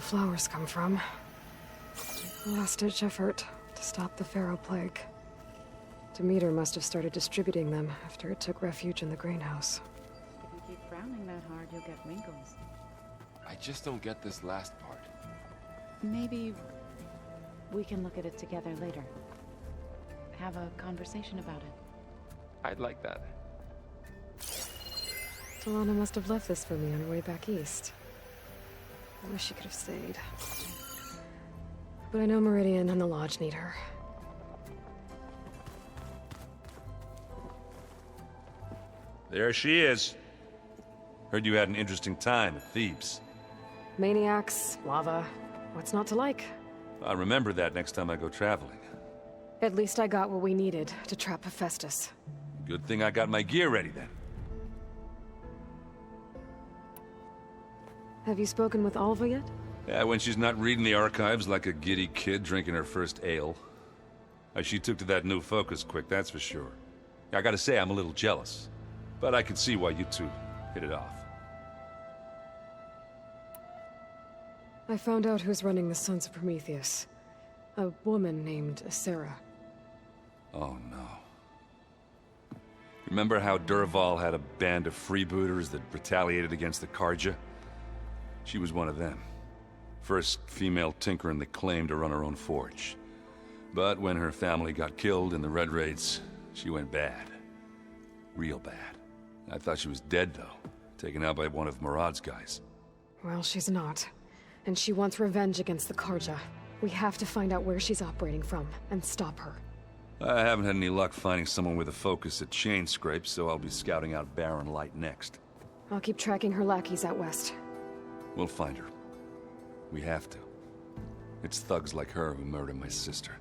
flowers come from. A last-ditch effort to stop the Pharaoh plague. Demeter must have started distributing them after it took refuge in the greenhouse. If you keep frowning that hard, you'll get wrinkles. I just don't get this last part. Maybe we can look at it together later. Have a conversation about it. I'd like that. Delana must have left this for me on her way back east. I wish she could have stayed. But I know Meridian and the Lodge need her. There she is. Heard you had an interesting time at Thebes. Maniacs, lava, what's not to like? I'll remember that next time I go traveling. At least I got what we needed to trap Hephaestus. Good thing I got my gear ready then. Have you spoken with Alva yet? Yeah, when she's not reading the archives like a giddy kid drinking her first ale. She took to that new focus quick, that's for sure. I gotta say, I'm a little jealous. But I can see why you two hit it off. I found out who's running the Sons of Prometheus. A woman named Sarah. Oh no. Remember how Durval had a band of freebooters that retaliated against the Karja? She was one of them. First female tinker in the claim to run her own forge. But when her family got killed in the Red Raids, she went bad. Real bad. I thought she was dead, though. Taken out by one of Murad's guys. Well, she's not. And she wants revenge against the Karja. We have to find out where she's operating from, and stop her. I haven't had any luck finding someone with a focus at chain scrapes, so I'll be scouting out Barren Light next. I'll keep tracking her lackeys out west. We'll find her. We have to. It's thugs like her who murdered my sister.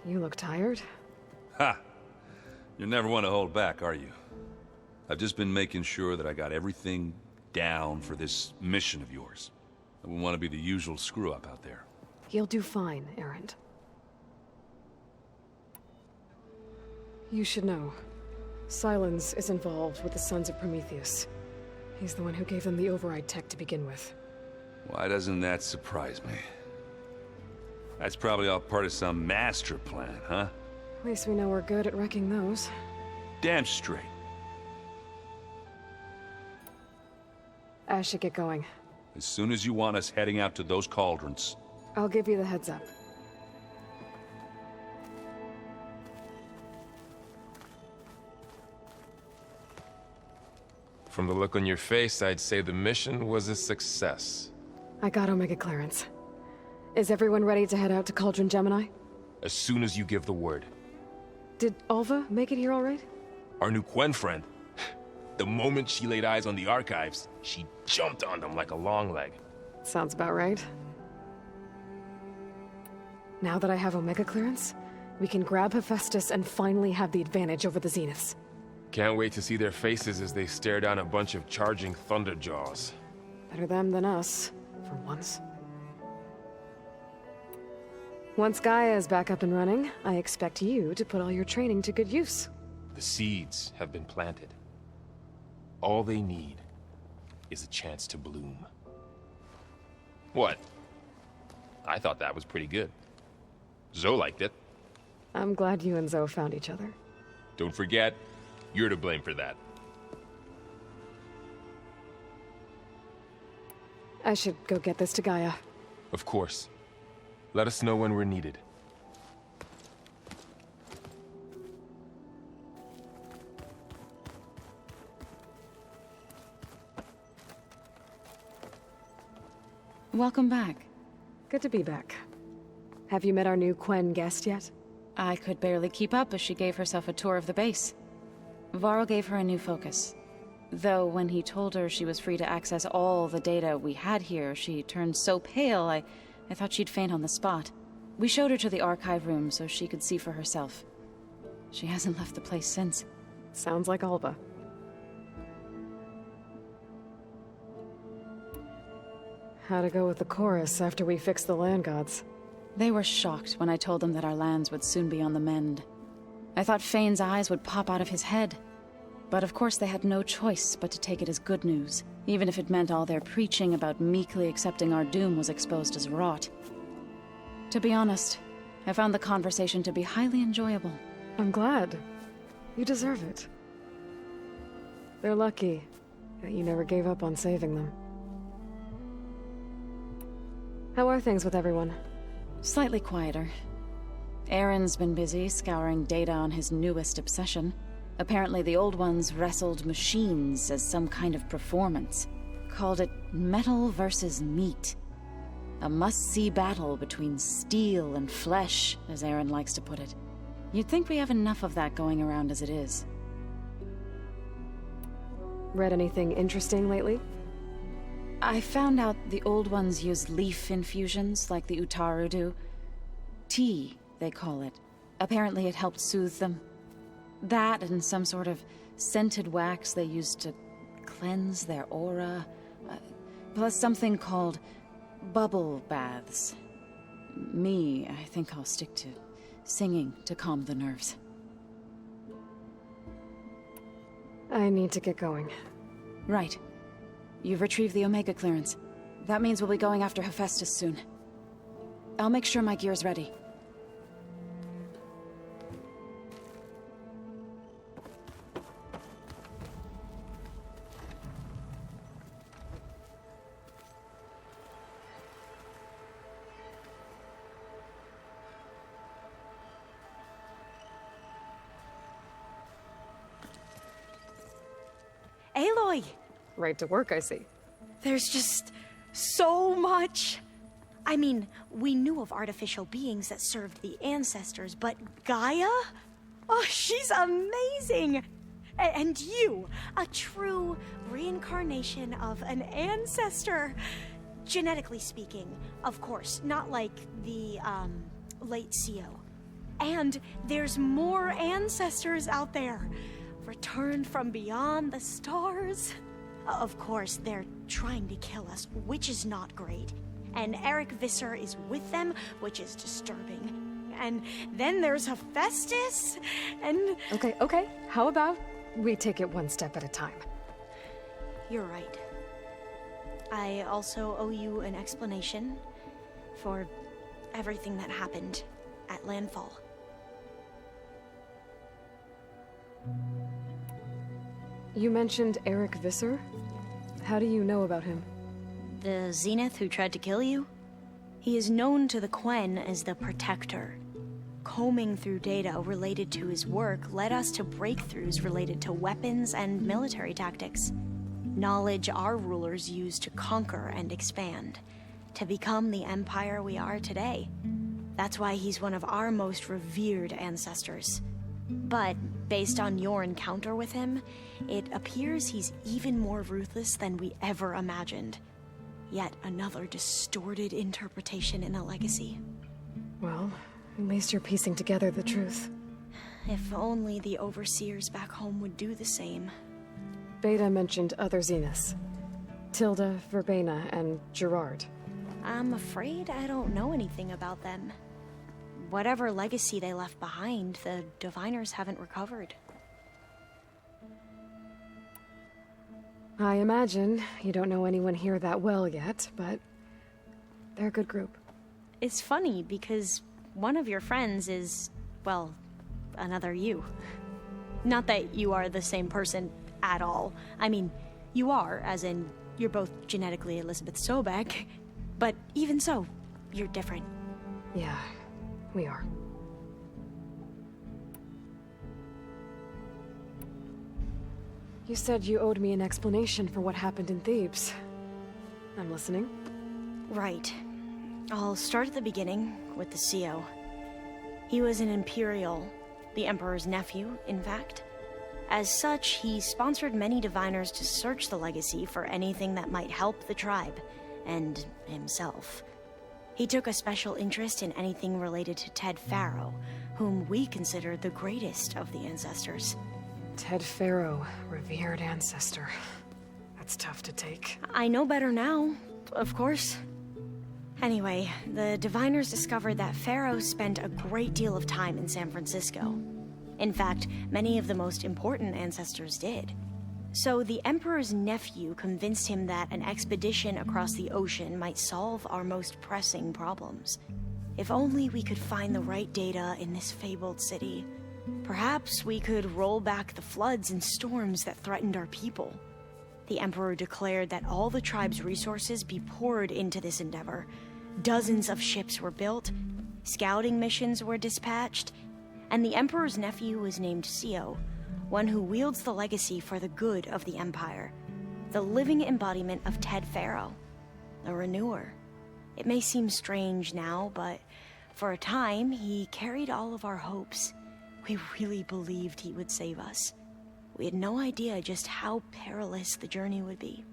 You look tired. Ha! You never want to hold back, are you? I've just been making sure that I got everything down for this mission of yours. I wouldn't want to be the usual screw-up out there. You'll do fine, Errant. You should know. Silence is involved with the Sons of Prometheus. He's the one who gave them the override tech to begin with. Why doesn't that surprise me? That's probably all part of some master plan, huh? At least we know we're good at wrecking those. Damn straight. I should get going. As soon as you want us heading out to those cauldrons. I'll give you the heads up. From the look on your face, I'd say the mission was a success. I got Omega clearance. Is everyone ready to head out to Cauldron Gemini? As soon as you give the word. Did Alva make it here all right? Our new Quen friend. The moment she laid eyes on the archives, she jumped on them like a long leg. Sounds about right. Now that I have Omega clearance, we can grab Hephaestus and finally have the advantage over the Zeniths. Can't wait to see their faces as they stare down a bunch of charging Thunderjaws. Better them than us, for once. Once Gaia is back up and running, I expect you to put all your training to good use. The seeds have been planted. All they need is a chance to bloom. What? I thought that was pretty good. Zoe liked it. I'm glad you and Zoe found each other. Don't forget, you're to blame for that. I should go get this to Gaia. Of course. Let us know when we're needed. Welcome back. Good to be back. Have you met our new Quen guest yet? I could barely keep up as she gave herself a tour of the base. Varl gave her a new focus. Though when he told her she was free to access all the data we had here, she turned so pale I thought she'd faint on the spot. We showed her to the archive room so she could see for herself. She hasn't left the place since. Sounds like Alva. How'd it go with the chorus after we fixed the land gods? They were shocked when I told them that our lands would soon be on the mend. I thought Fane's eyes would pop out of his head. But of course they had no choice but to take it as good news, even if it meant all their preaching about meekly accepting our doom was exposed as rot. To be honest, I found the conversation to be highly enjoyable. I'm glad. You deserve it. They're lucky that you never gave up on saving them. How are things with everyone? Slightly quieter. Aaron's been busy scouring data on his newest obsession. Apparently the old ones wrestled machines as some kind of performance. Called it metal versus meat. A must-see battle between steel and flesh, as Aaron likes to put it. You'd think we have enough of that going around as it is. Read anything interesting lately? I found out the old ones use leaf infusions like the Utaru do. Tea, they call it. Apparently it helped soothe them. That and some sort of scented wax they used to cleanse their aura. Plus something called bubble baths. Me, I think I'll stick to singing to calm the nerves. I need to get going. Right. You've retrieved the Omega clearance. That means we'll be going after Hephaestus soon. I'll make sure my gear's ready. Aloy! Right to work, I see. There's just so much. I mean, we knew of artificial beings that served the ancestors, but Gaia? Oh, she's amazing! And you, a true reincarnation of an ancestor. Genetically speaking, of course, not like the, late CO. And there's more ancestors out there. Returned from beyond the stars. Of course, they're trying to kill us, which is not great. And Eric Visser is with them, which is disturbing. And then there's Hephaestus, and... Okay. How about we take it one step at a time? You're right. I also owe you an explanation for everything that happened at Landfall. You mentioned Eric Visser? How do you know about him? The Zenith who tried to kill you? He is known to the Quen as the Protector. Combing through data related to his work led us to breakthroughs related to weapons and military tactics. Knowledge our rulers used to conquer and expand, to become the empire we are today. That's why he's one of our most revered ancestors. But, based on your encounter with him, it appears he's even more ruthless than we ever imagined. Yet another distorted interpretation in a legacy. Well, at least you're piecing together the truth. If only the overseers back home would do the same. Beta mentioned other Zeniths. Tilda, Verbena, and Gerard. I'm afraid I don't know anything about them. Whatever legacy they left behind, the Diviners haven't recovered. I imagine you don't know anyone here that well yet, but they're a good group. It's funny because one of your friends is, well, another you. Not that you are the same person at all. I mean, you are, as in, you're both genetically Elizabeth Sobek, but even so, you're different. Yeah, we are. You said you owed me an explanation for what happened in Thebes. I'm listening. Right. I'll start at the beginning, with the CO. He was an Imperial, the Emperor's nephew, in fact. As such, he sponsored many Diviners to search the legacy for anything that might help the tribe, and himself. He took a special interest in anything related to Ted Faro, whom we consider the greatest of the ancestors. Ted Faro, revered ancestor. That's tough to take. I know better now, of course. Anyway, the Diviners discovered that Faro spent a great deal of time in San Francisco. In fact, many of the most important ancestors did. So the Emperor's nephew convinced him that an expedition across the ocean might solve our most pressing problems. If only we could find the right data in this fabled city, perhaps we could roll back the floods and storms that threatened our people. The Emperor declared that all the tribe's resources be poured into this endeavor. Dozens of ships were built, scouting missions were dispatched, and the Emperor's nephew was named Sio, one who wields the legacy for the good of the Empire, the living embodiment of Ted Faro, a renewer. It may seem strange now, but for a time, he carried all of our hopes. We really believed he would save us. We had no idea just how perilous the journey would be.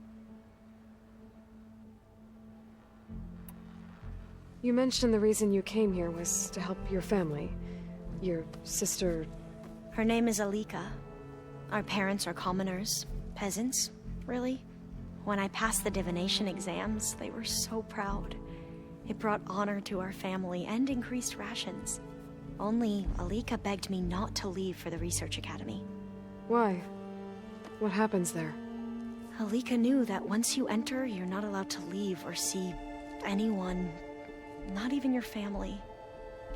You mentioned the reason you came here was to help your family. Your sister... Her name is Alika. Our parents are commoners, peasants, really. When I passed the divination exams, they were so proud. It brought honor to our family and increased rations. Only Alika begged me not to leave for the research academy. Why? What happens there? Alika knew that once you enter, you're not allowed to leave or see anyone, not even your family.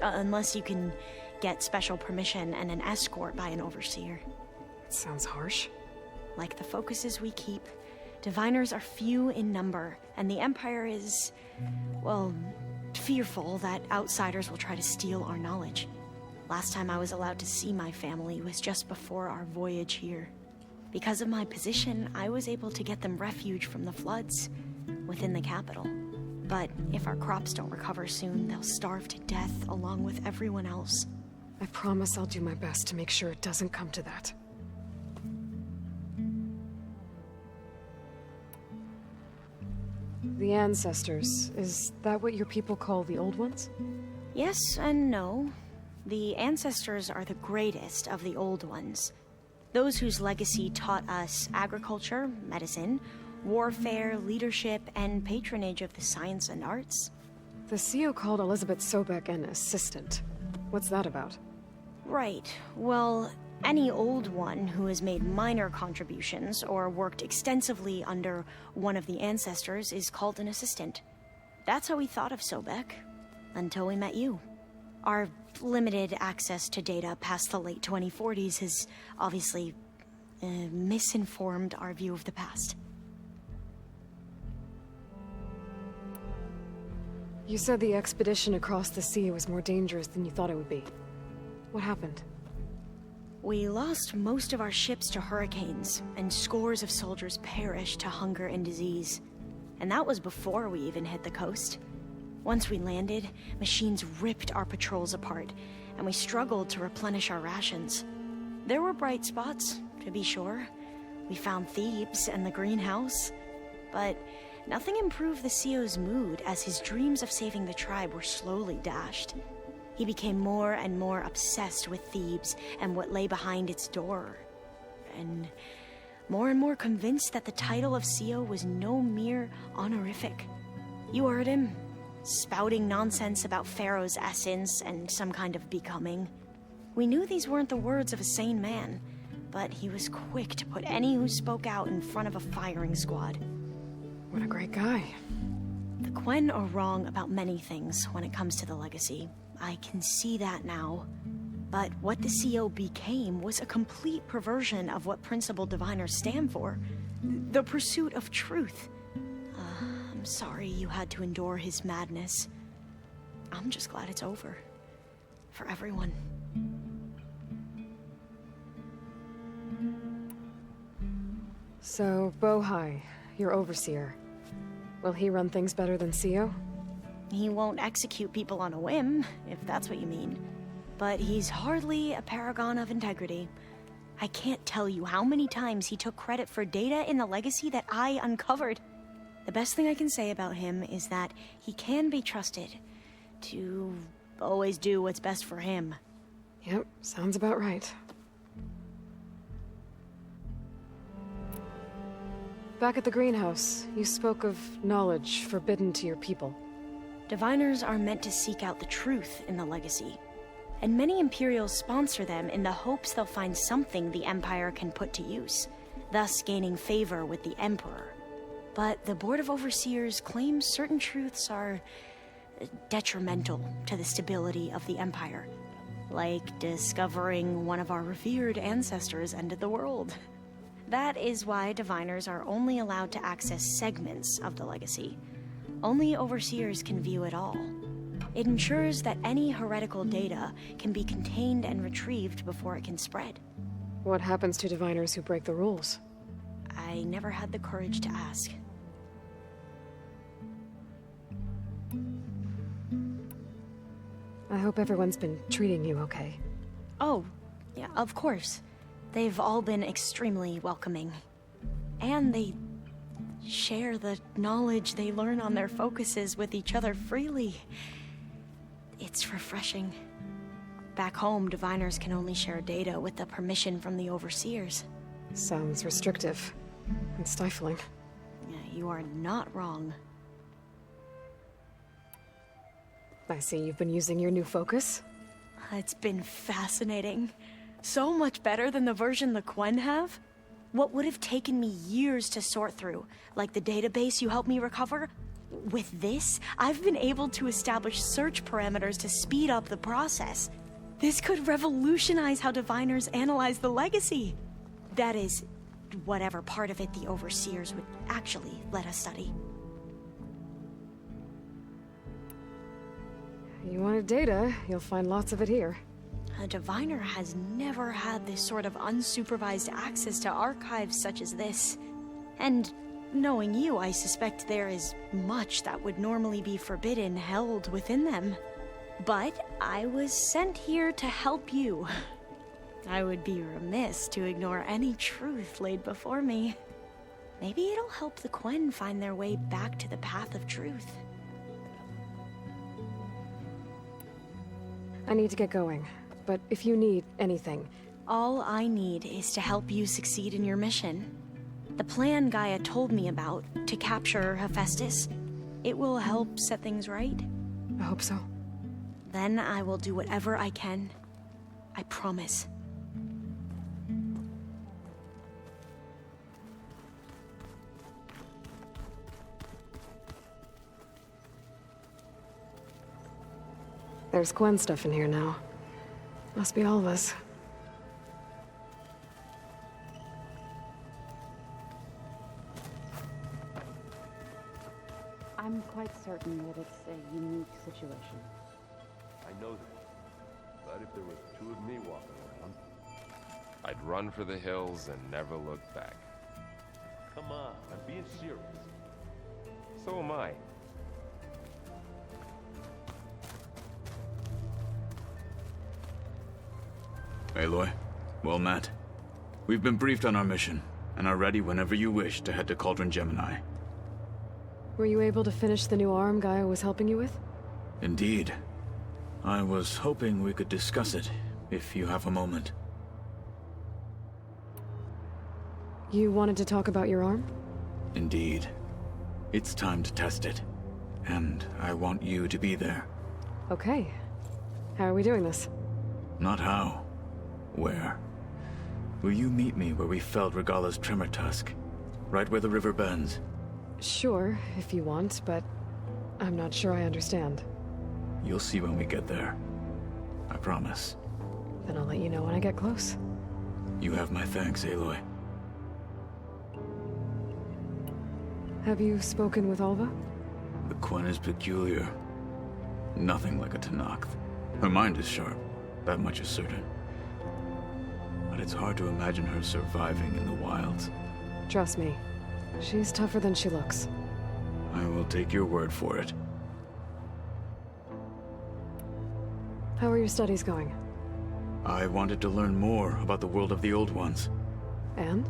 Unless you can get special permission and an escort by an overseer. Sounds harsh. Like the focuses we keep, diviners are few in number, and the Empire is, well, fearful that outsiders will try to steal our knowledge. Last time I was allowed to see my family was just before our voyage here. Because of my position, I was able to get them refuge from the floods within the capital. But if our crops don't recover soon, they'll starve to death along with everyone else. I promise I'll do my best to make sure it doesn't come to that. The ancestors, is that what your people call the old ones? Yes and no. The ancestors are the greatest of the old ones. Those whose legacy taught us agriculture, medicine, warfare, leadership, and patronage of the science and arts. The CEO called Elizabeth Sobek an assistant. What's that about? Right. Well, any old one who has made minor contributions or worked extensively under one of the ancestors is called an assistant. That's how we thought of Sobek, until we met you. Our limited access to data past the late 2040s has obviously misinformed our view of the past. You said the expedition across the sea was more dangerous than you thought it would be. What happened? We lost most of our ships to hurricanes, and scores of soldiers perished to hunger and disease. And that was before we even hit the coast. Once we landed, machines ripped our patrols apart, and we struggled to replenish our rations. There were bright spots, to be sure. We found Thebes and the greenhouse, but nothing improved the CEO's mood as his dreams of saving the tribe were slowly dashed. He became more and more obsessed with Thebes and what lay behind its door, and more convinced that the title of CEO was no mere honorific. You heard him, spouting nonsense about Pharaoh's essence and some kind of becoming. We knew these weren't the words of a sane man, but he was quick to put any who spoke out in front of a firing squad. What a great guy. The Quen are wrong about many things when it comes to the legacy. I can see that now. But what the CEO became was a complete perversion of what principled diviners stand for. The pursuit of truth. I'm sorry you had to endure his madness. I'm just glad it's over. For everyone. So, Bohai, your overseer. Will he run things better than CEO? He won't execute people on a whim, if that's what you mean. But he's hardly a paragon of integrity. I can't tell you how many times he took credit for data in the legacy that I uncovered. The best thing I can say about him is that he can be trusted to always do what's best for him. Yep, sounds about right. Back at the greenhouse, you spoke of knowledge forbidden to your people. Diviners are meant to seek out the truth in the legacy. and many Imperials sponsor them in the hopes they'll find something the Empire can put to use, thus gaining favor with the Emperor. But the Board of Overseers claims certain truths are detrimental to the stability of the Empire, like discovering one of our revered ancestors ended the world. That is why diviners are only allowed to access segments of the legacy. Only Overseers can view it all. It ensures that any heretical data can be contained and retrieved before it can spread. What happens to diviners who break the rules? I never had the courage to ask. I hope everyone's been treating you okay. Oh, yeah, of course. They've all been extremely welcoming. And they share the knowledge they learn on their focuses with each other freely. It's refreshing. Back home, diviners can only share data with the permission from the Overseers. Sounds restrictive and stifling. Yeah, you are not wrong. I see you've been using your new focus. It's been fascinating. So much better than the version the Quen have. What would have taken me years to sort through, like the database you helped me recover, with this, I've been able to establish search parameters to speed up the process. This could revolutionize how diviners analyze the legacy. That is, whatever part of it the Overseers would actually let us study. You wanted data, you'll find lots of it here. A diviner has never had this sort of unsupervised access to archives such as this. And knowing you, I suspect there is much that would normally be forbidden held within them. But I was sent here to help you. I would be remiss to ignore any truth laid before me. Maybe it'll help the Quen find their way back to the path of truth. I need to get going, but if you need anything... All I need is to help you succeed in your mission. The plan Gaia told me about, to capture Hephaestus, it will help set things right. I hope so. Then I will do whatever I can. I promise. There's Quen stuff in here now. Must be all of us. I'm quite certain that it's a unique situation. I know that. But if there was two of me walking around... I'd run for the hills and never look back. Come on, I'm being serious. So am I. Aloy, well met. We've been briefed on our mission, and are ready whenever you wish to head to Cauldron Gemini. Were you able to finish the new arm Gaia was helping you with? Indeed. I was hoping we could discuss it, if you have a moment. You wanted to talk about your arm? Indeed. It's time to test it. And I want you to be there. Okay. How are we doing this? Not how. Where? Will you meet me where we felled Regala's tremor tusk? Right where the river bends? Sure, if you want, but I'm not sure I understand. You'll see when we get there. I promise. Then I'll let you know when I get close. You have my thanks, Aloy. Have you spoken with Alva? The Quen is peculiar. Nothing like a Tenakth. Her mind is sharp, that much is certain. But it's hard to imagine her surviving in the wilds. Trust me, she's tougher than she looks. I will take your word for it. How are your studies going? I wanted to learn more about the world of the Old Ones. And?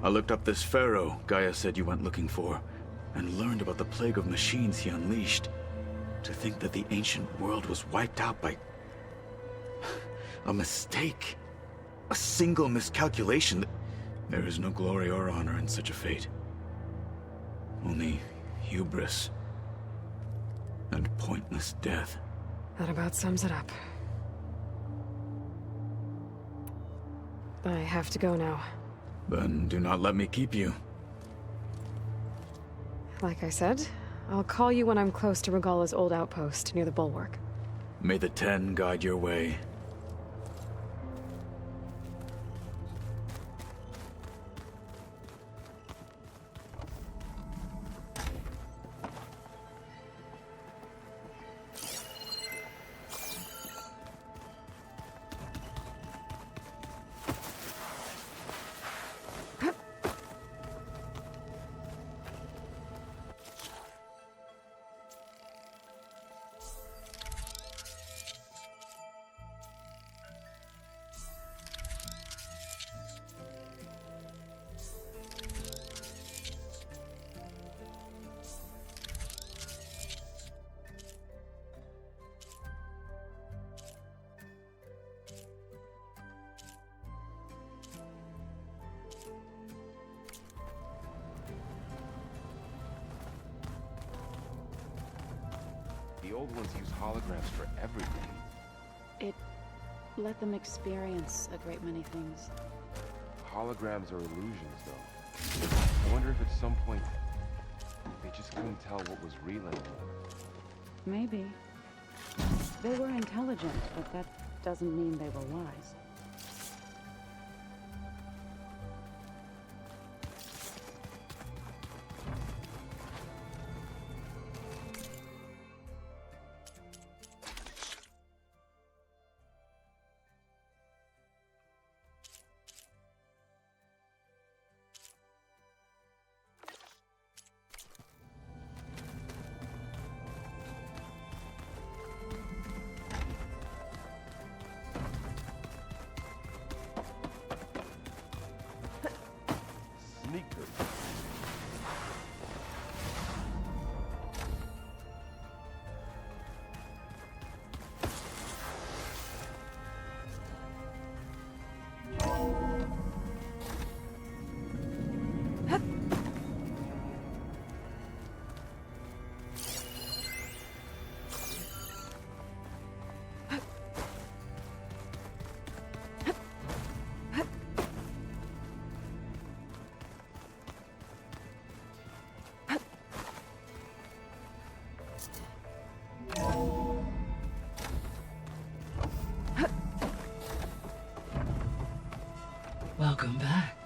I looked up this pharaoh Gaia said you went looking for, and learned about the plague of machines he unleashed. To think that the ancient world was wiped out by... a mistake. A single miscalculation. There is no glory or honor in such a fate. Only hubris. And pointless death. That about sums it up. I have to go now. Then do not let me keep you. Like I said, I'll call you when I'm close to Regala's old outpost near the bulwark. May the Ten guide your way. The old ones use holograms for everything. It let them experience a great many things. Holograms are illusions, though. I wonder if at some point they just couldn't tell what was real anymore. Maybe. They were intelligent, but that doesn't mean they were wise. Sneakers. Welcome back.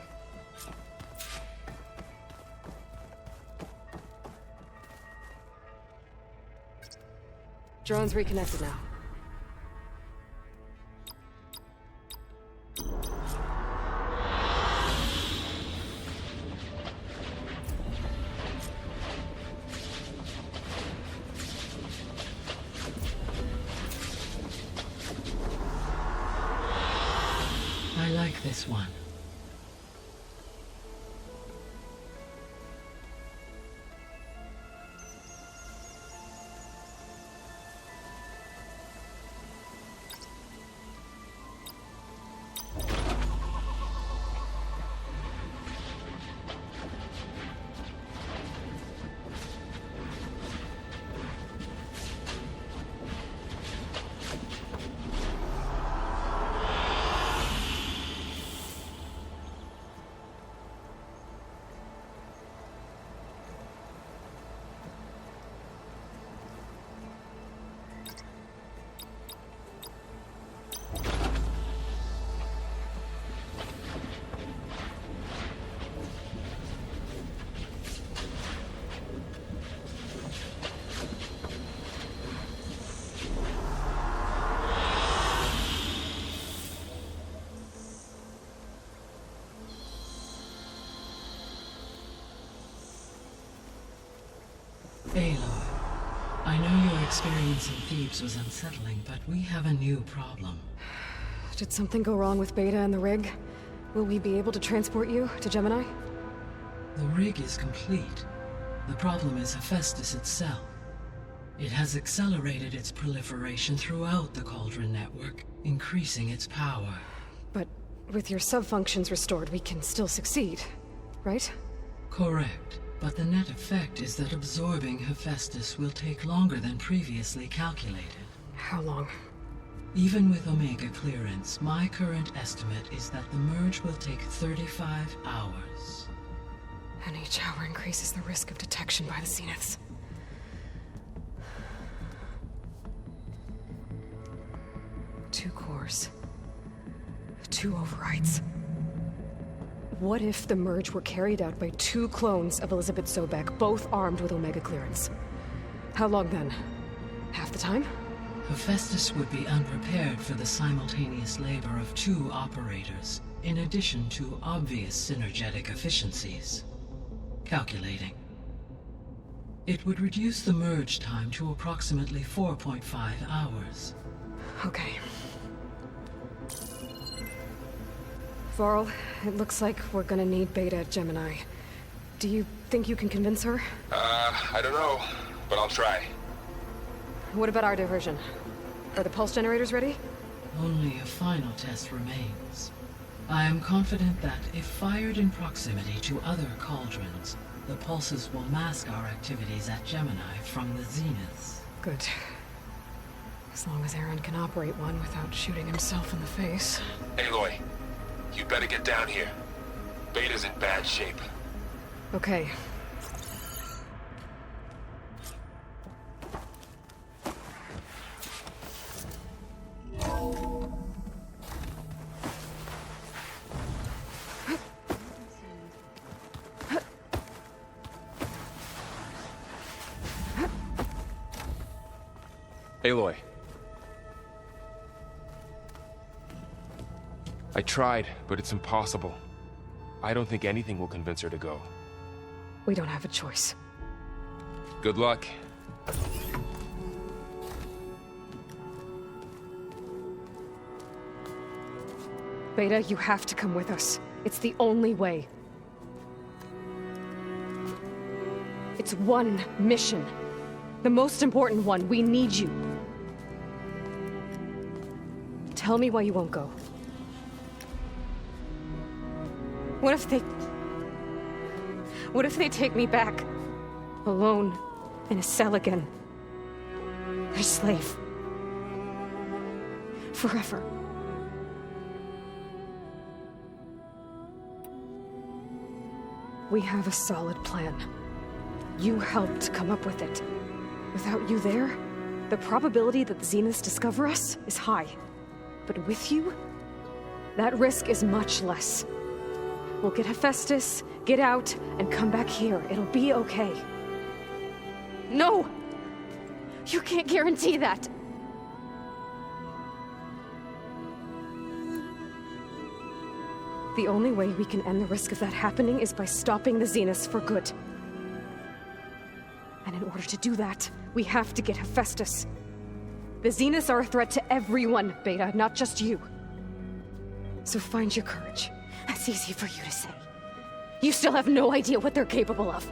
Drone's reconnected now. I like this one. Aloy, I know your experience in Thebes was unsettling, but we have a new problem. Did something go wrong with Beta and the rig? Will we be able to transport you to Gemini? The rig is complete. The problem is Hephaestus itself. It has accelerated its proliferation throughout the Cauldron network, increasing its power. But with your sub-functions restored, we can still succeed, right? Correct. But the net effect is that absorbing Hephaestus will take longer than previously calculated. How long? Even with Omega clearance, my current estimate is that the merge will take 35 hours. And each hour increases the risk of detection by the Zeniths. Two cores. Two overrides. What if the merge were carried out by two clones of Elizabeth Sobek, both armed with Omega clearance? How long then? Half the time? Hephaestus would be unprepared for the simultaneous labor of two operators, in addition to obvious synergetic efficiencies. Calculating. It would reduce the merge time to approximately 4.5 hours. Okay. Varl, it looks like we're gonna need Beta at Gemini. Do you think you can convince her? I don't know, but I'll try. What about our diversion? Are the pulse generators ready? Only a final test remains. I am confident that if fired in proximity to other cauldrons, the pulses will mask our activities at Gemini from the Zeniths. Good. As long as Aaron can operate one without shooting himself in the face. Aloy, you better get down here. Beta's in bad shape. Okay. Aloy. I tried, but it's impossible. I don't think anything will convince her to go. We don't have a choice. Good luck. Beta, you have to come with us. It's the only way. It's one mission. The most important one. We need you. Tell me why you won't go. What if they take me back? Alone, in a cell again. A slave. Forever. We have a solid plan. You helped come up with it. Without you there, the probability that the Zeniths discover us is high. But with you, that risk is much less. We'll get Hephaestus, get out, and come back here. It'll be okay. No! You can't guarantee that! The only way we can end the risk of that happening is by stopping the Zeniths for good. And in order to do that, we have to get Hephaestus. The Zeniths are a threat to everyone, Beta, not just you. So find your courage. That's easy for you to say. You still have no idea what they're capable of.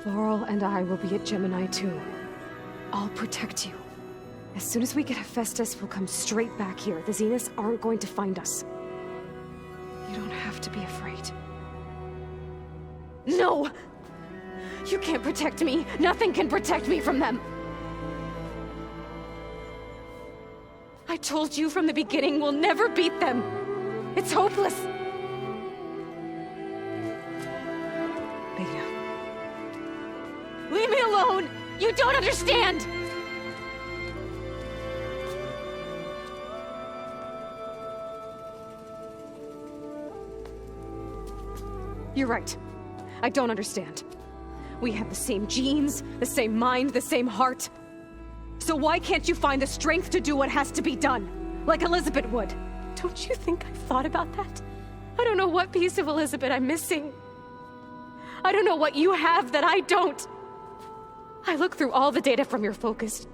Laurel and I will be at Gemini too. I'll protect you. As soon as we get Hephaestus, we'll come straight back here. The Zeniths aren't going to find us. You don't have to be afraid. No! You can't protect me. Nothing can protect me from them. I told you from the beginning we'll never beat them. It's hopeless. Beta. Leave me alone! You don't understand! You're right. I don't understand. We have the same genes, the same mind, the same heart. So why can't you find the strength to do what has to be done? Like Elizabeth would. Don't you think I've thought about that? I don't know what piece of Elizabeth I'm missing. I don't know what you have that I don't. I look through all the data from your focus.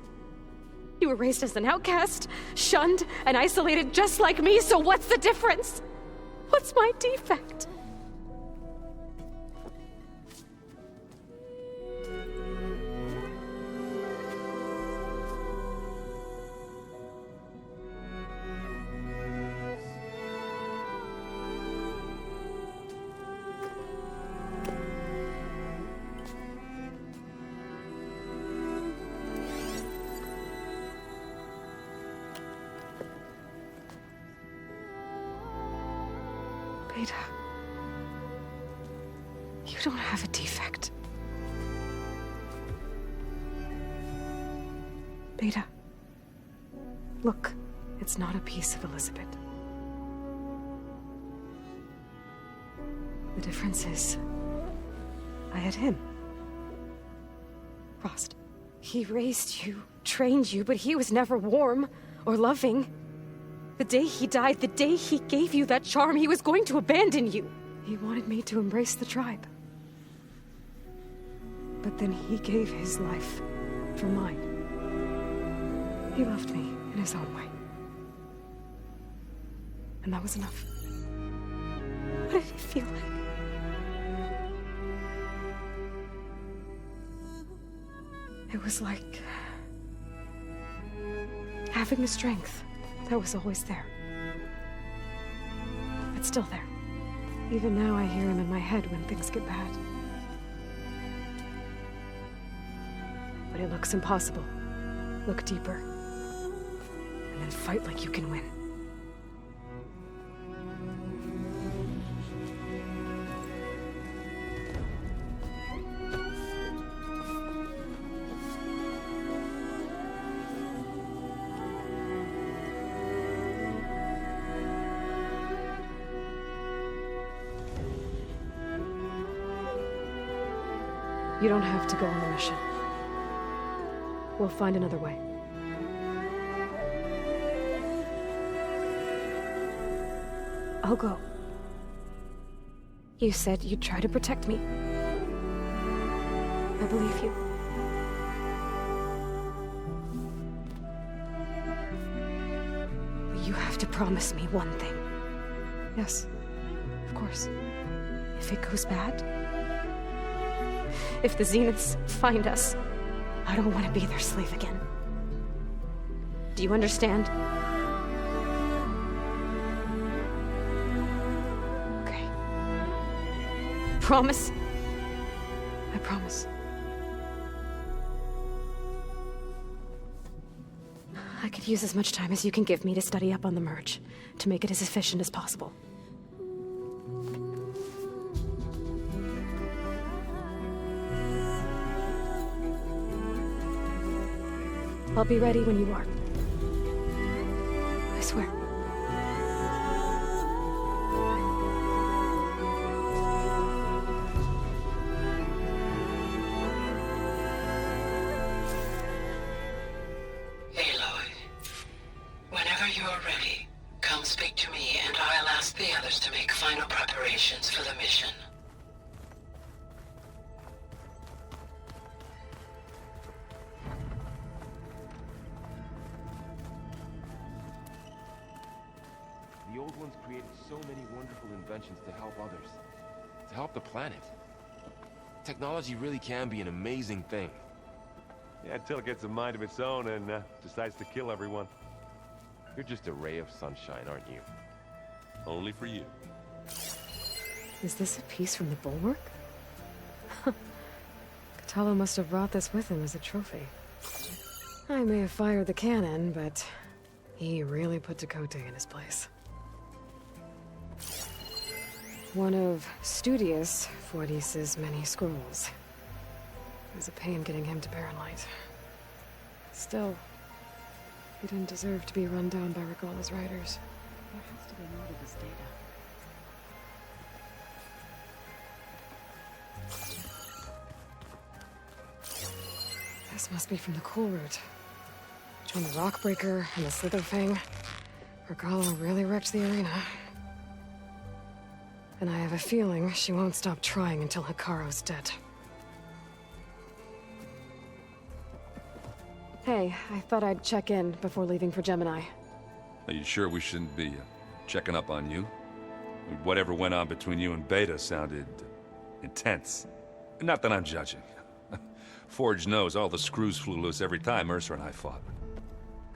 You were raised as an outcast, shunned, and isolated just like me, so what's the difference? What's my defect? Beta. You don't have a defect. Beta. Look, it's not a piece of Elizabeth. The difference is, I had him. Frost. He raised you, trained you, but he was never warm or loving. The day he died, the day he gave you that charm, he was going to abandon you. He wanted me to embrace the tribe. But then he gave his life for mine. He loved me in his own way. And that was enough. What did it feel like? It was like having the strength that was always there. It's still there. Even now I hear him in my head when things get bad. But it looks impossible. Look deeper. And then fight like you can win. You don't have to go on the mission. We'll find another way. I'll go. You said you'd try to protect me. I believe you. But you have to promise me one thing. Yes, of course. If it goes bad, if the Zeniths find us, I don't want to be their slave again. Do you understand? Okay. Promise? I promise. I could use as much time as you can give me to study up on the merge, to make it as efficient as possible. I'll be ready when you are. I swear. Aloy, whenever you are ready, come speak to me and I'll ask the others to make final preparations for the mission. The old ones created so many wonderful inventions to help others. To help the planet. Technology really can be an amazing thing. Yeah, until it gets a mind of its own and decides to kill everyone. You're just a ray of sunshine, aren't you? Only for you. Is this a piece from the bulwark? Katalo must have brought this with him as a trophy. I may have fired the cannon, but he really put Dakota in his place. One of Studious Fortis's many scrolls. It was a pain getting him to Barrenlight. Still, he didn't deserve to be run down by Regalla's riders. There has to be more to this data. This must be from the cool route. Between the Rockbreaker and the Slitherfang, Regalla really wrecked the arena. And I have a feeling she won't stop trying until Hikaru's dead. Hey, I thought I'd check in before leaving for Gemini. Are you sure we shouldn't be checking up on you? Whatever went on between you and Beta sounded intense. Not that I'm judging. Forge knows all the screws flew loose every time Mercer and I fought.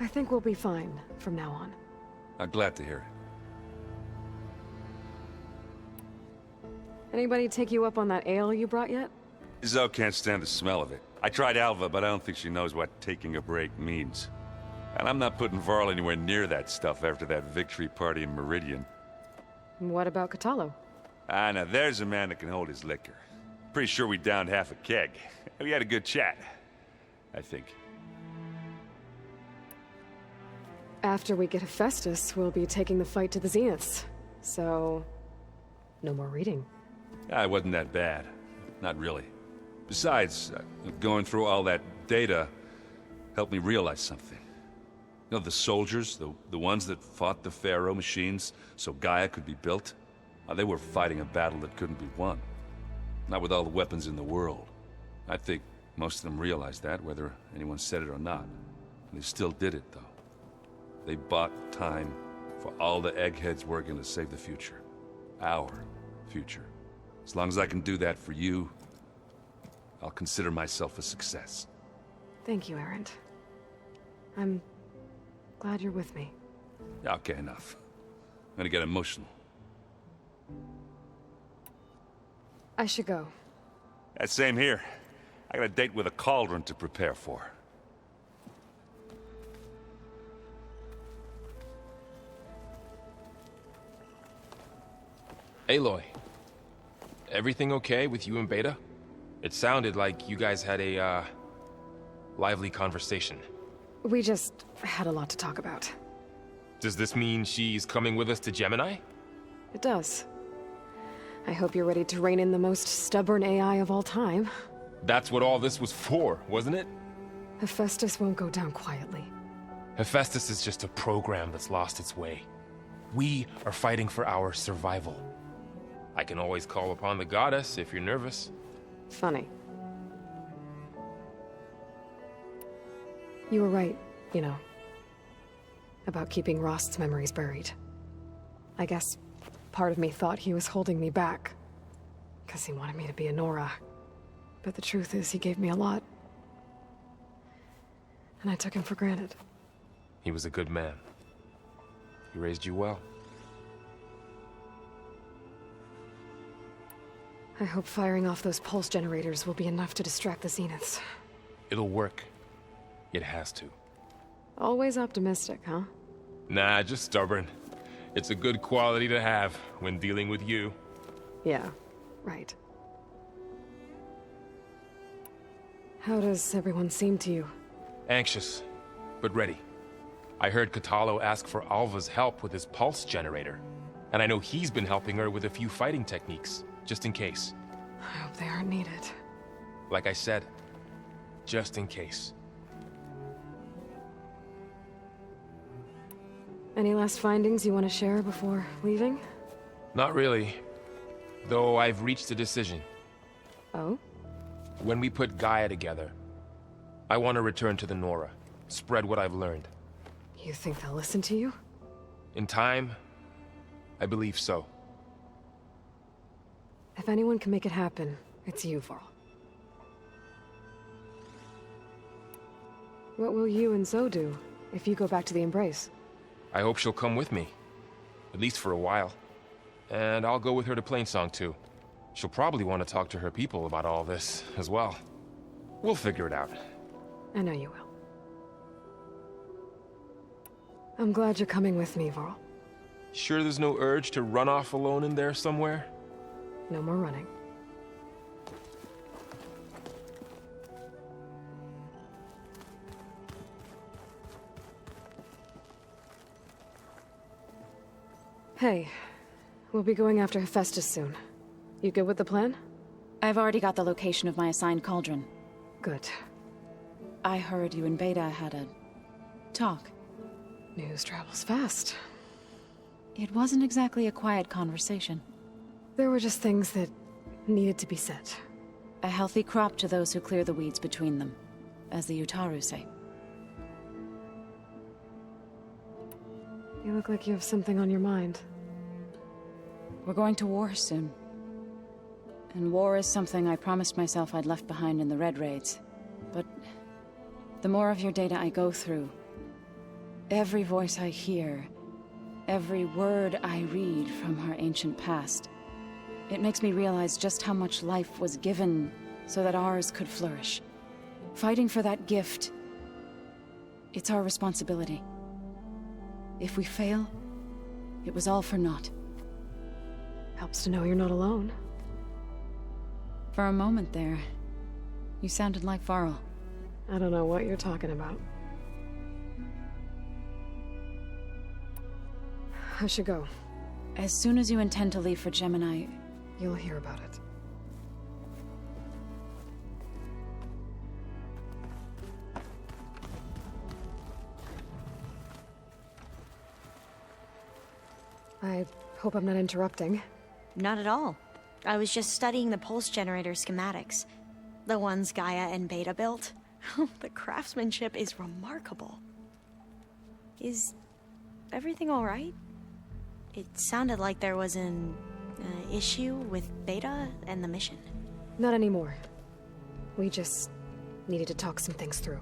I think we'll be fine from now on. I'm glad to hear it. Anybody take you up on that ale you brought yet? Zoe can't stand the smell of it. I tried Alva, but I don't think she knows what taking a break means. And I'm not putting Varl anywhere near that stuff after that victory party in Meridian. What about Catalo? Ah, now there's a man that can hold his liquor. Pretty sure we downed half a keg. We had a good chat, I think. After we get Hephaestus, we'll be taking the fight to the Zeniths. So, no more reading. Ah, it wasn't that bad. Not really. Besides, going through all that data helped me realize something. You know, the soldiers, the ones that fought the Pharaoh machines so Gaia could be built, they were fighting a battle that couldn't be won. Not with all the weapons in the world. I think most of them realized that, whether anyone said it or not. They still did it, though. They bought time for all the eggheads working to save the future. Our future. As long as I can do that for you, I'll consider myself a success. Thank you, Erend. I'm glad you're with me. Okay, enough. I'm gonna get emotional. I should go. That same here. I got a date with a cauldron to prepare for. Aloy, everything okay with you and Beta? It sounded like you guys had a, lively conversation. We just had a lot to talk about. Does this mean she's coming with us to Gemini? It does. I hope you're ready to rein in the most stubborn AI of all time. That's what all this was for, wasn't it? Hephaestus won't go down quietly. Hephaestus is just a program that's lost its way. We are fighting for our survival. I can always call upon the goddess if you're nervous. Funny. You were right, you know, about keeping Rost's memories buried. I guess part of me thought he was holding me back, because he wanted me to be a Nora. But the truth is, he gave me a lot. And I took him for granted. He was a good man. He raised you well. I hope firing off those pulse generators will be enough to distract the Zeniths. It'll work. It has to. Always optimistic, huh? Nah, just stubborn. It's a good quality to have when dealing with you. Yeah, right. How does everyone seem to you? Anxious, but ready. I heard Catalo ask for Alva's help with his pulse generator. And I know he's been helping her with a few fighting techniques, just in case. I hope they aren't needed. Like I said, just in case. Any last findings you want to share before leaving? Not really. Though I've reached a decision. Oh? When we put Gaia together, I want to return to the Nora. Spread what I've learned. You think they'll listen to you? In time, I believe so. If anyone can make it happen, it's you, Varl. What will you and Zoe do if you go back to the Embrace? I hope she'll come with me. At least for a while. And I'll go with her to Plainsong too. She'll probably want to talk to her people about all this as well. We'll figure it out. I know you will. I'm glad you're coming with me, Varl. Sure there's no urge to run off alone in there somewhere? No more running. Hey, we'll be going after Hephaestus soon. You good with the plan? I've already got the location of my assigned cauldron. Good. I heard you and Beta had a talk. News travels fast. It wasn't exactly a quiet conversation. There were just things that needed to be said. A healthy crop to those who clear the weeds between them, as the Utaru say. You look like you have something on your mind. We're going to war soon. And war is something I promised myself I'd left behind in the Red Raids. But the more of your data I go through, every voice I hear, every word I read from our ancient past, it makes me realize just how much life was given so that ours could flourish. Fighting for that gift, it's our responsibility. If we fail, it was all for naught. Helps to know you're not alone. For a moment there, you sounded like Varl. I don't know what you're talking about. I should go. As soon as you intend to leave for Gemini, You'll hear about it. I hope I'm not interrupting. Not at all. I was just studying the pulse generator schematics. The ones Gaia and Beta built. The craftsmanship is remarkable. Is everything all right? It sounded like there was an issue with Beta and the mission. Not anymore. We just needed to talk some things through.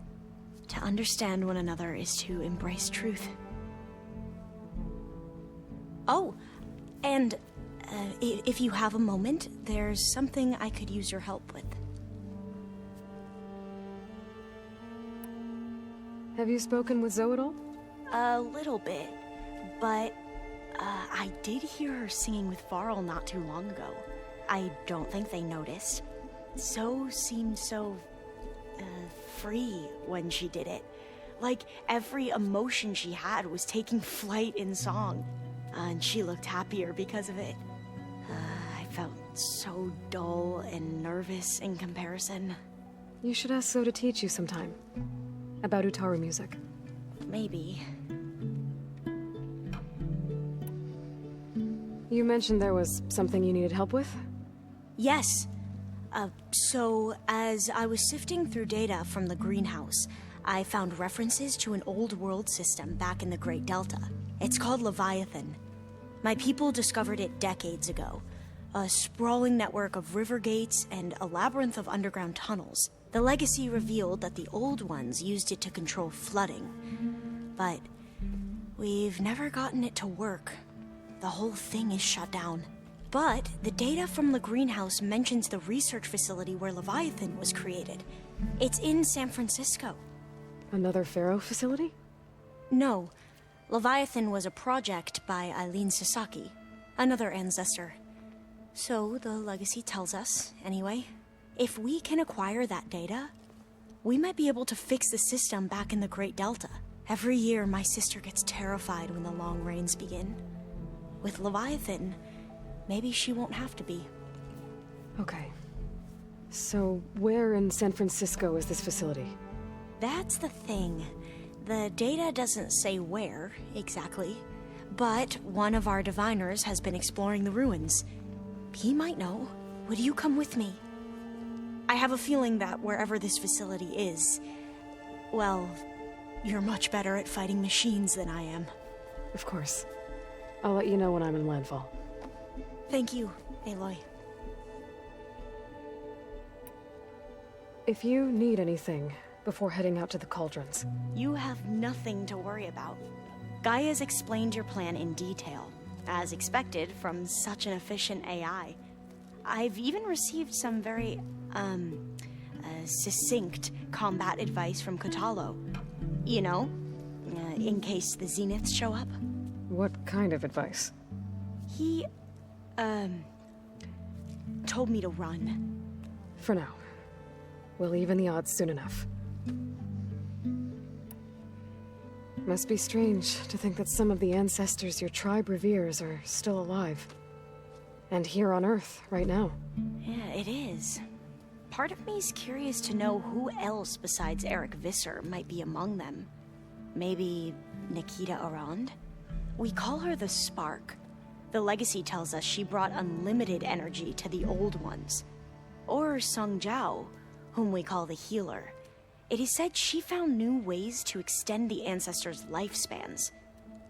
To understand one another is to embrace truth. Oh, and if you have a moment, there's something I could use your help with. Have you spoken with Zoe at all? A little bit, but I did hear her singing with Varl not too long ago. I don't think they noticed. Zoe seemed so free when she did it. Like every emotion she had was taking flight in song. And she looked happier because of it. I felt so dull and nervous in comparison. You should ask Zoe to teach you sometime. About Utaru music. Maybe. You mentioned there was something you needed help with? Yes. So, as I was sifting through data from the greenhouse, I found references to an old world system back in the Great Delta. It's called Leviathan. My people discovered it decades ago. A sprawling network of river gates and a labyrinth of underground tunnels. The legacy revealed that the old ones used it to control flooding. But we've never gotten it to work. The whole thing is shut down. But the data from the greenhouse mentions the research facility where Leviathan was created. It's in San Francisco. Another Pharaoh facility? No. Leviathan was a project by Eileen Sasaki, another ancestor. So the legacy tells us, anyway, if we can acquire that data, we might be able to fix the system back in the Great Delta. Every year, my sister gets terrified when the long rains begin. With Leviathan, maybe she won't have to be. Okay. So, where in San Francisco is this facility? That's the thing. The data doesn't say where, exactly. But one of our diviners has been exploring the ruins. He might know. Would you come with me? I have a feeling that wherever this facility is, well, you're much better at fighting machines than I am. Of course. I'll let you know when I'm in landfall. Thank you, Aloy. If you need anything before heading out to the cauldrons. You have nothing to worry about. Gaia's explained your plan in detail, as expected from such an efficient AI. I've even received some very, succinct combat advice from Kotalo. You know, in case the Zeniths show up. What kind of advice? He, told me to run. For now. We'll even the odds soon enough. Must be strange to think that some of the ancestors your tribe reveres are still alive. And here on Earth, right now. Yeah, it is. Part of me's curious to know who else besides Eric Visser might be among them. Maybe Nikita Arand? We call her the Spark. The legacy tells us she brought unlimited energy to the old ones. Or Sung Jiao, whom we call the Healer. It is said she found new ways to extend the ancestors' lifespans.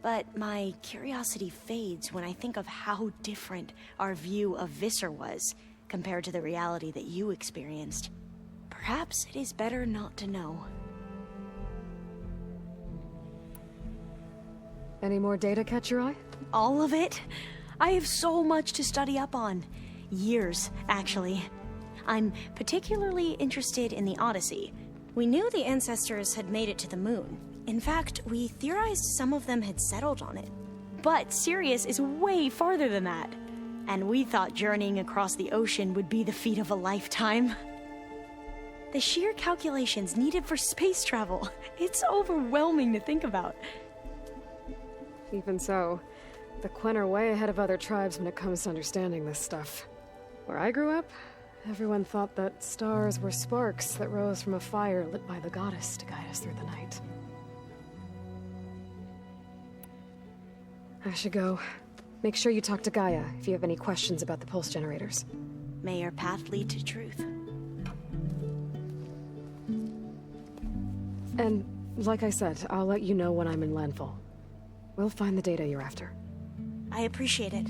But my curiosity fades when I think of how different our view of Visser was compared to the reality that you experienced. Perhaps it is better not to know. Any more data catch your eye? All of it? I have so much to study up on. Years, actually. I'm particularly interested in the Odyssey. We knew the ancestors had made it to the moon. In fact, we theorized some of them had settled on it. But Sirius is way farther than that. And we thought journeying across the ocean would be the feat of a lifetime. The sheer calculations needed for space travel, it's overwhelming to think about. Even so, the Quen are way ahead of other tribes when it comes to understanding this stuff. Where I grew up, everyone thought that stars were sparks that rose from a fire lit by the goddess to guide us through the night. I should go. Make sure you talk to Gaia if you have any questions about the pulse generators. May your path lead to truth. And, like I said, I'll let you know when I'm in landfall. We'll find the data you're after. I appreciate it.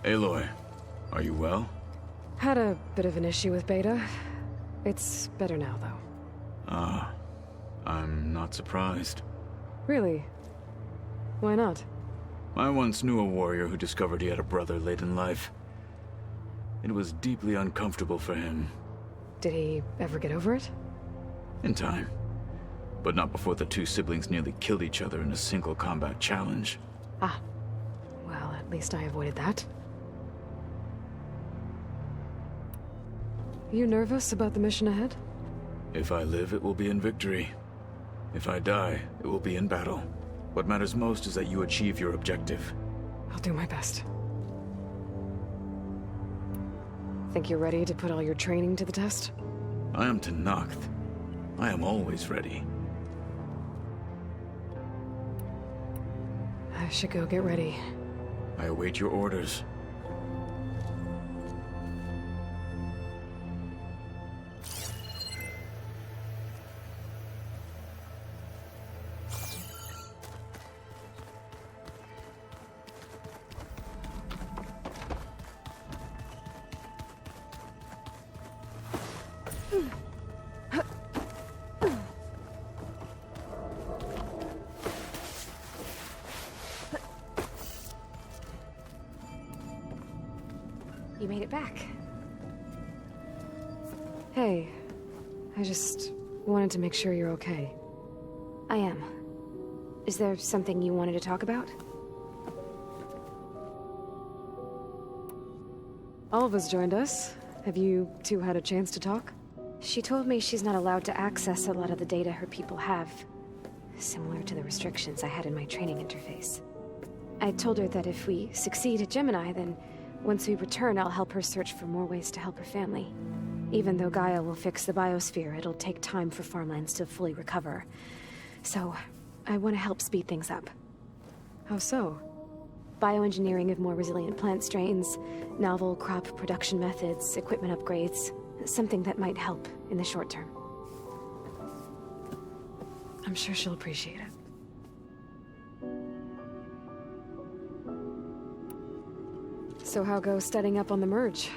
Aloy, are you well? Had a bit of an issue with Beta. It's better now, though. Ah, I'm not surprised. Really? Why not? I once knew a warrior who discovered he had a brother late in life. It was deeply uncomfortable for him. Did he ever get over it? In time. But not before the two siblings nearly killed each other in a single combat challenge. Ah. Well, at least I avoided that. You nervous about the mission ahead? If I live, it will be in victory. If I die, it will be in battle. What matters most is that you achieve your objective. I'll do my best. Think you're ready to put all your training to the test? I am Tenakth. I am always ready. I should go get ready. I await your orders. You made it back. Hey, I just wanted to make sure you're okay. I am. Is there something you wanted to talk about? Alva's joined us. Have you two had a chance to talk? She told me she's not allowed to access a lot of the data her people have. Similar to the restrictions I had in my training interface. I told her that if we succeed at Gemini, then once we return, I'll help her search for more ways to help her family. Even though Gaia will fix the biosphere, it'll take time for farmlands to fully recover. So, I want to help speed things up. How so? Bioengineering of more resilient plant strains, novel crop production methods, equipment upgrades. Something that might help in the short term. I'm sure she'll appreciate it. So how goes studying up on the merge?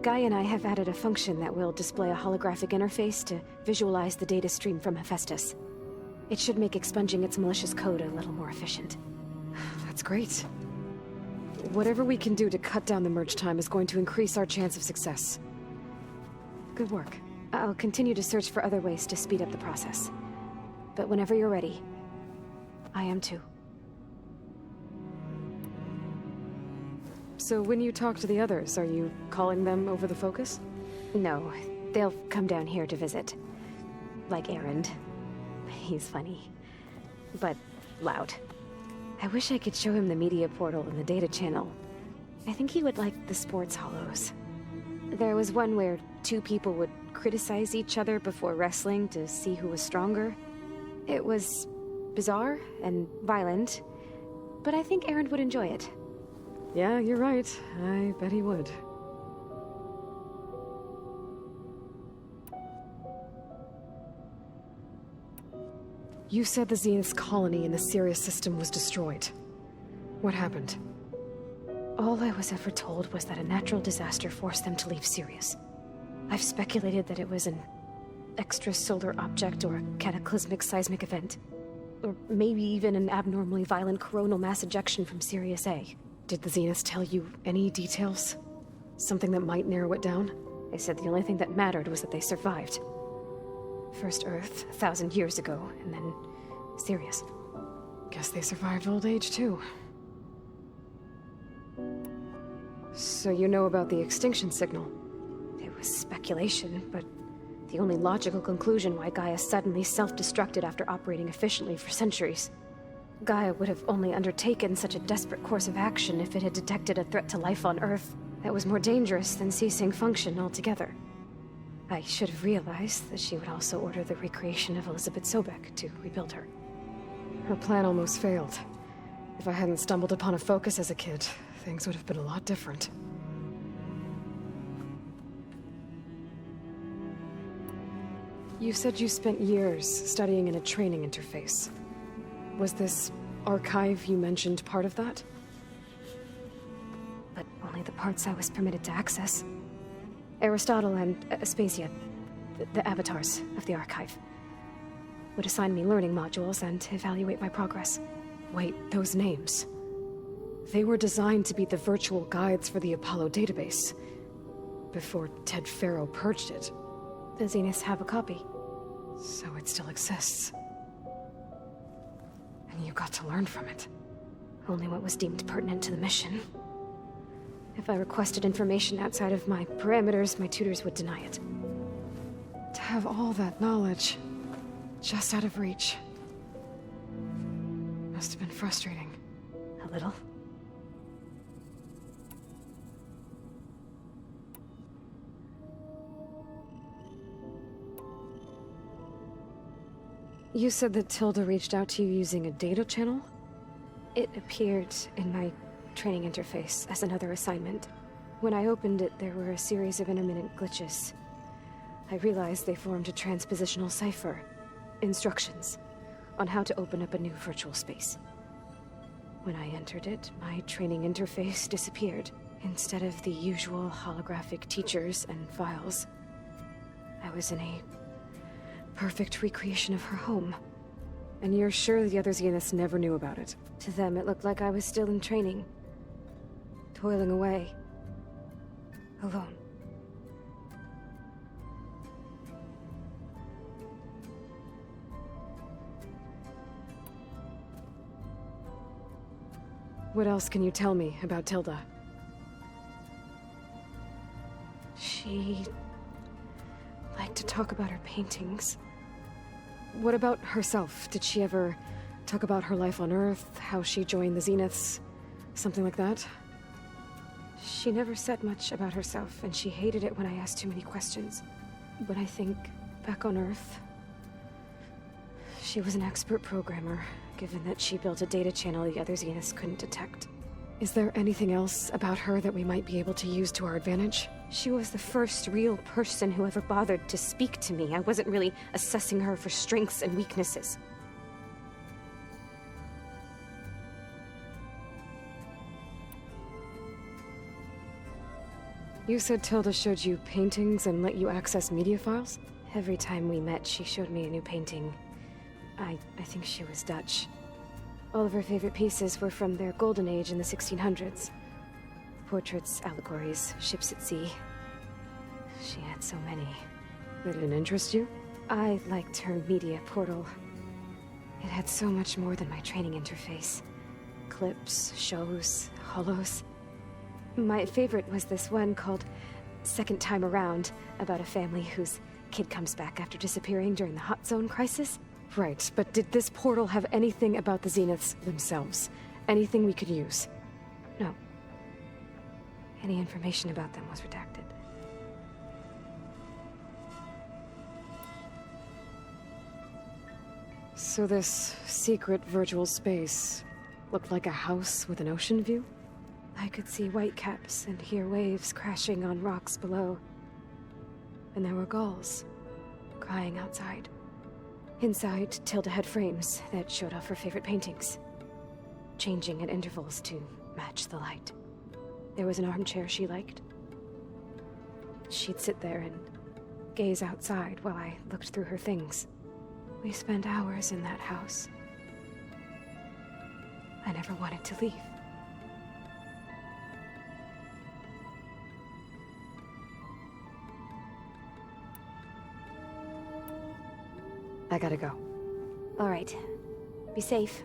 Gaia and I have added a function that will display a holographic interface to visualize the data stream from Hephaestus. It should make expunging its malicious code a little more efficient. That's great. Whatever we can do to cut down the merge time is going to increase our chance of success. Good work. I'll continue to search for other ways to speed up the process. But whenever you're ready, I am too. So when you talk to the others, are you calling them over the focus? No, they'll come down here to visit. Like Erend. He's funny. But loud. I wish I could show him the media portal and the data channel. I think he would like the sports hollows. There was one where two people would criticize each other before wrestling to see who was stronger. It was bizarre and violent, but I think Erend would enjoy it. Yeah, you're right. I bet he would. You said the Zenith's colony in the Sirius system was destroyed. What happened? All I was ever told was that a natural disaster forced them to leave Sirius. I've speculated that it was an extrasolar object or a cataclysmic seismic event. Or maybe even an abnormally violent coronal mass ejection from Sirius A. Did the Zeniths tell you any details? Something that might narrow it down? They said the only thing that mattered was that they survived. First Earth, 1,000 years ago, and then Sirius. Guess they survived old age, too. So you know about the extinction signal? It was speculation, but the only logical conclusion why Gaia suddenly self-destructed after operating efficiently for centuries. Gaia would have only undertaken such a desperate course of action if it had detected a threat to life on Earth that was more dangerous than ceasing function altogether. I should have realized that she would also order the recreation of Elizabeth Sobek to rebuild her. Her plan almost failed. If I hadn't stumbled upon a focus as a kid, things would have been a lot different. You said you spent years studying in a training interface. Was this archive you mentioned part of that? But only the parts I was permitted to access. Aristotle and Aspasia, the avatars of the archive, would assign me learning modules and evaluate my progress. Wait, those names. They were designed to be the virtual guides for the Apollo database, before Ted Faro purged it. The Zeniths have a copy. So it still exists. And you got to learn from it. Only what was deemed pertinent to the mission. If I requested information outside of my parameters, my tutors would deny it. To have all that knowledge, just out of reach. Must have been frustrating. A little. You said that Tilda reached out to you using a data channel? It appeared in my training interface as another assignment. When I opened it, there were a series of intermittent glitches. I realized they formed a transpositional cipher. Instructions on how to open up a new virtual space. When I entered it, my training interface disappeared. Instead of the usual holographic teachers and files, I was in a perfect recreation of her home. And you're sure the other Zeniths never knew about it? To them, it looked like I was still in training. Toiling away. Alone. What else can you tell me about Tilda? She liked to talk about her paintings. What about herself? Did she ever talk about her life on Earth, how she joined the Zeniths, something like that? She never said much about herself, and she hated it when I asked too many questions. But I think, back on Earth, she was an expert programmer, given that she built a data channel the other Zeniths couldn't detect. Is there anything else about her that we might be able to use to our advantage? She was the first real person who ever bothered to speak to me. I wasn't really assessing her for strengths and weaknesses. You said Tilda showed you paintings and let you access media files? Every time we met, she showed me a new painting. I think she was Dutch. All of her favorite pieces were from their golden age in the 1600s. Portraits, allegories, ships at sea. She had so many. That didn't interest you? I liked her media portal. It had so much more than my training interface. Clips, shows, holos. My favorite was this one called Second Time Around, about a family whose kid comes back after disappearing during the Hot Zone crisis. Right, but did this portal have anything about the Zeniths themselves? Anything we could use? No. Any information about them was redacted. So this secret virtual space looked like a house with an ocean view? I could see whitecaps and hear waves crashing on rocks below. And there were gulls crying outside. Inside, Tilda had frames that showed off her favorite paintings, changing at intervals to match the light. There was an armchair she liked. she'd sit there and gaze outside while I looked through her things. We spent hours in that house. I never wanted to leave. I gotta go. All right. Be safe.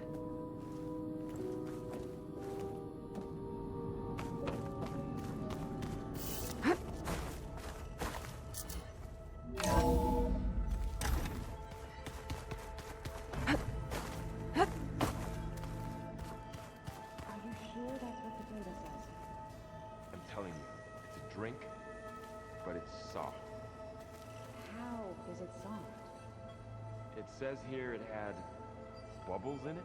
I'm telling you, it's a drink, but it's soft. How is it soft? It says here it had bubbles in it.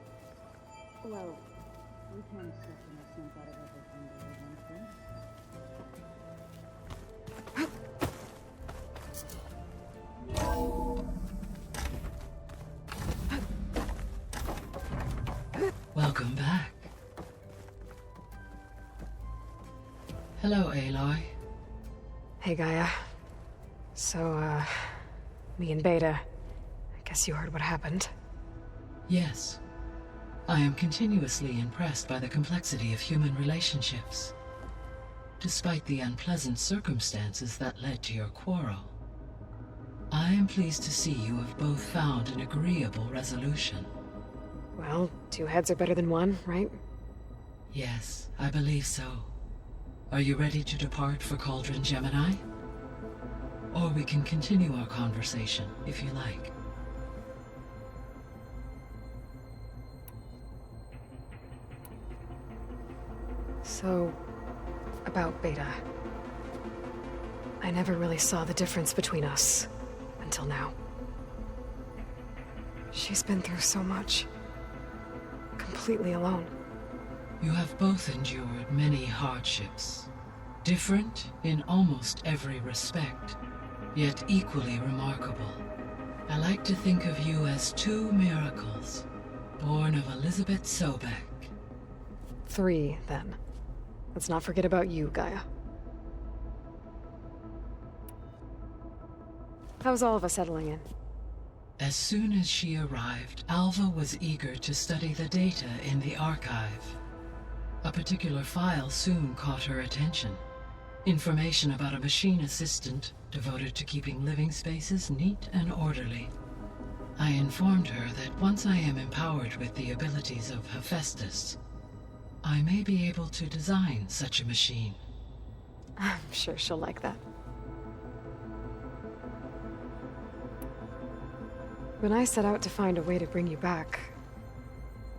Well, we can't expect to make sense out of everything that we went through. Welcome back. Hello, Aloy. Hey, Gaia. So, me and Beta. I guess you heard what happened. Yes. I am continuously impressed by the complexity of human relationships. Despite the unpleasant circumstances that led to your quarrel, I am pleased to see you have both found an agreeable resolution. Well, two heads are better than one, right? Yes, I believe so. Are you ready to depart for Cauldron Gemini? Or we can continue our conversation, if you like. So, about Beta. I never really saw the difference between us, until now. She's been through so much. Completely alone. You have both endured many hardships. Different in almost every respect, yet equally remarkable. I like to think of you as two miracles, born of Elizabeth Sobek. 3, then. Let's not forget about you, Gaia. How's all of us settling in? As soon as she arrived, Alva was eager to study the data in the archive. A particular file soon caught her attention. Information about a machine assistant devoted to keeping living spaces neat and orderly. I informed her that once I am empowered with the abilities of Hephaestus, I may be able to design such a machine. I'm sure she'll like that. When I set out to find a way to bring you back,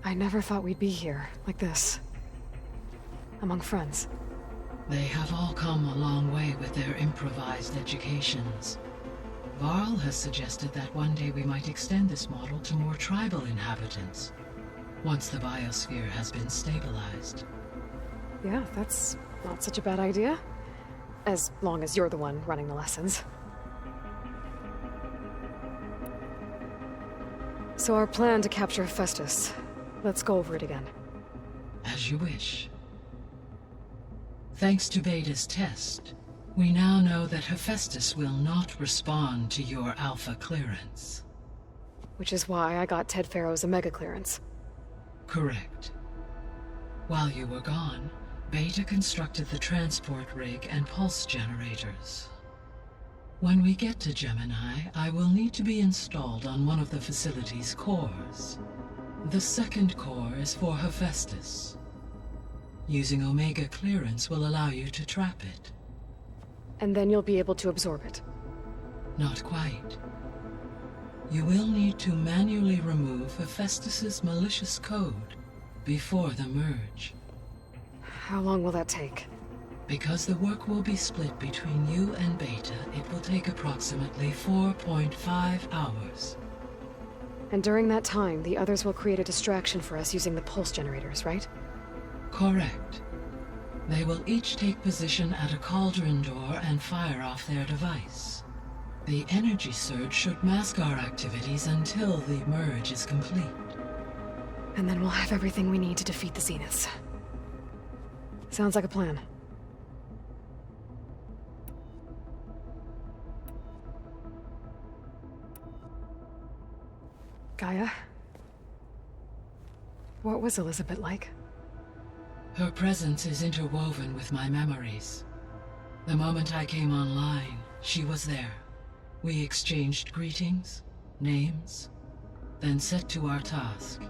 I never thought we'd be here, like this. Among friends. They have all come a long way with their improvised educations. Varl has suggested that one day we might extend this model to more tribal inhabitants, once the biosphere has been stabilized. Yeah, that's not such a bad idea. As long as you're the one running the lessons. So our plan to capture Hephaestus. Let's go over it again. As you wish. Thanks to Beta's test, we now know that Hephaestus will not respond to your Alpha clearance. Which is why I got Ted Farrow's Omega clearance. Correct. While you were gone, Beta constructed the transport rig and pulse generators. When we get to Gemini, I will need to be installed on one of the facility's cores. The second core is for Hephaestus. Using Omega clearance will allow you to trap it. And then you'll be able to absorb it. Not quite. You will need to manually remove Hephaestus's malicious code before the merge. How long will that take? Because the work will be split between you and Beta, it will take approximately 4.5 hours. And during that time, the others will create a distraction for us using the pulse generators, right? Correct. They will each take position at a cauldron door and fire off their device. The energy surge should mask our activities until the merge is complete. And then we'll have everything we need to defeat the Zeniths. Sounds like a plan. Gaia? What was Elizabeth like? Her presence is interwoven with my memories. The moment I came online, she was there. We exchanged greetings, names, then set to our task.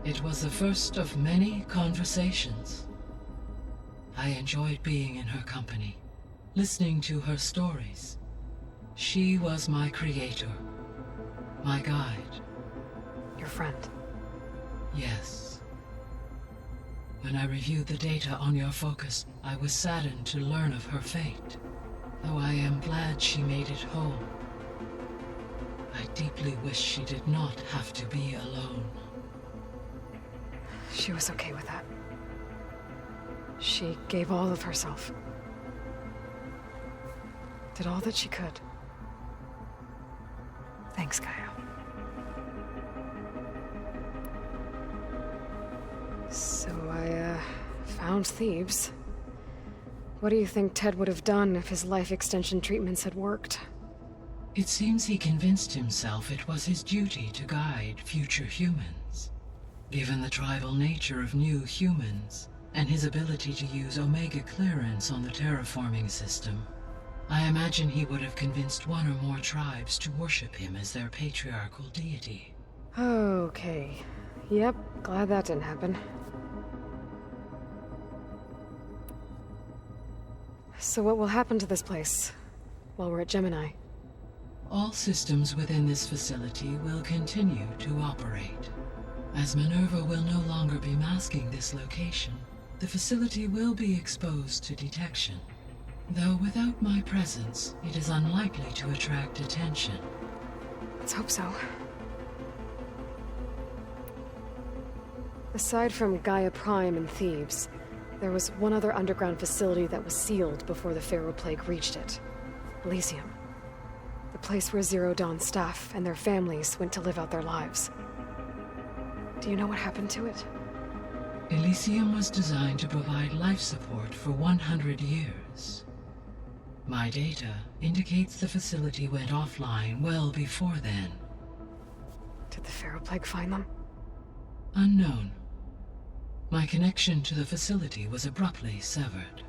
It was the first of many conversations. I enjoyed being in her company, listening to her stories. She was my creator, my guide. Your friend. Yes. When I reviewed the data on your focus, I was saddened to learn of her fate, though I am glad she made it whole. I deeply wish she did not have to be alone. She was okay with that. She gave all of herself. Did all that she could. Thanks, Gaia. So I, found Thebes. What do you think Ted would have done if his life extension treatments had worked? It seems he convinced himself it was his duty to guide future humans. Given the tribal nature of new humans, and his ability to use Omega clearance on the terraforming system, I imagine he would have convinced one or more tribes to worship him as their patriarchal deity. Okay. Yep, glad that didn't happen. So what will happen to this place while we're at Gemini? All systems within this facility will continue to operate. As Minerva will no longer be masking this location, the facility will be exposed to detection. Though without my presence, it is unlikely to attract attention. Let's hope so. Aside from Gaia Prime and Thebes, there was one other underground facility that was sealed before the Pharaoh Plague reached it. Elysium. The place where Zero Dawn staff and their families went to live out their lives. Do you know what happened to it? Elysium was designed to provide life support for 100 years. My data indicates the facility went offline well before then. Did the Pharaoh Plague find them? Unknown. My connection to the facility was abruptly severed.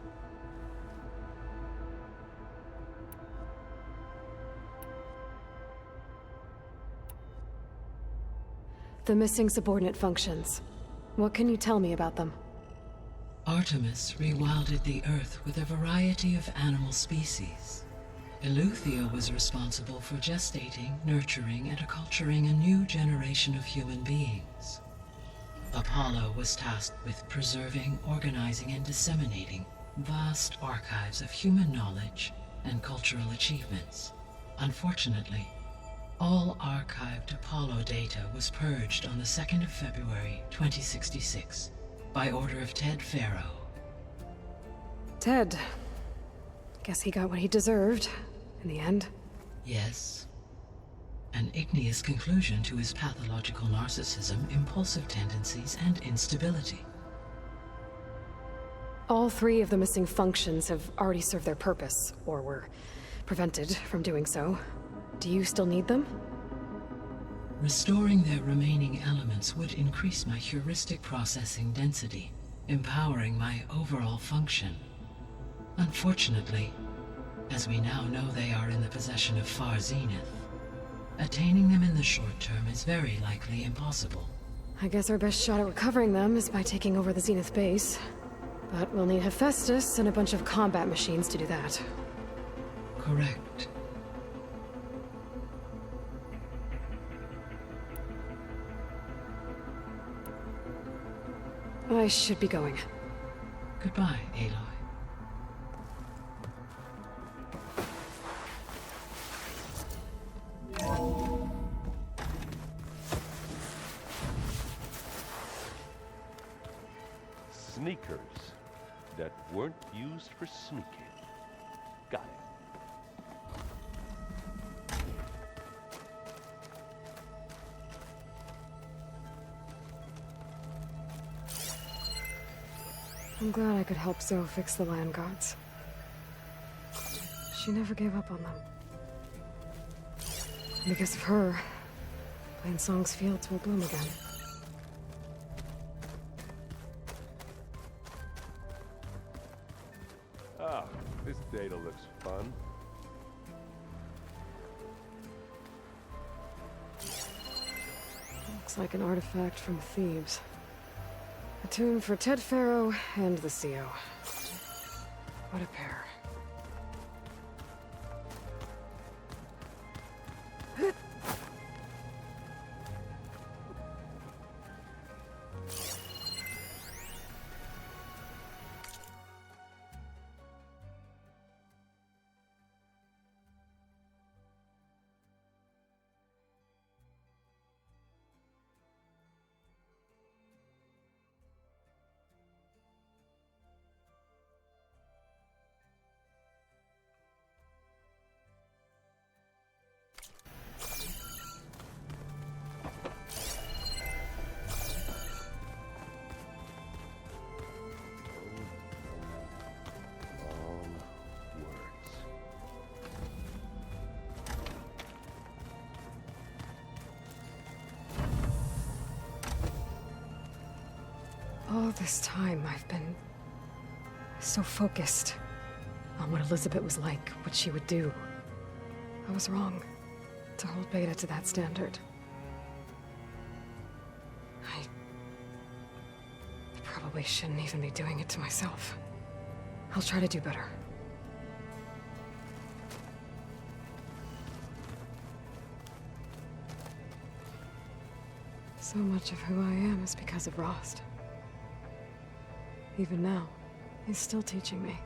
The missing subordinate functions. What can you tell me about them? Artemis rewilded the Earth with a variety of animal species. Eleuthia was responsible for gestating, nurturing, and acculturating a new generation of human beings. Apollo was tasked with preserving, organizing, and disseminating vast archives of human knowledge and cultural achievements. Unfortunately, all archived Apollo data was purged on the 2nd of February, 2066, by order of Ted Faro. Ted. Guess he got what he deserved, in the end. Yes. An igneous conclusion to his pathological narcissism, impulsive tendencies, and instability. All three of the missing functions have already served their purpose, or were prevented from doing so. Do you still need them? Restoring their remaining elements would increase my heuristic processing density, empowering my overall function. Unfortunately, as we now know they are in the possession of Far Zenith, attaining them in the short term is very likely impossible. I guess our best shot at recovering them is by taking over the Zenith base. But we'll need Hephaestus and a bunch of combat machines to do that. Correct. I should be going. Goodbye, Aloy. Sneakers that weren't used for sneaking. Got it. I'm glad I could help Zoe fix the land gods. She never gave up on them. Because of her, Song's fields will bloom again. Ah, this data looks fun. Looks like an artifact from Thebes. A tomb for Ted Pharaoh and the CO. What a pair. Long words. All this time, I've been so focused on what Elizabeth was like, what she would do. I was wrong to hold Beta to that standard. I probably shouldn't even be doing it to myself. I'll try to do better. So much of who I am is because of Rost. Even now, he's still teaching me.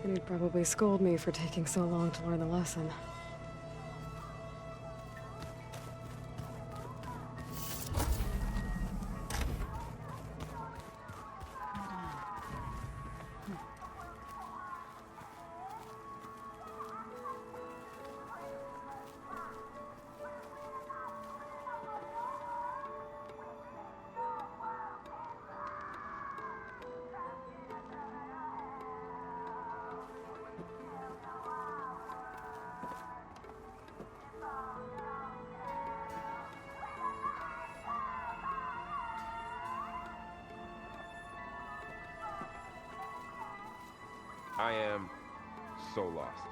And he'd probably scold me for taking so long to learn the lesson. I am so lost.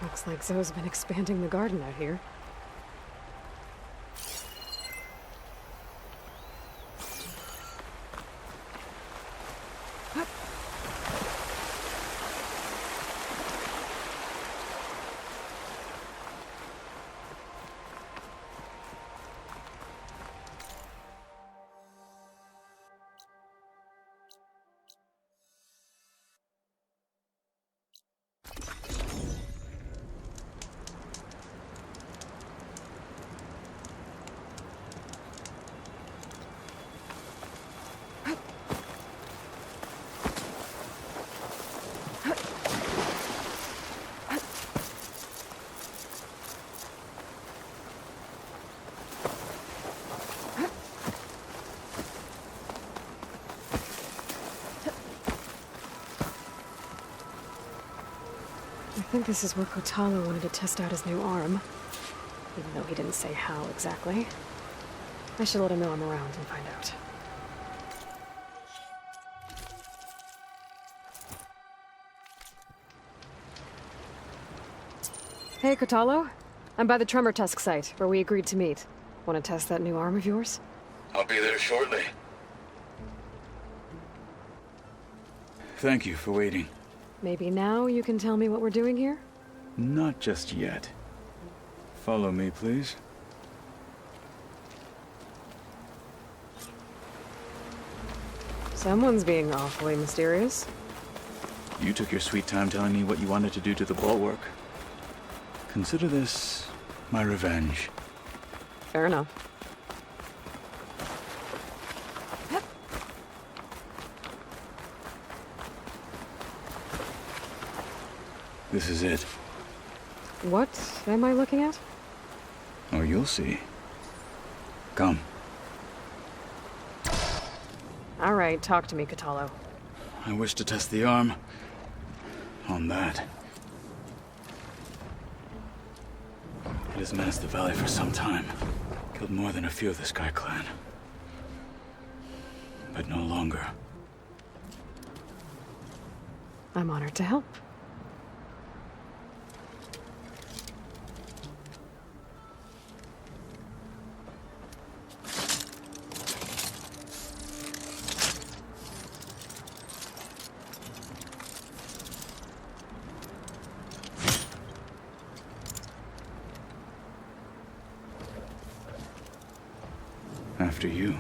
Looks like Zoe's been expanding the garden out here. I think this is where Kotalo wanted to test out his new arm. Even though he didn't say how exactly. I should let him know I'm around and find out. Hey, Kotalo. I'm by the Tremor Tusk site, where we agreed to meet. Want to test that new arm of yours? I'll be there shortly. Thank you for waiting. Maybe now you can tell me what we're doing here? Not just yet. Follow me, please. Someone's being awfully mysterious. You took your sweet time telling me what you wanted to do to the bulwark. Consider this my revenge. Fair enough. This is it. What am I looking at? Oh, you'll see. Come. All right, talk to me, Katalo. I wish to test the arm on that. It has menaced the valley for some time. Killed more than a few of the Sky Clan. But no longer. I'm honored to help. After you.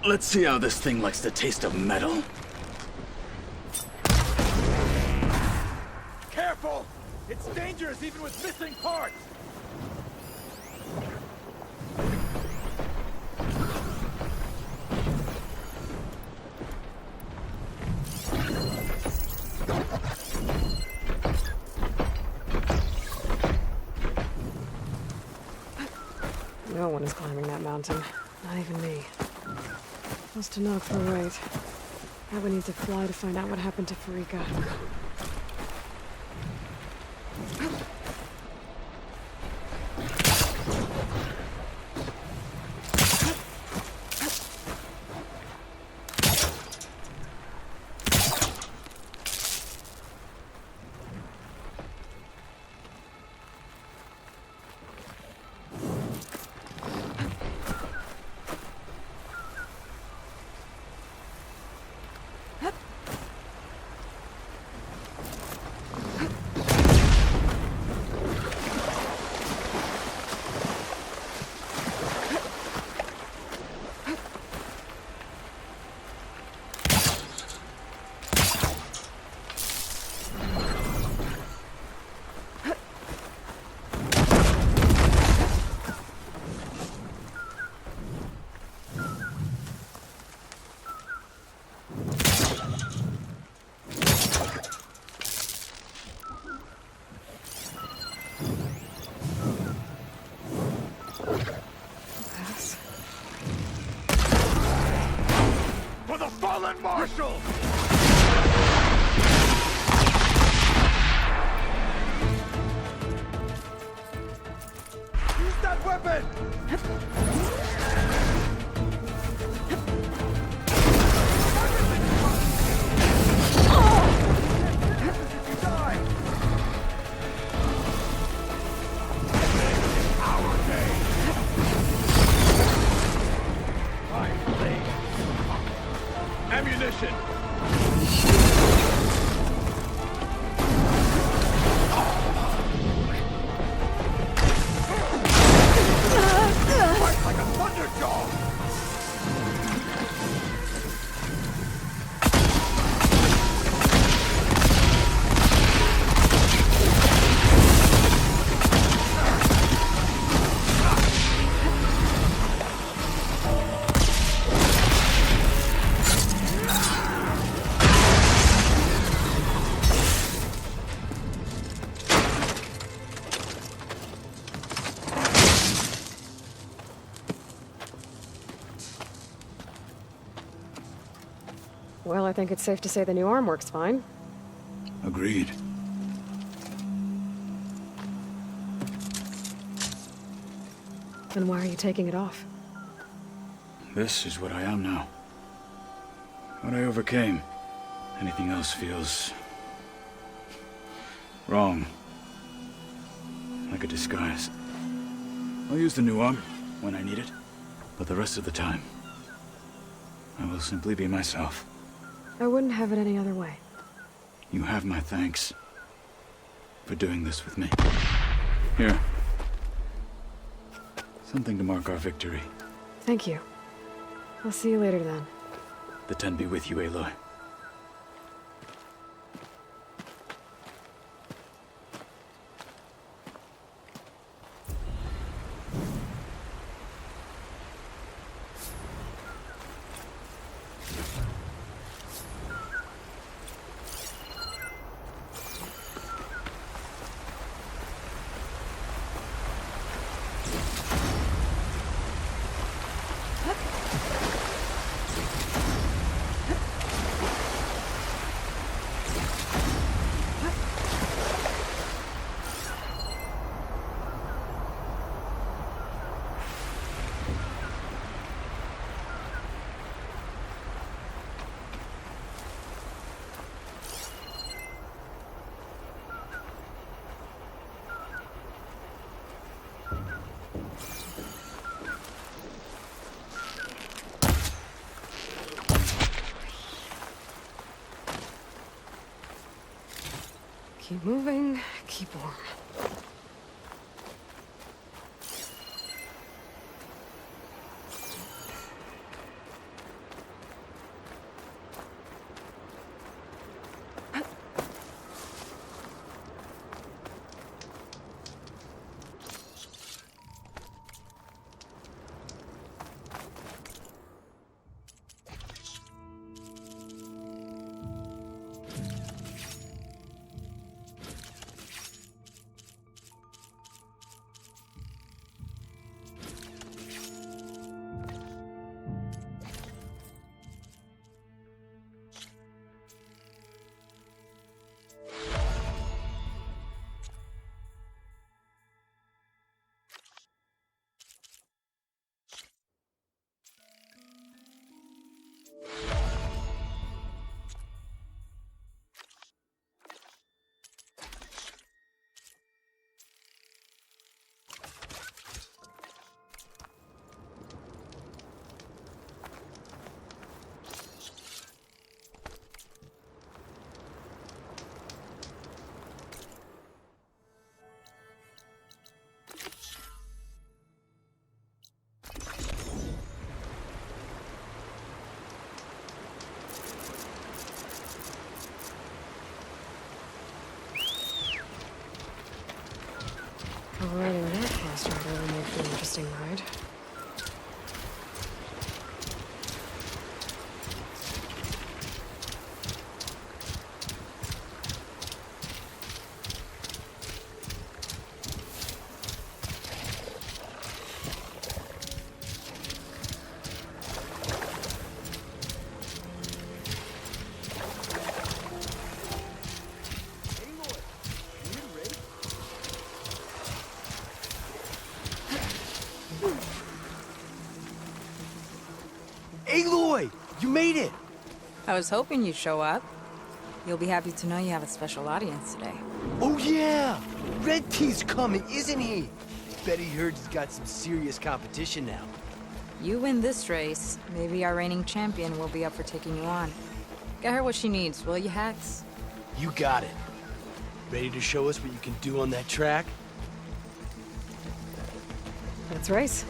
Let's see how this thing likes the taste of metal. Careful! It's dangerous even with missing parts! No one is climbing that mountain. Not even me. Must have knocked for right. I would need to fly to find out what happened to Farika. For the fallen marshal! Use that weapon! You die! Our day! I blade. Ammunition! Fight like a thunderdog! Well, I think it's safe to say the new arm works fine. Agreed. Then why are you taking it off? This is what I am now. What I overcame. Anything else feels wrong. Like a disguise. I'll use the new arm when I need it, but the rest of the time, I will simply be myself. I wouldn't have it any other way. You have my thanks for doing this with me. Here. Something to mark our victory. Thank you. I'll see you later then. The Ten be with you, Aloy. Keep moving, keep warm. Riding that fast ride really made for an interesting ride. Aloy! You made it! I was hoping you'd show up. You'll be happy to know you have a special audience today. Oh yeah! Red T's coming, isn't he? Bet he heard he's got some serious competition now. You win this race, maybe our reigning champion will be up for taking you on. Get her what she needs, will you, Hax? You got it. Ready to show us what you can do on that track? Let's race.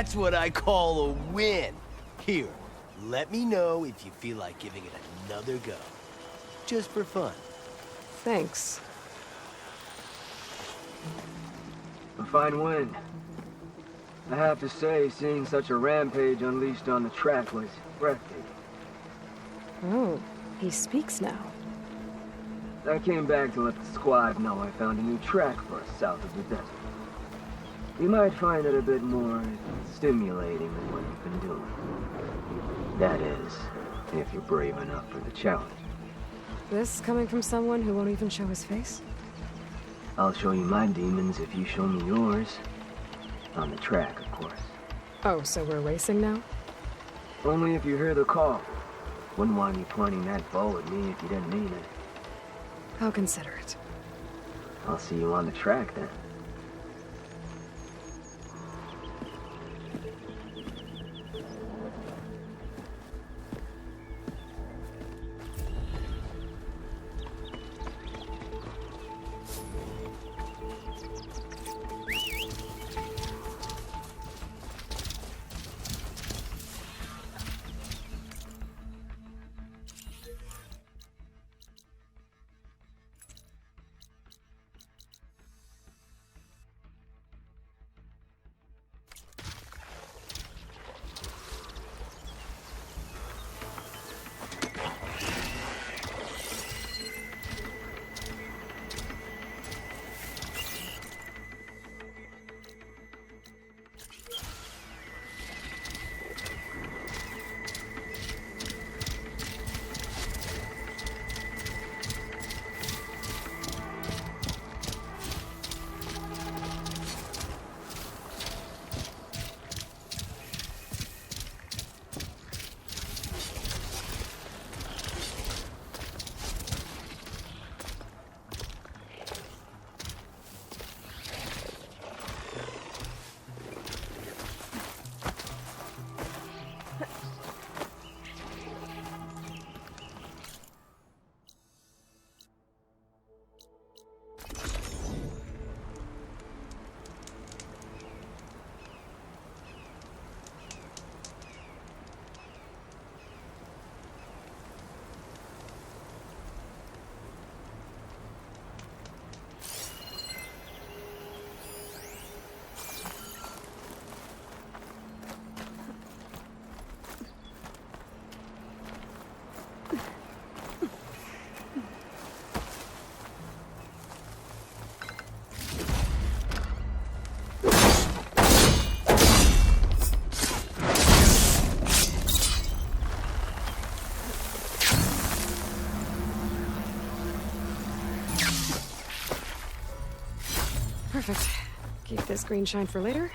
That's what I call a win. Here, let me know if you feel like giving it another go. Just for fun. Thanks. A fine win. I have to say, seeing such a rampage unleashed on the track was breathtaking. Oh, he speaks now. I came back to let the squad know I found a new track for us south of the desert. You might find it a bit more stimulating than what you've been doing. That is, if you're brave enough for the challenge. This coming from someone who won't even show his face? I'll show you my demons if you show me yours. On the track, of course. Oh, so we're racing now? Only if you hear the call. Wouldn't want you pointing that bow at me if you didn't mean it. How considerate. I'll see you on the track then. Perfect. Keep this green shine for later.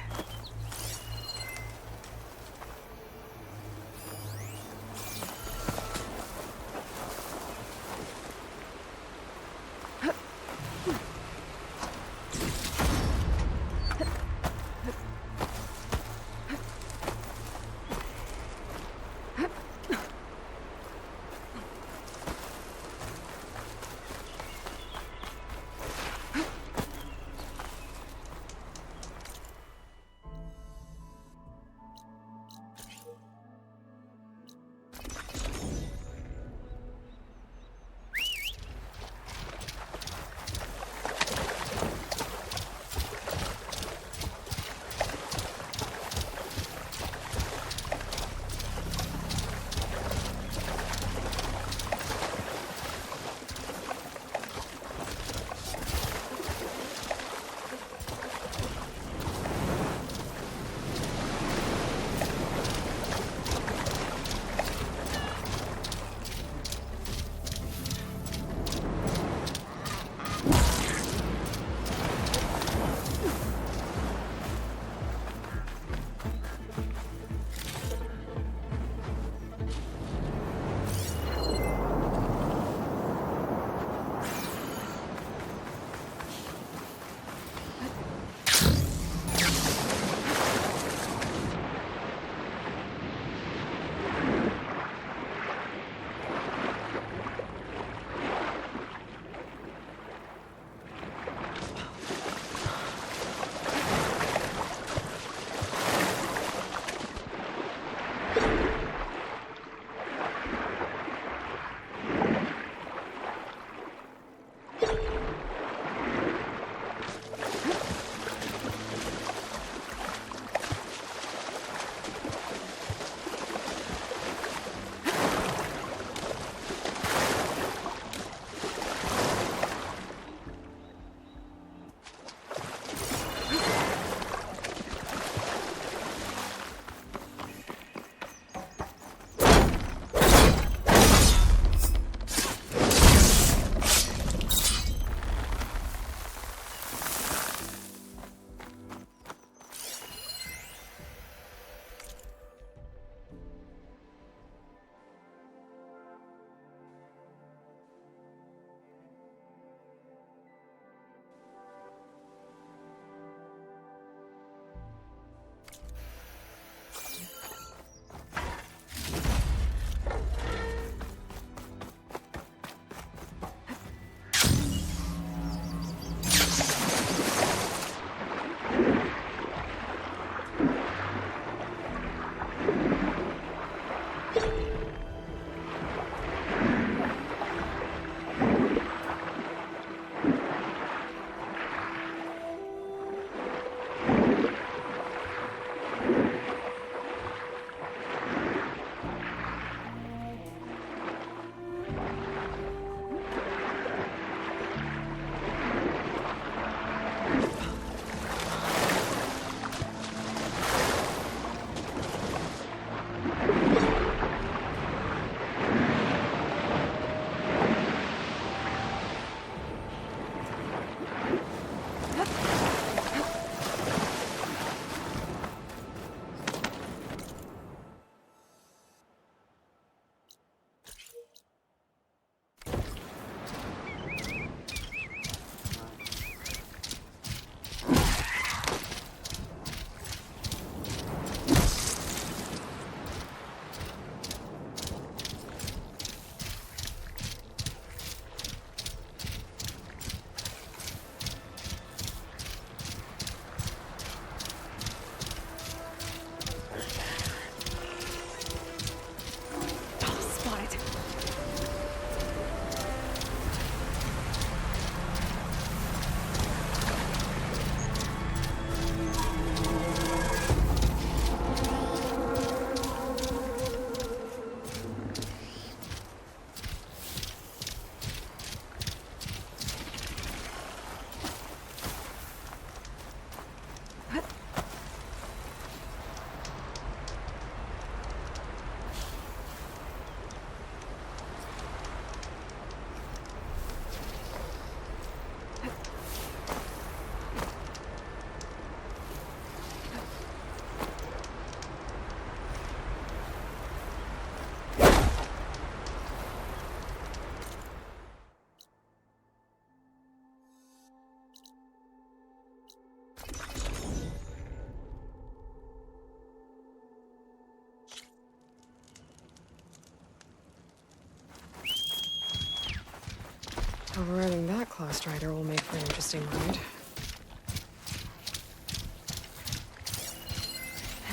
Overriding that claw strider will make for an interesting ride.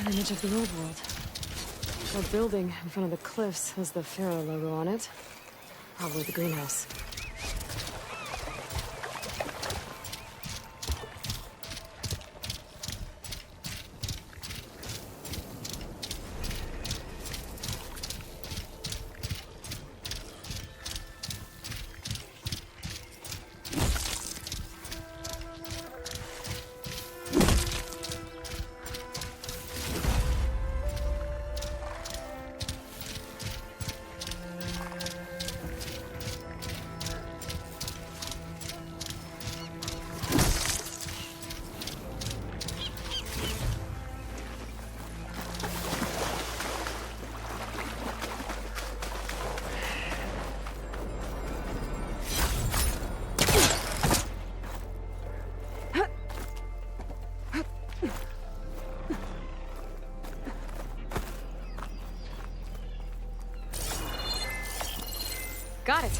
An image of the old world. A building in front of the cliffs has the Pharaoh logo on it. Probably the greenhouse. Got it.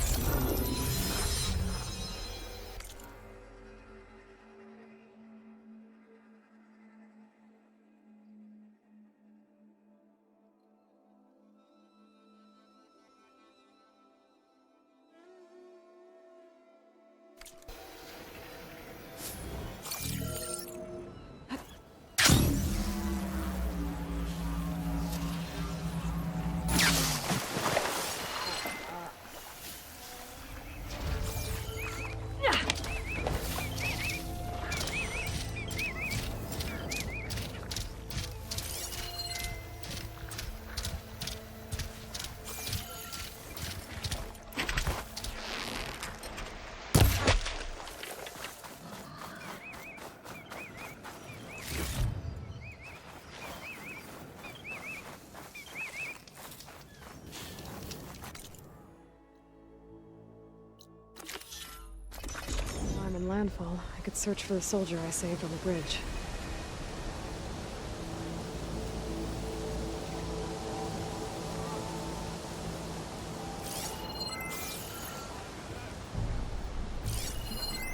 Landfall, I could search for the soldier I saved on the bridge.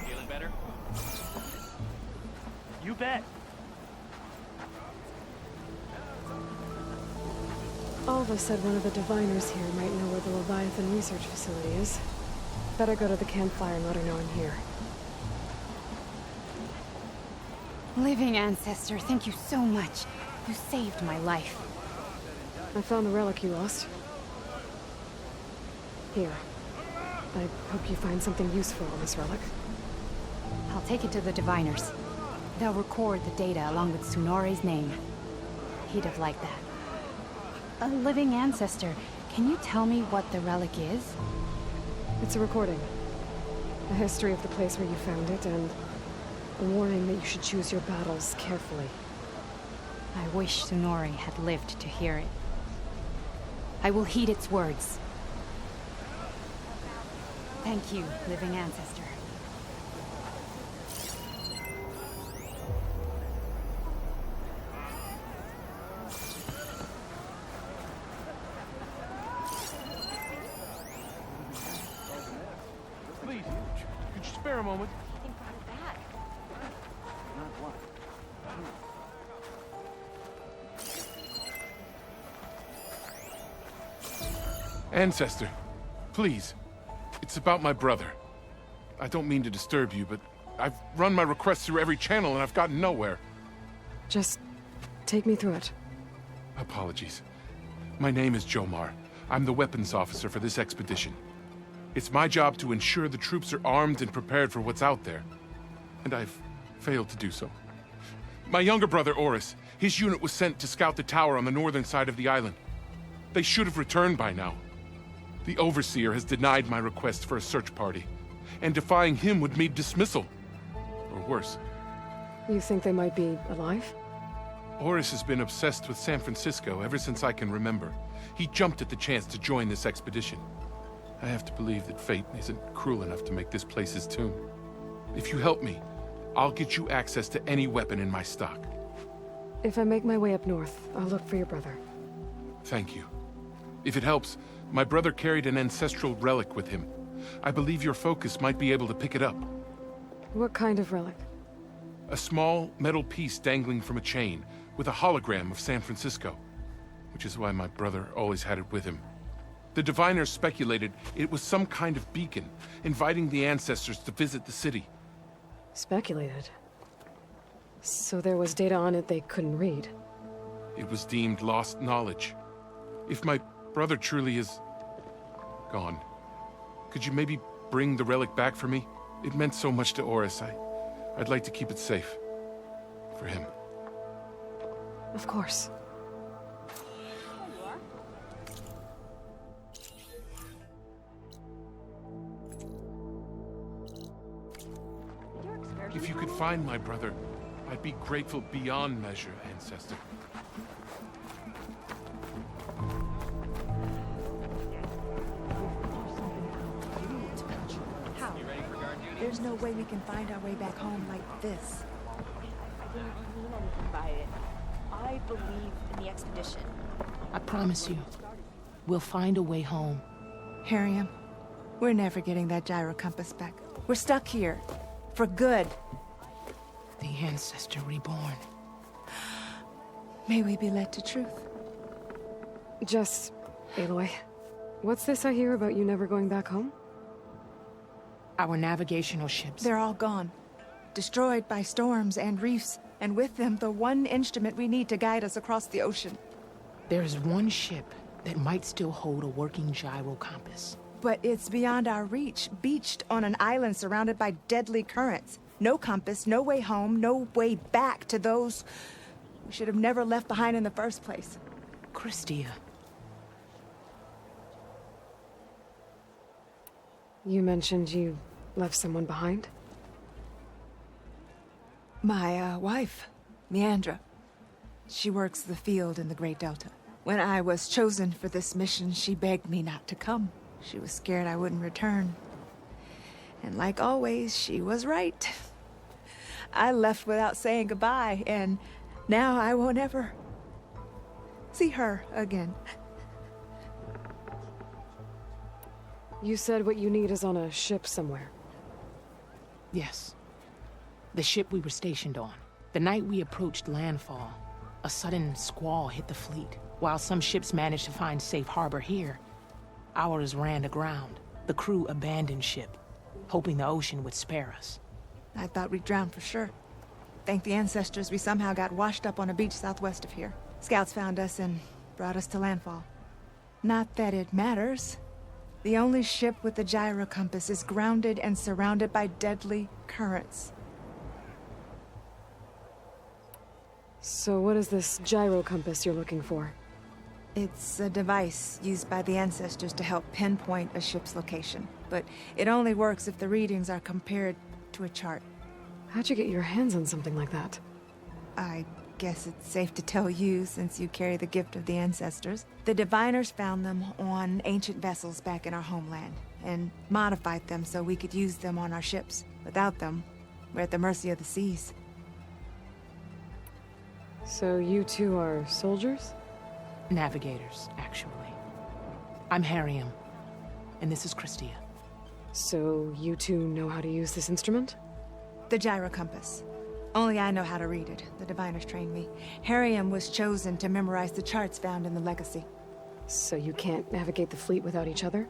Feeling better? You bet. Alva said one of the diviners here might know where the Leviathan research facility is. Better go to the campfire and let her know I'm here. Living ancestor, thank you so much. You saved my life. I found the relic you lost. Here. I hope you find something useful on this relic. I'll take it to the diviners. They'll record the data along with Tsunore's name. He'd have liked that. A living ancestor, can you tell me what the relic is? It's a recording. A history of the place where you found it, and a warning that you should choose your battles carefully. I wish Tsunore had lived to hear it. I will heed its words. Thank you, living ancestor. Please, could you spare a moment? Ancestor, please. It's about my brother. I don't mean to disturb you, but I've run my requests through every channel and I've gotten nowhere. Just take me through it. Apologies. My name is Jomar. I'm the weapons officer for this expedition. It's my job to ensure the troops are armed and prepared for what's out there. And I've failed to do so. My younger brother, Oris, his unit was sent to scout the tower on the northern side of the island. They should have returned by now. The Overseer has denied my request for a search party, and defying him would mean dismissal. Or worse. You think they might be alive? Oris has been obsessed with San Francisco ever since I can remember. He jumped at the chance to join this expedition. I have to believe that fate isn't cruel enough to make this place his tomb. If you help me, I'll get you access to any weapon in my stock. If I make my way up north, I'll look for your brother. Thank you. If it helps, my brother carried an ancestral relic with him, I believe your focus might be able to pick it up. What kind of relic? A small metal piece dangling from a chain, with a hologram of San Francisco. Which is why my brother always had it with him. The diviners speculated it was some kind of beacon, inviting the ancestors to visit the city. Speculated? So there was data on it they couldn't read? It was deemed lost knowledge. If my brother truly is gone, could you maybe bring the relic back for me? It meant so much to Oris. I'd like to keep it safe. For him. Of course. If you could find my brother, I'd be grateful beyond measure, Ancestor. How? There's no way we can find our way back home like this. I didn't mean anything by it. I believe in the expedition. I promise you, we'll find a way home. Harriam, we're never getting that gyro compass back. We're stuck here. For good. The Ancestor reborn. May we be led to truth. Just, Aloy, what's this I hear about you never going back home? Our navigational ships. They're all gone. Destroyed by storms and reefs, and with them the one instrument we need to guide us across the ocean. There's one ship that might still hold a working gyro compass. But it's beyond our reach, beached on an island surrounded by deadly currents. No compass, no way home, no way back to those we should have never left behind in the first place. Christia. You mentioned you left someone behind? My, wife, Meandra. She works the field in the Great Delta. When I was chosen for this mission, she begged me not to come. She was scared I wouldn't return. And like always, she was right. I left without saying goodbye, and now I won't ever see her again. You said what you need is on a ship somewhere. Yes. The ship we were stationed on. The night we approached landfall, a sudden squall hit the fleet. While some ships managed to find safe harbor here, ours ran aground. The crew abandoned ship, hoping the ocean would spare us. I thought we'd drown for sure. Thank the ancestors we somehow got washed up on a beach southwest of here. Scouts found us and brought us to landfall. Not that it matters. The only ship with the gyro compass is grounded and surrounded by deadly currents. So what is this gyro compass you're looking for? It's a device used by the ancestors to help pinpoint a ship's location. But it only works if the readings are compared to a chart. How'd you get your hands on something like that? I guess it's safe to tell you, since you carry the gift of the ancestors. The diviners found them on ancient vessels back in our homeland, and modified them so we could use them on our ships. Without them, we're at the mercy of the seas. So you two are soldiers? Navigators, actually. I'm Harriam, and this is Christia. So you two know how to use this instrument? The gyro compass. Only I know how to read it. The diviners trained me. Harriam was chosen to memorize the charts found in the legacy. So you can't navigate the fleet without each other?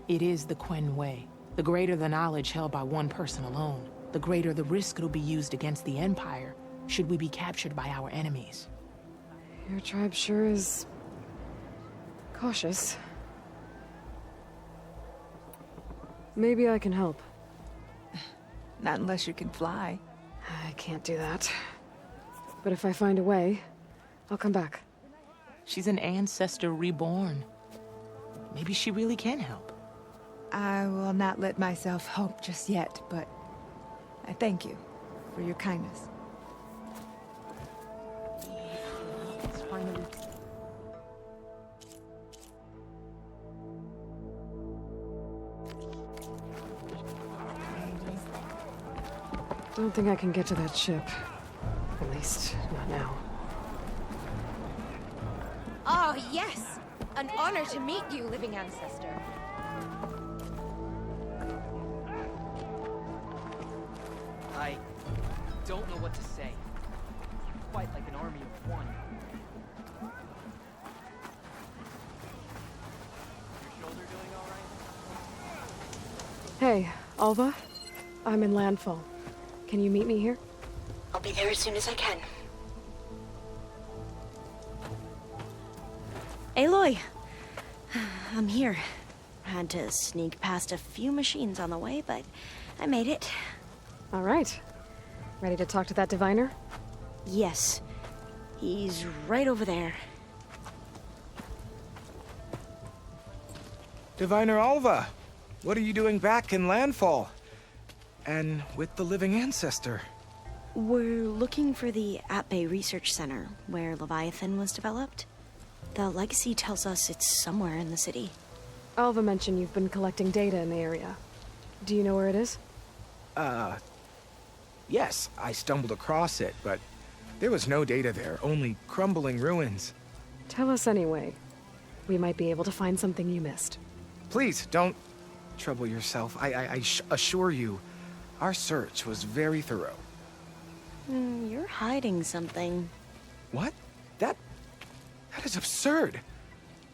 It is the Quen way. The greater the knowledge held by one person alone, the greater the risk it'll be used against the Empire, should we be captured by our enemies. Your tribe sure is cautious. Maybe I can help. Not unless you can fly. I can't do that. But if I find a way, I'll come back. She's an ancestor reborn. Maybe she really can help. I will not let myself hope just yet, but I thank you for your kindness. Don't think I can get to that ship. At least, not now. Oh, yes! An honor to meet you, living ancestor. don't know what to say. You fight like an army of one. Your shoulder doing all right? Hey, Alva. I'm in landfall. Can you meet me here? I'll be there as soon as I can. Aloy! I'm here. Had to sneak past a few machines on the way, but I made it. All right. Ready to talk to that diviner? Yes. He's right over there. Diviner Alva, what are you doing back in Landfall? And with the living ancestor? We're looking for the At Bay Research Center, where Leviathan was developed. The legacy tells us it's somewhere in the city. Alva mentioned you've been collecting data in the area. Do you know where it is? Yes, I stumbled across it, but there was no data there, only crumbling ruins. Tell us anyway. We might be able to find something you missed. Please, don't trouble yourself. I assure you, our search was very thorough. You're hiding something. What? That is absurd.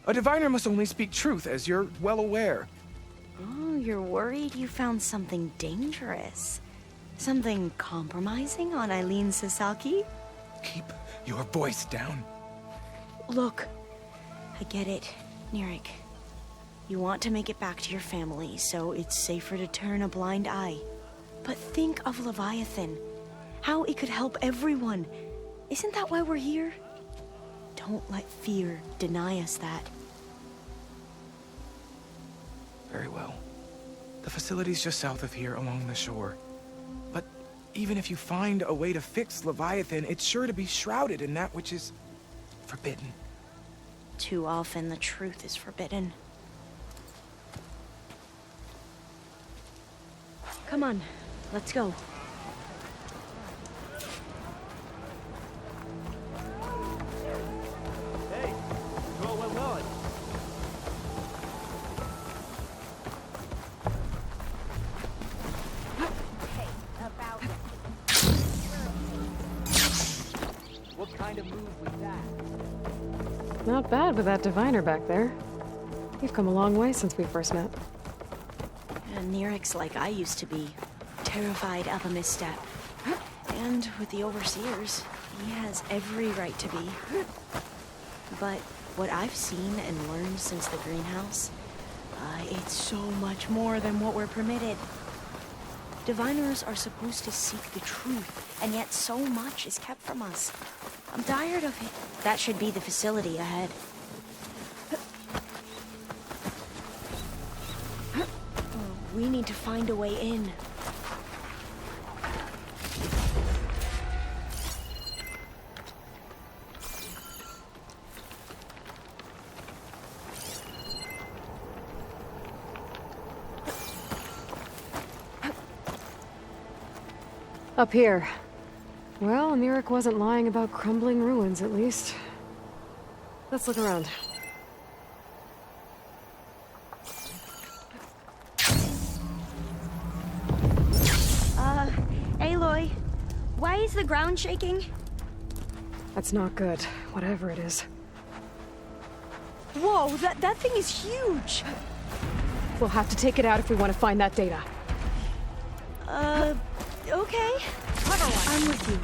A diviner must only speak truth, as you're well aware. Oh, you're worried you found something dangerous? Something compromising on Eileen Sasaki? Keep your voice down. Look, I get it, Nirik. You want to make it back to your family, so it's safer to turn a blind eye. But think of Leviathan. How it could help everyone. Isn't that why we're here? Don't let fear deny us that. Very well. The facility's just south of here, along the shore. But even if you find a way to fix Leviathan, it's sure to be shrouded in that which is forbidden. Too often the truth is forbidden. Come on, let's go. Hey, well, well done. What kind of move was that? Not bad with that diviner back there. You've come a long way since we first met. And Nirik's like I used to be, terrified of a misstep. And with the Overseers, he has every right to be. But what I've seen and learned since the greenhouse, it's so much more than what we're permitted. Diviners are supposed to seek the truth, and yet so much is kept from us. I'm tired of it. That should be the facility ahead. We need to find a way in. Up here. Well, Nirik wasn't lying about crumbling ruins, at least. Let's look around. Aloy, why is the ground shaking? That's not good, whatever it is. Whoa, that thing is huge! We'll have to take it out if we want to find that data. Okay. I'm with you.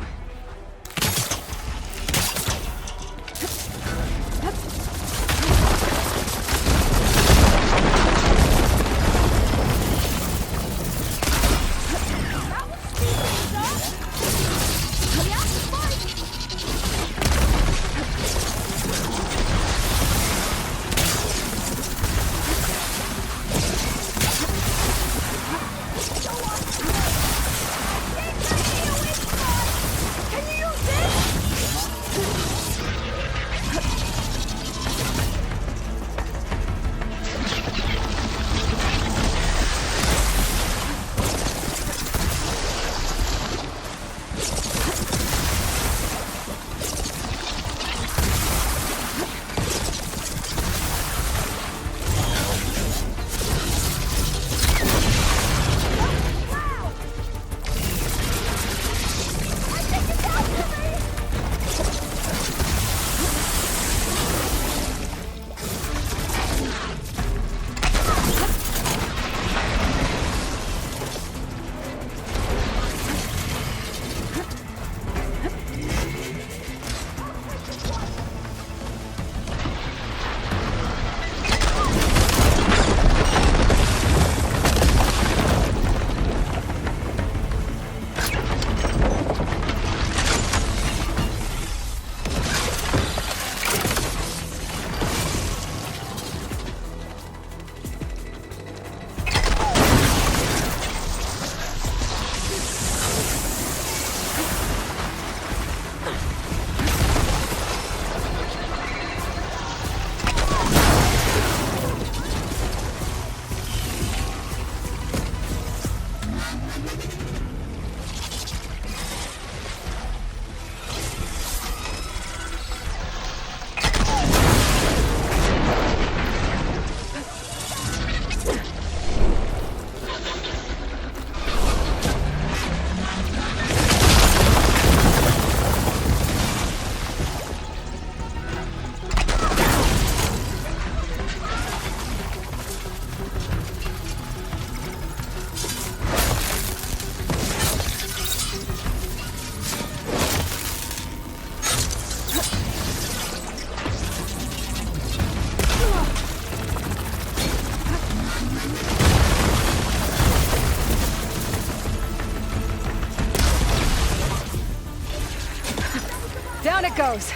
Down it goes.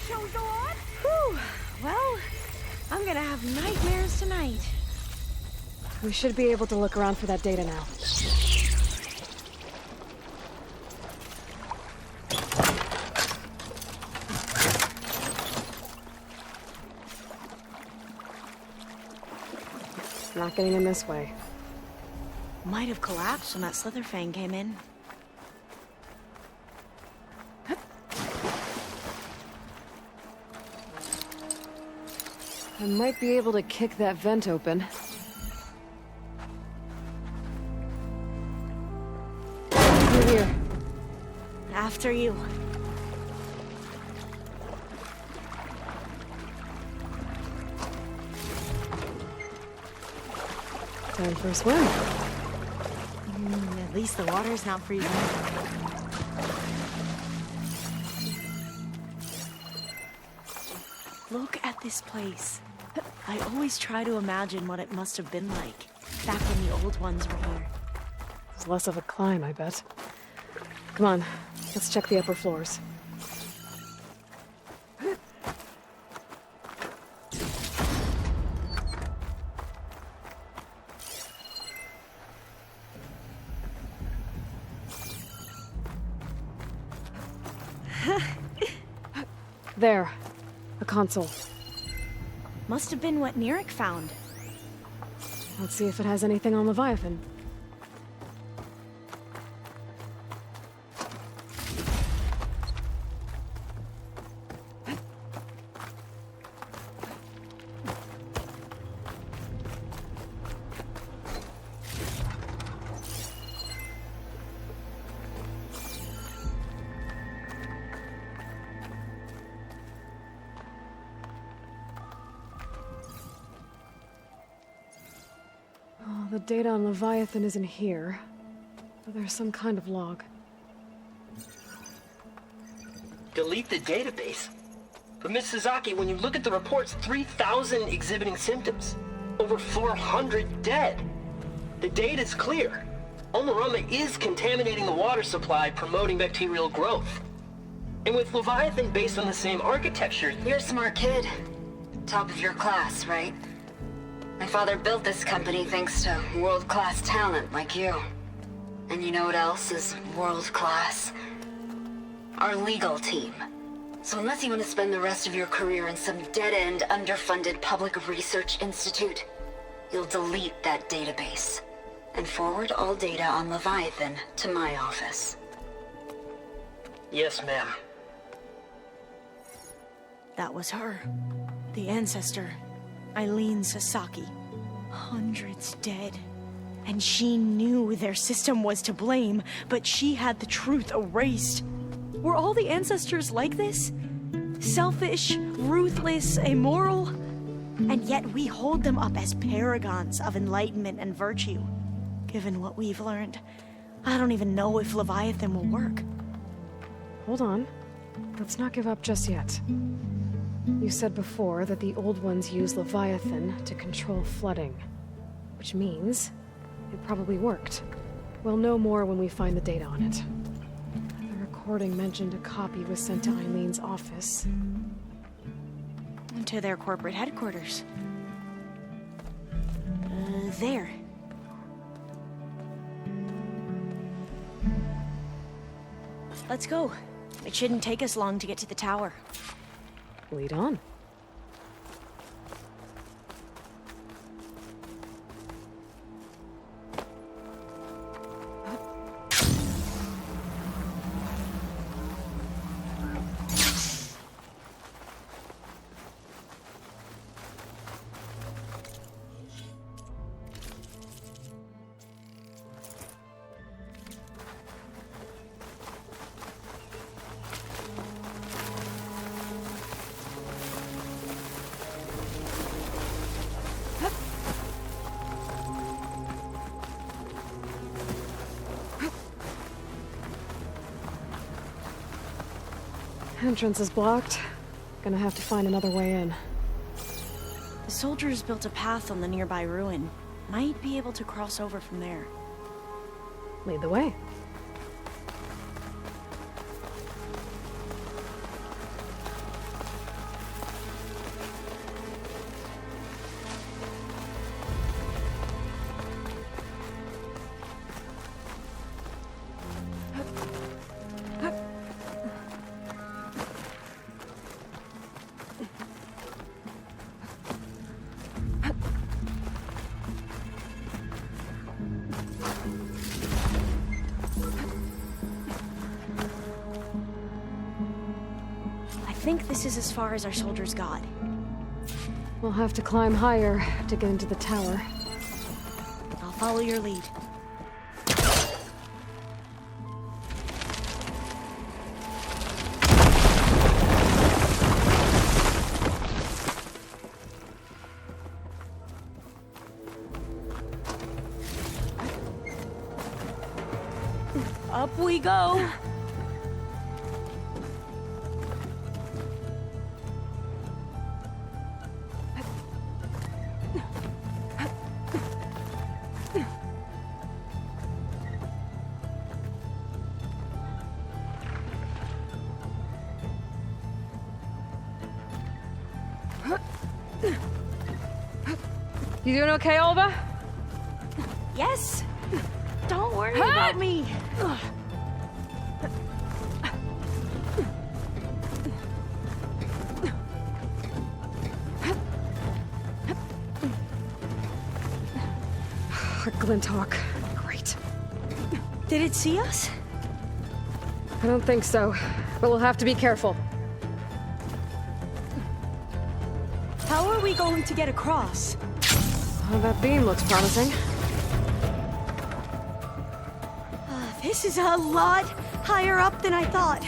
Shall we go on? Whew. Well, I'm gonna have nightmares tonight. We should be able to look around for that data now. Not getting in this way. Might have collapsed when that Slitherfang came in. I might be able to kick that vent open. Through here. After you. Time for a swim. At least the water's not freezing. Look at this place. I always try to imagine what it must have been like back when the old ones were here. It's less of a climb, I bet. Come on, let's check the upper floors. There. A console. Must have been what Neric found. Let's see if it has anything on Leviathan. The data on Leviathan isn't here, but there's some kind of log. Delete the database? But Miss Sasaki, when you look at the reports, 3,000 exhibiting symptoms. Over 400 dead. The data's clear. Omarama is contaminating the water supply, promoting bacterial growth. And with Leviathan based on the same architecture... You're a smart kid. Top of your class, right? My father built this company thanks to world-class talent like you. And you know what else is world-class? Our legal team. So unless you want to spend the rest of your career in some dead-end, underfunded public research institute, you'll delete that database and forward all data on Leviathan to my office. Yes, ma'am. That was her. The ancestor. Eileen Sasaki. Hundreds dead. And she knew their system was to blame, but she had the truth erased. Were all the ancestors like this? Selfish, ruthless, immoral? And yet we hold them up as paragons of enlightenment and virtue. Given what we've learned, I don't even know if Leviathan will work. Hold on. Let's not give up just yet. You said before that the old ones use Leviathan to control flooding. Which means it probably worked. We'll know more when we find the data on it. The recording mentioned a copy was sent to Eileen's office. To their corporate headquarters. There. Let's go. It shouldn't take us long to get to the tower. Lead on. Entrance is blocked. Gonna have to find another way in. The soldiers built a path on the nearby ruin. Might be able to cross over from there. Lead the way. think this is as far as our soldiers got. We'll have to climb higher to get into the tower. I'll follow your lead. Up we go. You doing okay, Olva? Yes. Don't worry about me. A Glinthawk. Great. Did it see us? I don't think so, but we'll have to be careful. How are we going to get across? Oh, that beam looks promising. This is a lot higher up than I thought.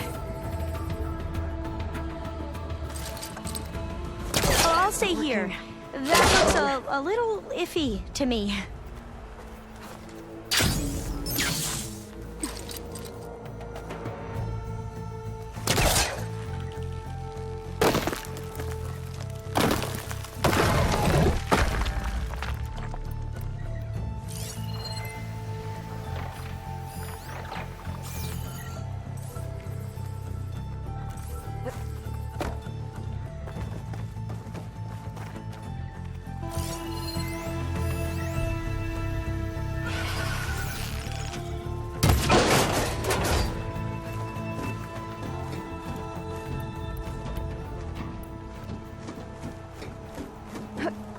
Oh, I'll stay here. That looks a little iffy to me.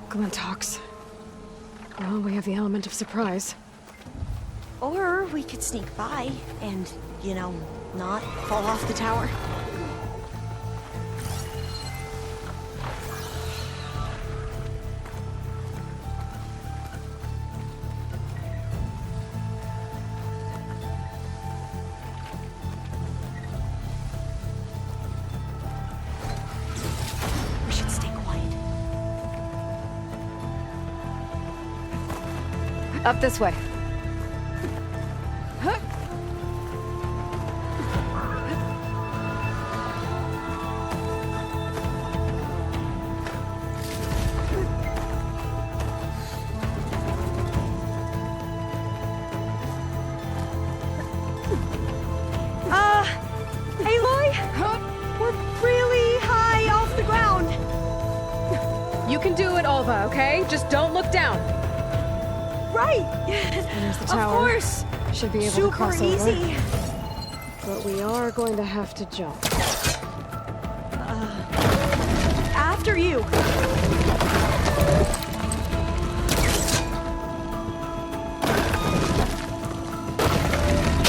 Glinthawks. Well, we have the element of surprise. Or we could sneak by and, you know, not fall off the tower. We should stay quiet. Up this way. Aloy? We're really high off the ground. You can do it, Olva, okay? Just don't look down. Right. There's the Of tower. course. Should be able Super to cross easy. over. But we are going to have to jump. After you.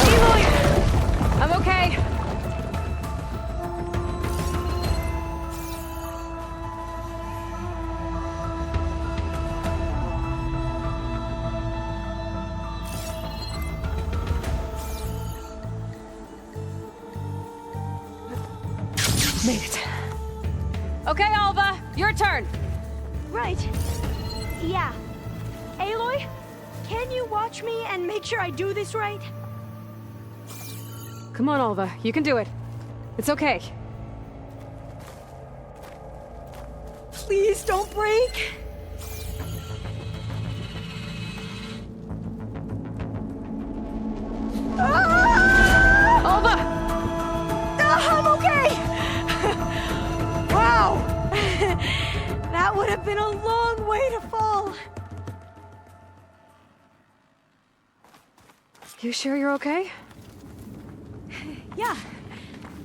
Aloy! I'm okay. Made it. Okay, Alva, your turn. Right. Yeah. Aloy, can you watch me and make sure I do this right? Come on, Alva, you can do it. It's okay. Please don't break. Alva! I'm okay! Wow! That would have been a long way to fall. You sure you're okay? Yeah.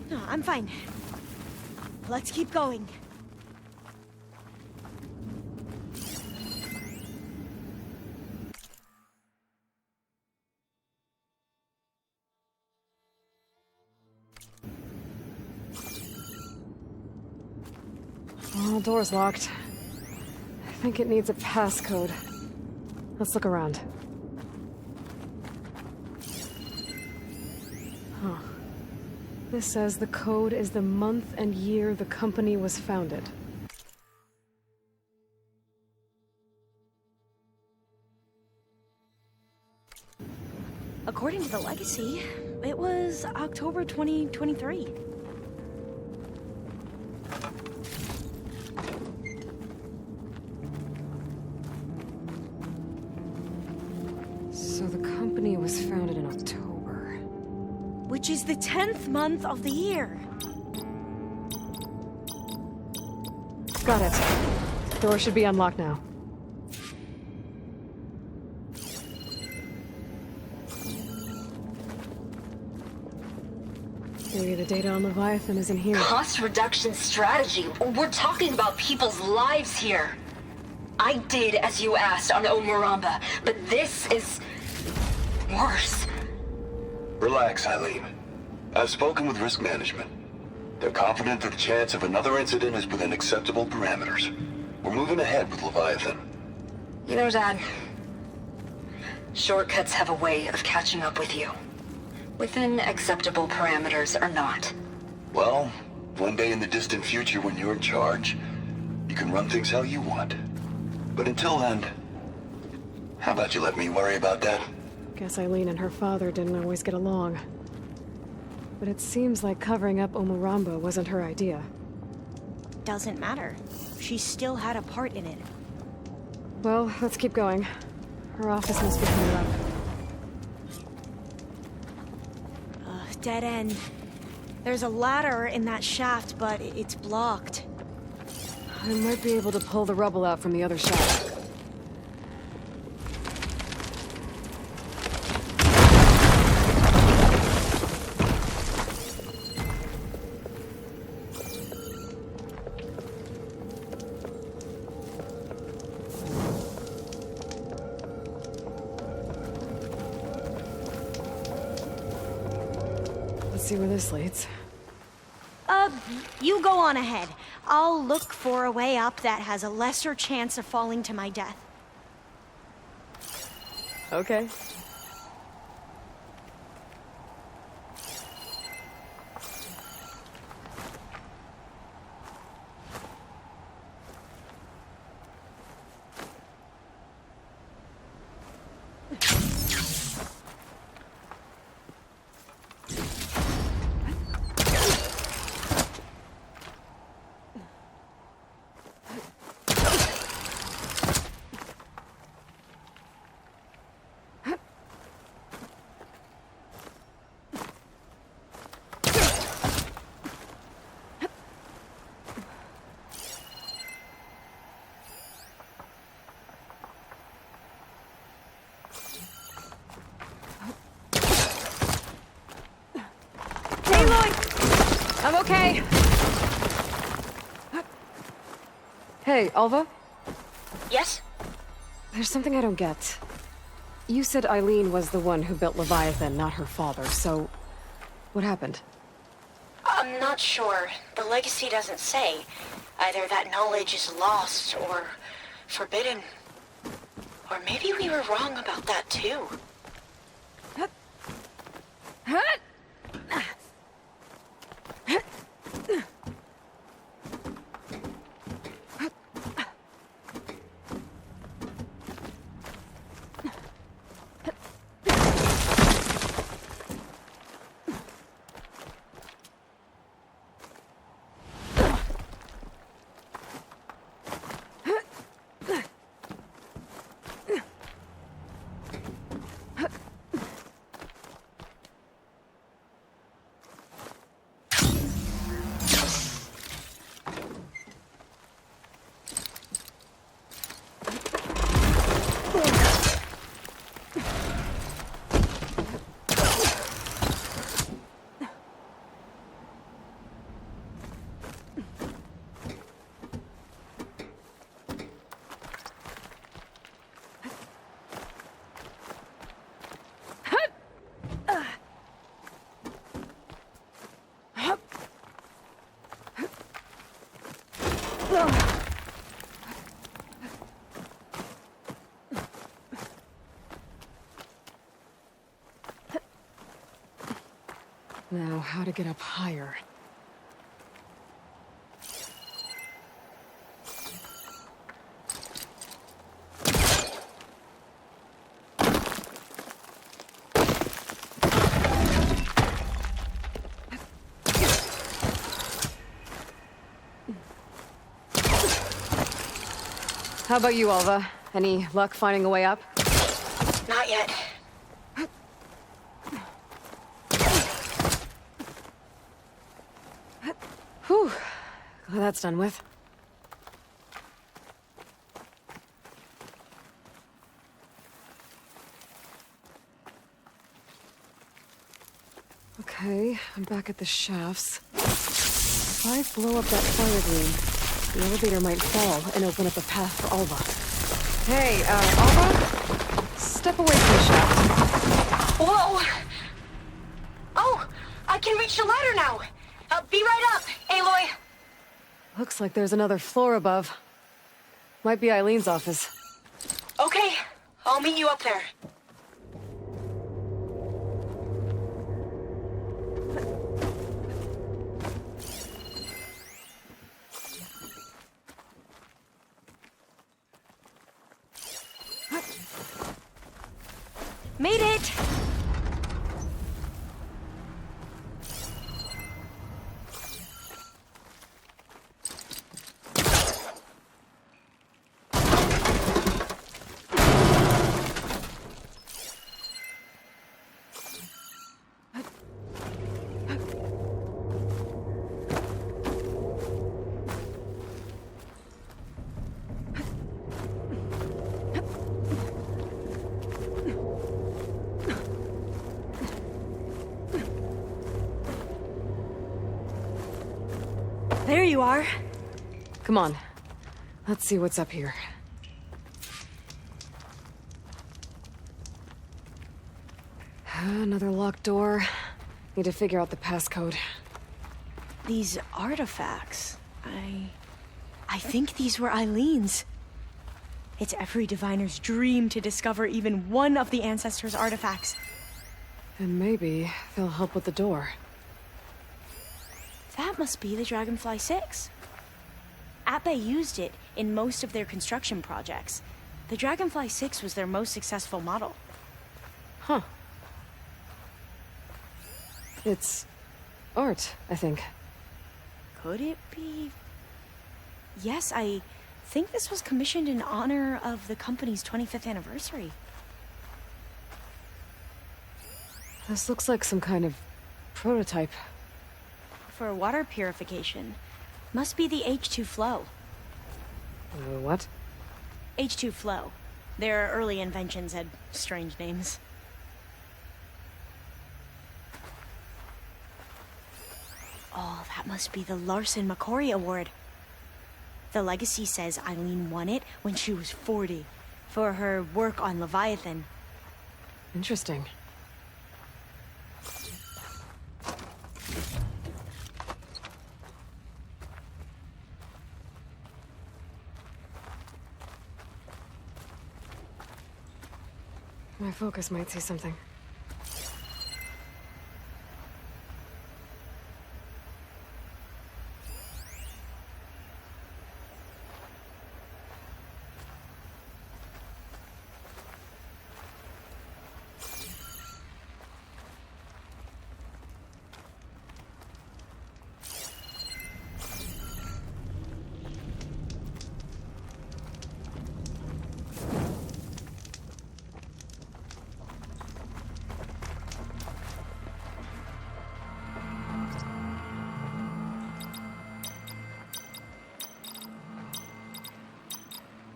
No, I'm fine. Let's keep going. Well, door's locked. I think it needs a passcode. Let's look around. Huh. This says the code is the month and year the company was founded. According to the legacy, it was October 2023. So the company was founded in October. Which is the 10th month of the year. Got it. Door should be unlocked now. Maybe the data on Leviathan is in here. Cost reduction strategy. We're talking about people's lives here. I did as you asked on Omuramba, but this is worse. Relax, Eileen. I've spoken with risk management. They're confident that the chance of another incident is within acceptable parameters. We're moving ahead with Leviathan. You know, Dad, shortcuts have a way of catching up with you. Within acceptable parameters or not. Well, one day in the distant future when you're in charge, you can run things how you want. But until then, how about you let me worry about that? Guess Eileen and her father didn't always get along. But it seems like covering up Omuramba wasn't her idea. Doesn't matter. She still had a part in it. Well, let's keep going. Her office must be coming up. Dead end. There's a ladder in that shaft, but it's blocked. I might be able to pull the rubble out from the other shaft. Let's see where this leads. You go on ahead. I'll look for a way up that has a lesser chance of falling to my death. Okay. I'm okay. Hey, Alva? Yes? There's something I don't get. You said Eileen was the one who built Leviathan, not her father, so... what happened? I'm not sure. The legacy doesn't say. Either that knowledge is lost or forbidden. Or maybe we were wrong about that too. Now, how to get up higher? How about you, Alva? Any luck finding a way up? Not yet. Whew. Glad that's done with. Okay, I'm back at the shafts. If I blow up that fire gleam, the elevator might fall and open up a path for Alva. Hey, Alva? Step away from the shaft. Whoa! Oh! I can reach the ladder now! Be right up, Aloy! Looks like there's another floor above. Might be Eileen's office. Okay, I'll meet you up there. Made it! There you are. Come on. Let's see what's up here. Another locked door. Need to figure out the passcode. These artifacts, I think these were Eileen's. It's every diviner's dream to discover even one of the Ancestors' artifacts. And maybe they'll help with the door. That must be the Dragonfly 6. Ape used it in most of their construction projects. The Dragonfly 6 was their most successful model. Huh. It's art, I think. Could it be? Yes, I think this was commissioned in honor of the company's 25th anniversary. This looks like some kind of prototype. For water purification. Must be the H2 flow. What? H2 flow. Their early inventions had strange names. Oh, that must be the Larson McCory Award. The legacy says Eileen won it when she was 40 for her work on Leviathan. Interesting. My focus might see something.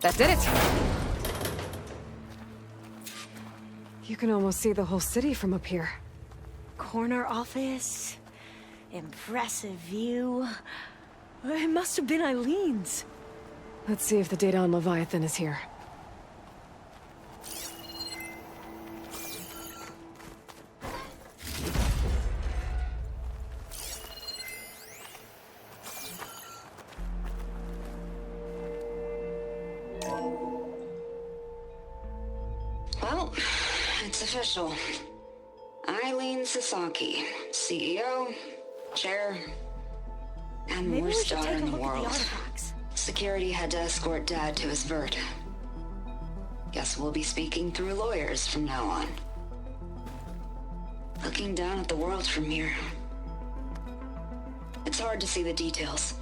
That did it! You can almost see the whole city from up here. Corner office. Impressive view. It must have been Eileen's. Let's see if the data on Leviathan is here. It's official. Eileen Sasaki, CEO, chair, and Maybe we worst should daughter take a in the look at the world. artifacts. Security had to escort Dad to his vert. Guess we'll be speaking through lawyers from now on. Looking down at the world from here. It's hard to see the details.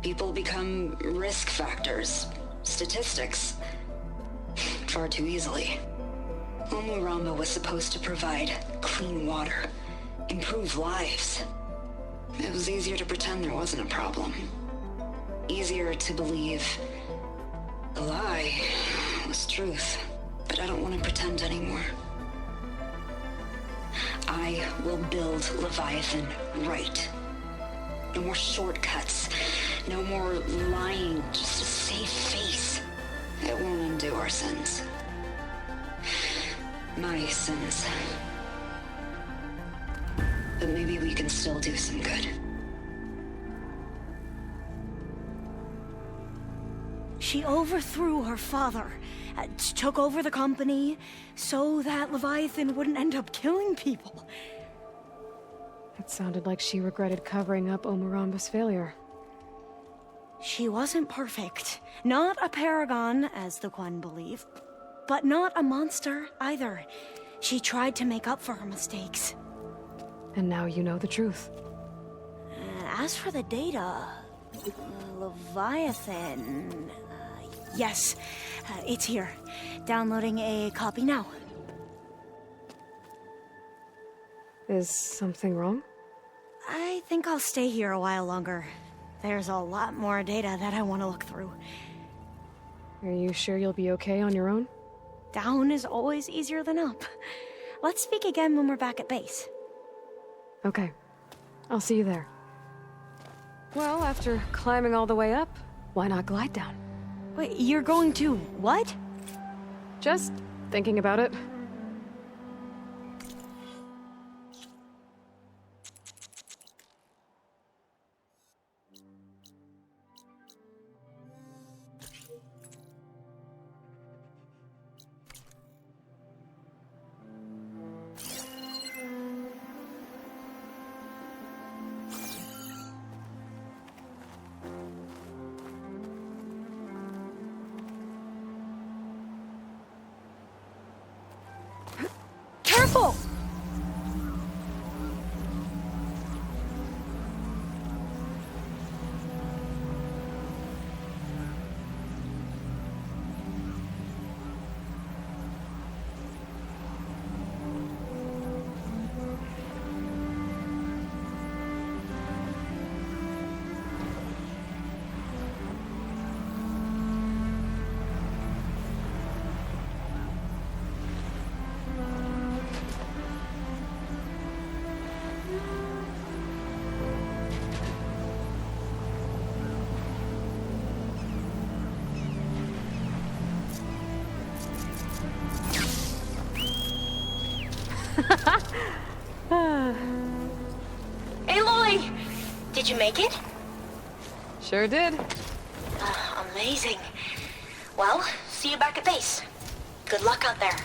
People become risk factors, statistics, far too easily. Omuramba was supposed to provide clean water, improve lives. It was easier to pretend there wasn't a problem. Easier to believe the lie was truth. But I don't want to pretend anymore. I will build Leviathan right. No more shortcuts. No more lying just to save face. It won't undo our sins. My sins. But maybe we can still do some good. She overthrew her father, took over the company, so that Leviathan wouldn't end up killing people. It sounded like she regretted covering up Omuramba's failure. She wasn't perfect. Not a paragon, as the Quan believe, but not a monster either. She tried to make up for her mistakes. And now you know the truth. As for the data, Leviathan... yes, it's here. Downloading a copy now. Is something wrong? I think I'll stay here a while longer. There's a lot more data that I want to look through. Are you sure you'll be okay on your own? Down is always easier than up. Let's speak again when we're back at base. Okay. I'll see you there. Well, after climbing all the way up, why not glide down? Wait, you're going to what? Just thinking about it. Careful! Aloy! Did you make it? Sure did. Amazing. Well, see you back at base. Good luck out there.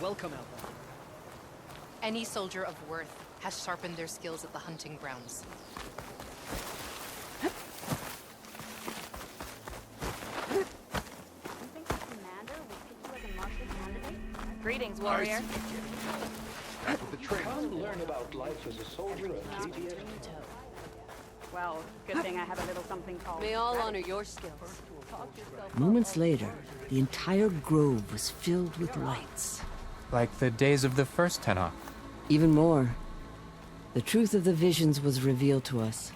Welcome, Alpha. Any soldier of worth has sharpened their skills at the hunting grounds. Greetings, warrior. Come learn about life as a soldier at HDR. Well, good thing I have a little something called... May all honor your skills. Moments later, the entire grove was filled with lights. Like the days of the first Tenok. Even more. The truth of the visions was revealed to us.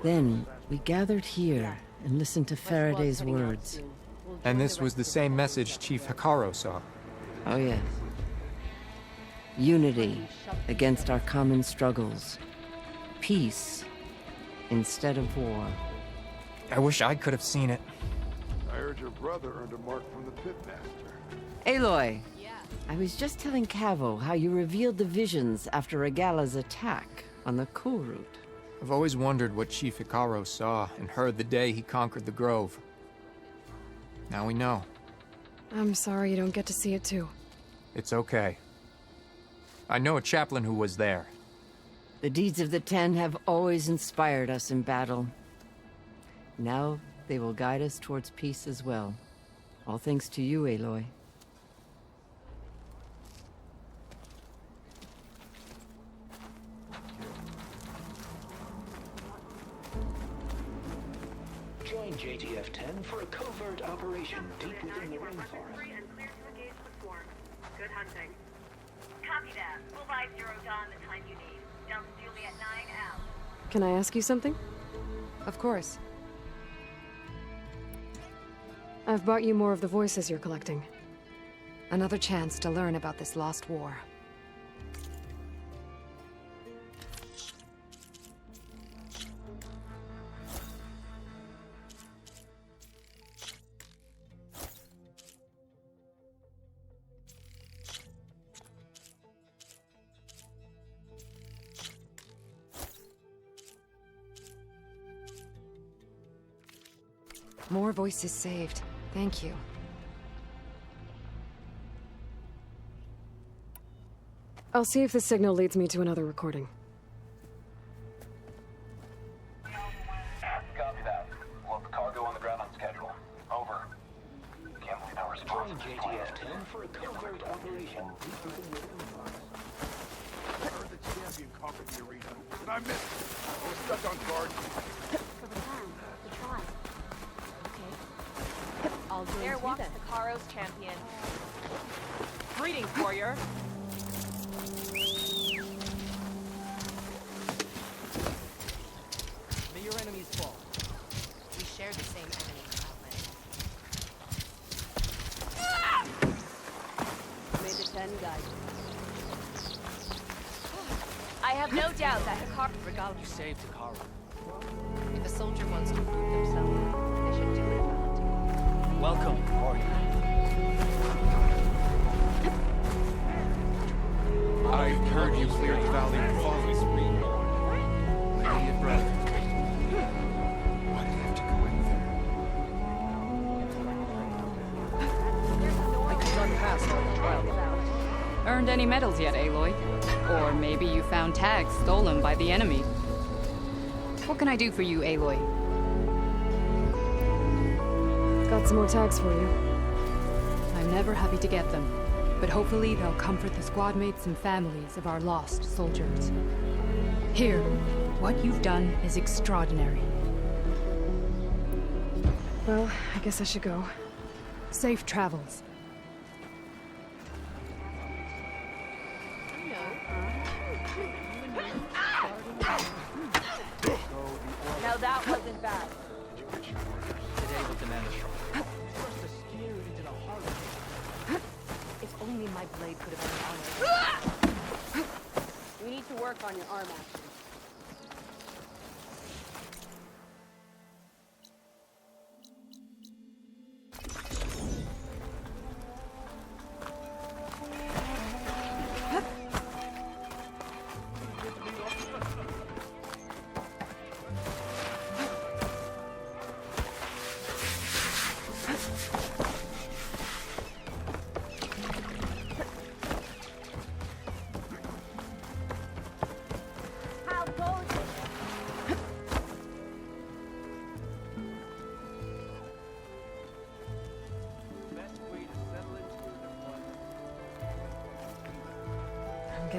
Then, we gathered here and listened to Faraday's words. And this was the same message Chief Hikaru saw. Oh yes. Unity against our common struggles. Peace instead of war. I wish I could have seen it. I heard your brother earned a mark from the Pitmaster. Aloy, I was just telling Cavo how you revealed the visions after Regala's attack on the Cool Route. I've always wondered what Chief Hikaru saw and heard the day he conquered the Grove. Now we know. I'm sorry you don't get to see it too. It's okay. I know a chaplain who was there. The deeds of the Ten have always inspired us in battle. Now they will guide us towards peace as well. All thanks to you, Aloy. Join JTF-10 for a covert operation deep within the rainforest. Good hunting. Copy that. Full 50 Dawn the time you need. Delta Juliet 9 out. Can I ask you something? Of course. I've brought you more of the voices you're collecting. Another chance to learn about this lost war. More voices saved. Thank you. I'll see if the signal leads me to another recording. Copy that. We'll have the cargo on the ground on schedule. Over. Can't believe no response. Join JTF-10 for a covert operation deep within the rainforest. I heard the champion conquered the arena, and I missed it. I was stuck on guard. For the plan, the tribe. I'll join there walks Hikaru's champion. Greetings, warrior. May your enemies fall. We share the same enemy, Outland. May the 10 guide you. I have no doubt that Hikaru... You saved Hikaru. If a soldier wants to prove themselves, they should do it by hunting. Welcome, warrior. I heard you cleared the Valley of Falls. Many a breath. Why did I have to go in there? I could run past all the trial. Earned any medals yet, Aloy? Or maybe you found tags stolen by the enemy. What can I do for you, Aloy? Got some more tags for you. I'm never happy to get them, but hopefully they'll comfort the squad mates and families of our lost soldiers. Here, what you've done is extraordinary. Well, I guess I should go. Safe travels. Now that wasn't bad. Today will demand a strong. First a spear into the heart. If only my blade could have been honored. We need to work on your arm action.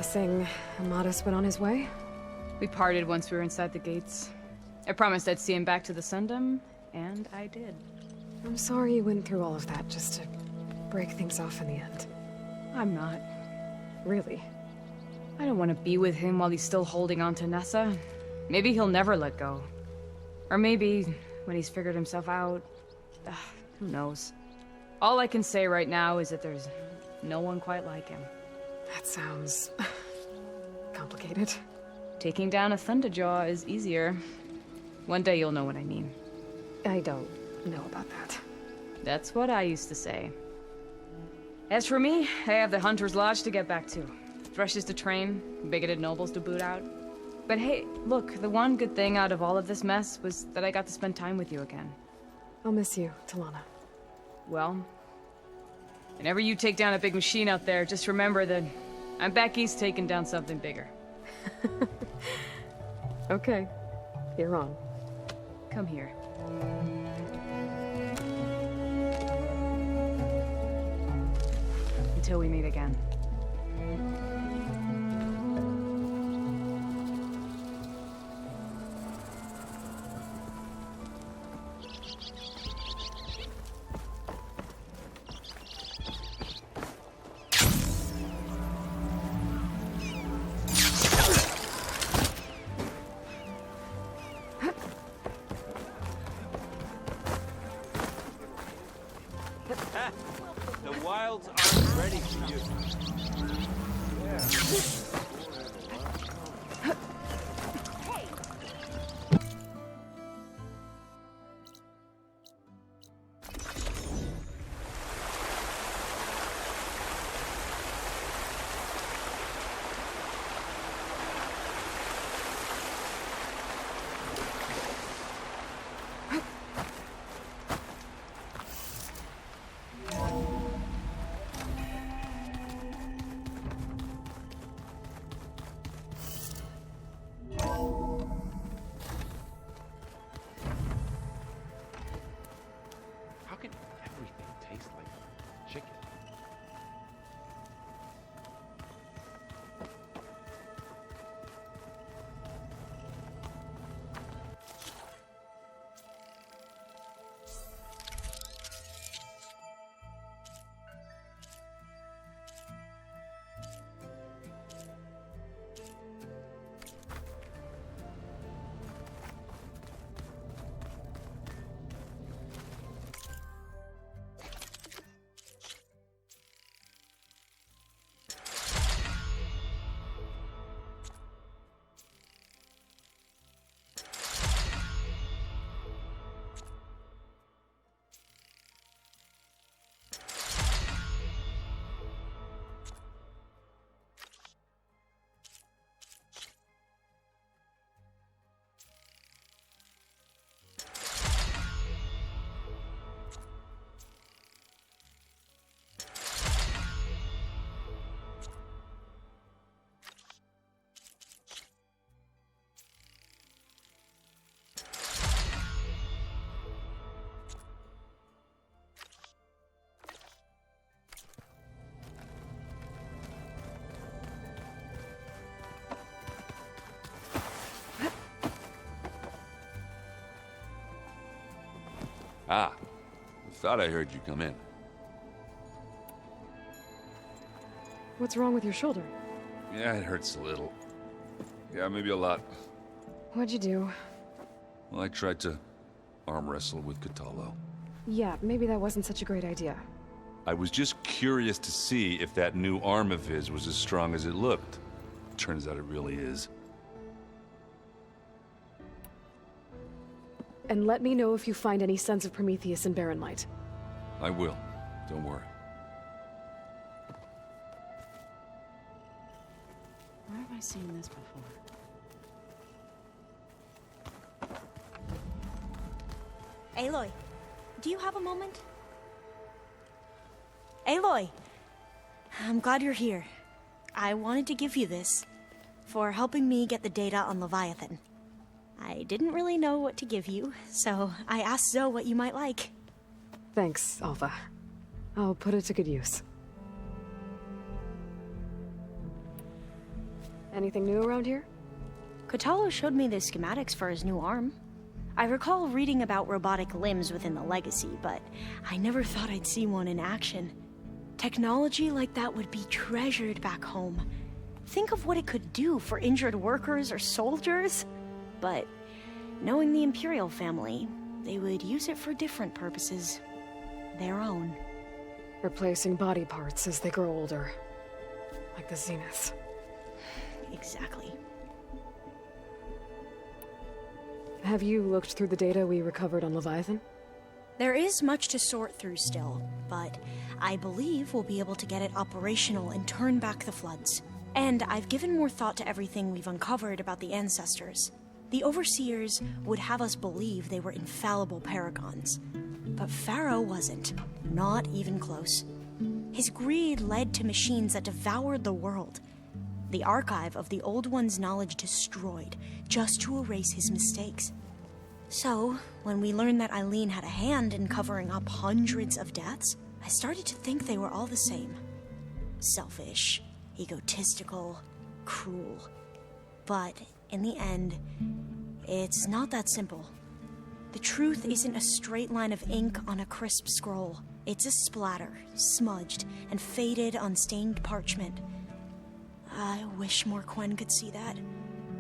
Guessing Amadas went on his way? We parted once we were inside the gates. I promised I'd see him back to the Sundom, and I did. I'm sorry you went through all of that just to break things off in the end. I'm not. Really? I don't want to be with him while he's still holding on to Nessa. Maybe he'll never let go. Or maybe when he's figured himself out. Who knows? All I can say right now is that there's no one quite like him. That sounds complicated. Taking down a Thunderjaw is easier. One day you'll know what I mean. I don't know about that. That's what I used to say. As for me, I have the Hunter's Lodge to get back to. Thrushes to train, bigoted nobles to boot out. But hey, look, the one good thing out of all of this mess was that I got to spend time with you again. I'll miss you, Talana. Well, whenever you take down a big machine out there, just remember that I'm back east taking down something bigger. Okay, you're on. Come here. Until we meet again. The wilds aren't ready for you. How can everything taste like chicken? Ah, I thought I heard you come in. What's wrong with your shoulder? Yeah, it hurts a little. Yeah, maybe a lot. What'd you do? Well, I tried to arm wrestle with Catalo. Yeah, maybe that wasn't such a great idea. I was just curious to see if that new arm of his was as strong as it looked. Turns out it really is. And let me know if you find any Sons of Prometheus in Barren Light. I will. Don't worry. Where have I seen this before? Aloy, do you have a moment? Aloy! I'm glad you're here. I wanted to give you this for helping me get the data on Leviathan. I didn't really know what to give you, so I asked Zoe what you might like. Thanks, Alva. I'll put it to good use. Anything new around here? Kotallo showed me the schematics for his new arm. I recall reading about robotic limbs within the Legacy, but I never thought I'd see one in action. Technology like that would be treasured back home. Think of what it could do for injured workers or soldiers. But knowing the Imperial family, they would use it for different purposes. Their own. Replacing body parts as they grow older. Like the Zeniths. Exactly. Have you looked through the data we recovered on Leviathan? There is much to sort through still, but I believe we'll be able to get it operational and turn back the floods. And I've given more thought to everything we've uncovered about the ancestors. The Overseers would have us believe they were infallible paragons. But Pharaoh wasn't. Not even close. His greed led to machines that devoured the world. The archive of the Old One's knowledge destroyed, just to erase his mistakes. So, when we learned that Eileen had a hand in covering up hundreds of deaths, I started to think they were all the same. Selfish, egotistical, cruel. But, in the end, it's not that simple. The truth isn't a straight line of ink on a crisp scroll. It's a splatter, smudged, and faded on stained parchment. I wish more Quen could see that,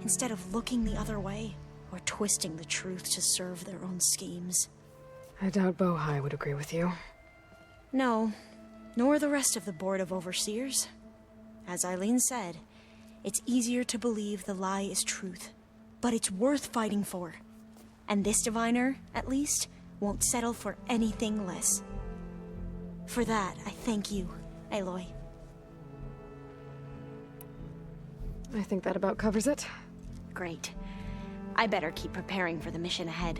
instead of looking the other way, or twisting the truth to serve their own schemes. I doubt Bohai would agree with you. No, nor the rest of the Board of Overseers. As Eileen said, it's easier to believe the lie is truth, but it's worth fighting for. And this diviner, at least, won't settle for anything less. For that, I thank you, Aloy. I think that about covers it. Great. I better keep preparing for the mission ahead.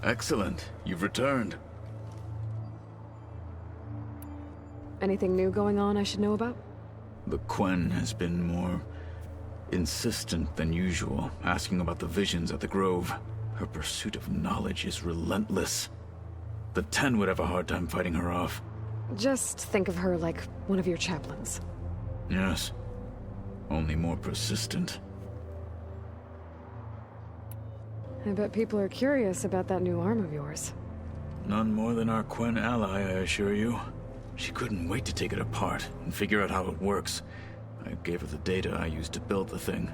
Excellent. You've returned. Anything new going on I should know about? The Quen has been more insistent than usual, asking about the visions at the Grove. Her pursuit of knowledge is relentless. The 10 would have a hard time fighting her off. Just think of her like one of your chaplains. Yes. Only more persistent. I bet people are curious about that new arm of yours. None more than our Quen ally, I assure you. She couldn't wait to take it apart and figure out how it works. I gave her the data I used to build the thing,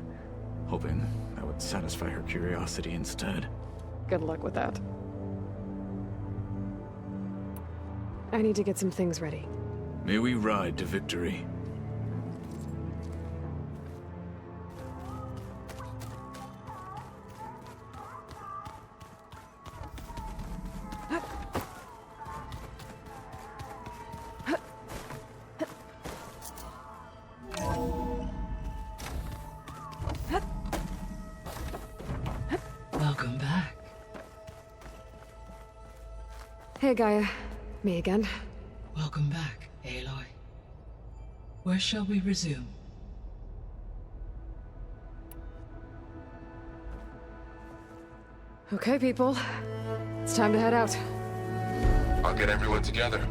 hoping that would satisfy her curiosity instead. Good luck with that. I need to get some things ready. May we ride to victory. Welcome back. Hey, Gaia. Me again. Welcome back, Aloy. Where shall we resume? Okay, people. It's time to head out. I'll get everyone together.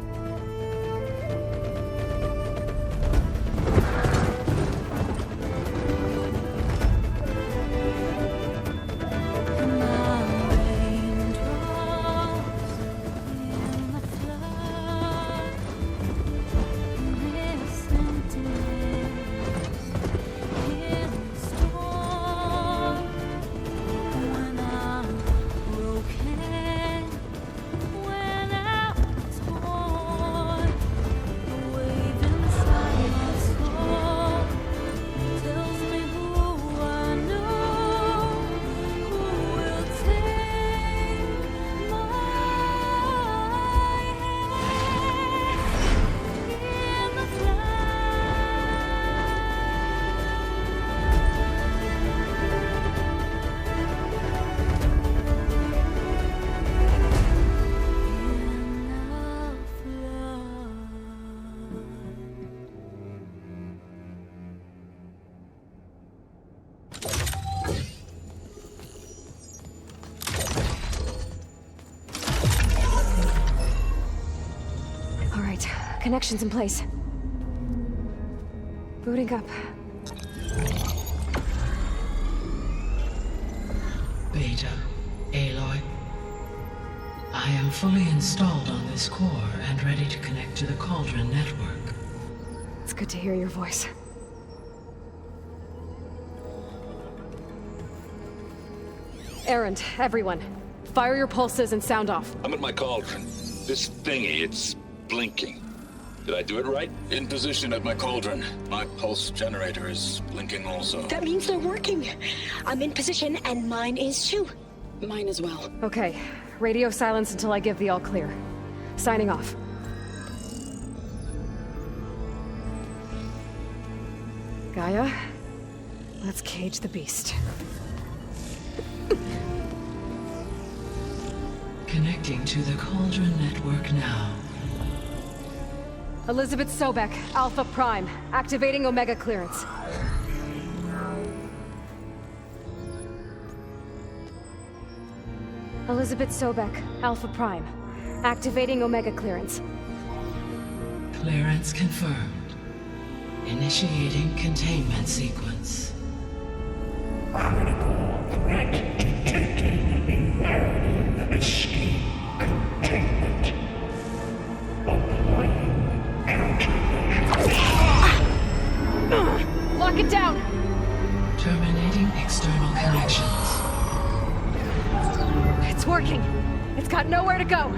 When I'm connections in place. Booting up. Beta, Aloy. I am fully installed on this core and ready to connect to the Cauldron network. It's good to hear your voice. Erend, everyone. Fire your pulses and sound off. I'm at my cauldron. This thingy, it's blinking. Did I do it right? In position at my cauldron. My pulse generator is blinking also. That means they're working. I'm in position, and mine is too. Mine as well. Okay. Radio silence until I give the all clear. Signing off. Gaia, let's cage the beast. Connecting to the Cauldron network now. Elizabeth Sobek, Alpha Prime, activating Omega clearance. Elizabeth Sobek, Alpha Prime, activating Omega clearance. Clearance confirmed. Initiating containment sequence. Critical threat detected. Imperative escape containment. Applying countermeasures. Lock it down! Terminating external connections. It's working. It's got nowhere to go.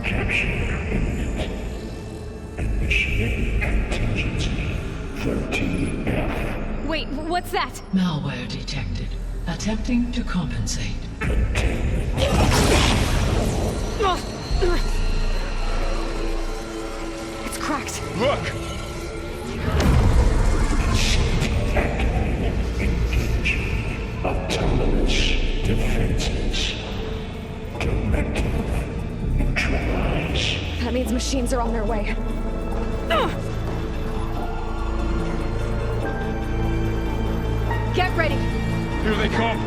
Capture imminent. Initiating contingency 13F. Wait, what's that? Malware detected. Attempting to compensate. It's cracked. Look! Engaging autonomous defenses. Directive neutralize. That means machines are on their way. Get ready! Here they come!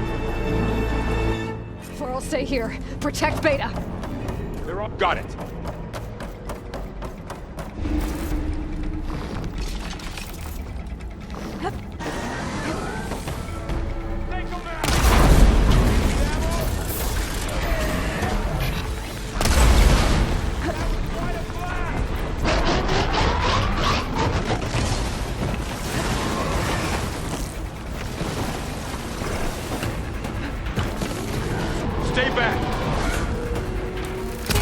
Or I'll stay here. Protect Beta. They're up. Got it. Stay back!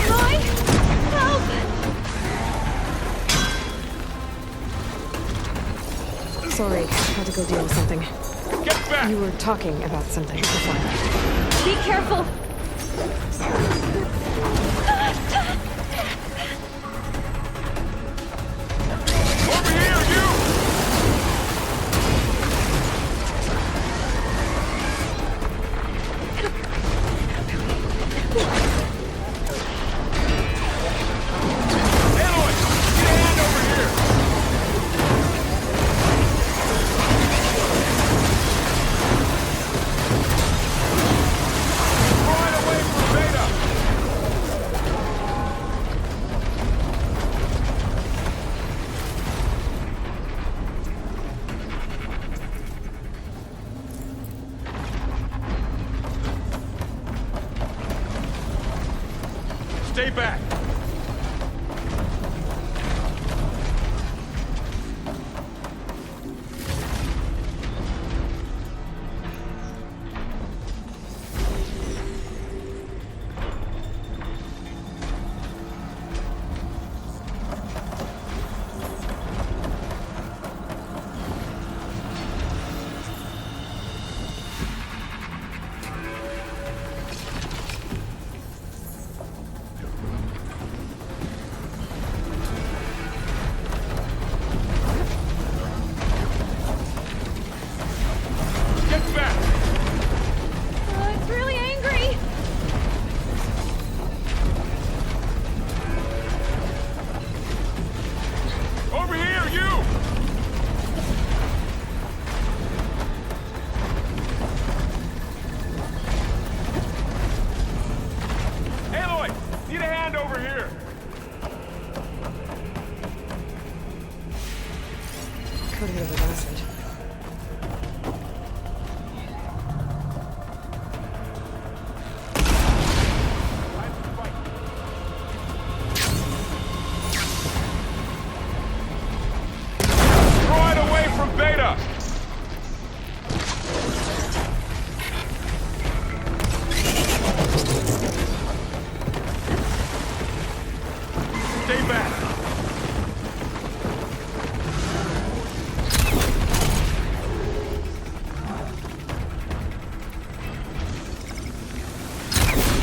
Aloy! Help! Sorry, had to go deal with something. Get back! You were talking about something before. Be careful! Over here, you! Aloy! Get a hand over here! Right away from Beta! Stay back! Could hit it with acid. Throw it away from Beta! Stay back!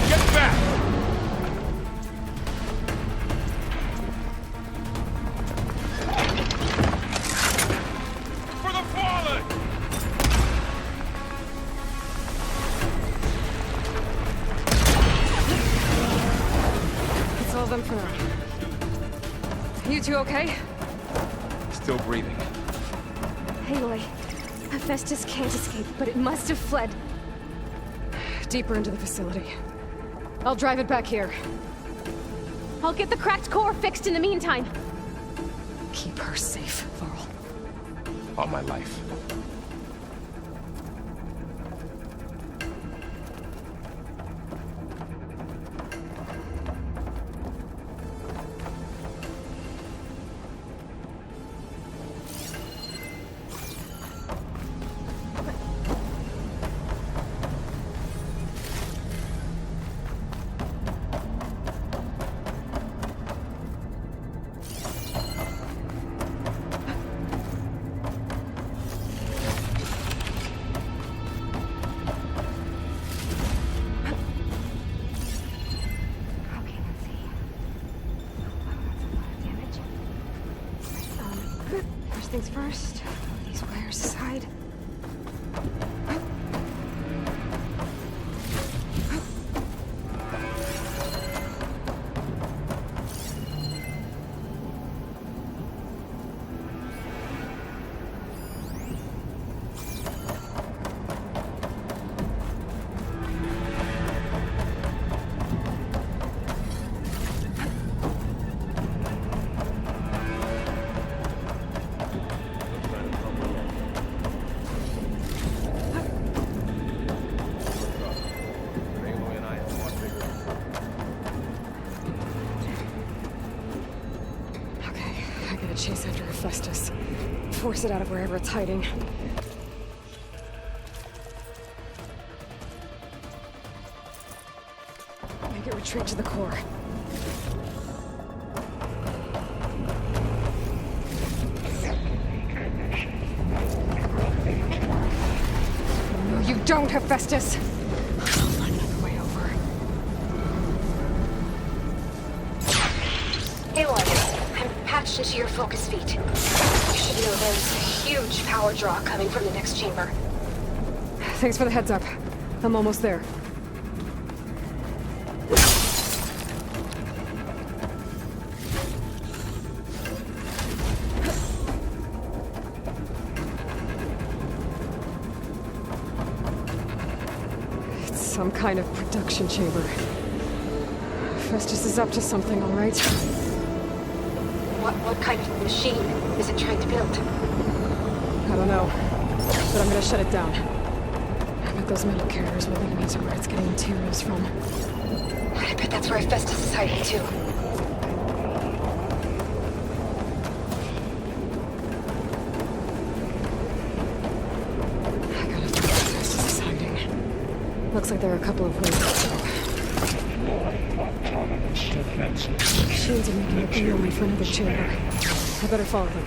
Get back! For the fallen! That's all of them for now. You two okay? Still breathing. Aloy, Hephaestus can't escape, but it must have fled. Deeper into the facility. I'll drive it back here. I'll get the cracked core fixed in the meantime. Keep her safe, Varl. All my life. First things first, these wires aside. Chase after Hephaestus. Force it out of wherever it's hiding. Make it retreat to the core. No, you don't, Hephaestus! I'll find another way over. Aloy, I'm patched into your focus feed. You should know there's a huge power draw coming from the next chamber. Thanks for the heads up. I'm almost there. It's some kind of production chamber. Festus is up to something, all right? What kind of machine is it trying to build? I don't know, but I'm gonna shut it down. I bet those metal carriers will lead me to where it's getting materials from. I bet that's where Festus is hiding too. I gotta find where Festus is hiding. Looks like there are a couple of ways to go. Machines are making a deal me for another chamber. I better follow them.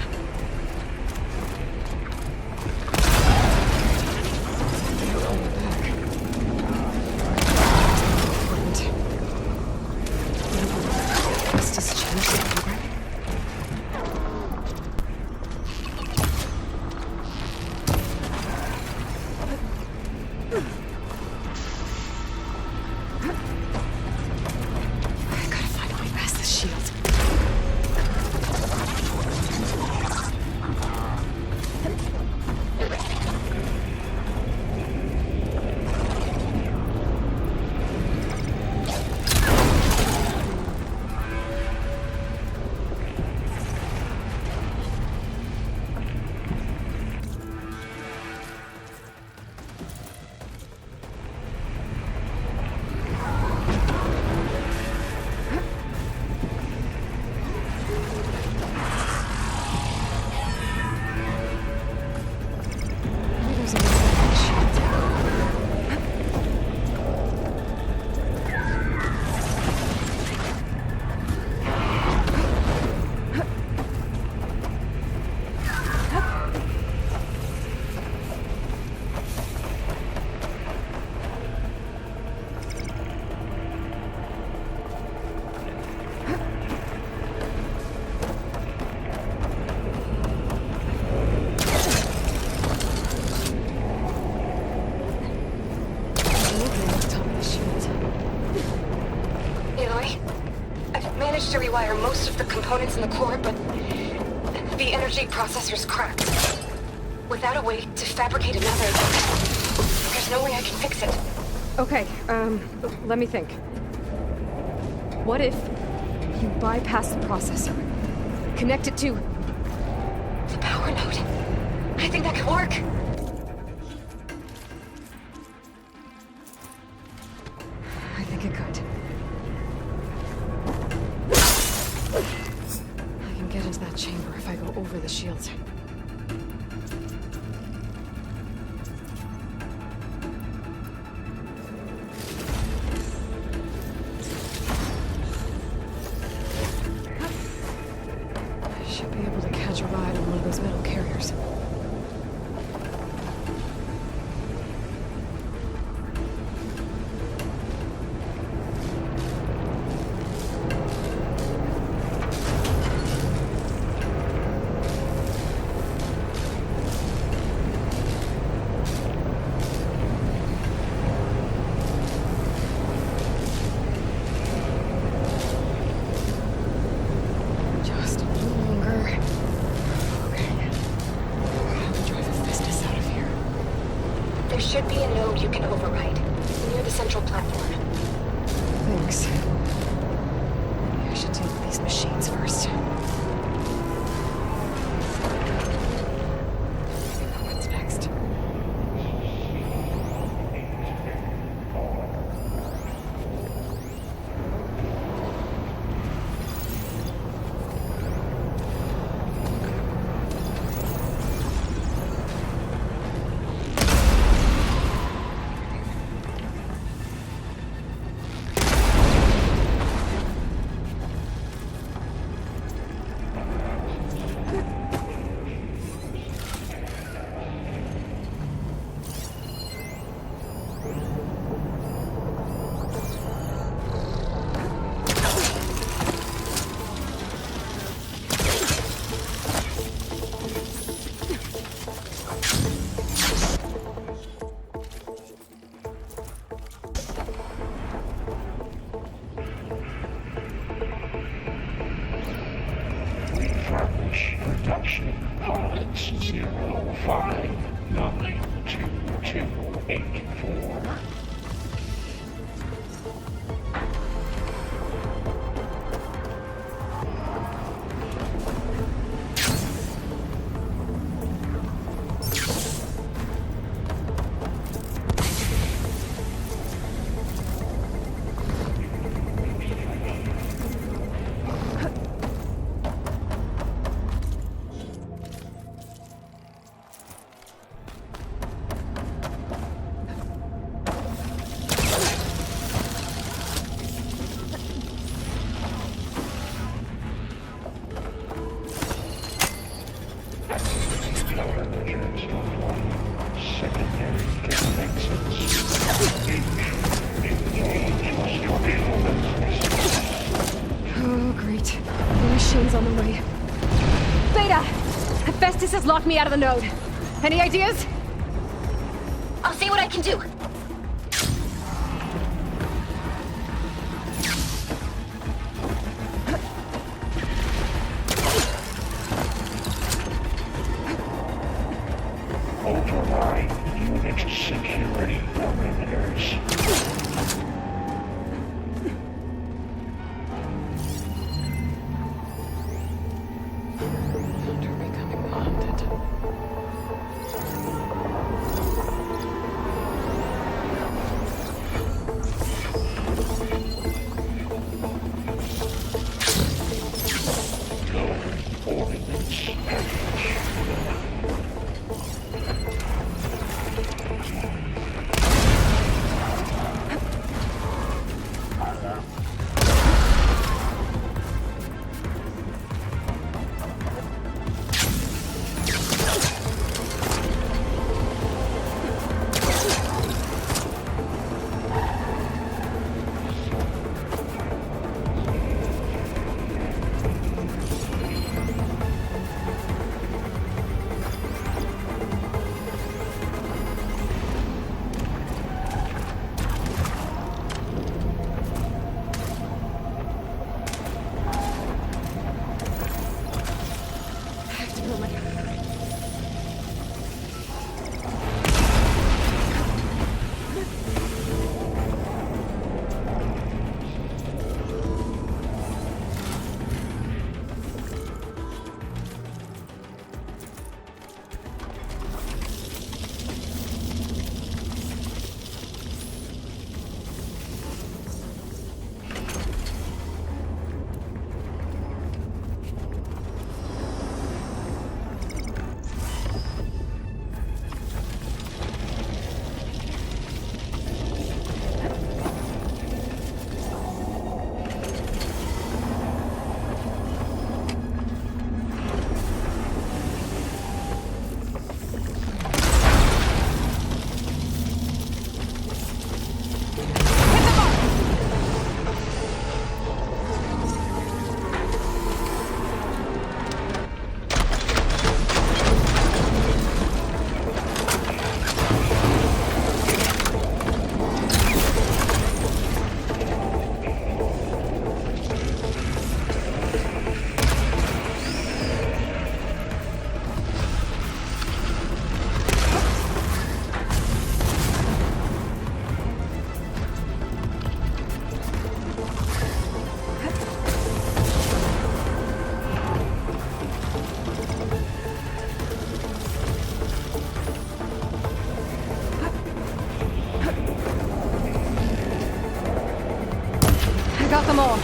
rewire most of the components in the core, but the energy processor's cracked. Without a way to fabricate another, there's no way I can fix it. Okay, let me think. What if you bypass the processor? Connect it to... the power node. I think that could work. I think it could. I can get into that chamber if I go over the shields. I should be able to catch a ride on one of those metal carriers. Just a little longer. Okay. How to drive Hephaestus out of here? There should be a node you can override, near the central platform. Thanks. Maybe I should deal with these machines first. What's next? Refurbish production pods 05922284. Oh, great. The machine's on the way. Beta! Hephaestus has locked me out of the node. Any ideas? I'll see what I can do. Override unit security perimeters. them all.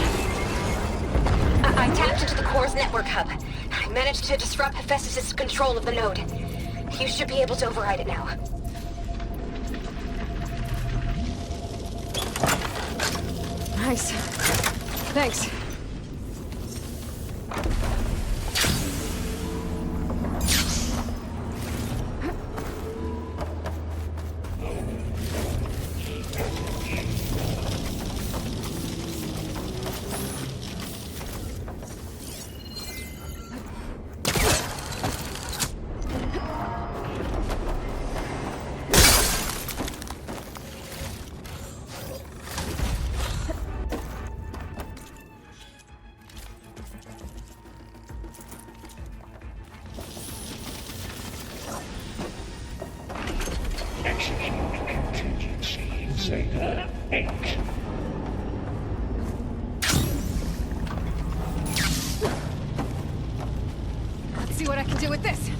I tapped into the core's network hub. I managed to disrupt Hephaestus' control of the node. You should be able to override it now. Nice. Thanks. Execute contingency Zeta 8. Let's see what I can do with this.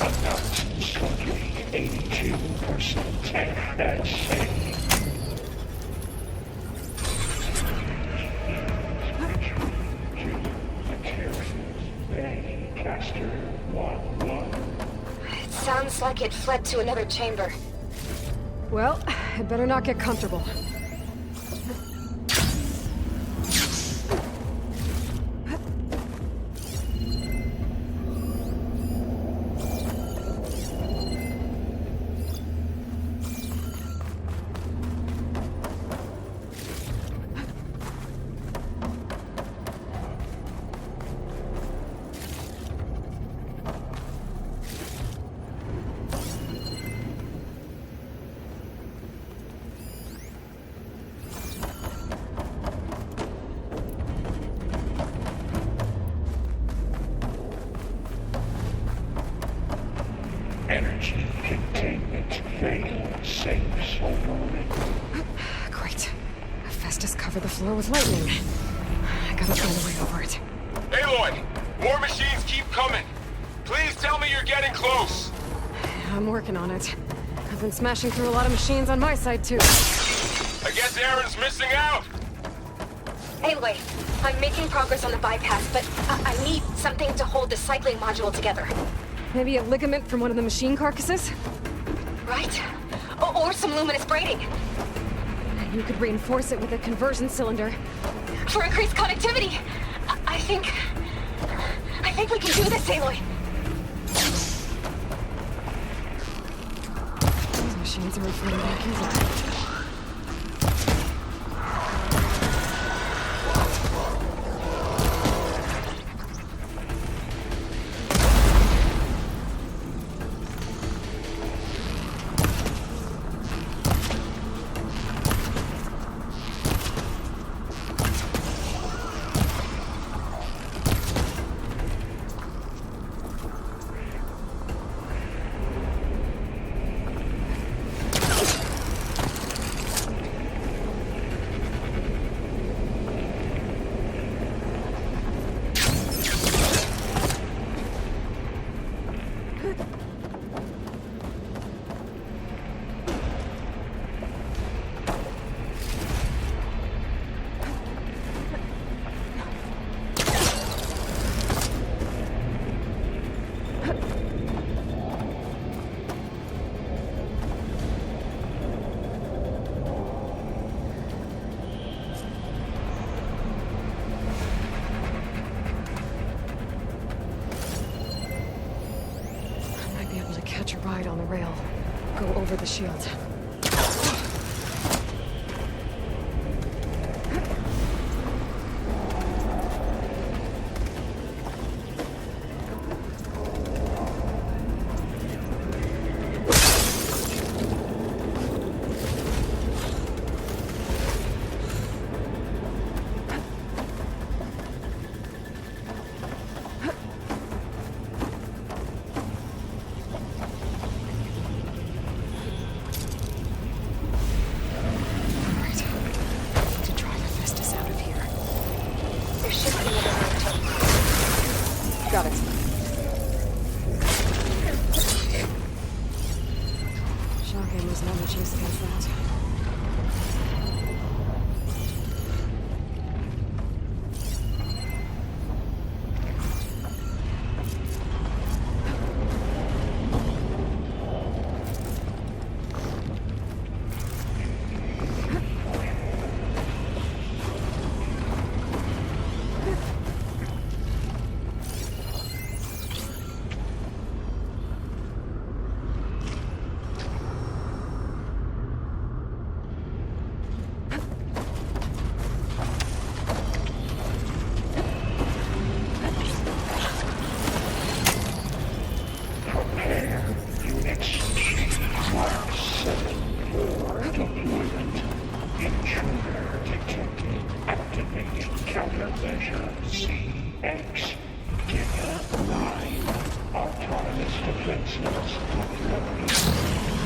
Analysis complete. 82% accuracy. Caster 1-1. It sounds like it fled to another chamber. Well, I better not get comfortable. Energy containment fail safes override. Great. Hephaestus covered the floor with lightning. I gotta find a way over it. Aloy! More machines keep coming! Please tell me you're getting close! I'm working on it. I've been smashing through a lot of machines on my side, too. I guess Aaron's missing out! Aloy, I'm making progress on the bypass, but I need something to hold the cycling module together. Maybe a ligament from one of the machine carcasses? Right? Or some luminous braiding. You could reinforce it with a conversion cylinder. For increased connectivity! I think we can do this, Aloy! These machines are referring back easily. Catch a ride on the rail. Go over the shield. Shotgun was no much use against that.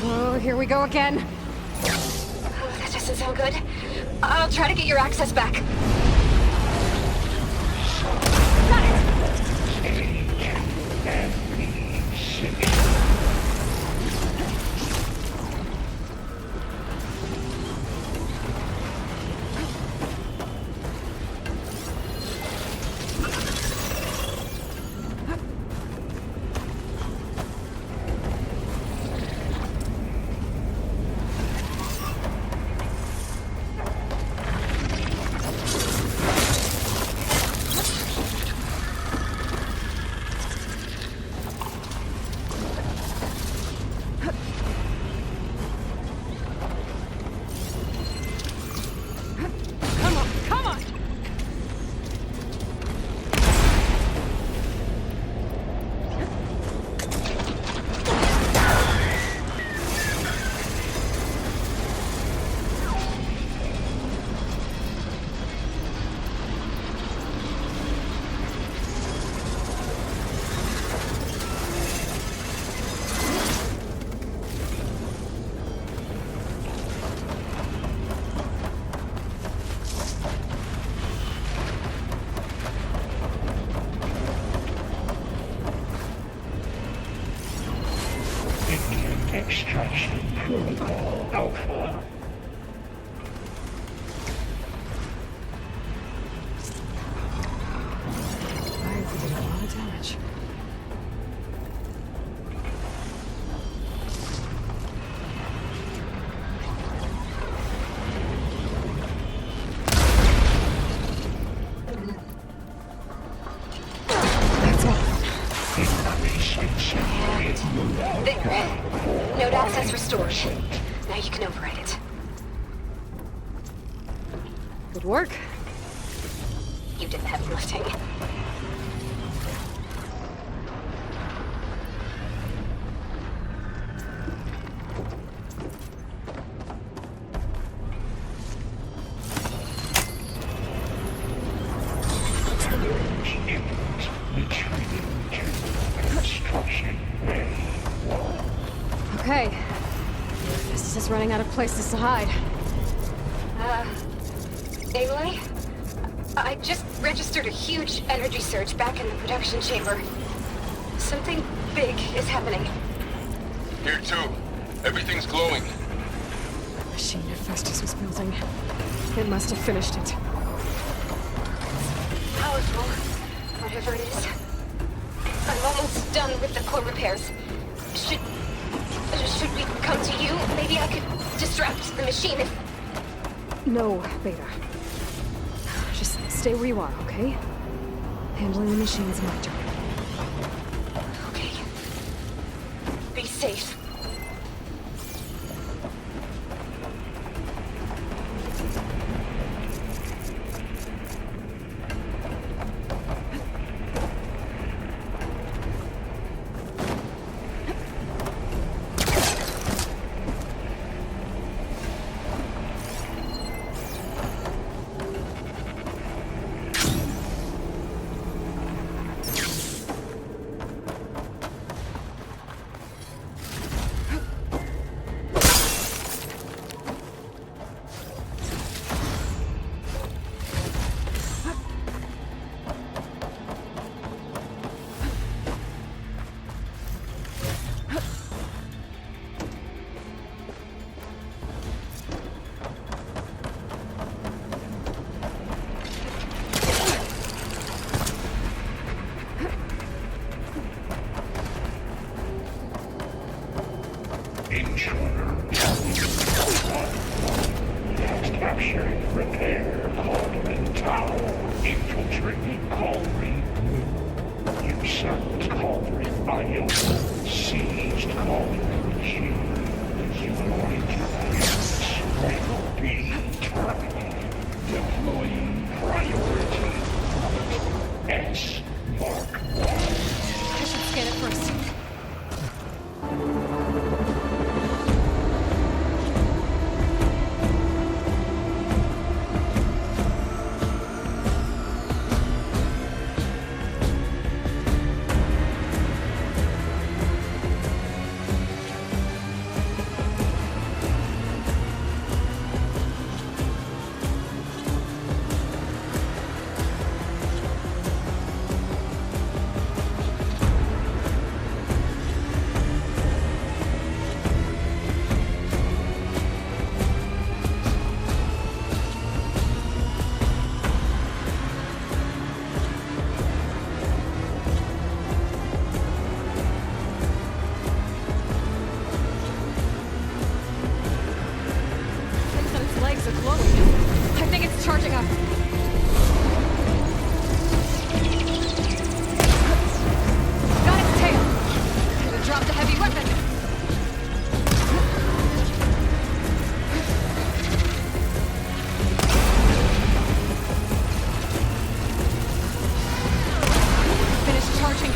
Oh, here we go again. That doesn't sound good. I'll try to get your access back. Got it! Extraction Protocol Alpha. I did a lot of damage. There. Node access restored. Now you can override it. Good work. You did the heavy lifting. Okay. This is running out of places to hide. Aloy? I just registered a huge energy surge back in the production chamber. Something big is happening. Here too. Everything's glowing. The machine Hephaestus was building. It must have finished it. Powerful. Whatever it is. I'm almost done with the core repairs. Should we come to you? Maybe I could distract the machine if... No, Beta. Just stay where you are, okay? Handling the machine's my turn. Okay. Be safe. Intruder. Capturing repair Cauldron Tower. Infiltrating Cauldron. Usurped Cauldron Iota. Seized Cauldron Q. Humanoid device will be terminated. Deploying priority. S Mark 1. I should scan it first. Legs are glowing. I think it's charging up. Got its tail. Could have dropped a heavy weapon. Finished charging.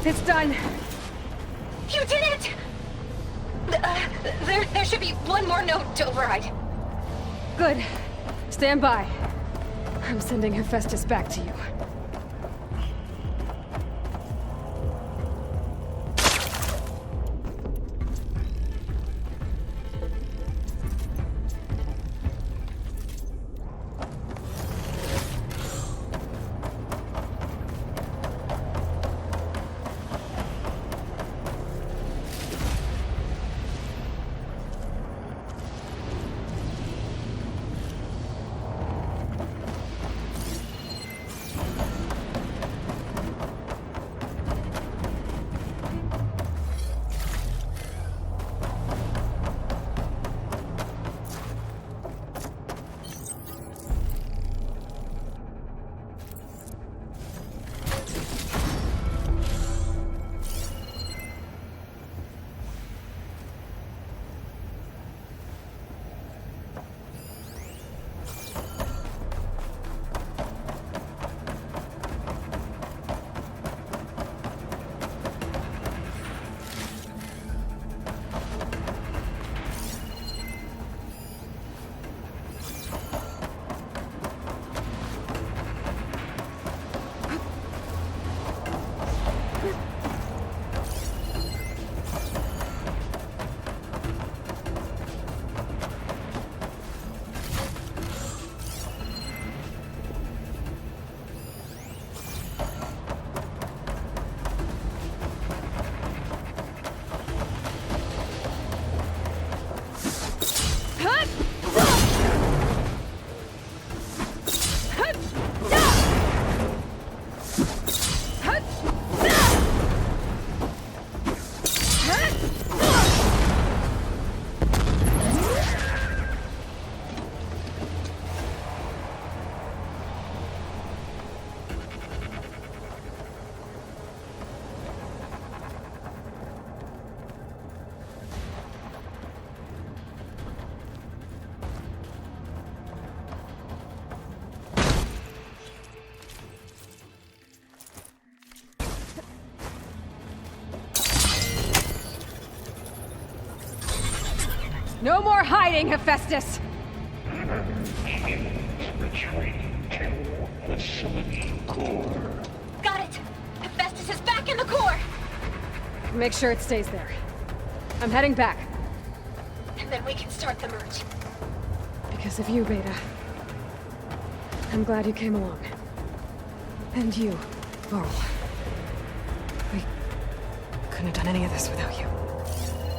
It's done. You did it! There should be one more note to override. Good. Stand by. I'm sending Hephaestus back to you. hiding, Hephaestus? Retreating to facility core. Got it! Hephaestus is back in the core! Make sure it stays there. I'm heading back. And then we can start the merge. Because of you, Beta. I'm glad you came along. And you, Laurel. We couldn't have done any of this without you.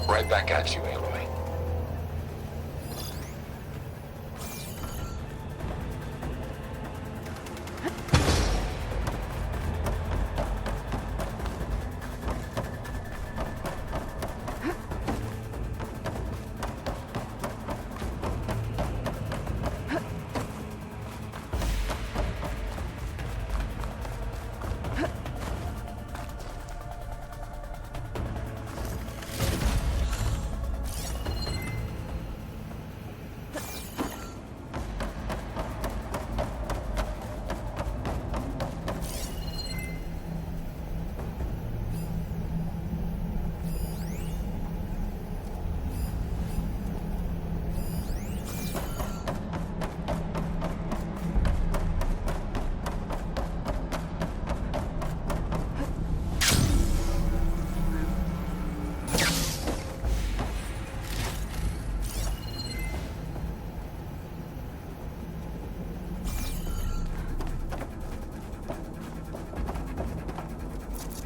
Right back at you, Aloy.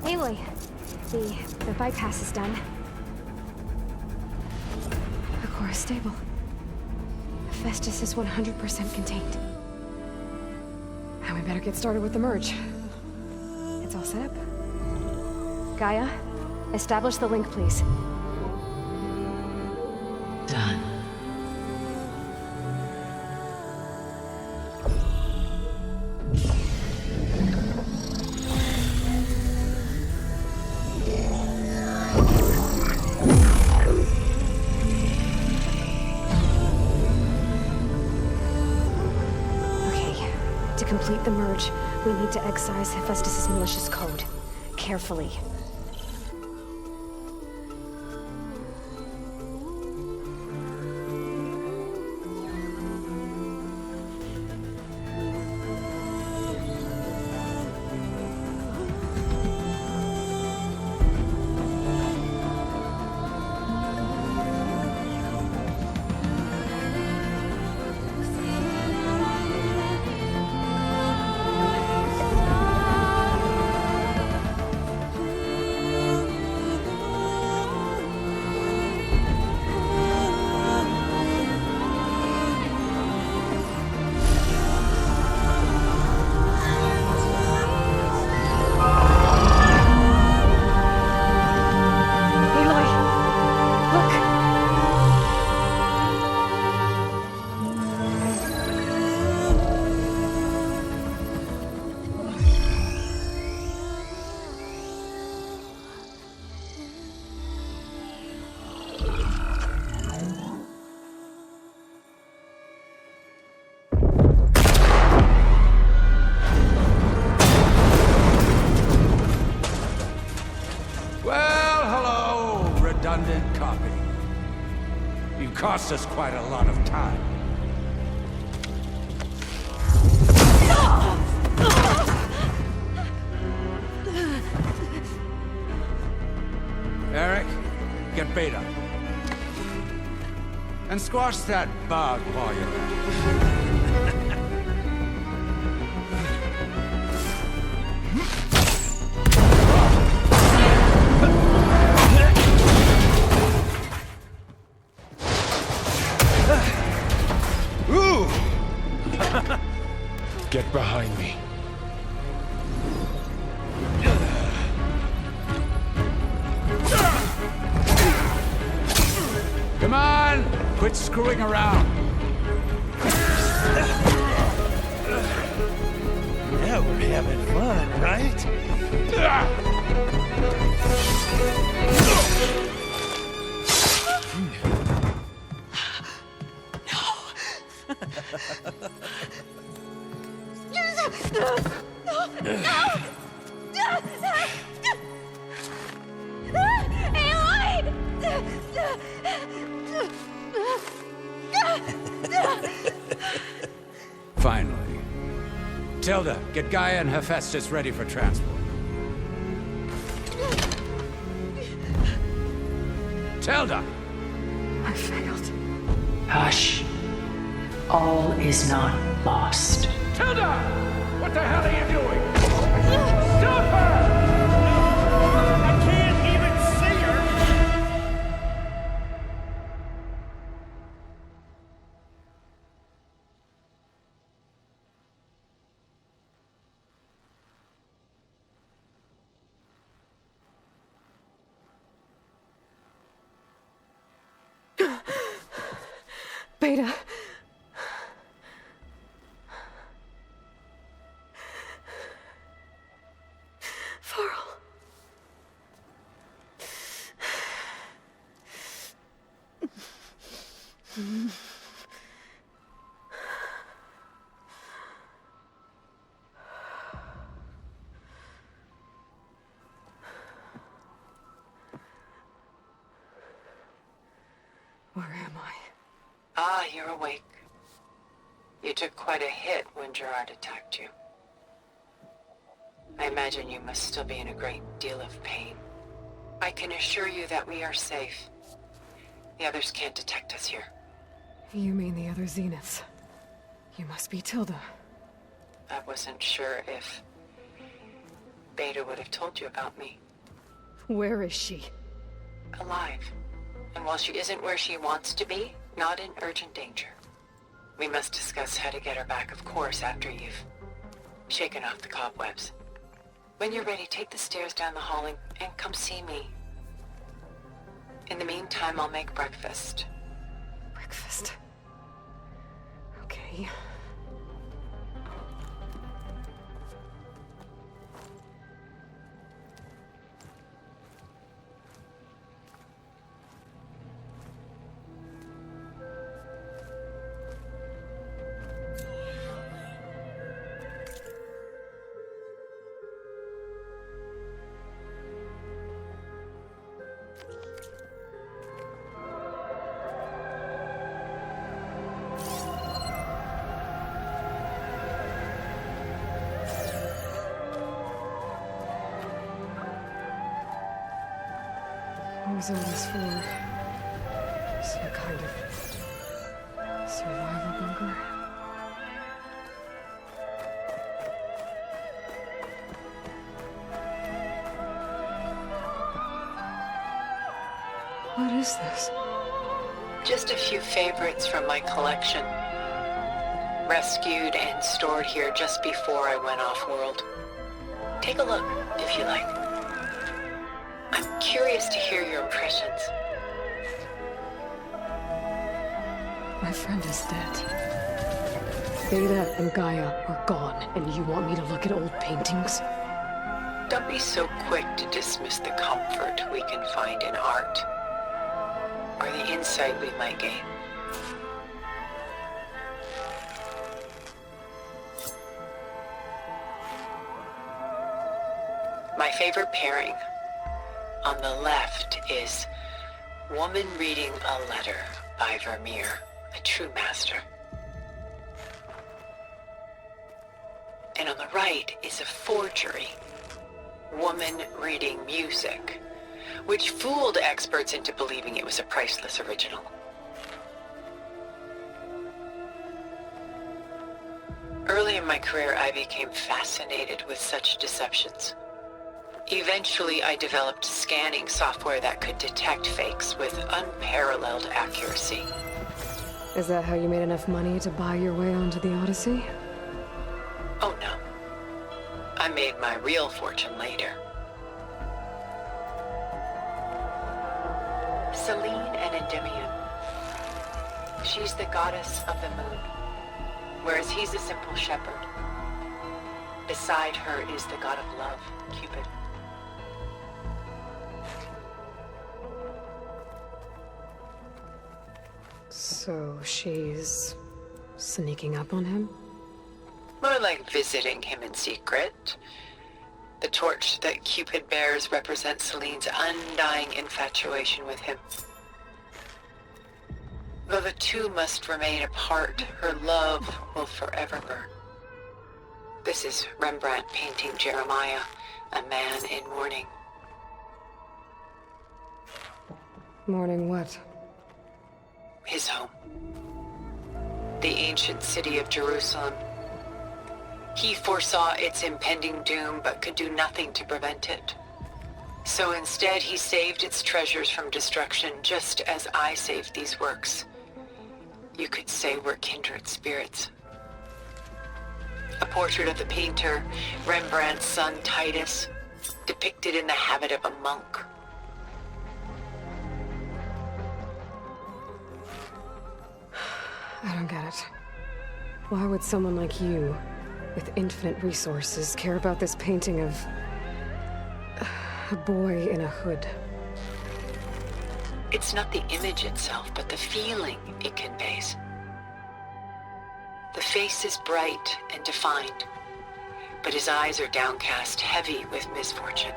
Aloy, the bypass is done. The core is stable. Hephaestus is 100% contained. And we better get started with the merge. It's all set up. Gaia, establish the link, please. Done. To complete the merge, we need to excise Hephaestus' malicious code. Carefully. Redundant copy. You cost us quite a lot of time. Eric, get Beta. And squash that bug while you're at it. Get behind me. Come on! Quit screwing around. Yeah, we're having fun, right? Finally. Tilda, get Gaia and Hephaestus ready for transport. Tilda! I failed. Hush. All is not lost. Tilda! What the hell are you doing? Stop her! I can't even see her! Beta. Farrell. Where am I? Ah, you're awake. You took quite a hit when Gerard attacked you. I imagine you must still be in a great deal of pain. I can assure you that we are safe. The others can't detect us here. You mean the other Zeniths? You must be Tilda. I wasn't sure if Beta would have told you about me. Where is she? Alive. And while she isn't where she wants to be, not in urgent danger. We must discuss how to get her back, of course, after you've shaken off the cobwebs. When you're ready, take the stairs down the hall and come see me. In the meantime, I'll make breakfast. Breakfast. Okay. What was all this for? Some kind of survival bunker? What is this? Just a few favorites from my collection. Rescued and stored here just before I went off-world. Take a look, if you like. I'm curious to hear your impressions. My friend is dead. Beta and Gaia are gone, and you want me to look at old paintings? Don't be so quick to dismiss the comfort we can find in art, or the insight we might gain. My favorite pairing on the left is Woman Reading a Letter by Vermeer, a true master. And on the right is a forgery, Woman Reading Music, which fooled experts into believing it was a priceless original. Early in my career, I became fascinated with such deceptions. Eventually, I developed scanning software that could detect fakes with unparalleled accuracy. Is that how you made enough money to buy your way onto the Odyssey? Oh no. I made my real fortune later. Selene and Endymion. She's the goddess of the moon, whereas he's a simple shepherd. Beside her is the god of love, Cupid. So she's sneaking up on him? More like visiting him in secret. The torch that Cupid bears represents Selene's undying infatuation with him. Though the two must remain apart, her love will forever burn. This is Rembrandt painting Jeremiah, a man in mourning. Mourning what? His home. The ancient city of Jerusalem. He foresaw its impending doom, but could do nothing to prevent it. So instead, he saved its treasures from destruction, just as I saved these works. You could say we're kindred spirits. A portrait of the painter, Rembrandt's son Titus, depicted in the habit of a monk. I don't get it. Why would someone like you, with infinite resources, care about this painting of a boy in a hood? It's not the image itself, but the feeling it conveys. The face is bright and defined, but his eyes are downcast, heavy with misfortune.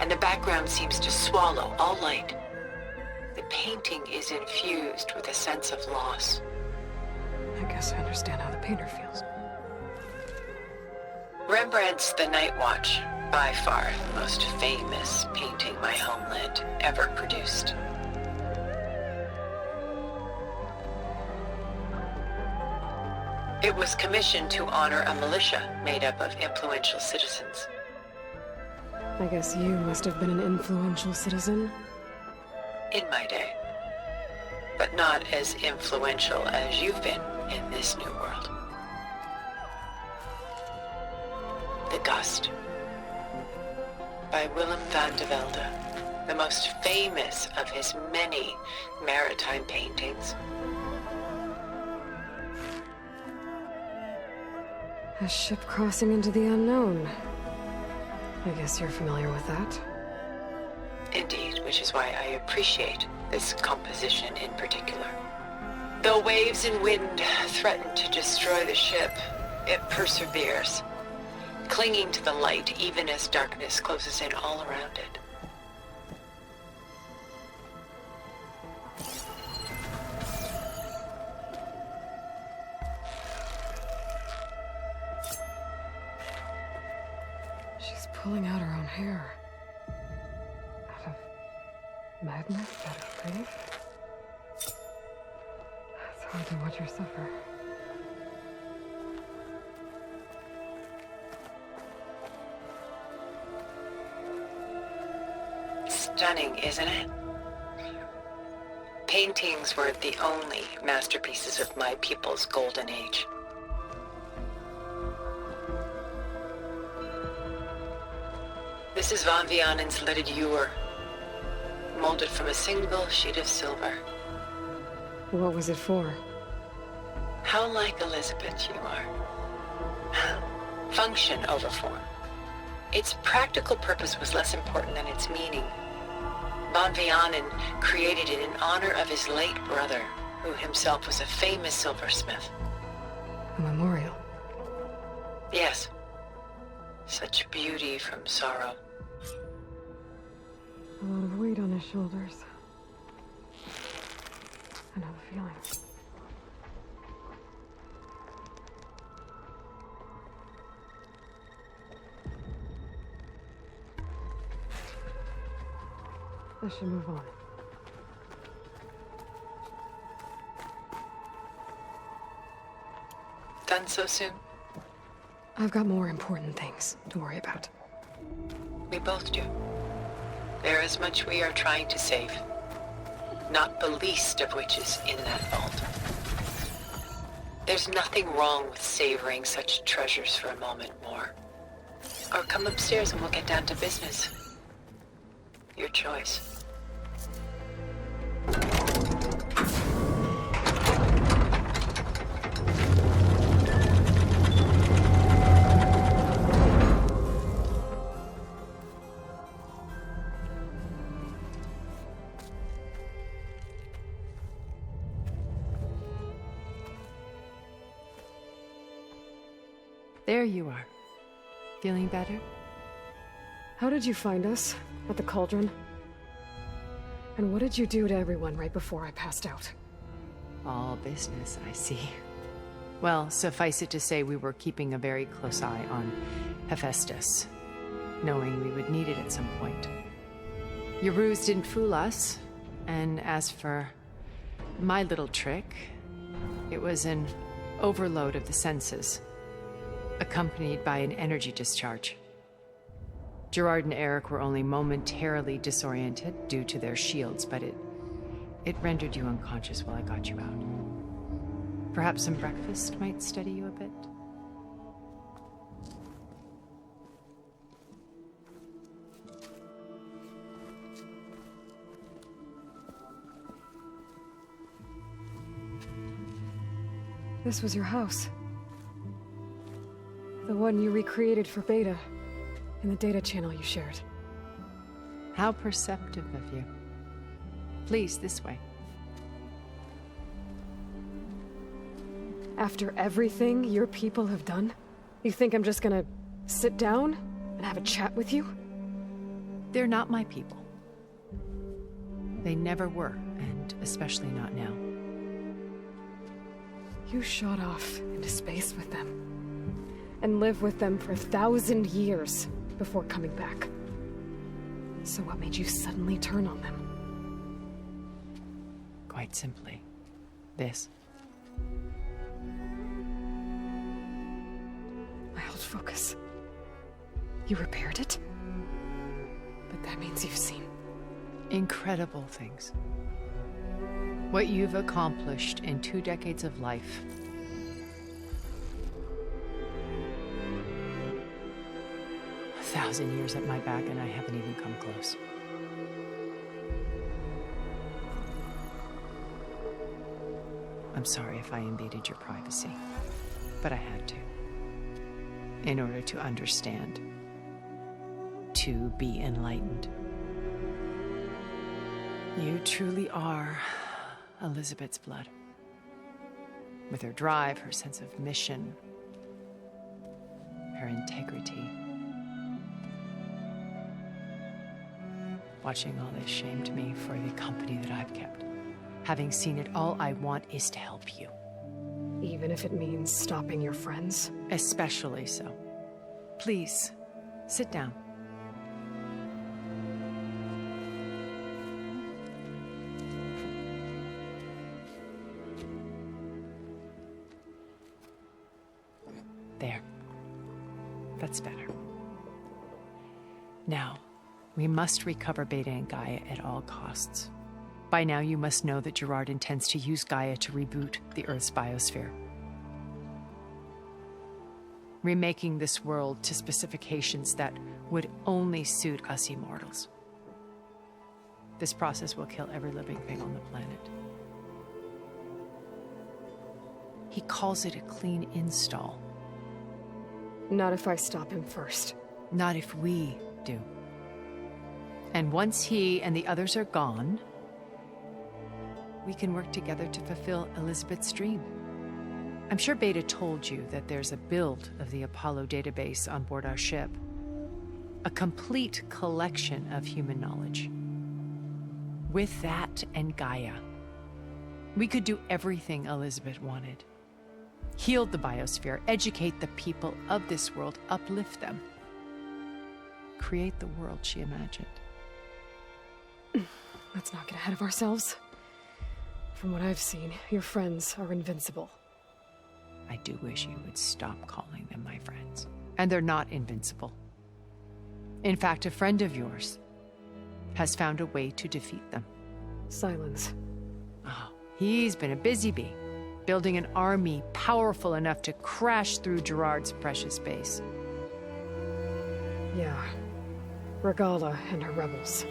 And the background seems to swallow all light. The painting is infused with a sense of loss. I guess I understand how the painter feels. Rembrandt's The Night Watch, by far the most famous painting my homeland ever produced. It was commissioned to honor a militia made up of influential citizens. I guess you must have been an influential citizen. In my day. But not as influential as you've been in this new world. The Gust. By Willem van de Velde, the most famous of his many maritime paintings. A ship crossing into the unknown. I guess you're familiar with that. Indeed, which is why I appreciate this composition in particular. Though waves and wind threaten to destroy the ship, it perseveres, clinging to the light even as darkness closes in all around it. She's pulling out her own hair. Out of madness? Out of grief? It's hard to watch her suffer. Stunning, isn't it? Paintings were the only masterpieces of my people's golden age. This is Van Vianen's lidded ewer, molded from a single sheet of silver. What was it for? How like Elizabeth you are. Function over form. Its practical purpose was less important than its meaning. Van Vianen created it in honor of his late brother, who himself was a famous silversmith. A memorial. Yes. Such beauty from sorrow. A lot of weight on his shoulders. I know the feeling. I should move on. Done so soon? I've got more important things to worry about. We both do. There is much we are trying to save. Not the least of which is in that vault. There's nothing wrong with savoring such treasures for a moment more. Or come upstairs and we'll get down to business. Your choice. There you are. Feeling better? How did you find us? At the cauldron? And what did you do to everyone right before I passed out? All business, I see. Well, suffice it to say we were keeping a very close eye on Hephaestus, knowing we would need it at some point. Your ruse didn't fool us, and as for my little trick, it was an overload of the senses, accompanied by an energy discharge. Gerard and Eric were only momentarily disoriented due to their shields, but it rendered you unconscious while I got you out. Perhaps some breakfast might steady you a bit? This was your house. The one you recreated for Beta, in the data channel you shared. How perceptive of you. Please, this way. After everything your people have done, you think I'm just gonna sit down and have a chat with you? They're not my people. They never were, and especially not now. You shot off into space with them, and lived with them for 1,000 years before coming back. So what made you suddenly turn on them? Quite simply, this. My old focus. You repaired it? But that means you've seen incredible things. What you've accomplished in 2 decades of life. A 1,000 years at my back and I haven't even come close. I'm sorry if I invaded your privacy, but I had to. In order to understand. To be enlightened. You truly are Elizabeth's blood. With her drive, her sense of mission, her integrity. Watching all this shamed me for the company that I've kept. Having seen it, all I want is to help you. Even if it means stopping your friends? Especially so. Please, sit down. There. That's better. Now, we must recover Beta and Gaia at all costs. By now, you must know that Gerard intends to use Gaia to reboot the Earth's biosphere. Remaking this world to specifications that would only suit us immortals. This process will kill every living thing on the planet. He calls it a clean install. Not if I stop him first. Not if we do. And once he and the others are gone, we can work together to fulfill Elizabeth's dream. I'm sure Beta told you that there's a build of the Apollo database on board our ship. A complete collection of human knowledge. With that and Gaia, we could do everything Elizabeth wanted. Heal the biosphere, educate the people of this world, uplift them. Create the world she imagined. Let's not get ahead of ourselves. From what I've seen, your friends are invincible. I do wish you would stop calling them my friends. And they're not invincible. In fact, a friend of yours has found a way to defeat them. Silence. Oh, he's been a busy bee, building an army powerful enough to crash through Gerard's precious base. Yeah. Regala and her rebels.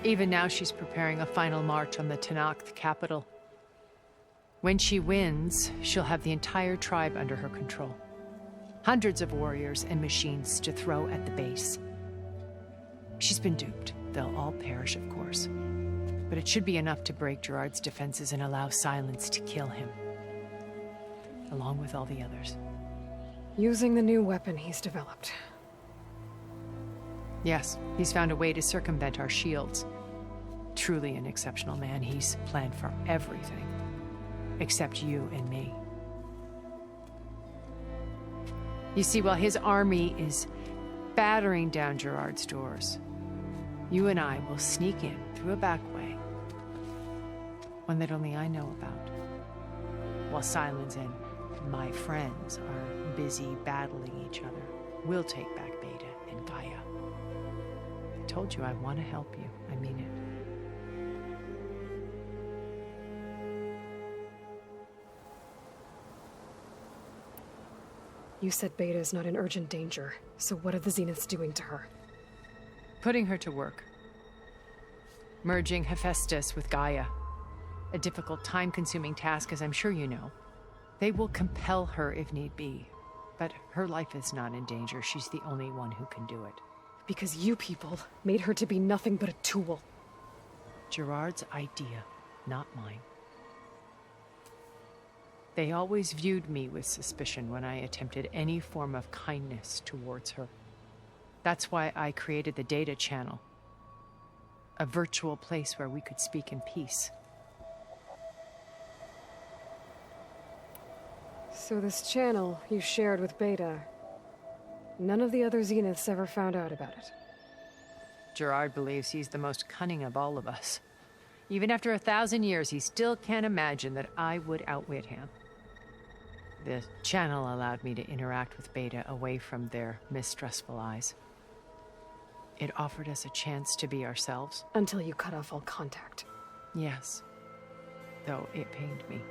Even now, she's preparing a final march on the Tenakth capital. When she wins, she'll have the entire tribe under her control. Hundreds of warriors and machines to throw at the base. She's been duped. They'll all perish, of course. But it should be enough to break Gerard's defenses and allow Silence to kill him. Along with all the others. Using the new weapon he's developed. Yes, he's found a way to circumvent our shields. Truly an exceptional man. He's planned for everything. Except you and me. You see, while his army is battering down Gerard's doors, you and I will sneak in through a back way. One that only I know about. While Silence and my friends are busy battling each other, we'll take back Beta and Gaia. I told you I want to help you. I mean it. You said Beta is not in urgent danger, so what are the Zeniths doing to her? Putting her to work. Merging Hephaestus with Gaia. A difficult, time-consuming task, as I'm sure you know. They will compel her if need be. But her life is not in danger. She's the only one who can do it. Because you people made her to be nothing but a tool. Gerard's idea, not mine. They always viewed me with suspicion when I attempted any form of kindness towards her. That's why I created the data channel. A virtual place where we could speak in peace. So this channel you shared with Beta, none of the other Zeniths ever found out about it? Gerard believes he's the most cunning of all of us. Even after 1,000 years, he still can't imagine that I would outwit him. The channel allowed me to interact with Beta away from their mistrustful eyes. It offered us a chance to be ourselves. Until you cut off all contact. Yes. Though it pained me.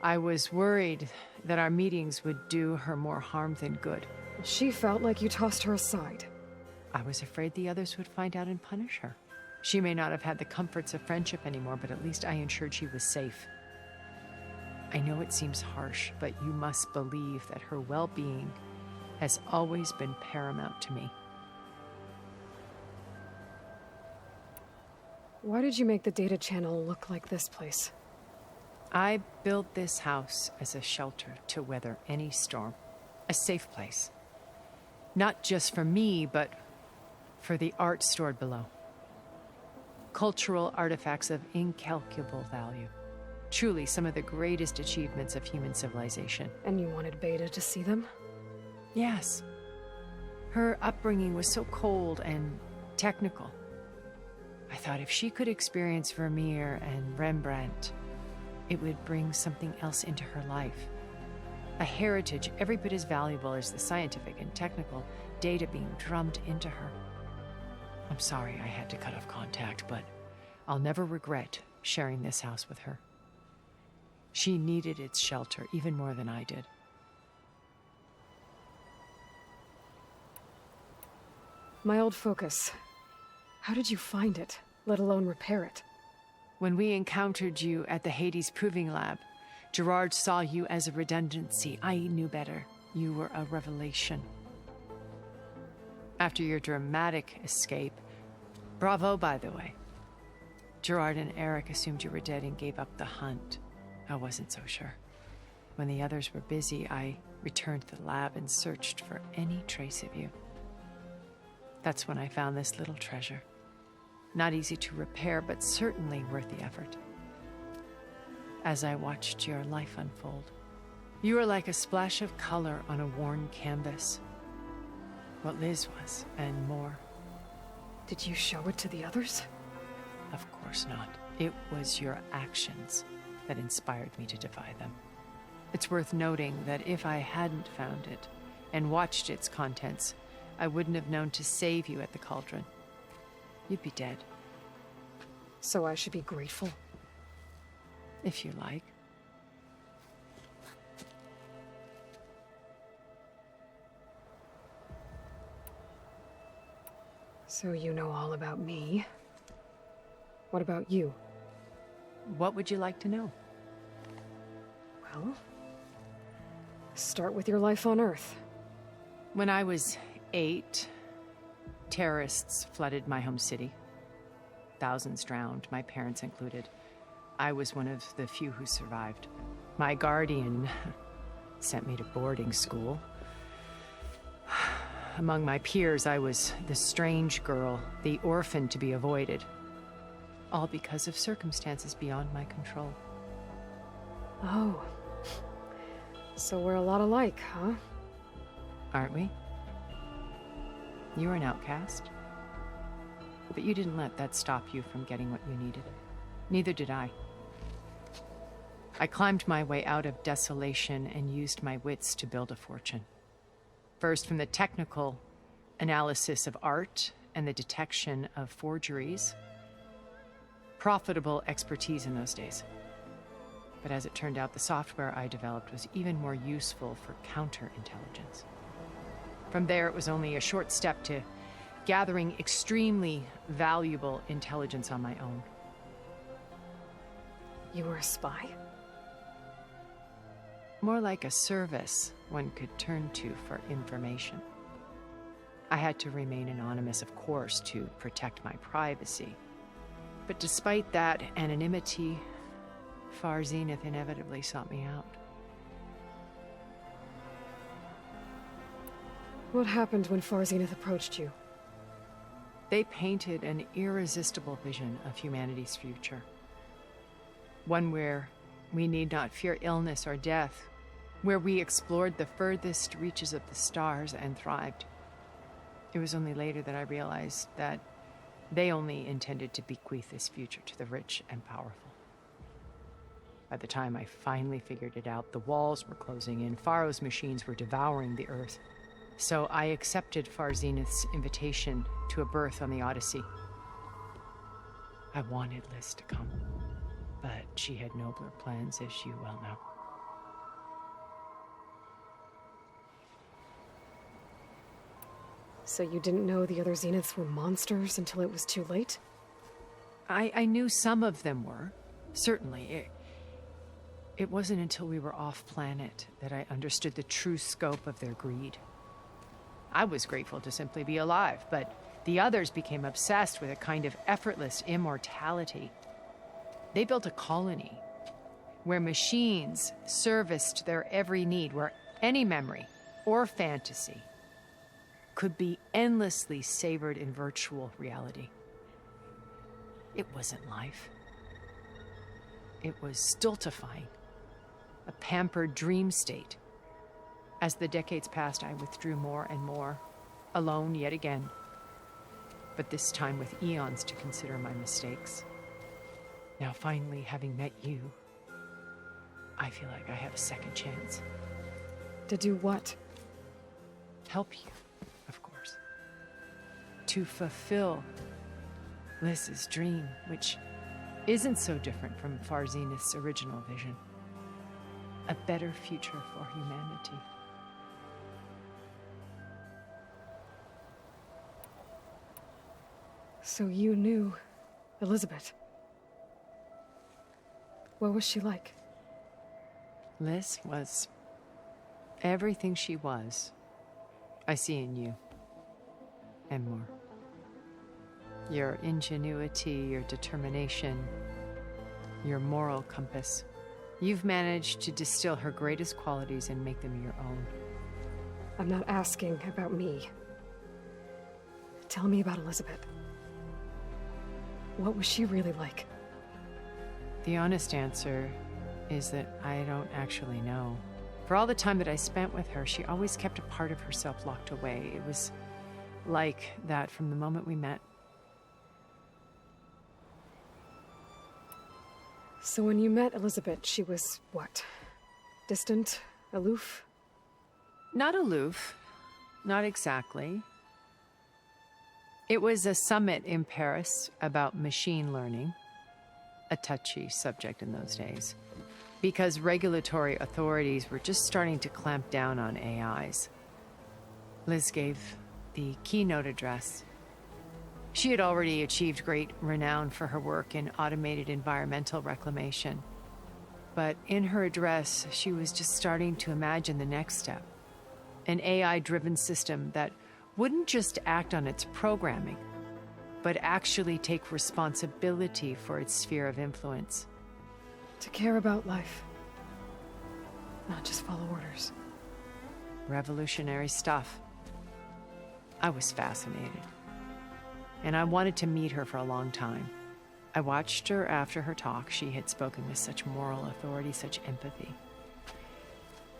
I was worried that our meetings would do her more harm than good. She felt like you tossed her aside. I was afraid the others would find out and punish her. She may not have had the comforts of friendship anymore, but at least I ensured she was safe. I know it seems harsh, but you must believe that her well-being has always been paramount to me. Why did you make the data channel look like this place? I built this house as a shelter to weather any storm. A safe place. Not just for me, but for the art stored below. Cultural artifacts of incalculable value. Truly some of the greatest achievements of human civilization. And you wanted Beta to see them? Yes. Her upbringing was so cold and technical. I thought if she could experience Vermeer and Rembrandt, it would bring something else into her life. A heritage every bit as valuable as the scientific and technical data being drummed into her. I'm sorry I had to cut off contact, but I'll never regret sharing this house with her. She needed its shelter even more than I did. My old focus. How did you find it, let alone repair it? When we encountered you at the Hades Proving Lab, Gerard saw you as a redundancy. I knew better. You were a revelation. After your dramatic escape, bravo, by the way. Gerard and Eric assumed you were dead and gave up the hunt. I wasn't so sure. When the others were busy, I returned to the lab and searched for any trace of you. That's when I found this little treasure. Not easy to repair, but certainly worth the effort. As I watched your life unfold, you were like a splash of color on a worn canvas. What Liz was, and more. Did you show it to the others? Of course not. It was your actions that inspired me to defy them. It's worth noting that if I hadn't found it and watched its contents, I wouldn't have known to save you at the cauldron. You'd be dead. So I should be grateful? If you like. So you know all about me. What about you? What would you like to know? Well, start with your life on Earth. When I was 8, terrorists flooded my home city. Thousands drowned, my parents included. I was one of the few who survived. My guardian sent me to boarding school. Among my peers, I was the strange girl, the orphan to be avoided. all because of circumstances beyond my control. Oh. So we're a lot alike, huh? Aren't we? You were an outcast. But you didn't let that stop you from getting what you needed. Neither did I. I climbed my way out of desolation and used my wits to build a fortune. First, from the technical analysis of art and the detection of forgeries. Profitable expertise in those days. But as it turned out, the software I developed was even more useful for counterintelligence. From there, it was only a short step to gathering extremely valuable intelligence on my own. You were a spy? More like a service one could turn to for information. I had to remain anonymous, of course, to protect my privacy. But despite that anonymity, Far Zenith inevitably sought me out. What happened when Far Zenith approached you? They painted an irresistible vision of humanity's future. One where we need not fear illness or death, where we explored the furthest reaches of the stars and thrived. It was only later that I realized that they only intended to bequeath this future to the rich and powerful. By the time I finally figured it out, the walls were closing in, Faro's machines were devouring the Earth. So I accepted Far Zenith's invitation to a berth on the Odyssey. I wanted Liz to come, but she had nobler plans, as you well know. So you didn't know the other Zeniths were monsters until it was too late? I knew some of them were, certainly. It wasn't until we were off-planet that I understood the true scope of their greed. I was grateful to simply be alive, but the others became obsessed with a kind of effortless immortality. They built a colony where machines serviced their every need, where any memory or fantasy could be endlessly savored in virtual reality. It wasn't life. It was stultifying, a pampered dream state. As the decades passed, I withdrew more and more, alone yet again, but this time with eons to consider my mistakes. Now finally, having met you, I feel like I have a second chance. To do what? Help you, of course. To fulfill Liz's dream, which isn't so different from Far Zenith's original vision. A better future for humanity. So you knew Elizabeth. What was she like? Liz was everything she was. I see in you. And more. Your ingenuity, your determination, your moral compass. You've managed to distill her greatest qualities and make them your own. I'm not asking about me. Tell me about Elizabeth. What was she really like? The honest answer is that I don't actually know. For all the time that I spent with her, she always kept a part of herself locked away. It was like that from the moment we met. So when you met Elizabeth, she was what? Distant? Aloof? Not aloof. Not exactly. It was a summit in Paris about machine learning, a touchy subject in those days, because regulatory authorities were just starting to clamp down on AIs. Liz gave the keynote address. She had already achieved great renown for her work in automated environmental reclamation. But in her address, she was just starting to imagine the next step. An AI-driven system that wouldn't just act on its programming, but actually take responsibility for its sphere of influence. To care about life. Not just follow orders. Revolutionary stuff. I was fascinated. And I wanted to meet her for a long time. I watched her after her talk. She had spoken with such moral authority, such empathy.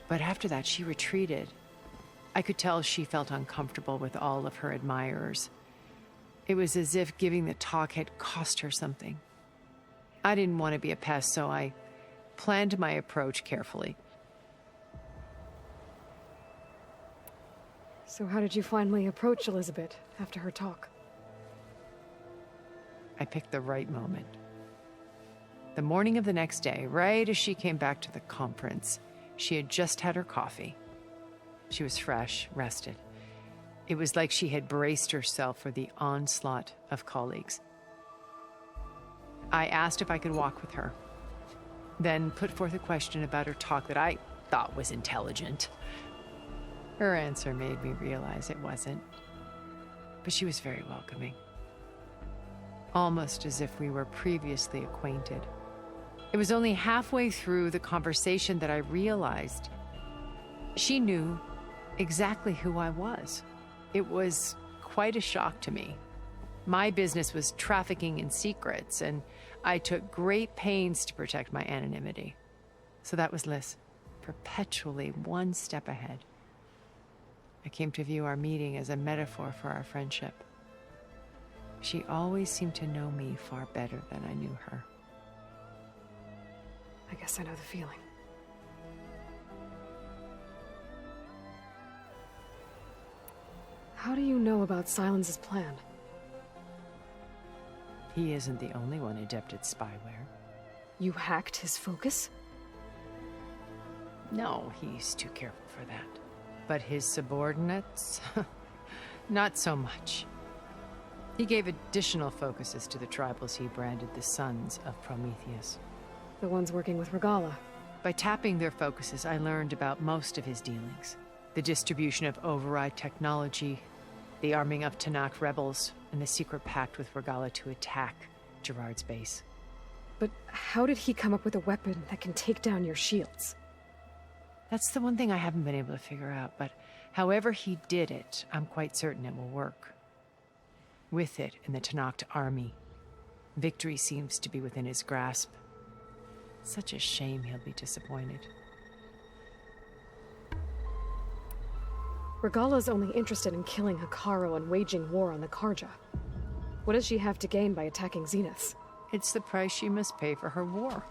But after that, she retreated. I could tell she felt uncomfortable with all of her admirers. It was as if giving the talk had cost her something. I didn't want to be a pest, so I planned my approach carefully. So how did you finally approach Elizabeth after her talk? I picked the right moment. The morning of the next day, right as she came back to the conference, she had just had her coffee. She was fresh, rested. It was like she had braced herself for the onslaught of colleagues. I asked if I could walk with her, then put forth a question about her talk that I thought was intelligent. Her answer made me realize it wasn't, but she was very welcoming. Almost as if we were previously acquainted. It was only halfway through the conversation that I realized she knew exactly who I was. It was quite a shock to me. My business was trafficking in secrets, and I took great pains to protect my anonymity. So that was Liz, perpetually one step ahead. I came to view our meeting as a metaphor for our friendship. She always seemed to know me far better than I knew her. I guess I know the feeling. How do you know about Silence's plan? He isn't the only one adept at spyware. You hacked his focus? No, he's too careful for that. But his subordinates? Not so much. He gave additional focuses to the tribals he branded the Sons of Prometheus. The ones working with Regala. By tapping their focuses, I learned about most of his dealings. The distribution of override technology, the arming of Tanakh rebels, and the secret pact with Regala to attack Gerard's base. But how did he come up with a weapon that can take down your shields? That's the one thing I haven't been able to figure out, but however he did it, I'm quite certain it will work. With it in the Tanakh army, victory seems to be within his grasp. Such a shame he'll be disappointed. Regala's only interested in killing Hekarro and waging war on the Karja. What does she have to gain by attacking Zeniths? It's the price she must pay for her war.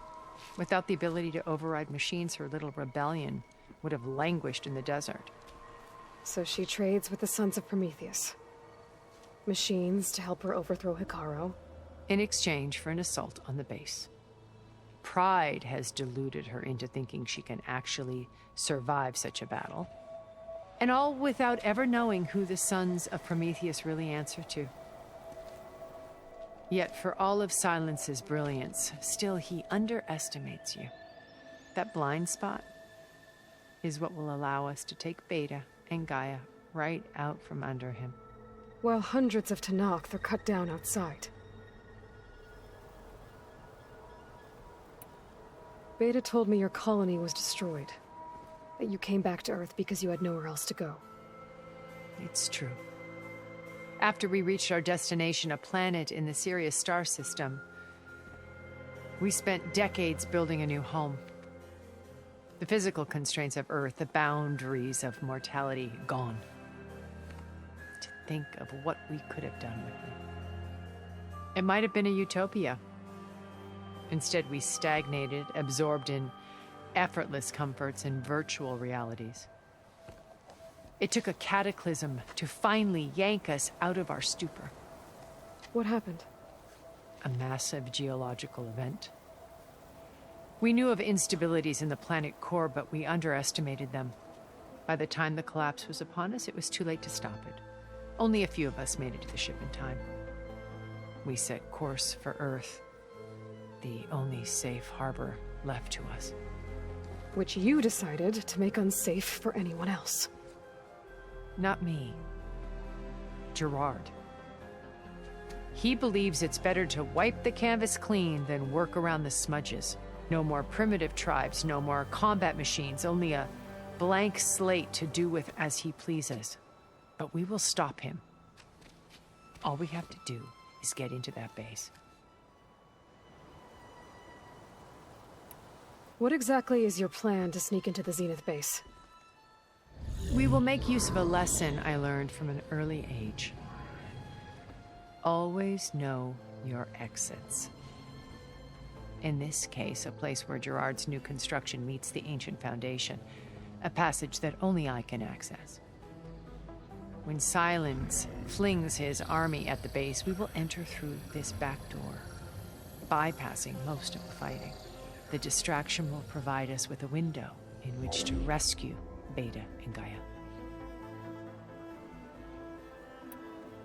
Without the ability to override machines, her little rebellion would have languished in the desert. So she trades with the Sons of Prometheus. Machines to help her overthrow Hekarro. In exchange for an assault on the base. Pride has deluded her into thinking she can actually survive such a battle. And all without ever knowing who the Sons of Prometheus really answer to. Yet for all of Silence's brilliance, still he underestimates you. That blind spot is what will allow us to take Beta and Gaia right out from under him. While hundreds of Tanakh are cut down outside. Beta told me your colony was destroyed. That you came back to Earth because you had nowhere else to go. It's true. After we reached our destination, a planet in the Sirius star system, we spent decades building a new home. The physical constraints of Earth, the boundaries of mortality, gone. To think of what we could have done with it. It might have been a utopia. Instead, we stagnated, absorbed in effortless comforts and virtual realities. It took a cataclysm to finally yank us out of our stupor. What happened? A massive geological event. We knew of instabilities in the planet core, but we underestimated them. By the time the collapse was upon us, it was too late to stop it. Only a few of us made it to the ship in time. We set course for Earth, the only safe harbor left to us. Which you decided to make unsafe for anyone else. Not me. Gerard. He believes it's better to wipe the canvas clean than work around the smudges. No more primitive tribes, no more combat machines, only a blank slate to do with as he pleases. But we will stop him. All we have to do is get into that base. What exactly is your plan to sneak into the Zenith base? We will make use of a lesson I learned from an early age. Always know your exits. In this case, a place where Gerard's new construction meets the ancient foundation, a passage that only I can access. When Silence flings his army at the base, we will enter through this back door, bypassing most of the fighting. The distraction will provide us with a window in which to rescue Beta and Gaia.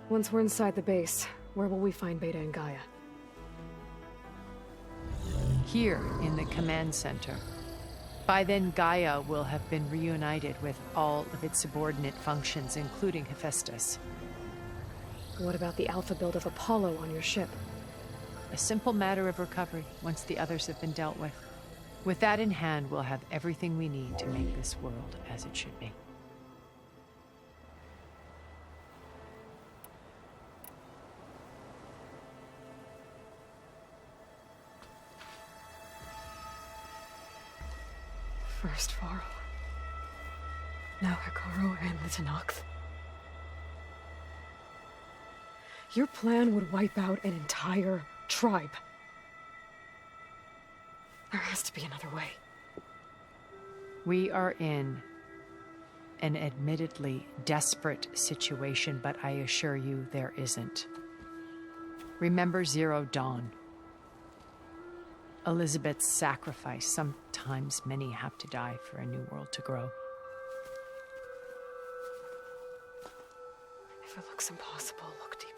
Once we're inside the base, where will we find Beta and Gaia? Here in the command center. By then, Gaia will have been reunited with all of its subordinate functions, including Hephaestus. What about the alpha build of Apollo on your ship? A simple matter of recovery once the others have been dealt with. With that in hand, we'll have everything we need to make this world as it should be. First Varl, now Hikaru and the Tenakth. Your plan would wipe out an entire tribe. There has to be another way. We are in an admittedly desperate situation, but I assure you there isn't. Remember Zero Dawn. Elizabeth's sacrifice. Sometimes many have to die for a new world to grow. If it looks impossible, look deeper.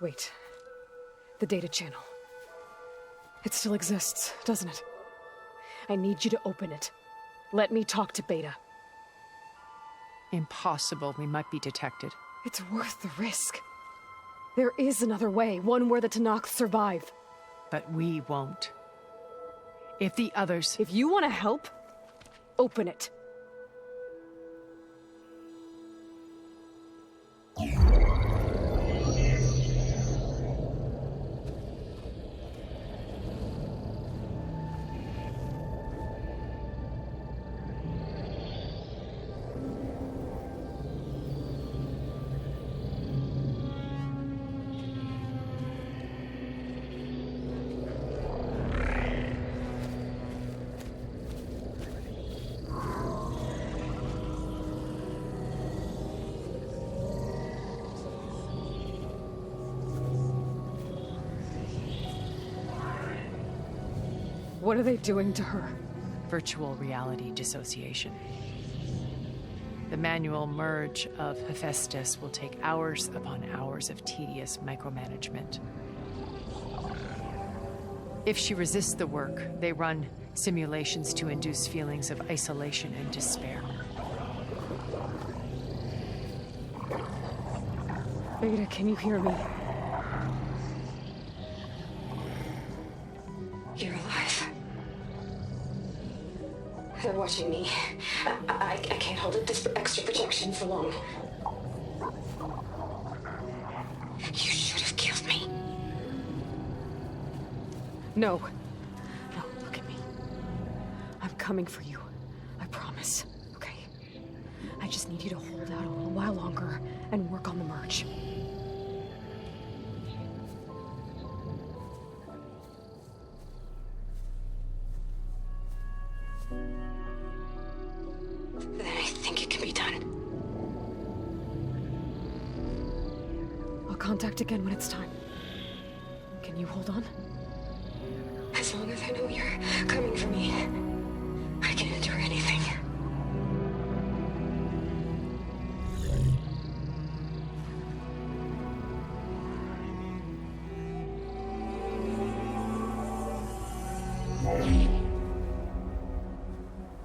Wait. The data channel. It still exists, doesn't it? I need you to open it. Let me talk to Beta. Impossible. We might be detected. It's worth the risk. There is another way, one where the Tenakth survive. But we won't. If the others... If you want to help, open it. What are they doing to her? Virtual reality dissociation. The manual merge of Hephaestus will take hours upon hours of tedious micromanagement. If she resists the work, they run simulations to induce feelings of isolation and despair. Beta, can you hear me? You're alive. They're watching me. I can't hold up this extra protection for long. You should have killed me. No. No, look at me. I'm coming for you. I promise. Okay? I just need you to hold out a little while longer and work on the merge. Then I think it can be done. I'll contact again when it's time. Can you hold on? As long as I know you're coming for me, I can endure anything.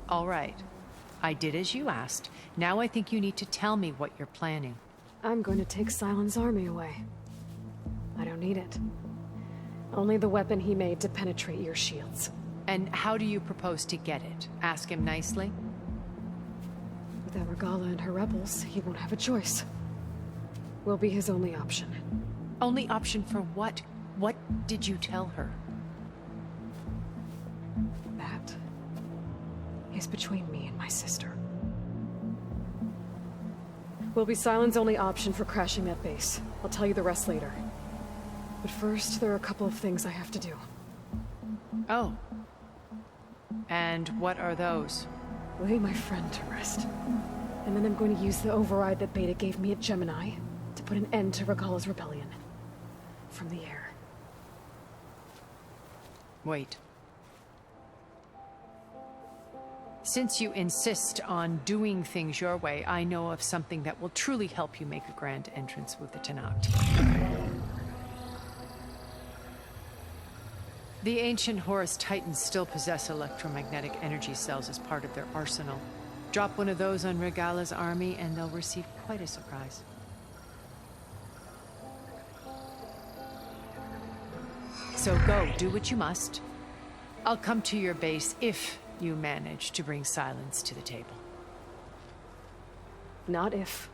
All right. I did as you asked. Now I think you need to tell me what you're planning. I'm going to take Silent's army away. I don't need it. Only the weapon he made to penetrate your shields. And how do you propose to get it? Ask him nicely? Without Regala and her rebels, he won't have a choice. We'll be his only option. Only option for what? What did you tell her? That is between me and my sister. Will be Sylens' only option for crashing that base. I'll tell you the rest later. But first, there are a couple of things I have to do. Oh. And what are those? Lay my friend to rest. And then I'm going to use the override that Beta gave me at Gemini to put an end to Regala's rebellion. From the air. Wait. Since you insist on doing things your way, I know of something that will truly help you make a grand entrance with the Tenakth. The ancient Horus Titans still possess electromagnetic energy cells as part of their arsenal. Drop one of those on Regala's army and they'll receive quite a surprise. So go, do what you must. I'll come to your base if you manage to bring Sylens to the table. Not if.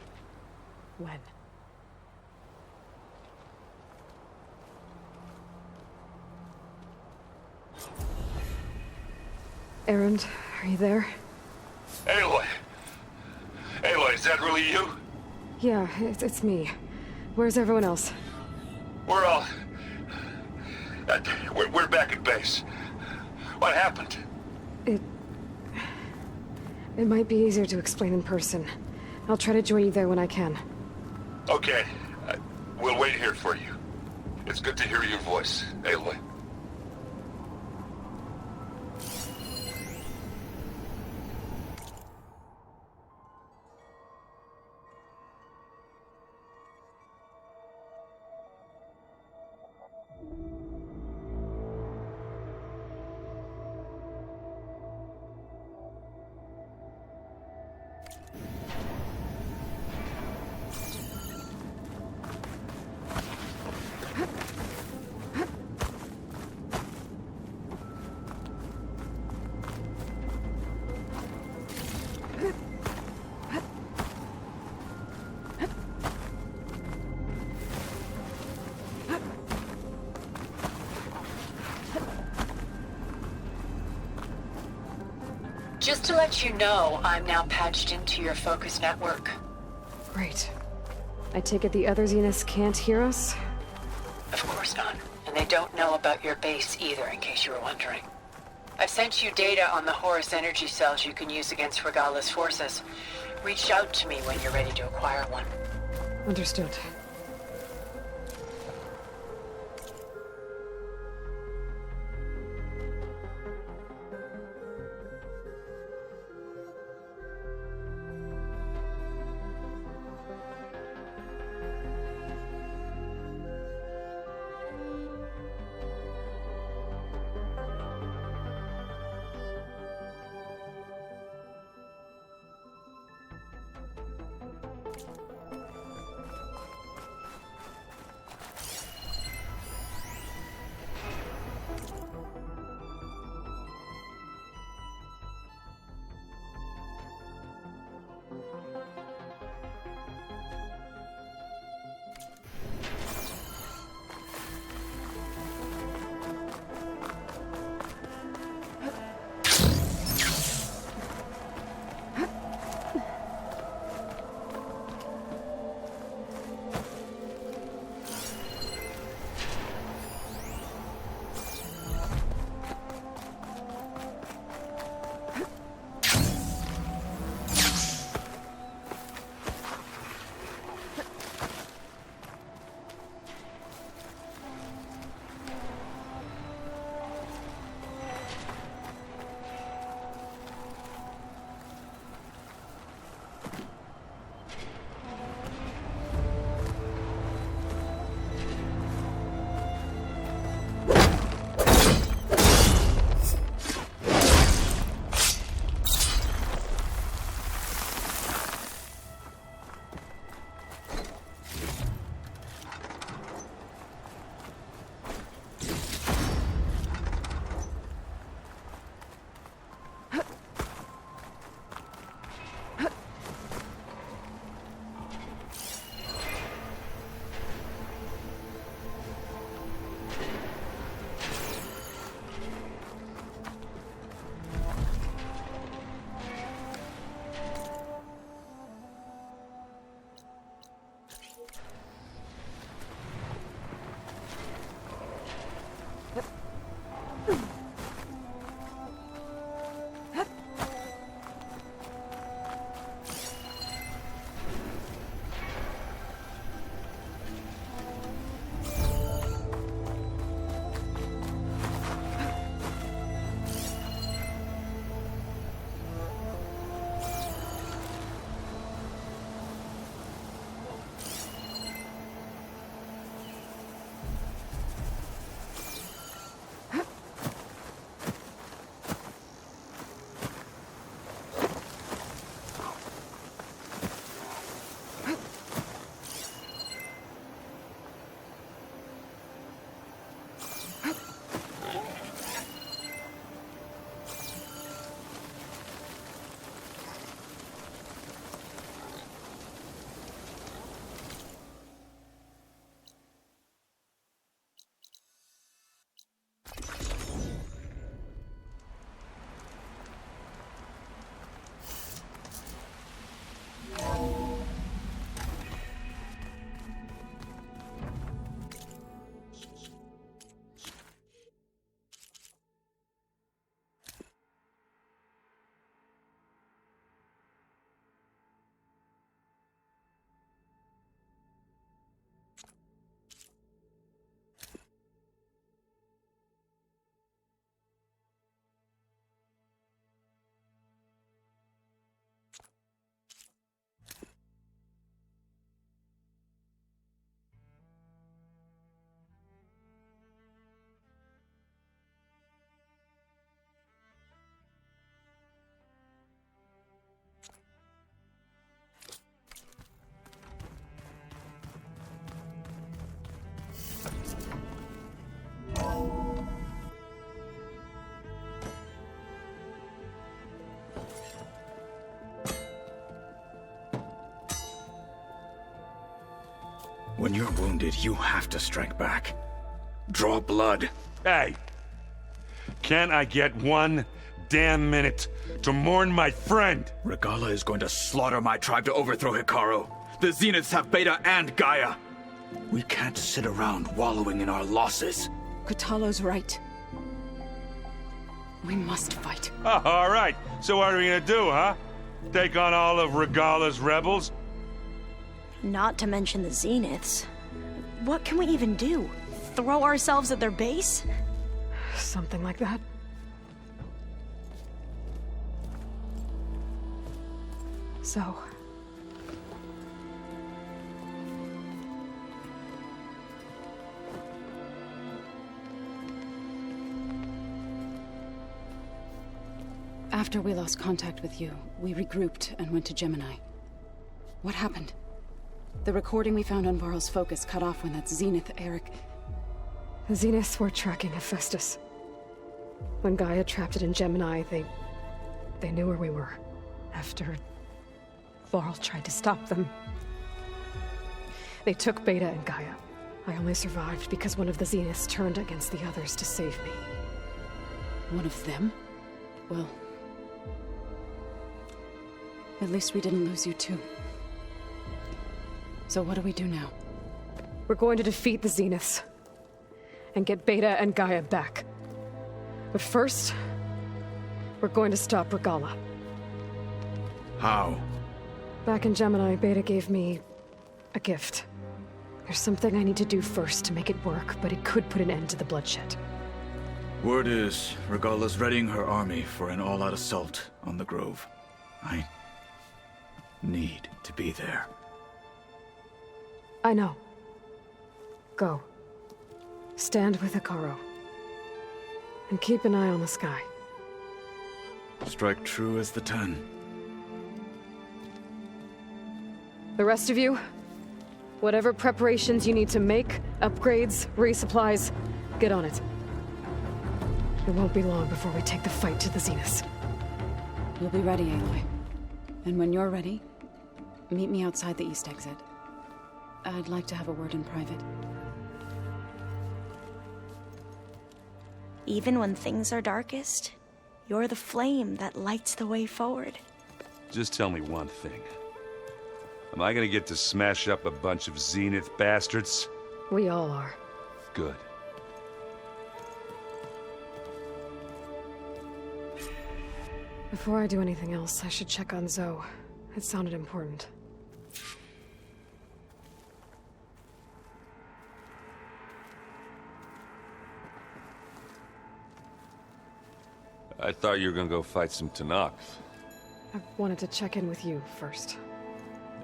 When. Erend, are you there? Aloy! Aloy, is that really you? Yeah, it's me. Where's everyone else? We're all... we're back at base. What happened? It might be easier to explain in person. I'll try to join you there when I can. Okay. We'll wait here for you. It's good to hear your voice, Aloy. Just to let you know, I'm now patched into your focus network. Great. I take it the other Zeniths can't hear us? Of course not. And they don't know about your base either, in case you were wondering. I've sent you data on the Horus energy cells you can use against Regala's forces. Reach out to me when you're ready to acquire one. Understood. When you're wounded, you have to strike back. Draw blood. Hey! Can't I get one damn minute to mourn my friend? Regala is going to slaughter my tribe to overthrow Hikaru. The Zeniths have Beta and Gaia. We can't sit around wallowing in our losses. Kotallo's right. We must fight. Oh, all right. So what are we gonna do, huh? Take on all of Regala's rebels? Not to mention the Zeniths. What can we even do? Throw ourselves at their base? Something like that. So... After we lost contact with you, we regrouped and went to Gemini. What happened? The recording we found on Varl's focus cut off when that Zenith, Eric... The Zeniths were tracking Hephaestus. When Gaia trapped it in Gemini, they knew where we were. After Varl tried to stop them. They took Beta and Gaia. I only survived because one of the Zeniths turned against the others to save me. One of them? Well... at least we didn't lose you too. So what do we do now? We're going to defeat the Zeniths. And get Beta and Gaia back. But first, we're going to stop Regala. How? Back in Gemini, Beta gave me a gift. There's something I need to do first to make it work, but it could put an end to the bloodshed. Word is, Regala's readying her army for an all-out assault on the Grove. I need to be there. I know. Go. Stand with Hikaru. And keep an eye on the sky. Strike true as the 10. The rest of you, whatever preparations you need to make, upgrades, resupplies, get on it. It won't be long before we take the fight to the Zeniths. We'll be ready, Aloy. And when you're ready, meet me outside the east exit. I'd like to have a word in private. Even when things are darkest, you're the flame that lights the way forward. Just tell me one thing. Am I gonna get to smash up a bunch of Zenith bastards? We all are. Good. Before I do anything else, I should check on Zoe. It sounded important. I thought you were gonna go fight some Tanakh. I wanted to check in with you first.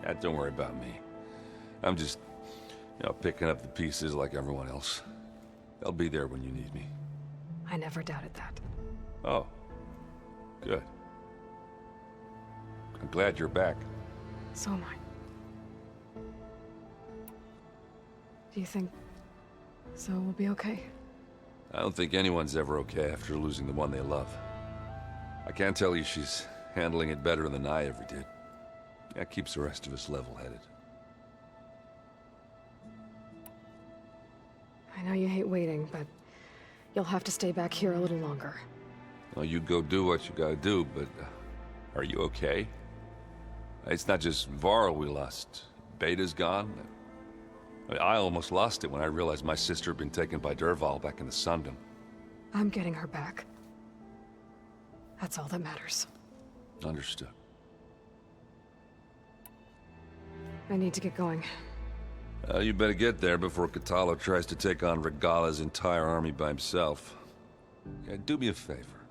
Yeah, don't worry about me. I'm just, picking up the pieces like everyone else. I'll be there when you need me. I never doubted that. Oh. Good. I'm glad you're back. So am I. Do you think Zoe will be okay? I don't think anyone's ever okay after losing the one they love. I can't tell you she's handling it better than I ever did. That keeps the rest of us level-headed. I know you hate waiting, but you'll have to stay back here a little longer. Well, you go do what you gotta do, but are you okay? It's not just Varl we lost. Beta's gone. I almost lost it when I realized my sister had been taken by Dervahl back in the Sundom. I'm getting her back. That's all that matters. Understood. I need to get going. You better get there before Kotallo tries to take on Regala's entire army by himself. Yeah, do me a favor.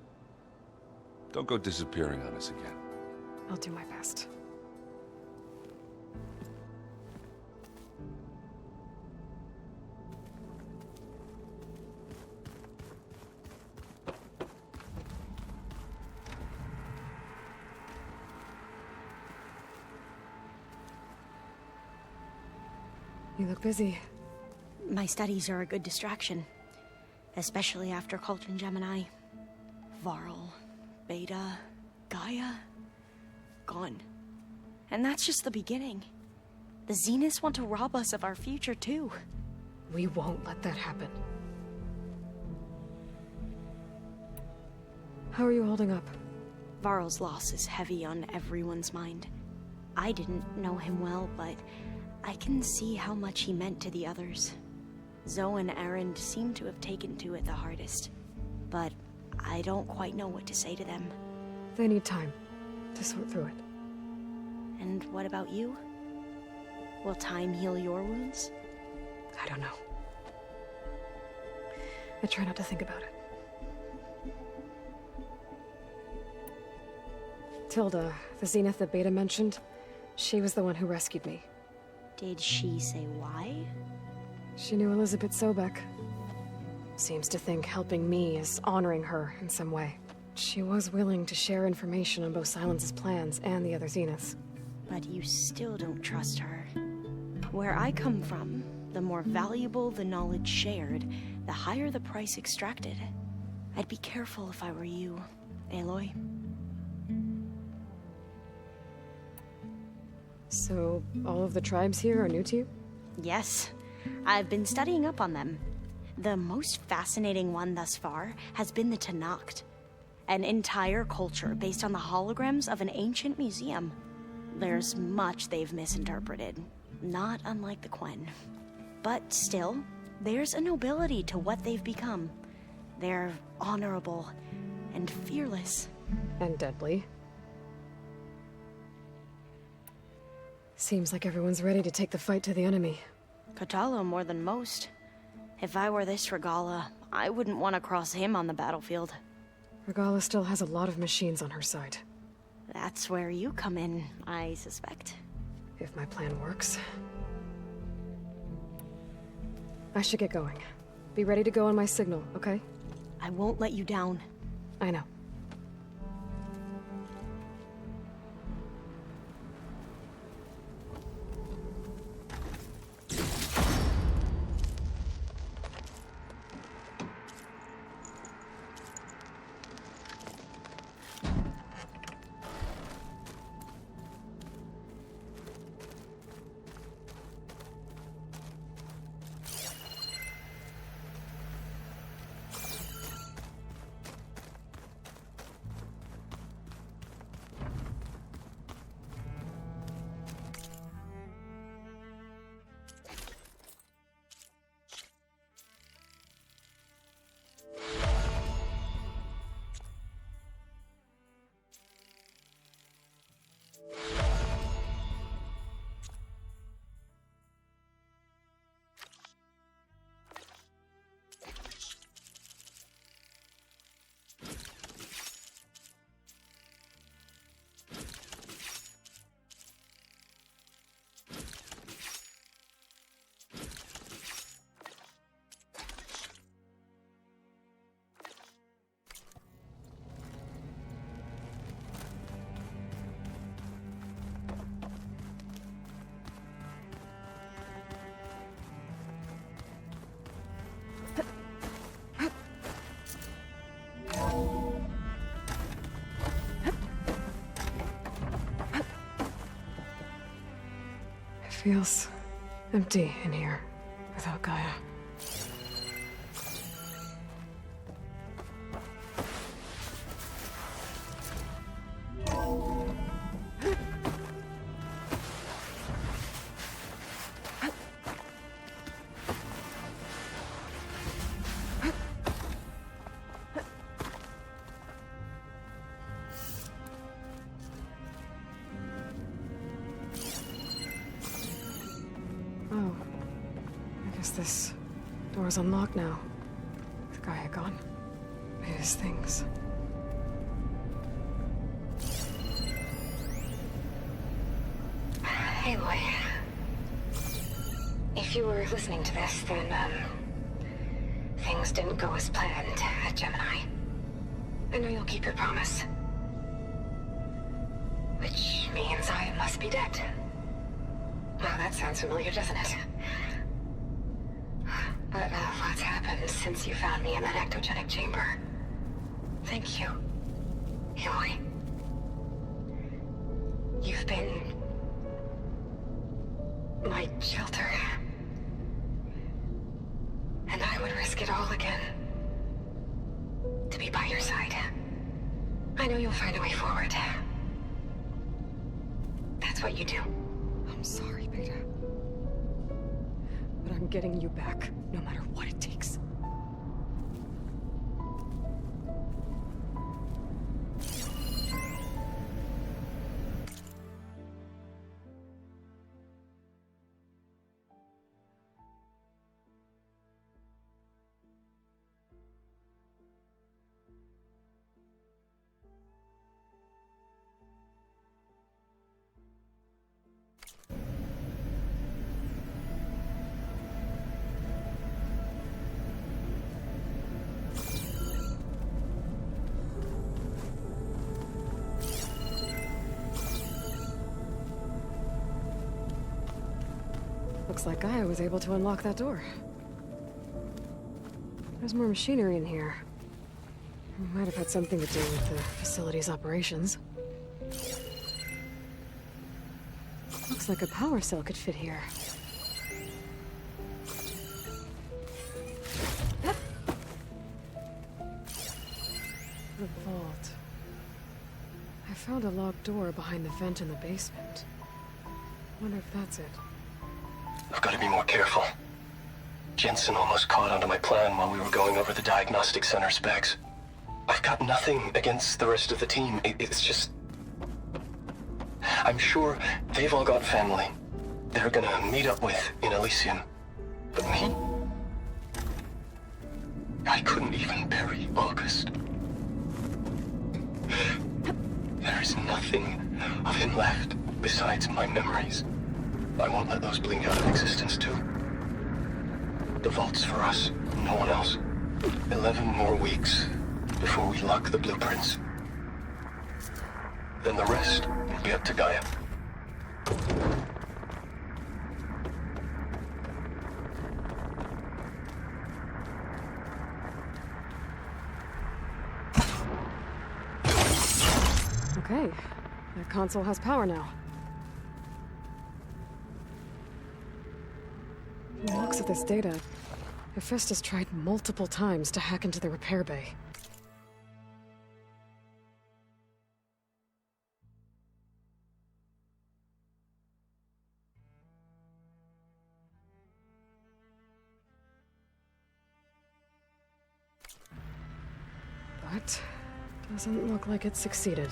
Don't go disappearing on us again. I'll do my best. You look busy. My studies are a good distraction. Especially after Cauldron Gemini. Varl, Beta, Gaia, gone. And that's just the beginning. The Zeniths want to rob us of our future, too. We won't let that happen. How are you holding up? Varl's loss is heavy on everyone's mind. I didn't know him well, but I can see how much he meant to the others. Zoe and Erend seem to have taken to it the hardest, but I don't quite know what to say to them. They need time to sort through it. And what about you? Will time heal your wounds? I don't know. I try not to think about it. Tilda, the Zenith that Beta mentioned, she was the one who rescued me. Did she say why? She knew Elizabeth Sobek. Seems to think helping me is honoring her in some way. She was willing to share information on both Silence's plans and the other Zeniths. But you still don't trust her. Where I come from, the more valuable the knowledge shared, the higher the price extracted. I'd be careful if I were you, Aloy. So, all of the tribes here are new to you? Yes. I've been studying up on them. The most fascinating one thus far has been the Tenakth, an entire culture based on the holograms of an ancient museum. There's much they've misinterpreted, not unlike the Quen. But still, there's a nobility to what they've become. They're honorable and fearless. And deadly. Seems like everyone's ready to take the fight to the enemy. Kotallo more than most. If I were this Regala, I wouldn't want to cross him on the battlefield. Regala still has a lot of machines on her side. That's where you come in, I suspect. If my plan works. I should get going. Be ready to go on my signal, okay? I won't let you down. I know. Feels empty in here without Gaia. Oh. I guess this door's unlocked now. With Gaia gone. His things. Aloy. If you were listening to this, then, things didn't go as planned at Gemini. I know you'll keep your promise. Which means I must be dead. Well, that sounds familiar, doesn't it? But what's happened since you found me in that ectogenic chamber? Thank you, Aloy. You've been my shelter. And I would risk it all again to be by your side. I know you'll find a way forward. That's what you do. I'm sorry, Beta. But I'm getting you back, no matter what it takes. Looks like Gaia was able to unlock that door. There's more machinery in here. Might have had something to do with the facility's operations. Looks like a power cell could fit here. The vault. I found a locked door behind the vent in the basement. Wonder if that's it. I've got to be more careful. Jensen almost caught onto my plan while we were going over the diagnostic center specs. I've got nothing against the rest of the team. It's just... I'm sure they've all got family they're gonna meet up with in Elysium. But me? I couldn't even bury August. There is nothing of him left besides my memories. I won't let those blink out of existence, too. The vault's for us, no one else. 11 more weeks before we lock the blueprints. Then the rest will be up to Gaia. Okay, that console has power now. From the looks of this data, Hephaestus tried multiple times to hack into the repair bay. But doesn't look like it succeeded.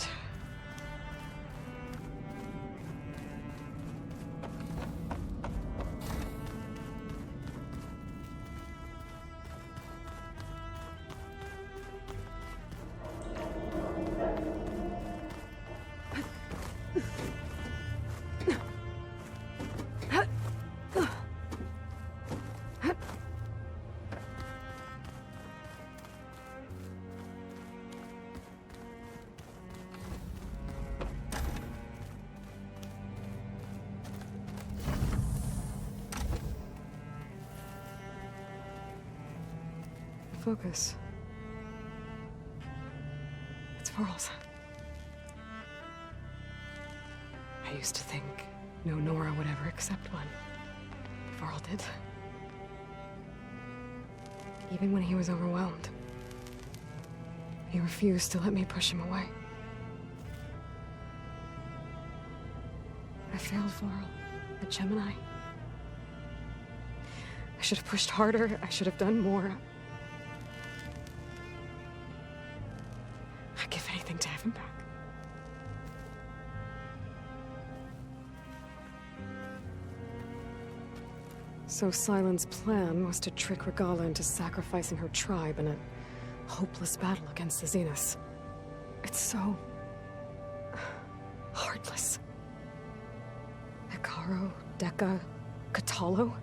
Focus. It's Varl's. I used to think no Nora would ever accept one. Varl did. Even when he was overwhelmed. He refused to let me push him away. I failed Varl at Gemini. I should have pushed harder. I should have done more. I'd give anything to have him back. So Silent's plan was to trick Regala into sacrificing her tribe in a hopeless battle against the Zeniths. It's so... heartless. Hikaru, Dekka, Katalo,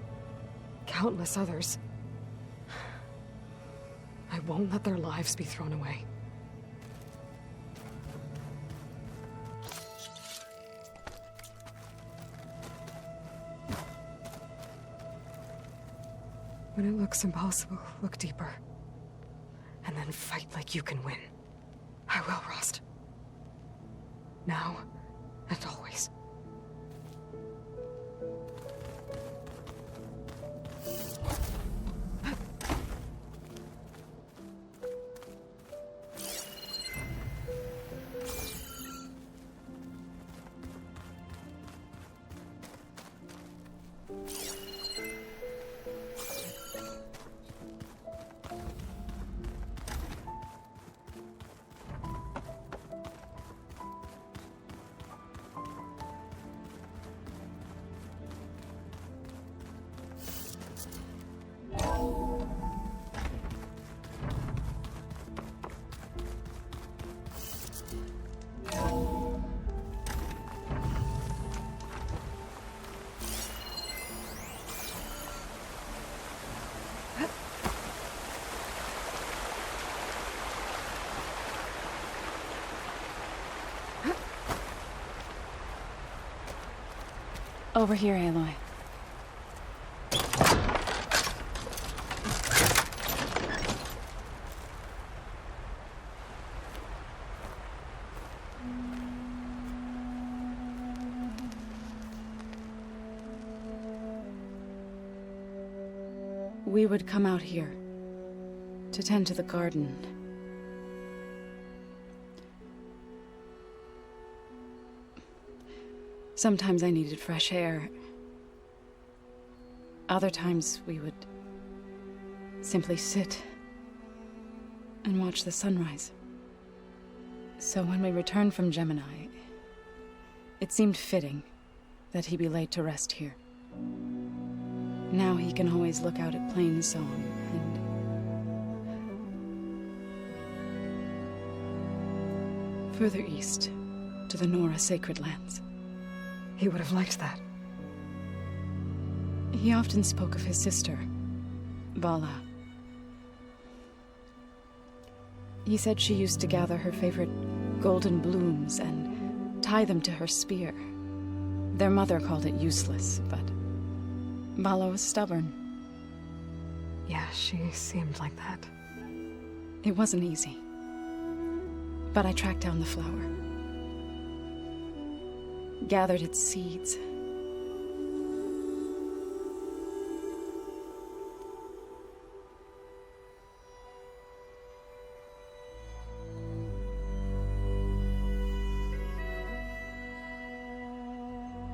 countless others. I won't let their lives be thrown away. When it looks impossible, look deeper. And then fight like you can win. I will, Rost. Now and always. Over here, Aloy. We would come out here to tend to the garden. Sometimes I needed fresh air. Other times we would simply sit and watch the sunrise. So when we returned from Gemini, it seemed fitting that he be laid to rest here. Now he can always look out at Plain Song and further east to the Nora Sacred Lands. He would have liked that. He often spoke of his sister, Vala. He said she used to gather her favorite golden blooms and tie them to her spear. Their mother called it useless, but Vala was stubborn. Yeah, she seemed like that. It wasn't easy. But I tracked down the flower. Gathered its seeds.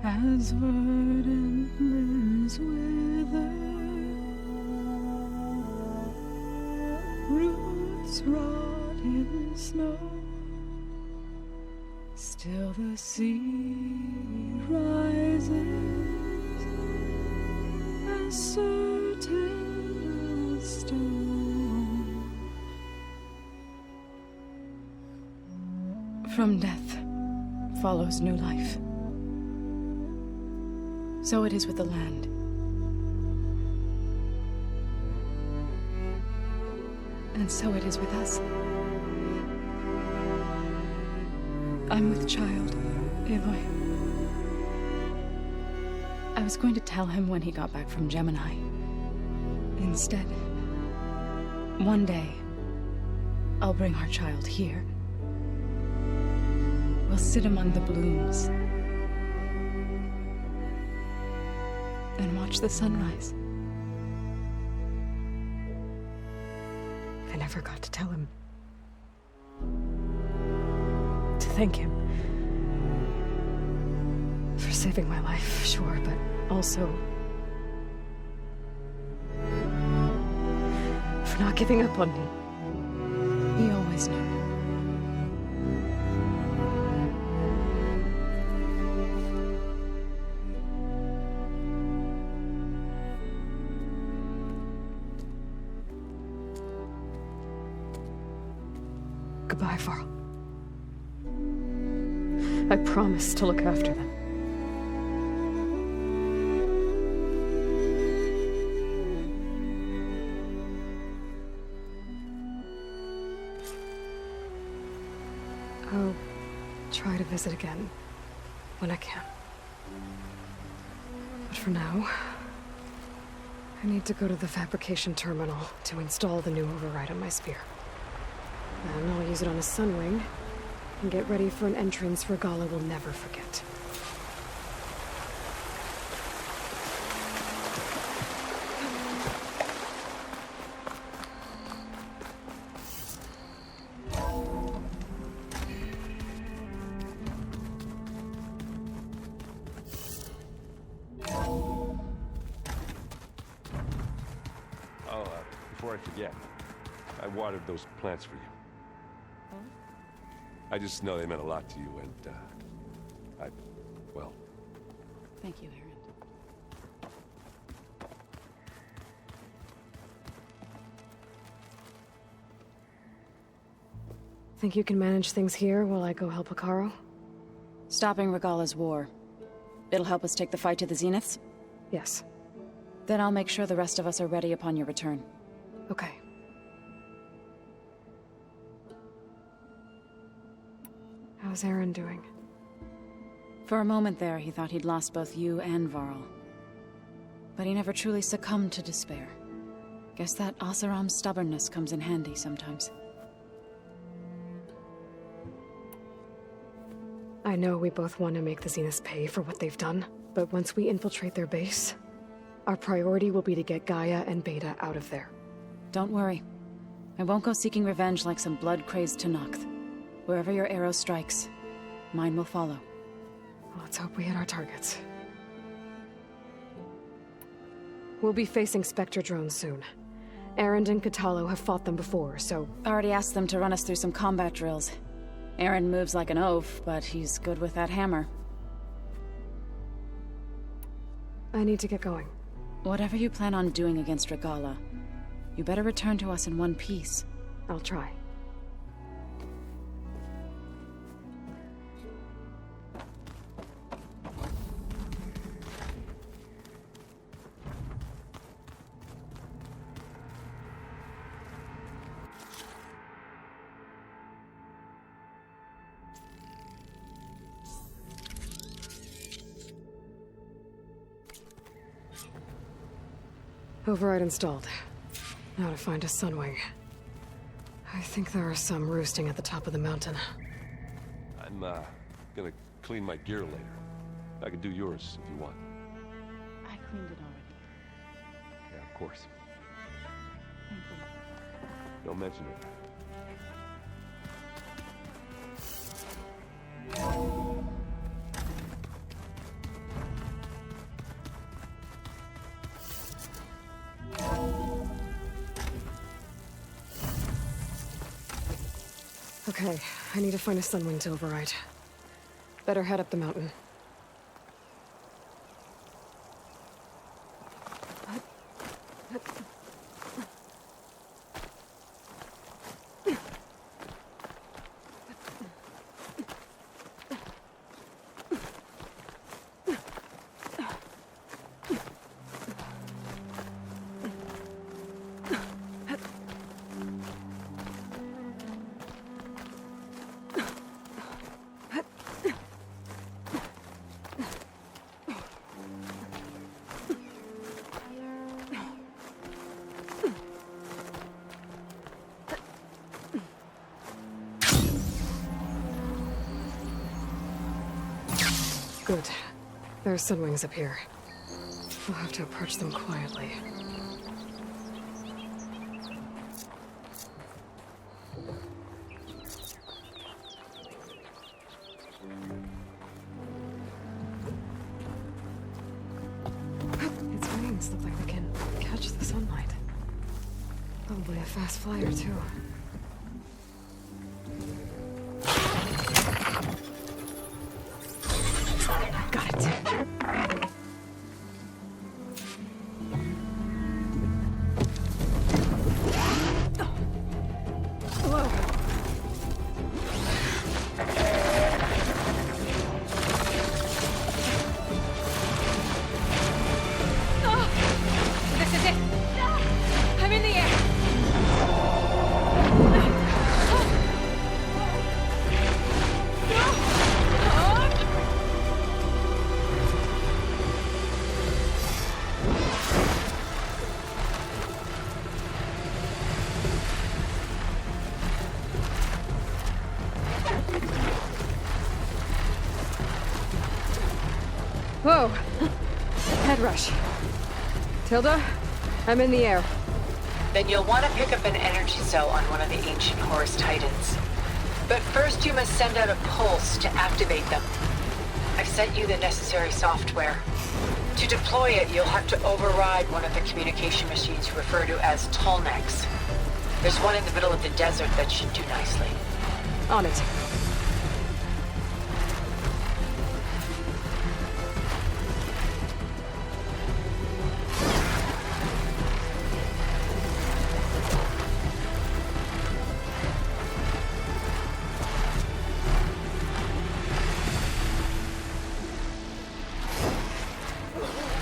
As verdant limbs wither, roots rot in snow, still the sea rises as certain as stone. From death follows new life. So it is with the land. And so it is with us. I'm with child, Aloy. I was going to tell him when he got back from Gemini. Instead, one day, I'll bring our child here. We'll sit among the blooms and watch the sunrise. I never got to tell him. To thank him. For saving my life, sure, but also for not giving up on me. He always knew. Goodbye, Varl. I promise to look after them. I'll try to visit again when I can. But for now, I need to go to the fabrication terminal to install the new override on my spear. And I'll use it on a sunwing and get ready for an entrance Regala will never forget. Yeah. I watered those plants for you. I just know they meant a lot to you, and, well... Thank you, Aaron. Think you can manage things here while I go help Akaro? Stopping Regala's war. It'll help us take the fight to the Zeniths? Yes. Then I'll make sure the rest of us are ready upon your return. Okay. How's Aaron doing? For a moment there, he thought he'd lost both you and Varl. But he never truly succumbed to despair. Guess that Oseram's stubbornness comes in handy sometimes. I know we both want to make the Zeniths pay for what they've done, but once we infiltrate their base, our priority will be to get Gaia and Beta out of there. Don't worry. I won't go seeking revenge like some blood-crazed Tenakth. Wherever your arrow strikes, mine will follow. Let's hope we hit our targets. We'll be facing Spectre drones soon. Erend and Katalo have fought them before, so... Already asked them to run us through some combat drills. Aaron moves like an oaf, but he's good with that hammer. I need to get going. Whatever you plan on doing against Regala, you better return to us in one piece. I'll try. Override installed. Now to find a Sunwing. I think there are some roosting at the top of the mountain. I'm, gonna clean my gear later. I can do yours if you want. I cleaned it already. Yeah, of course. Thank you. Don't mention it. Okay, I need to find a Sunwing to override. Better head up the mountain. Good. There are Sunwings up here. We'll have to approach them quietly. Its wings look like they can catch the sunlight. Probably a fast flyer, too. Whoa! Head rush. Tilda, I'm in the air. Then you'll want to pick up an energy cell on one of the ancient Horus Titans. But first you must send out a pulse to activate them. I've sent you the necessary software. To deploy it, you'll have to override one of the communication machines you refer to as Tolnex. There's one in the middle of the desert that should do nicely. On it.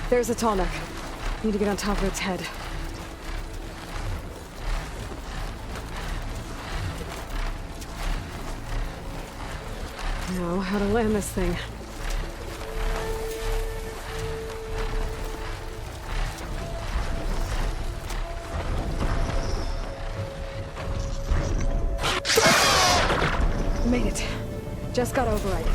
There's a tall neck. Need to get on top of its head. Now, how to land this thing. Made it. Just gotta override it.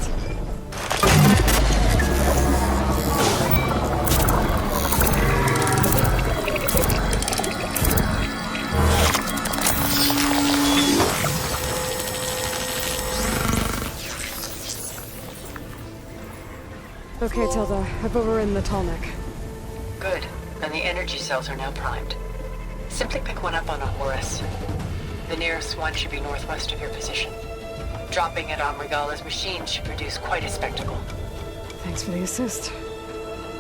Okay, Tilda. I've overridden the tall neck. Good. And the energy cells are now primed. Simply pick one up on a Horus. The nearest one should be northwest of your position. Dropping it on Regala's machine should produce quite a spectacle. Thanks for the assist.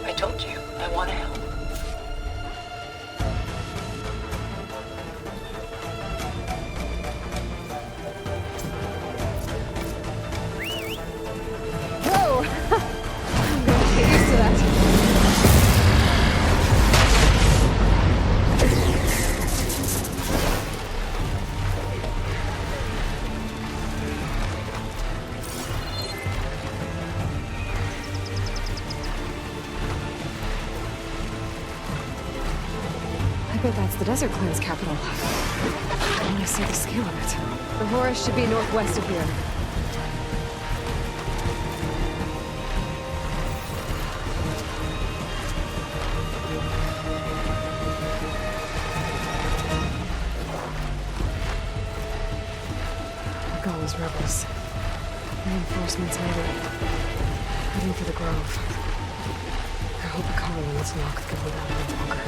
I told you, I want to help. Whoa! I'm gonna get used to that. I bet that's the Desert Clan's capital. I want to see the scale of it. The Horus should be northwest of here. Regala's rebels. Reinforcements made it. Heading for the Grove. I hope Carl and this lock can hold out any longer.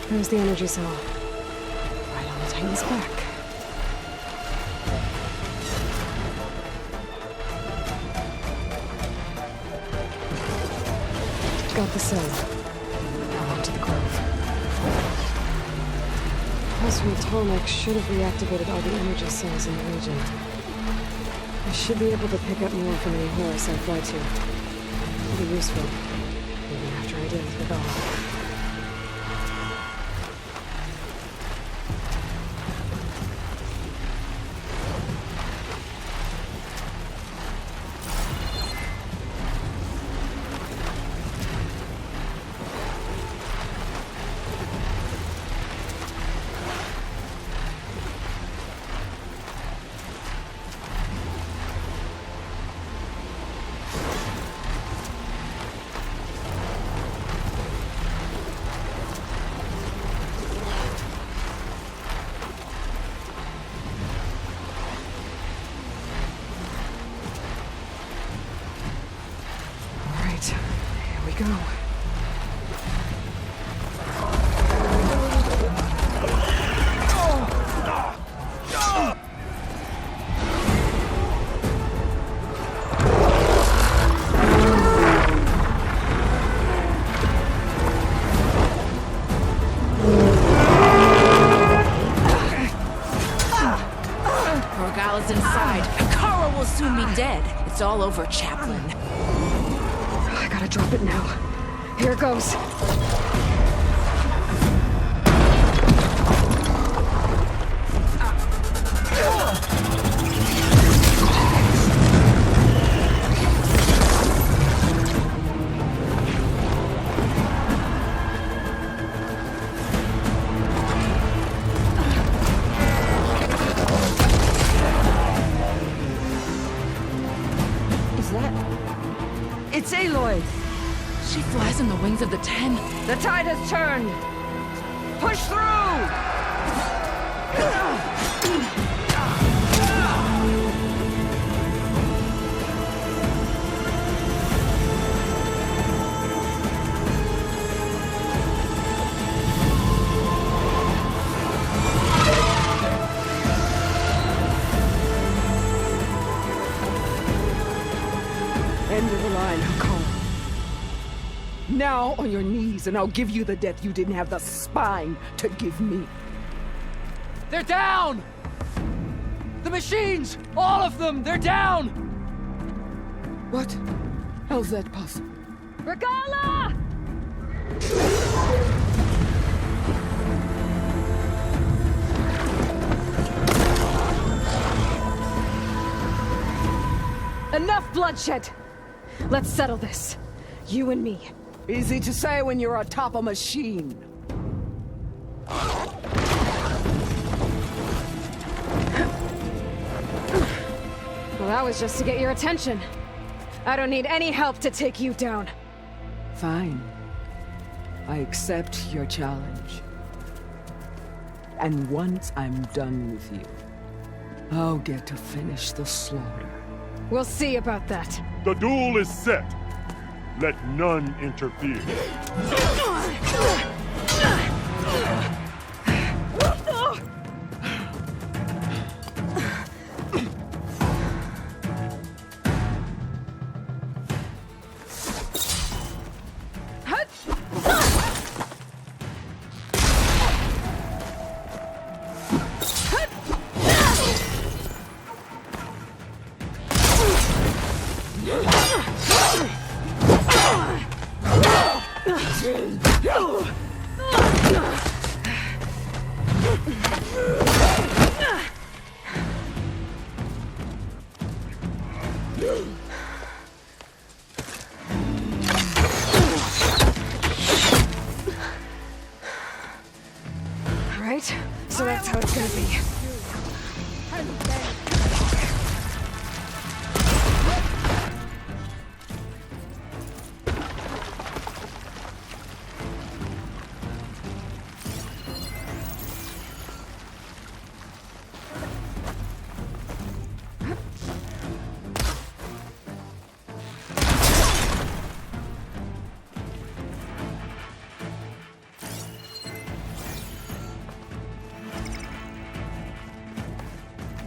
There's the energy cell. Right on the Titan's back. Got the cell. Now on to the Grove. Pulse from the tall neck should have reactivated all the energy cells in the region. I should be able to pick up more from any Horus I fly to. It'll be useful. Even after I deal with Regala. Go. Regala's inside. Kara will soon be dead. It's all over, Chaplain. I gotta drop it now. Here it goes. It's Aloy. She flies in the wings of the 10. The tide has turned! Push through! End of the line, Hakon. Now on your knees, and I'll give you the death you didn't have the spine to give me. They're down! The machines! All of them! They're down! What? How's that possible? Regala! Enough bloodshed! Let's settle this. You and me. Easy to say when you're atop a machine. Well, that was just to get your attention. I don't need any help to take you down. Fine. I accept your challenge. And once I'm done with you, I'll get to finish the slaughter. We'll see about that. The duel is set. Let none interfere. Right? So that's how it's gonna be.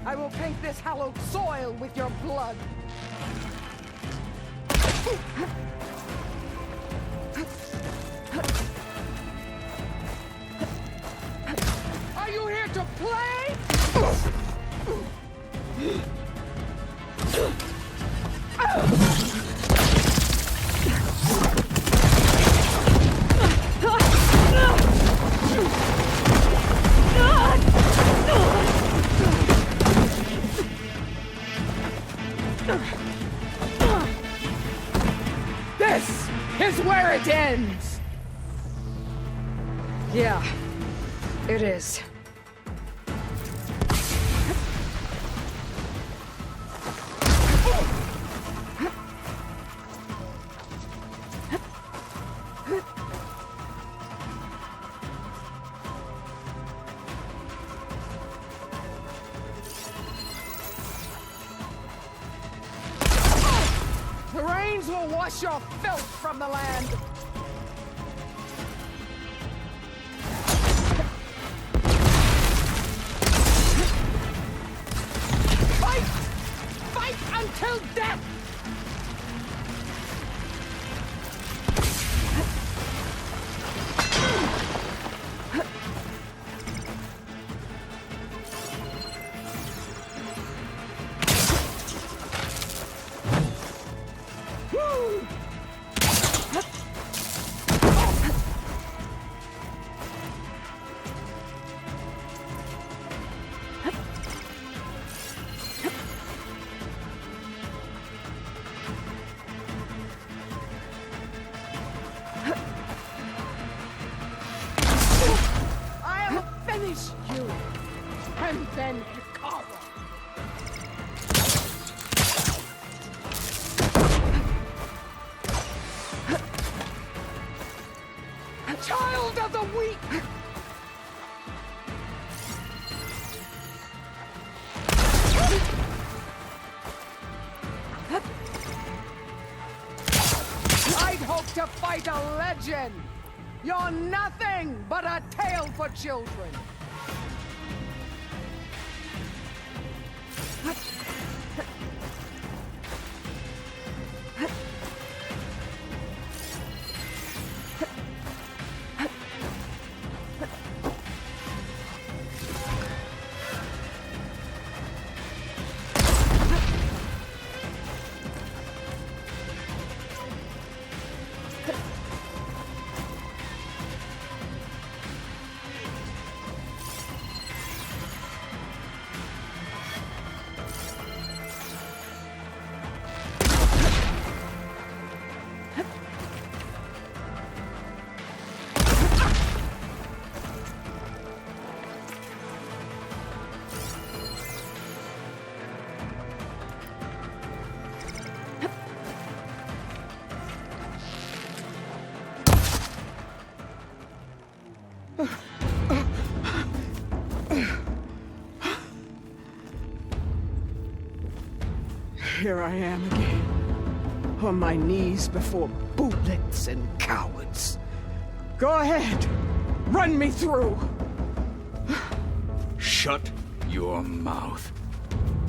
I will paint this hallowed soil with your blood. Are you here to play? This is where it ends! Yeah, it is. The rains will wash your filth from the land! Fight! Fight until death! the weak! I'd hope to fight a legend! You're nothing but a tale for children! Here I am again, on my knees before bootlets and cowards. Go ahead, run me through. Shut your mouth,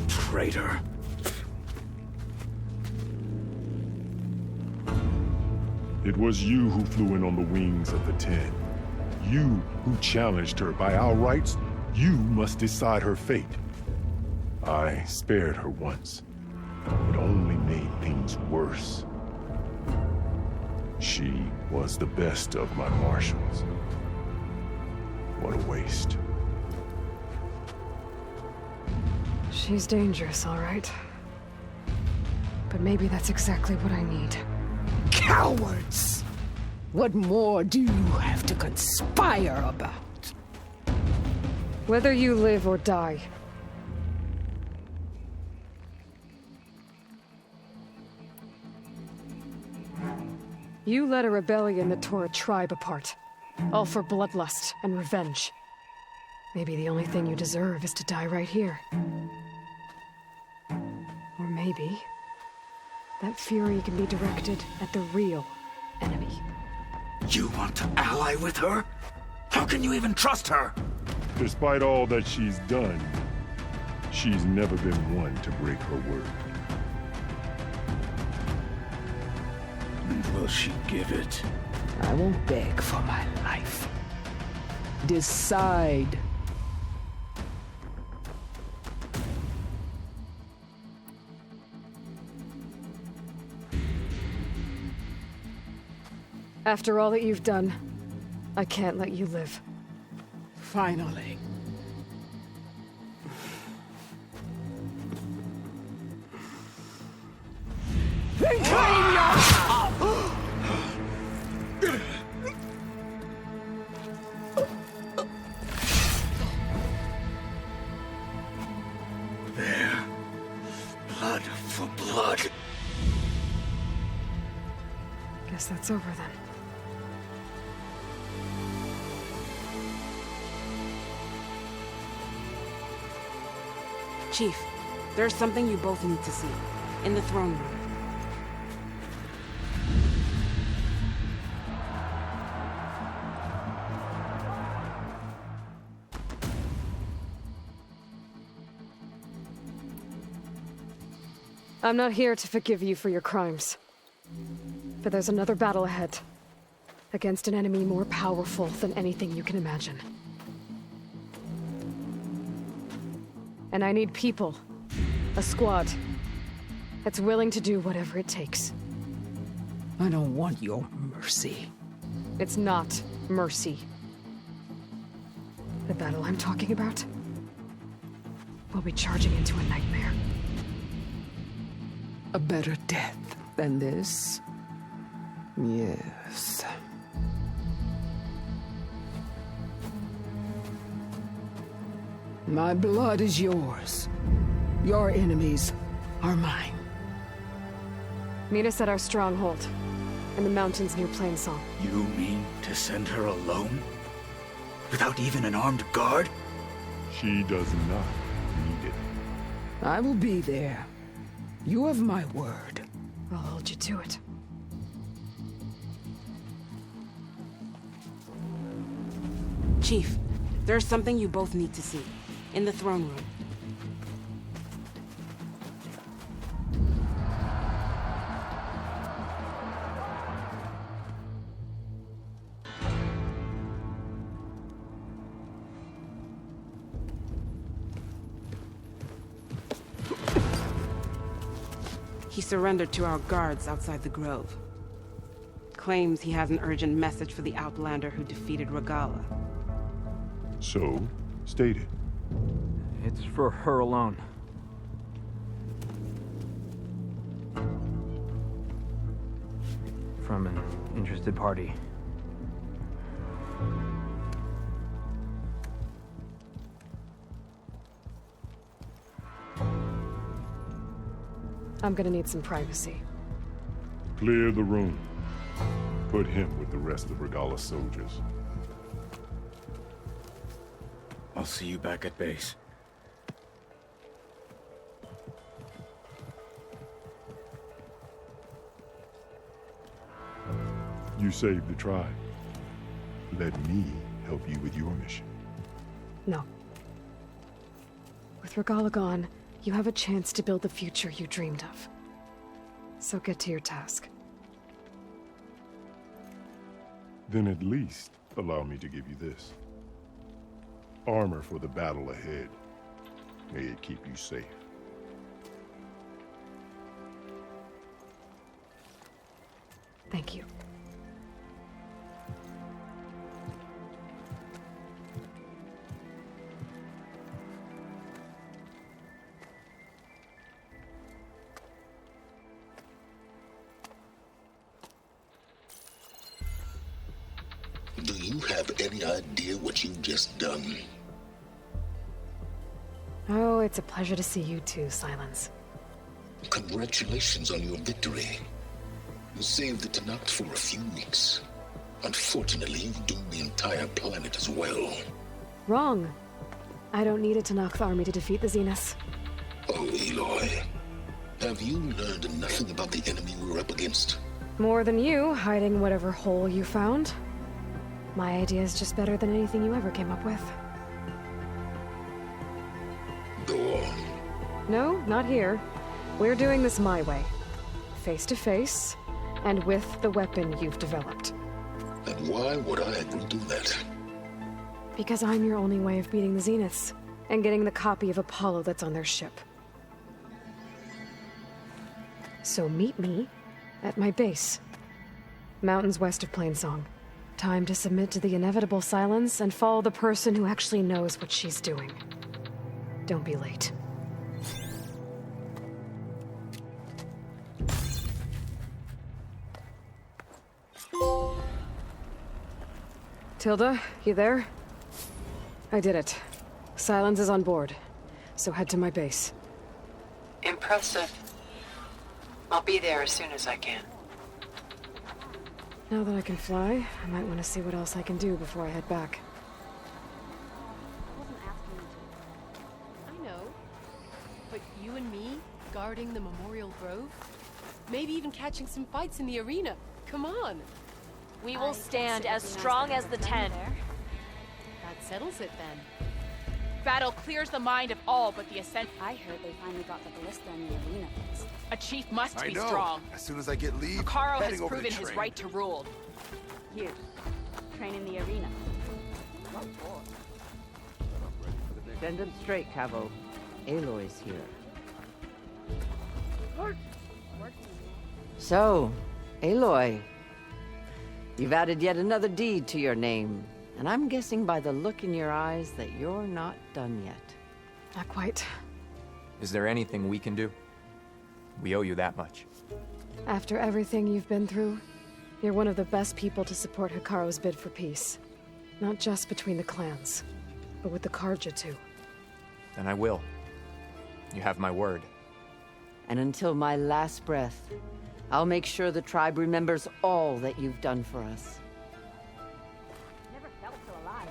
traitor. It was you who flew in on the wings of the 10. You who challenged her. By our rights, you must decide her fate. I spared her once. It only made things worse. She was the best of my marshals. What a waste. She's dangerous, all right. But maybe that's exactly what I need. Cowards! What more do you have to conspire about? Whether you live or die. You led a rebellion that tore a tribe apart. All for bloodlust and revenge. Maybe the only thing you deserve is to die right here. Or maybe that fury can be directed at the real enemy. You want to ally with her? How can you even trust her? Despite all that she's done, she's never been one to break her word. And will she give it? I won't beg for my life. Decide. After all that you've done, I can't let you live. Finally. Then claim your... There. Blood for blood. Guess that's over then. Chief, there's something you both need to see. In the throne room. I'm not here to forgive you for your crimes. But there's another battle ahead. Against an enemy more powerful than anything you can imagine. And I need people. A squad. That's willing to do whatever it takes. I don't want your mercy. It's not mercy. The battle I'm talking about will be charging into a nightmare. A better death than this? Yes. My blood is yours. Your enemies are mine. Meet us at our stronghold. in the mountains near Plainsong. You mean to send her alone? Without even an armed guard? She does not need it. I will be there. You have my word. I'll hold you to it. Chief, there's something you both need to see. In the throne room. He surrendered to our guards outside the grove. Claims he has an urgent message for the Outlander who defeated Regala. So, state it. It's for her alone. From an interested party. I'm gonna need some privacy. Clear the room. Put him with the rest of Regala's soldiers. I'll see you back at base. You saved the tribe. Let me help you with your mission. No. With Regala gone, you have a chance to build the future you dreamed of. So get to your task. Then at least allow me to give you this. Armor for the battle ahead. May it keep you safe. Thank you. Do you have any idea what you've just done? Oh, it's a pleasure to see you too, Silence. Congratulations on your victory. You saved the Tanakh for a few weeks. Unfortunately, you've doomed the entire planet as well. Wrong. I don't need a Tanakh army to defeat the Zeniths. Oh, Aloy. Have you learned nothing about the enemy we're up against? More than you, hiding whatever hole you found. My idea is just better than anything you ever came up with. Go on. No, not here. We're doing this my way. Face to face, and with the weapon you've developed. And why would I agree to that? Because I'm your only way of beating the Zeniths, and getting the copy of Apollo that's on their ship. So meet me at my base. Mountains west of Plainsong. Time to submit to the inevitable silence and follow the person who actually knows what she's doing. Don't be late. Tilda, you there? I did it. Silence is on board, so head to my base. Impressive. I'll be there as soon as I can. Now that I can fly, I might want to see what else I can do before I head back. I know. But you and me, guarding the Memorial Grove? Maybe even catching some fights in the arena. Come on. We will stand as strong as the 10. That settles it then. Battle clears the mind of all but the Ascent. I heard they finally got the ballista in the arena fixed. A chief must I be know. strong. As soon as I get leave, Caro heading has over to proven his train. right to rule. You, train in the arena. What for? Send him straight, Cavo. Aloy's here. So, Aloy, you've added yet another deed to your name, and I'm guessing by the look in your eyes that you're not done yet. Not quite. Is there anything we can do? We owe you that much. After everything you've been through, you're one of the best people to support Hikaru's bid for peace. Not just between the clans, but with the Karja too. Then I will. You have my word. And until my last breath, I'll make sure the tribe remembers all that you've done for us. Never felt so alive.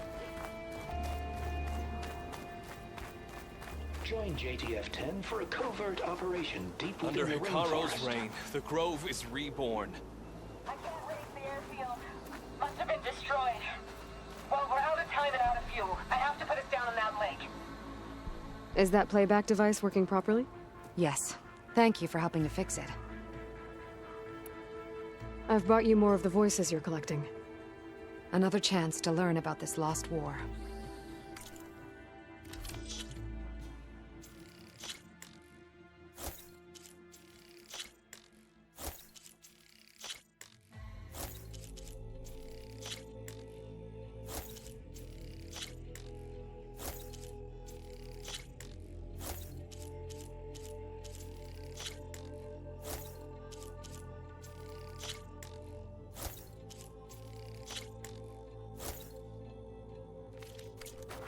Join JTF-10 for a covert operation deep within Under the Hikaro's rainforest. reign, the Grove is reborn. I can't raise the airfield. Must have been destroyed. Well, we're out of time and out of fuel. I have to put us down on that lake. Is that playback device working properly? Yes. Thank you for helping to fix it. I've brought you more of the voices you're collecting. Another chance to learn about this lost war.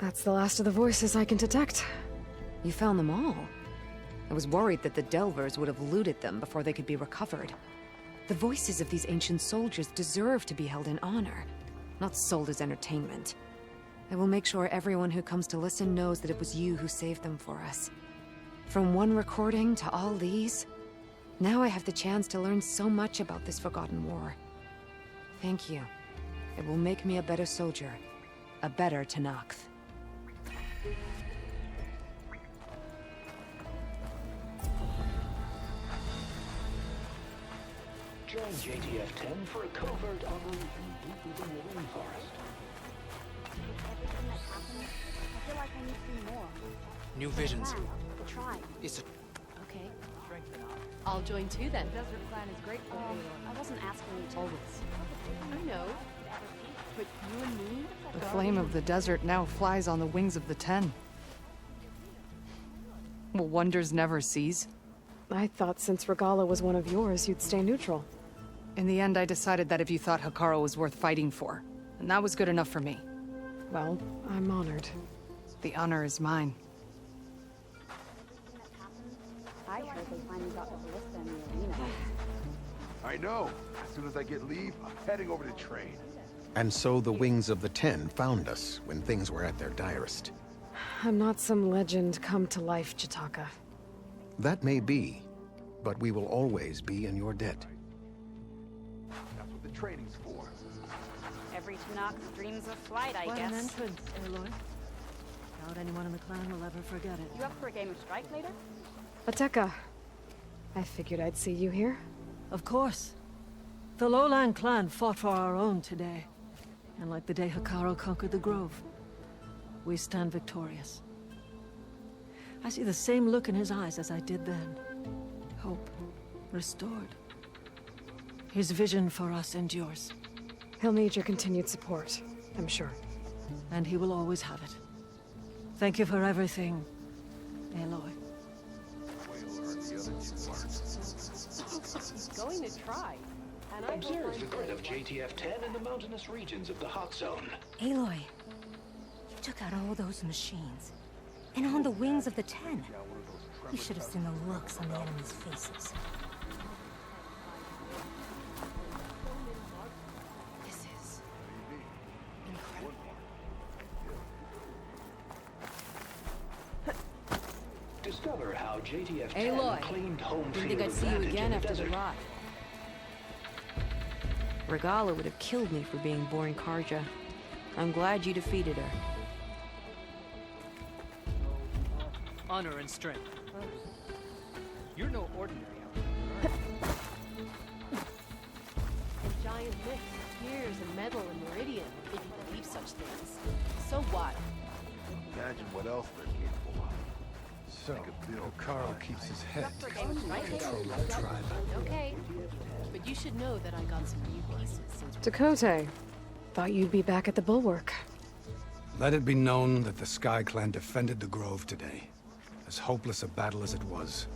That's the last of the voices I can detect. You found them all. I was worried that the Delvers would have looted them before they could be recovered. The voices of these ancient soldiers deserve to be held in honor, not sold as entertainment. I will make sure everyone who comes to listen knows that it was you who saved them for us. From one recording to all these, now I have the chance to learn so much about this forgotten war. Thank you. It will make me a better soldier, a better Tenakth. Join JTF-10 for a covert operation deep within the rainforest. Everything that's happened, I feel like I need to see more. New visions. The tribe. It's a... Okay. I'll join too then. The desert plan is great for I wasn't asking you to. Always. I know. But you and me? The flame of the desert now flies on the wings of the Ten. Will wonders never cease? I thought since Regala was one of yours, you'd stay neutral. In the end, I decided that if you thought Hikaro was worth fighting for, and that was good enough for me. Well, I'm honored. The honor is mine. I heard they finally got the ballista in the arena. I know. As soon as I get leave, I'm heading over to train. And so the Wings of the Ten found us when things were at their direst. I'm not some legend come to life, Chitaka. That may be, but we will always be in your debt. That's what the training's for. Every Tenakth dreams of flight, I What guess. an entrance, Aloy. Doubt anyone in the clan will ever forget it. You up for a game of strike later? Ateka. I figured I'd see you here. Of course. The Lowland clan fought for our own today. And like the day Hikaro conquered the Grove, we stand victorious. I see the same look in his eyes as I did then. Hope restored. His vision for us endures. He'll need your continued support, I'm sure. And he will always have it. Thank you for everything, Aloy. Going to try. And I Observe the grid of JTF-10 in the mountainous regions of the hot zone. Aloy, you took out all those machines. And on the wings of the Ten. You should have seen the looks on the enemy's faces. This is incredible. Discover how JTF-10 Aloy, claimed home didn't field think I'd see you advantage in again the after the desert. rot. Regala would have killed me for being born Karja. I'm glad you defeated her. honor and strength. You're no ordinary outlander, are you? And giant myths, tears, and metal and meridian, if you believe such things. So what? Imagine what else they're capable of. So, Hikaro keeps his head Up for a game of strike later? control of the tribe. Okay. But you should know that I got some new pieces since Dakota, thought you'd be back at the Bulwark. Let it be known that the Sky Clan defended the Grove today. As hopeless a battle as it was.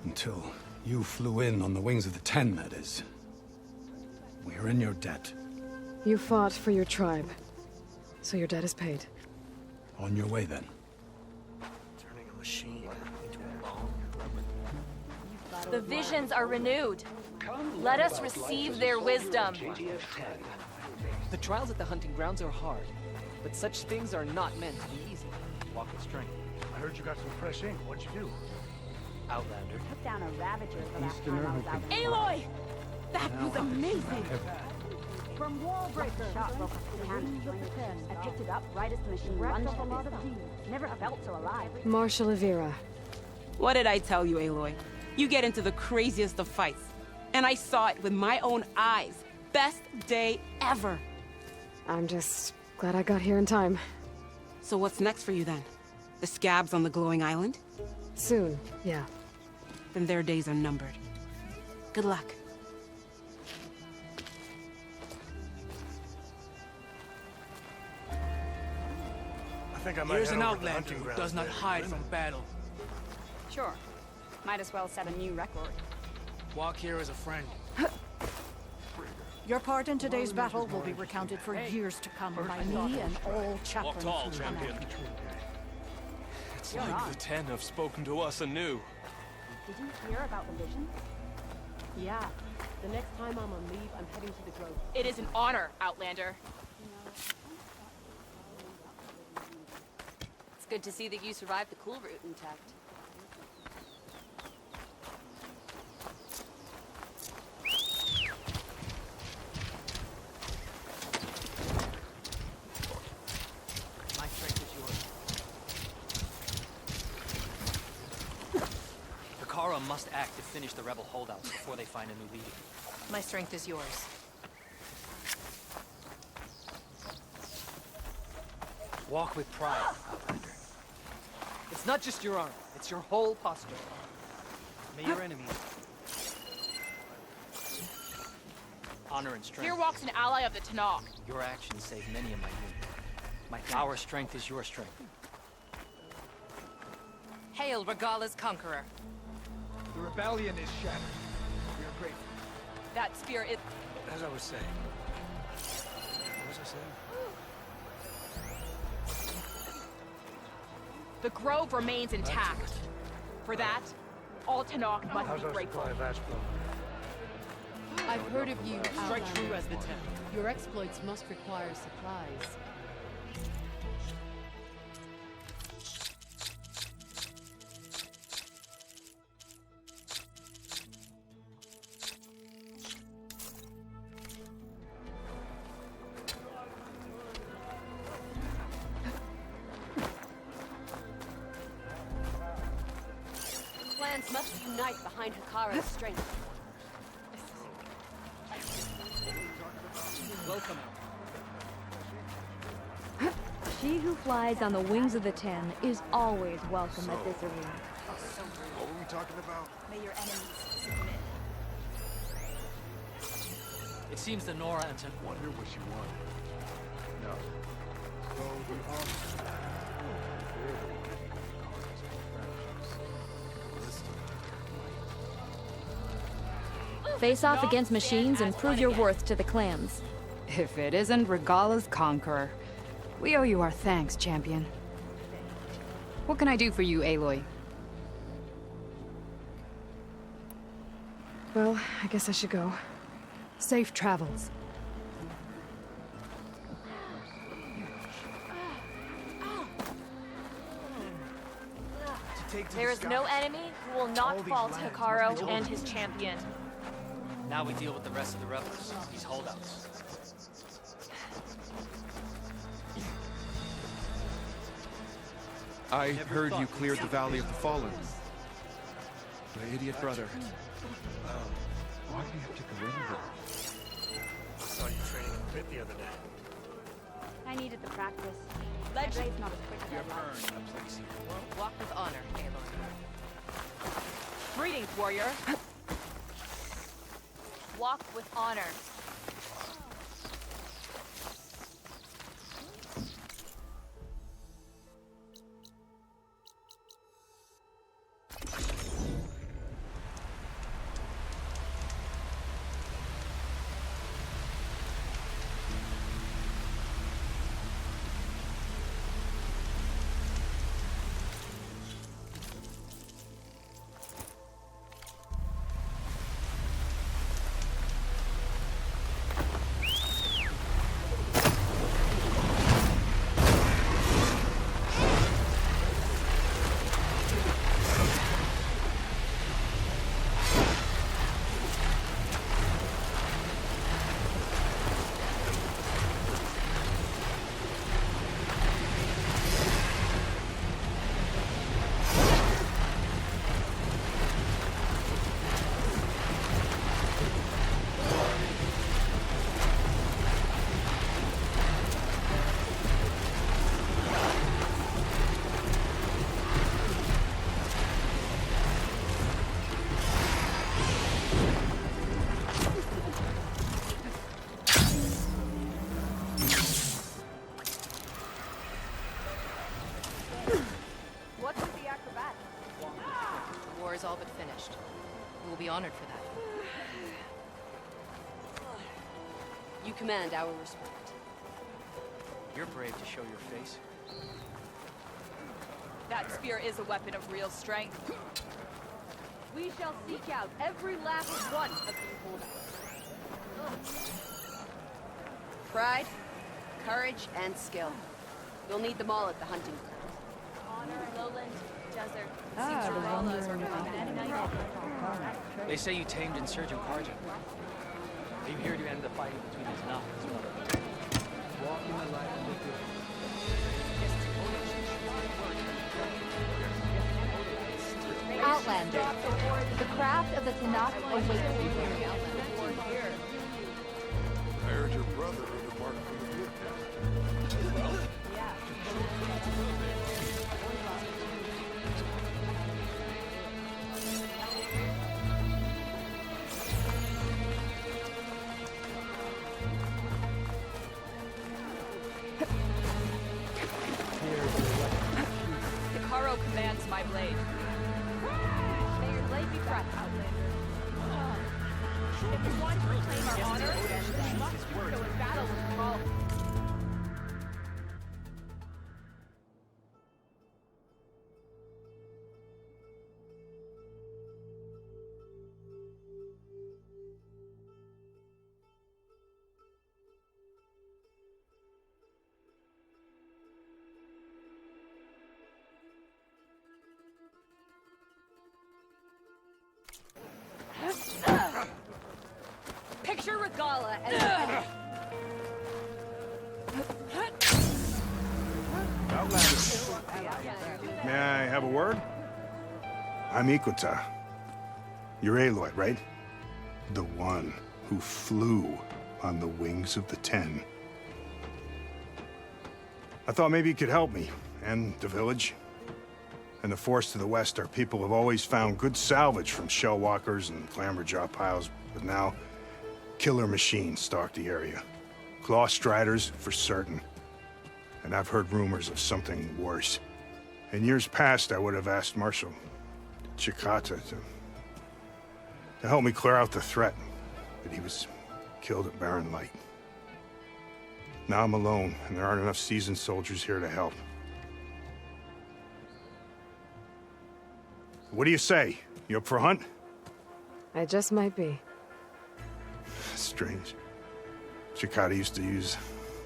Until you flew in on the wings of the Ten, that is. We are in your debt. You fought for your tribe, so your debt is paid. On your way, then. Turning a machine into a bomb. The visions are renewed. Let us receive their wisdom. The trials at the hunting grounds are hard, but such things are not meant to be easy. Walk with strength. I heard you got some fresh ink. What'd you do? Outlander. Took down a Ravager the last Easterner time I who was out can- there. Aloy! That was amazing! From Wallbreaker. Shot broke off the hand. I picked it up right as the machine lunged at this thing. Never felt so alive. Marshal Avira. What did I tell you, Aloy? You get into the craziest of fights. And I saw it with my own eyes. Best day ever. I'm just glad I got here in time. So what's next for you then? The scabs on the glowing island? Soon, yeah. Then their days are numbered. Good luck. I think I might Here's head an over to the outlander hunting who grounds does not there. hide from battle. Sure. Might as well set a new record. Walk here as a friend. Your part in today's battle will be recounted for years to come by me and all chaplains tall, who champion. come after. It's like the Ten have spoken to us anew. Did you hear about the vision? Yeah. The next time I'm on leave, I'm heading to the Grove. It is an honor, Outlander. It's good to see that you survived the cool route intact. My strength is yours. Hikara must act to finish the rebel holdouts before they find a new leader. My strength is yours. Walk with pride, Outlander. It's not just your arm, it's your whole posture. May your enemies honor and strength. Here walks an ally of the Tanakh. Your actions save many of my unit. Our strength is your strength. Hail Regala's conqueror. The rebellion is shattered. We are grateful. That spear is... As I was saying. What was I saying? The Grove remains intact. For that, all Tanakh must How's be our grateful. supply of ash flow? I've heard of you, Strike Outlander. true as the Ten. Your exploits must require supplies. Clans must unite behind Hikara's strength. Welcome. She who flies on the wings of the Ten is always welcome at this arena. What were we talking about? May your enemies submit. It seems the Nora and Wonder what she wanted. No. So the officer. Face off against machines and prove your worth to the clans. If it isn't Regala's conqueror, we owe you our thanks, champion. What can I do for you, Aloy? Well, I guess I should go. Safe travels. There is no enemy who will not fall to Hikaro and his champion. Now we deal with the rest of the rebels, these holdouts. I heard you cleared the Valley of the Fallen. My idiot brother. Why do you have to go in there? I saw you training a bit the other day. I needed the practice. My brain's not as quick as I'd like. Walk with honor, Aloy. Greetings, warrior. Walk with honor. tower is all but finished. We will be honored for that. You command our respect. You're brave to show your face. That spear is a weapon of real strength. We shall seek out every last one of these holdouts. Pride, courage, and skill. You'll need them all at the hunting ground. Honor, lowland, desert. They say you tamed Insurgent Carja. Are you here to end the fight between these Nazis? Walk in the light of the Outlander. The craft of the Tanakh awaits you. I heard your brother embarked from the blue pit. Well, Hikaro commands my blade. May your blade be fresh, Outlander. If we want to reclaim our honor, we must do so in battle with Thrall. Picture Regala as the enemy. Outlander. May I have a word? I'm Equita. You're Aloy, right? The one who flew on the wings of the Ten. I thought maybe you could help me, and the village. And the forest to the west, our people have always found good salvage from shellwalkers and clamberjaw piles, but now killer machines stalk the area. Claw striders, for certain. And I've heard rumors of something worse. In years past, I would have asked Marshal Chikata to help me clear out the threat, but he was killed at Barren Light. Now I'm alone, and there aren't enough seasoned soldiers here to help. What do you say? You up for a hunt? I just might be. Strange. Chikata used to use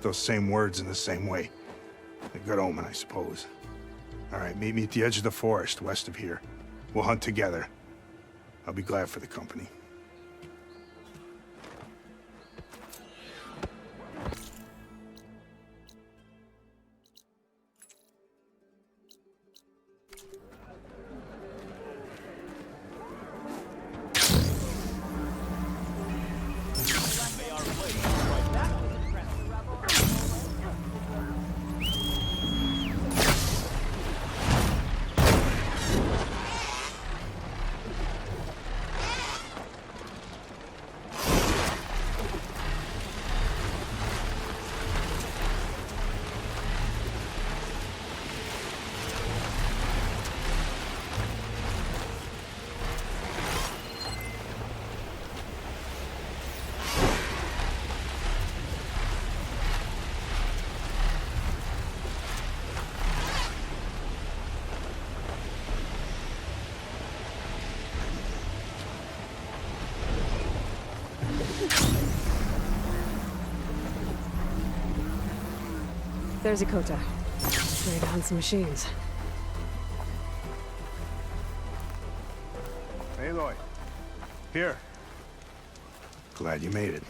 those same words in the same way. A good omen, I suppose. All right, meet me at the edge of the forest, west of here. We'll hunt together. I'll be glad for the company. There's Ikota. Ready to hunt some machines. Aloy. Here. Glad you made it.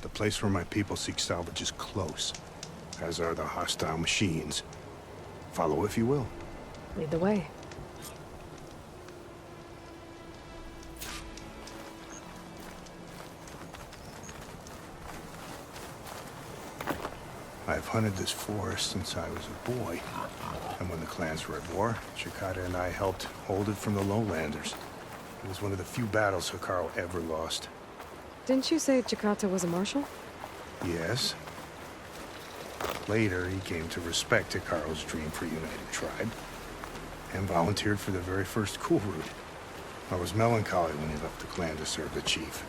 The place where my people seek salvage is close, as are the hostile machines. Follow if you will. Lead the way. I've hunted this forest since I was a boy. And when the clans were at war, Chikata and I helped hold it from the lowlanders. It was one of the few battles Hikaru ever lost. Didn't you say Chikata was a marshal? Yes. Later, he came to respect Hikaru's dream for a united tribe, and volunteered for the very first cool route. I was melancholy when he left the clan to serve the chief.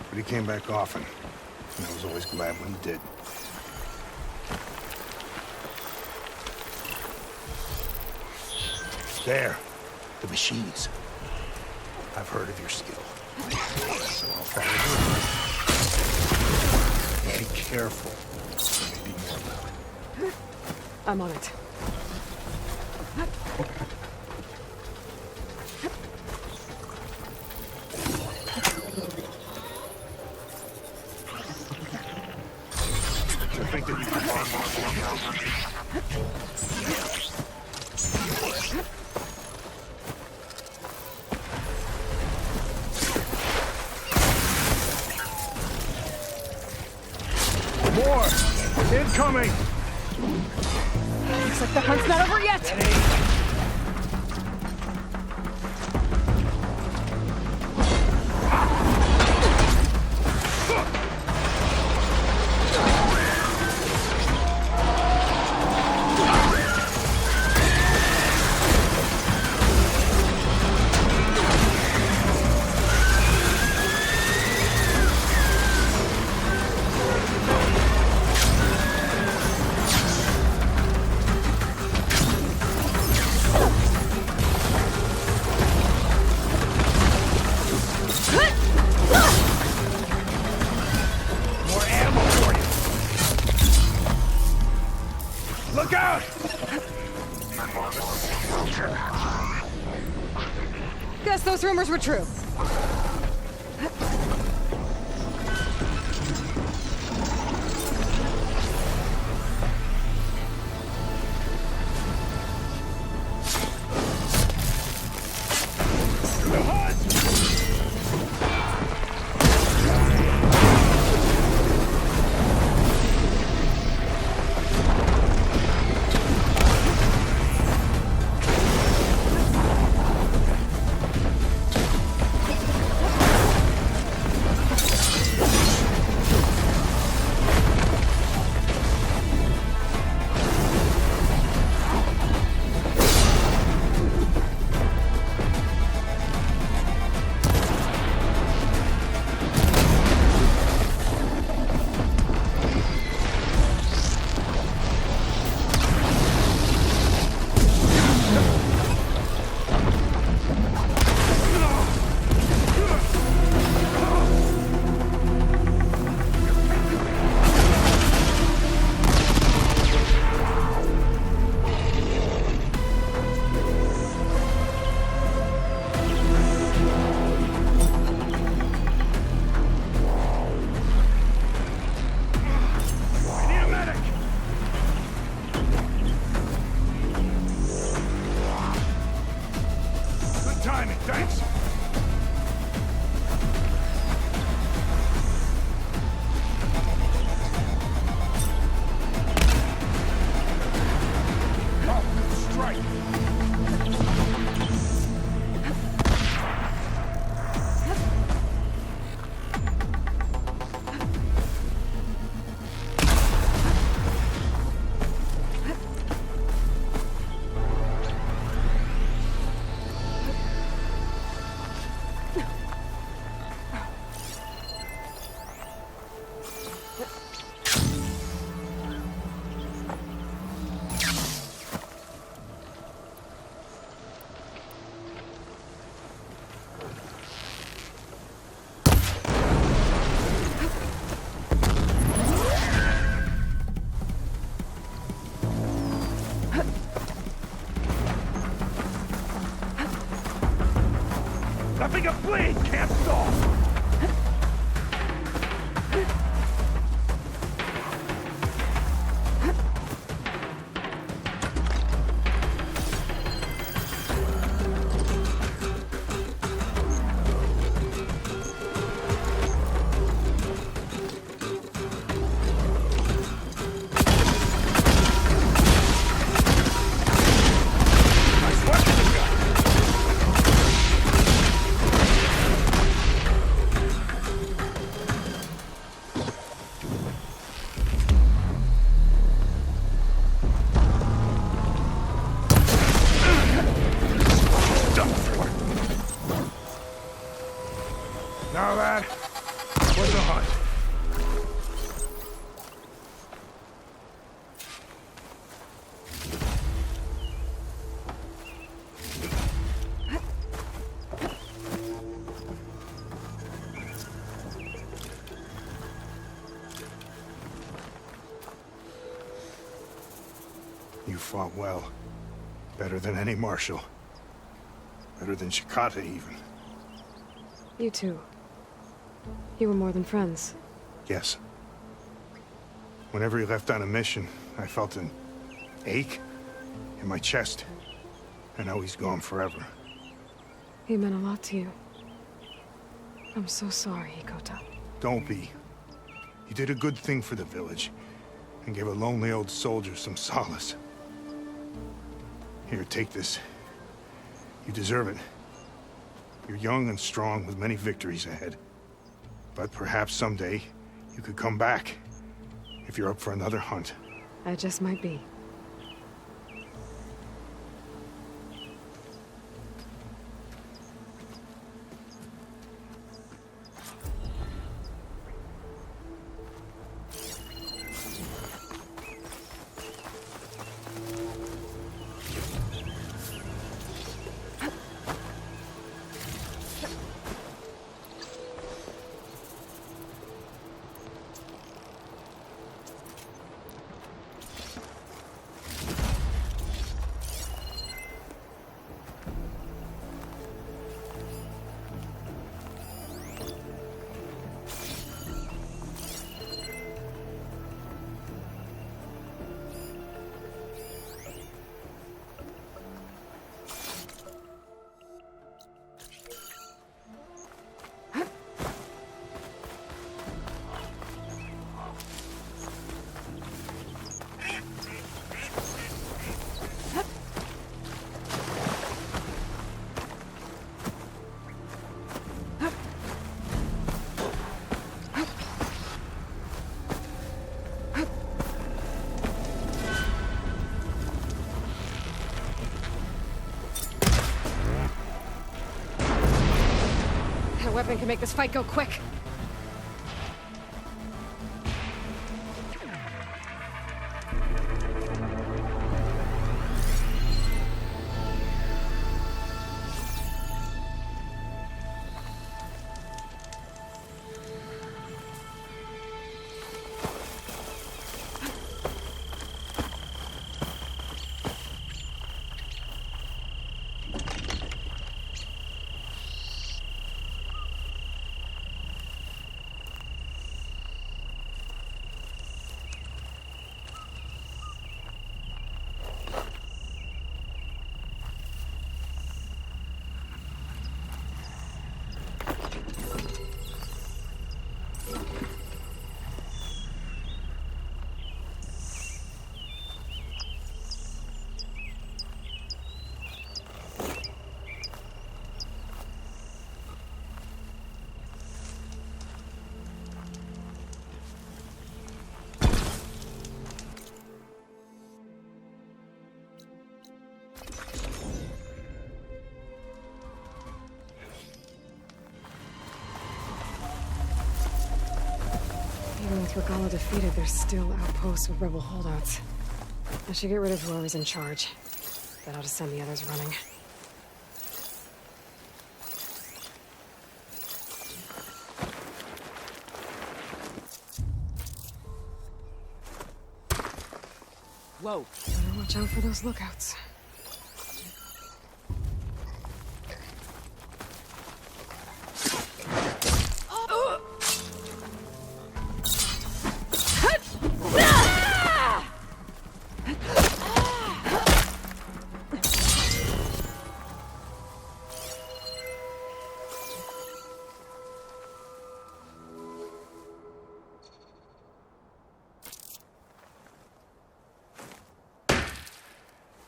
But he came back often, and I was always glad when he did. There, the machines. I've heard of your skill. So I'll follow you. Be careful. There may be more about. I'm on it. I think that you can find more! Incoming! Looks like the hunt's not over yet! Look out! Guess those rumors were true. Timing, thanks. Nothing to bleed can't stall! Now that was a hunt. You fought well. Better than any marshal. Better than Shikata, even. You too. You were more than friends. Yes. Whenever he left on a mission, I felt an ache in my chest. And now he's gone forever. He meant a lot to you. I'm so sorry, Hikota. Don't be. You did a good thing for the village, and gave a lonely old soldier some solace. Here, take this. You deserve it. You're young and strong with many victories ahead. But perhaps someday, you could come back. If you're up for another hunt. I just might be. That weapon can make this fight go quick. Even with Regala defeated, there's still outposts with rebel holdouts. I should get rid of whoever's in charge. That ought to send the others running. Whoa. Better watch out for those lookouts.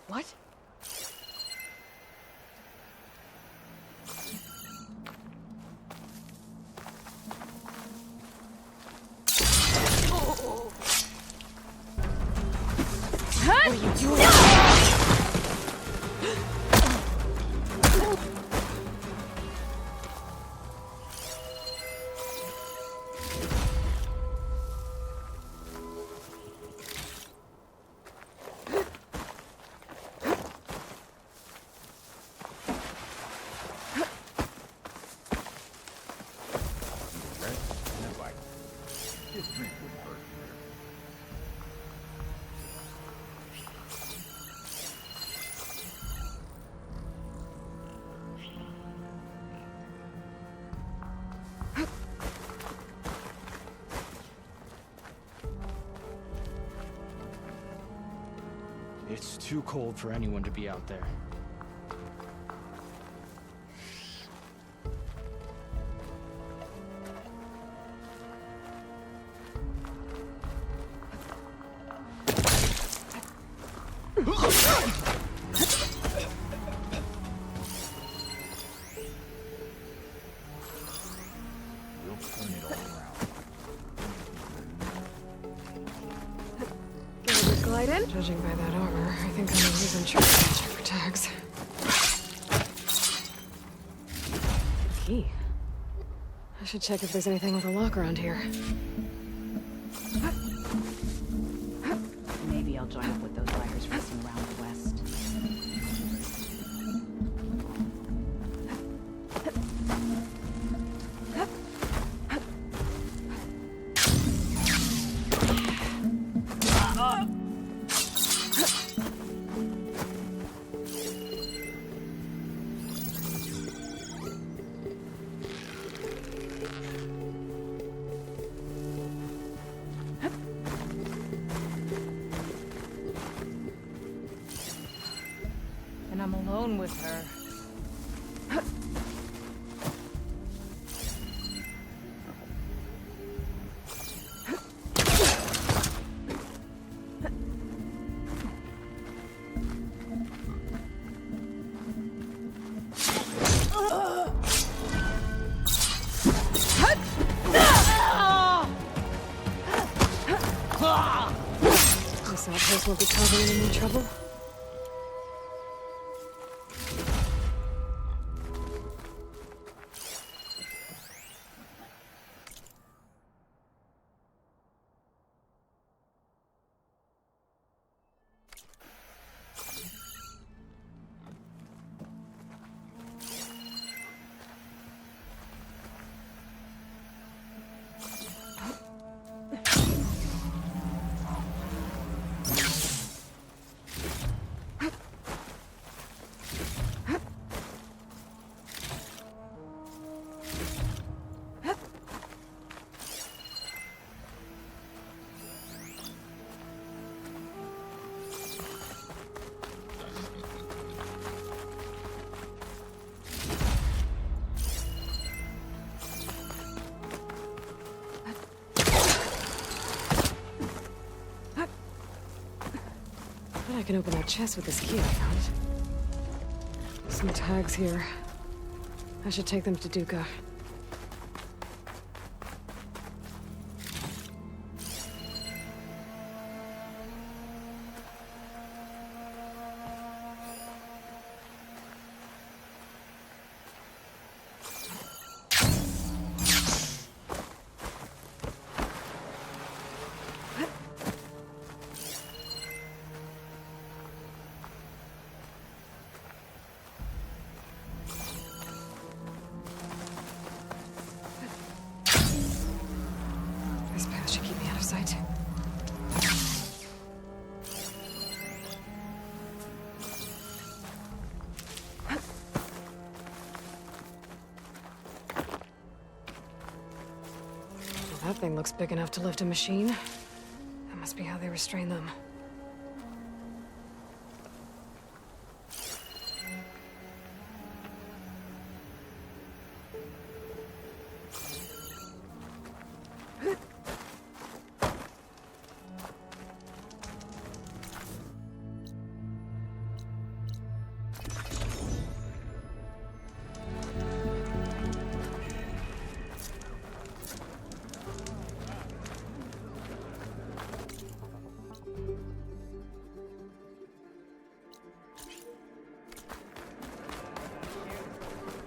What? Too cold for anyone to be out there. We'll turn it all around. Get a good glide in? Judging by that armor, I think I'm using check for tags. Key. I should check if there's anything with a lock around here. Maybe I'll join up with those riders racing around the west. And I'm alone with her. This outpost won't be causing any more trouble. I can open that chest with this key I found. Some tags here. I should take them to Duca. This path should keep me out of sight. Well, that thing looks big enough to lift a machine. That must be how they restrain them.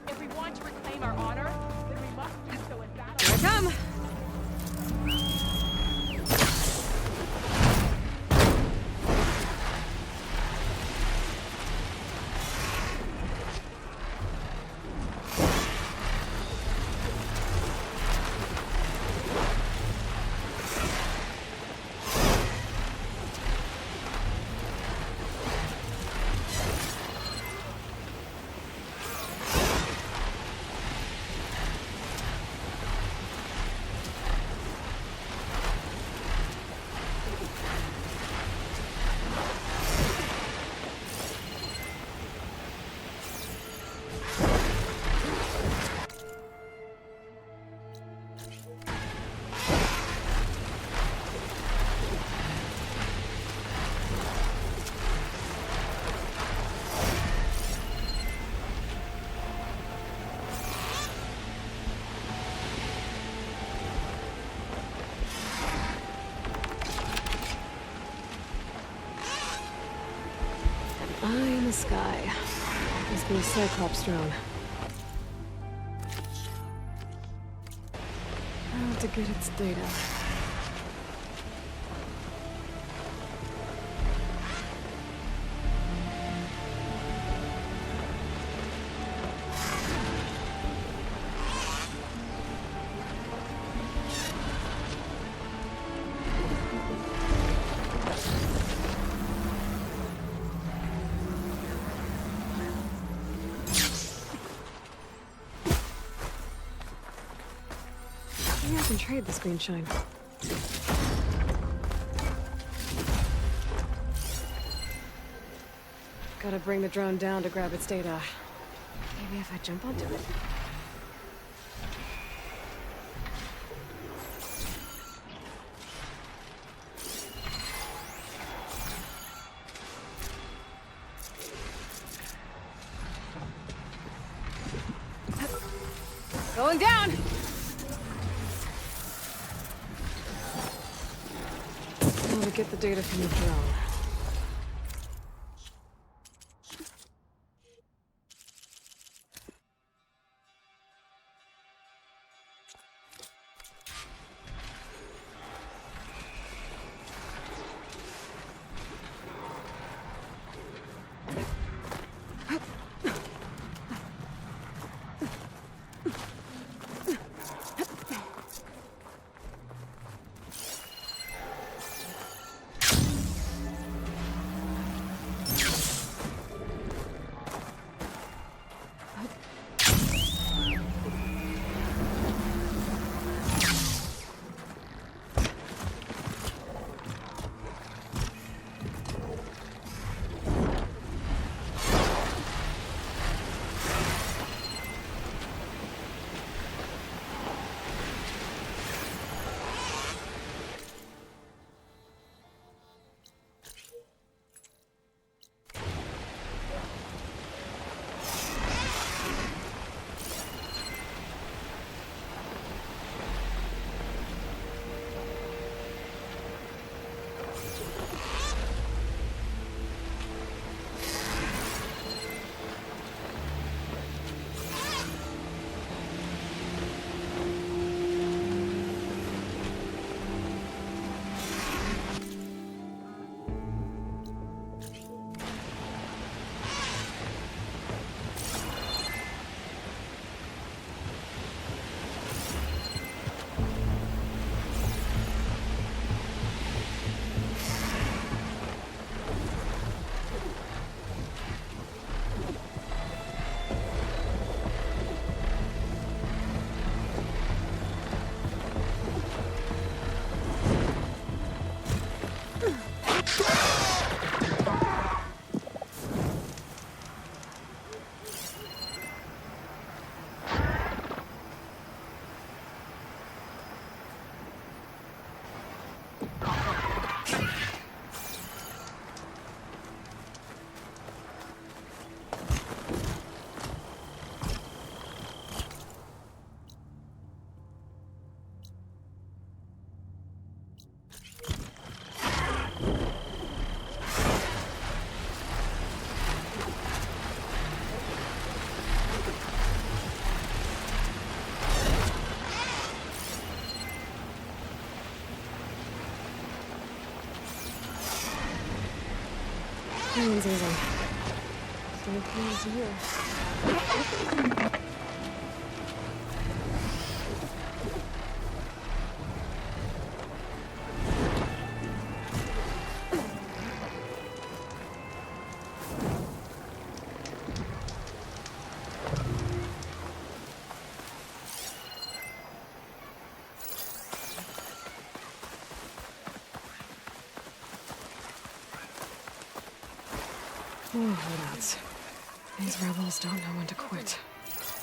If we want to reclaim our honor, then we must do so in battle. Here I come! sky. Must be a Cyclops drone. How to get its data. Maybe I can trade the screen shine. Gotta bring the drone down to grab its data. Maybe if I jump onto it? Going down! Now to get the data from the drone. Everyone's easy. Same thing as here. Holdouts. These rebels don't know when to quit.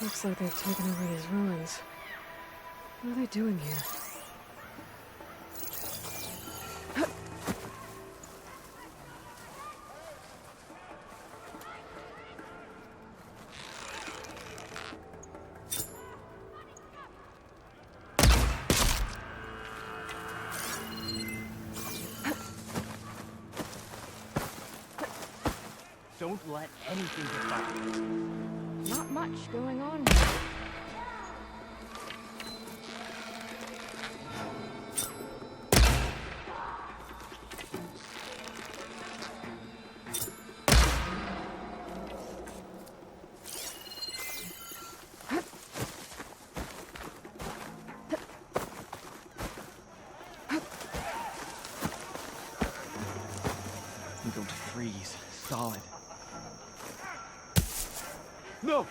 Looks like they've taken over these ruins. What are they doing here? Don't Don't let anything get by. Not much going on. You don't freeze. Solid. No!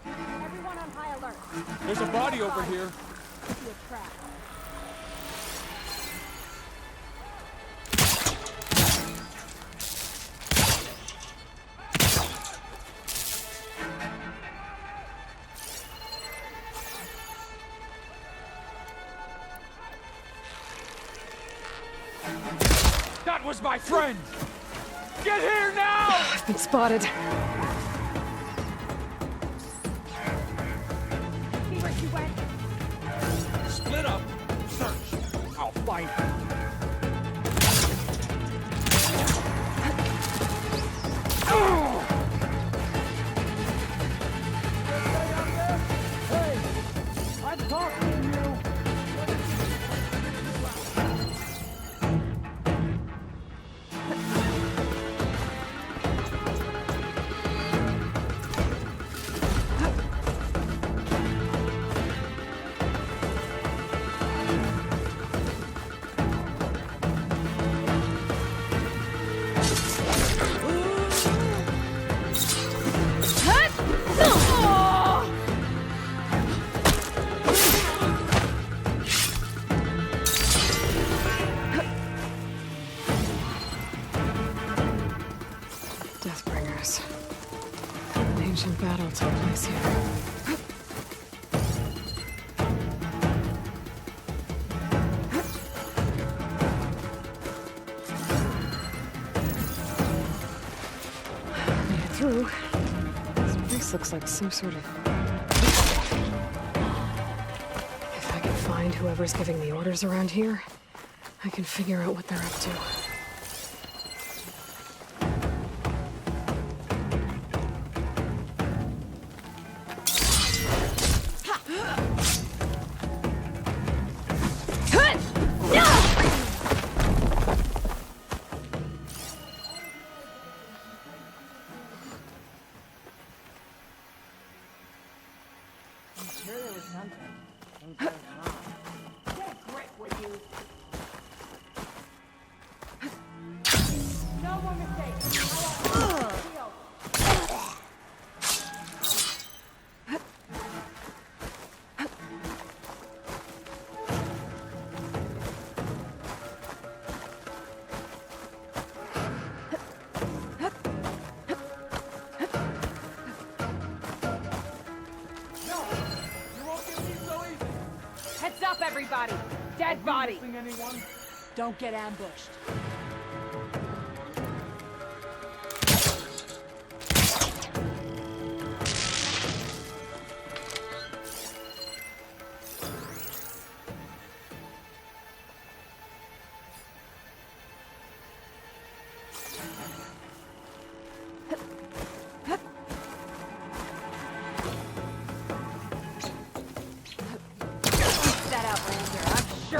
Everyone on high alert. There's a body over here. Into a trap. That was my friend! Get here now! I've been spotted. See where she went. Split up. Search. I'll find her. Hey! I'm talking to you! Deathbringers. An ancient battle took place here. Made it through. This place looks like some sort of... If I can find whoever's giving the orders around here, I can figure out what they're up to. I'm sure there was something. Think there's not. Get a grip with you. No more mistakes. Heads up, everybody! Dead body! Anyone? Don't get ambushed.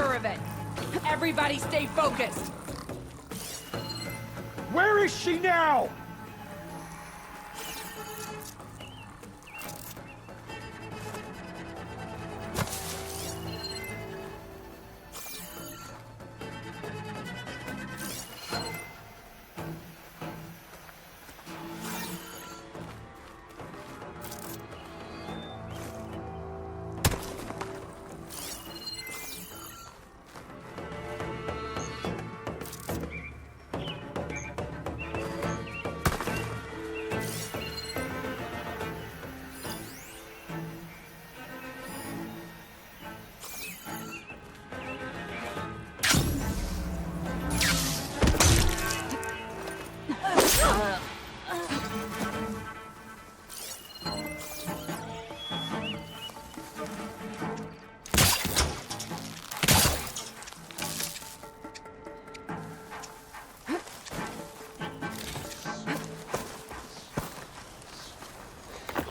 sure of it. Everybody stay focused. Where is she now?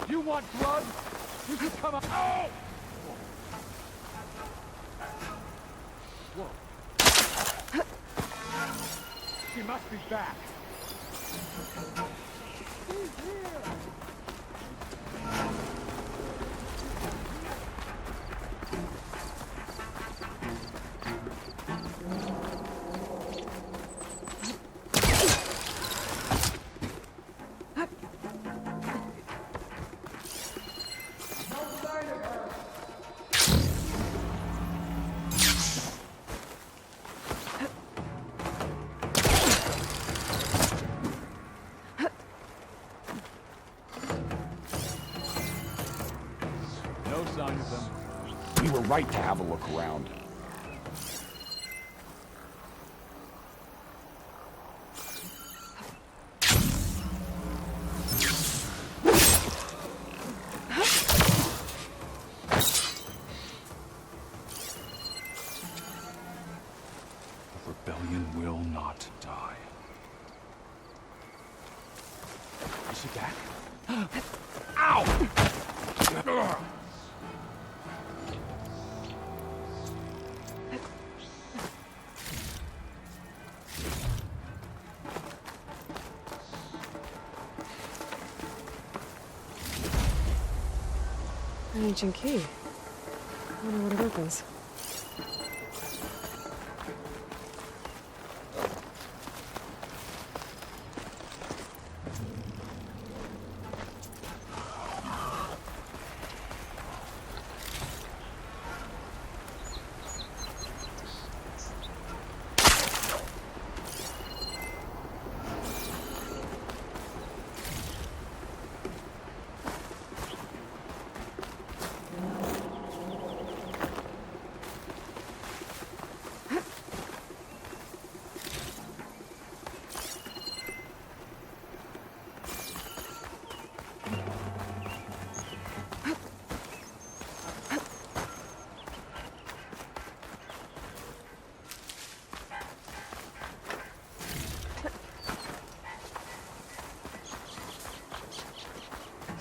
You want blood? You can come out. Oh! Whoa. She must be back. She's here! No sign of them. We were right to have a look around. The rebellion will not die. Is she back? Ow! An ancient key. I wonder what it opens.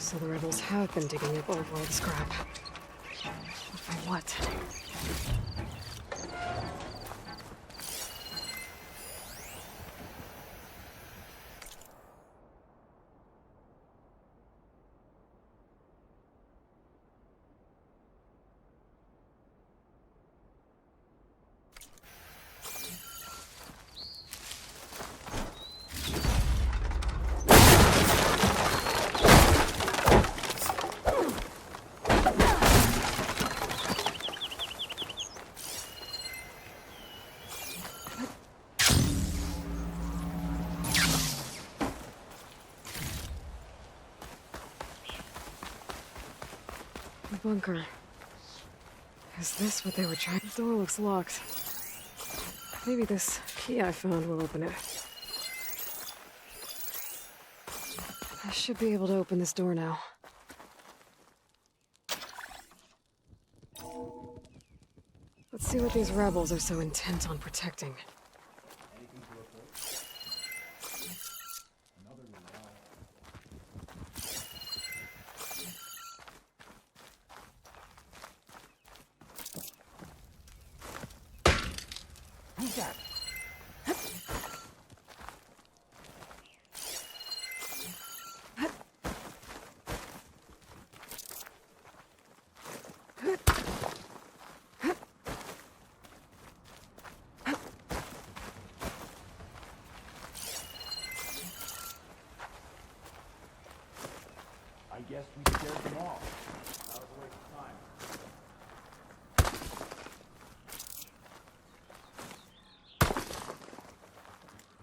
So the rebels have been digging up old world scrap. But for what? The bunker. Is this what they were trying? The door looks locked. Maybe this key I found will open it. I should be able to open this door now. Let's see what these rebels are so intent on protecting. Who's that? I guess we scared them all. That was a waste of time.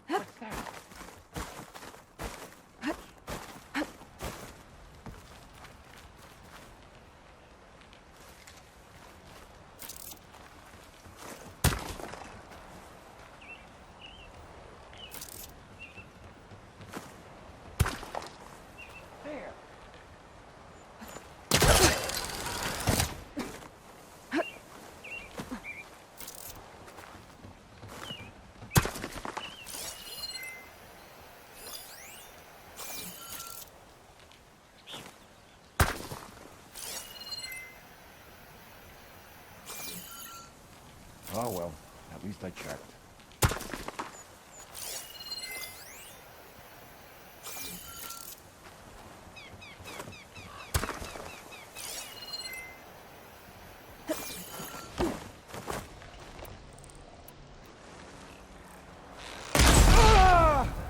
What's that? There. Oh well, at least I checked.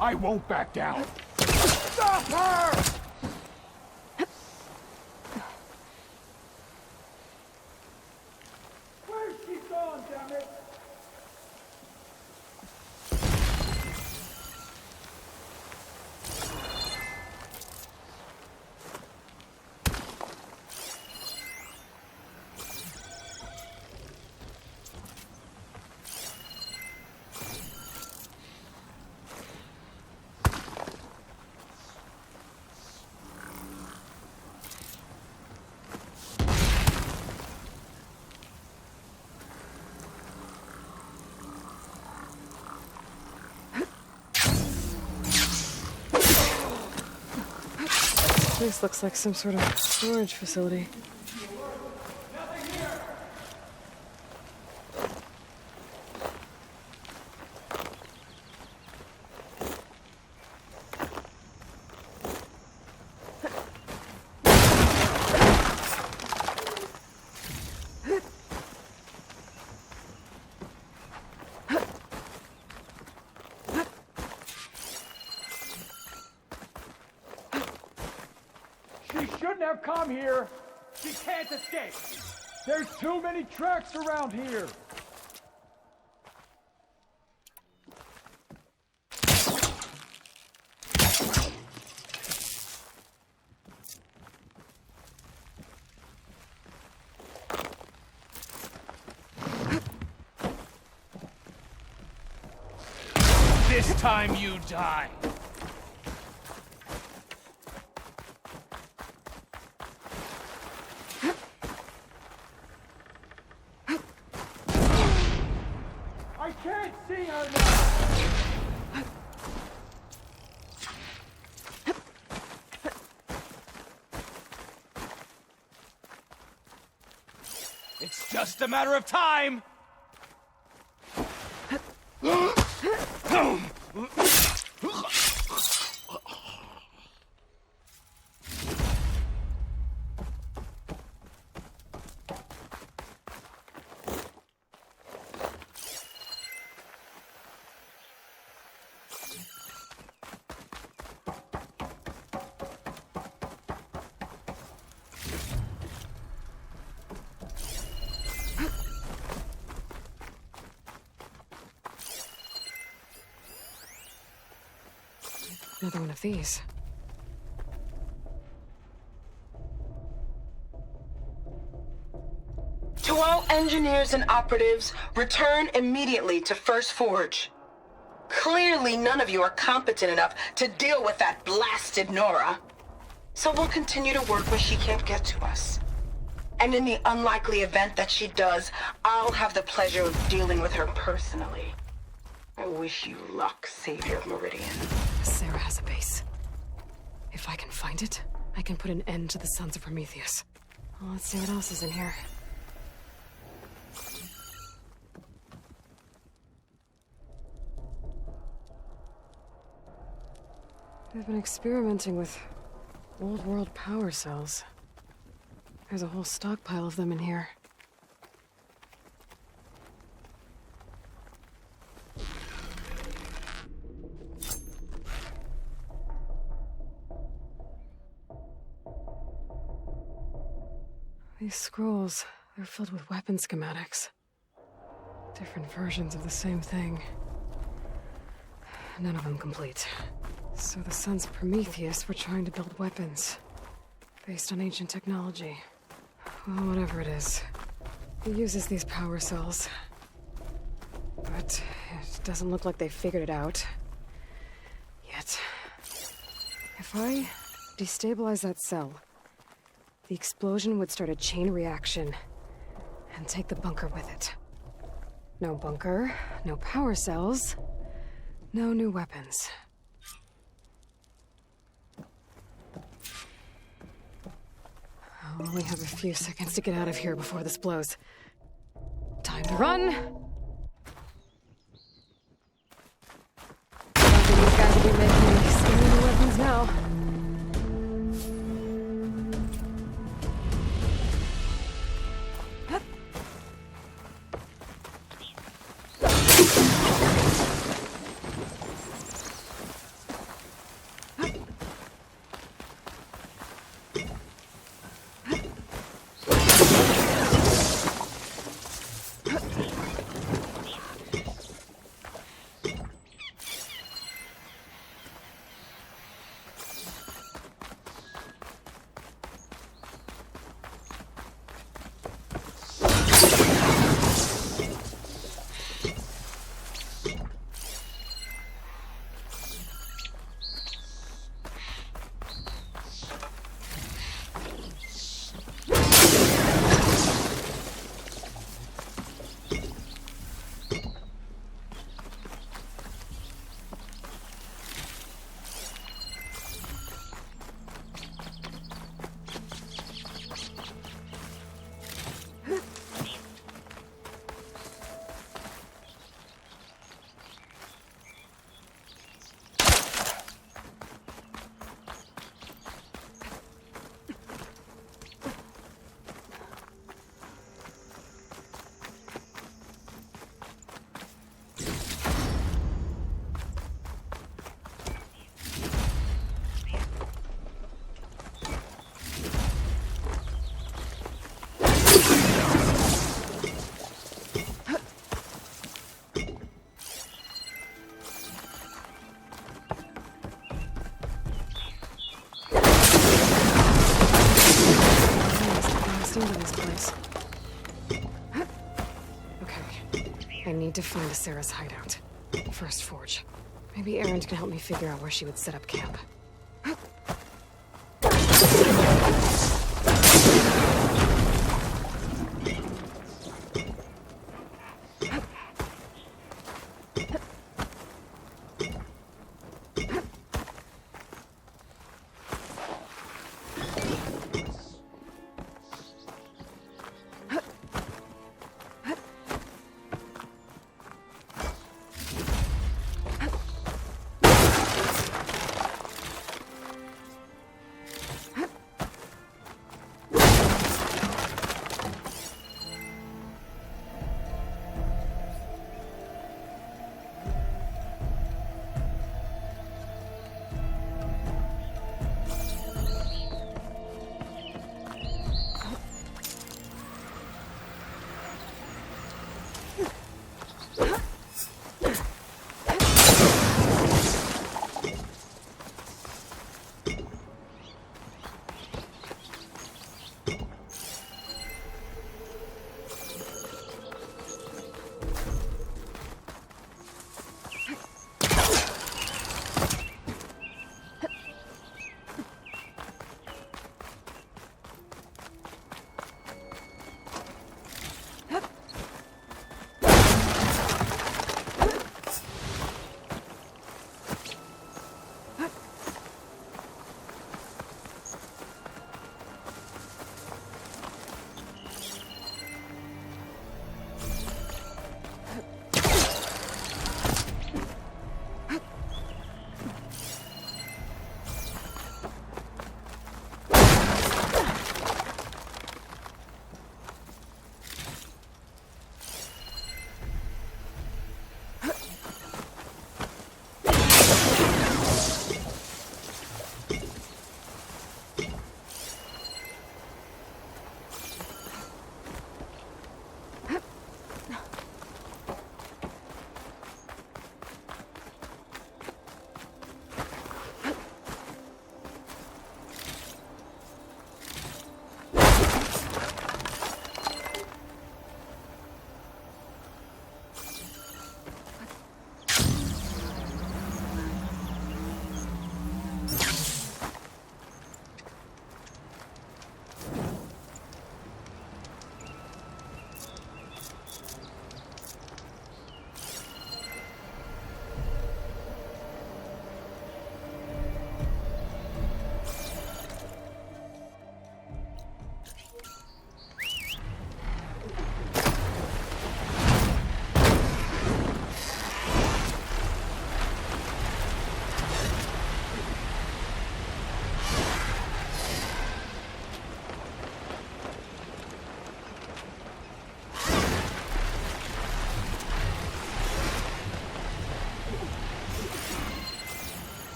I won't back down. Stop her! Where's she gone, damn it? This looks like some sort of storage facility. She shouldn't have come here. She can't escape. There's too many tracks around here. This time you die. I can't see her now. It's just a matter of time. Another one of these. To all engineers and operatives, return immediately to First Forge. Clearly none of you are competent enough to deal with that blasted Nora. So we'll continue to work when she can't get to us. And in the unlikely event that she does, I'll have the pleasure of dealing with her personally. I wish you luck, Savior of Meridian. Sarah has a base. If I can find it, I can put an end to the Sons of Prometheus. Well, let's see what else is in here. They've been experimenting with old world power cells. There's a whole stockpile of them in here. These scrolls, they're filled with weapon schematics. Different versions of the same thing. None of them complete. So the sons of Prometheus were trying to build weapons based on ancient technology. Well, whatever it is. He uses these power cells. But it doesn't look like they've figured it out. Yet. If I destabilize that cell, the explosion would start a chain reaction and take the bunker with it. No bunker, no power cells, no new weapons. I'll only have a few seconds to get out of here before this blows. Time to run! I don't think these guys will be making any scary new weapons now. I need to find Sarah's hideout. First Forge. Maybe Erend can help me figure out where she would set up camp.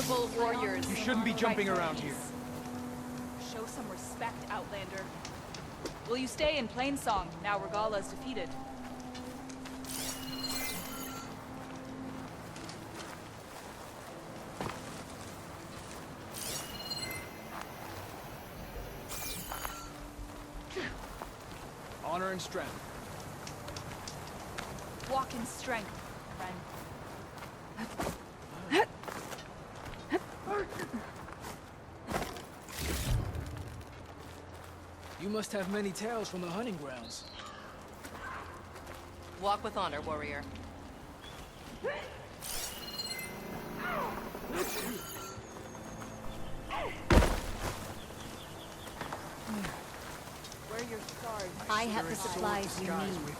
honorable warriors. You shouldn't be jumping around here. Show some respect, Outlander. Will you stay in Plainsong now Regala is defeated? Honor and strength. Walk in strength, friend. You must have many tales from the hunting grounds. Walk with honor, warrior. Wear your scars. I have the supplies you need.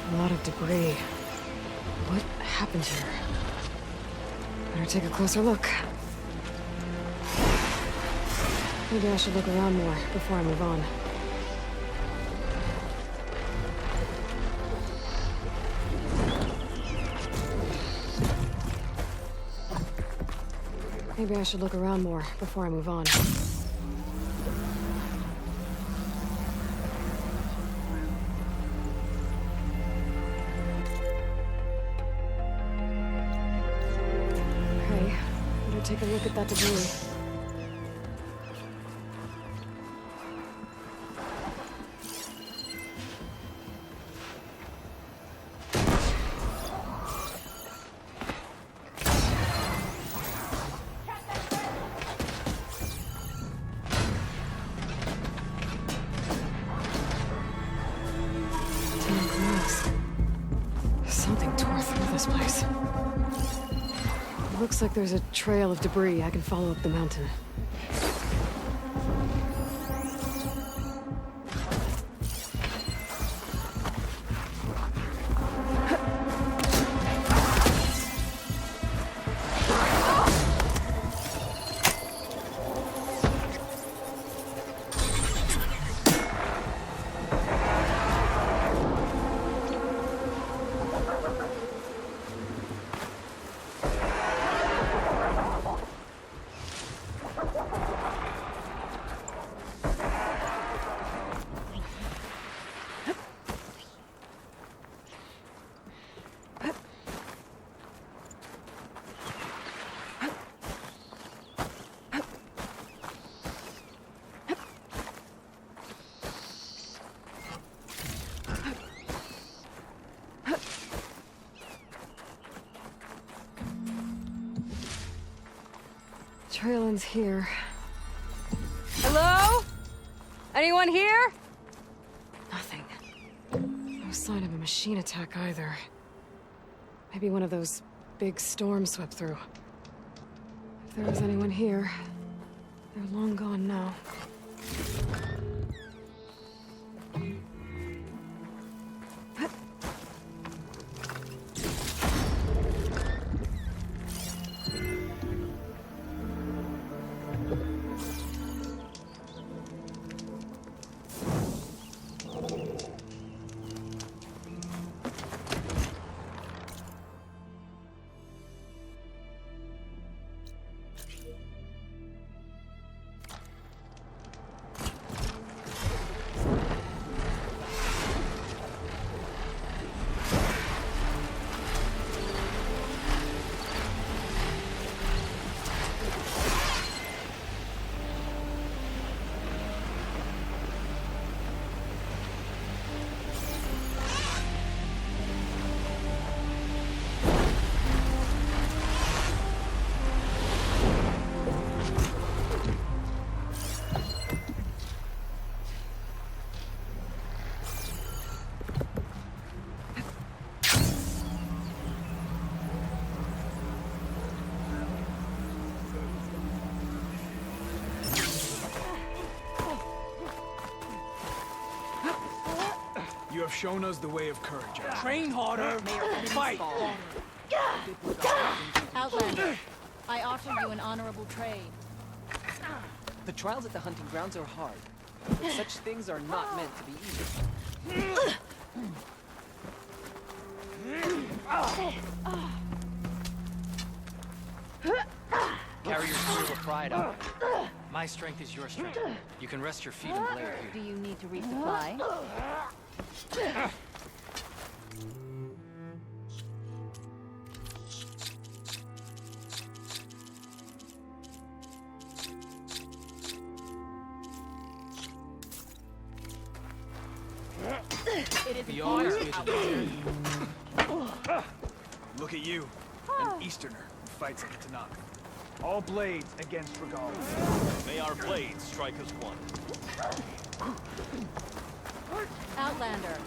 A lot of debris. What happened here? Better take a closer look. Maybe I should look around more before I move on. Maybe I should look around more before I move on. Okay, better take a look at that debris. this place. It looks like there's a trail of debris. I can follow up the mountain. Trail ends here. Hello? Anyone here? Nothing. No sign of a machine attack either. Maybe one of those big storms swept through. If there was anyone here, they're long gone now. You have shown us the way of courage. Train harder, fight! Outlander, I offer you an honorable trade. The trials at the hunting grounds are hard. Such things are not meant to be easy. Carry your spirit of pride out. My strength is your strength. You can rest your feet and blade here. Do you need to resupply? The honor is yours. Look at you, an Easterner who fights at the Tanakh. All blades against Regala. May our blades strike as one. Outlander.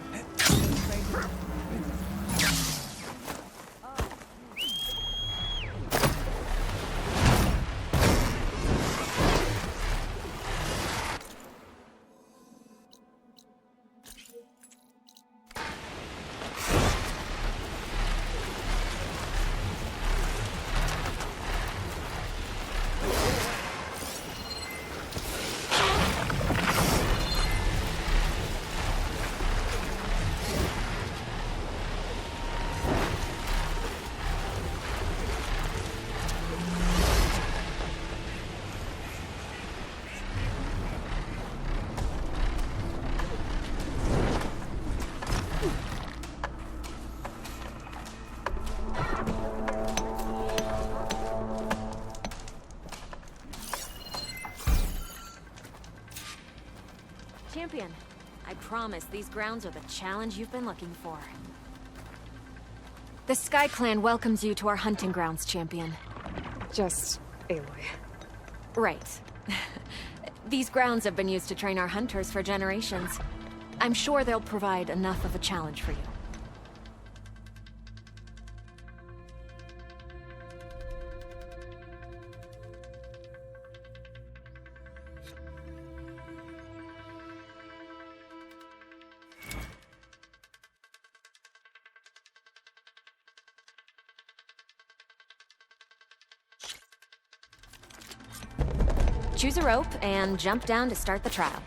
Champion, I promise these grounds are the challenge you've been looking for. The Sky Clan welcomes you to our hunting grounds, Champion. Just Aloy. Right. These grounds have been used to train our hunters for generations. I'm sure they'll provide enough of a challenge for you. choose a rope and jump down to start the trial.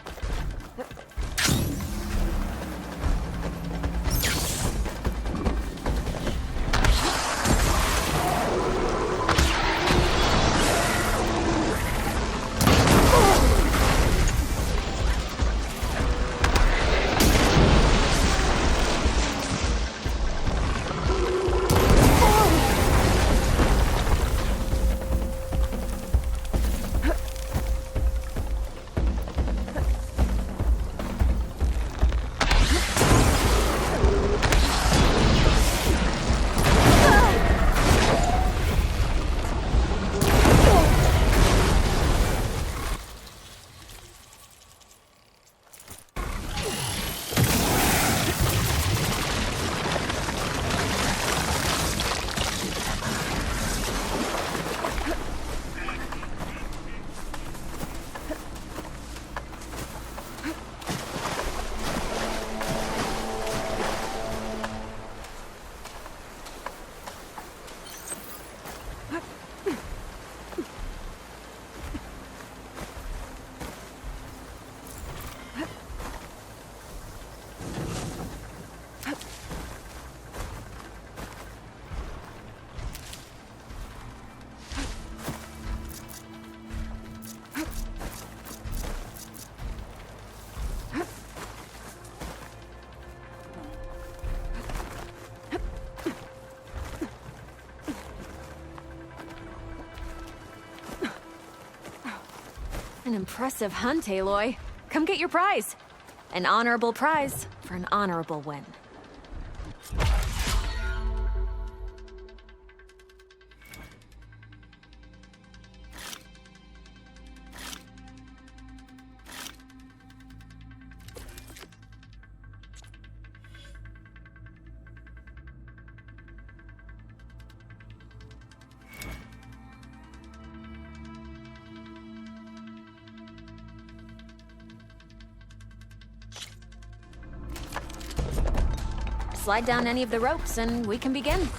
An impressive hunt, Aloy. Come get your prize. An honorable prize for an honorable win. Slide down any of the ropes and we can begin.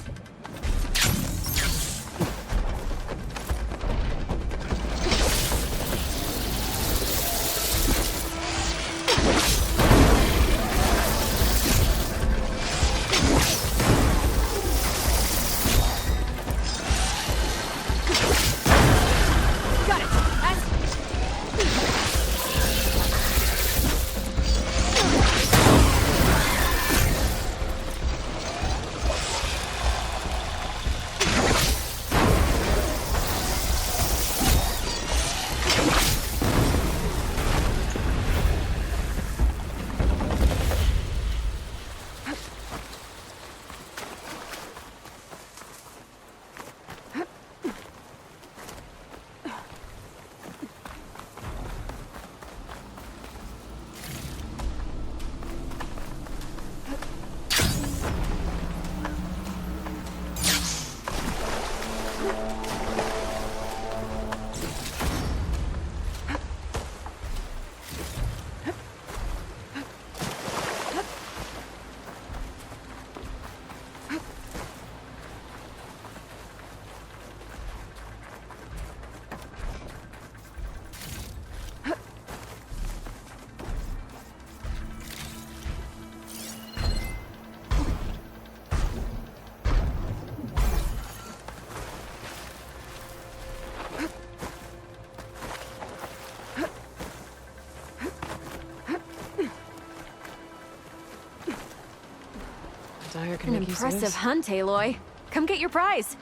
An impressive hunt, Aloy. Come get your prize.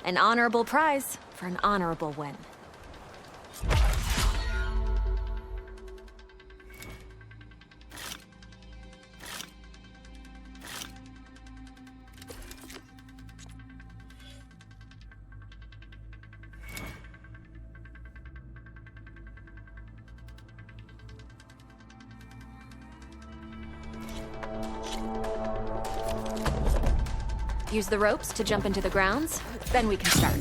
An honorable prize for an honorable win. Use the ropes to jump into the grounds, then we can start.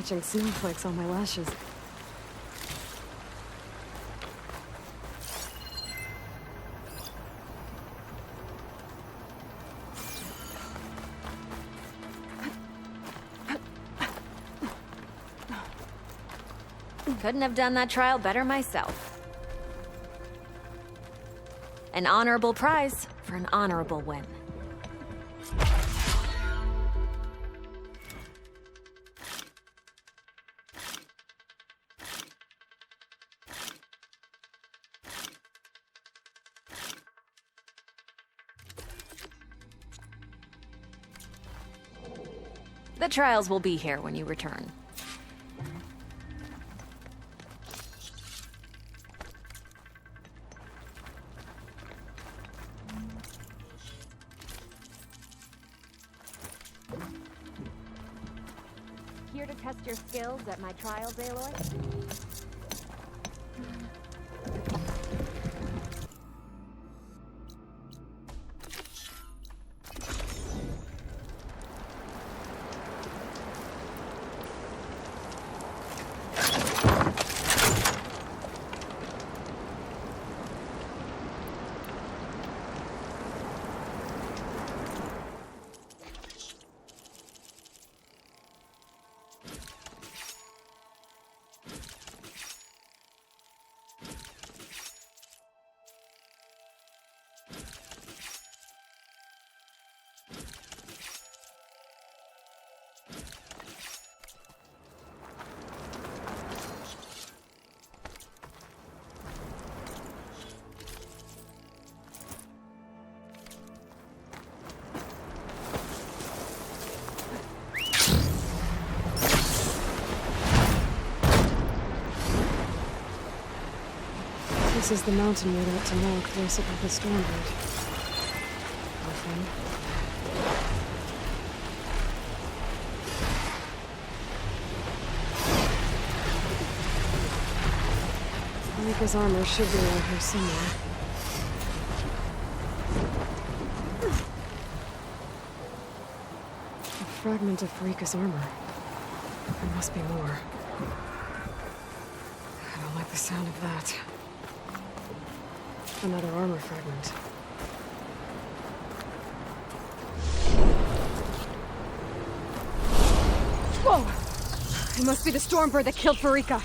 catching snowflakes on my lashes. Couldn't have done that trial better myself. An honorable prize for an honorable win. The trials will be here when you return. Here to test your skills at my trials, Aloy? This is the mountain we went to know close above the Stormbird. Okay. Rika's armor should be around here somewhere. A fragment of Rika's armor. There must be more. I don't like the sound of that. Another armor fragment. Whoa! It must be the Stormbird that killed Farika.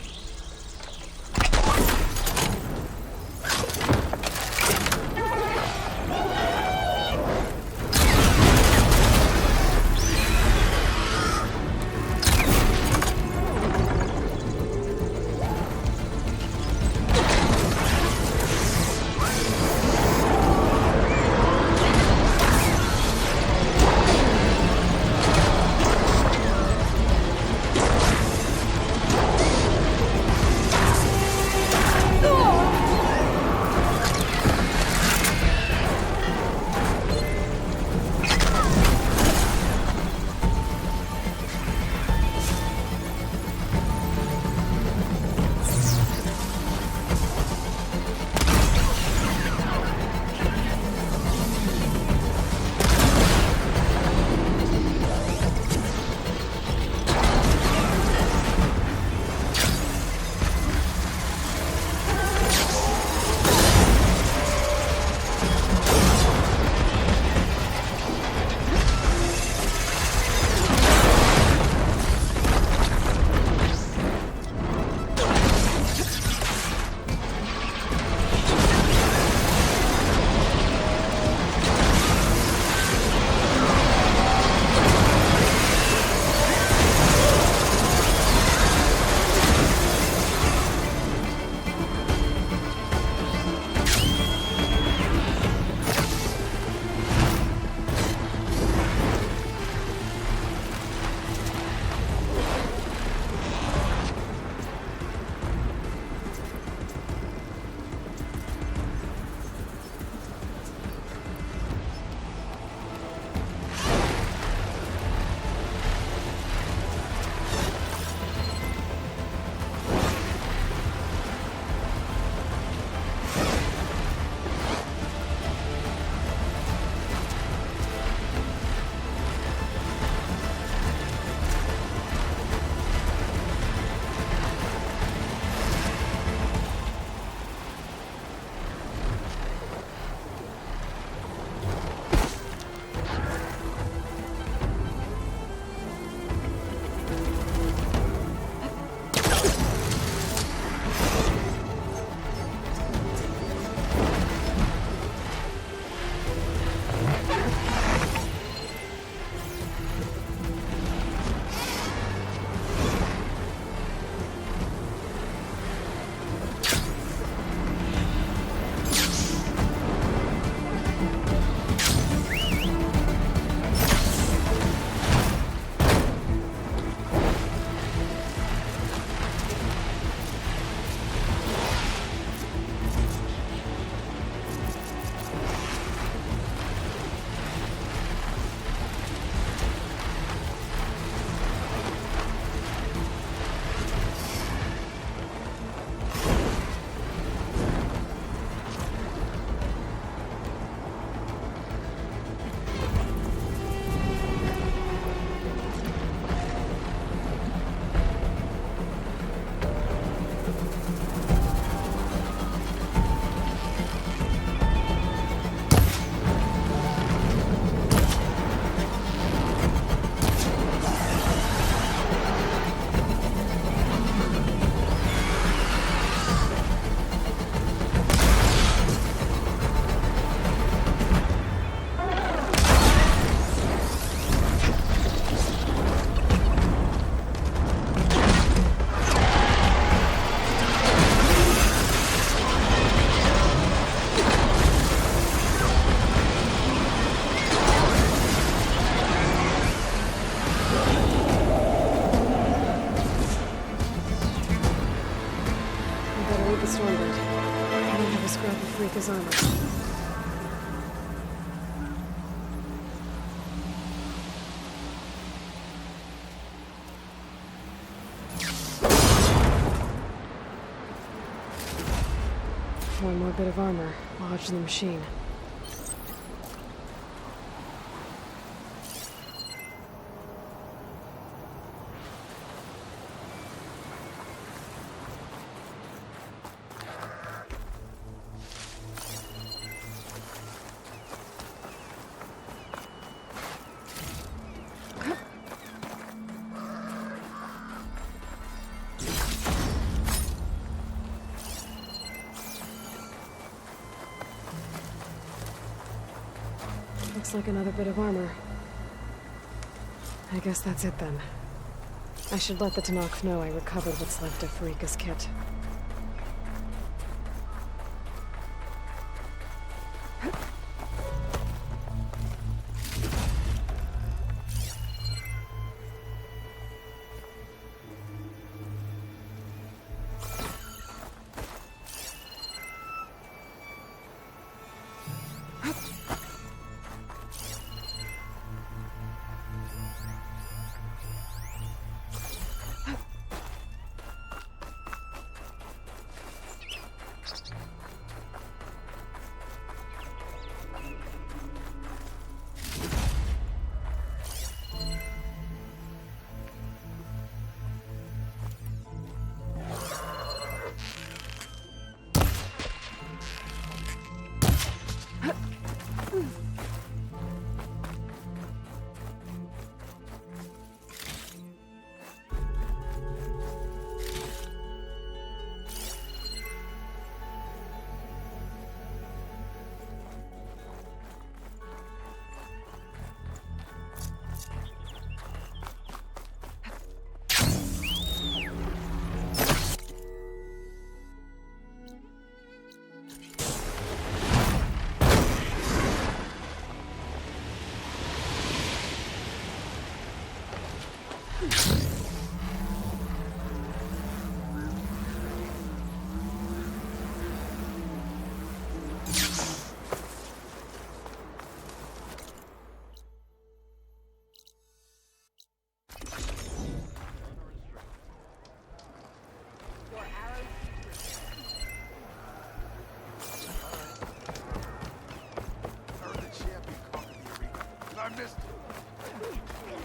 Farika's armor. One more bit of armor lodged in the machine. Looks like another bit of armor. I guess that's it then. I should let the Tanakh know I recovered what's left of Farika's kit.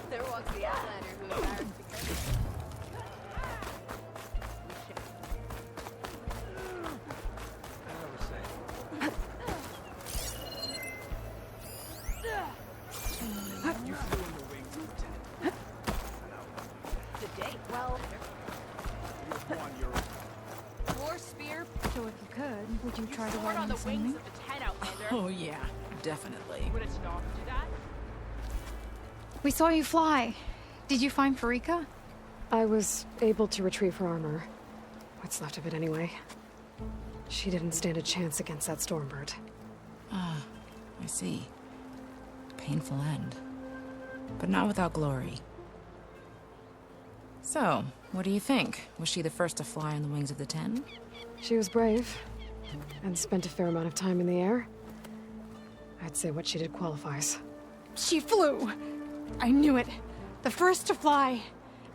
There walks the Outlander who embarrassed You flew in the wings of 10. today. Well, You've won your war spear. So if you could, would you try to Soared run on the something? wings of the 10 Outlander. Oh, yeah, definitely. Would a stalker do that? We saw you fly. Did you find Farika? I was able to retrieve her armor. What's left of it anyway. She didn't stand a chance against that Stormbird. Ah, I see. Painful end. But not without glory. So, what do you think? Was she the first to fly on the wings of the 10? She was brave, and spent a fair amount of time in the air. I'd say what she did qualifies. She flew! I knew it. The first to fly.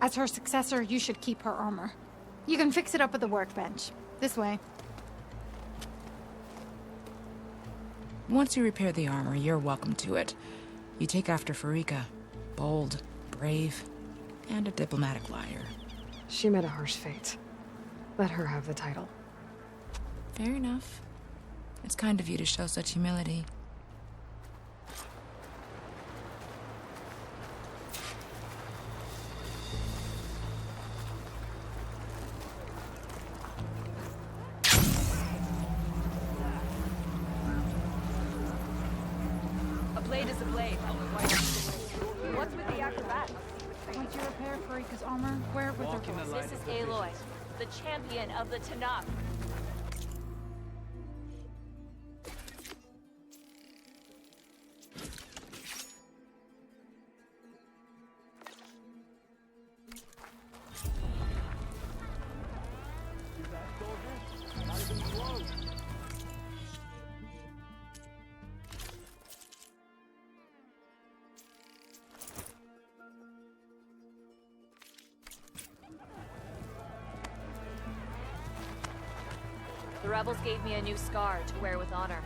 As her successor, you should keep her armor. You can fix it up at the workbench. This way. Once you repair the armor, you're welcome to it. You take after Farika. Bold, brave, and a diplomatic liar. She met a harsh fate. Let her have the title. Fair enough. It's kind of you to show such humility. A blade is a blade. What's with the acrobatics? Once you repair Farika's armor, wear it with her voice. This is Aloy, the champion of the Tanakh. rebels gave me a new scar to wear with honor.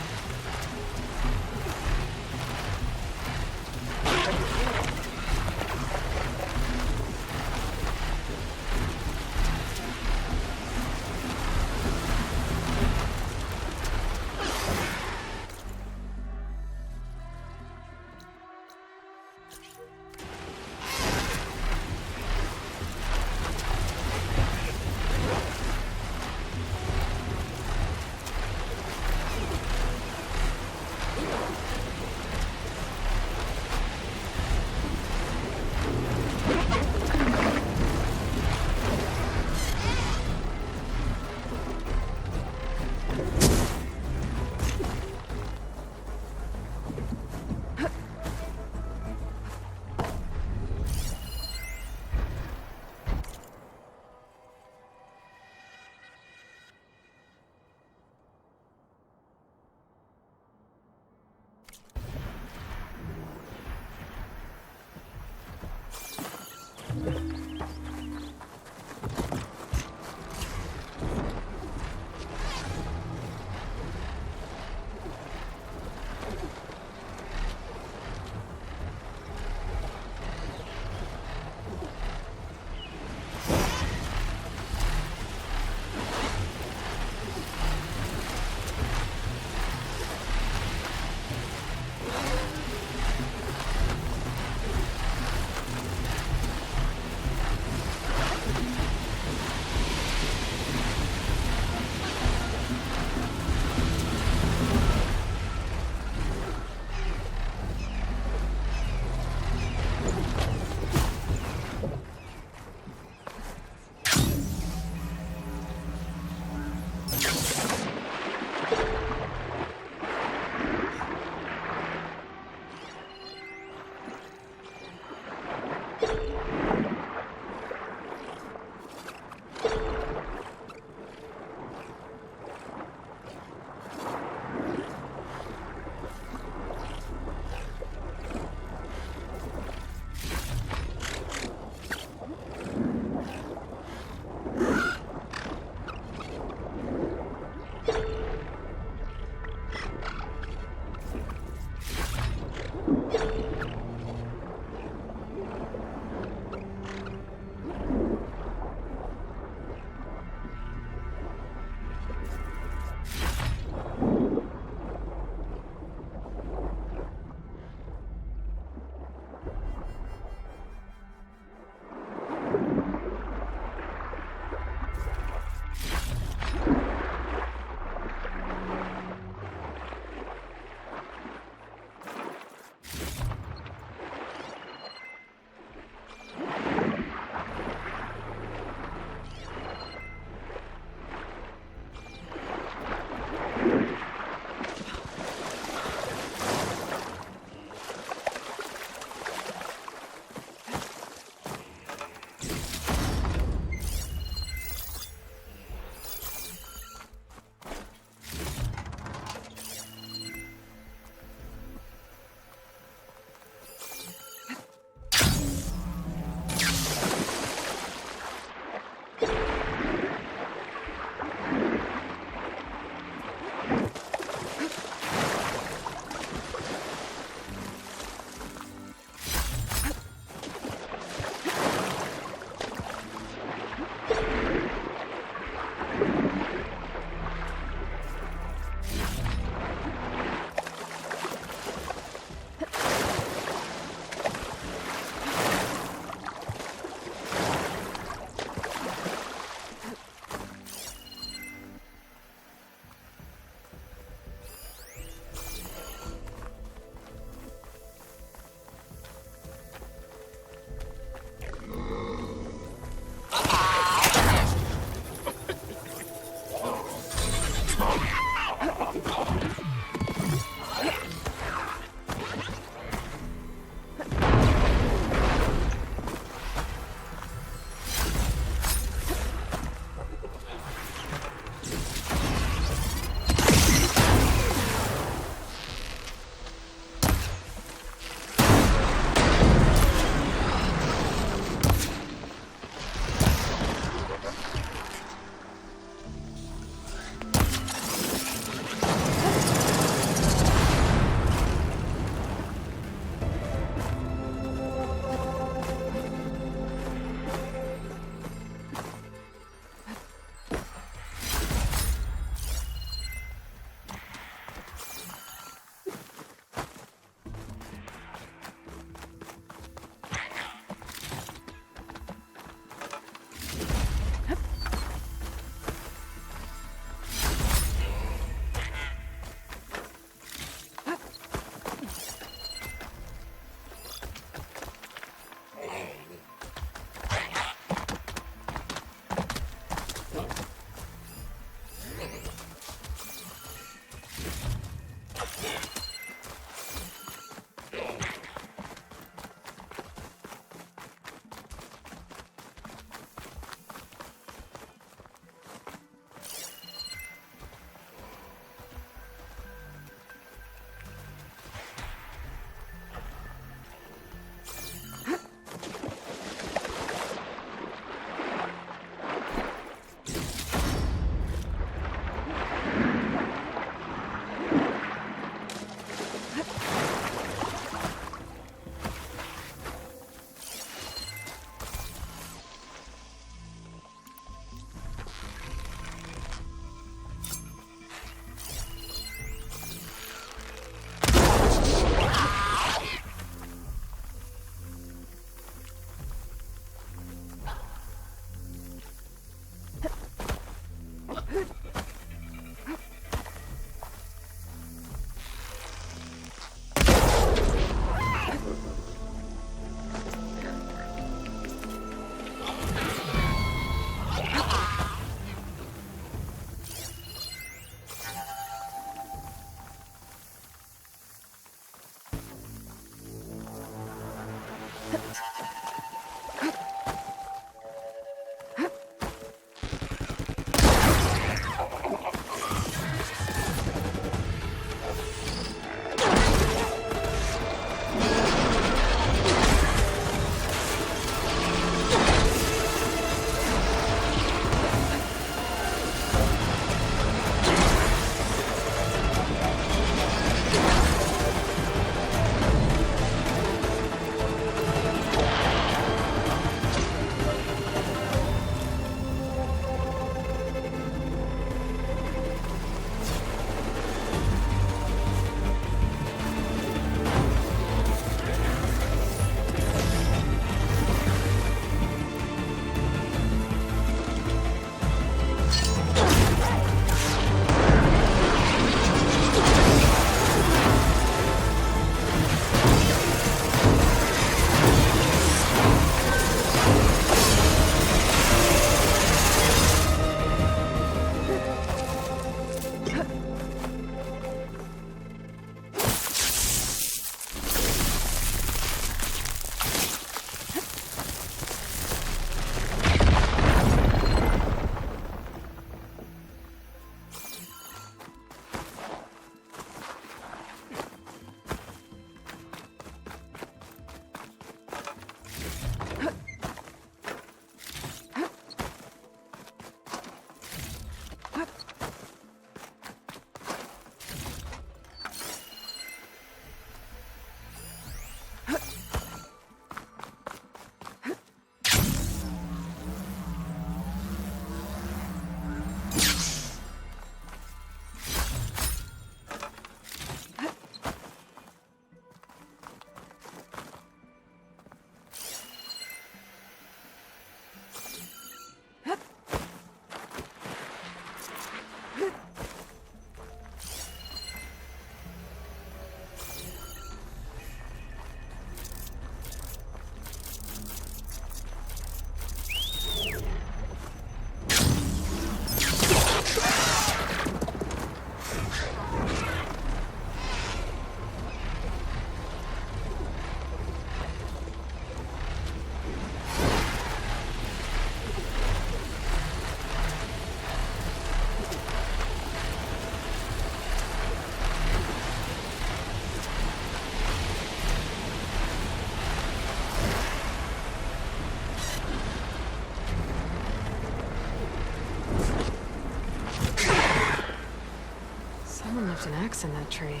Someone left an axe in that tree.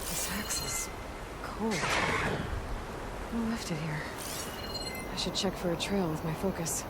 This axe is cold. Who left it here? I should check for a trail with my focus.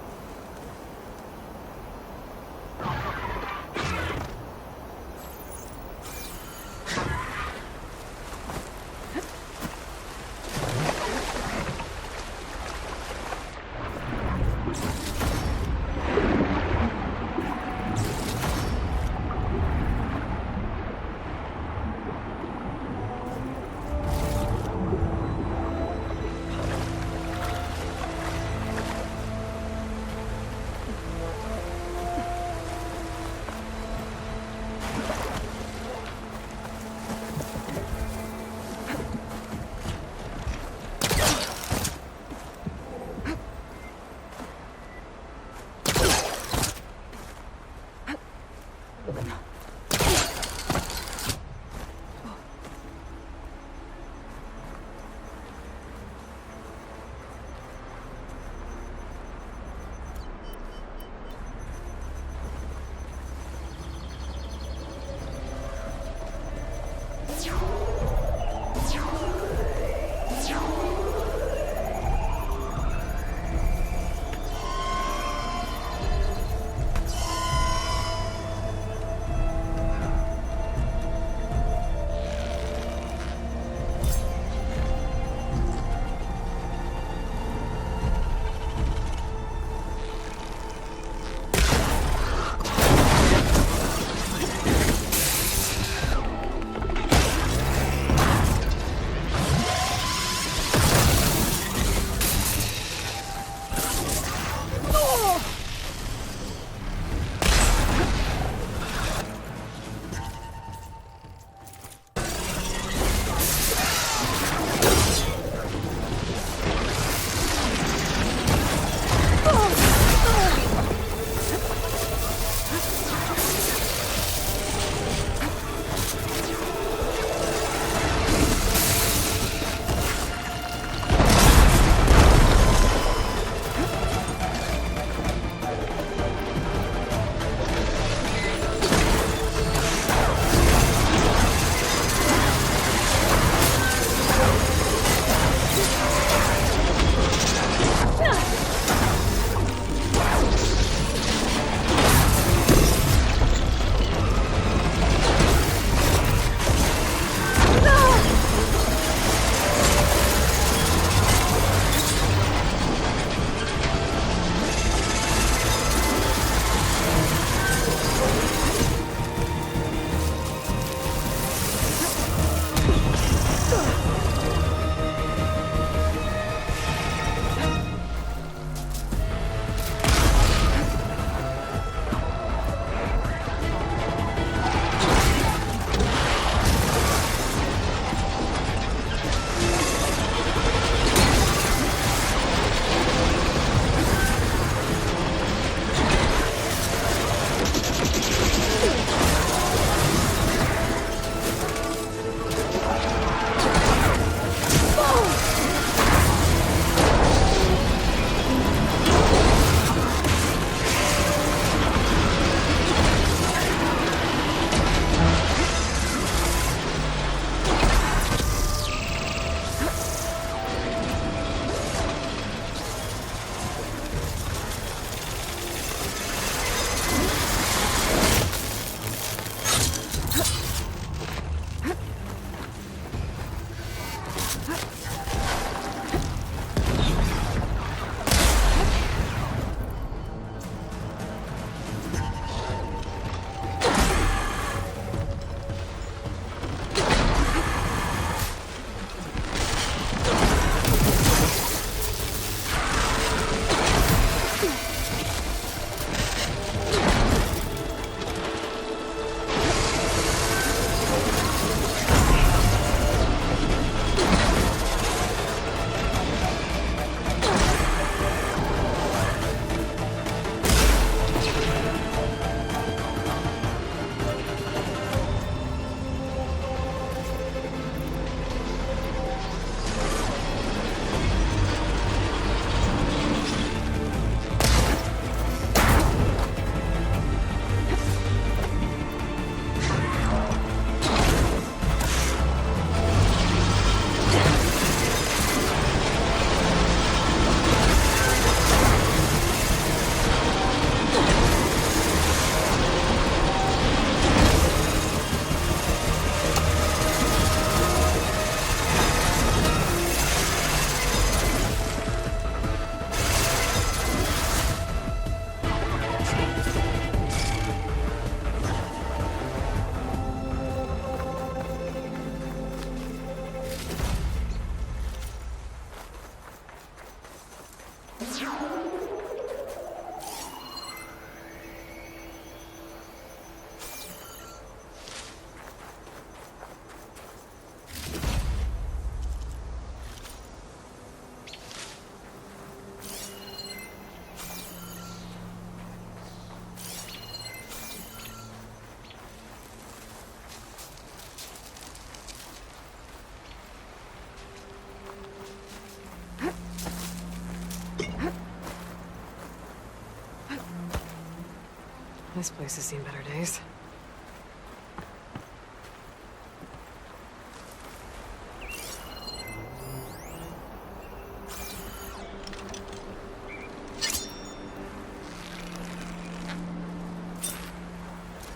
This place has seen better days.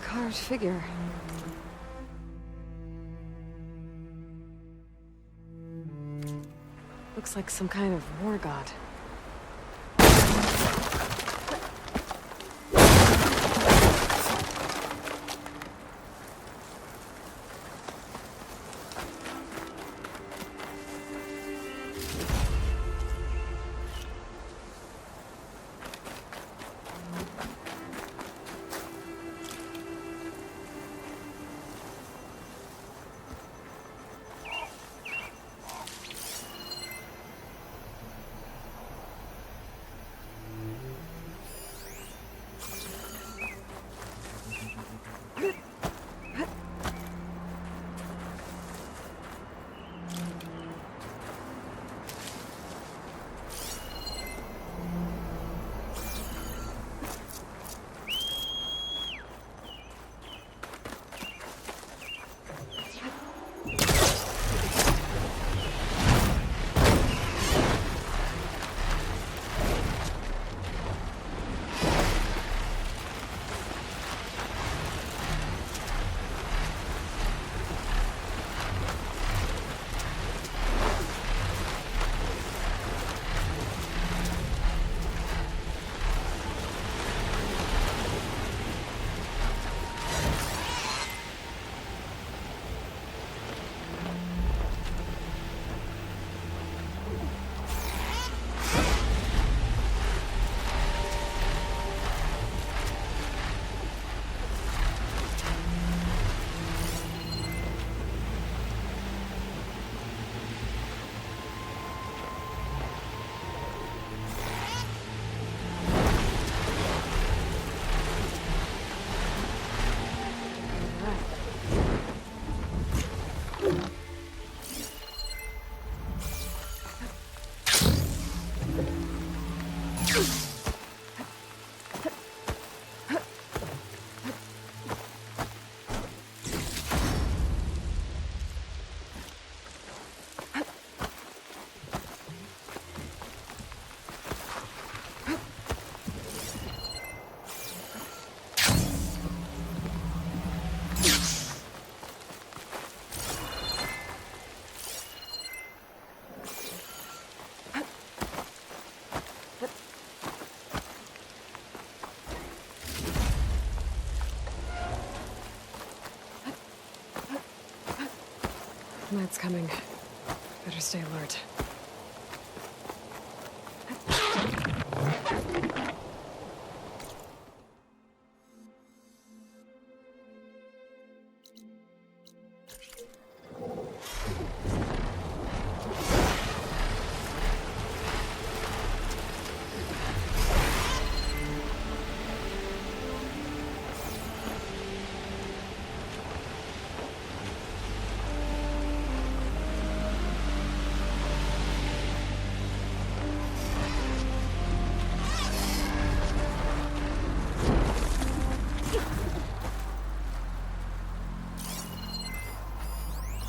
Carved figure. Looks like some kind of war god. Night's coming. Better stay alert.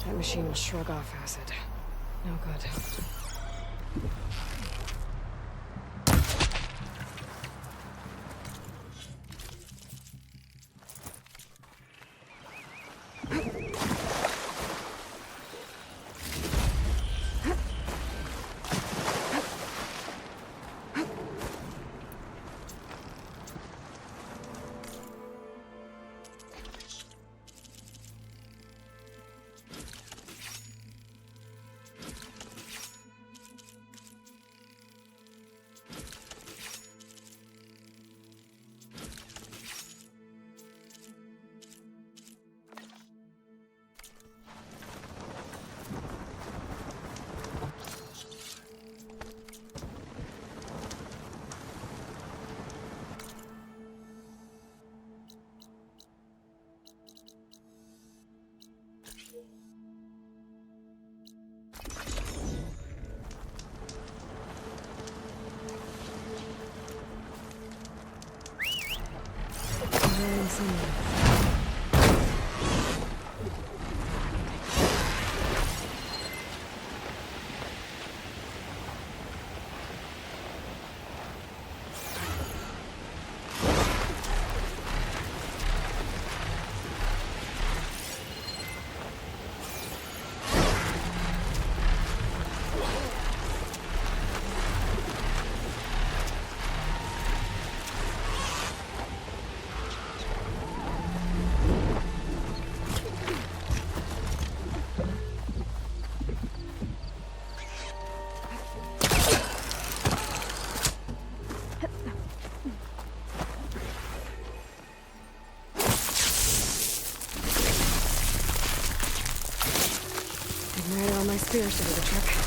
That machine will shrug off acid. No good. see next? All my spears to do the trick.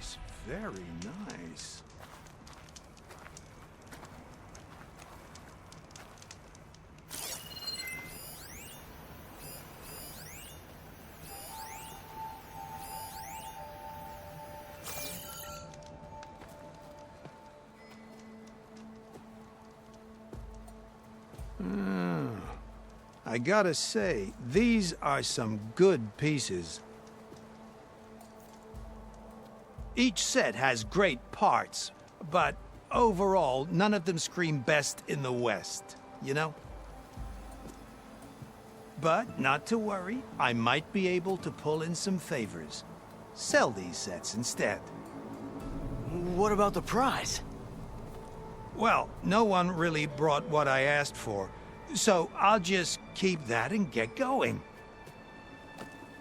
Nice, very nice. I gotta say, these are some good pieces. Each set has great parts, but overall, none of them scream best in the West, you know? But not to worry, I might be able to pull in some favors. Sell these sets instead. What about the prize? Well, no one really brought what I asked for, so I'll just keep that and get going.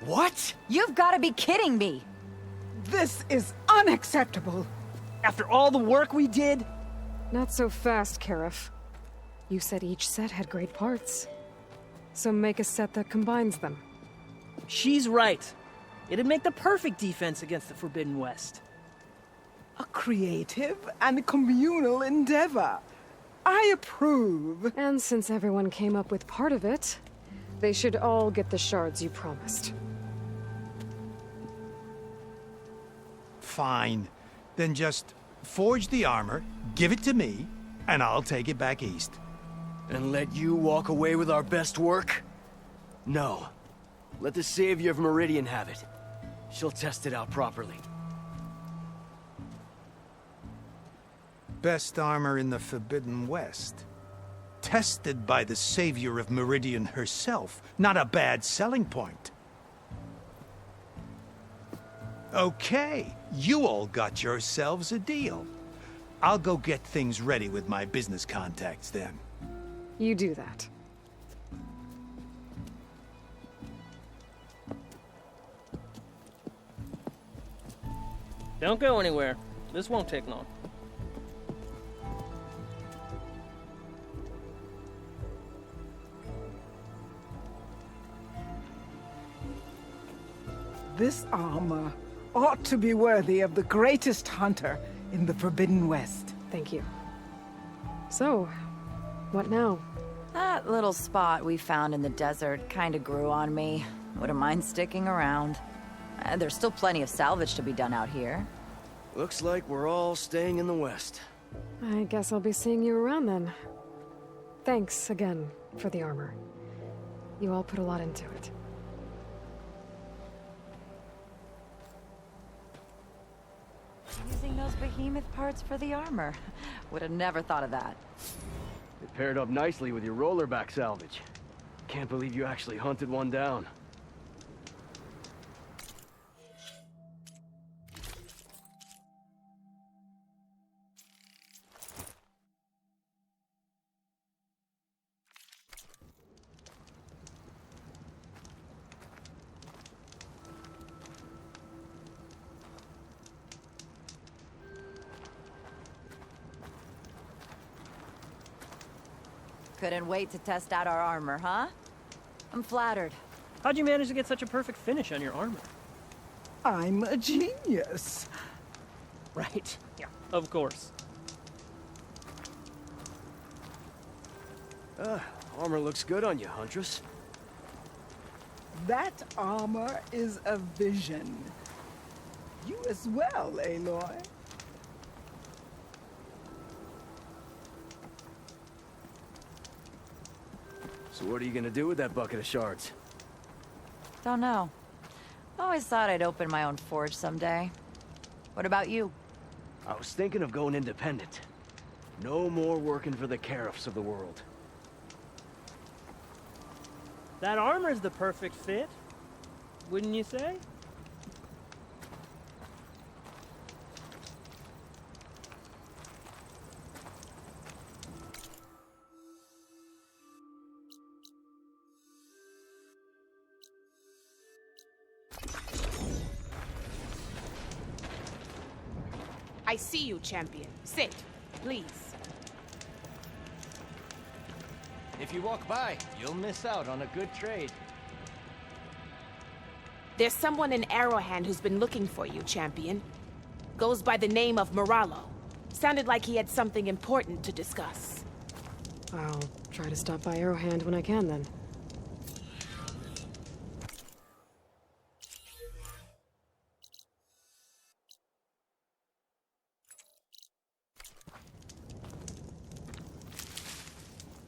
What? You've got to be kidding me! This is unacceptable. After all the work we did? Not so fast, Karif. You said each set had great parts. So make a set that combines them. She's right. It'd make the perfect defense against the Forbidden West. A creative and communal endeavor. I approve. And since everyone came up with part of it, they should all get the shards you promised. Fine. Then just forge the armor, give it to me, and I'll take it back east. And let you walk away with our best work? No. Let the Savior of Meridian have it. She'll test it out properly. Best armor in the Forbidden West. Tested by the Savior of Meridian herself. Not a bad selling point. Okay, you all got yourselves a deal. I'll go get things ready with my business contacts then. You do that. Don't go anywhere. This won't take long. This armor ought to be worthy of the greatest hunter in the Forbidden West. Thank you. So, what now? That little spot we found in the desert kinda grew on me. Wouldn't mind sticking around. There's still plenty of salvage to be done out here. Looks like we're all staying in the West. I guess I'll be seeing you around then. Thanks again for the armor. You all put a lot into it. Using those behemoth parts for the armor. Would have never thought of that. It paired up nicely with your rollerback salvage. Can't believe you actually hunted one down. Couldn't wait to test out our armor, huh? I'm flattered. How'd you manage to get such a perfect finish on your armor? I'm a genius. Right. Yeah, of course. Armor looks good on you, Huntress. That armor is a vision. You as well, Aloy. So what are you gonna do with that bucket of shards? Don't know. Always thought I'd open my own forge someday. What about you? I was thinking of going independent. No more working for the Cariffs of the world. That armor's the perfect fit, wouldn't you say? I see you, champion. Sit, please. If you walk by, you'll miss out on a good trade. There's someone in Arrowhand who's been looking for you, champion. Goes by the name of Moralo. Sounded like he had something important to discuss. I'll try to stop by Arrowhand when I can, then.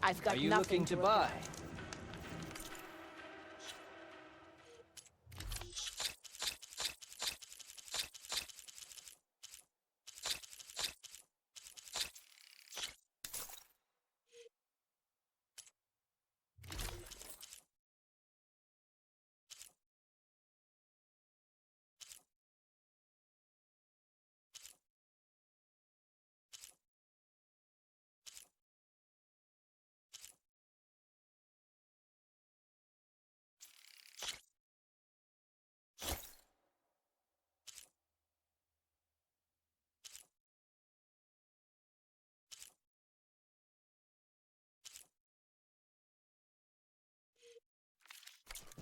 I've got Are you nothing looking to buy?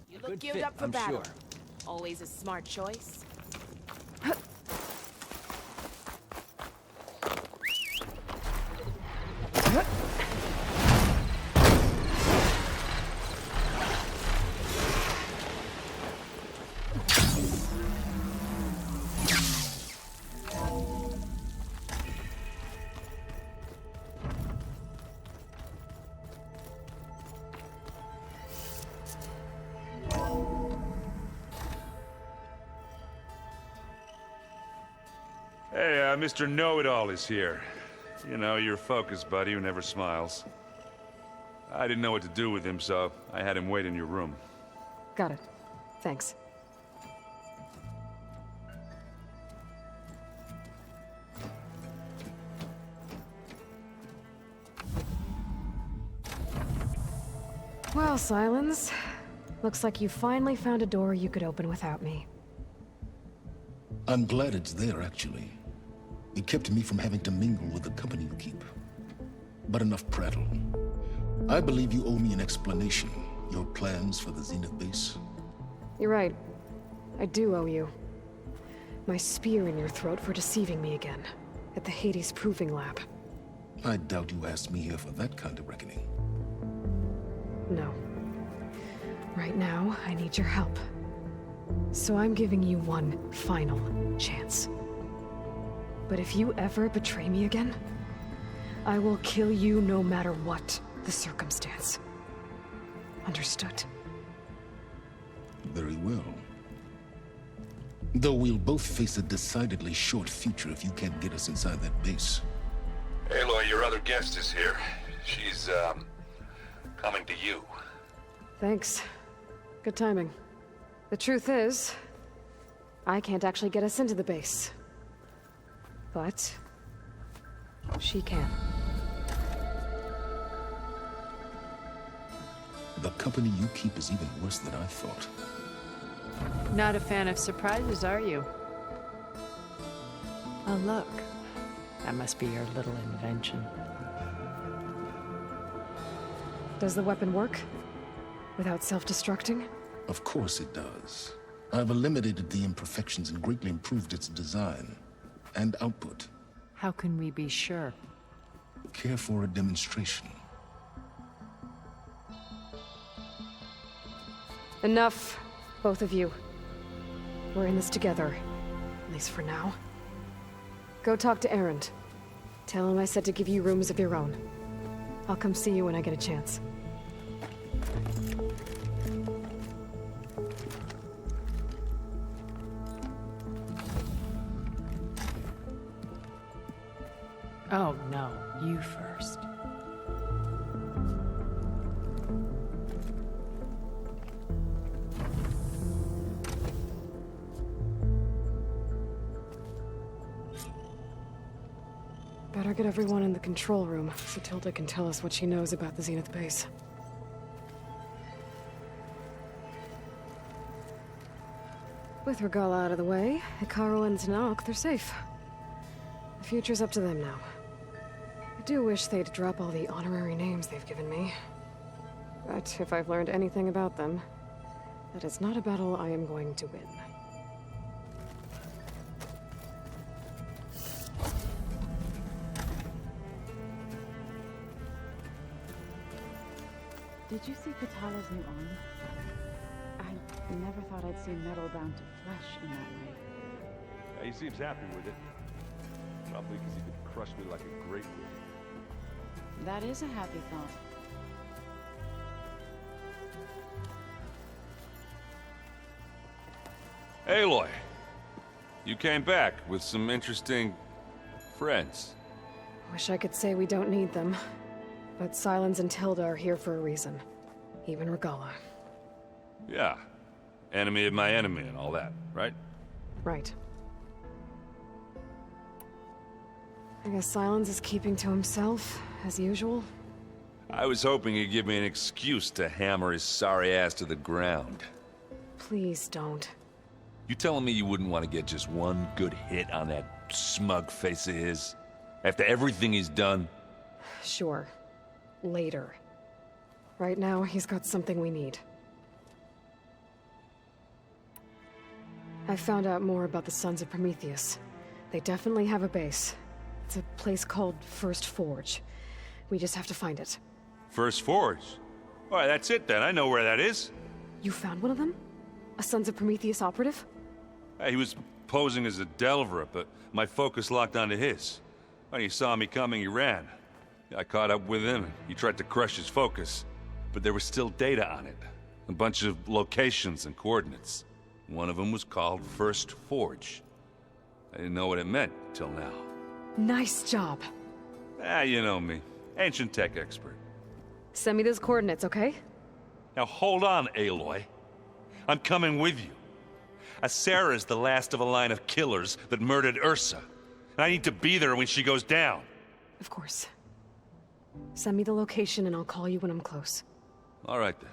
You look Good geared fit, up for I'm battle. sure. Always a smart choice. Hey, Mr. Know-It-All is here. You know, your focus buddy who never smiles. I didn't know what to do with him, so I had him wait in your room. Got it. Thanks. Well, Silence. Looks like you finally found a door you could open without me. I'm glad it's there, actually. It kept me from having to mingle with the company you keep. But enough prattle. I believe you owe me an explanation. Your plans for the Zenith base. You're right. I do owe you. My spear in your throat for deceiving me again. At the Hades Proving Lab. I doubt you asked me here for that kind of reckoning. No. Right now, I need your help. So I'm giving you one final chance. But if you ever betray me again, I will kill you no matter what the circumstance. Understood? Very well. Though we'll both face a decidedly short future if you can't get us inside that base. Aloy, your other guest is here. She's, coming to you. Thanks. Good timing. The truth is, I can't actually get us into the base. But she can. The company you keep is even worse than I thought. Not a fan of surprises, are you? Oh, look. That must be your little invention. Does the weapon work? Without self-destructing? Of course it does. I've eliminated the imperfections and greatly improved its design and output. How can we be sure? Care for a demonstration? Enough, both of you. We're in this together. At least for now. Go talk to Erend. Tell him I said to give you rooms of your own. I'll come see you when I get a chance. Oh, no. You first. Better get everyone in the control room so Tilda can tell us what she knows about the Zenith base. With Regala out of the way, Hikaru and Tanakh, they're safe. The future's up to them now. I do wish they'd drop all the honorary names they've given me. But if I've learned anything about them, that is not a battle I am going to win. Did you see Katala's new armor? I never thought I'd see metal bound to flesh in that way. Yeah, he seems happy with it. Probably because he could crush me like a grapefruit. That is a happy thought. Aloy, you came back with some interesting friends. Wish I could say we don't need them. But Sylens and Tilda are here for a reason. Even Regala. Yeah. Enemy of my enemy and all that, right? Right. I guess Sylens is keeping to himself, as usual. I was hoping he'd give me an excuse to hammer his sorry ass to the ground. Please don't. You telling me you wouldn't want to get just one good hit on that smug face of his? After everything he's done? Sure. Later. Right now, he's got something we need. I found out more about the Sons of Prometheus. They definitely have a base. It's a place called First Forge. We just have to find it. First Forge? Alright, that's it then. I know where that is. You found one of them? A Sons of Prometheus operative? He was posing as a Delver, but my focus locked onto his. When he saw me coming, he ran. I caught up with him, and he tried to crush his focus. But there was still data on it. A bunch of locations and coordinates. One of them was called First Forge. I didn't know what it meant till now. Nice job. You know me. Ancient tech expert. Send me those coordinates, okay? Now hold on, Aloy. I'm coming with you. Asera's the last of a line of killers that murdered Ursa. And I need to be there when she goes down. Of course. Send me the location and I'll call you when I'm close. All right then.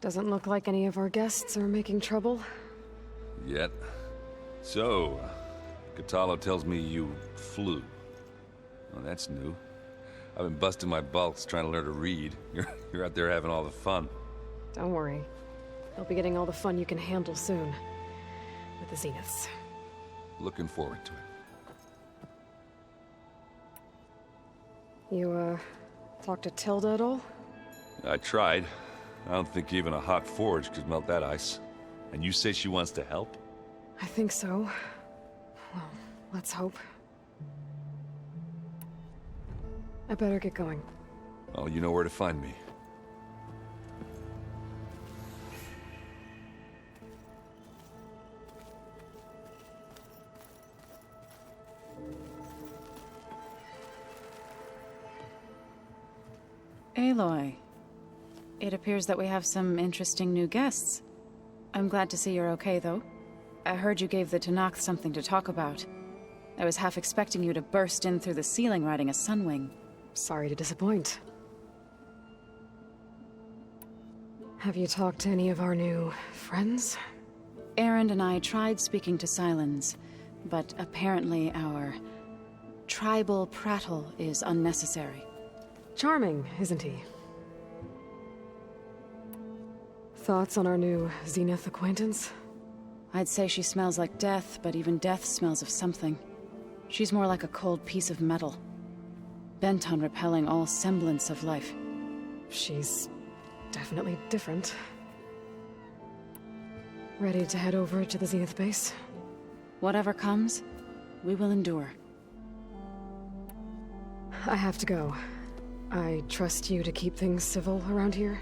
Doesn't look like any of our guests are making trouble. Yet. So, Katala tells me you flew. Well, that's new. I've been busting my balls trying to learn to read. You're out there having all the fun. Don't worry. You'll be getting all the fun you can handle soon. With the Zeniths. Looking forward to it. You, talked to Tilda at all? I tried. I don't think even a hot forge could melt that ice. And you say she wants to help? I think so. Well, let's hope. I better get going. Well, you know where to find me. Aloy. It appears that we have some interesting new guests. I'm glad to see you're okay, though. I heard you gave the Tenakth something to talk about. I was half expecting you to burst in through the ceiling riding a sunwing. Sorry to disappoint. Have you talked to any of our new friends? Erend and I tried speaking to Sylens, but apparently our tribal prattle is unnecessary. Charming, isn't he? Thoughts on our new Zenith acquaintance? I'd say she smells like death, but even death smells of something. She's more like a cold piece of metal, bent on repelling all semblance of life. She's definitely different. Ready to head over to the Zenith base? Whatever comes, we will endure. I have to go. I trust you to keep things civil around here?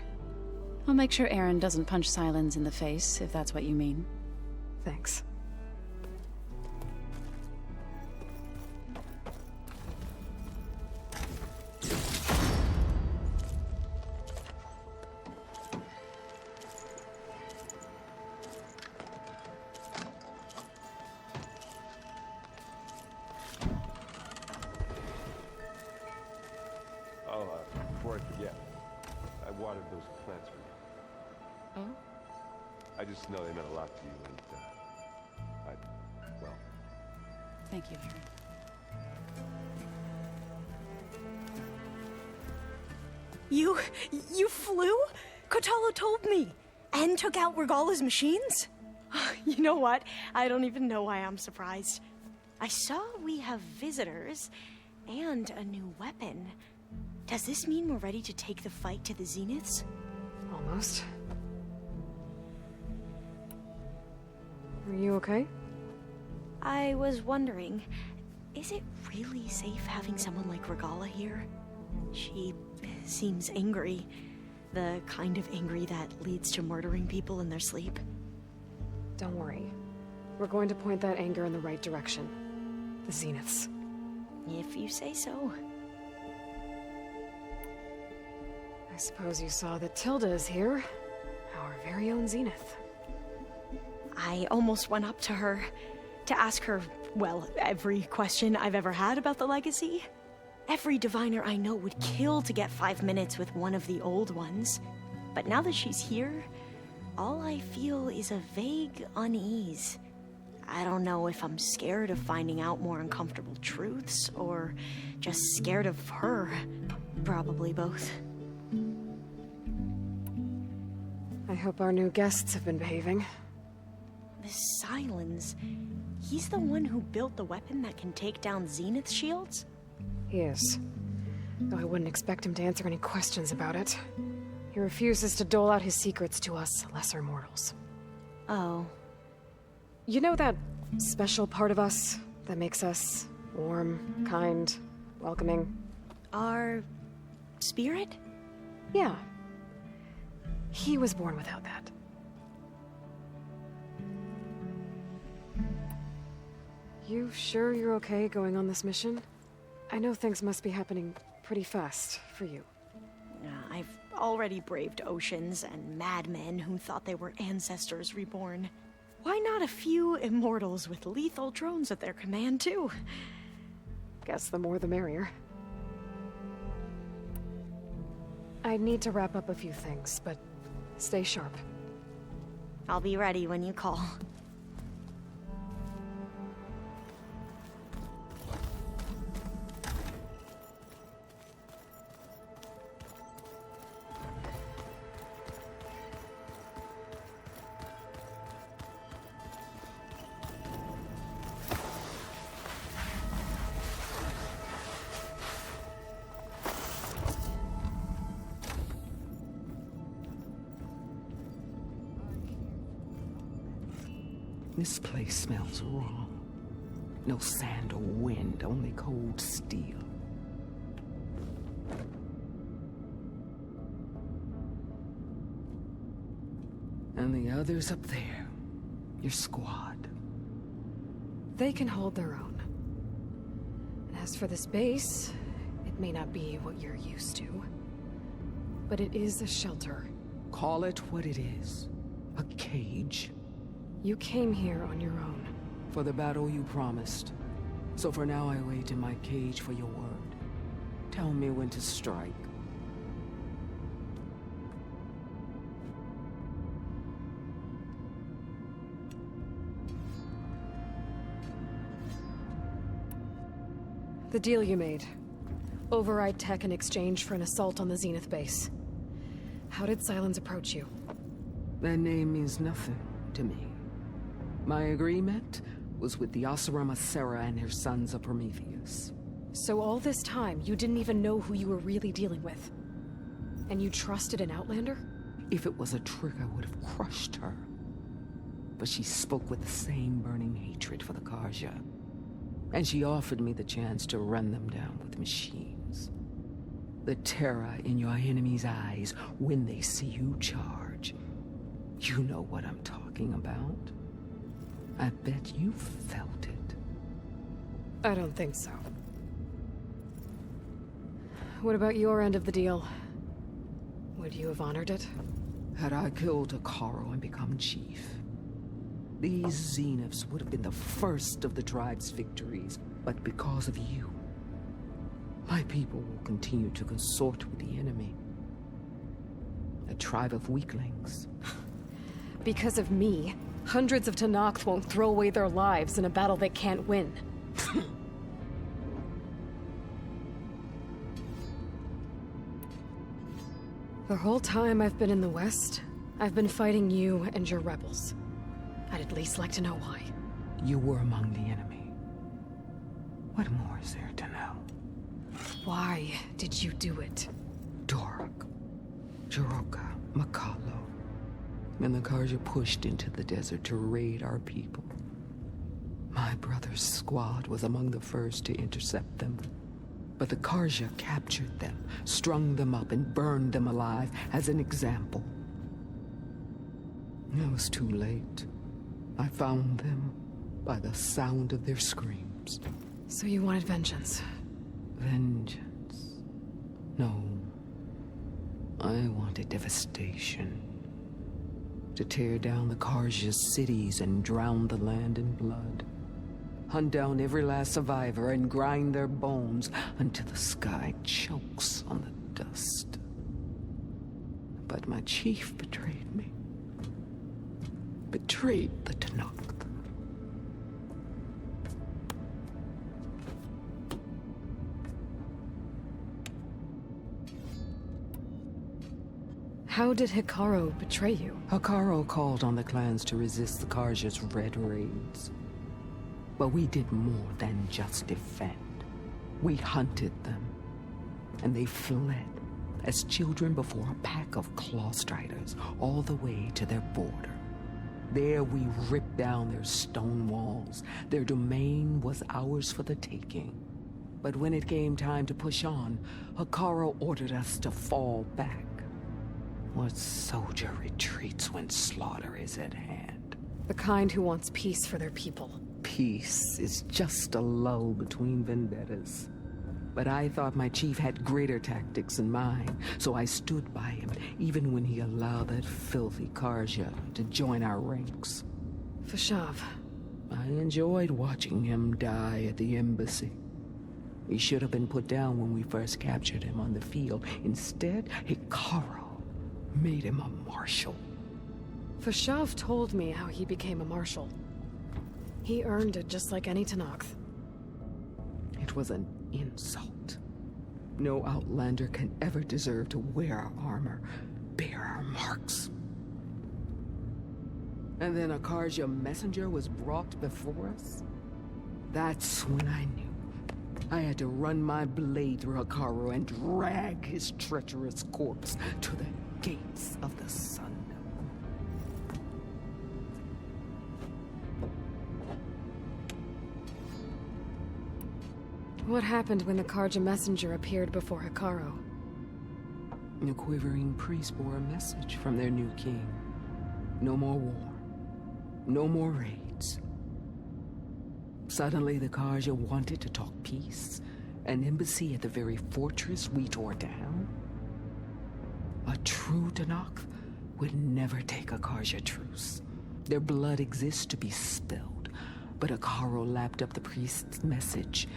I'll make sure Erend doesn't punch Sylens in the face, if that's what you mean. Thanks. Before I forget, I watered those plants for you. Oh? I just know they meant a lot to you, and, well... Thank you, Harry. You flew? Kotalo told me! And took out Regala's machines? You know what? I don't even know why I'm surprised. I saw we have visitors, and a new weapon. Does this mean we're ready to take the fight to the Zeniths? Almost. Are you okay? I was wondering, is it really safe having someone like Regala here? She seems angry. The kind of angry that leads to murdering people in their sleep. Don't worry. We're going to point that anger in the right direction. The Zeniths. If you say so. I suppose you saw that Tilda is here. Our very own Zenith. I almost went up to her to ask her, well, every question I've ever had about the legacy. Every diviner I know would kill to get 5 minutes with one of the old ones. But now that she's here, all I feel is a vague unease. I don't know if I'm scared of finding out more uncomfortable truths, or just scared of her. Probably both. I hope our new guests have been behaving. This Sylens, he's the one who built the weapon that can take down Zenith shields? He is. Though I wouldn't expect him to answer any questions about it. He refuses to dole out his secrets to us lesser mortals. Oh. You know that special part of us that makes us warm, kind, welcoming? Our spirit? Yeah. He was born without that. You sure you're okay going on this mission? I know things must be happening pretty fast for you. I've already braved oceans and madmen who thought they were ancestors reborn. Why not a few immortals with lethal drones at their command, too? Guess the more the merrier. I need to wrap up a few things, but stay sharp. I'll be ready when you call. This place smells wrong. No sand or wind, only cold steel. And the others up there, your squad. They can hold their own. And as for this base, it may not be what you're used to. But it is a shelter. Call it what it is. A cage. You came here on your own. For the battle you promised. So for now I wait in my cage for your word. Tell me when to strike. The deal you made. Override tech in exchange for an assault on the Zenith base. How did Sylens approach you? That name means nothing to me. My agreement was with the Oseram Sarah and her sons of Prometheus. So all this time, you didn't even know who you were really dealing with? And you trusted an Outlander? If it was a trick, I would have crushed her. But she spoke with the same burning hatred for the Karja. And she offered me the chance to run them down with machines. The terror in your enemy's eyes when they see you charge. You know what I'm talking about. I bet you felt it. I don't think so. What about your end of the deal? Would you have honored it? Had I killed Akaro and become chief, these Zeniths would have been the first of the tribe's victories. But because of you, my people will continue to consort with the enemy. A tribe of weaklings. Because of me, hundreds of Tenakth won't throw away their lives in a battle they can't win. The whole time I've been in the West, I've been fighting you and your rebels. I'd at least like to know why. You were among the enemy. What more is there to know? Why did you do it? Dorok, Jiroka, Makalo, and the Karja pushed into the desert to raid our people. My brother's squad was among the first to intercept them. But the Karja captured them, strung them up, and burned them alive as an example. It was too late. I found them by the sound of their screams. So you wanted vengeance? Vengeance? No. I wanted devastation. To tear down the Karja's cities and drown the land in blood. Hunt down every last survivor and grind their bones until the sky chokes on the dust. But my chief betrayed me. Betrayed the Tenakth. How did Hikaru betray you? Hikaru called on the clans to resist the Karja's red raids. But we did more than just defend. We hunted them, and they fled as children before a pack of claw striders all the way to their border. There we ripped down their stone walls. Their domain was ours for the taking. But when it came time to push on, Hikaru ordered us to fall back. What soldier retreats when slaughter is at hand? The kind who wants peace for their people. Peace is just a lull between vendettas. But I thought my chief had greater tactics in mind, so I stood by him, even when he allowed that filthy Karja to join our ranks. Fashav. I enjoyed watching him die at the embassy. He should have been put down when we first captured him on the field. Instead, Hikaru made him a marshal. Fashav told me how he became a marshal. He earned it just like any Tenakth. It was an insult. No Outlander can ever deserve to wear our armor, bear our marks. And then a Karja messenger was brought before us? That's when I knew. I had to run my blade through Hikaru and drag his treacherous corpse to the gates of the sun. What happened when the Karja messenger appeared before Hikaru? The quivering priest bore a message from their new king. No more war. No more raids. Suddenly the Karja wanted to talk peace. An embassy at the very fortress we tore down. true Tanakh would never take a Karja truce. Their blood exists to be spilled, but Akaro lapped up the priest's message.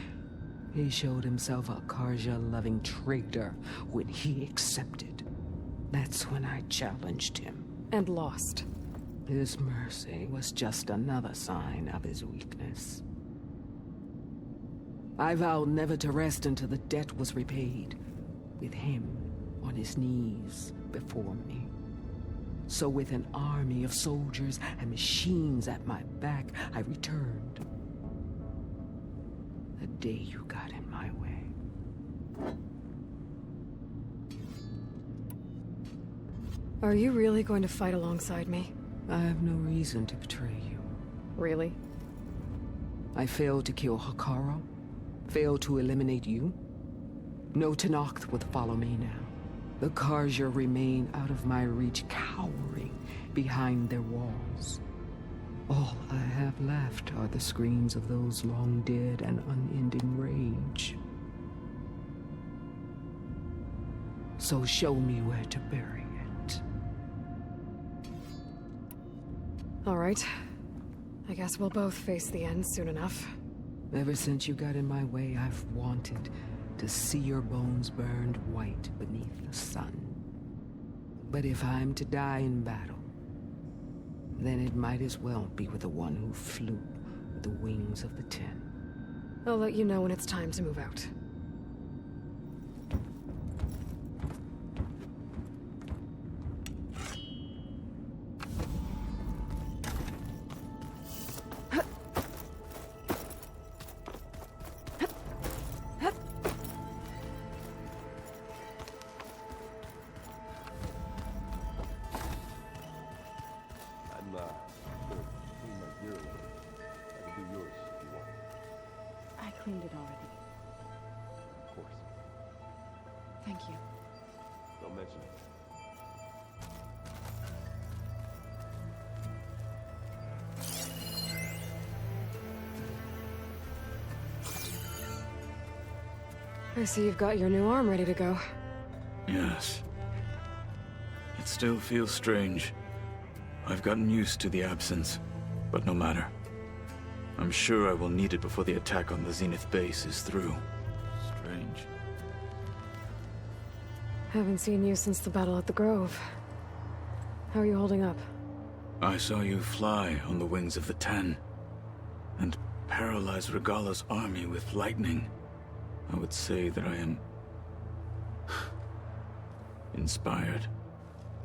He showed himself a Karja-loving traitor when he accepted. That's when I challenged him. And lost. His mercy was just another sign of his weakness. I vowed never to rest until the debt was repaid, with him on his knees before me. So with an army of soldiers and machines at my back, I returned. The day you got in my way. Are you really going to fight alongside me? I have no reason to betray you. Really? I failed to kill Hakaro, failed to eliminate you. No Tanakh would follow me now. The Karja remain out of my reach, cowering behind their walls. All I have left are the screams of those long dead and unending rage. So show me where to bury it. All right. I guess we'll both face the end soon enough. Ever since you got in my way, I've wanted to see your bones burned white beneath the sun. But if I'm to die in battle, then it might as well be with the one who flew with the wings of the 10. I'll let you know when it's time to move out. Cleaned it already. Of course. Thank you. Don't mention it. I see you've got your new arm ready to go. Yes. It still feels strange. I've gotten used to the absence, but no matter. I'm sure I will need it before the attack on the Zenith base is through. Strange. Haven't seen you since the battle at the Grove. How are you holding up? I saw you fly on the wings of the 10, and paralyze Regala's army with lightning. I would say that I am inspired.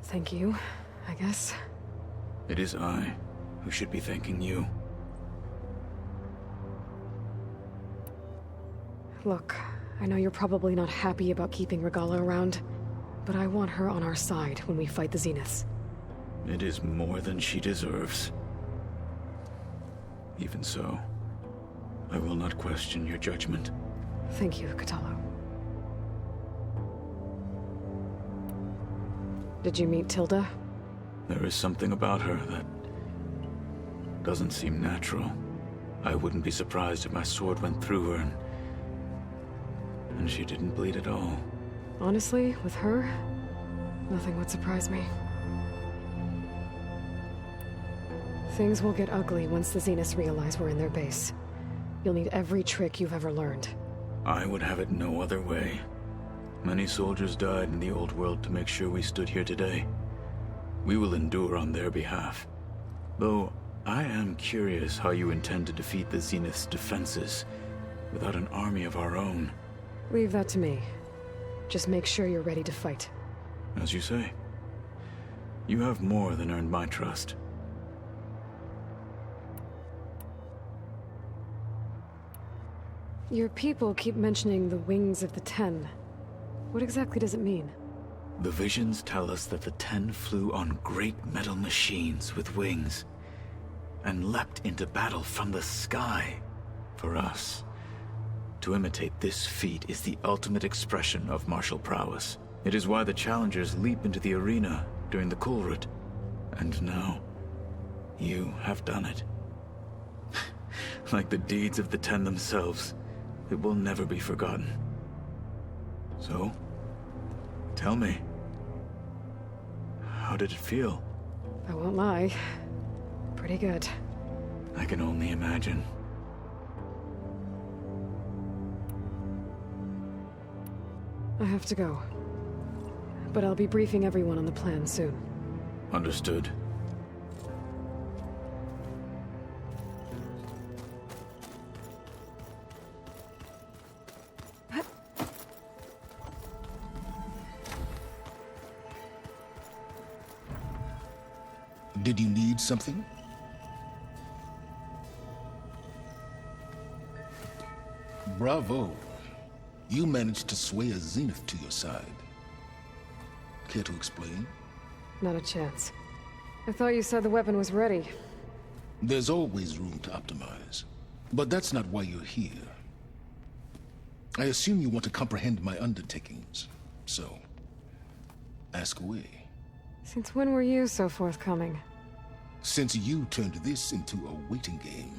Thank you, I guess. It is I who should be thanking you. Look, I know you're probably not happy about keeping Regala around, but I want her on our side when we fight the Zeniths. It is more than she deserves. Even so, I will not question your judgment. Thank you, Katalo. Did you meet Tilda? There is something about her that doesn't seem natural. I wouldn't be surprised if my sword went through her and she didn't bleed at all. Honestly, with her, nothing would surprise me. Things will get ugly once the Zeniths realize we're in their base. You'll need every trick you've ever learned. I would have it no other way. Many soldiers died in the old world to make sure we stood here today. We will endure on their behalf. Though, I am curious how you intend to defeat the Zenith's defenses without an army of our own. Leave that to me. Just make sure you're ready to fight. As you say. You have more than earned my trust. Your people keep mentioning the wings of the 10. What exactly does it mean? The visions tell us that the 10 flew on great metal machines with wings, and leapt into battle from the sky. For us, to imitate this feat is the ultimate expression of martial prowess. It is why the challengers leap into the arena during the Kulrut. And now, you have done it. Like the deeds of the 10 themselves, it will never be forgotten. So, tell me, How did it feel? I won't lie. Pretty good. I can only imagine. I have to go. But I'll be briefing everyone on the plan soon. Understood. Did you need something? Bravo. You managed to sway a Zenith to your side. Care to explain? Not a chance. I thought you said the weapon was ready. There's always room to optimize. But that's not why you're here. I assume you want to comprehend my undertakings. So, ask away. Since when were you so forthcoming? Since you turned this into a waiting game.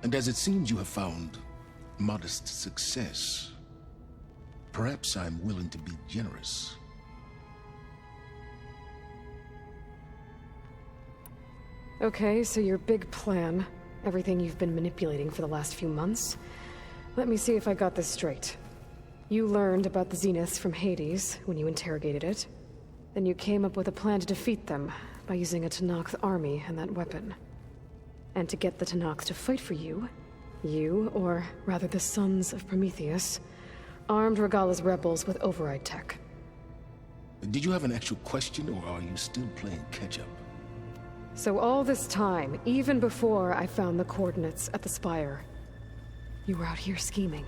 And as it seems you have found modest success, perhaps I'm willing to be generous. Okay, so your big plan, everything you've been manipulating for the last few months. Let me see if I got this straight. You learned about the Zeniths from Hades when you interrogated it. Then you came up with a plan to defeat them by using a Tenakth army and that weapon. And to get the Tenakth to fight for you, or rather the Sons of Prometheus, armed Regalla's rebels with override tech. Did you have an actual question, or are you still playing catch-up? So all this time, even before I found the coordinates at the Spire, you were out here scheming.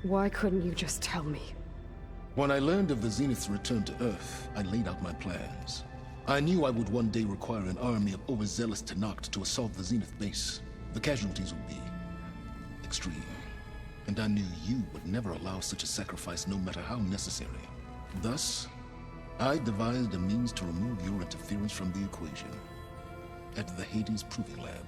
Why couldn't you just tell me? When I learned of the Zenith's return to Earth, I laid out my plans. I knew I would one day require an army of overzealous Tenakth to assault the Zenith base. The casualties would be extreme. And I knew you would never allow such a sacrifice, no matter how necessary. Thus, I devised a means to remove your interference from the equation at the Hades Proving Lab.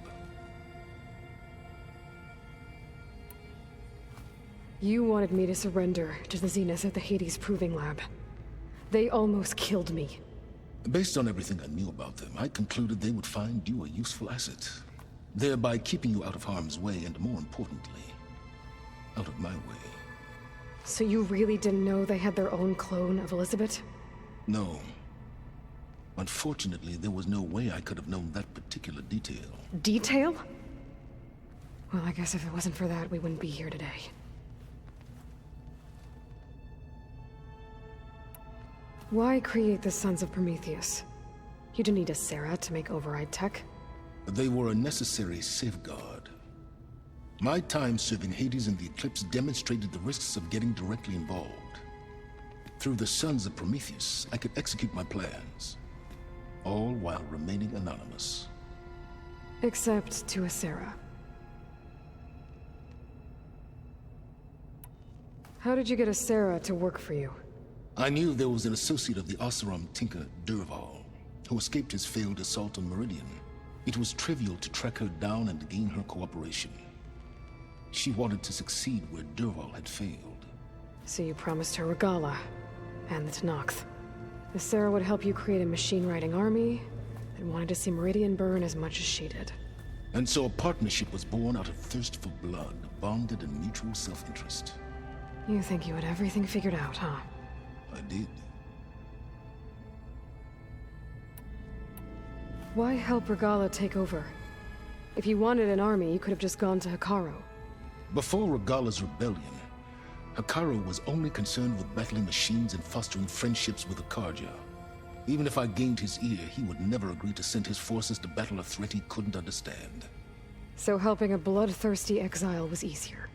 You wanted me to surrender to the Zeniths at the Hades Proving Lab. They almost killed me. Based on everything I knew about them, I concluded they would find you a useful asset, thereby keeping you out of harm's way and, more importantly, out of my way. So you really didn't know they had their own clone of Elizabeth? No. Unfortunately, there was no way I could have known that particular detail. Detail? Well, I guess if it wasn't for that, we wouldn't be here today. Why create the Sons of Prometheus? You didn't need a Sarah to make override tech. They were a necessary safeguard. My time serving Hades and the Eclipse demonstrated the risks of getting directly involved. Through the Sons of Prometheus, I could execute my plans, all while remaining anonymous. Except to a Sarah. How did you get a Sarah to work for you? I knew there was an associate of the Oseram tinker, Derval, who escaped his failed assault on Meridian. It was trivial to track her down and gain her cooperation. She wanted to succeed where Derval had failed. So you promised her Regalla, and the Tenakth. The Sarah would help you create a machine-riding army that wanted to see Meridian burn as much as she did. And so a partnership was born out of thirst for blood, bonded in mutual self-interest. You think you had everything figured out, huh? I did. Why help Regalla take over? If you wanted an army, you could have just gone to Hekarro. Before Regalla's rebellion, Hekarro was only concerned with battling machines and fostering friendships with Akarja. Even if I gained his ear, he would never agree to send his forces to battle a threat he couldn't understand. So helping a bloodthirsty exile was easier?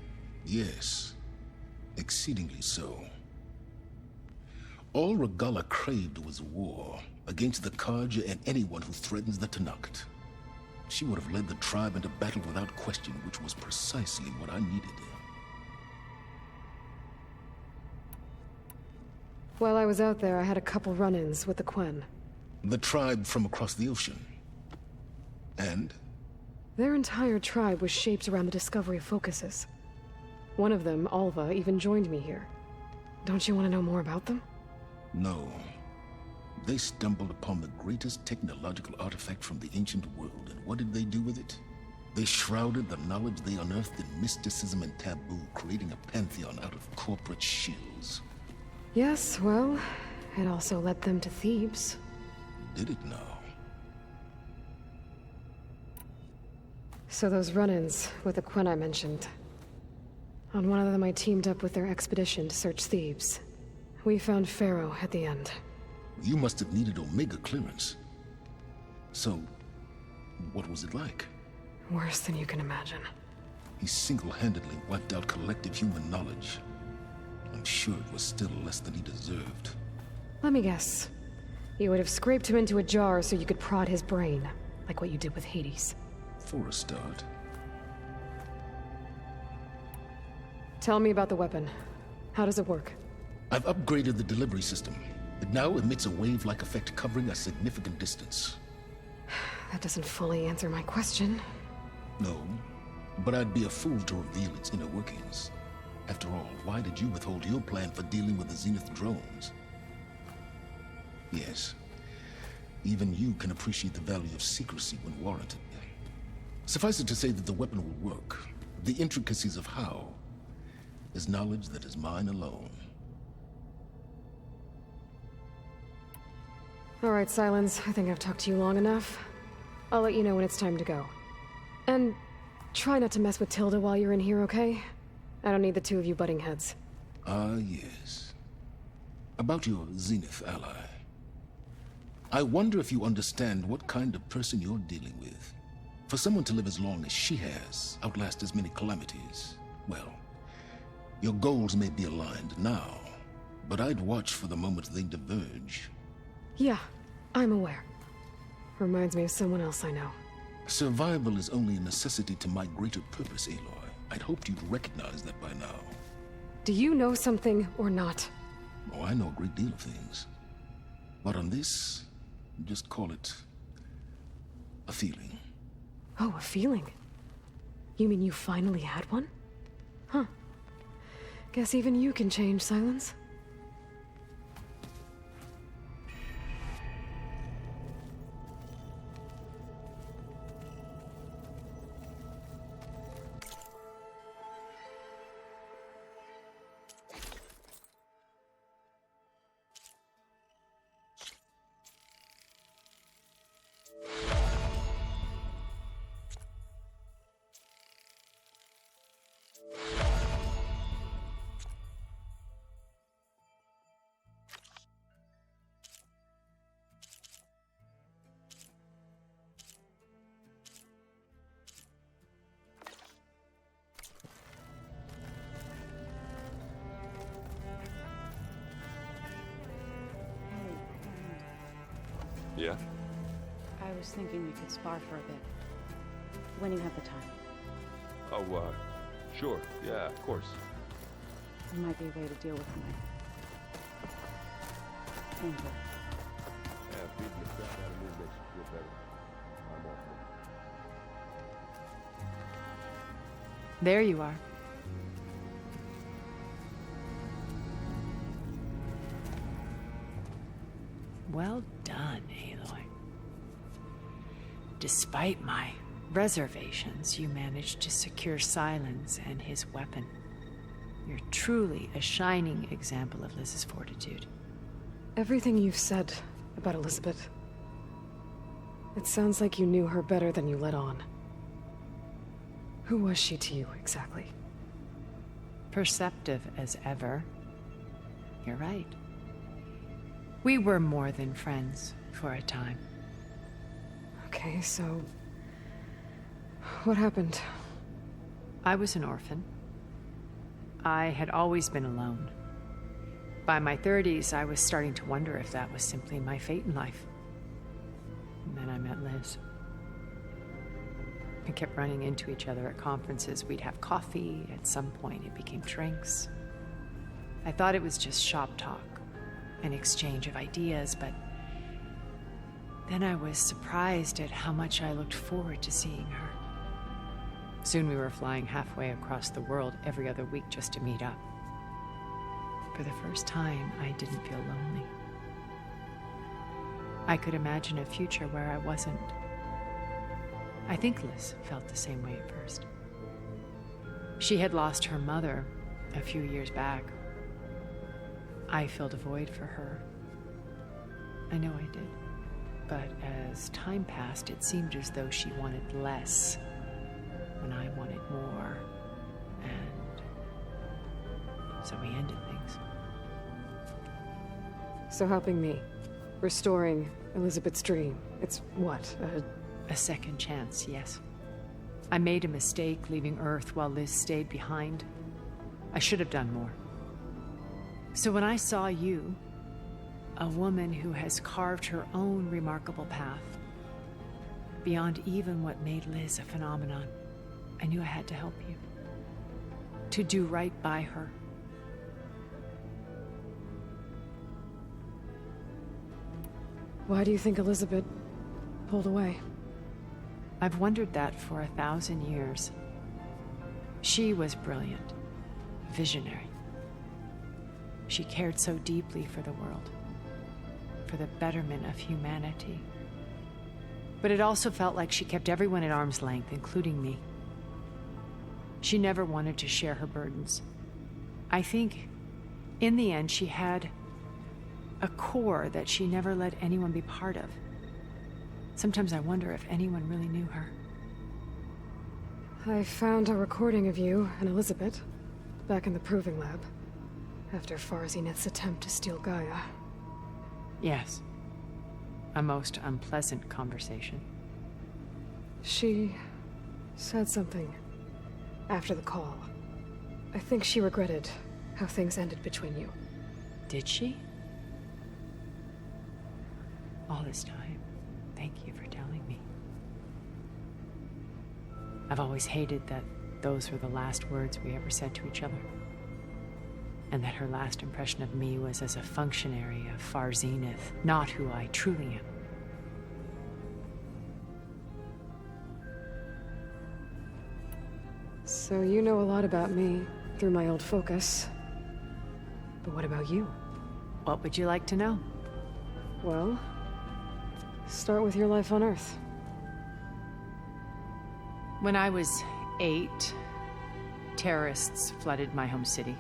Yes. Exceedingly so. All Regalla craved was war against the Karja and anyone who threatens the Tenakth. She would have led the tribe into battle without question, which was precisely what I needed. While I was out there, I had a couple run-ins with the Quen. The tribe from across the ocean. And? Their entire tribe was shaped around the discovery of focuses. One of them, Alva, even joined me here. Don't you want to know more about them? No. They stumbled upon the greatest technological artifact from the ancient world, and what did they do with it? They shrouded the knowledge they unearthed in mysticism and taboo, creating a pantheon out of corporate shills. Yes, well, it also led them to Thebes. Did it now? So those run-ins with the Quen I mentioned. On one of them I teamed up with their expedition to search Thebes. We found Pharaoh at the end. You must have needed Omega clearance. So, what was it like? Worse than you can imagine. He single-handedly wiped out collective human knowledge. I'm sure it was still less than he deserved. Let me guess. You would have scraped him into a jar so you could prod his brain, like what you did with Hades. For a start. Tell me about the weapon. How does it work? I've upgraded the delivery system. It now emits a wave-like effect covering a significant distance. That doesn't fully answer my question. No, but I'd be a fool to reveal its inner workings. After all, why did you withhold your plan for dealing with the Zenith drones? Yes, even you can appreciate the value of secrecy when warranted. Suffice it to say that the weapon will work. The intricacies of how is knowledge that is mine alone. All right, Silence. I think I've talked to you long enough. I'll let you know when it's time to go. And try not to mess with Tilda while you're in here, okay? I don't need the two of you butting heads. Ah, yes. About your Zenith ally. I wonder if you understand what kind of person you're dealing with. For someone to live as long as she has, outlast as many calamities, well, your goals may be aligned now, but I'd watch for the moment they diverge. Yeah, I'm aware. Reminds me of someone else I know. Survival is only a necessity to my greater purpose, Aloy. I'd hoped you'd recognize that by now. Do you know something or not? Oh, I know a great deal of things. But on this, just call it a feeling. Oh, a feeling? You mean you finally had one? Huh. Guess even you can change, Silence. Yeah? I was thinking we could spar for a bit. When you have the time. Oh, sure. Yeah, of course. There might be a way to deal with my anger. Yeah, beating the crap out of me makes you feel better. I'm off. There you are. Well done, Aloy. Despite my reservations, you managed to secure Silence and his weapon. You're truly a shining example of Liz's fortitude. Everything you've said about Elizabeth, it sounds like you knew her better than you let on. Who was she to you, exactly? Perceptive as ever. You're right. We were more than friends for a time. Okay, so... what happened? I was an orphan. I had always been alone. By my 30s, I was starting to wonder if that was simply my fate in life. And then I met Liz. We kept running into each other at conferences. We'd have coffee. At some point, it became drinks. I thought it was just shop talk, an exchange of ideas, but then I was surprised at how much I looked forward to seeing her. Soon we were flying halfway across the world every other week just to meet up. For the first time, I didn't feel lonely. I could imagine a future where I wasn't. I think Liz felt the same way at first. She had lost her mother a few years back. I filled a void for her. I know I did. But as time passed, it seemed as though she wanted less when I wanted more. And so we ended things. So helping me, restoring Elizabeth's dream, it's what, a second chance, yes. I made a mistake leaving Earth while Liz stayed behind. I should have done more. So when I saw you, a woman who has carved her own remarkable path, beyond even what made Liz a phenomenon, I knew I had to help you. To do right by her. Why do you think Elizabeth pulled away? I've wondered that for 1,000 years. She was brilliant, visionary. She cared so deeply for the world, for the betterment of humanity. But it also felt like she kept everyone at arm's length, including me. She never wanted to share her burdens. I think, in the end, she had a core that she never let anyone be part of. Sometimes I wonder if anyone really knew her. I found a recording of you and Elizabeth back in the proving lab after Farzineth's attempt to steal Gaia. Yes. A most unpleasant conversation. She said something after the call. I think she regretted how things ended between you. Did she? All this time. Thank you for telling me. I've always hated that those were the last words we ever said to each other. And that her last impression of me was as a functionary of Farzineth, not who I truly am. So you know a lot about me through my old focus. But what about you? What would you like to know? Well, start with your life on Earth. When I was 8, terrorists flooded my home city.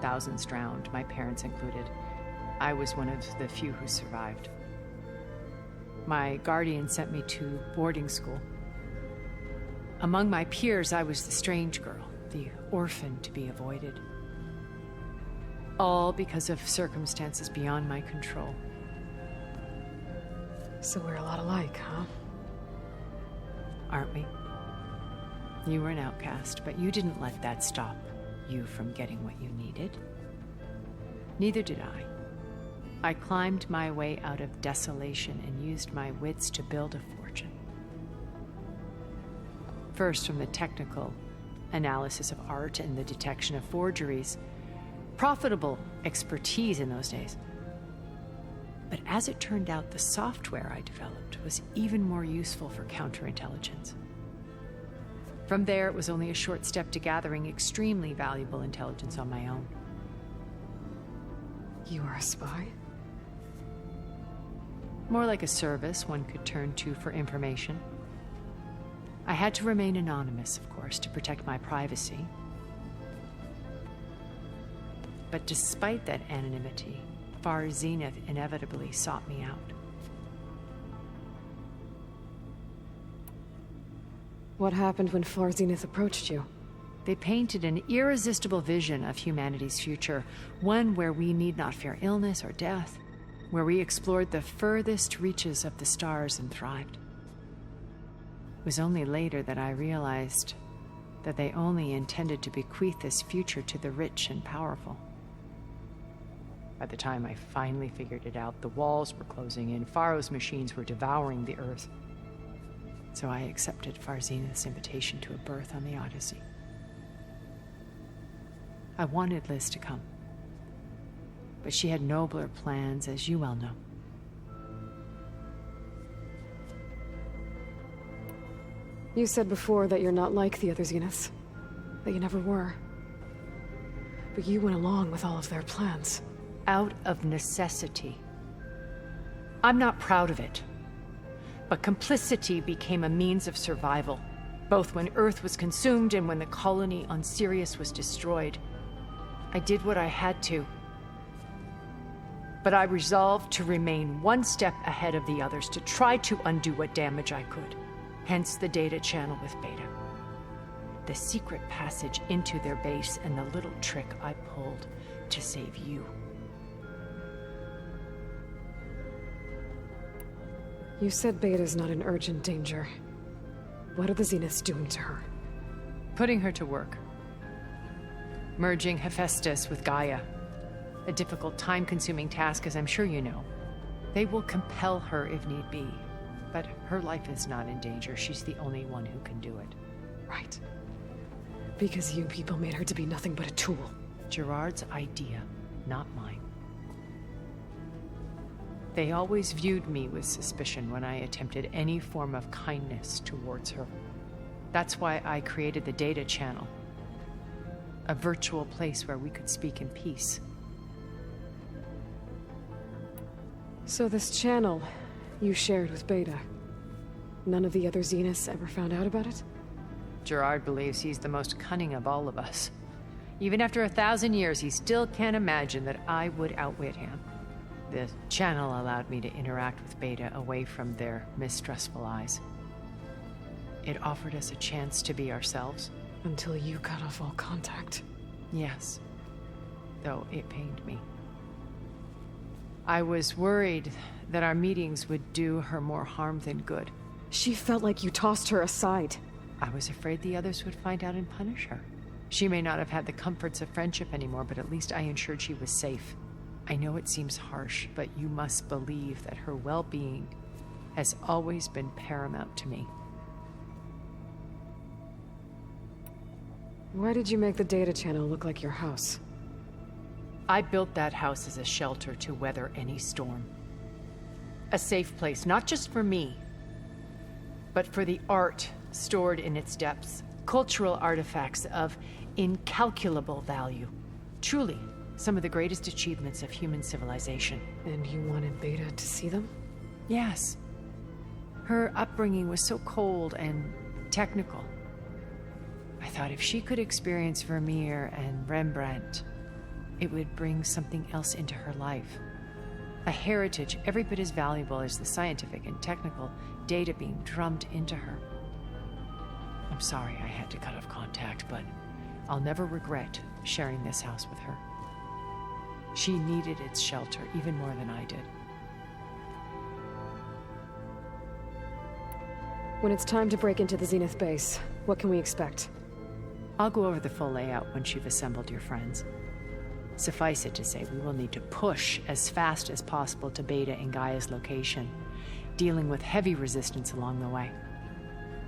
Thousands drowned, my parents included. I was one of the few who survived. My guardian sent me to boarding school. Among my peers, I was the strange girl, the orphan to be avoided. All because of circumstances beyond my control. So we're a lot alike, huh? Aren't we? You were an outcast, but you didn't let that stop you from getting what you needed. Neither did I. I climbed my way out of desolation and used my wits to build a fortune. First, from the technical analysis of art and the detection of forgeries. Profitable expertise in those days. But as it turned out, the software I developed was even more useful for counterintelligence. From there, it was only a short step to gathering extremely valuable intelligence on my own. You are a spy? More like a service one could turn to for information. I had to remain anonymous, of course, to protect my privacy. But despite that anonymity, Farzineth inevitably sought me out. What happened when Farzineth approached you? They painted an irresistible vision of humanity's future, one where we need not fear illness or death, where we explored the furthest reaches of the stars and thrived. It was only later that I realized that they only intended to bequeath this future to the rich and powerful. By the time I finally figured it out, the walls were closing in, Pharaoh's machines were devouring the Earth. So I accepted Farzineth's invitation to a berth on the Odyssey. I wanted Liz to come, but she had nobler plans, as you well know. You said before that you're not like the other Zeniths, that you never were. But you went along with all of their plans. Out of necessity. I'm not proud of it. But complicity became a means of survival, both when Earth was consumed and when the colony on Sirius was destroyed. I did what I had to. But I resolved to remain one step ahead of the others, to try to undo what damage I could. Hence the data channel with Beta. The secret passage into their base and the little trick I pulled to save you. You said Beta's not in urgent danger. What are the Zeniths doing to her? Putting her to work. Merging Hephaestus with Gaia. A difficult, time-consuming task, as I'm sure you know. They will compel her if need be. But her life is not in danger. She's the only one who can do it. Right. Because you people made her to be nothing but a tool. Gerard's idea, not mine. They always viewed me with suspicion when I attempted any form of kindness towards her. That's why I created the data channel. A virtual place where we could speak in peace. So this channel you shared with Beta, none of the other Zeniths ever found out about it? Gerard believes he's the most cunning of all of us. Even after 1,000 years, he still can't imagine that I would outwit him. The channel allowed me to interact with Beta away from their mistrustful eyes. It offered us a chance to be ourselves. Until you cut off all contact. Yes. Though it pained me. I was worried that our meetings would do her more harm than good. She felt like you tossed her aside. I was afraid the others would find out and punish her. She may not have had the comforts of friendship anymore, but at least I ensured she was safe. I know it seems harsh, but you must believe that her well-being has always been paramount to me. Why did you make the data channel look like your house? I built that house as a shelter to weather any storm. A safe place, not just for me, but for the art stored in its depths. Cultural artifacts of incalculable value. Truly, some of the greatest achievements of human civilization. And you wanted Beta to see them? Yes. Her upbringing was so cold and technical. I thought if she could experience Vermeer and Rembrandt, it would bring something else into her life. A heritage every bit as valuable as the scientific and technical data being drummed into her. I'm sorry I had to cut off contact, but I'll never regret sharing this house with her. She needed its shelter even more than I did. When it's time to break into the Zenith base, what can we expect? I'll go over the full layout once you've assembled your friends. Suffice it to say, we will need to push as fast as possible to Beta and Gaia's location, dealing with heavy resistance along the way.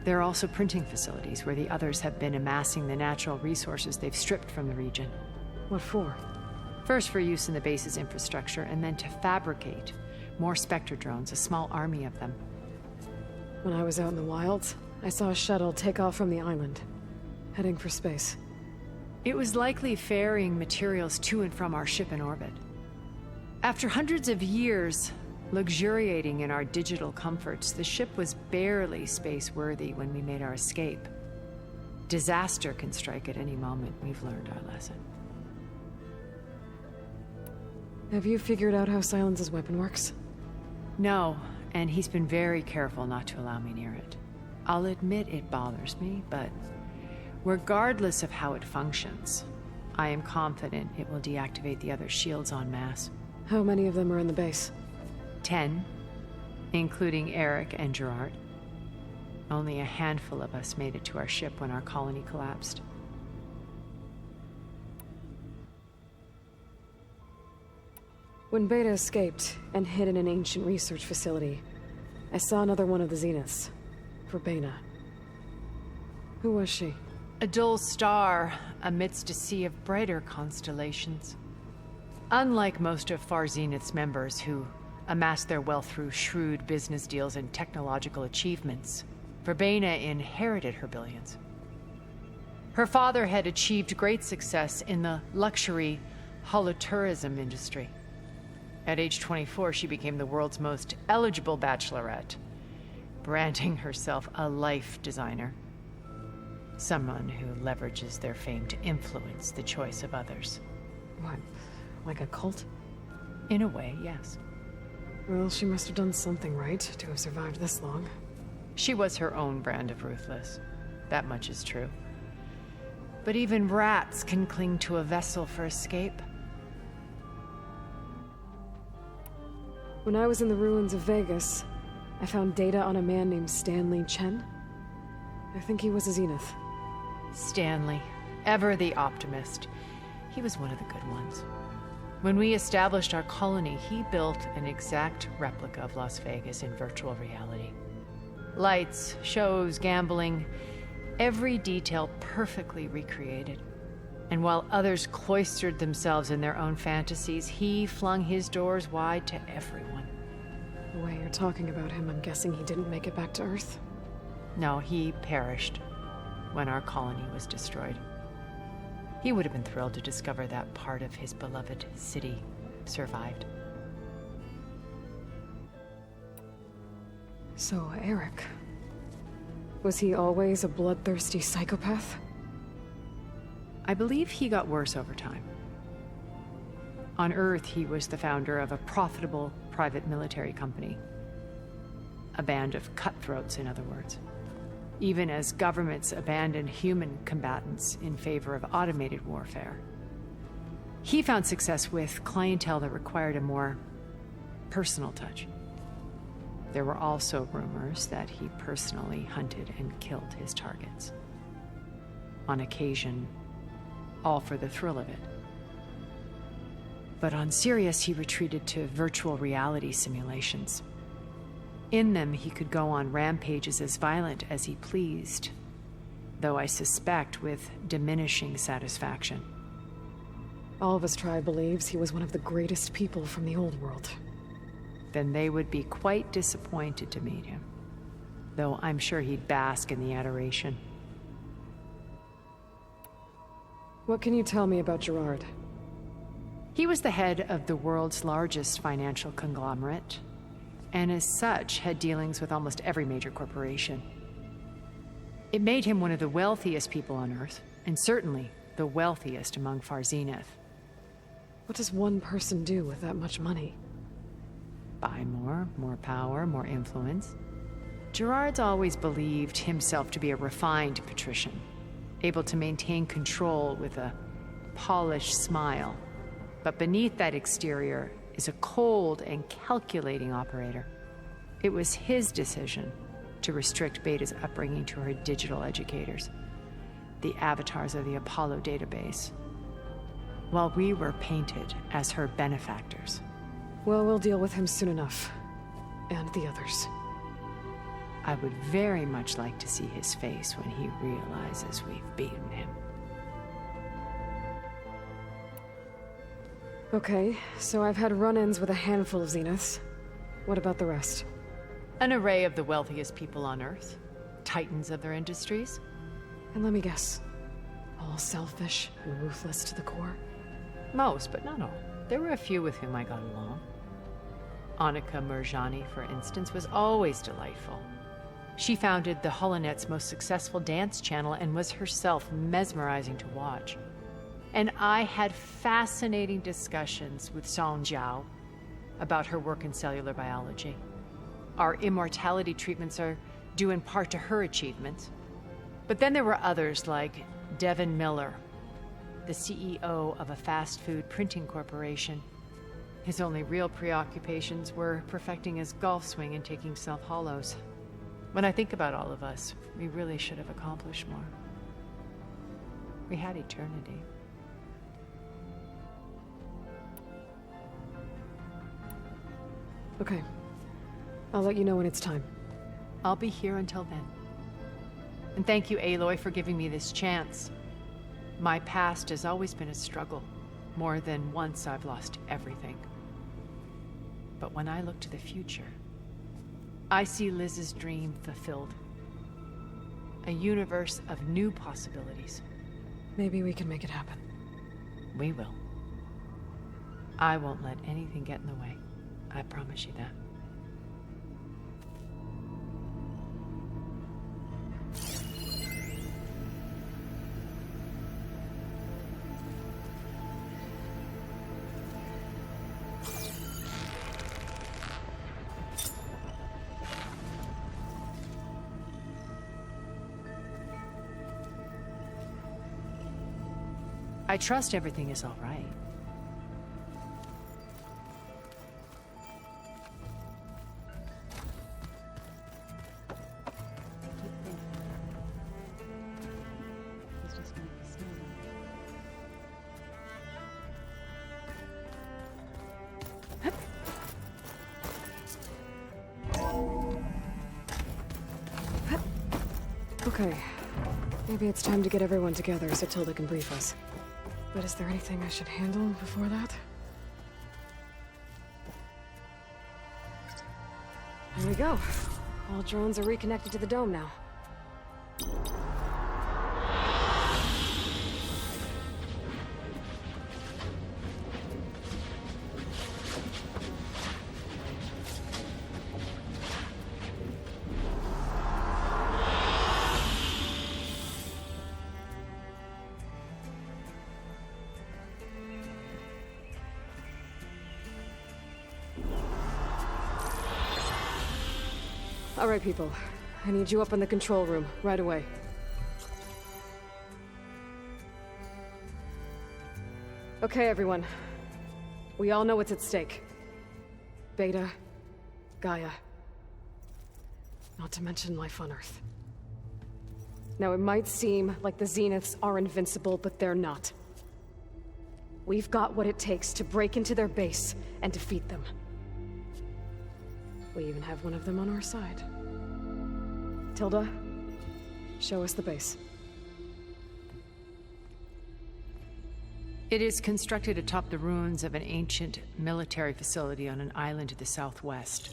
There are also printing facilities where the others have been amassing the natural resources they've stripped from the region. What for? First for use in the base's infrastructure, and then to fabricate more Spectre drones, a small army of them. When I was out in the wilds, I saw a shuttle take off from the island, heading for space. It was likely ferrying materials to and from our ship in orbit. After hundreds of years luxuriating in our digital comforts, the ship was barely space-worthy when we made our escape. Disaster can strike at any moment. We've learned our lesson. Have you figured out how Silence's weapon works? No, and he's been very careful not to allow me near it. I'll admit it bothers me, but regardless of how it functions, I am confident it will deactivate the other shields en masse. How many of them are in the base? 10, including Eric and Gerard. Only a handful of us made it to our ship when our colony collapsed. When Beta escaped and hid in an ancient research facility, I saw another one of the Zeniths, Verbena. Who was she? A dull star amidst a sea of brighter constellations. Unlike most of Far Zenith's members who amassed their wealth through shrewd business deals and technological achievements, Verbena inherited her billions. Her father had achieved great success in the luxury holotourism industry. At age 24, she became the world's most eligible bachelorette, branding herself a life designer. Someone who leverages their fame to influence the choice of others. What, like a cult? In a way, yes. Well, she must have done something right to have survived this long. She was her own brand of ruthless. That much is true. But even rats can cling to a vessel for escape. When I was in the ruins of Vegas, I found data on a man named Stanley Chen. I think he was a Zenith. Stanley, ever the optimist. He was one of the good ones. When we established our colony, he built an exact replica of Las Vegas in virtual reality. Lights, shows, gambling, every detail perfectly recreated. And while others cloistered themselves in their own fantasies, he flung his doors wide to everyone. The way you're talking about him, I'm guessing he didn't make it back to Earth? No, he perished when our colony was destroyed. He would have been thrilled to discover that part of his beloved city survived. So, Eric... was he always a bloodthirsty psychopath? I believe he got worse over time. On Earth, he was the founder of a profitable private military company. A band of cutthroats, in other words. Even as governments abandoned human combatants in favor of automated warfare. He found success with clientele that required a more personal touch. There were also rumors that he personally hunted and killed his targets. On occasion, all for the thrill of it. But on Sirius, he retreated to virtual reality simulations. In them, he could go on rampages as violent as he pleased, though I suspect with diminishing satisfaction. All of his tribe believes he was one of the greatest people from the old world. Then they would be quite disappointed to meet him, though I'm sure he'd bask in the adoration. What can you tell me about Gerard? He was the head of the world's largest financial conglomerate, and as such had dealings with almost every major corporation. It made him one of the wealthiest people on Earth, and certainly the wealthiest among Far Zenith. What does one person do with that much money? Buy more power, more influence. Gerard's always believed himself to be a refined patrician, able to maintain control with a polished smile. But beneath that exterior is a cold and calculating operator. It was his decision to restrict Beta's upbringing to her digital educators, the avatars of the Apollo database, while we were painted as her benefactors. Well, we'll deal with him soon enough. And the others. I would very much like to see his face when he realizes we've beaten him. Okay, so I've had run-ins with a handful of Zeniths. What about the rest? An array of the wealthiest people on Earth. Titans of their industries. And let me guess. All selfish and ruthless to the core? Most, but not all. There were a few with whom I got along. Annika Murjani, for instance, was always delightful. She founded the Holonet's most successful dance channel and was herself mesmerizing to watch. And I had fascinating discussions with Song Jiao about her work in cellular biology. Our immortality treatments are due in part to her achievements. But then there were others like Devin Miller, the CEO of a fast food printing corporation. His only real preoccupations were perfecting his golf swing and taking self-hollows. When I think about all of us, we really should have accomplished more. We had eternity. Okay. I'll let you know when it's time. I'll be here until then. And thank you, Aloy, for giving me this chance. My past has always been a struggle. More than once I've lost everything. But when I look to the future, I see Liz's dream fulfilled. A universe of new possibilities. Maybe we can make it happen. We will. I won't let anything get in the way. I promise you that. I trust everything is all right. Okay. Maybe it's time to get everyone together so Tilda can brief us. But is there anything I should handle before that? Here we go. All drones are reconnected to the dome now. All right, people. I need you up in the control room, right away. Okay, everyone. We all know what's at stake. Beta, Gaia. Not to mention life on Earth. Now, it might seem like the Zeniths are invincible, but they're not. We've got what it takes to break into their base and defeat them. We even have one of them on our side. Tilda, show us the base. It is constructed atop the ruins of an ancient military facility on an island to the southwest.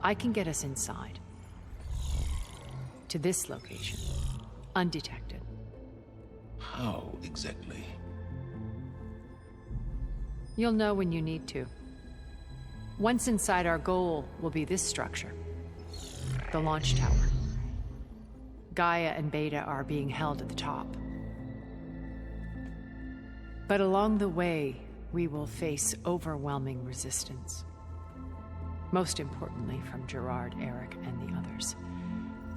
I can get us inside. To this location, undetected. How exactly? You'll know when you need to. Once inside, our goal will be this structure. The launch tower. Gaia and Beta are being held at the top. But along the way, we will face overwhelming resistance. Most importantly from Gerard, Eric, and the others.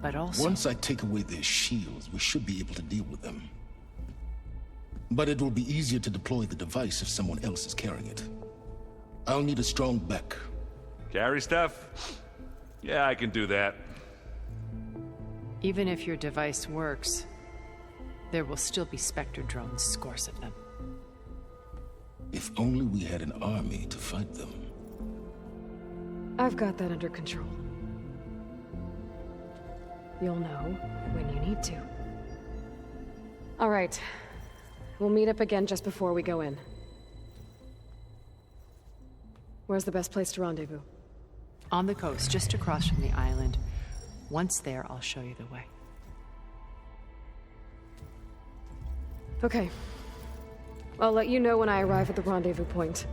But also... Once I take away their shields, we should be able to deal with them. But it will be easier to deploy the device if someone else is carrying it. I'll need a strong back. Carry stuff? Yeah, I can do that. Even if your device works, there will still be Spectre drones, scores of them. If only we had an army to fight them. I've got that under control. You'll know when you need to. All right. We'll meet up again just before we go in. Where's the best place to rendezvous? On the coast, just across from the island. Once there, I'll show you the way. Okay. I'll let you know when I arrive at the rendezvous point.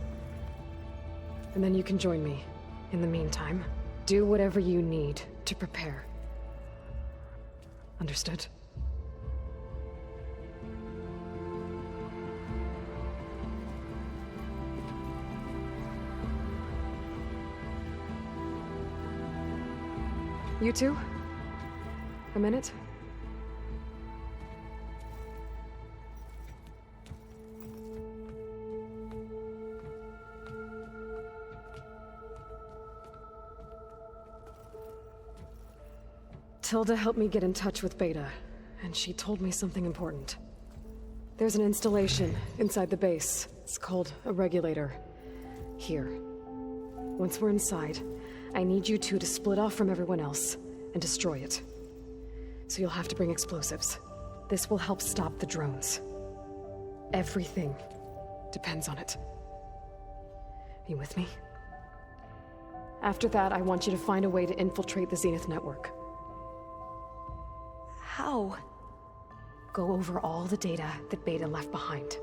And then you can join me. In the meantime, do whatever you need to prepare. Understood? You two? A minute? Tilda helped me get in touch with Beta, and she told me something important. There's an installation inside the base. It's called a regulator. Here. Once we're inside, I need you two to split off from everyone else and destroy it. So you'll have to bring explosives. This will help stop the drones. Everything depends on it. You with me? After that, I want you to find a way to infiltrate the Zenith network. How? Go over all the data that Beta left behind.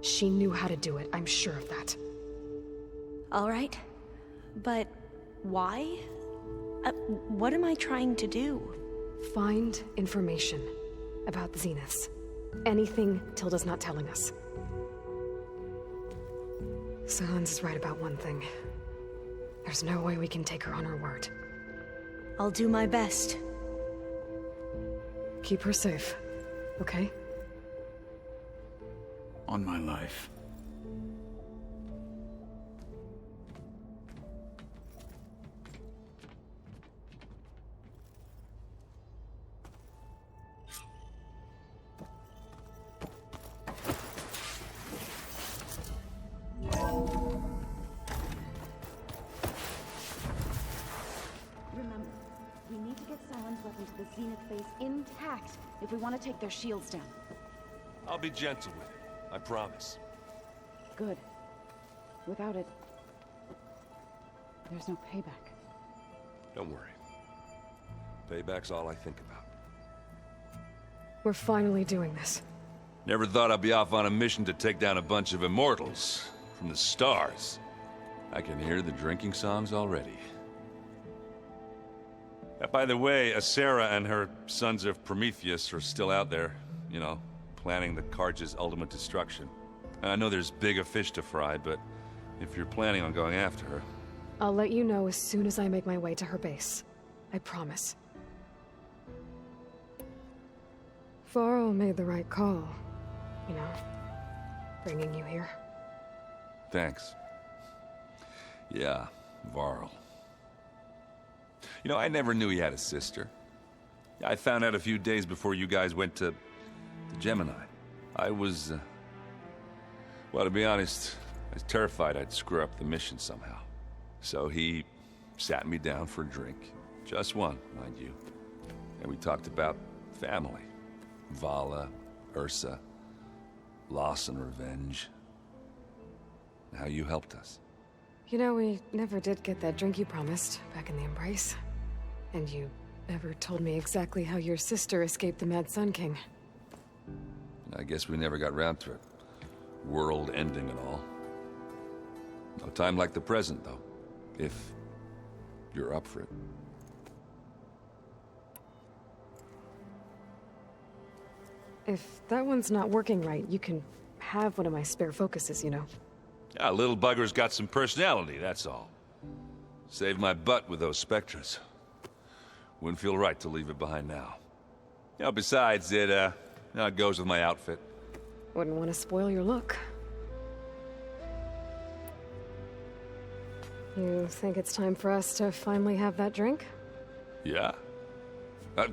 She knew how to do it, I'm sure of that. All right. But why? What am I trying to do? Find information about the Zeniths. Anything Tilda's not telling us. So Hans is right about one thing. There's no way we can take her on her word. I'll do my best. Keep her safe, okay? On my life. Remember, we need to get Sauron's weapon to the Zenith base intact if we want to take their shields down. I'll be gentle with it. I promise. Good. Without it, there's no payback. Don't worry. Payback's all I think about. We're finally doing this. Never thought I'd be off on a mission to take down a bunch of immortals from the stars. I can hear the drinking songs already. By the way, Asera and her sons of Prometheus are still out there, you know, planning the Carja's ultimate destruction. I know there's bigger fish to fry, but if you're planning on going after her... I'll let you know as soon as I make my way to her base. I promise. Varl made the right call. You know, bringing you here. Thanks. Yeah, Varl. You know, I never knew he had a sister. I found out a few days before you guys went to Gemini. I was, well, to be honest, I was terrified I'd screw up the mission somehow. So he sat me down for a drink. Just one, mind you. And we talked about family. Vala, Ursa, loss and revenge. And how you helped us. You know, we never did get that drink you promised back in the Embrace. And you never told me exactly how your sister escaped the Mad Sun King. I guess we never got round to it. World ending and all. No time like the present, though. If you're up for it. If that one's not working right, you can have one of my spare focuses, you know. Yeah, little bugger's got some personality, that's all. Saved my butt with those Spectres. Wouldn't feel right to leave it behind now. You know, besides, it goes with my outfit. Wouldn't want to spoil your look. You think it's time for us to finally have that drink? Yeah.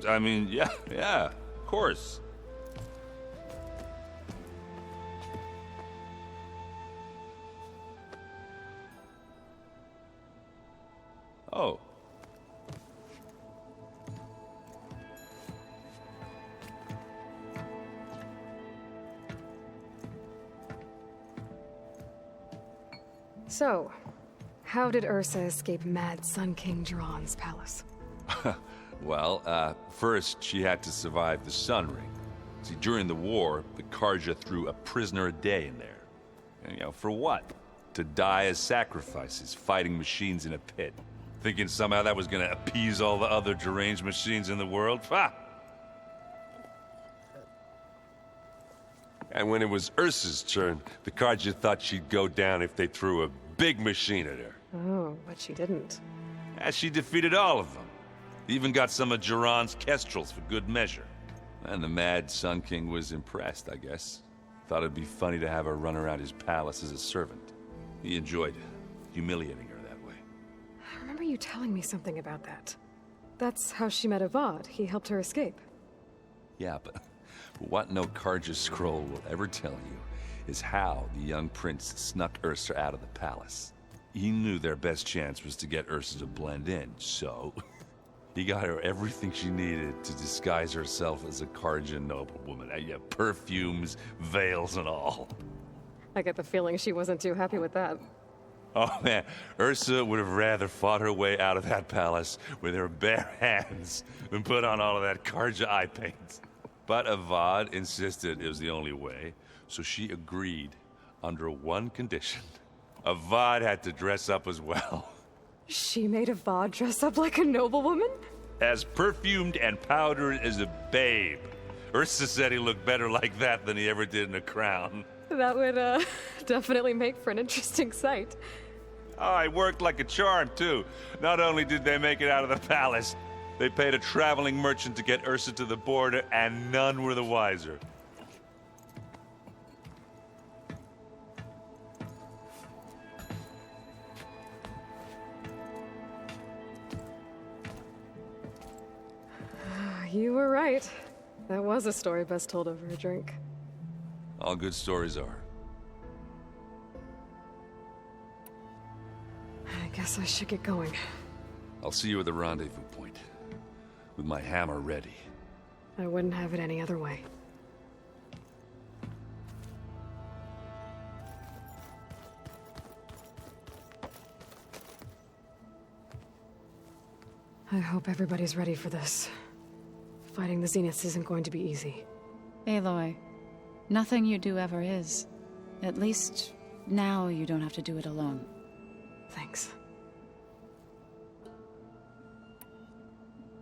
I mean, yeah, of course. Oh. So, how did Ursa escape Mad Sun King Jiran's palace? Well, first she had to survive the Sun Ring. See, during the war, the Carja threw a prisoner a day in there. And, you know, for what? To die as sacrifices, fighting machines in a pit. Thinking somehow that was gonna appease all the other deranged machines in the world? Ha! And when it was Ursa's turn, the Carja thought she'd go down if they threw a big machine at her. Oh, but she didn't. And she defeated all of them. Even got some of Jiran's kestrels for good measure. And the Mad Sun King was impressed, I guess. Thought it'd be funny to have her run around his palace as a servant. He enjoyed humiliating her that way. I remember you telling me something about that. That's how she met Avad. He helped her escape. Yeah, but what no Carja scroll will ever tell you is how the young prince snuck Ursa out of the palace. He knew their best chance was to get Ursa to blend in, so he got her everything she needed to disguise herself as a Carja noblewoman. Yeah, perfumes, veils, and all. I get the feeling she wasn't too happy with that. Oh man, Ursa would have rather fought her way out of that palace with her bare hands than put on all of that Carja eye paint. But Avad insisted it was the only way, so she agreed under one condition. Avad had to dress up as well. She made Avad dress up like a noblewoman? As perfumed and powdered as a babe. Ursa said he looked better like that than he ever did in a crown. That would, definitely make for an interesting sight. Oh, it worked like a charm, too. Not only did they make it out of the palace, they paid a traveling merchant to get Ursa to the border, and none were the wiser. You were right. That was a story best told over a drink. All good stories are. I guess I should get going. I'll see you at the rendezvous point, with my hammer ready. I wouldn't have it any other way. I hope everybody's ready for this. Fighting the Zeniths isn't going to be easy. Aloy, nothing you do ever is. At least, now you don't have to do it alone. Thanks.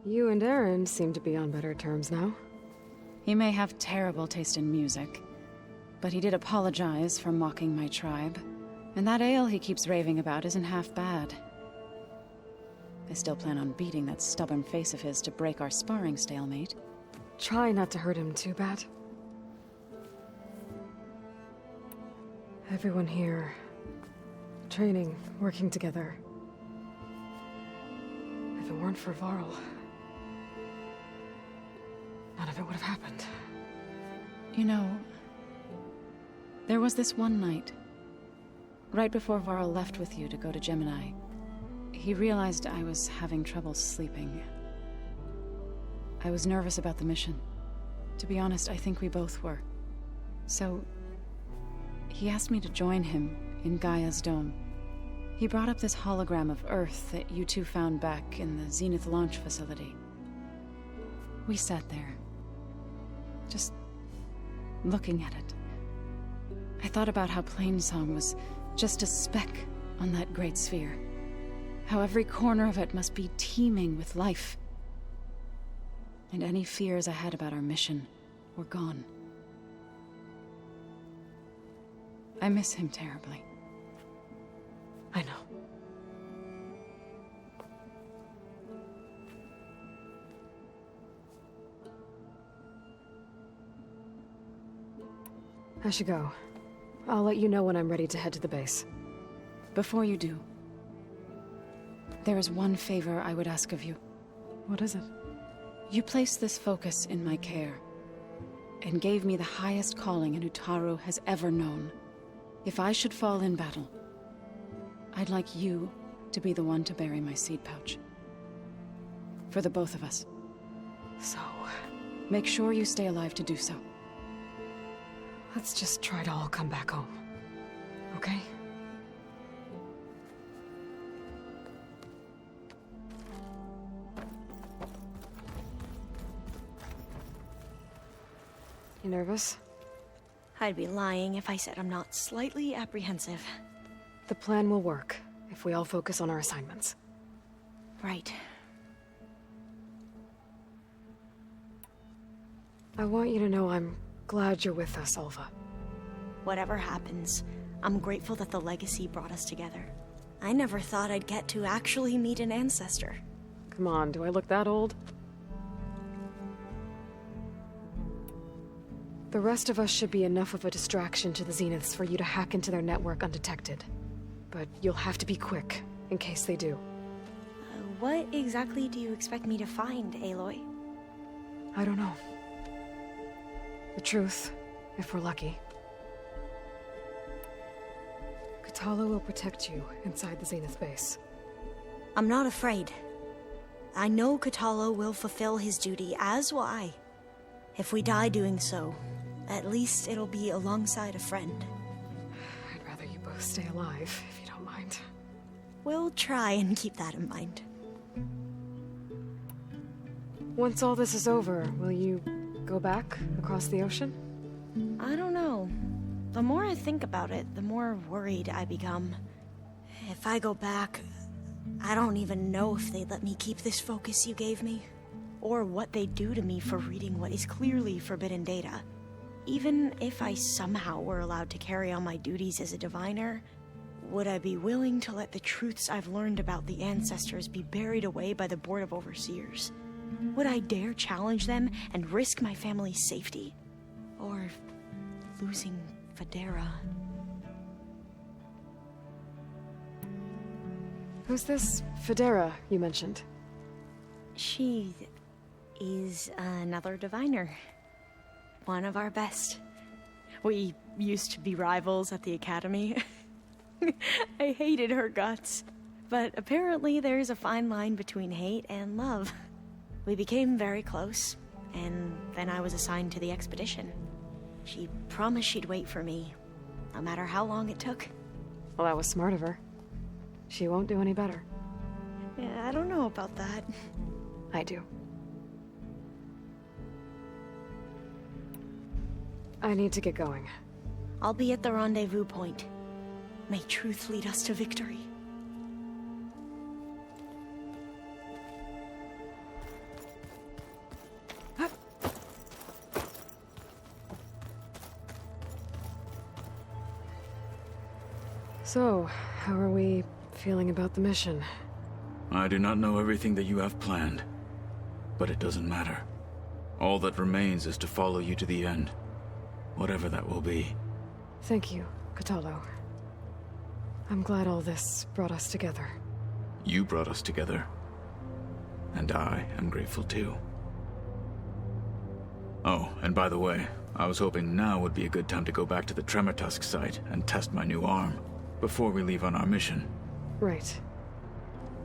You and Aaron seem to be on better terms now. He may have terrible taste in music, but he did apologize for mocking my tribe. And that ale he keeps raving about isn't half bad. I still plan on beating that stubborn face of his to break our sparring stalemate. Try not to hurt him too bad. Everyone here, training, working together. If it weren't for Varl, none of it would have happened. You know, there was this one night, right before Varl left with you to go to Gemini. He realized I was having trouble sleeping. I was nervous about the mission. To be honest, I think we both were. So, he asked me to join him in Gaia's dome. He brought up this hologram of Earth that you two found back in the Zenith launch facility. We sat there, just looking at it. I thought about how Plainsong was just a speck on that great sphere. How every corner of it must be teeming with life. And any fears I had about our mission were gone. I miss him terribly. I know. I should go. I'll let you know when I'm ready to head to the base. Before you do, there is one favor I would ask of you. What is it? You placed this focus in my care, and gave me the highest calling an Utaru has ever known. If I should fall in battle, I'd like you to be the one to bury my seed pouch. For the both of us. So, make sure you stay alive to do so. Let's just try to all come back home. Okay? You nervous? I'd be lying if I said I'm not slightly apprehensive. The plan will work if we all focus on our assignments. Right. I want you to know I'm glad you're with us, Alva. Whatever happens, I'm grateful that the legacy brought us together. I never thought I'd get to actually meet an ancestor. Come on, do I look that old? The rest of us should be enough of a distraction to the Zeniths for you to hack into their network undetected. But you'll have to be quick, in case they do. What exactly do you expect me to find, Aloy? I don't know. The truth, if we're lucky. Katala will protect you inside the Zenith base. I'm not afraid. I know Katala will fulfill his duty, as will I. If we die doing so, at least it'll be alongside a friend. I'd rather you both stay alive, if you don't mind. We'll try and keep that in mind. Once all this is over, will you go back across the ocean? I don't know. The more I think about it, the more worried I become. If I go back, I don't even know if they'd let me keep this focus you gave me, or what they'd do to me for reading what is clearly forbidden data. Even if I somehow were allowed to carry on my duties as a diviner, would I be willing to let the truths I've learned about the ancestors be buried away by the Board of Overseers? Would I dare challenge them and risk my family's safety? Or losing Federa? Who's this Federa you mentioned? She is another diviner. One of our best. We used to be rivals at the academy. I hated her guts. But apparently there's a fine line between hate and love. We became very close, and then I was assigned to the expedition. She promised she'd wait for me, no matter how long it took. Well, that was smart of her. She won't do any better. Yeah, I don't know about that. I do. I need to get going. I'll be at the rendezvous point. May truth lead us to victory. So, how are we feeling about the mission? I do not know everything that you have planned, but it doesn't matter. All that remains is to follow you to the end, whatever that will be. Thank you, Katalo. I'm glad all this brought us together. You brought us together, and I am grateful too. Oh, and by the way, I was hoping now would be a good time to go back to the Tremor Tusk site and test my new arm, before we leave on our mission. Right.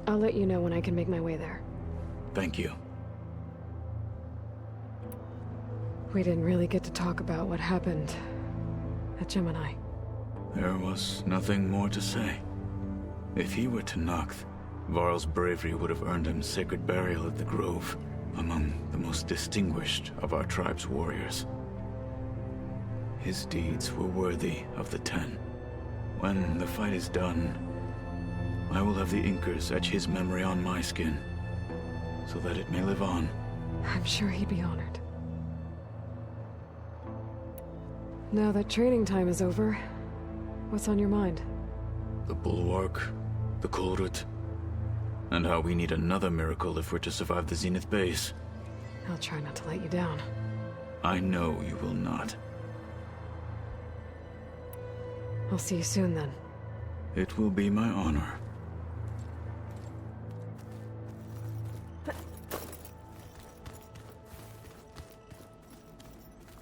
I'll let you know when I can make my way there. Thank you. We didn't really get to talk about what happened at Gemini. There was nothing more to say. If he were Tenakth, Varl's bravery would have earned him sacred burial at the Grove, among the most distinguished of our tribe's warriors. His deeds were worthy of the Ten. When the fight is done, I will have the Inkers etch his memory on my skin, so that it may live on. I'm sure he'd be honored. Now that training time is over, what's on your mind? The Bulwark, the Kulrut, and how we need another miracle if we're to survive the Zenith base. I'll try not to let you down. I know you will not. I'll see you soon, then. It will be my honor.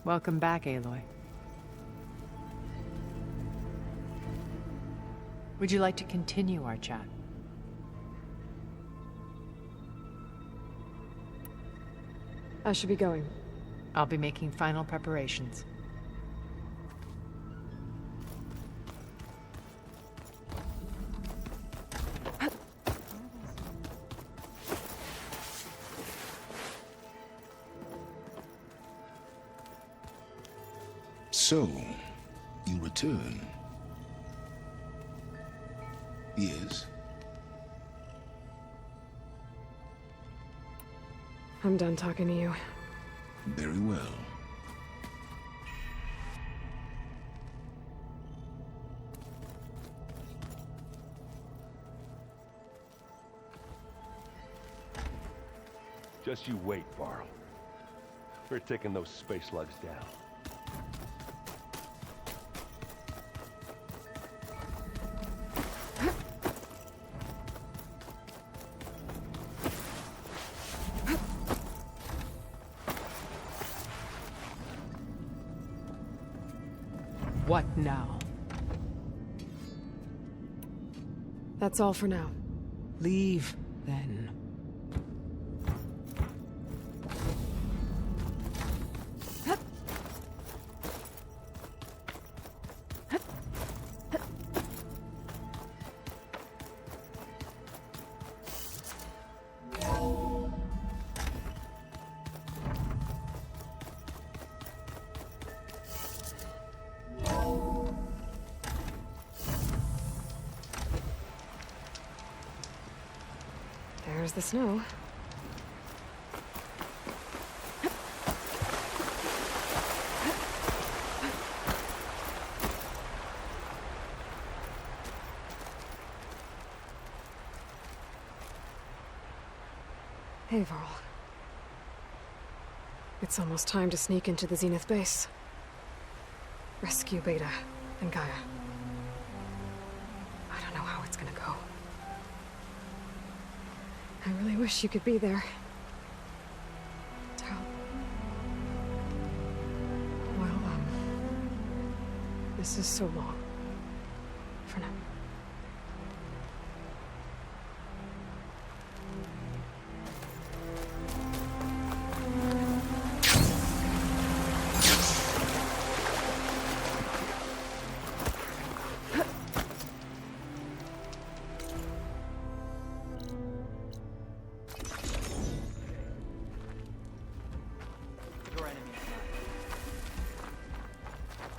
Welcome back, Aloy. Would you like to continue our chat? I should be going. I'll be making final preparations. So, you return. Yes? I'm done talking to you. Very well. Just you wait, Varl. We're taking those space slugs down. What now? That's all for now. Leave, then. There's the snow. Hey, Varl. It's almost time to sneak into the Zenith base. Rescue Beta and Gaia. I don't know how it's gonna go. I really wish you could be there. Tal. Well, this is so long. For now.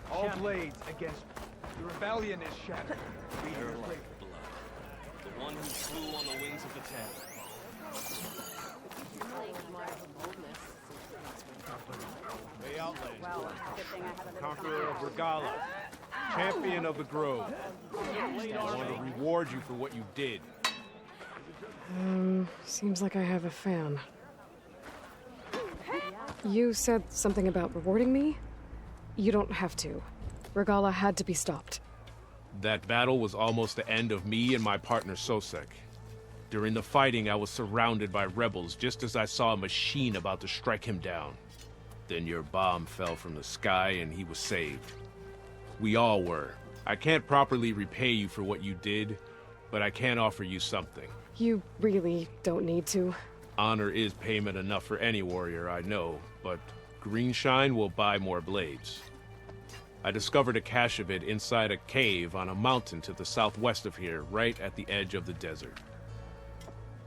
All blades against the rebellion is shattered. They're like blood. The one who flew on the wings of the Ten. Hey, Outland. Conqueror of Regala. Champion of the Grove. I want to reward you for what you did. Seems like I have a fan. You said something about rewarding me? You don't have to. Regala had to be stopped. That battle was almost the end of me and my partner Sosek. During the fighting, I was surrounded by rebels just as I saw a machine about to strike him down. Then your bomb fell from the sky and he was saved. We all were. I can't properly repay you for what you did, but I can offer you something. You really don't need to. Honor is payment enough for any warrior, I know, but Greenshine will buy more blades. I discovered a cache of it inside a cave on a mountain to the southwest of here, right at the edge of the desert.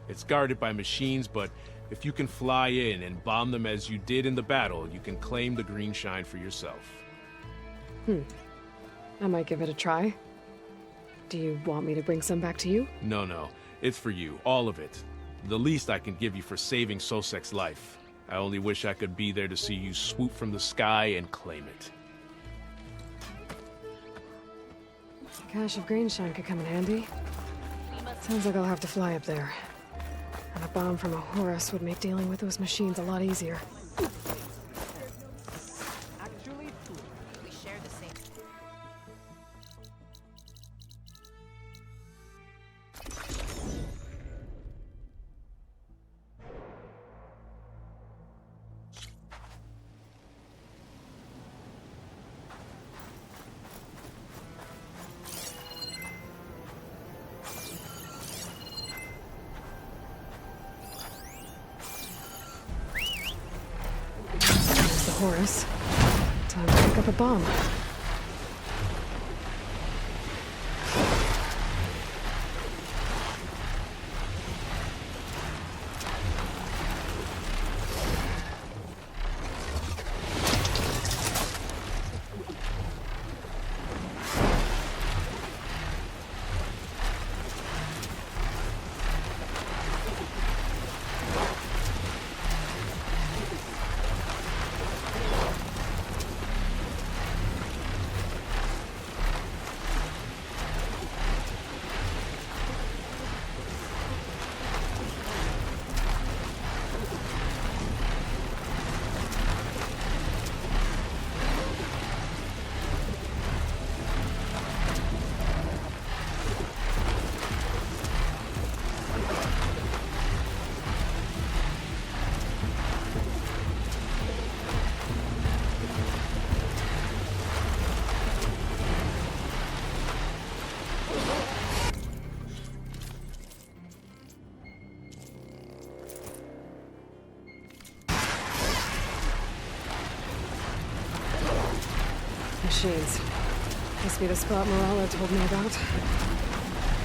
It's guarded by machines, but if you can fly in and bomb them as you did in the battle, you can claim the Greenshine for yourself. I might give it a try. Do you want me to bring some back to you? No. It's for you, all of it. The least I can give you for saving Sosek's life. I only wish I could be there to see you swoop from the sky and claim it. A cache of Greenshine could come in handy. Sounds like I'll have to fly up there. And a bomb from a Horus would make dealing with those machines a lot easier. We share the same. There's the Horus. Time to pick up a bomb. Machines. Must be the spot Morala told me about.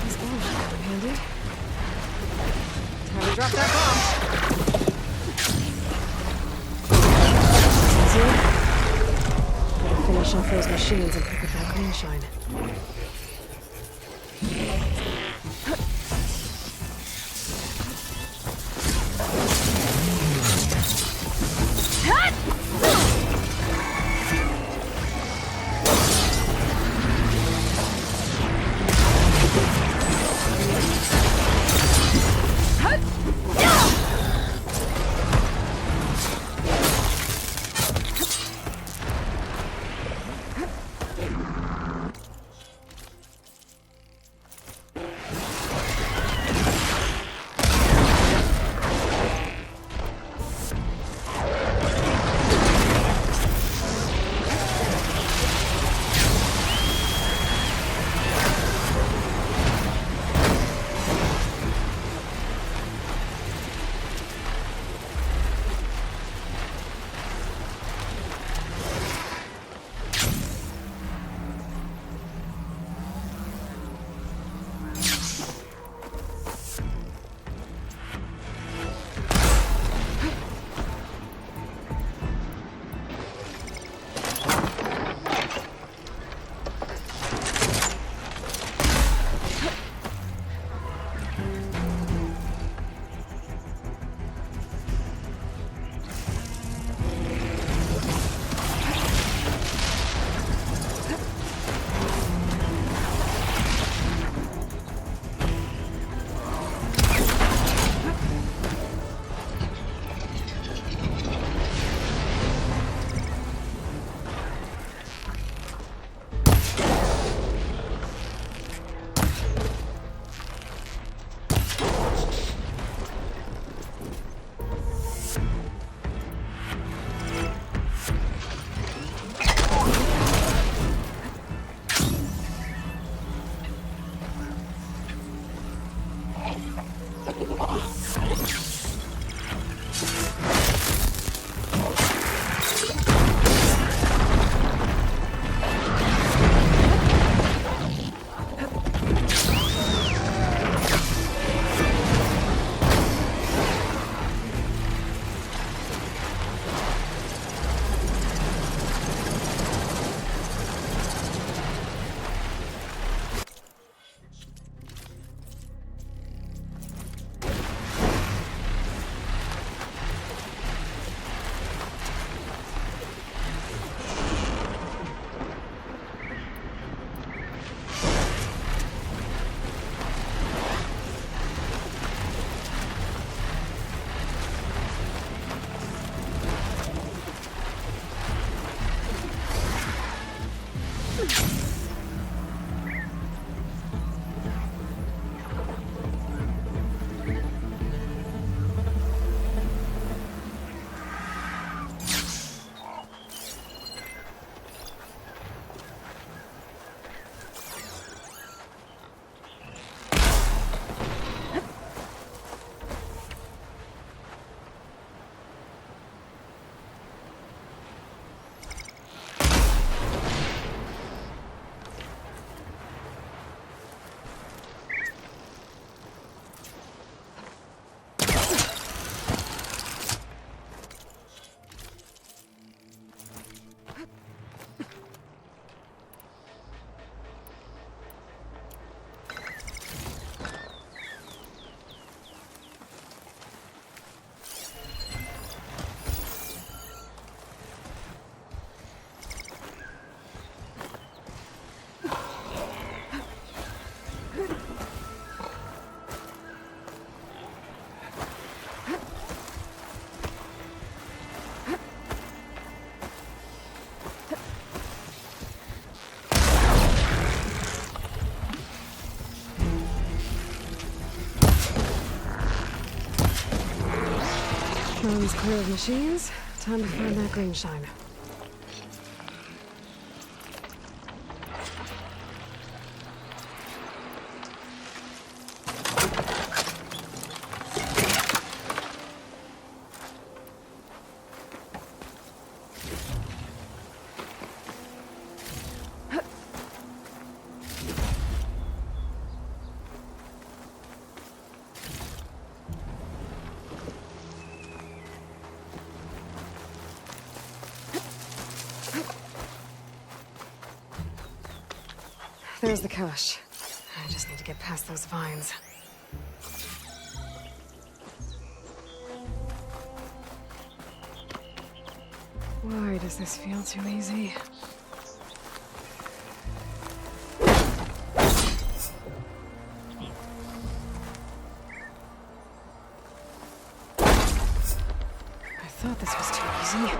These bombs should come in handy. Time to drop that bomb. Easy. Gotta finish off those machines and pick up that Greenshine. Room's clear of machines. Time to find that green shine. There's the cache. I just need to get past those vines. Why does this feel too easy? I thought this was too easy.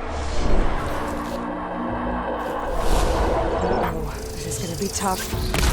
Oh, this is gonna be tough.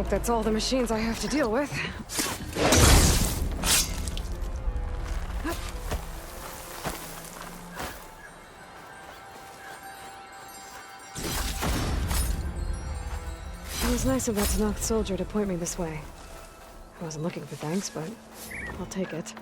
hope that's all the machines I have to deal with. It was nice of that Tanakh soldier to point me this way. I wasn't looking for thanks, but I'll take it.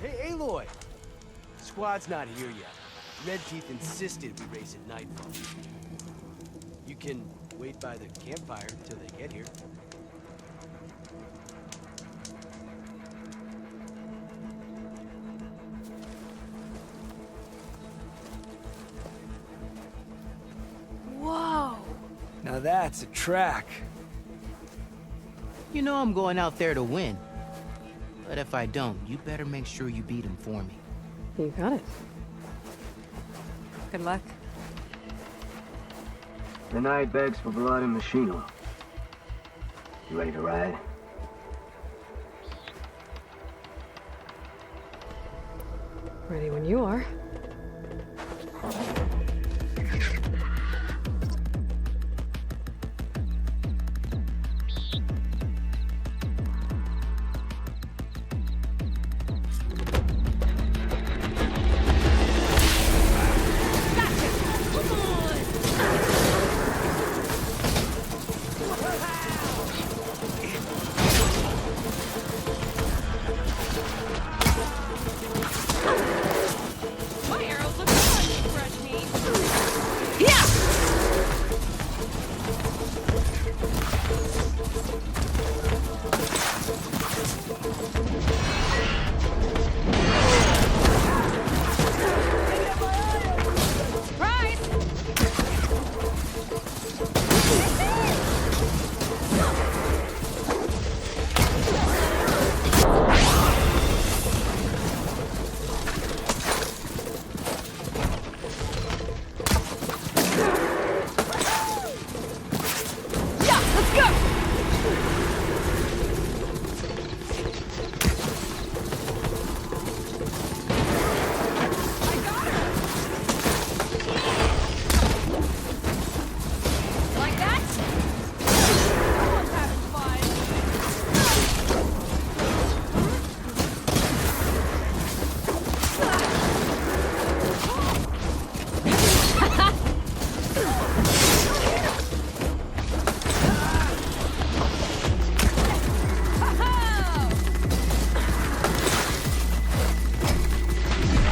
Hey, Aloy! Squad's not here yet. Red Teeth insisted we race at nightfall. You can wait by the campfire till they get here. Whoa! Now that's a track. You know I'm going out there to win. But if I don't, you better make sure you beat him for me. You got it. Good luck. The night begs for blood and machino. You ready to ride? Ready when you are. Let's go! Like that? Everyone's having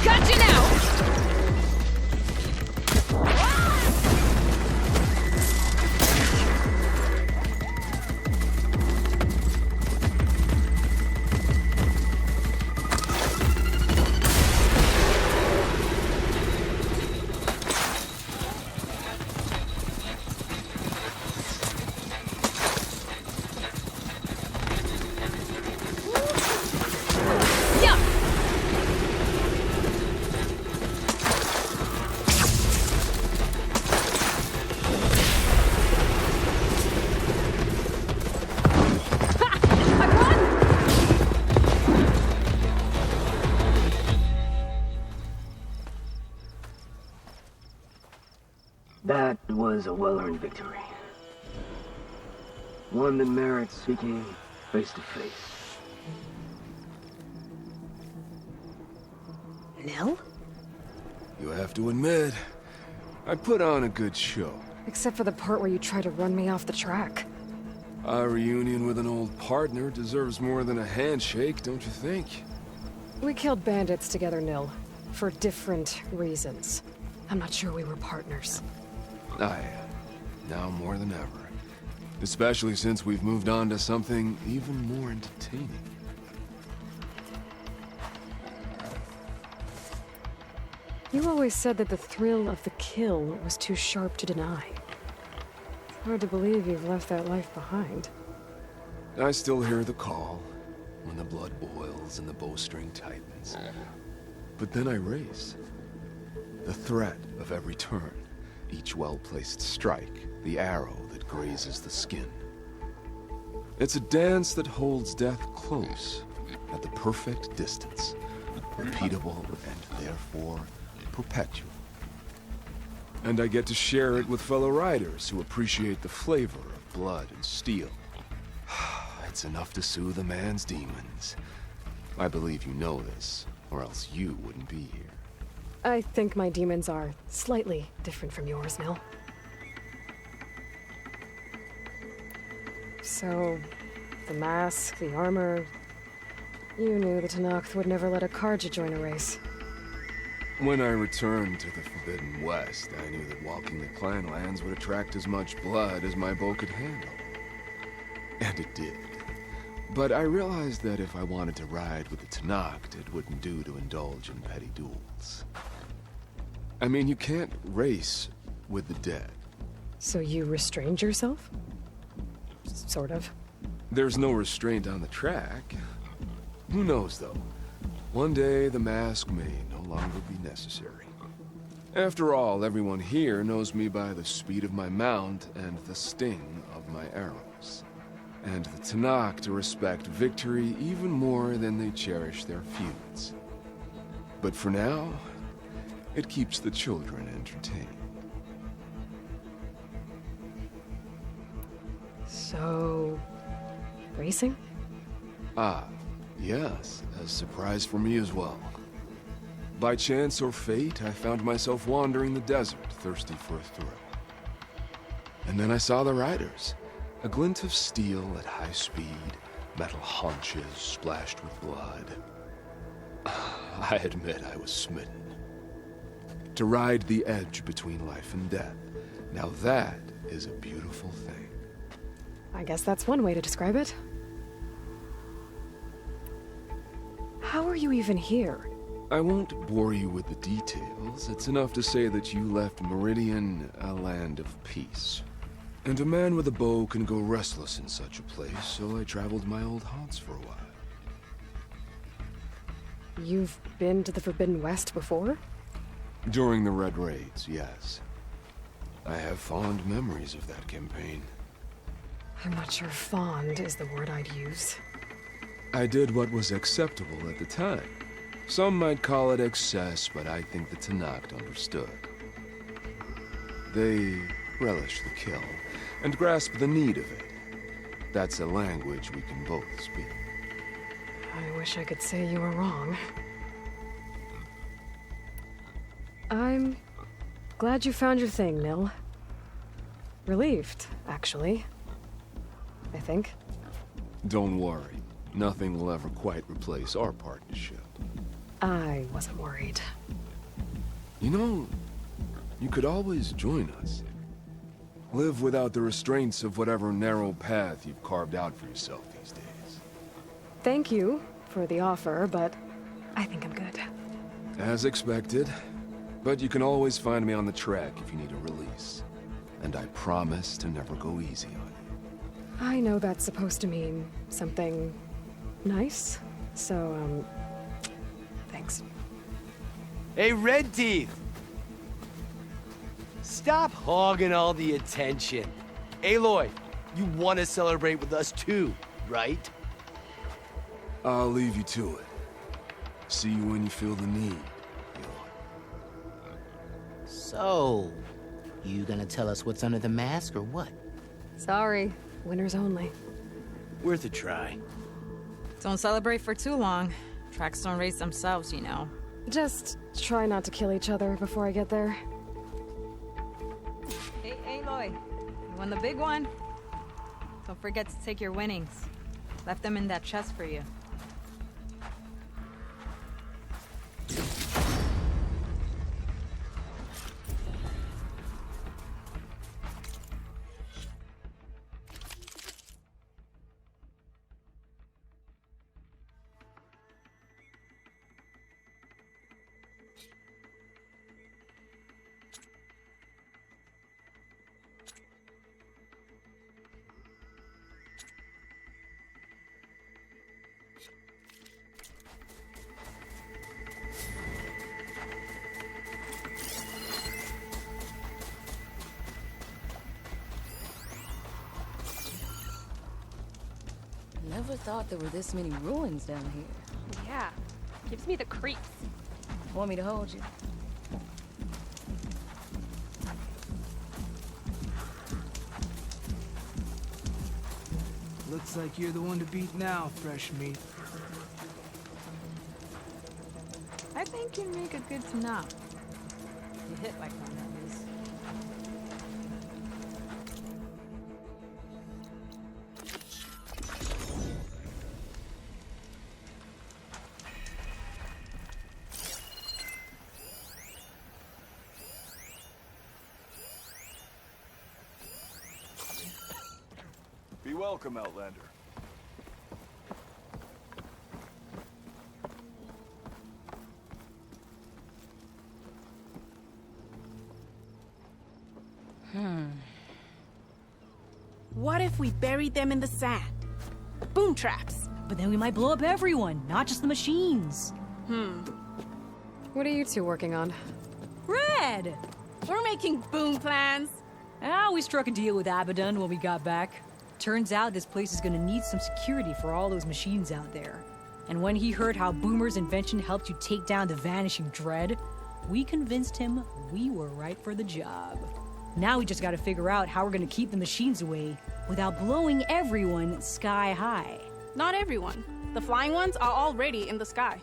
Gotcha now! Yeah! That was a well-earned victory. One that merits speaking face to face. Nell? You have to admit, I put on a good show. Except for the part where you try to run me off the track. A reunion with an old partner deserves more than a handshake, don't you think? We killed bandits together, Nil. For different reasons. I'm not sure we were partners. I am. Now more than ever. Especially since we've moved on to something even more entertaining. You always said that the thrill of the kill was too sharp to deny. It's hard to believe you've left that life behind. I still hear the call, when the blood boils and the bowstring tightens. But then I race. The threat of every turn, each well-placed strike, the arrow that grazes the skin. It's a dance that holds death close, at the perfect distance, repeatable and therefore perpetual. And I get to share it with fellow riders who appreciate the flavor of blood and steel. It's enough to soothe a man's demons. I believe you know this, or else you wouldn't be here. I think my demons are slightly different from yours, Nil. So, the mask, the armor... You knew the Tenakth would never let a Karja join a race. When I returned to the Forbidden West, I knew that walking the clan lands would attract as much blood as my bow could handle. And it did. But I realized that if I wanted to ride with the Tenakth, it wouldn't do to indulge in petty duels. I mean, you can't race with the dead. So you restrained yourself? Sort of. There's no restraint on the track. Who knows, though? One day, the mask may no longer be necessary. After all, everyone here knows me by the speed of my mount and the sting of my arrows. And the Tenakth respect victory even more than they cherish their feuds. But for now, it keeps the children entertained. So... racing? Ah, yes, a surprise for me as well. By chance or fate, I found myself wandering the desert, thirsty for a thrill. And then I saw the riders. A glint of steel at high speed, metal haunches splashed with blood. I admit I was smitten. To ride the edge between life and death, now that is a beautiful thing. I guess that's one way to describe it. How are you even here? I won't bore you with the details. It's enough to say that you left Meridian a land of peace. And a man with a bow can go restless in such a place, so I traveled my old haunts for a while. You've been to the Forbidden West before? During the Red Raids, yes. I have fond memories of that campaign. I'm not sure fond is the word I'd use. I did what was acceptable at the time. Some might call it excess, but I think the Tanakh understood. They relish the kill, and grasp the need of it. That's a language we can both speak. I wish I could say you were wrong. I'm glad you found your thing, Nil. Relieved, actually. I think. Don't worry. Nothing will ever quite replace our partnership. I wasn't worried. You know, you could always join us. Live without the restraints of whatever narrow path you've carved out for yourself these days. Thank you for the offer, but I think I'm good. As expected. But you can always find me on the track if you need a release. And I promise to never go easy on you. I know that's supposed to mean something nice, so, thanks. Hey, Red Teeth! Stop hogging all the attention. Aloy, you want to celebrate with us too, right? I'll leave you to it. See you when you feel the need. So, you gonna tell us what's under the mask or what? Sorry, winners only. Worth a try. Don't celebrate for too long. Tracks don't race themselves, you know. Just try not to kill each other before I get there. Hey, Aloy, you won the big one? Don't forget to take your winnings. Left them in that chest for you. Never thought there were this many ruins down here. Yeah, gives me the creeps. Want me to hold you? Looks like you're the one to beat now, fresh meat. I think you make a good Tanakh. You hit like one, that is. Be welcome, Outlander. What if we buried them in the sand? Boom traps. But then we might blow up everyone, not just the machines. What are you two working on? Red! We're making boom plans. We struck a deal with Abaddon when we got back. Turns out this place is gonna need some security for all those machines out there. And when he heard how Boomer's invention helped you take down the Vanishing Dread, we convinced him we were right for the job. Now we just gotta figure out how we're gonna keep the machines away without blowing everyone sky high. Not everyone. The flying ones are already in the sky.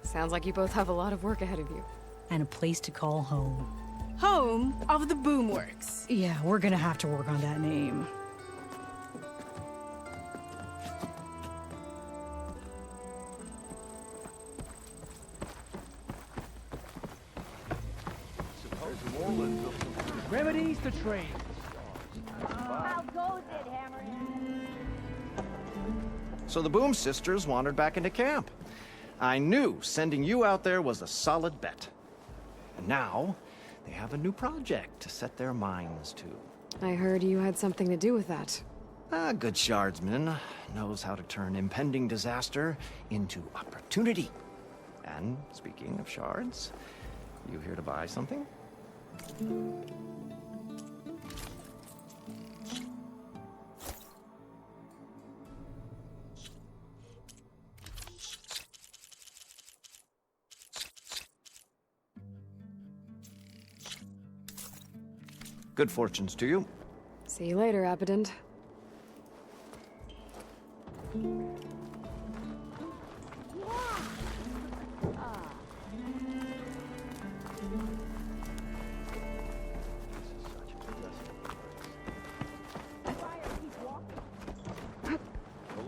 Sounds like you both have a lot of work ahead of you. And a place to call home. Home of the Boomworks. Yeah, we're gonna have to work on that name. Remedies to trade. How goes it, Hammerhead? So the Boom Sisters wandered back into camp. I knew sending you out there was a solid bet. And now, they have a new project to set their minds to. I heard you had something to do with that. A good shardsman knows how to turn impending disaster into opportunity. And speaking of shards, you here to buy something? Good fortunes to you. See you later, Abaddon. The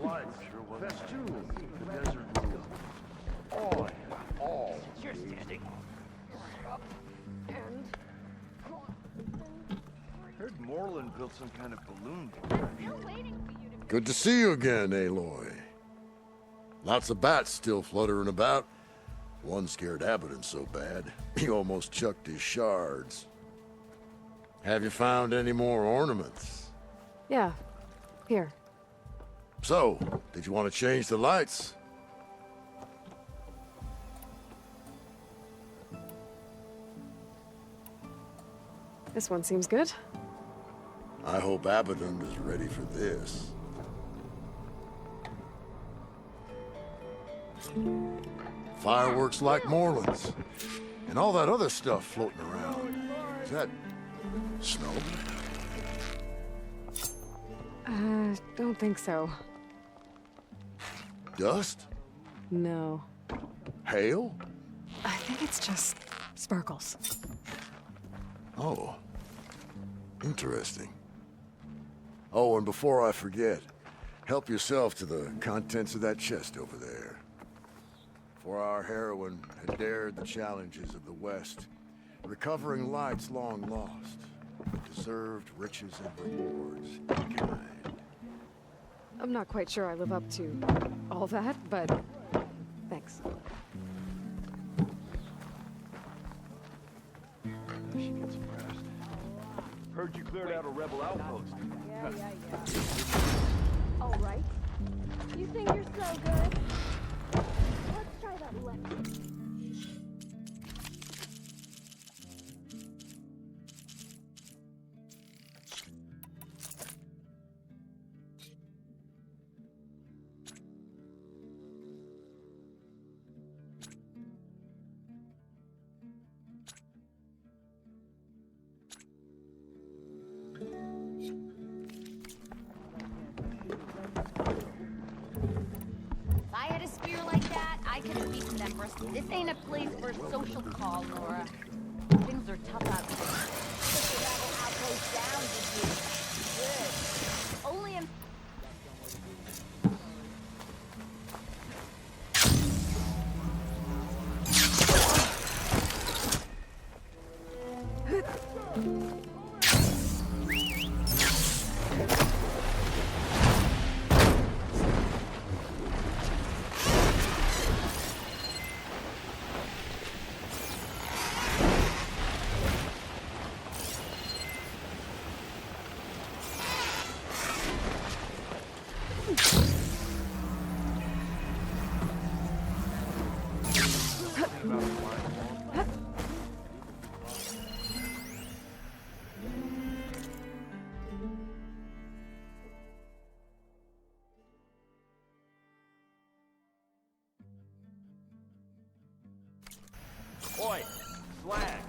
lights festoon the desert room. All. You're standing. Heard Moreland built some kind of balloon. Good to see you again, Aloy. Lots of bats still fluttering about. One scared Abaddon so bad, he almost chucked his shards. Have you found any more ornaments? Yeah. Here. So, did you want to change the lights? This one seems good. I hope Abaddon is ready for this. Fireworks like Moreland's. And all that other stuff floating around. Is that snow? Don't think so. Dust? No. Hail? I think it's just sparkles. Oh. Interesting. Oh, and before I forget, help yourself to the contents of that chest over there. For our heroine had dared the challenges of the West, recovering lights long lost, deserved riches and rewards in kind. I'm not quite sure I live up to all that, but thanks. She gets pressed. Heard you cleared out a rebel outpost. All right. You think you're so good? Let's try that left. If I had a spear like that, I could have beaten them for... This ain't a place for a social call, Laura. Things are tough out there. Put the rebel outpost down, did you? Good. Only in... Oi, slag.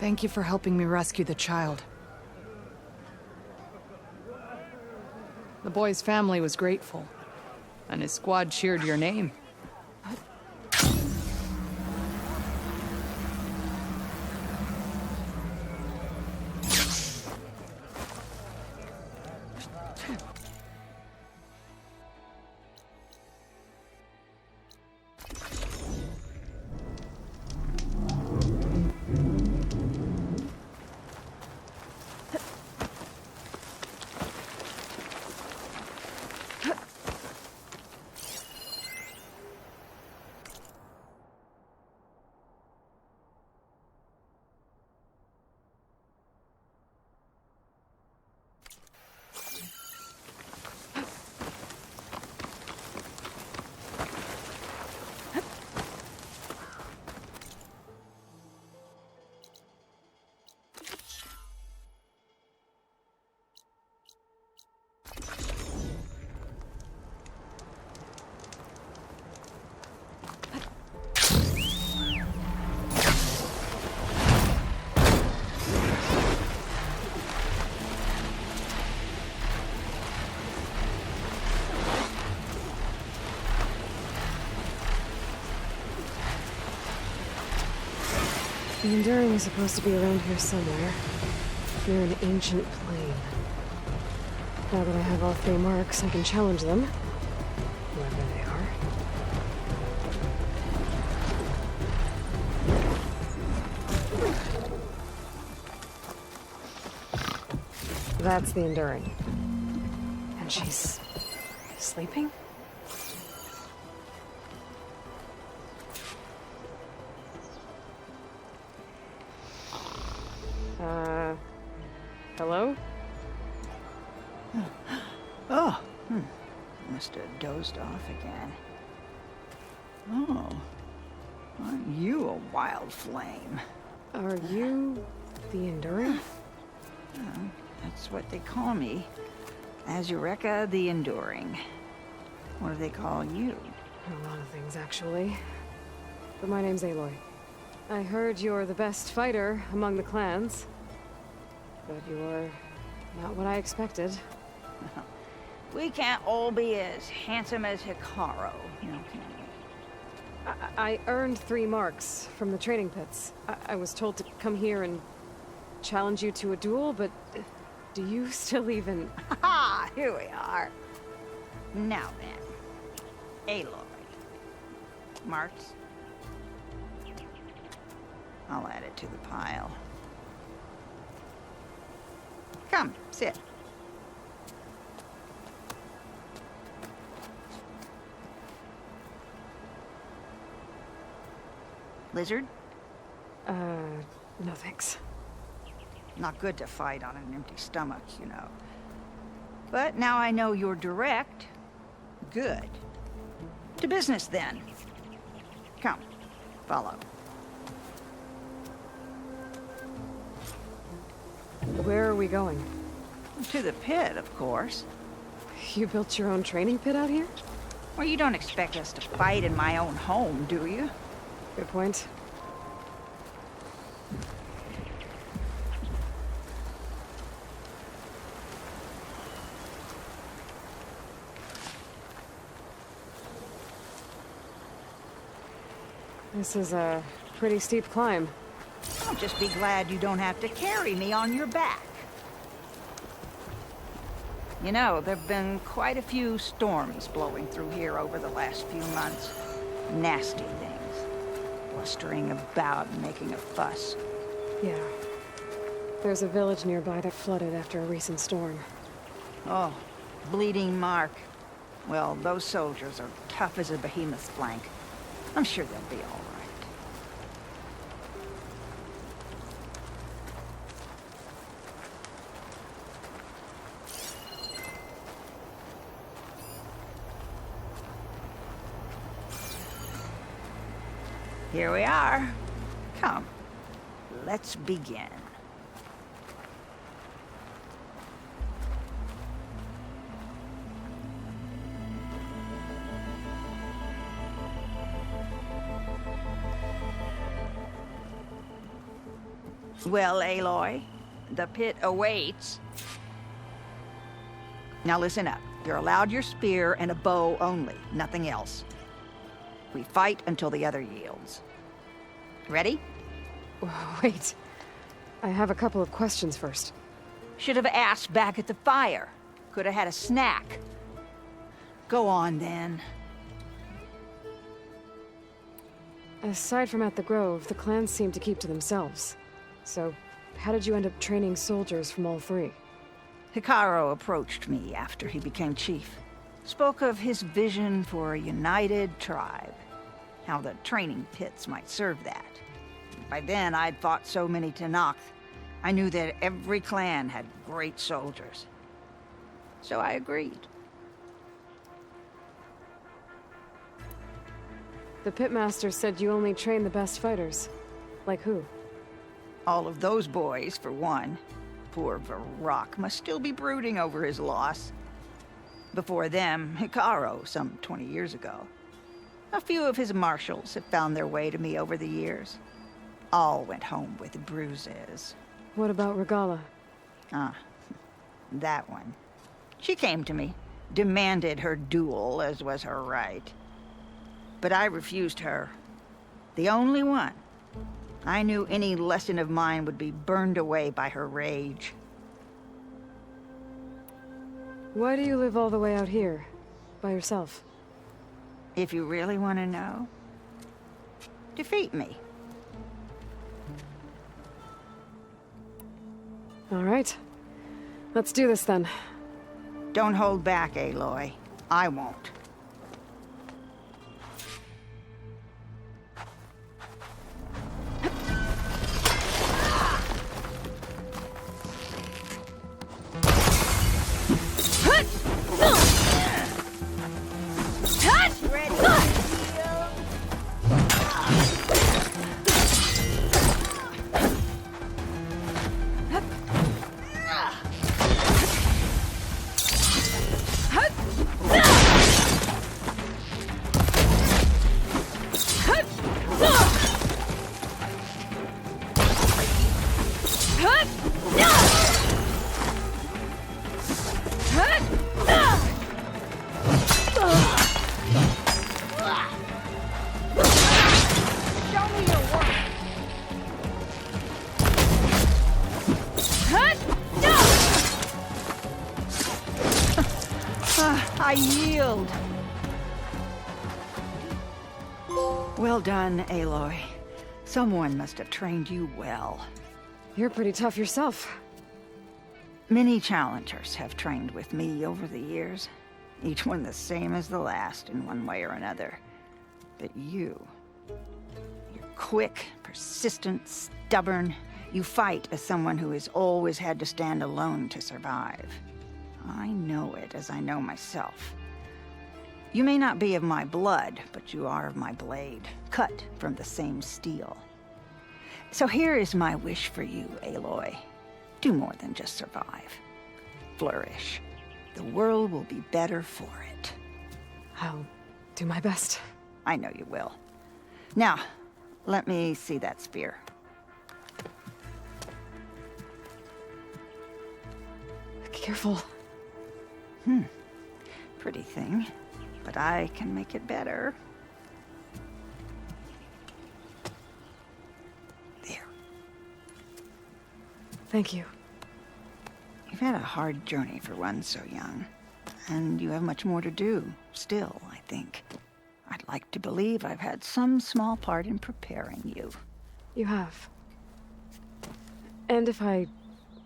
Thank you for helping me rescue the child. The boy's family was grateful, and his squad cheered your name. The Enduring is supposed to be around here somewhere, near an ancient plane. Now that I have all 3 marks, I can challenge them, whoever they are. That's the Enduring. And she's sleeping? Hello? Oh, must have dozed off again. Oh, aren't you a wild flame? Are you the Enduring? That's what they call me. Azureka the Enduring. What do they call you? A lot of things, actually. But my name's Aloy. I heard you're the best fighter among the clans. But you're not what I expected. We can't all be as handsome as Hikaru, you know, can we? I earned 3 marks from the training pits. I was told to come here and challenge you to a duel, but do you still even... Ha! Here we are. Now then, Aloy. Marks. I'll add it to the pile. Come, sit. Lizard? No thanks. Not good to fight on an empty stomach, you know. But now I know you're direct. Good. To business, then. Come, follow. Where are we going? To the pit, of course. You built your own training pit out here? Well, you don't expect us to fight in my own home, do you? Good point. This is a pretty steep climb. I'll just be glad you don't have to carry me on your back. You know, there've been quite a few storms blowing through here over the last few months. Nasty things. Blustering about and making a fuss. Yeah. There's a village nearby that flooded after a recent storm. Oh, Bleeding Mark. Well, those soldiers are tough as a behemoth's flank. I'm sure they'll be all right. Here we are. Come, let's begin. Well, Aloy, the pit awaits. Now listen up. You're allowed your spear and a bow only, nothing else. We fight until the other yields. Ready? Wait. I have a couple of questions first. Should have asked back at the fire. Could have had a snack. Go on, then. Aside from at the Grove, the clans seem to keep to themselves. So, how did you end up training soldiers from all three? Hikaru approached me after he became chief. Spoke of his vision for a united tribe. How the training pits might serve that. By then, I'd fought so many Tenakth. I knew that every clan had great soldiers. So I agreed. The pitmaster said you only train the best fighters. Like who? All of those boys, for one. Poor Varrock must still be brooding over his loss. Before them, Hikaru, some 20 years ago. A few of his marshals have found their way to me over the years. All went home with bruises. What about Regala? Ah, that one. She came to me, demanded her duel, as was her right. But I refused her. The only one. I knew any lesson of mine would be burned away by her rage. Why do you live all the way out here, by yourself? If you really want to know, defeat me. All right. Let's do this then. Don't hold back, Aloy. I won't. I yield. Well done, Aloy. Someone must have trained you well. You're pretty tough yourself. Many challengers have trained with me over the years. Each one the same as the last in one way or another. But you're quick, persistent, stubborn. You fight as someone who has always had to stand alone to survive. I know it as I know myself. You may not be of my blood, but you are of my blade, cut from the same steel. So here is my wish for you, Aloy. Do more than just survive. Flourish. The world will be better for it. I'll do my best. I know you will. Now, let me see that spear. Careful. Pretty thing. But I can make it better. There. Thank you. You've had a hard journey for one so young. And you have much more to do, still, I think. I'd like to believe I've had some small part in preparing you. You have. And if I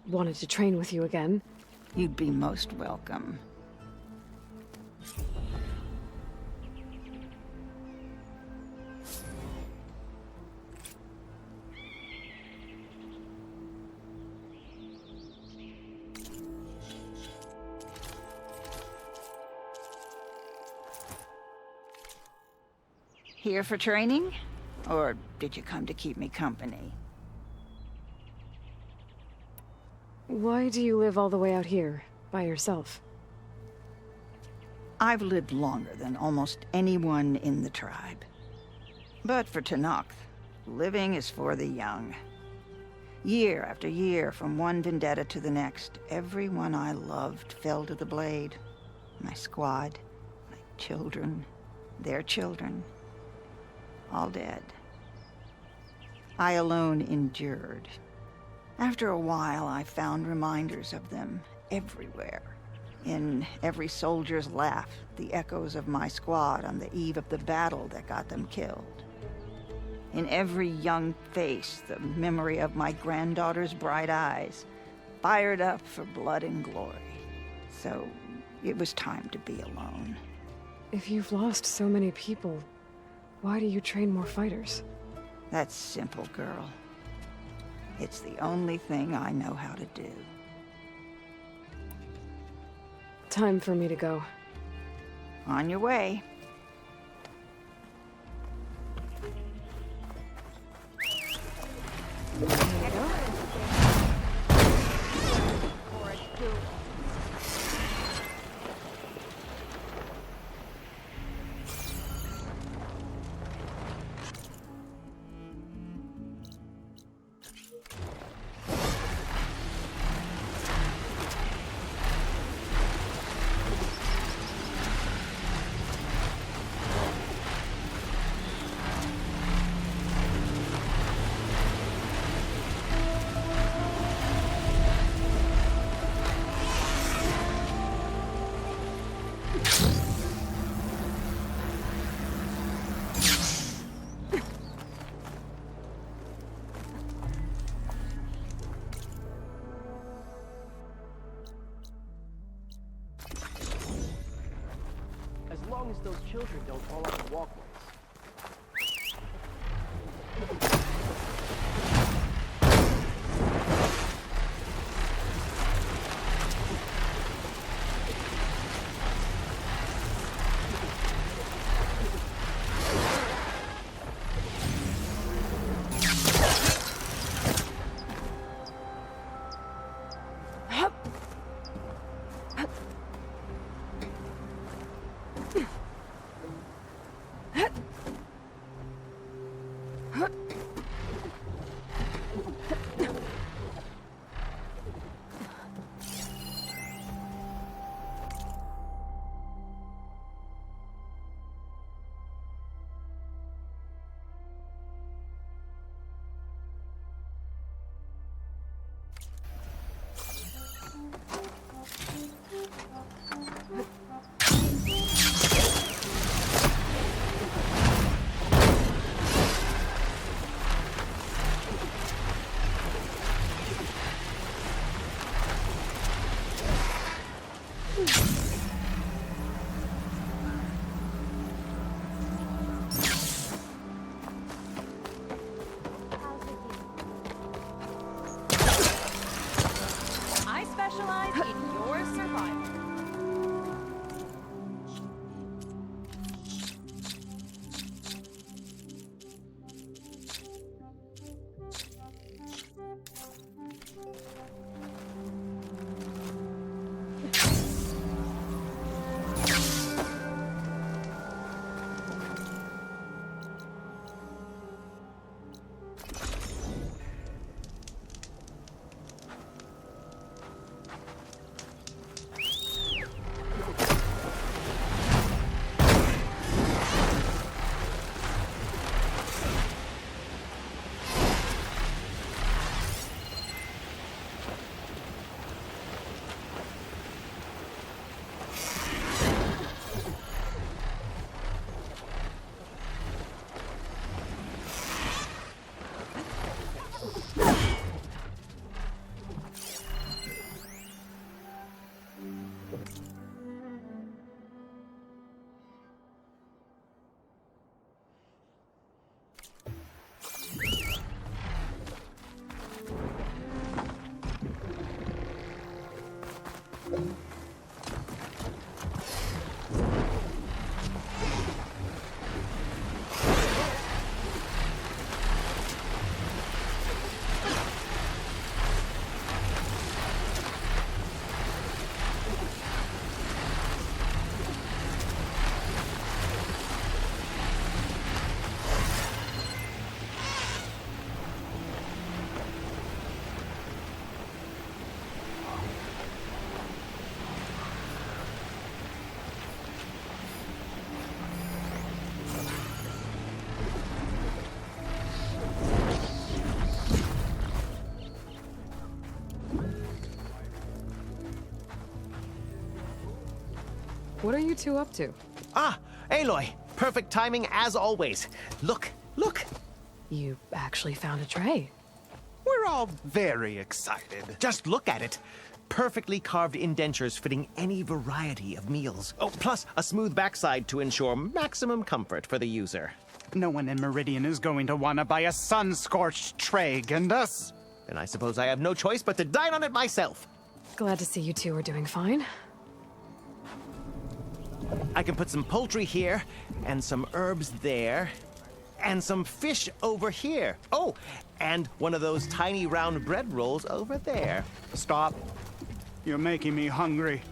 wanted to train with you again... You'd be most welcome. Here for training? Or did you come to keep me company? Why do you live all the way out here, by yourself? I've lived longer than almost anyone in the tribe. But for Tenakth, living is for the young. Year after year, from one vendetta to the next, everyone I loved fell to the blade. My squad, my children, their children, all dead. I alone endured. After a while, I found reminders of them everywhere. In every soldier's laugh, the echoes of my squad on the eve of the battle that got them killed. In every young face, the memory of my granddaughter's bright eyes, fired up for blood and glory. So it was time to be alone. If you've lost so many people, why do you train more fighters? That's simple, girl. It's the only thing I know how to do. Time for me to go. On your way. As long as those children don't fall off the walkways. I specialize in your survival. What are you two up to? Ah, Aloy! Perfect timing as always. Look, look! You actually found a tray. We're all very excited. Just look at it. Perfectly carved indentures fitting any variety of meals. Oh, plus a smooth backside to ensure maximum comfort for the user. No one in Meridian is going to want to buy a sun-scorched tray, Gindus. And I suppose I have no choice but to dine on it myself. Glad to see you two are doing fine. I can put some poultry here, and some herbs there, and some fish over here. Oh, and one of those tiny round bread rolls over there. Stop. You're making me hungry.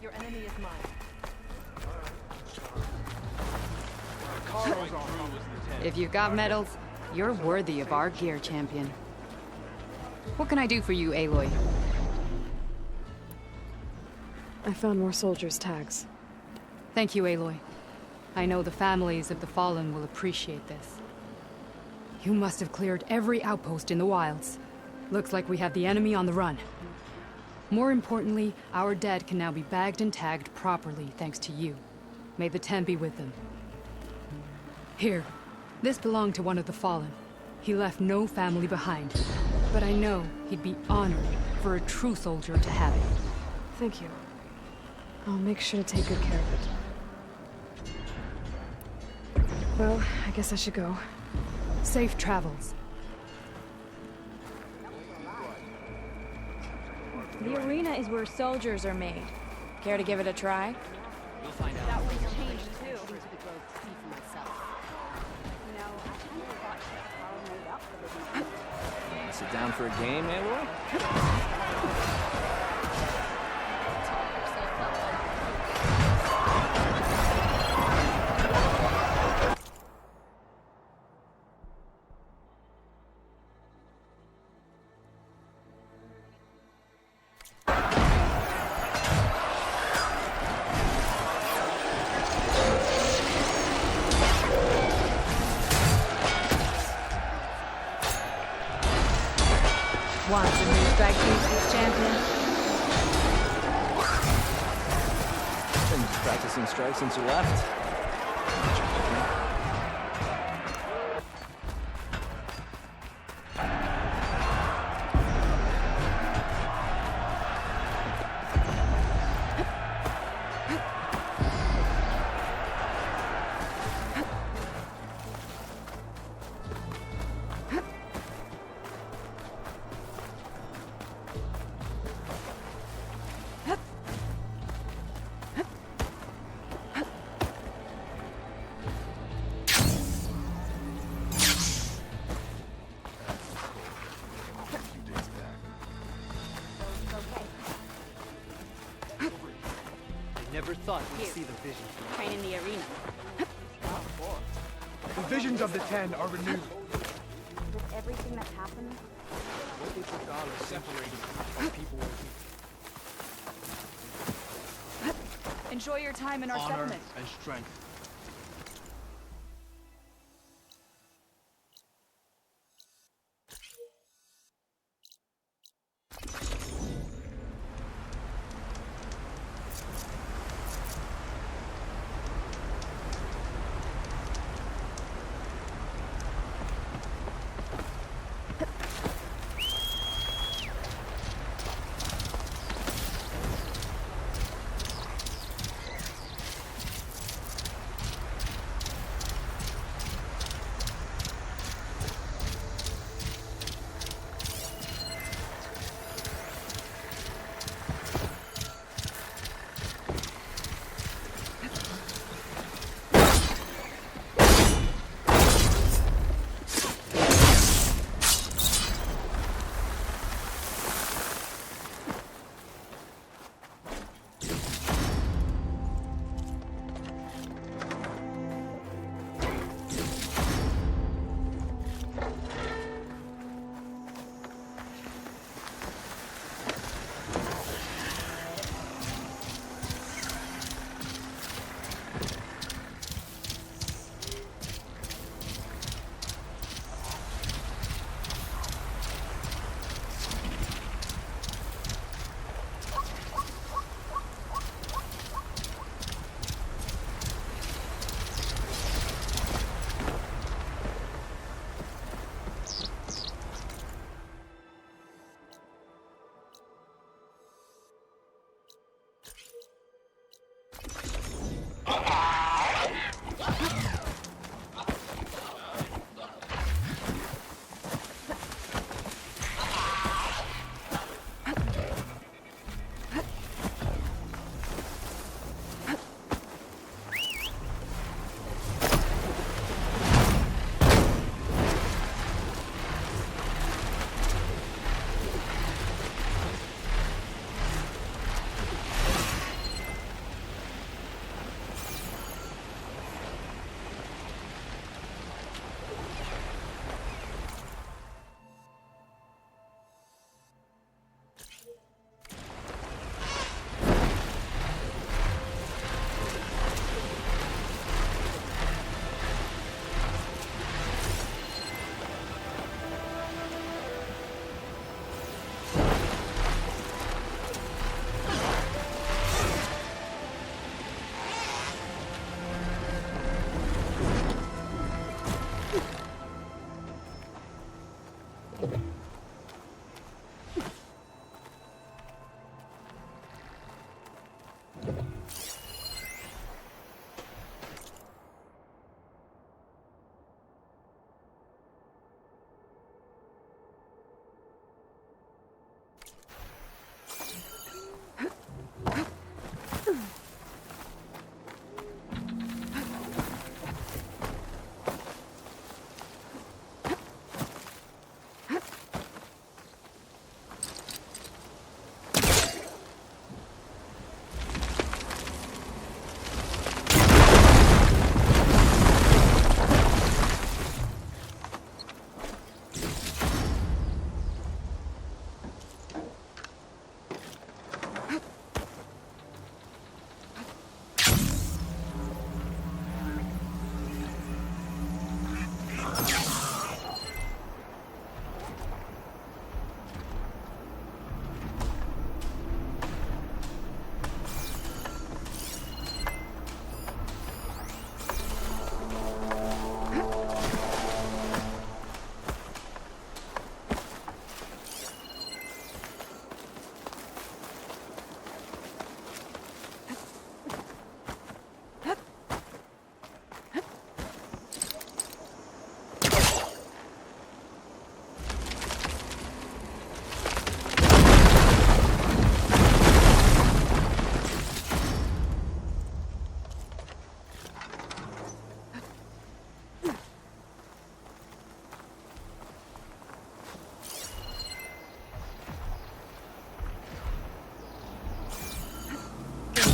Your enemy is mine. If you've got medals, you're worthy of our gear, champion. What can I do for you, Aloy? I found more soldiers' tags. Thank you, Aloy. I know the families of the fallen will appreciate this. You must have cleared every outpost in the wilds. Looks like we have the enemy on the run. More importantly, our dead can now be bagged and tagged properly thanks to you. May the Ten be with them. Here, this belonged to one of the fallen. He left no family behind. But I know he'd be honored for a true soldier to have it. Thank you. I'll make sure to take good care of it. Well, I guess I should go. Safe travels. The arena is where soldiers are made. Care to give it a try? You'll find out. That one's changed too. Into the grove to see for myself. You know, I kind of thought Carl made up for this. Sit down for a game, Aloy? Want some new strike pieces, champion? Been practicing strikes since you left. Never thought we'd see the vision. Train in the arena. The visions of the Ten are renewed. With everything that's happened, What if the dollar separated our people Enjoy your time in our honor settlement. and strength?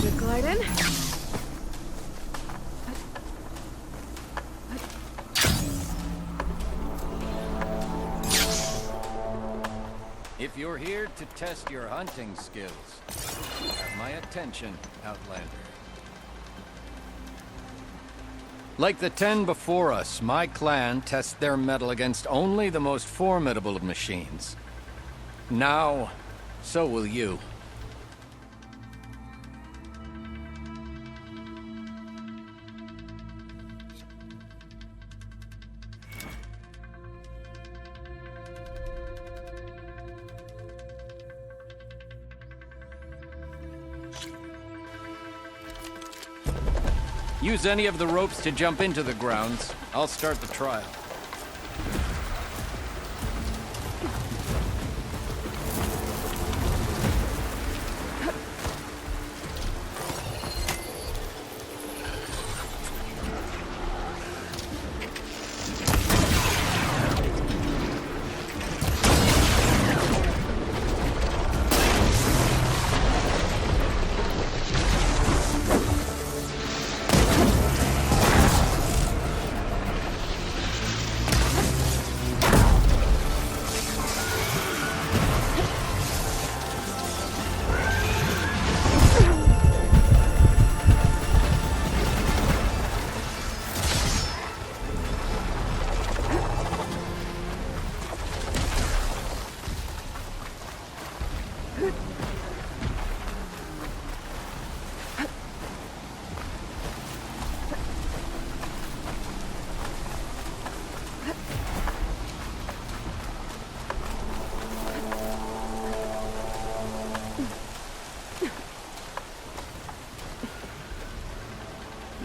Good gliding. If you're here to test your hunting skills, have my attention, Outlander. Like the 10 before us, my clan tests their mettle against only the most formidable of machines. Now, so will you. Use any of the ropes to jump into the grounds. I'll start the trial.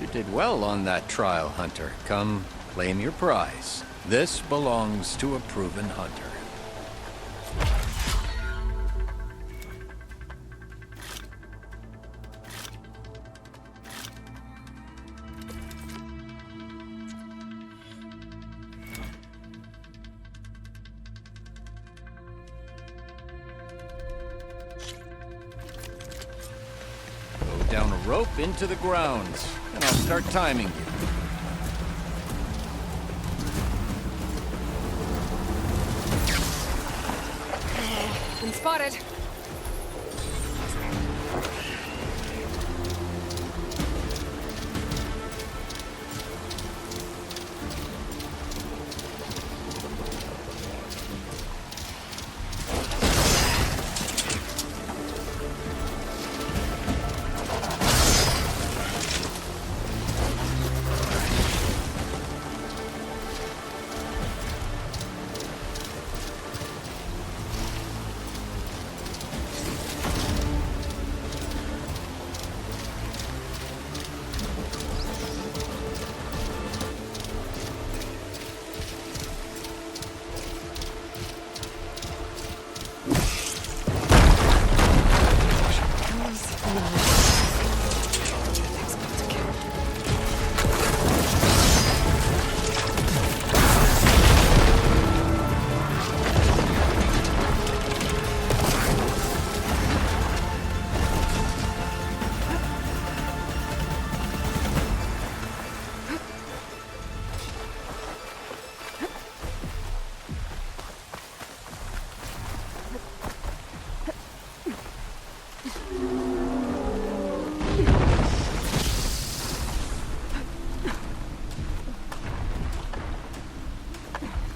You did well on that trial, Hunter. Come, claim your prize. This belongs to a proven hunter. Down a rope into the grounds, and I'll start timing you. Been spotted.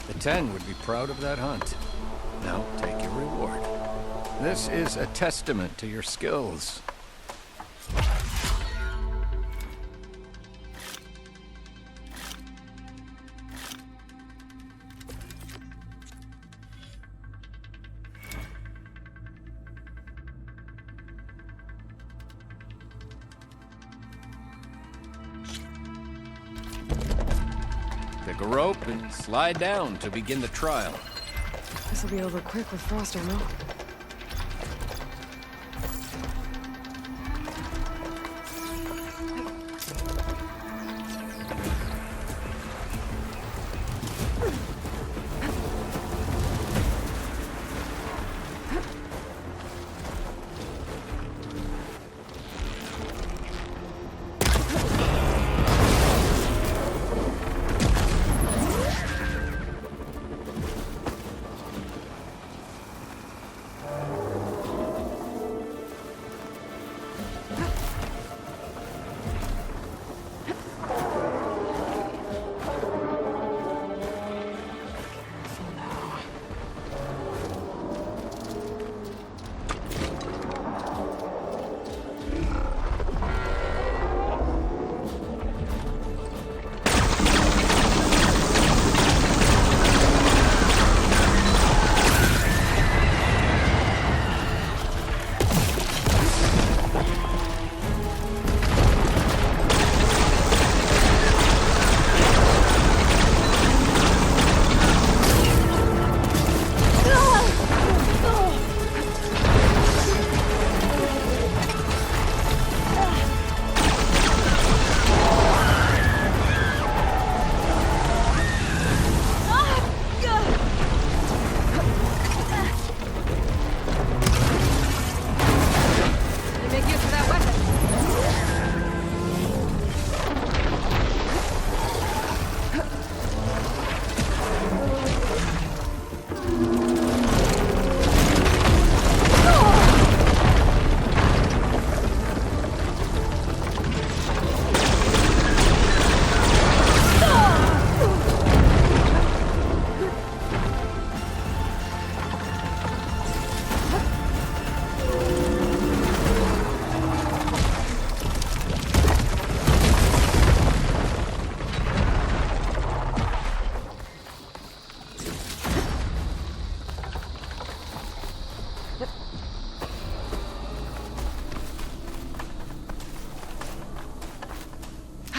The 10 would be proud of that hunt. Now, take your reward. This is a testament to your skills. Pick a rope and slide down to begin the trial. This'll be over quick with Frost, I know.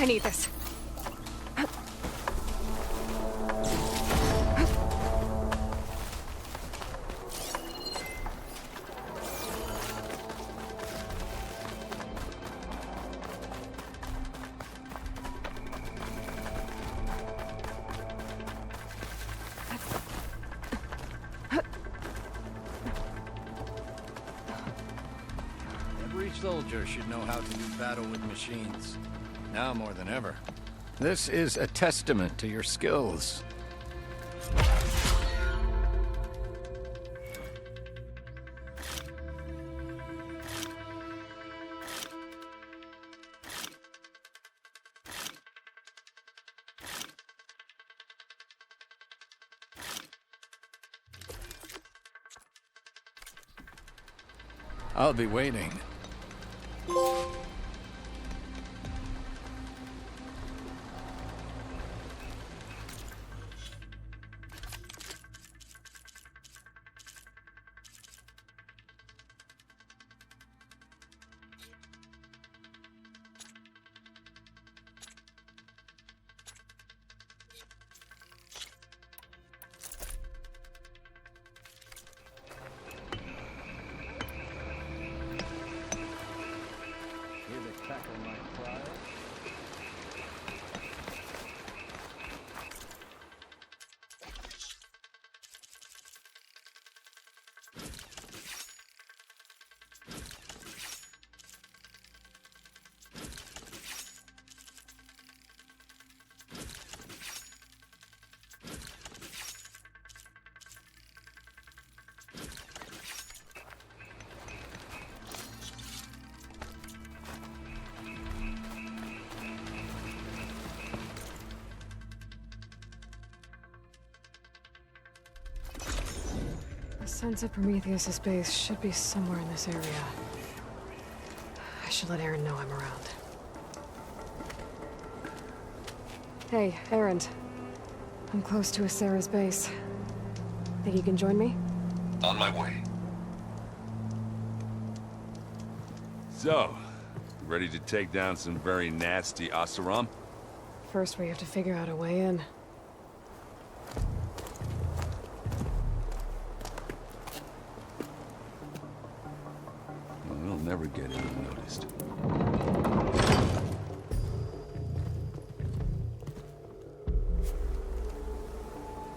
I need this. Every soldier should know how to do battle with machines. Now more than ever. This is a testament to your skills. I'll be waiting. The sense of Prometheus' base should be somewhere in this area. I should let Aaron know I'm around. Hey, Aaron. I'm close to Sarah's base. Think you can join me? On my way. So, ready to take down some very nasty Oseram? First, we have to figure out a way in. We'll never get even noticed.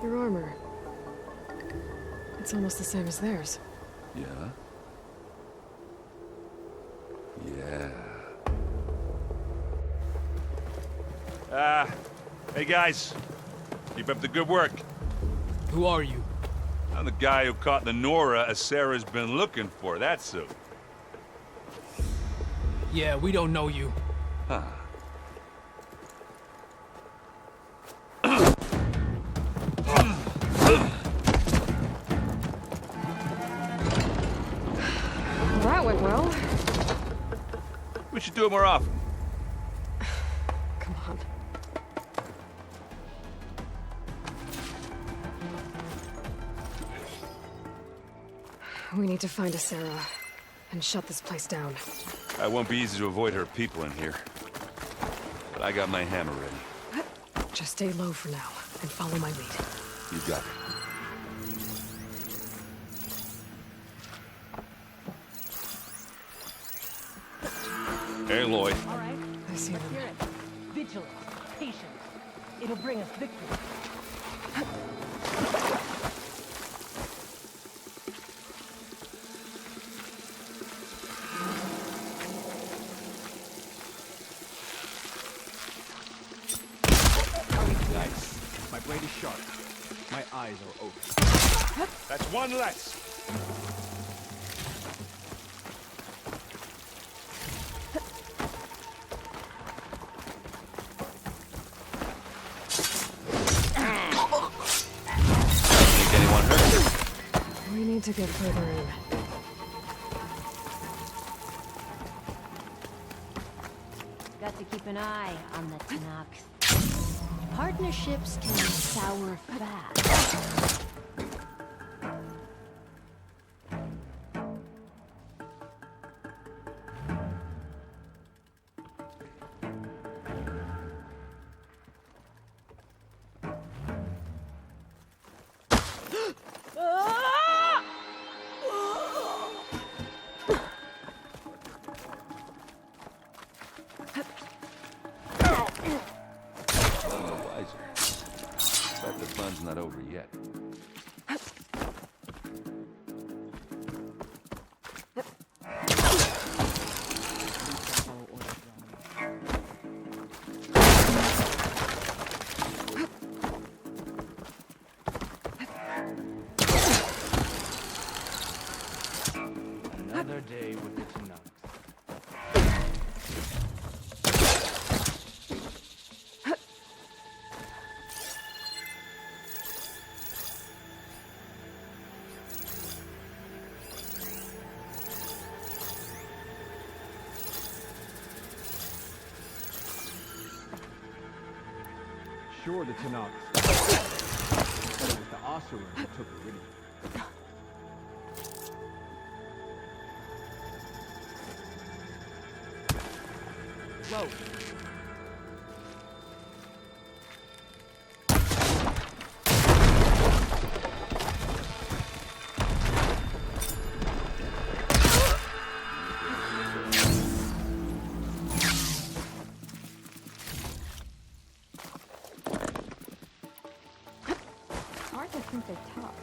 Your armor. It's almost the same as theirs. Yeah? Yeah. Hey guys. Keep up the good work. Who are you? I'm the guy who caught the Nora Sarah's been looking for, that's who. Yeah, we don't know you. Huh. That went well. We should do it more often. Come on. We need to find a Sarah and shut this place down. It won't be easy to avoid her people in here. But I got my hammer ready. Just stay low for now and follow my lead. You got it. Hey, Lloyd. All right. I see them. Spirit, vigilance, patience. It'll bring us victory. Nice. My blade is sharp. My eyes are open. That's one less. Think anyone hurt? We need to get further in. Got to keep an eye on the Tanakh. Partnerships can sour fast. day with the Tanakh. Sure, the Tanakh. But it was the Asuran who took Iridium. Whoa. Hard to think they're tough.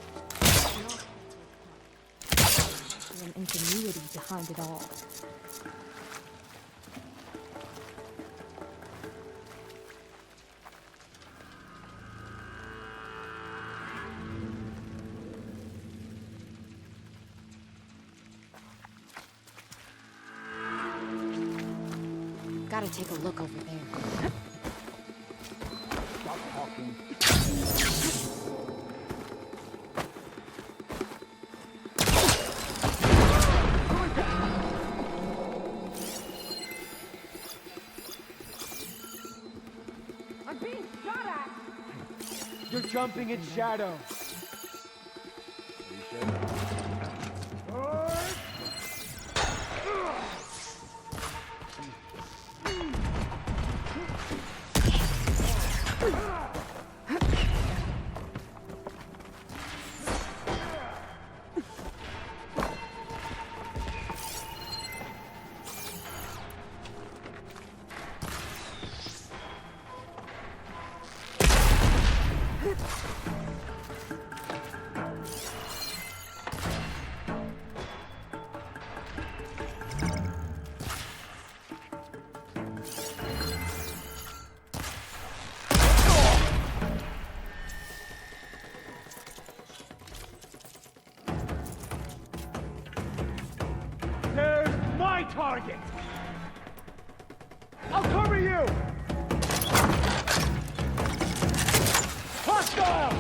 There's an ingenuity behind it all. Gotta take a look over there. Stop talking. I'm being shot at! You're jumping in shadow. There's my target! I'll cover you! Hostile!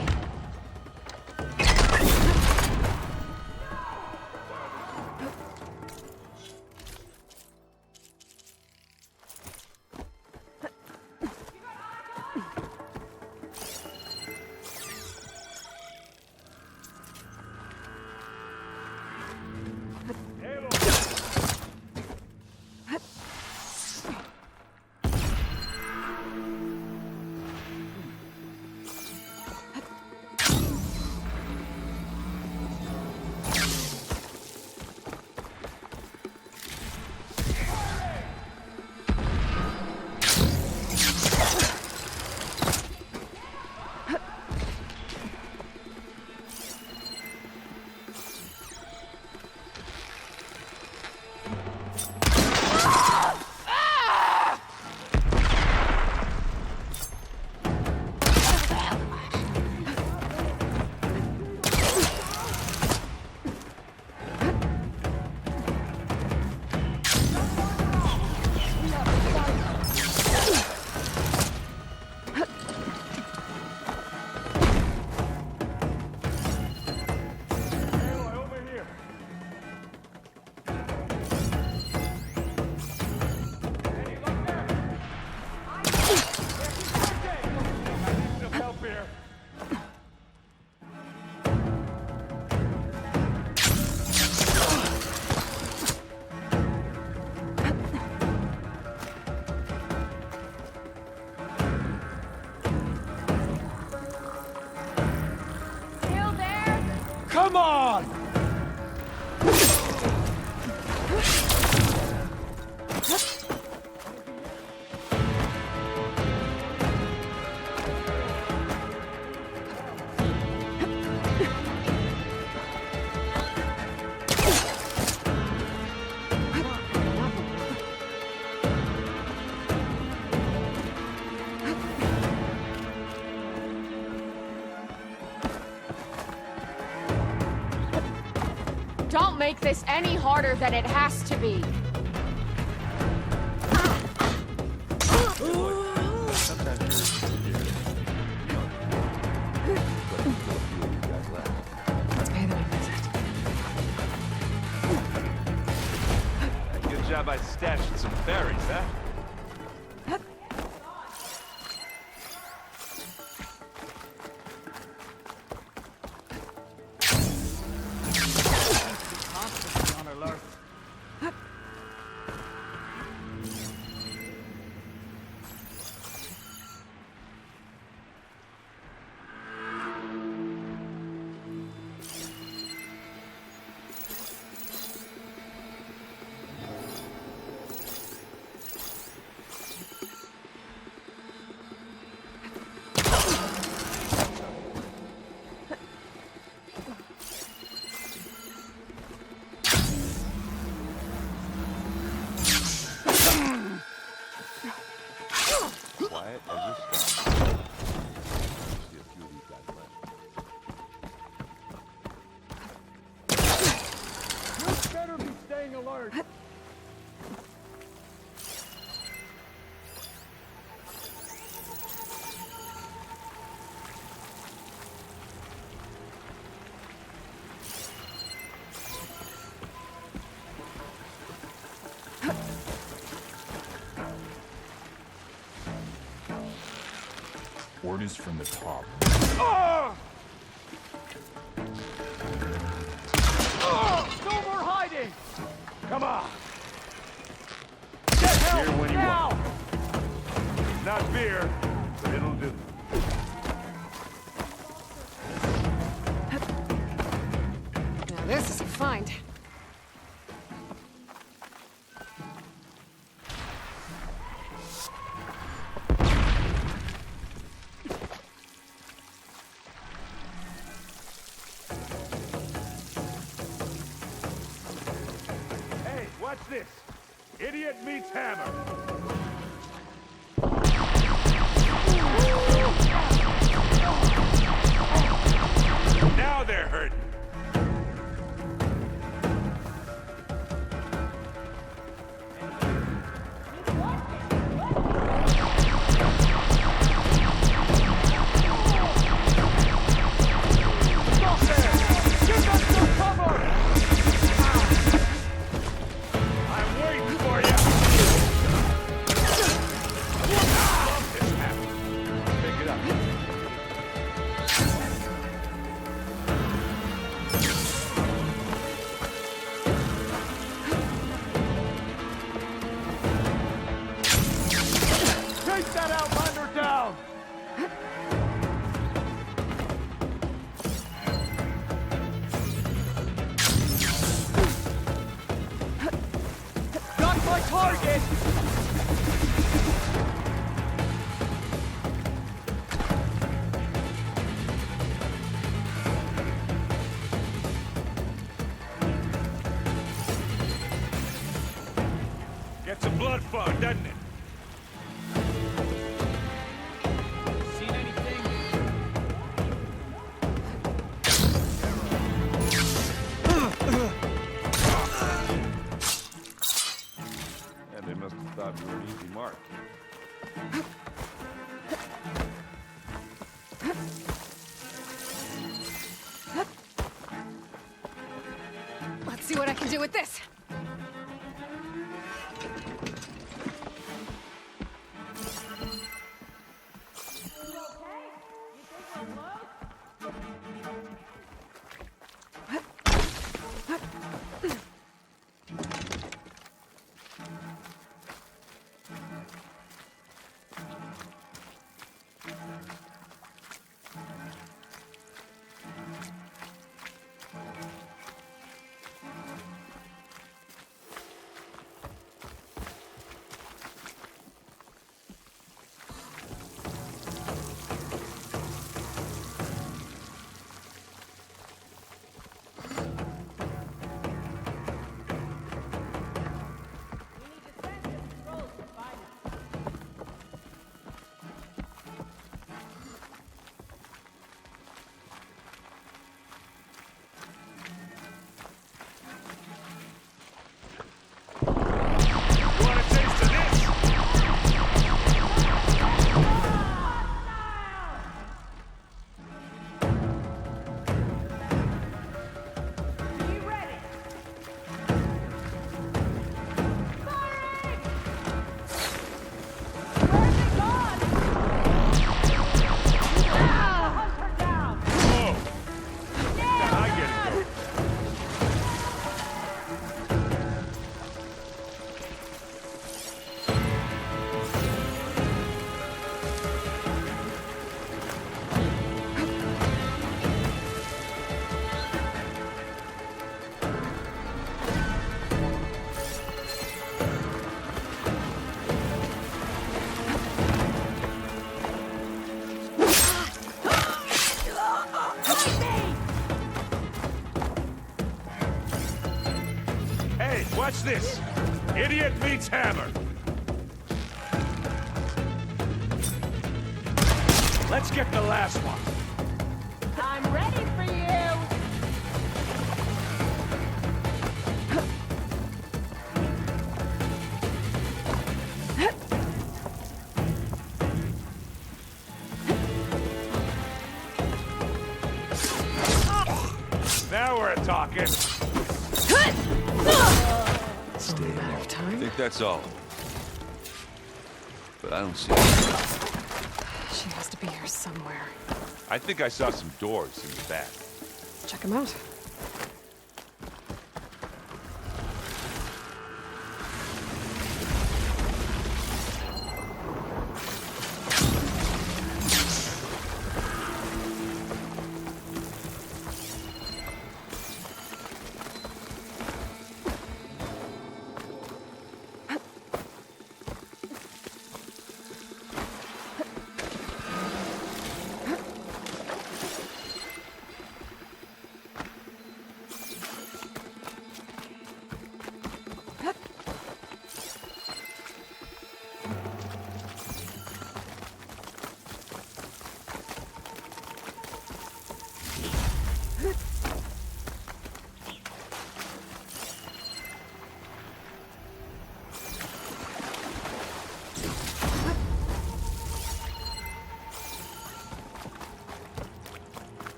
Come on! make this any harder than it has to be. Let's pay them a visit. Good job by stashing some berries, huh? Quiet as a stone. See a few of these guys left. You better be staying alert. Orders from the top. No more hiding! Come on! Get help Here when you now! want. Not beer, but it'll do. Now this is a find. Hey, watch this. Idiot meets hammer. Now they're hurting. Stop there! Give them some cover! I'm waiting for you. Love this hammer. Pick it up. Take that outlander down! Got my target! Gets a blood fog, doesn't it? Seen anything? Yeah, they must have thought we were an easy mark. Let's see what I can do with this. this? Idiot meets hammer. Let's get the last one. I'm ready for you! Now we're talking. Stay I think that's all. But I don't see She has to be here somewhere. I think I saw some doors in the back. Check him out.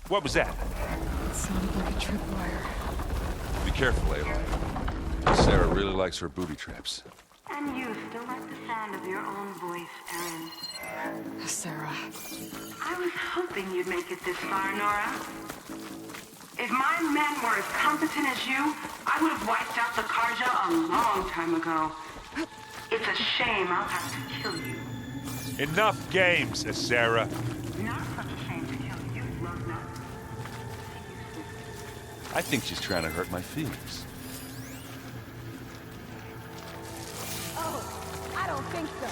What was that? It sounded like a tripwire. Be careful, Aloy. Sarah really likes her booby traps. And you still like the sound of your own voice, Erin. Sarah. I was hoping you'd make it this far, Nora. If my men were as competent as you, I would have wiped out the Karja a long time ago. It's a shame I'll have to kill you. Enough games, Sarah. Not such a shame to kill you, Rosna. I think she's trying to hurt my feelings. Oh, I don't think so.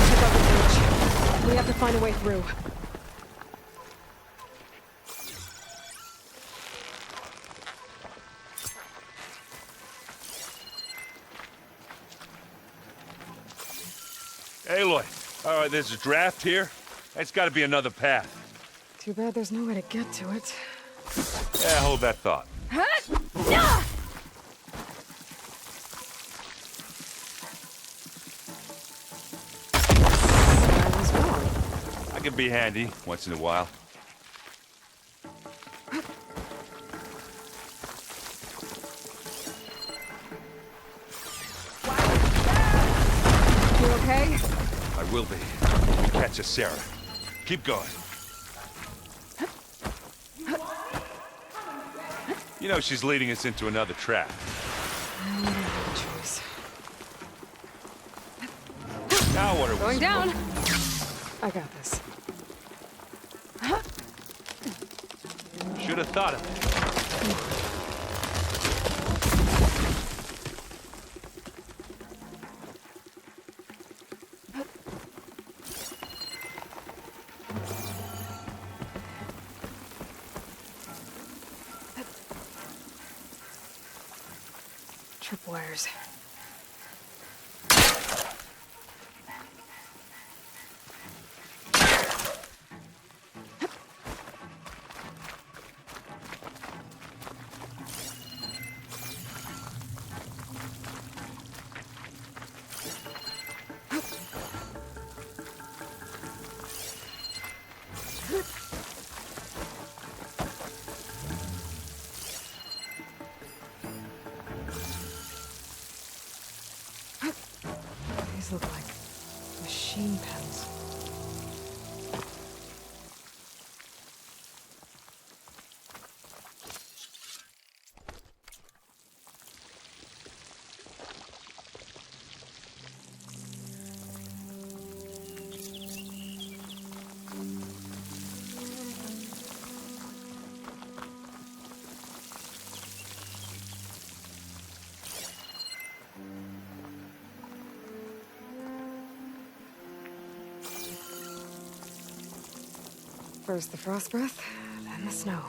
Check out the bridge. We have to find a way through. Aloy, all right, there's a draft here. It's got to be another path. Too bad there's no way to get to it. Yeah, hold that thought. I can be handy once in a while. You okay? I will be. We catch us, Sarah. Keep going. You know she's leading us into another trap. We don't have a choice. Now what are we Going down. supposed I got this. to- Should have thought of it. Tripwires. hands. First the frost breath, then the snow.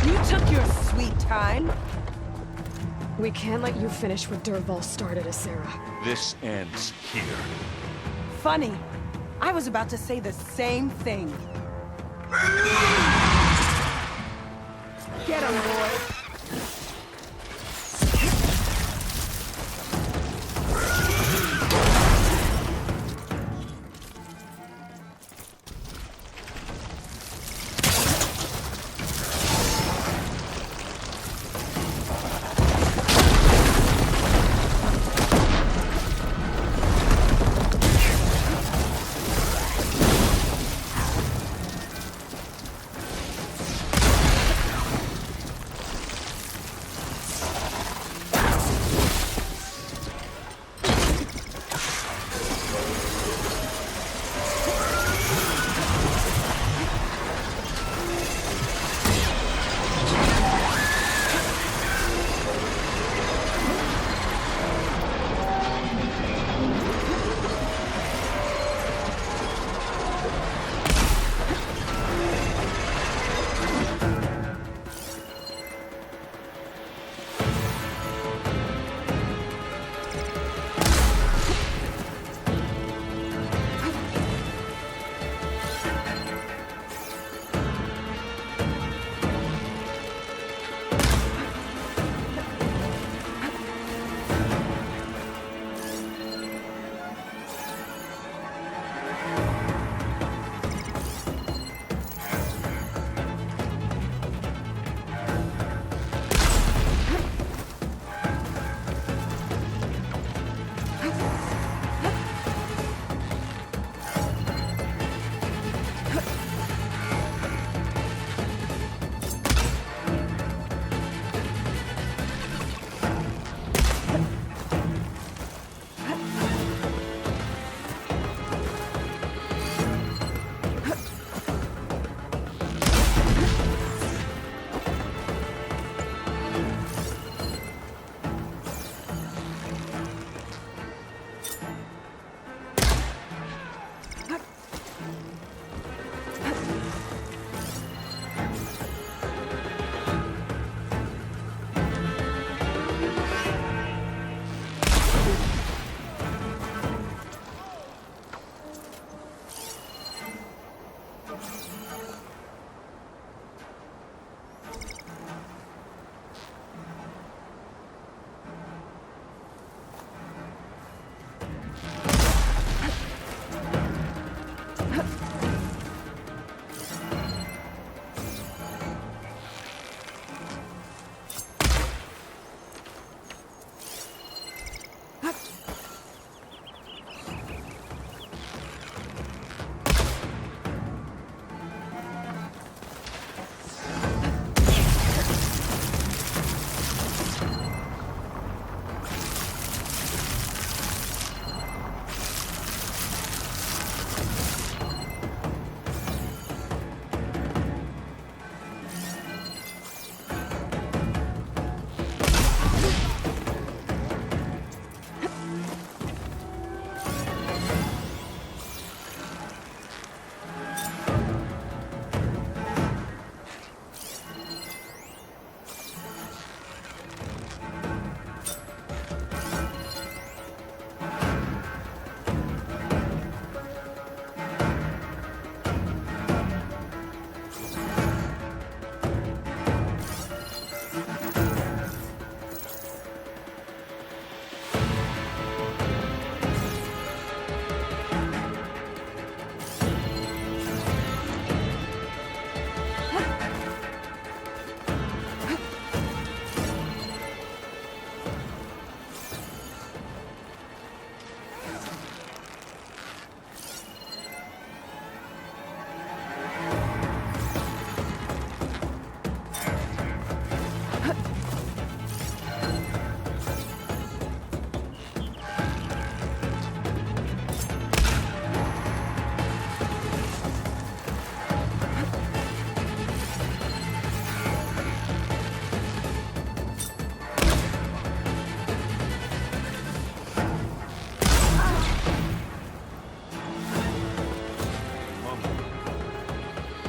You took your sweet time. We can't let you finish what Dervahl started, Asera. This ends here. Funny. I was about to say the same thing. Get him, boy.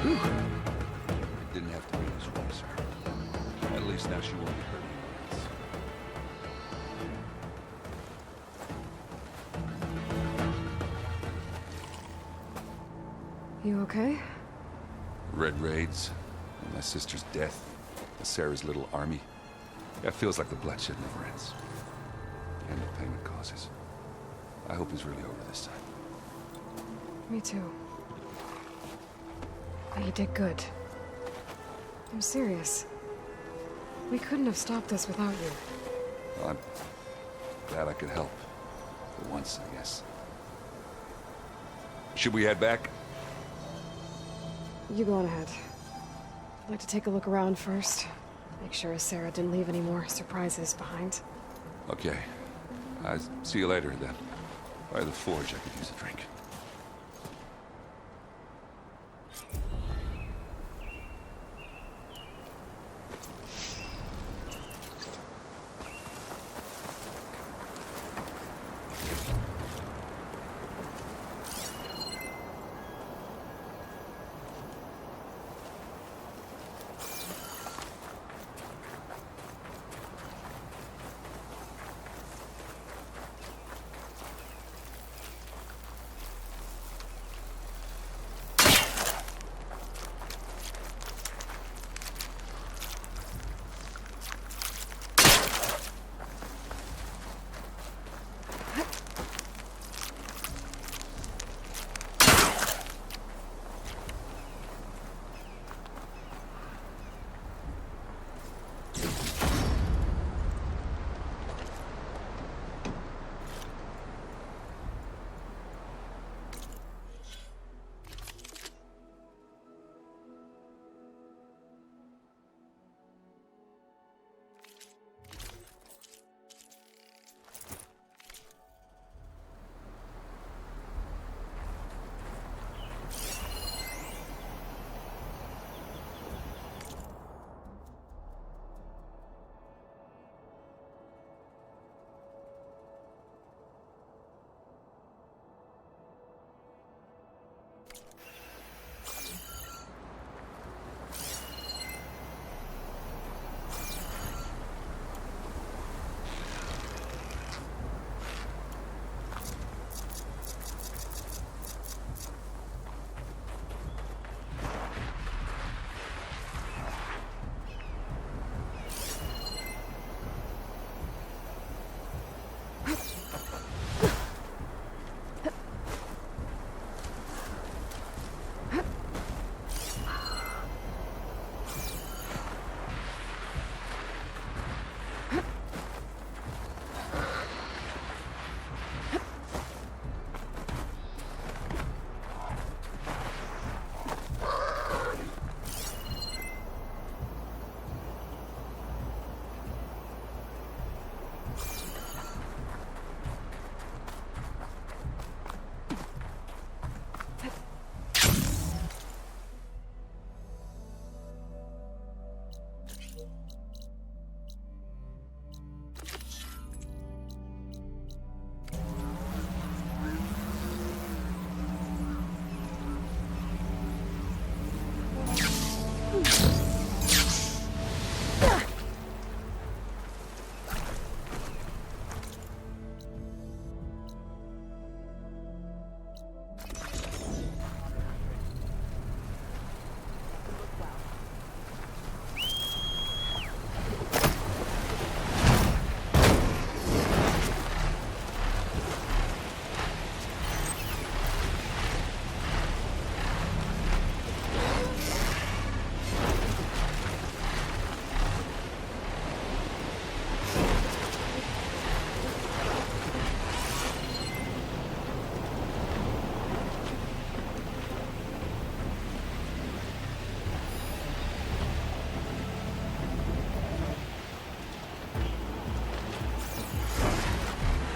Didn't have to be this way, sir. At least now she won't be hurt anyone else. You okay? Red raids, and my sister's death, and Sarah's little army. Yeah, it feels like the bloodshed never ends. And the pain it causes. I hope it's really over this time. Me too. But you did good. I'm serious. We couldn't have stopped this without you. Well, I'm glad I could help. For once, I guess. Should we head back? You go on ahead. I'd like to take a look around first. Make sure Sarah didn't leave any more surprises behind. Okay. I'll see you later, then. By the forge, I could use a drink.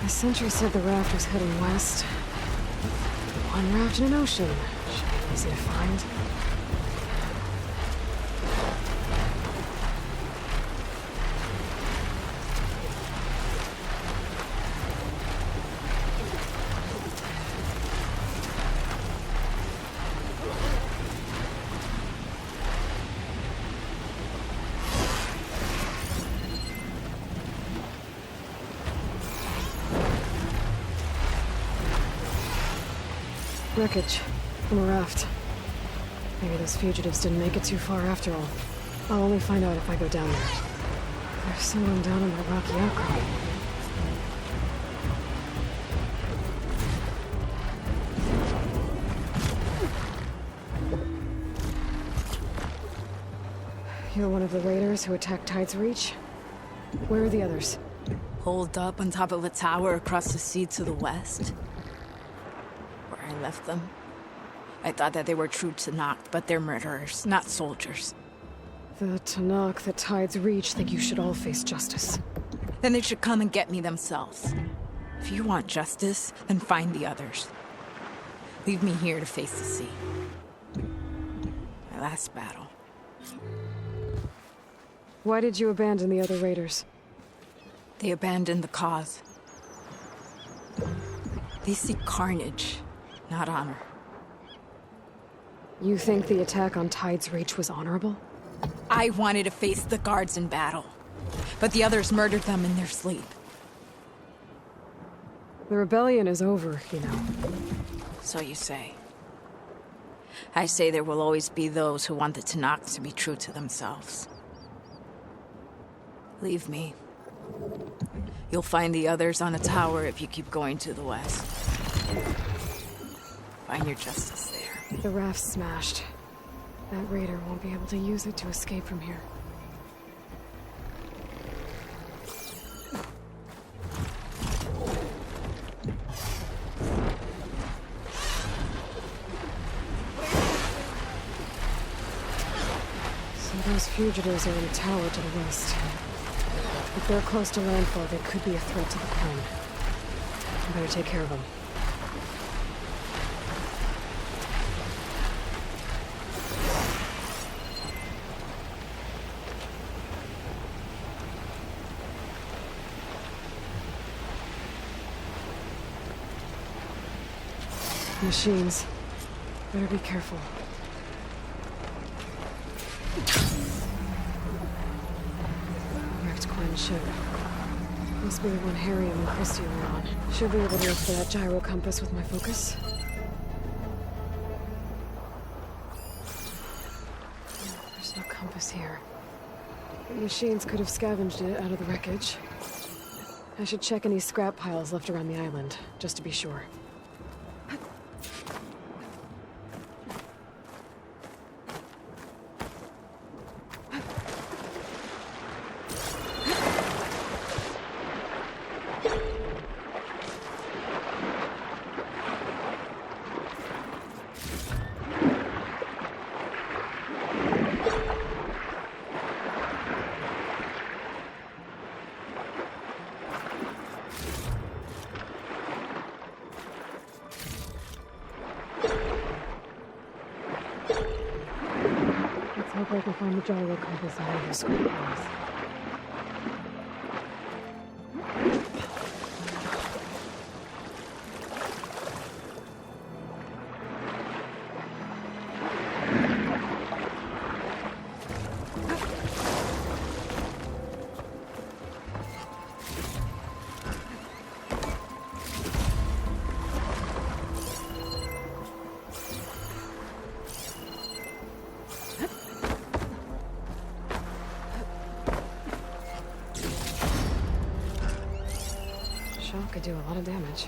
The sentry said the raft was heading west. One raft in an ocean. Should be easy to find. Wreckage. From a raft. Maybe those fugitives didn't make it too far after all. I'll only find out if I go down there. There's someone down on that rocky outcrop. You're one of the raiders who attacked Tide's Reach? Where are the others? Holed up on top of a tower across the sea to the west. Where I left them. I thought that they were true Tanakh, but they're murderers, not soldiers. The Tanakh that Tide's Reach think you should all face justice. Then they should come and get me themselves. If you want justice, then find the others. Leave me here to face the sea. My last battle. Why did you abandon the other raiders? They abandoned the cause. They seek carnage, not honor. You think the attack on Tide's Reach was honorable? I wanted to face the guards in battle, but the others murdered them in their sleep. The rebellion is over, you know. So you say. I say there will always be those who want the Tanakh to be true to themselves. Leave me. You'll find the others on a tower if you keep going to the west. Find your justice there. The raft's smashed. That raider won't be able to use it to escape from here. So those fugitives are in a tower to the west. If they're close to landfall, they could be a threat to the crown. I better take care of them. Machines. Better be careful. Wrecked Quinn ship. Must be the one Harry and Christy were on. Should be able to look for that gyro compass with my focus. There's no compass here. The machines could have scavenged it out of the wreckage. I should check any scrap piles left around the island, just to be sure. Let's hope I can find the gyro compass in one of the scrap piles. Shock could do a lot of damage.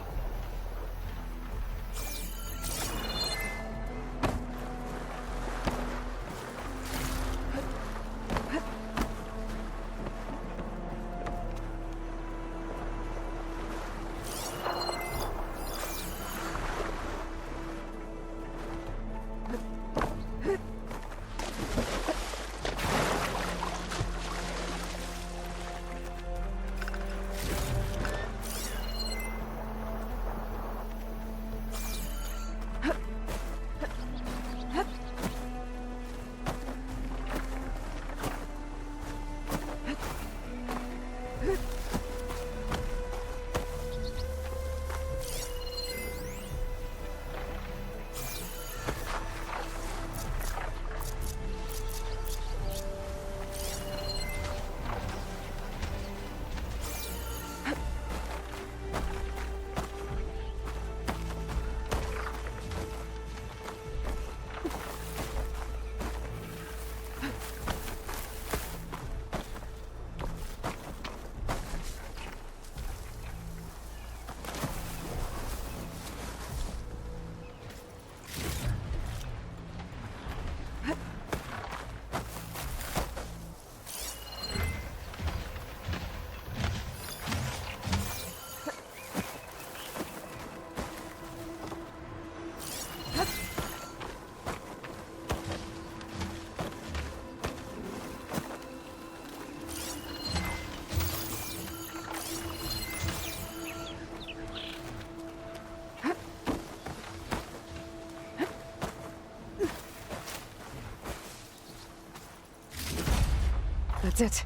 That's it.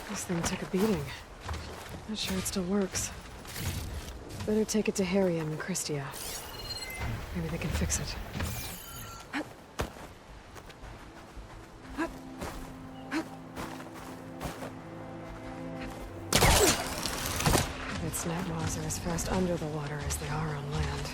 This thing took a beating. Not sure it still works. Better take it to Harry and Christia. Maybe they can fix it. Its snagmaws are as fast under the water as they are on land.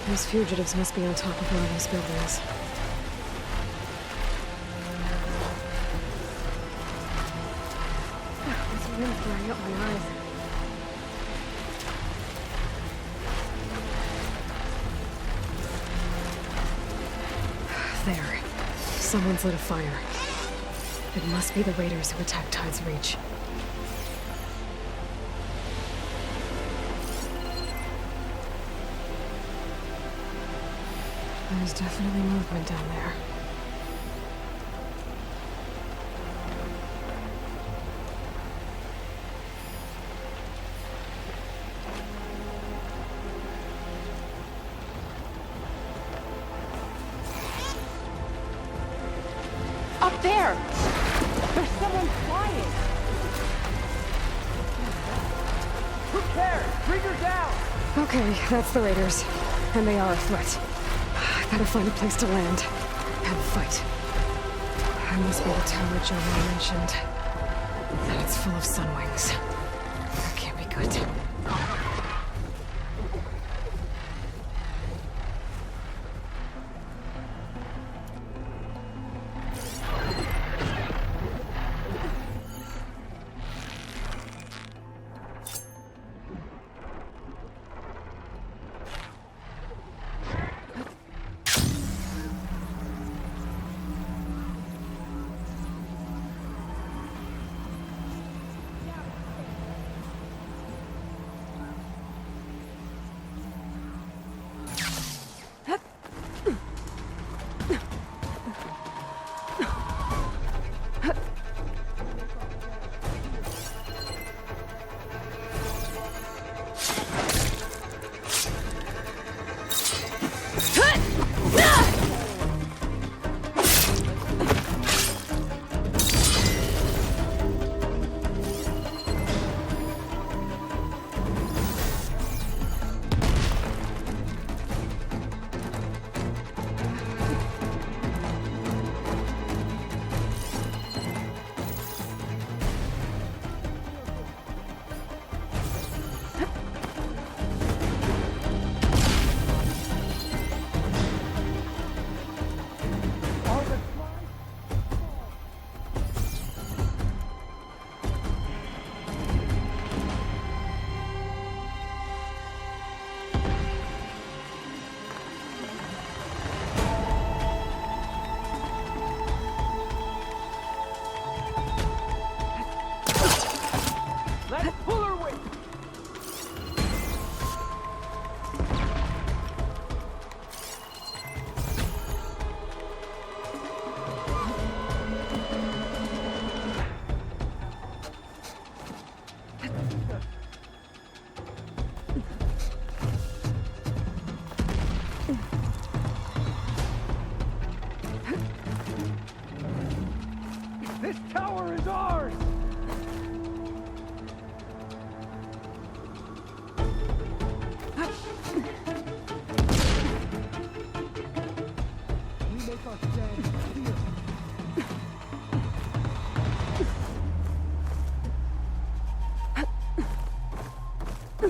Those fugitives must be on top of one of those buildings. This wind's blurring out my eyes. There. Someone's lit a fire. It must be the raiders who attacked Tide's Reach. There's definitely movement down there. Up there! There's someone flying! Who cares? Bring her down! Okay, that's the raiders. And they are a threat. I gotta find a place to land. And fight. I must be the tower Joe mentioned. And it's full of sunwings. That can't be good. This tower is ours! All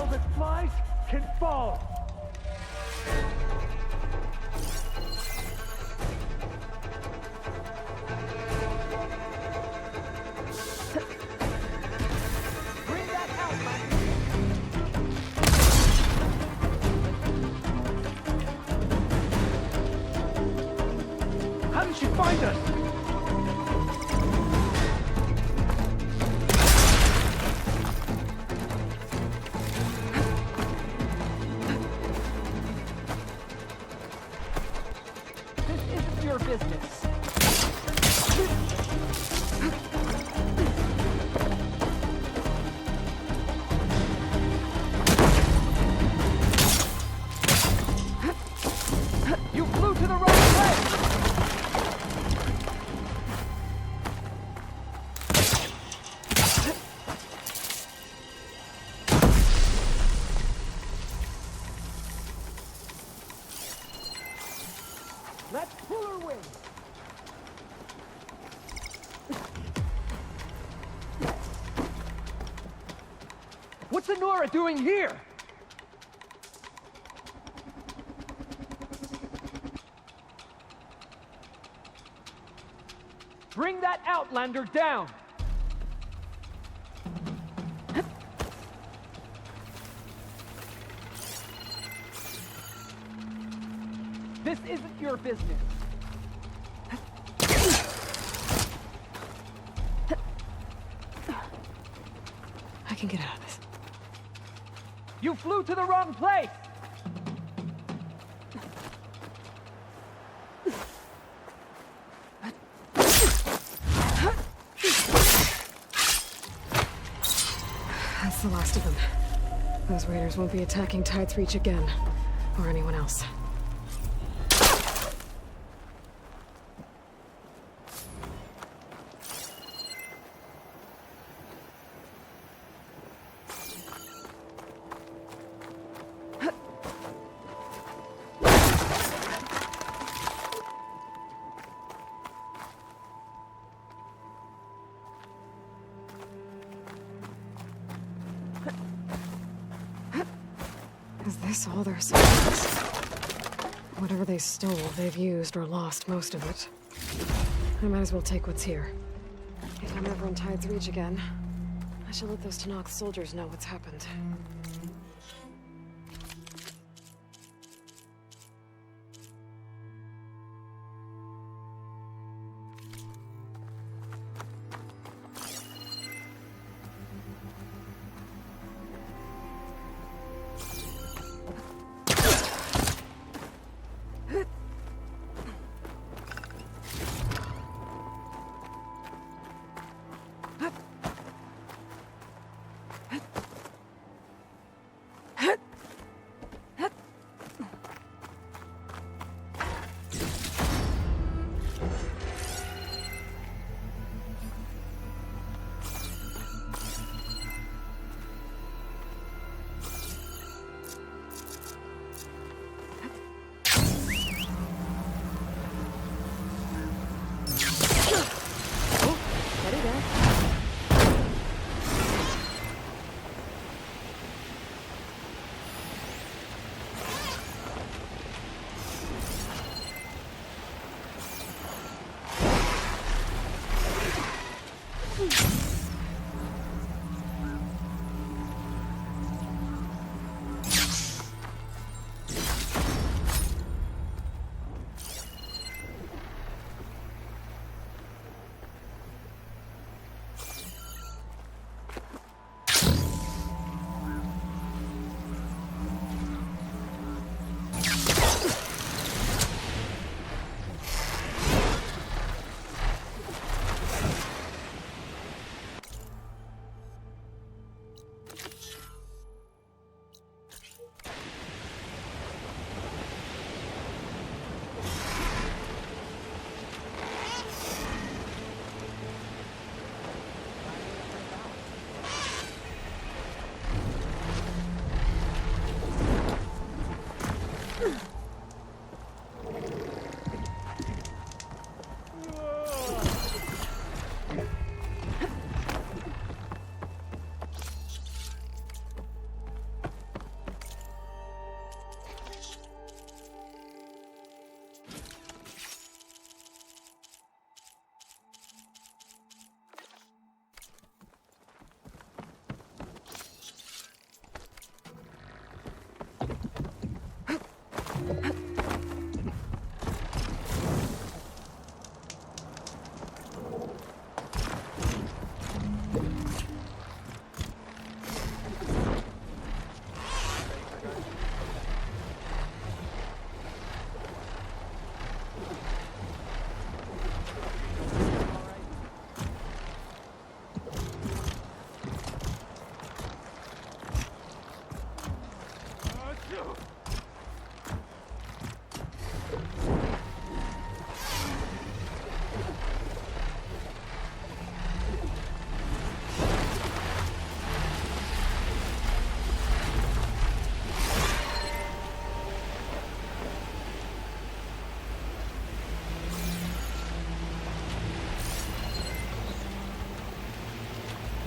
that flies can fall. Bring that out, How did she find us? This isn't your business. You flew to the wrong place! Let's pull her wings! What's Honora doing here? Bring that Outlander down! This isn't your business. I can get out of this. You flew to the wrong place! That's the last of them. Those raiders won't be attacking Tide's Reach again. Or anyone else. Is this all their supplies? Whatever they stole, they've used or lost most of it. I might as well take what's here. If I'm ever in Tide's Reach again, I should let those Tanakh soldiers know what's happened.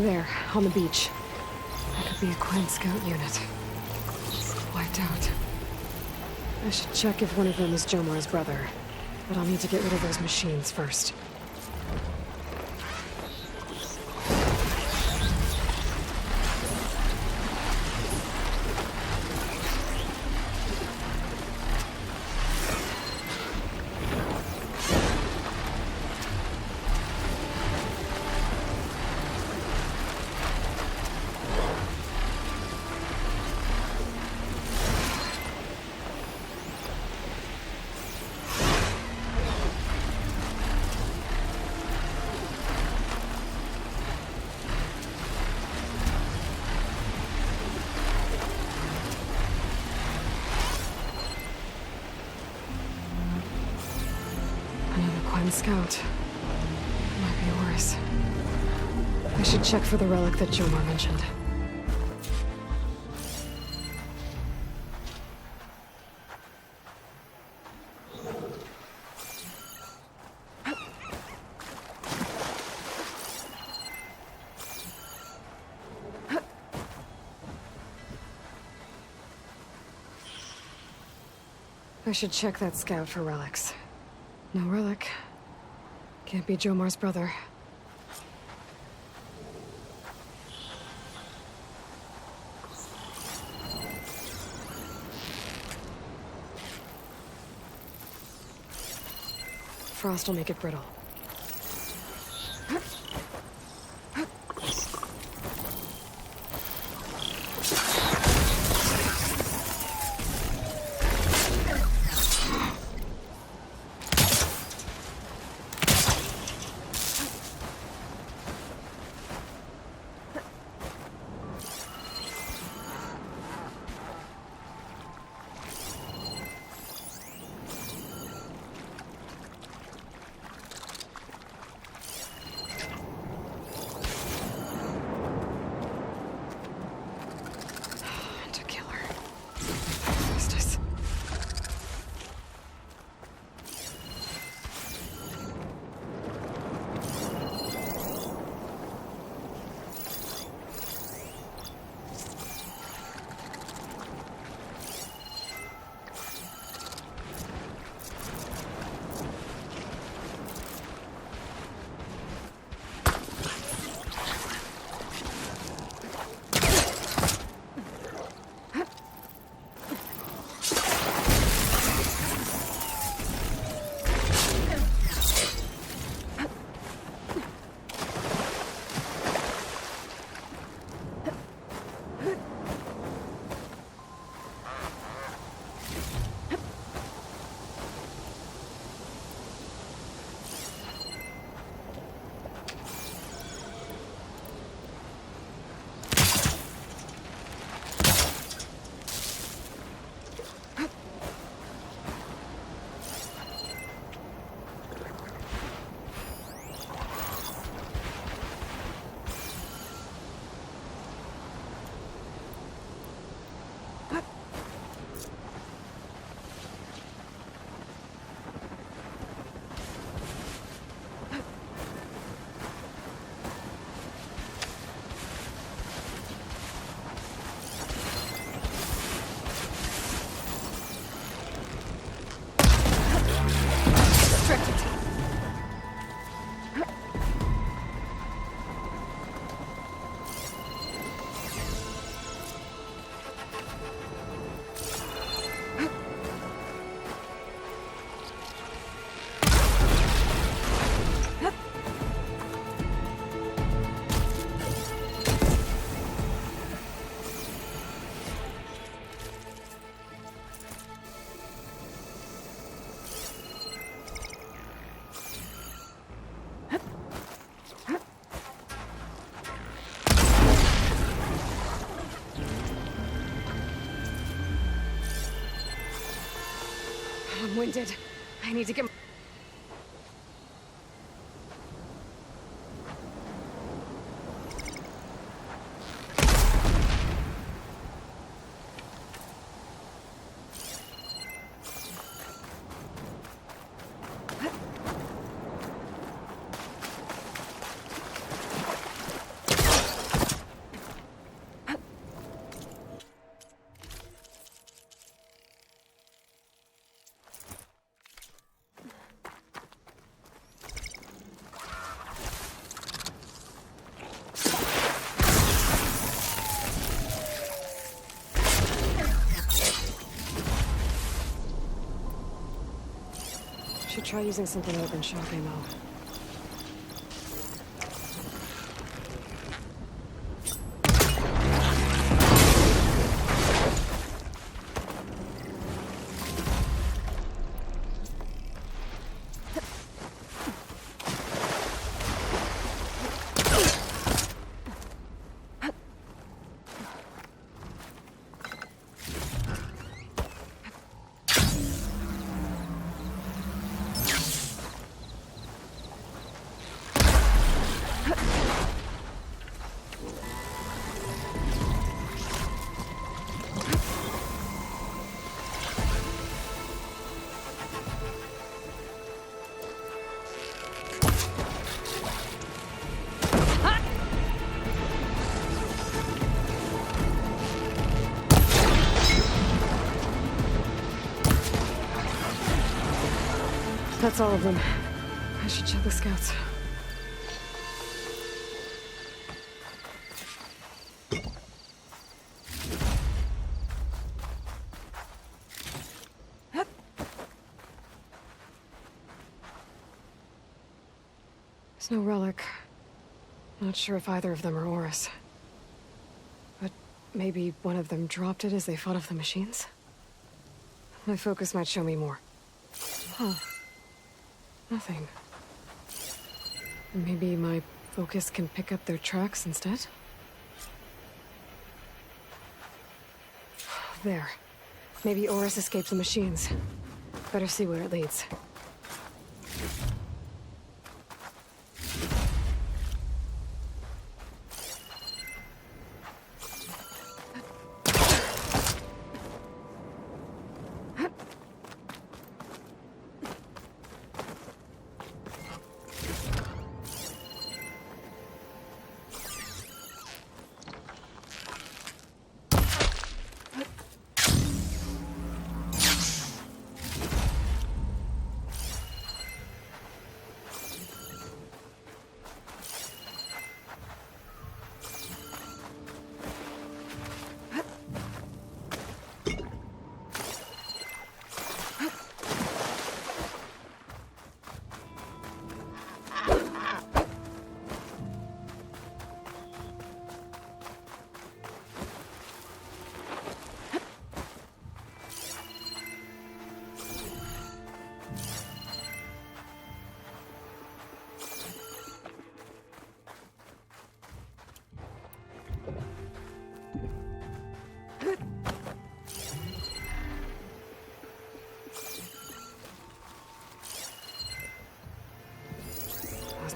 There, on the beach. That could be a Quinn scout unit. Wiped out. I should check if one of them is Jomar's brother. But I'll need to get rid of those machines first. Scout. Might be worse. I should check for the relic that Jomar mentioned. I should check that scout for relics. No relic. Can't be Jomar's brother. Frost will make it brittle. I'm winded. I need to get... Should try using something other than shock ammo. That's all of them. I should check the scouts. There's no relic. Not sure if either of them are Oris. But maybe one of them dropped it as they fought off the machines? My focus might show me more. Huh. Nothing. Maybe my focus can pick up their tracks instead? There. Maybe Oris escaped the machines. Better see where it leads.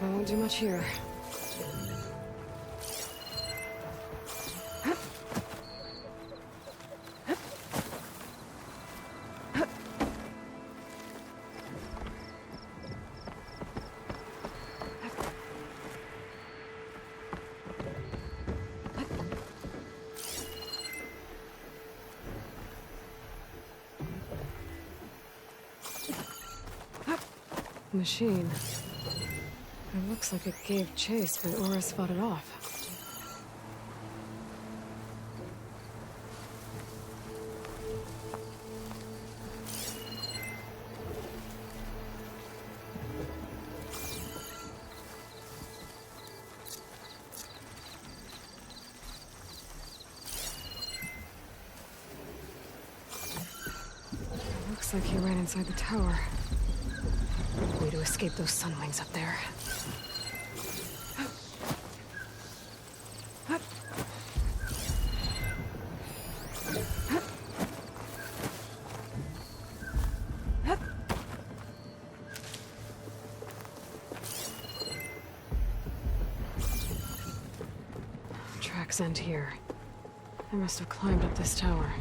I won't do much here. Machine. It looks like it gave chase, but Oris fought it off. It looks like he ran inside the tower. Way to escape those sunwings up there. Tracks end here. I must have climbed up this tower.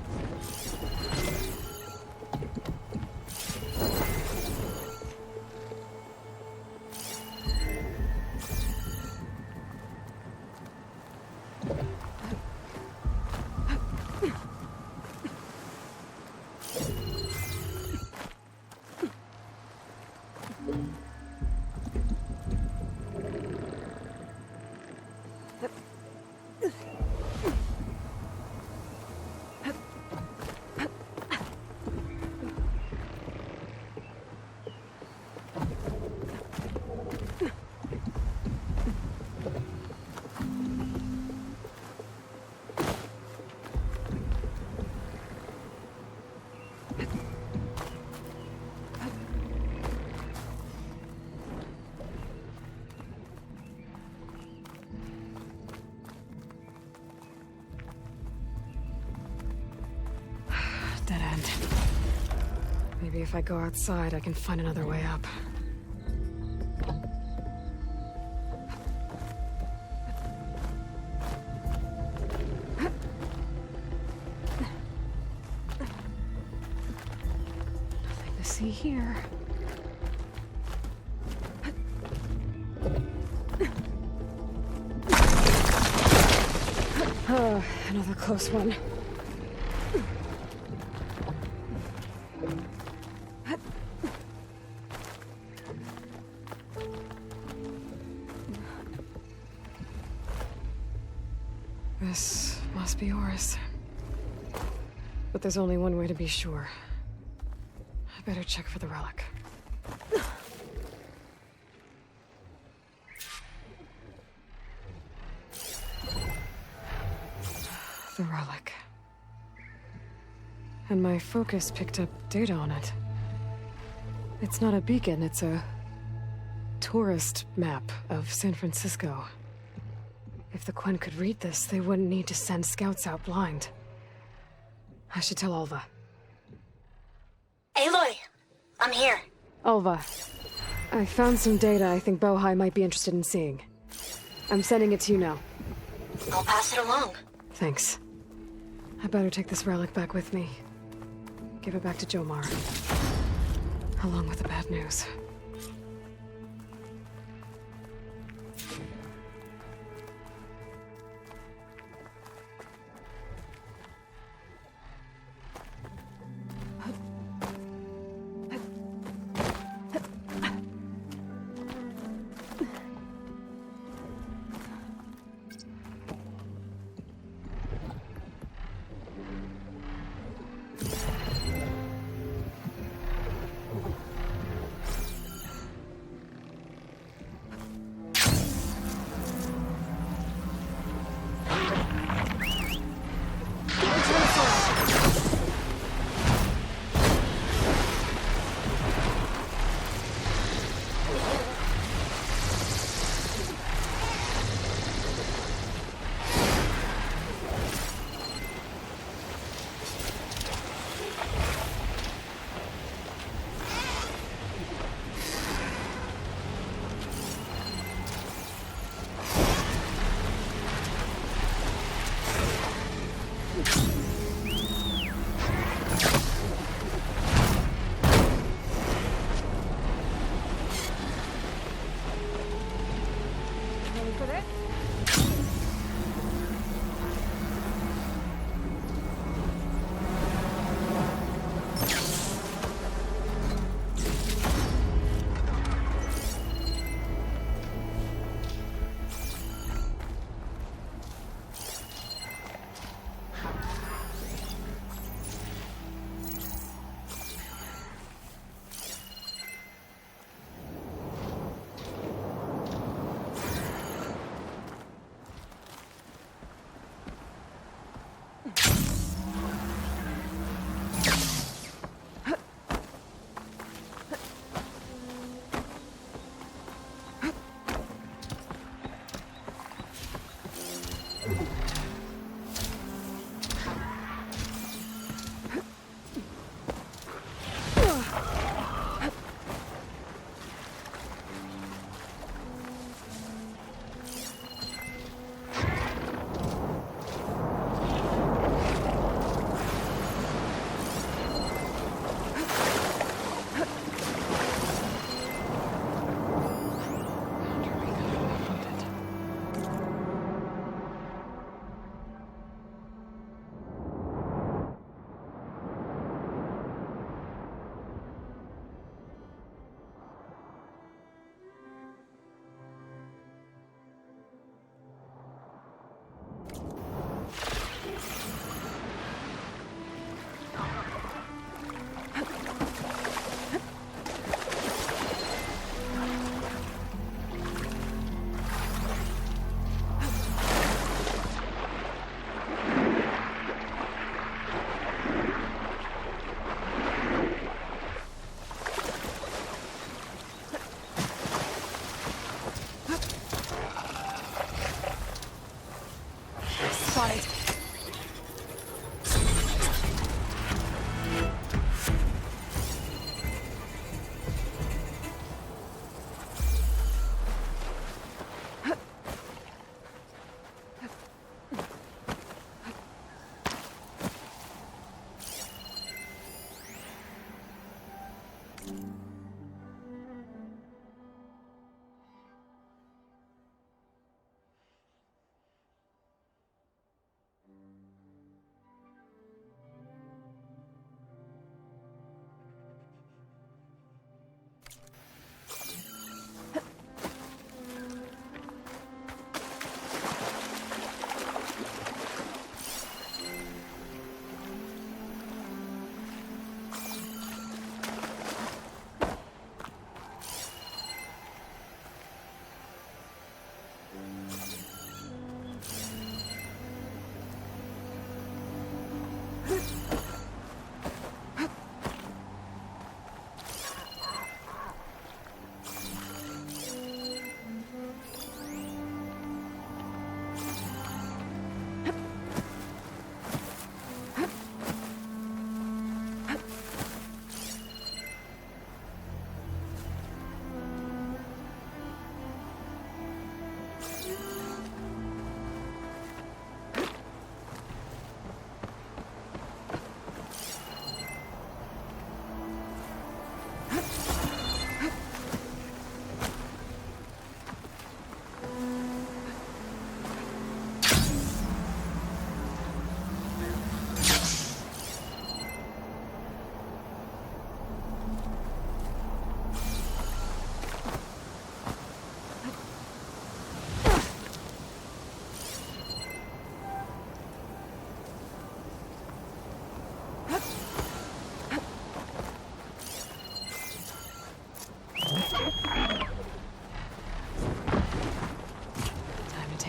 Maybe if I go outside, I can find another way up. Nothing to see here. Oh, another close one. This must be Oris. But there's only one way to be sure. I better check for the relic. The relic. And my focus picked up data on it. It's not a beacon, it's a tourist map of San Francisco. If the Quen could read this, they wouldn't need to send scouts out blind. I should tell Alva. Aloy, I'm here. Alva, I found some data I think Bohai might be interested in seeing. I'm sending it to you now. I'll pass it along. Thanks. I better take this relic back with me. Give it back to Jomar. Along with the bad news.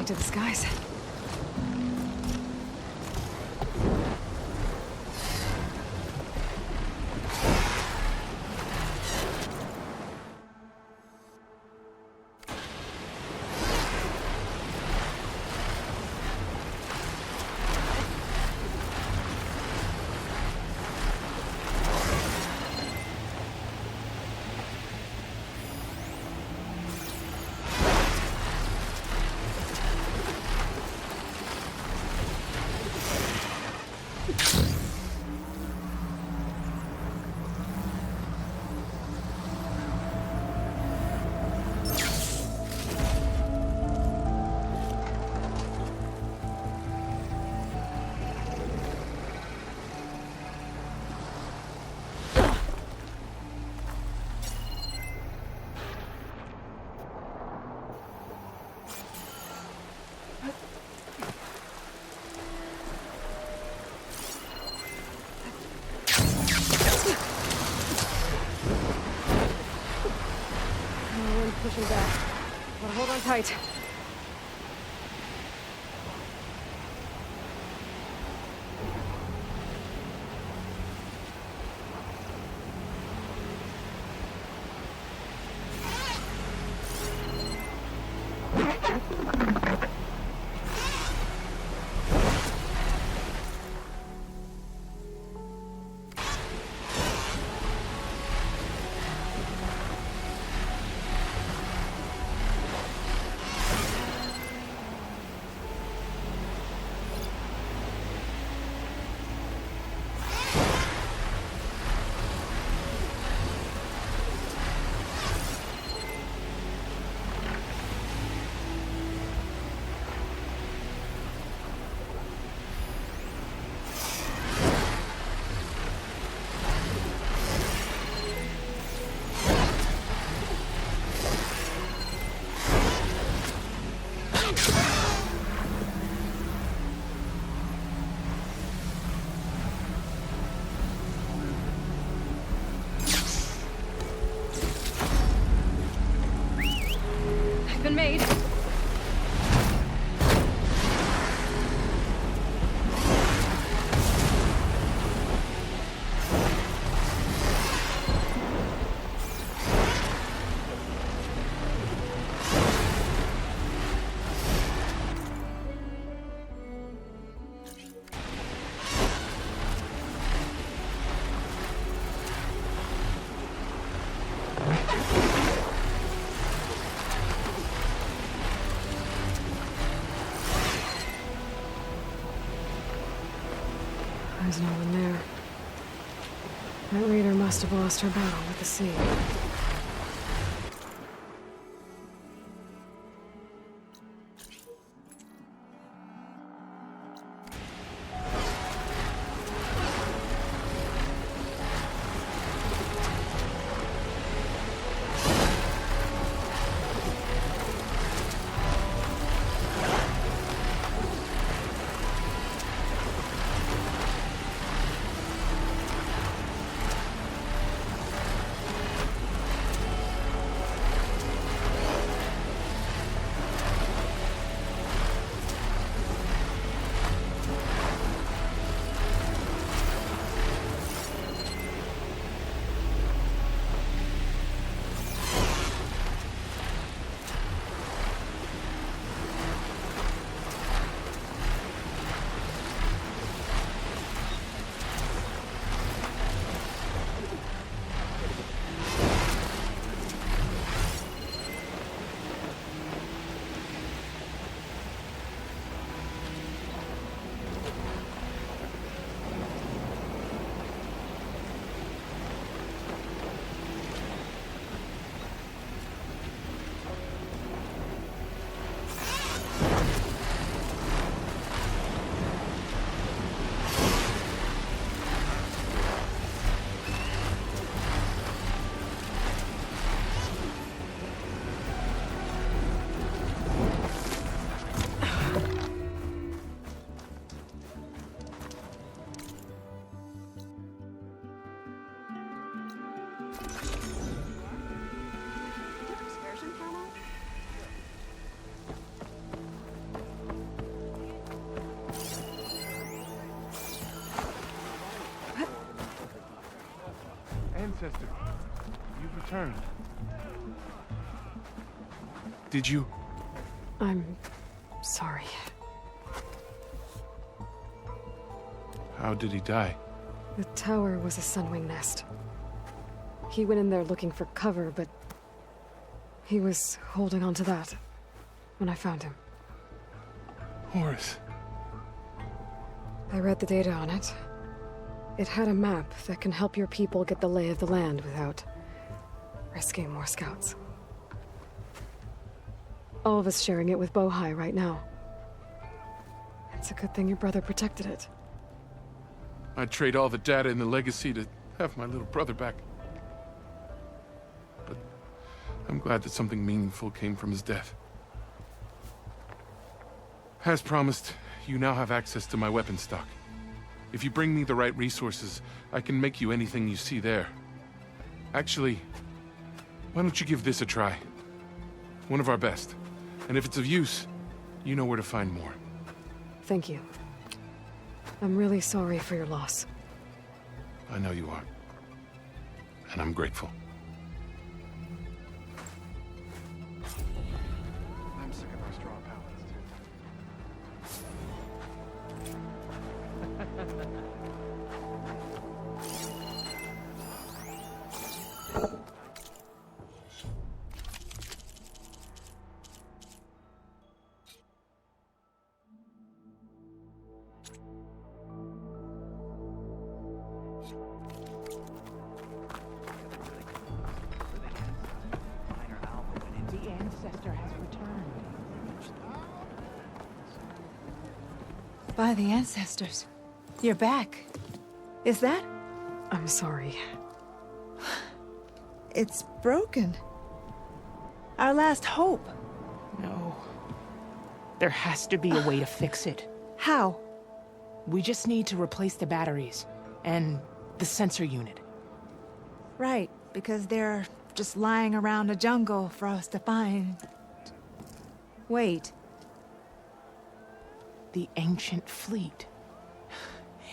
to the skies. Pushing back. Gotta hold on tight. Been made. There's no one there. That raider must have lost her battle with the sea. ancestor. You've returned. Did you? I'm sorry. How did he die? The tower was a sunwing nest. He went in there looking for cover, but he was holding on to that when I found him. Horace. I read the data on it. It had a map that can help your people get the lay of the land without risking more scouts. All of us sharing it with Bohai right now. It's a good thing your brother protected it. I'd trade all the data in the legacy to have my little brother back. But I'm glad that something meaningful came from his death. As promised, you now have access to my weapon stock. If you bring me the right resources, I can make you anything you see there. Actually, why don't you give this a try? One of our best. And if it's of use, you know where to find more. Thank you. I'm really sorry for your loss. I know you are. And I'm grateful. I'm sick of our straw pallets, too. The ancestor has returned. By the ancestors. You're back. Is that? I'm sorry. It's broken. Our last hope. No. There has to be a way to fix it. How? We just need to replace the batteries. And the sensor unit. Right, because they're just lying around a jungle for us to find. Wait. The ancient fleet.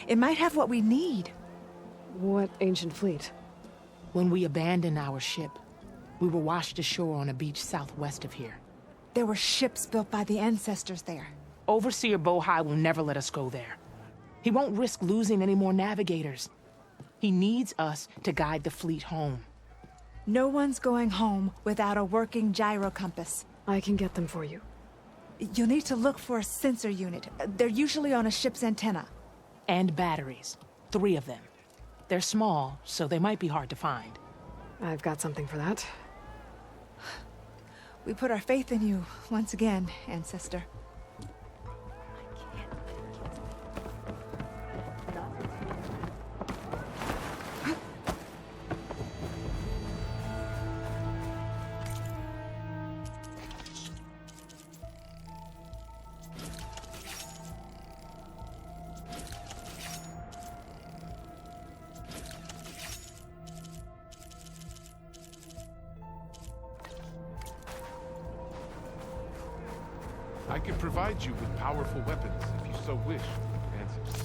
It might have what we need. What ancient fleet? When we abandoned our ship, we were washed ashore on a beach southwest of here. There were ships built by the ancestors there. Overseer Bohai will never let us go there. He won't risk losing any more navigators. He needs us to guide the fleet home. No one's going home without a working gyro compass. I can get them for you. You'll need to look for a sensor unit. They're usually on a ship's antenna. And batteries. 3 of them. They're small, so they might be hard to find. I've got something for that. We put our faith in you once again, Ancestor. I can provide you with powerful weapons if you so wish, ancestors.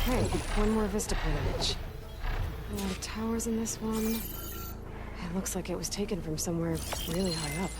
Okay, one more vista point image. A lot of towers in this one. It looks like it was taken from somewhere really high up.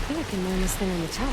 I think I can land this thing on the tower.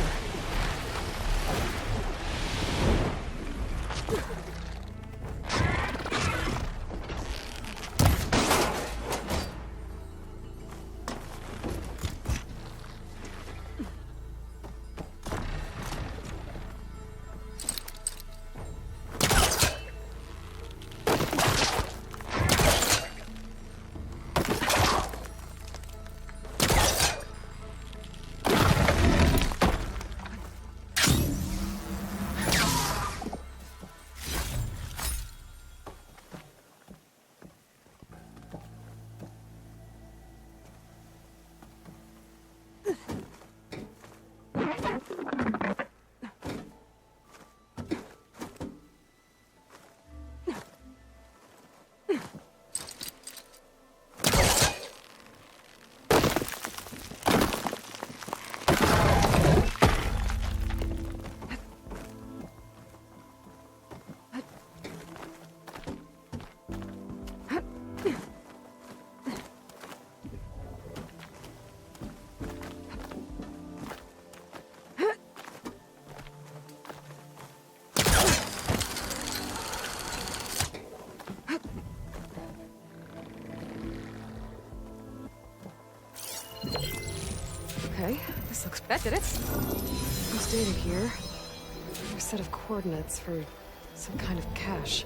Okay, this looks... That did it! There's data here. A set of coordinates for some kind of cache.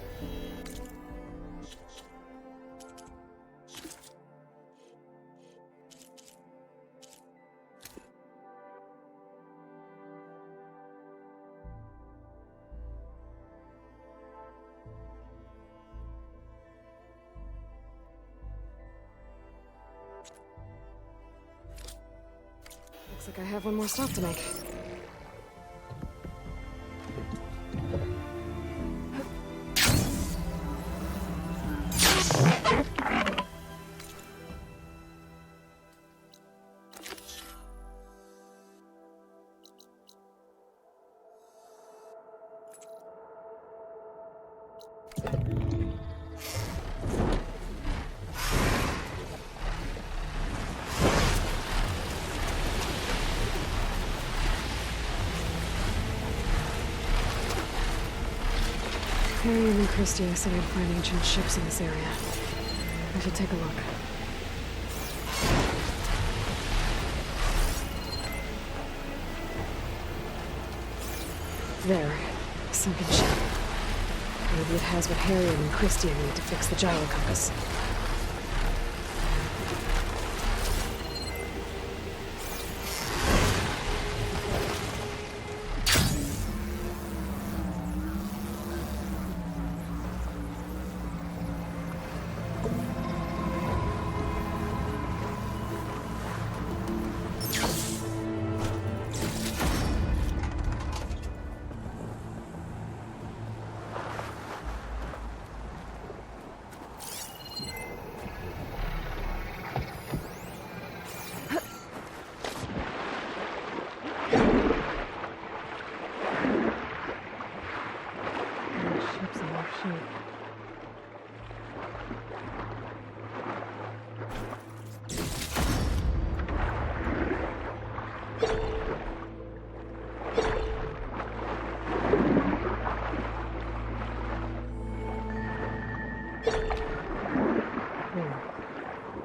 Looks like I have one more stop to make. Harry and Christie said I'd find ancient ships in this area. I should take a look. There. A sunken ship. Maybe it has what Harry and Christie need to fix the gyro compass.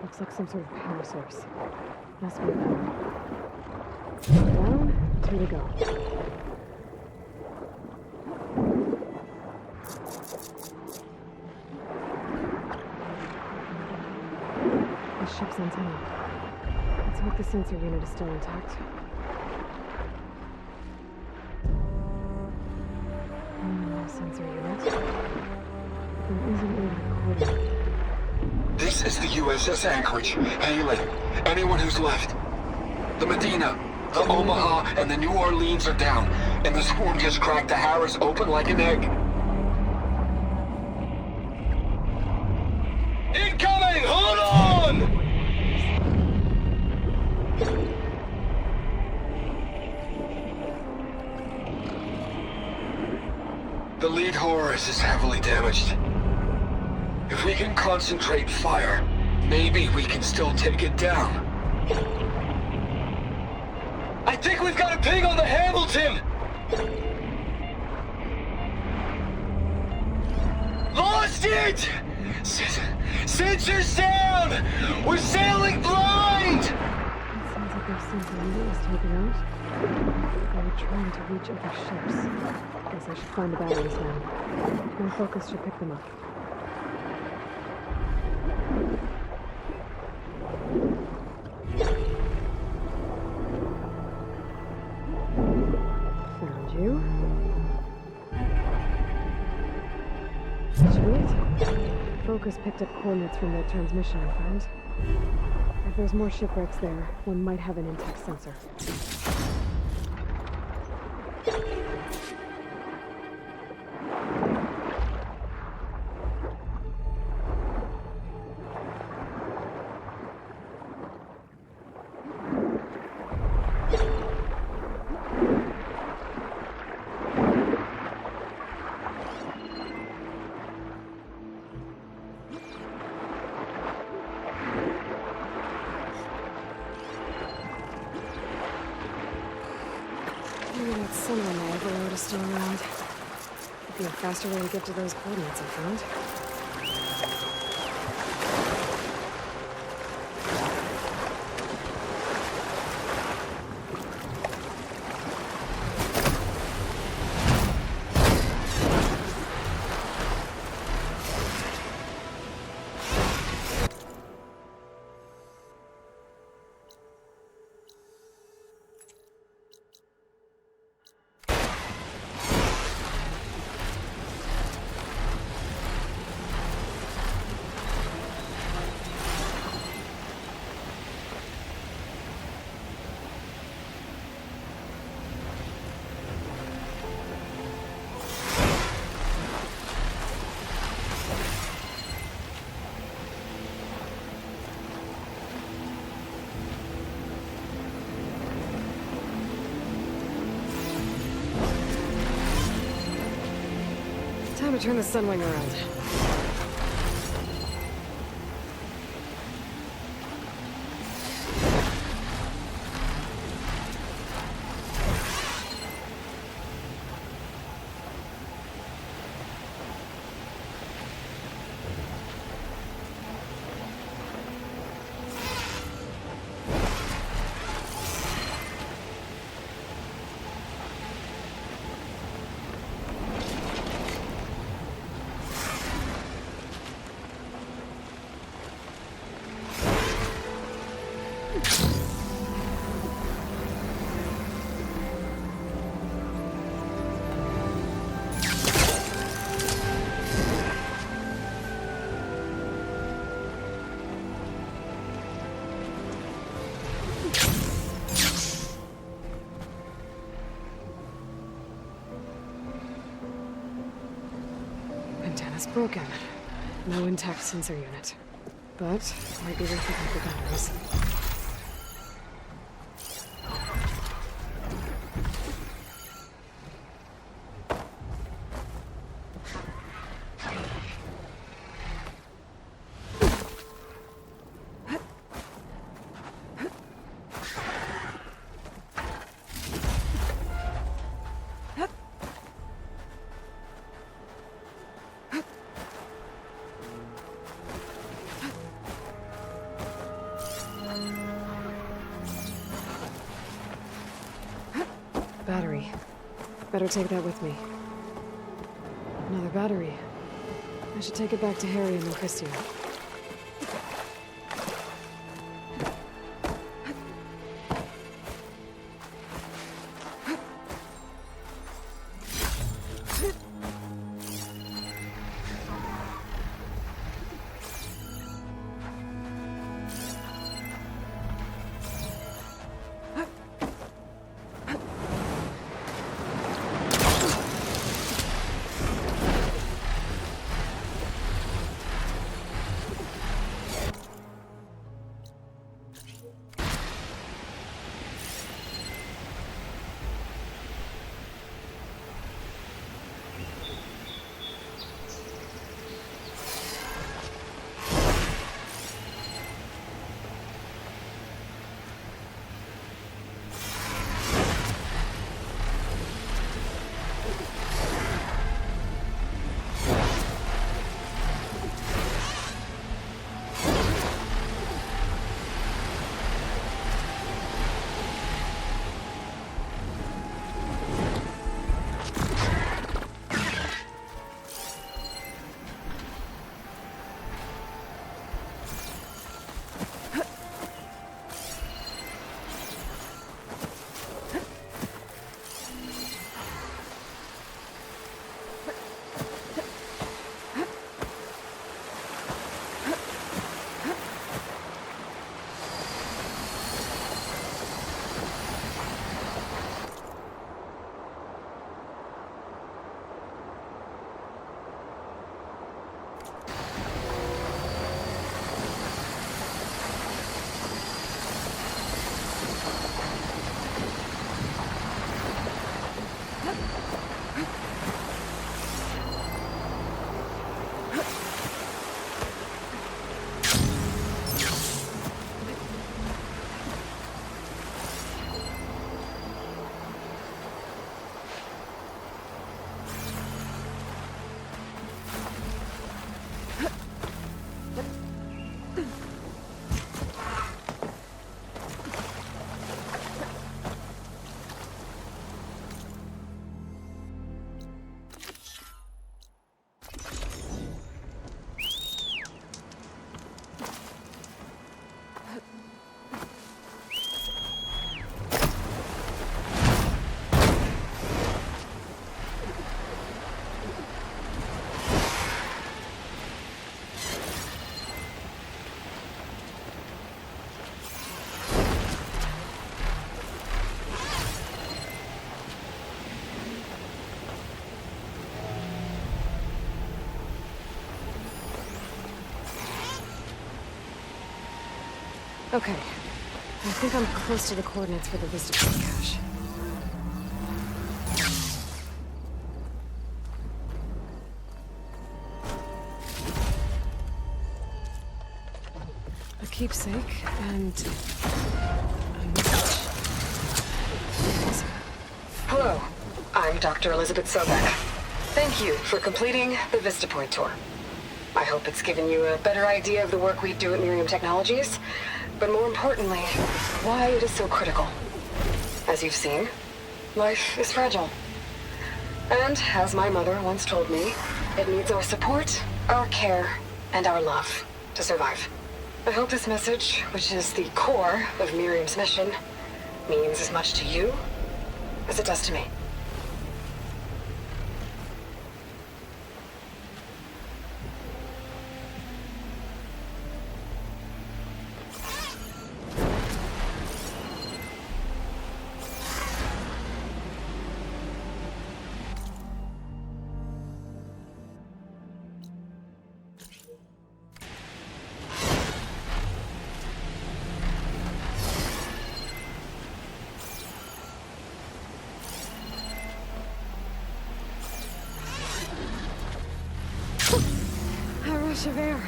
Looks like some sort of power source. Must be down, 2 to go. The ship's antenna. Let's hope the sensor unit is still intact. No sensor unit. There isn't a recording. This is the USS Anchorage. Hailing anyone who's left. The Medina, the Omaha, and the New Orleans are down, and the swarm just cracked the Harris open like an egg. Incoming! Hold on! The lead Horus is heavily damaged. If we can concentrate fire, maybe we can still take it down. I think we've got a ping on the Hamilton! Lost it! Sensors down! We're sailing blind! It sounds like their sensor unit was taken out. They were trying to reach other ships. Guess I should find the batteries now. My focus should pick them up. Found you. Sweet. Focus picked up coordinates from that transmission I found. If there's more shipwrecks there, one might have an intact sensor. Maybe that sun on my overload is still around. Could be a faster way to get to those coordinates I found. Time to turn the sunwing around. Antenna's broken. No intact sensor unit. But might be worth looking for batteries. empty. Better take that with me. Another battery. I should take it back to Harry and then Christian. Okay. I think I'm close to the coordinates for the Vista Point cache. A keepsake, and... Hello, I'm Dr. Elizabeth Sobek. Thank you for completing the Vista Point tour. I hope it's given you a better idea of the work we do at Miriam Technologies, but more importantly, why it is so critical. As you've seen, life is fragile. And as my mother once told me, it needs our support, our care, and our love to survive. I hope this message, which is the core of Miriam's mission, means as much to you as it does to me. A rush of air.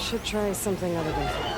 Should try something other than fire.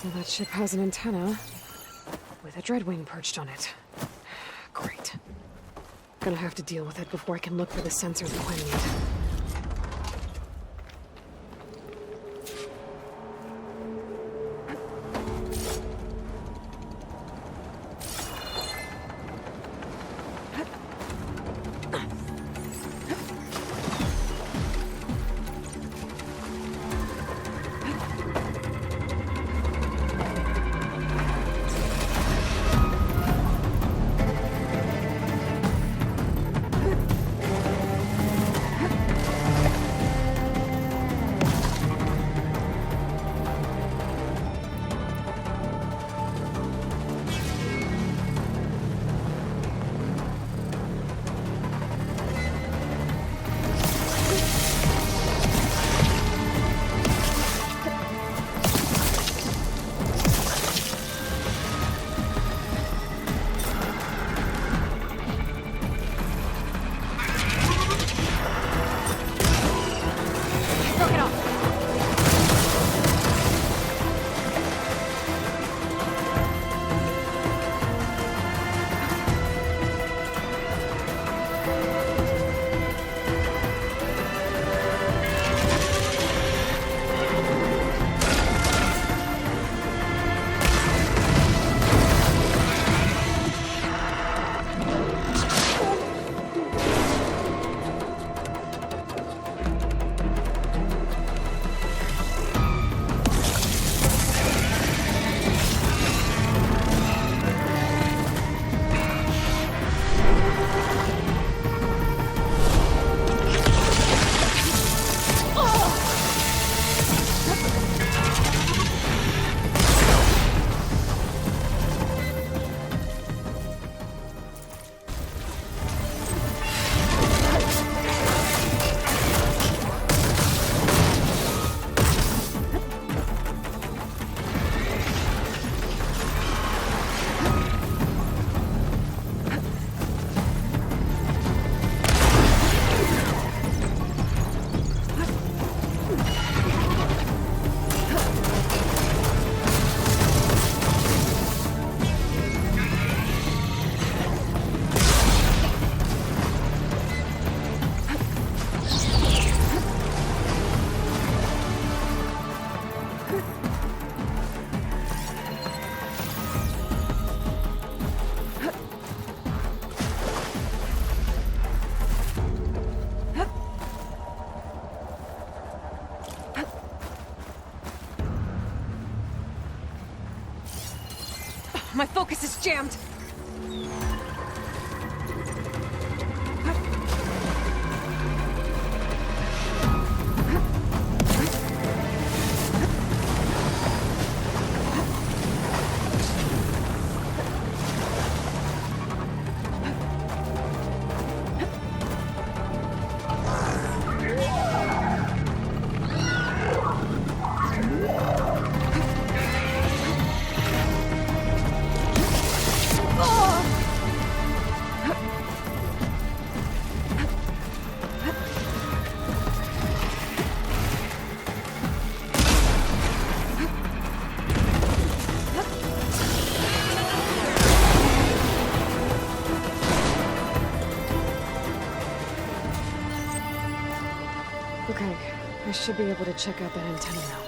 Well, that ship has an antenna with a dreadwing perched on it. Great. Gonna have to deal with it before I can look for the sensors behind it. My focus is jammed. Okay, I should be able to check out that antenna now.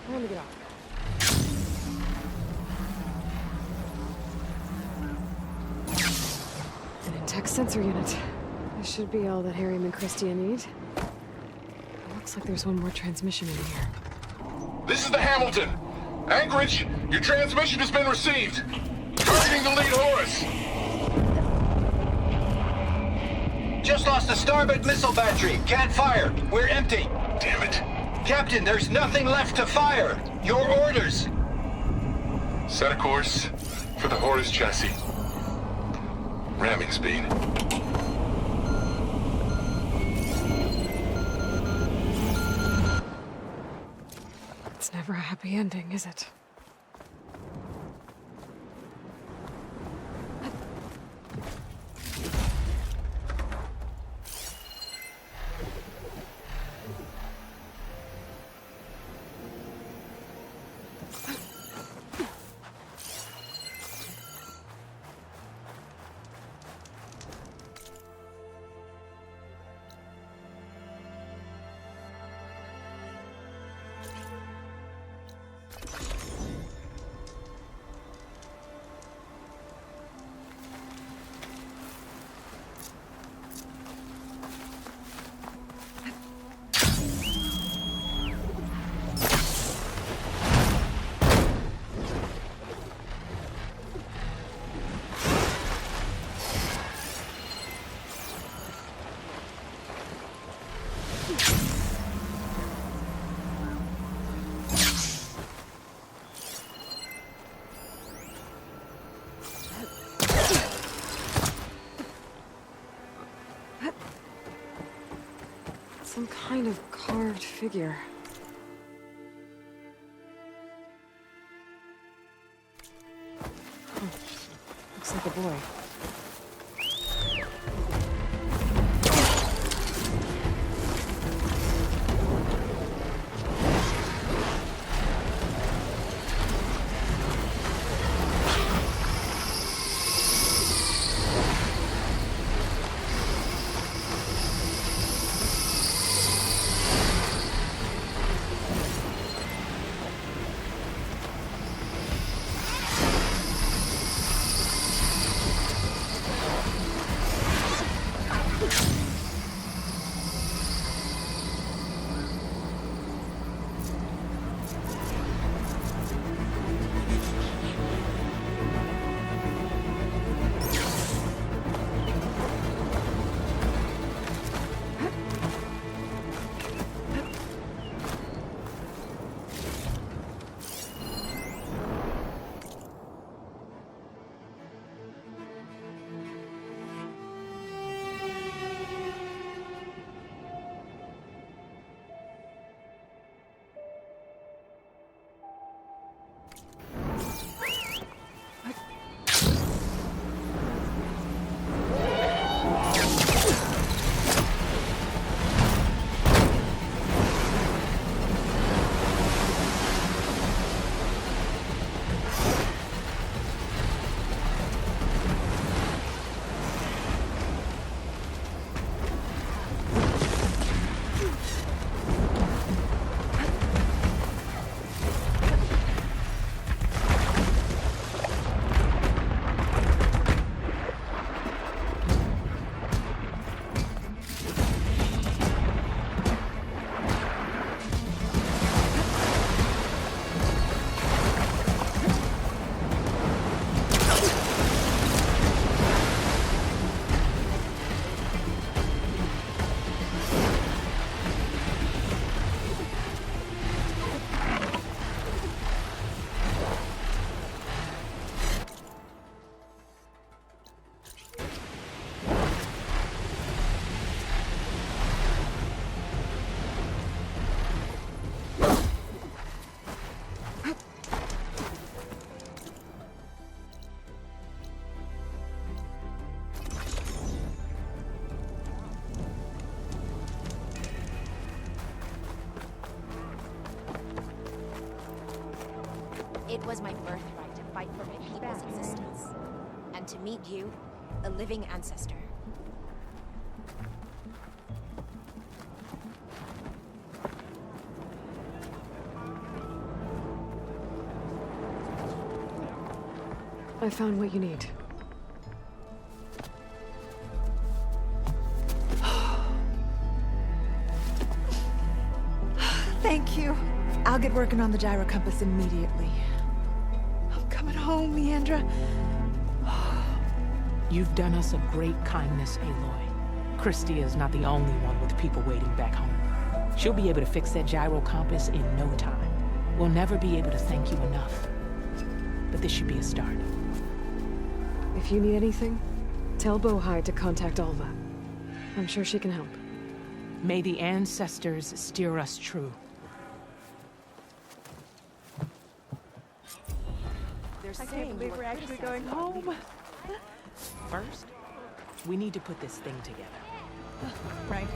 Let me get off. An intact sensor unit. This should be all that Harry and Christia need. Looks like there's one more transmission in here. This is the Hamilton. Anchorage, your transmission has been received. Targeting the lead Horus. Just lost a starboard missile battery. Can't fire. We're empty. Damn it. Captain, there's nothing left to fire. Your orders. Set a course for the Horus chassis. Ramming speed. It's never a happy ending, is it? Some kind of carved figure. Oh, looks like a boy. It was my birthright to fight for my people's existence. And to meet you, a living ancestor. I found what you need. Thank you. I'll get working on the gyro compass immediately. I'm coming home, Leandra. You've done us a great kindness, Aloy. Christy is not the only one with people waiting back home. She'll be able to fix that gyro compass in no time. We'll never be able to thank you enough. But this should be a start. If you need anything, tell Bohai to contact Alva. I'm sure she can help. May the ancestors steer us true. I can't believe we're actually going home. First, we need to put this thing together. Right.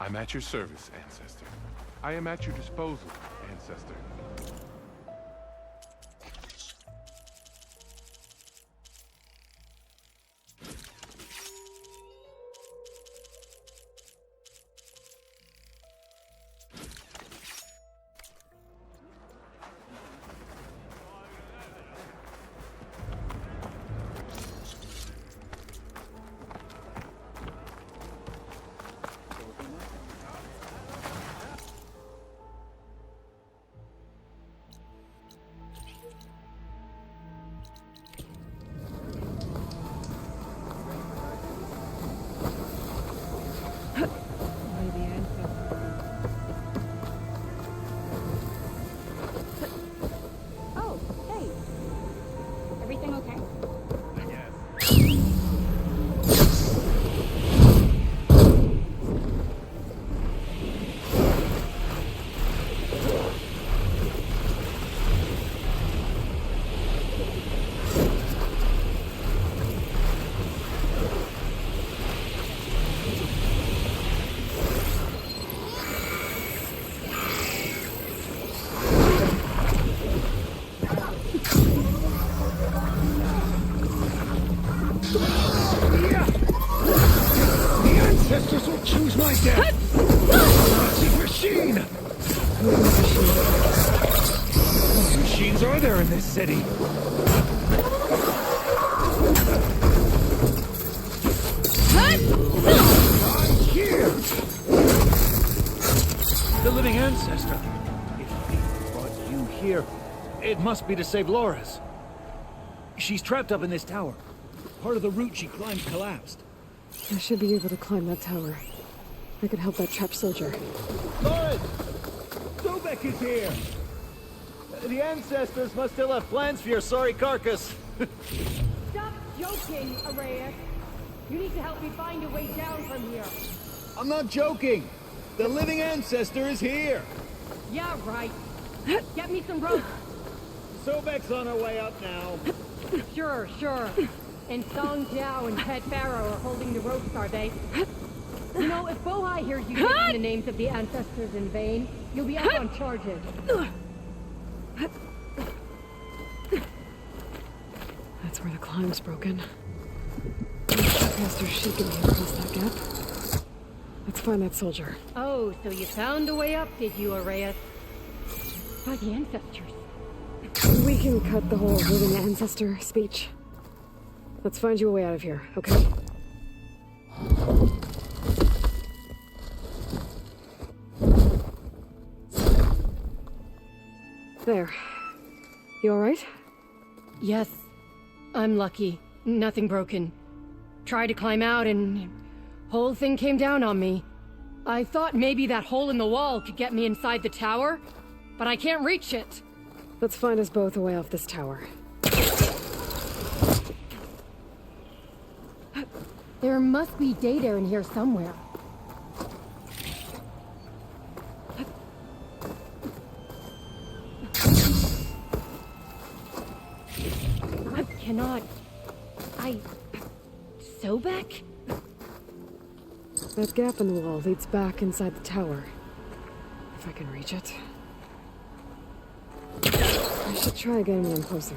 I'm at your service, Ancestor. I am at your disposal, Ancestor. City. I'm here! The living ancestor. If he brought you here, it must be to save Loris. She's trapped up in this tower. Part of the route she climbed collapsed. I should be able to climb that tower. I could help that trapped soldier. Loris! Sobek is here! The ancestors must still have plans for your sorry carcass. Stop joking, Arrayas. You need to help me find a way down from here. I'm not joking. The living ancestor is here. Yeah, right. Get me some rope. Sobek's on her way up now. Sure. And Song Jiao and Ted Farrow are holding the ropes, are they? You know, if Bohai hears you taking the names of the ancestors in vain, you'll be up on charges. That's where the climb's broken. Master shaking me across that gap. Let's find that soldier. Oh, so you found a way up, did you, Arrayas? by the ancestors. We can cut the whole living ancestor speech. Let's find you a way out of here, okay? There. You alright? Yes. I'm lucky. Nothing broken. Tried to climb out and... whole thing came down on me. I thought maybe that hole in the wall could get me inside the tower, but I can't reach it. Let's find us both a way off this tower. There must be data in here somewhere. I cannot... Sobek? That gap in the wall leads back inside the tower. If I can reach it. I should try again when I'm closer.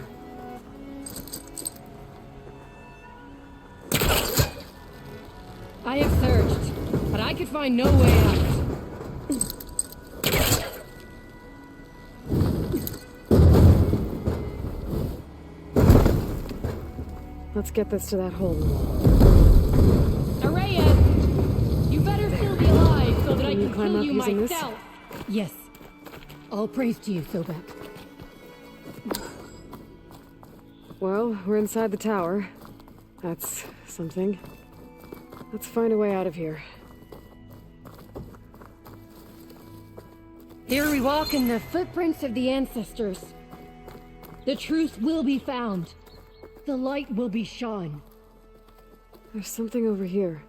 I have searched, but I could find no way out. Let's get this to that hole in the wall. Araya! You better still be alive so that I can climb kill up you using this? myself. Yes. All praise to you, Sobek. Well, we're inside the tower. That's something. Let's find a way out of here. Here we walk in the footprints of the ancestors. The truth will be found. The light will be shone. There's something over here.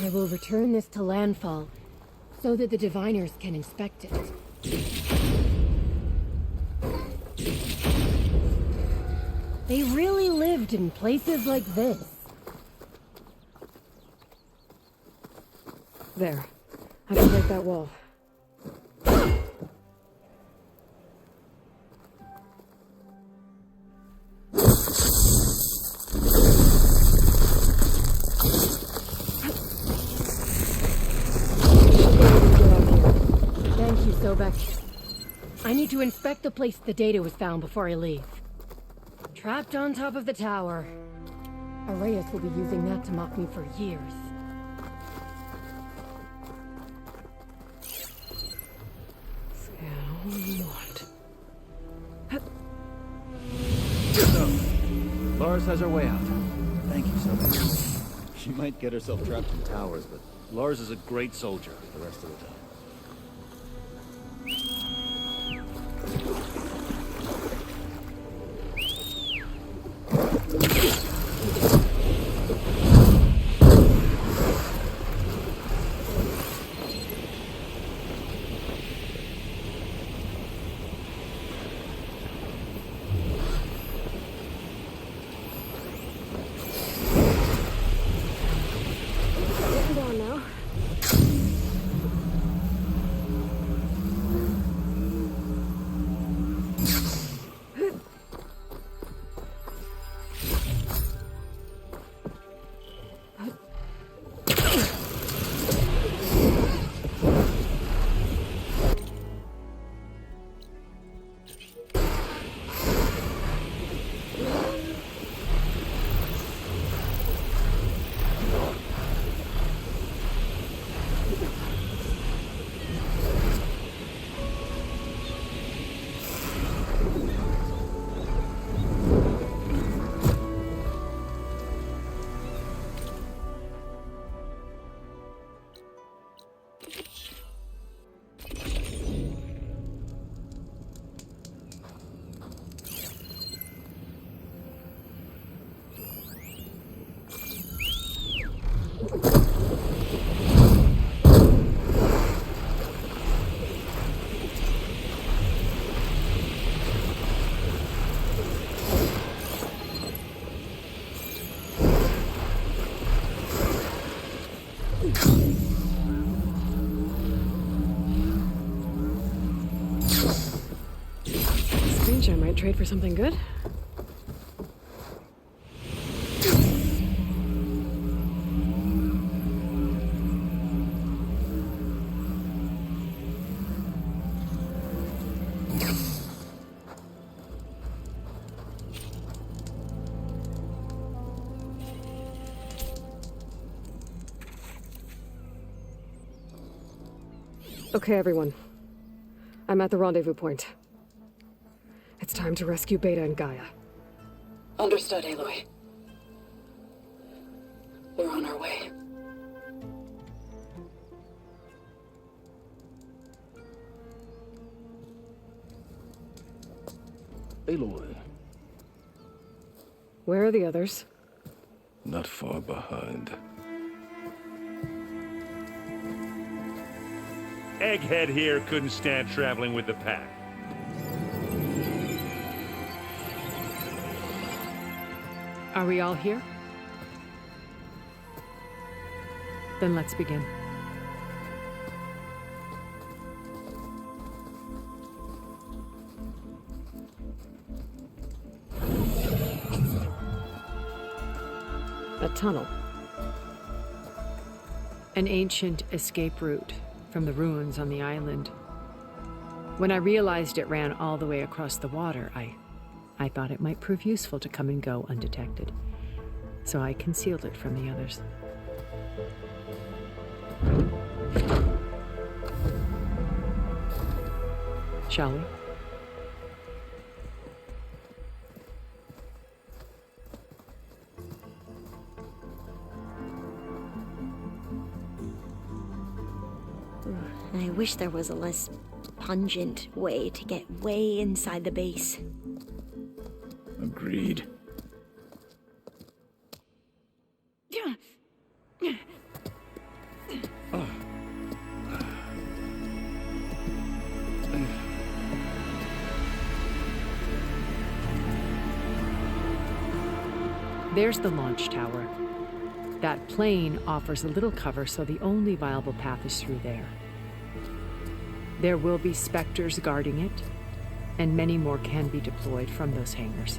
I will return this to landfall so that the diviners can inspect it. They really lived in places like this. There. I can break that wall. Thank you, Sobek. I need to inspect the place the data was found before I leave. Trapped on top of the tower. Arrayas will be using that to mock me for years. Loris has her way out. Thank you so much. She might get herself trapped in towers, but Loris is a great soldier the rest of the time. I might trade for something good. Okay, everyone. I'm at the rendezvous point. It's time to rescue Beta and Gaia. Understood, Aloy. We're on our way. Aloy, Where are the others? not far behind. Egghead here couldn't stand traveling with the pack. Are we all here? Then let's begin. A tunnel. An ancient escape route from the ruins on the island. When I realized it ran all the way across the water, I thought it might prove useful to come and go undetected. So I concealed it from the others. Shall we? I wish there was a less pungent way to get way inside the base. Agreed. There's the launch tower. That plane offers a little cover, so the only viable path is through there. There will be Spectres guarding it, and many more can be deployed from those hangars.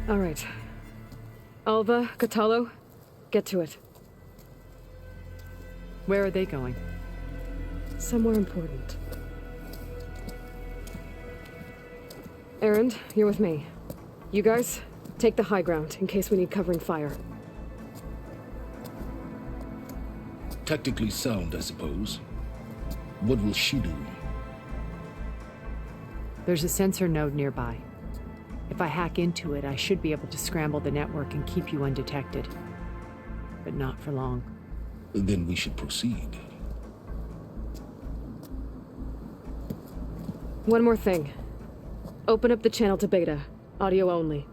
All right. Alva, Catalo, get to it. Where are they going? Somewhere important. Erend, you're with me. You guys, take the high ground in case we need covering fire. Tactically sound, I suppose. What will she do? There's a sensor node nearby. If I hack into it, I should be able to scramble the network and keep you undetected. But not for long. Then we should proceed. One more thing. Open up the channel to Beta. Audio only.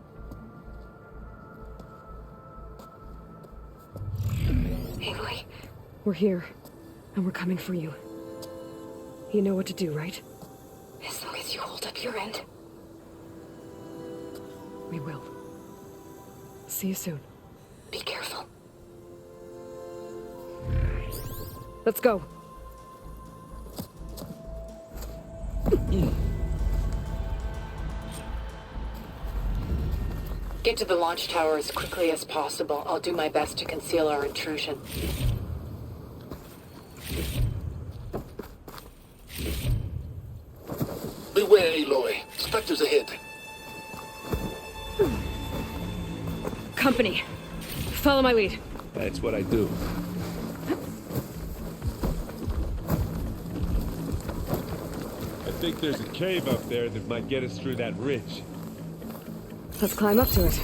Aloy, we're here, and we're coming for you. You know what to do, right? As long as you hold up your end. We will. See you soon. Be careful. Let's go. Get to the launch tower as quickly as possible. I'll do my best to conceal our intrusion. Beware, Aloy. Spectres ahead. Company. Follow my lead. That's what I do. I think there's a cave up there that might get us through that ridge. Let's climb up to it.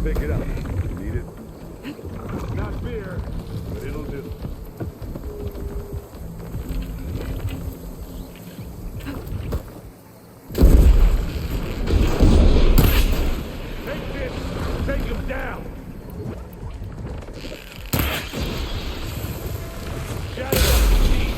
Pick it up. Need it? Not beer, but it'll do. Take this! Take him down! Shut it up, Steve!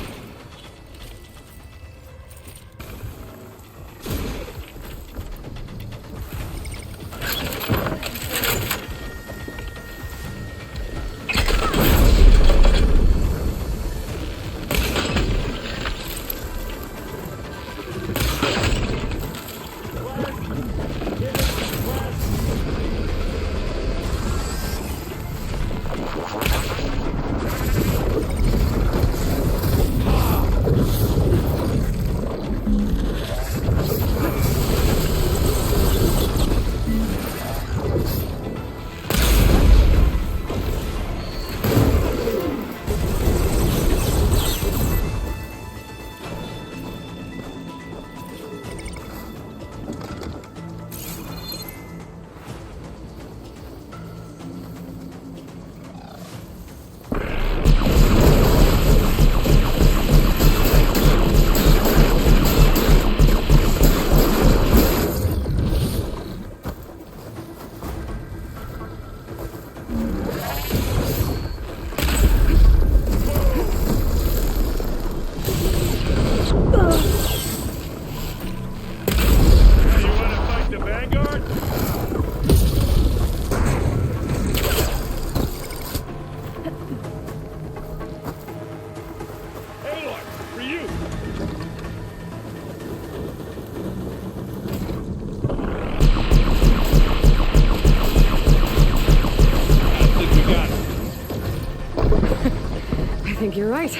think you're right.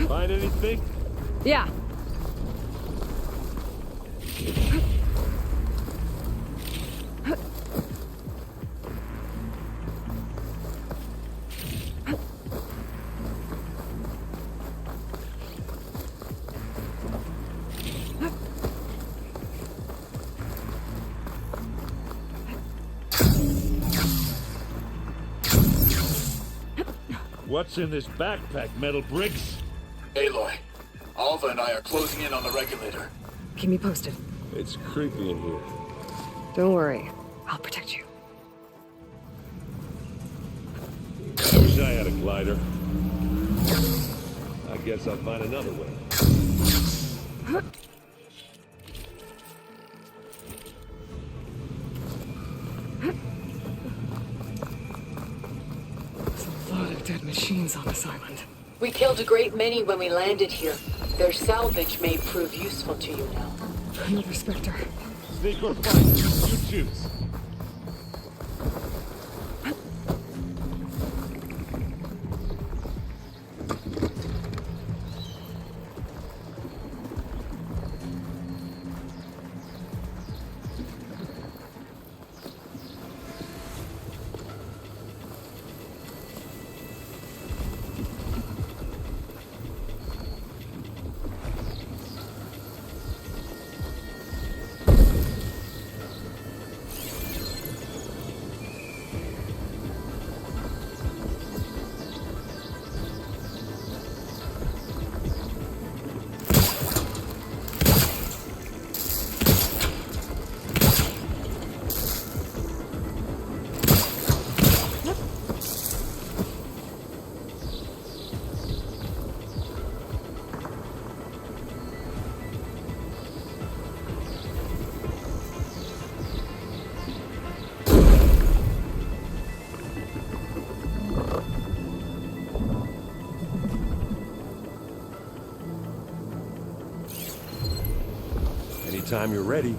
Find anything? Yeah. What's in this backpack, metal bricks? Aloy, Alva and I are closing in on the regulator. Keep me posted. It's creepy in here. Don't worry. I'll protect you. I wish I had a glider. I guess I'll find another way. There's a lot of dead machines on this island. We killed a great many when we landed here. Their salvage may prove useful to you now. Another Spectre. Sneak or fight, you choose. Anytime you're ready.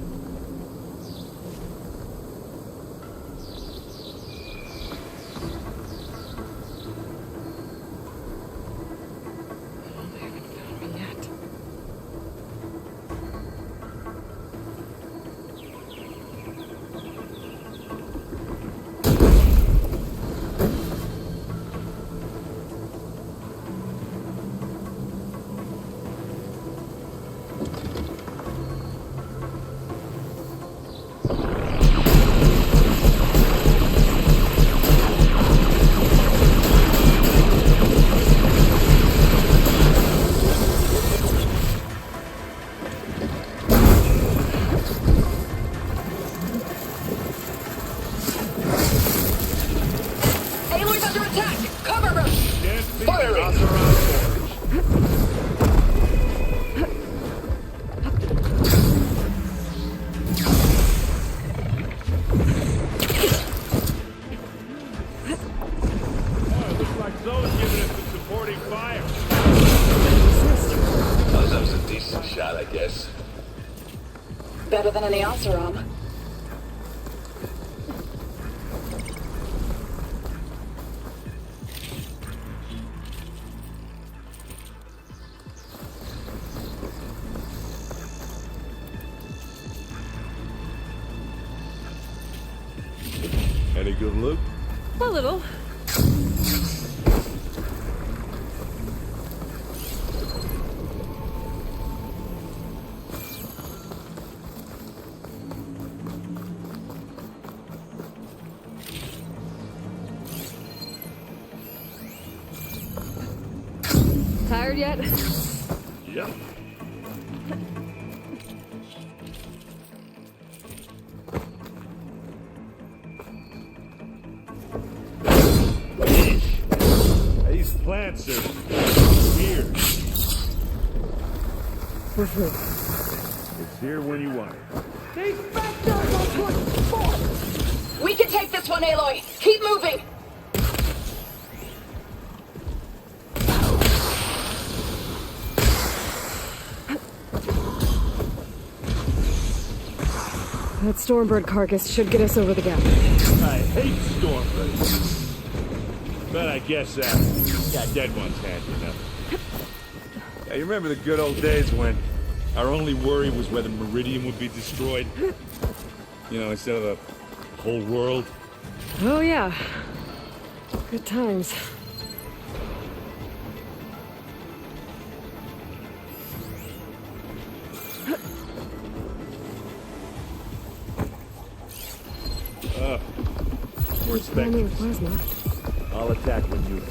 Better than any Oseram. Any good loot? A little. Tired yet? Yep. These plants are weird. We're through. It's here when you want it. These bastards are pushing forth! We can take this one, Aloy! Keep moving! That Stormbird carcass should get us over the gap. I hate Stormbirds. But I guess, dead ones handy enough. Yeah, you remember the good old days when our only worry was whether Meridian would be destroyed? You know, instead of the whole world? Oh yeah. Good times. More specters. I'll attack when you...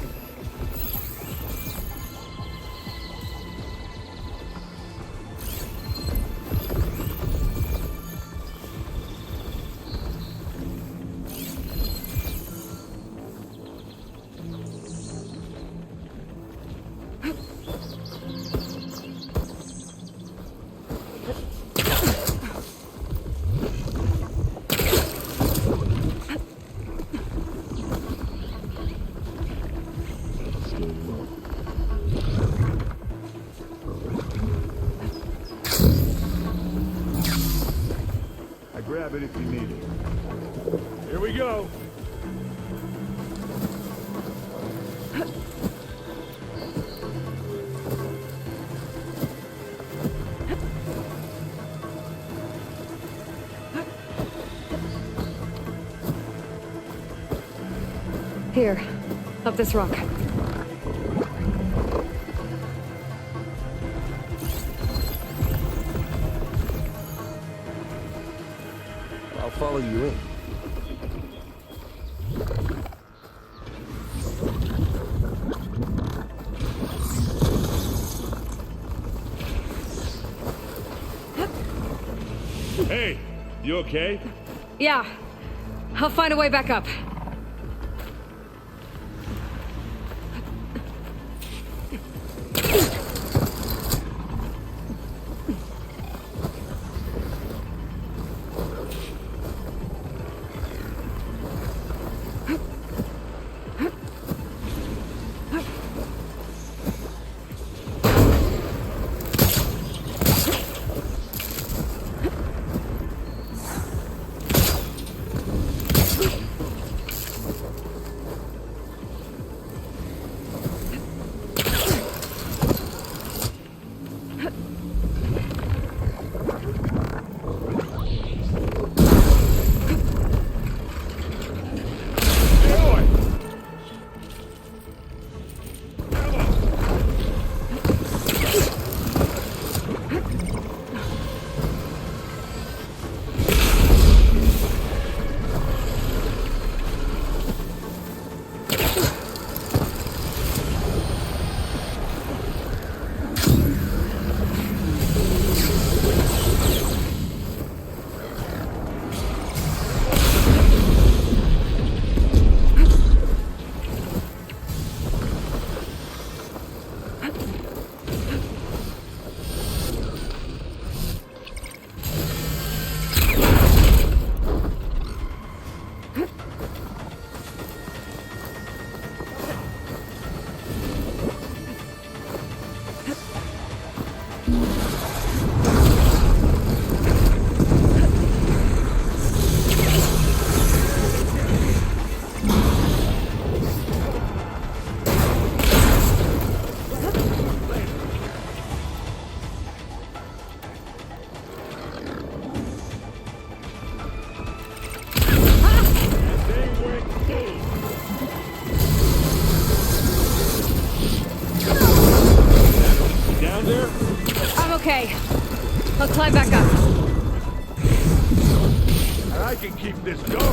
Grab it if you need it. Here we go. Here, up this rock. I'll follow you in. Hey, you okay? Yeah. I'll find a way back up. Okay. I'll climb back up. I can keep this going.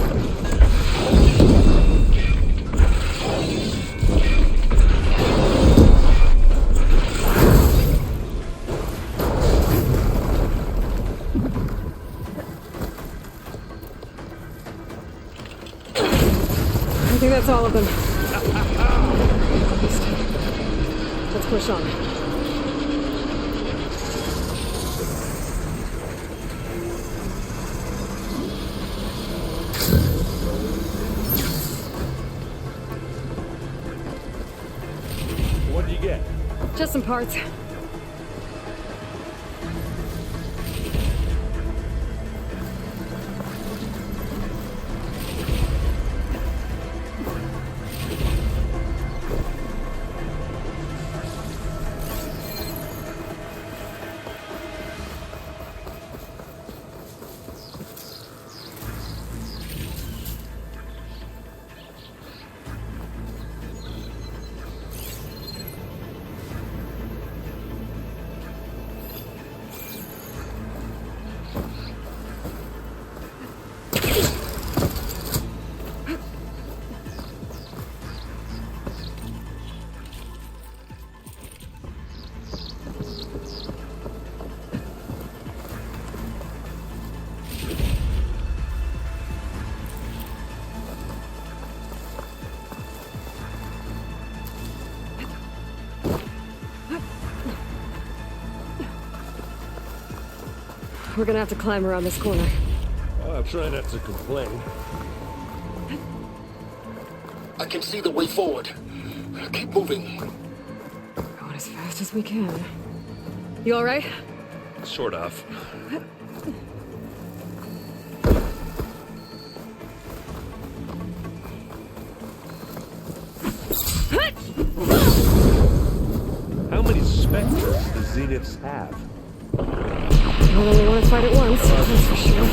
I think that's all of them. Let's push on. What did you get? Just some parts. We're gonna have to climb around this corner. I'll try not to complain. I can see the way forward. Keep moving. Going as fast as we can. You alright? Sort of. How many specters do Zeniths have? I only want to fight at once, that's for sure.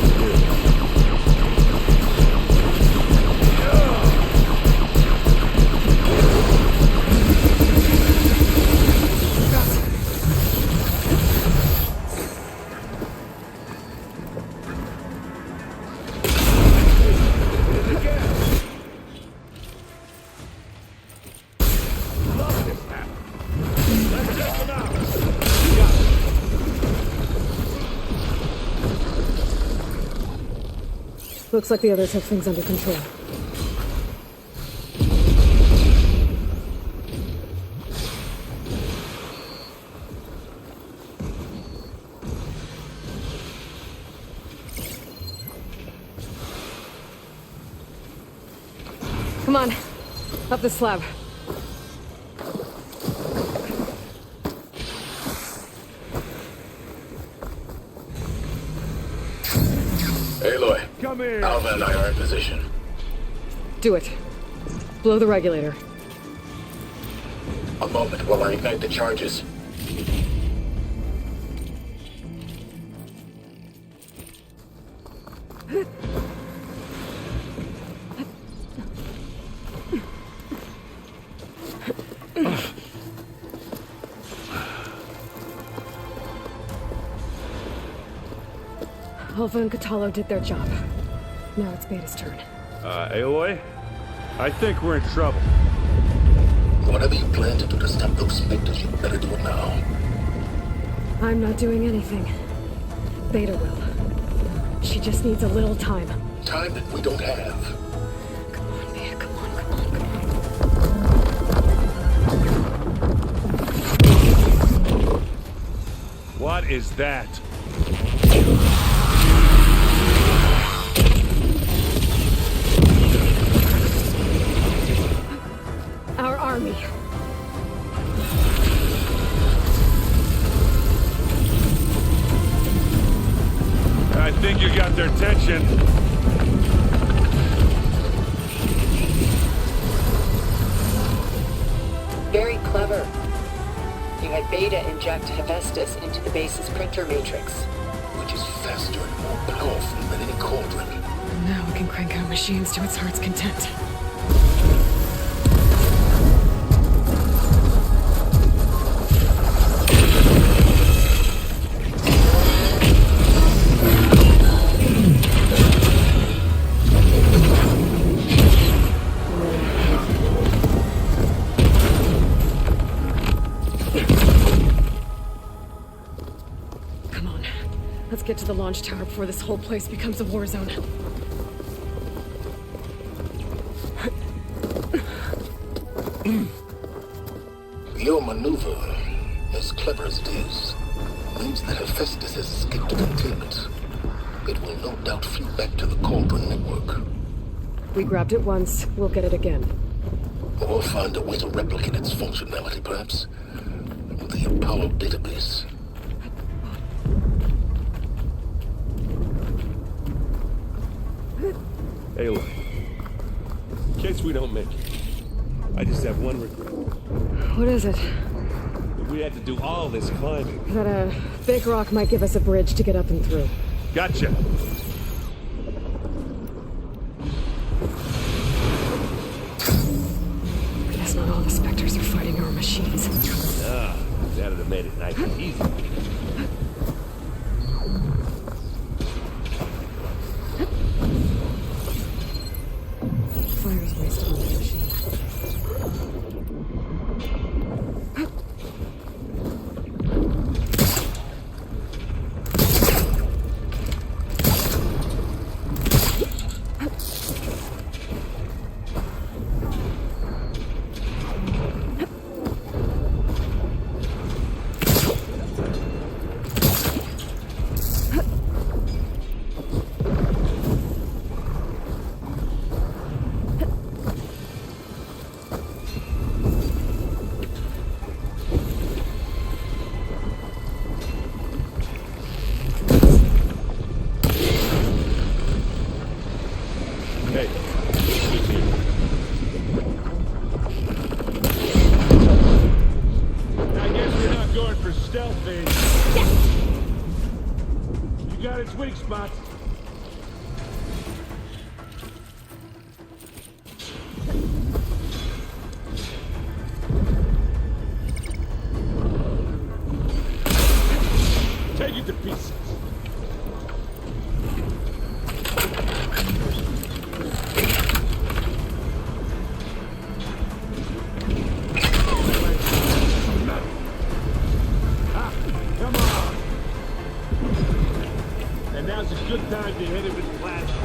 Looks like the others have things under control. Come on, up the slab. Aloy. Come here. Alva and I are in position. Do it. Blow the regulator. A moment while I ignite the charges. Alva and Catalo did their job. Now it's Beta's turn. Aloy? I think we're in trouble. Whatever you plan to do to stop those specters, you better do it now. I'm not doing anything. Beta will. She just needs a little time. Time that we don't have. Come on, Beta, come on, come on. What is that? Our army. I think you got their attention. Very clever. You had Beta inject Hephaestus into the base's printer matrix. Which is faster and more powerful than any cauldron. Now we can crank out machines to its heart's content. Get to the launch tower before this whole place becomes a war zone. Your maneuver, as clever as it is, means that Hephaestus has escaped containment. It will no doubt flee back to the Cauldron network. We grabbed it once, we'll get it again. Or find a way to replicate its functionality, perhaps. The Apollo database. Aloy, in case we don't make it, I just have one regret. What is it? That we had to do all this climbing. That big rock might give us a bridge to get up and through. Gotcha. Guess not all the specters are fighting our machines. Ah, that'd have made it nice and easy. Fire's wasted on the machine. got its weak spots. Take it to pieces. Come on. And now's a good time to hit it with plasma.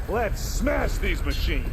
Let's smash these machines!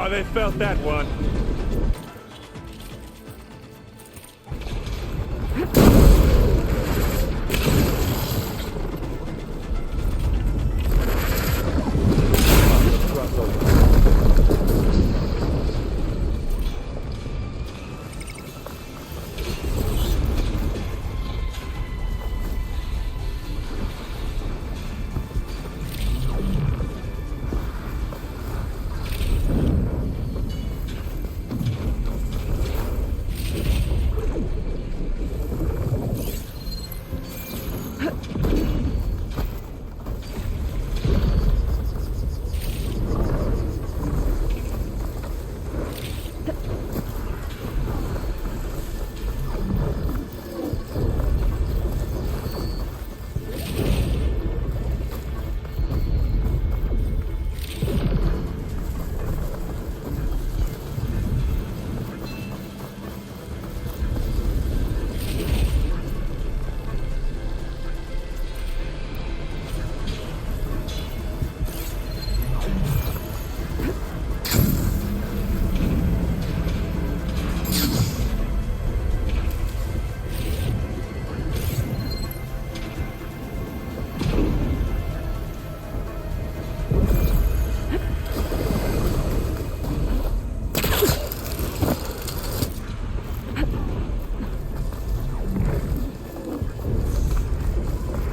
They felt that one.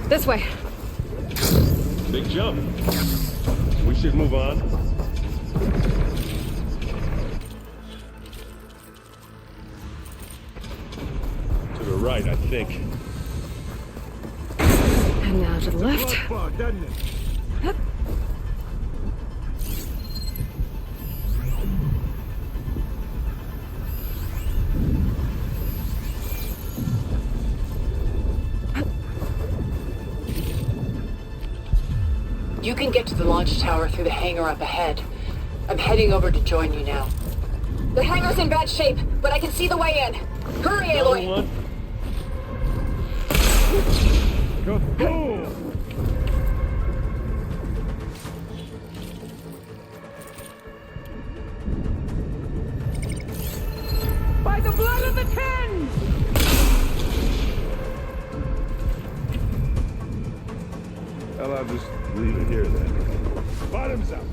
This way. Big jump. We should move on. To the right, I think. And now to the left. Fog, doesn't it? You can get to the launch tower through the hangar up ahead. I'm heading over to join you now. The hangar's in bad shape, but I can see the way in. Hurry, Aloy! Kaboom! By the blood of the Ten! Well, I'll just leave it here then. Bottoms up.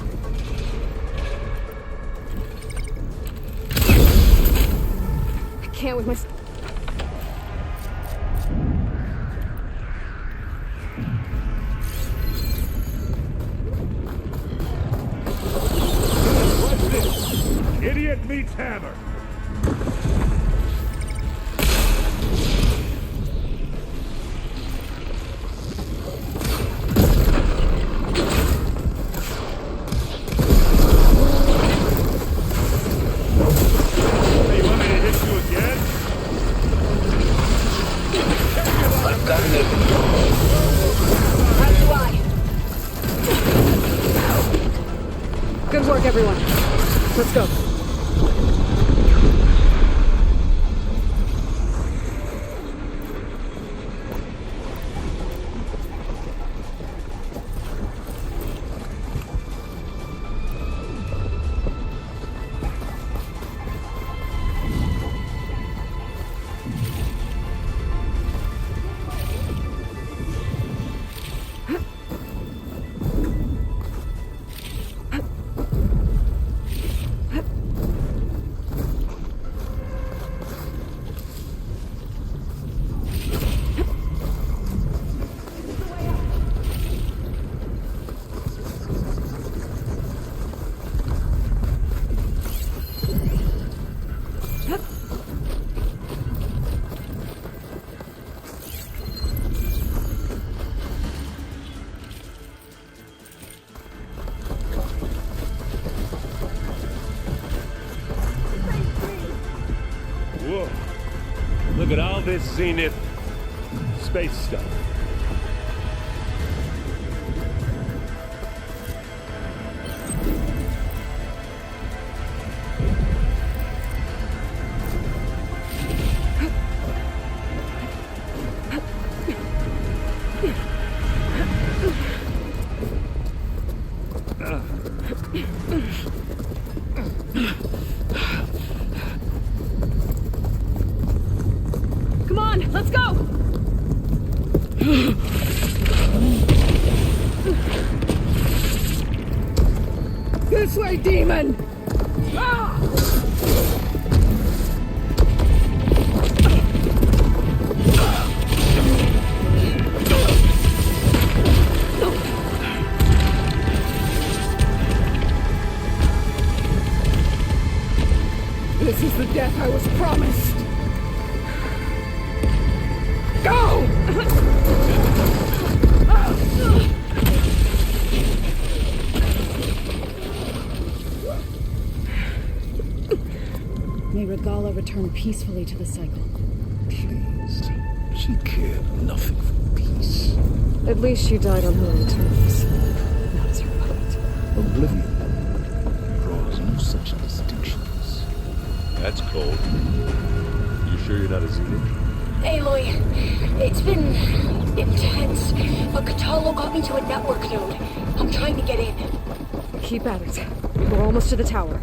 I can't with my... Watch this. Idiot meets hammer. Good work, everyone. Let's go. Whoa. Look at all this Zenith space stuff. Come on, let's go! This way, demon! Ah! This is the death I was promised! Go! May Regala return peacefully to the cycle. Please. She cared nothing for peace. At least she died on her own terms. Not as her puppet. Oblivion draws no such distinctions. That's cold. You sure you're not a Zenith? Aloy, it's been intense, but Katalo got me to a network node. I'm trying to get in. Keep at it. We're almost to the tower.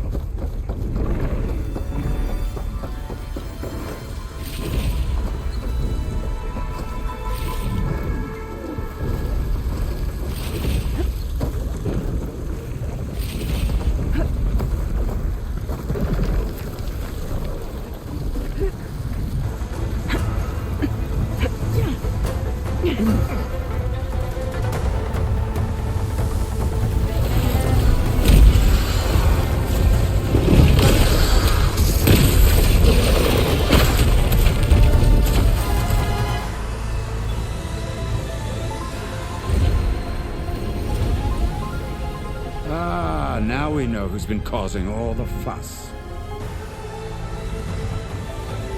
Now we know who's been causing all the fuss.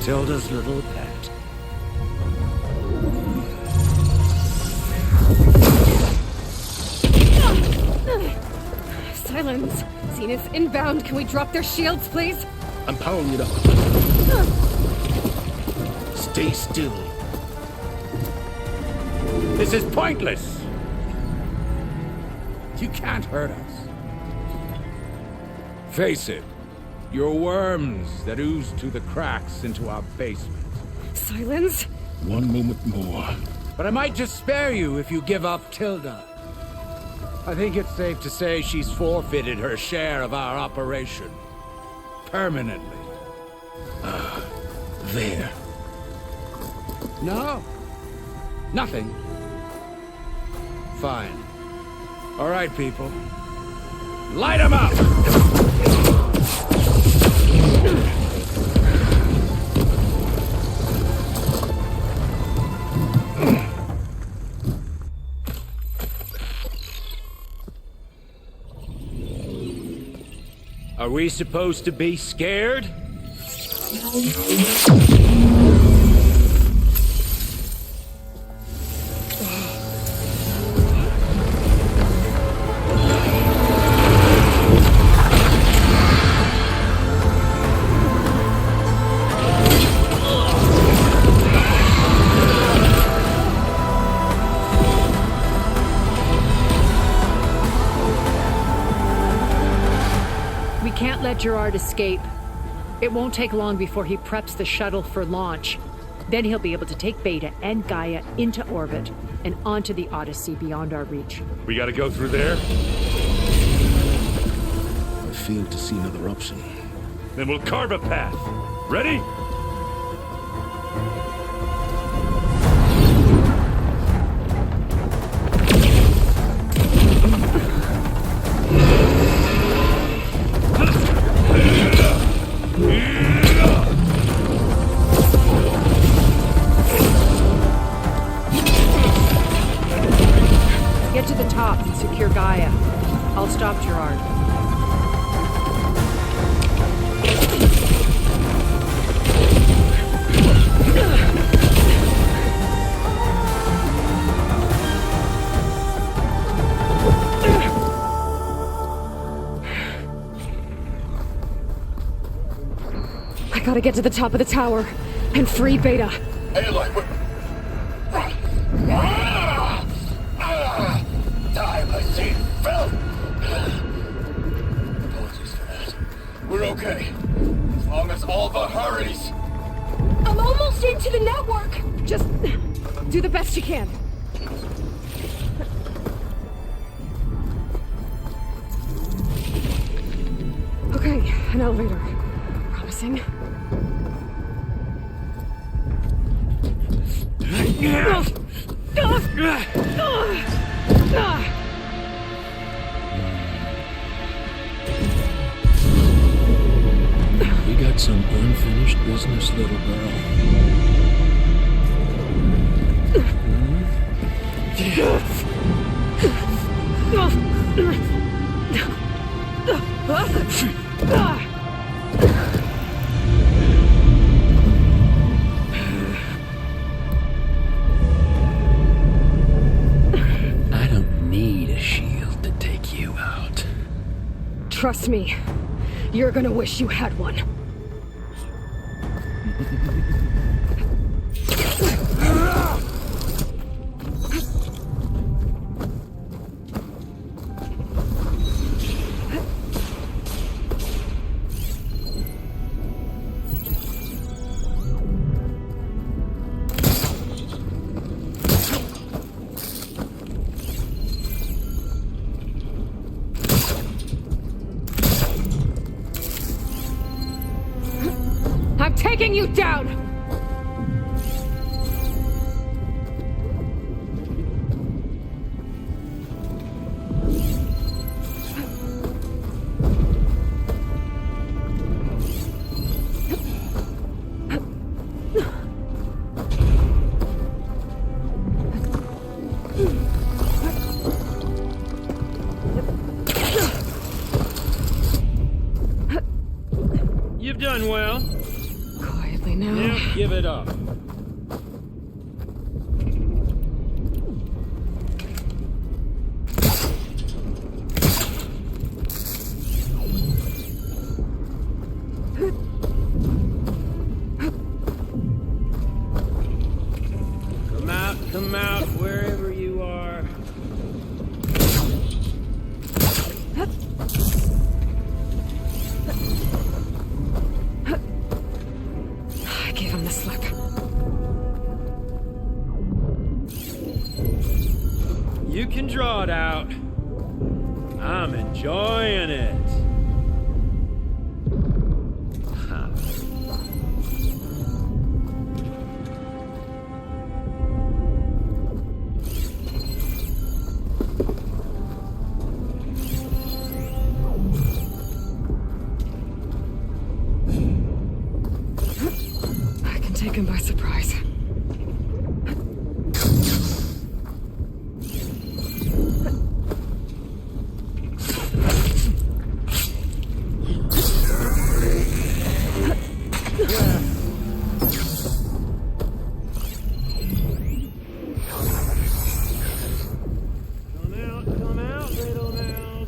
Tilda's little pet. Silence. Zenith inbound. Can we drop their shields, please? I'm powering it up. Stay still. This is pointless! You can't hurt us. Face it, you're worms that ooze through the cracks into our basement. Silence? One moment more. But I might just spare you if you give up Tilda. I think it's safe to say she's forfeited her share of our operation. Permanently. There. No. Nothing. Fine. All right, people. Light 'em up! Are we supposed to be scared? We can't let Gerard escape. It won't take long before he preps the shuttle for launch. Then he'll be able to take Beta and Gaia into orbit and onto the Odyssey beyond our reach. We gotta go through there? I fail to see another option. Then we'll carve a path. Ready? Get to the top and secure Gaia. I'll stop Gerard. I gotta get to the top of the tower and free Beta. Aloy, time I see filth! Apologies for that. We're okay. As long as Alva hurries. I'm almost into the network! Just do the best you can. Okay, an elevator. Promising. We got some unfinished business, little girl. I don't need a shield to take you out. Trust me, you're gonna wish you had one. I'm taking you down! You've done well. Quietly now. Now give it up. taken by surprise. Come out, little mouse.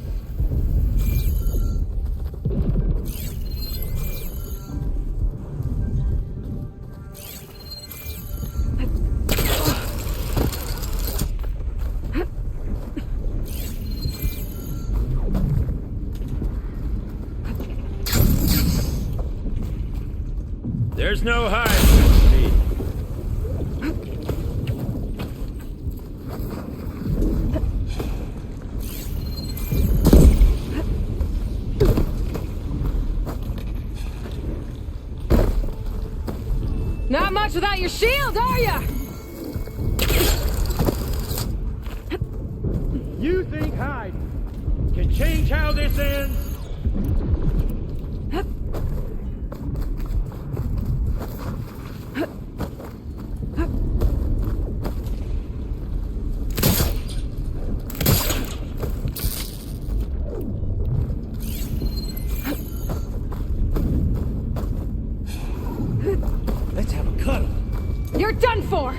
There's no hiding from me. Not much without your shield, are ya? You think hiding can change how this ends? Let's have a cuddle. You're done for!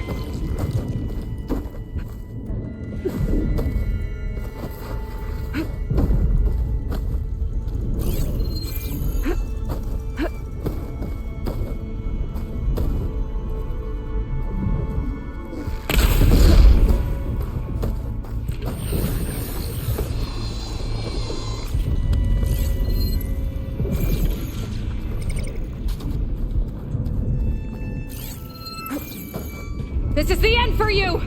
This is the end for you!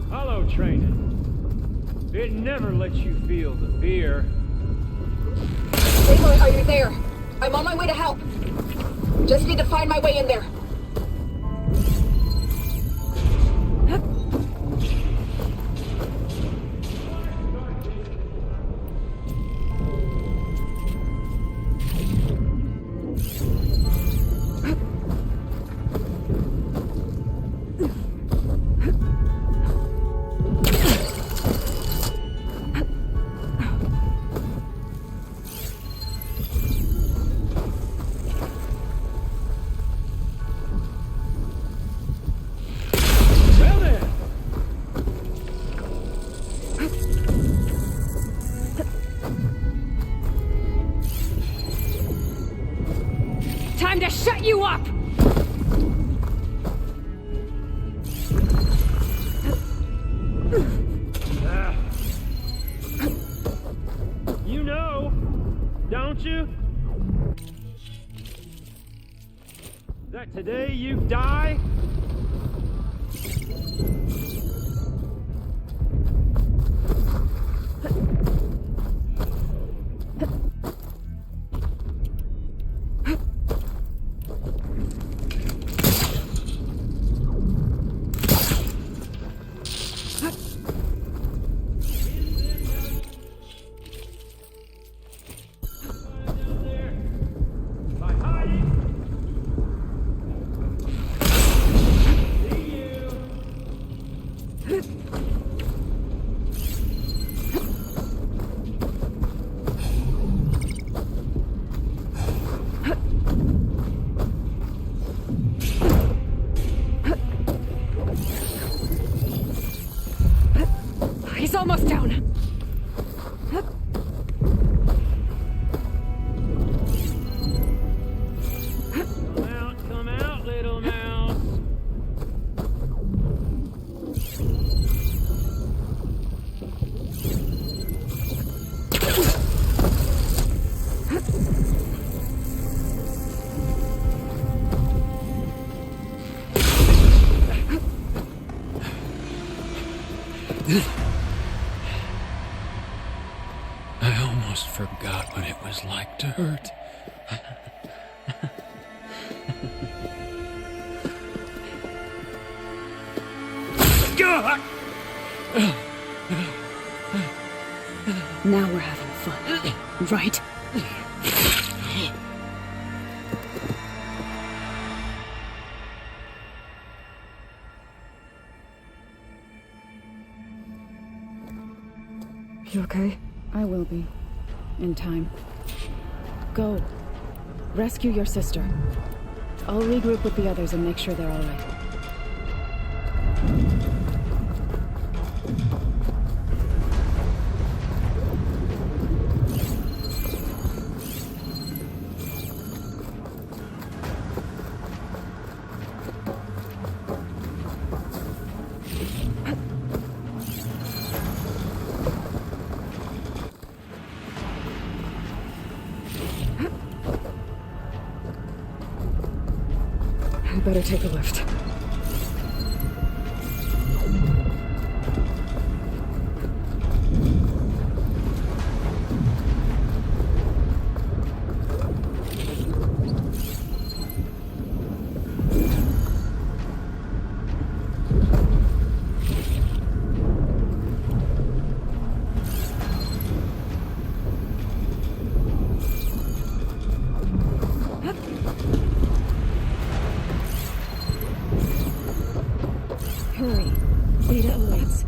Hollow training. It never lets you feel the fear. Aloy, are you there? I'm on my way to help. Just need to find my way in there. Time to shut you up! You know, don't you? That today you die? He's almost down. Come out, little mouse. I almost forgot what it was like to hurt. God! Now we're having fun, right? You okay? I will be. In time. Go. Rescue your sister. I'll regroup with the others and make sure they're all right. I better take a lift. Hurry. Beta awaits.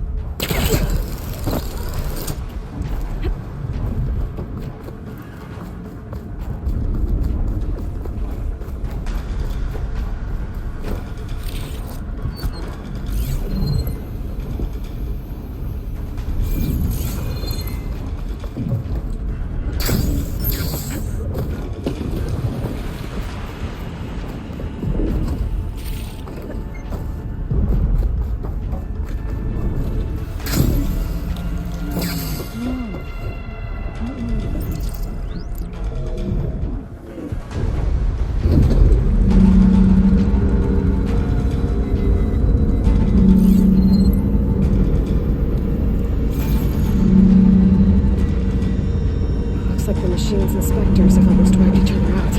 Looks like the machine's inspectors have almost wiped each other out.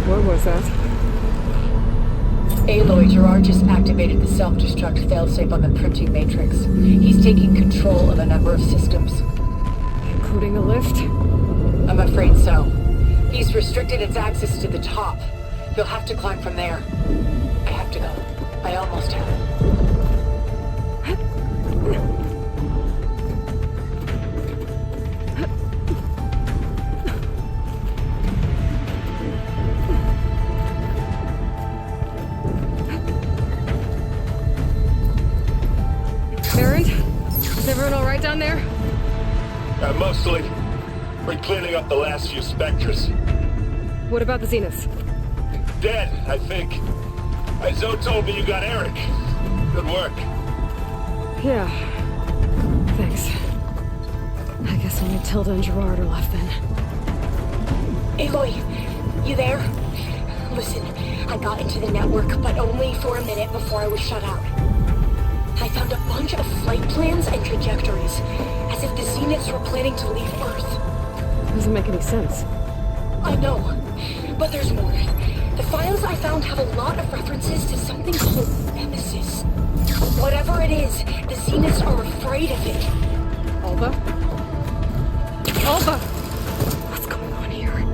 What was that? Aloy, Gerard just activated the self-destruct failsafe on the printing matrix. He's taking control of a number of systems. Including the lift? I'm afraid so. He's restricted its access to the top. You'll have to climb from there. I have to go. I almost have. Erend? Is everyone all right down there? Mostly. We're cleaning up the last few specters. What about the Zeniths? Dead, I think. Zoe told me you got Eric. Good work. Yeah. Thanks. I guess only Tilda and Gerard are left then. Aloy, you there? Listen, I got into the network, but only for a minute before I was shut out. I found a bunch of flight plans and trajectories, as if the Zeniths were planning to leave Earth. Doesn't make any sense. I know, but there's more. The files I found have a lot of references to something called Nemesis. Whatever it is, the Zeniths are afraid of it. Alva? Alva! What's going on here?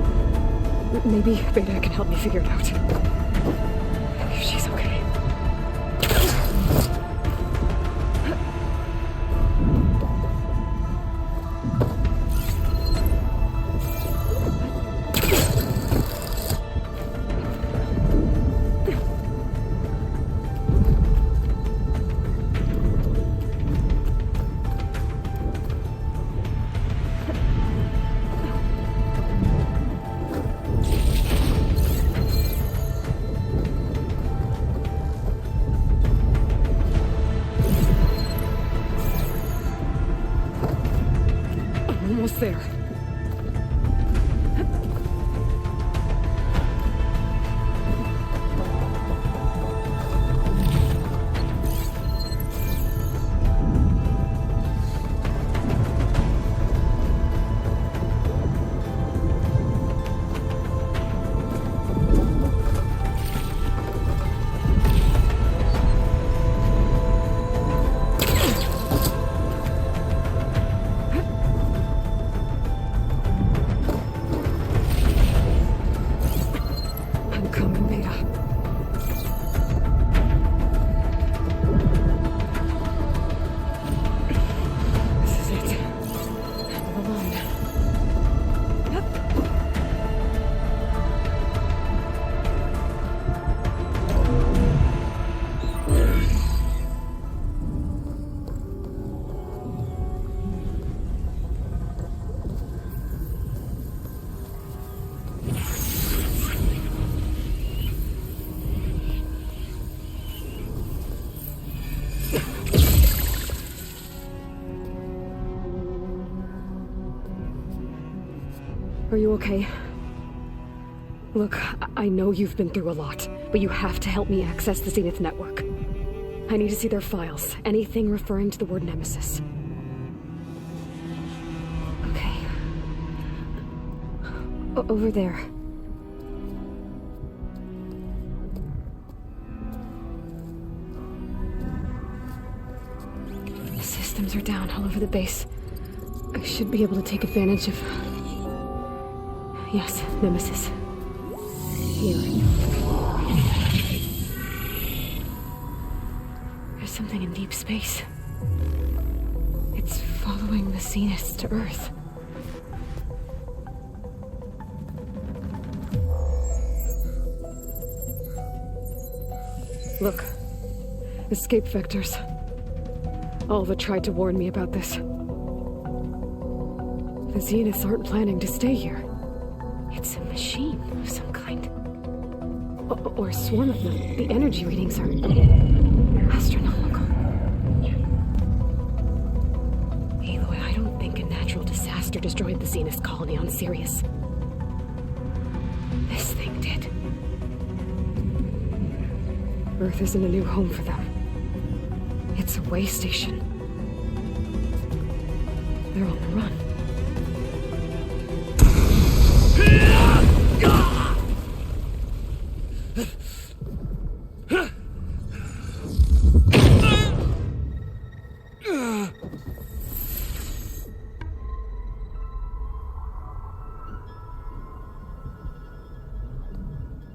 Maybe Beta can help me figure it out. If she's okay. Almost there. you okay? Look, I know you've been through a lot, but you have to help me access the Zenith network. I need to see their files, anything referring to the word Nemesis. Okay. Over there. The systems are down all over the base. I should be able to take advantage of... Yes, Nemesis. Here. There's something in deep space. It's following the Zeniths to Earth. Look. Escape vectors. Alva tried to warn me about this. The Zeniths aren't planning to stay here. It's a machine of some kind. Or a swarm of them. The energy readings are astronomical. Aloy, I don't think a natural disaster destroyed the Zenith colony on Sirius. This thing did. Earth isn't a new home for them. It's a way station. They're on the run.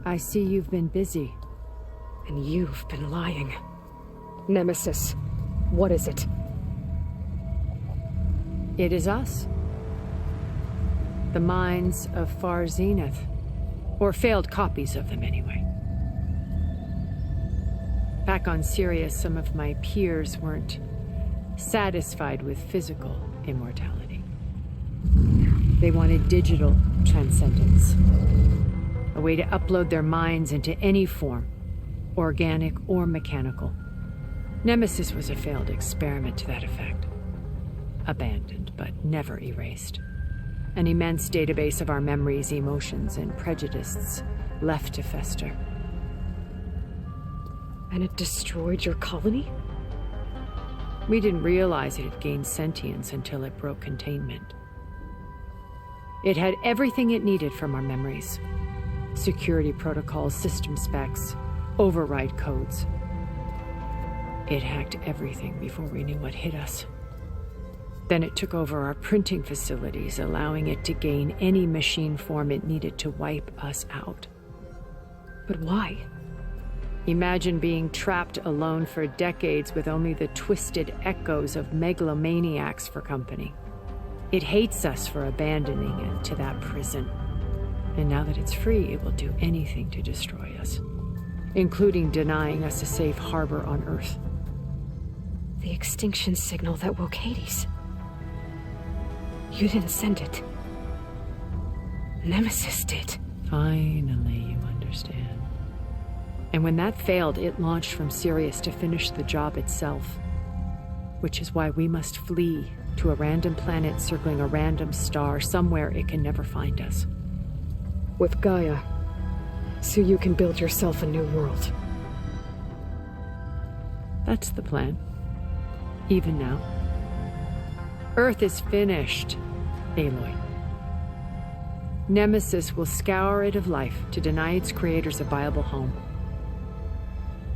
I see you've been busy. And you've been lying. Nemesis, what is it? It is us. The minds of Far Zenith. Or failed copies of them, anyway. Back on Sirius, some of my peers weren't satisfied with physical immortality. They wanted digital transcendence. A way to upload their minds into any form, organic or mechanical. Nemesis was a failed experiment to that effect. Abandoned, but never erased. An immense database of our memories, emotions, and prejudices left to fester. And it destroyed your colony? We didn't realize it had gained sentience until it broke containment. It had everything it needed from our memories. Security protocols, system specs, override codes. It hacked everything before we knew what hit us. Then it took over our printing facilities, allowing it to gain any machine form it needed to wipe us out. But why? Imagine being trapped alone for decades with only the twisted echoes of megalomaniacs for company. It hates us for abandoning it to that prison. And now that it's free, it will do anything to destroy us, including denying us a safe harbor on Earth. The extinction signal that woke Hades. You didn't send it. Nemesis did. Finally, you understand. And when that failed, it launched from Sirius to finish the job itself. Which is why we must flee to a random planet circling a random star, somewhere it can never find us. With Gaia, so you can build yourself a new world. That's the plan. Even now. Earth is finished, Aloy. Nemesis will scour it of life to deny its creators a viable home.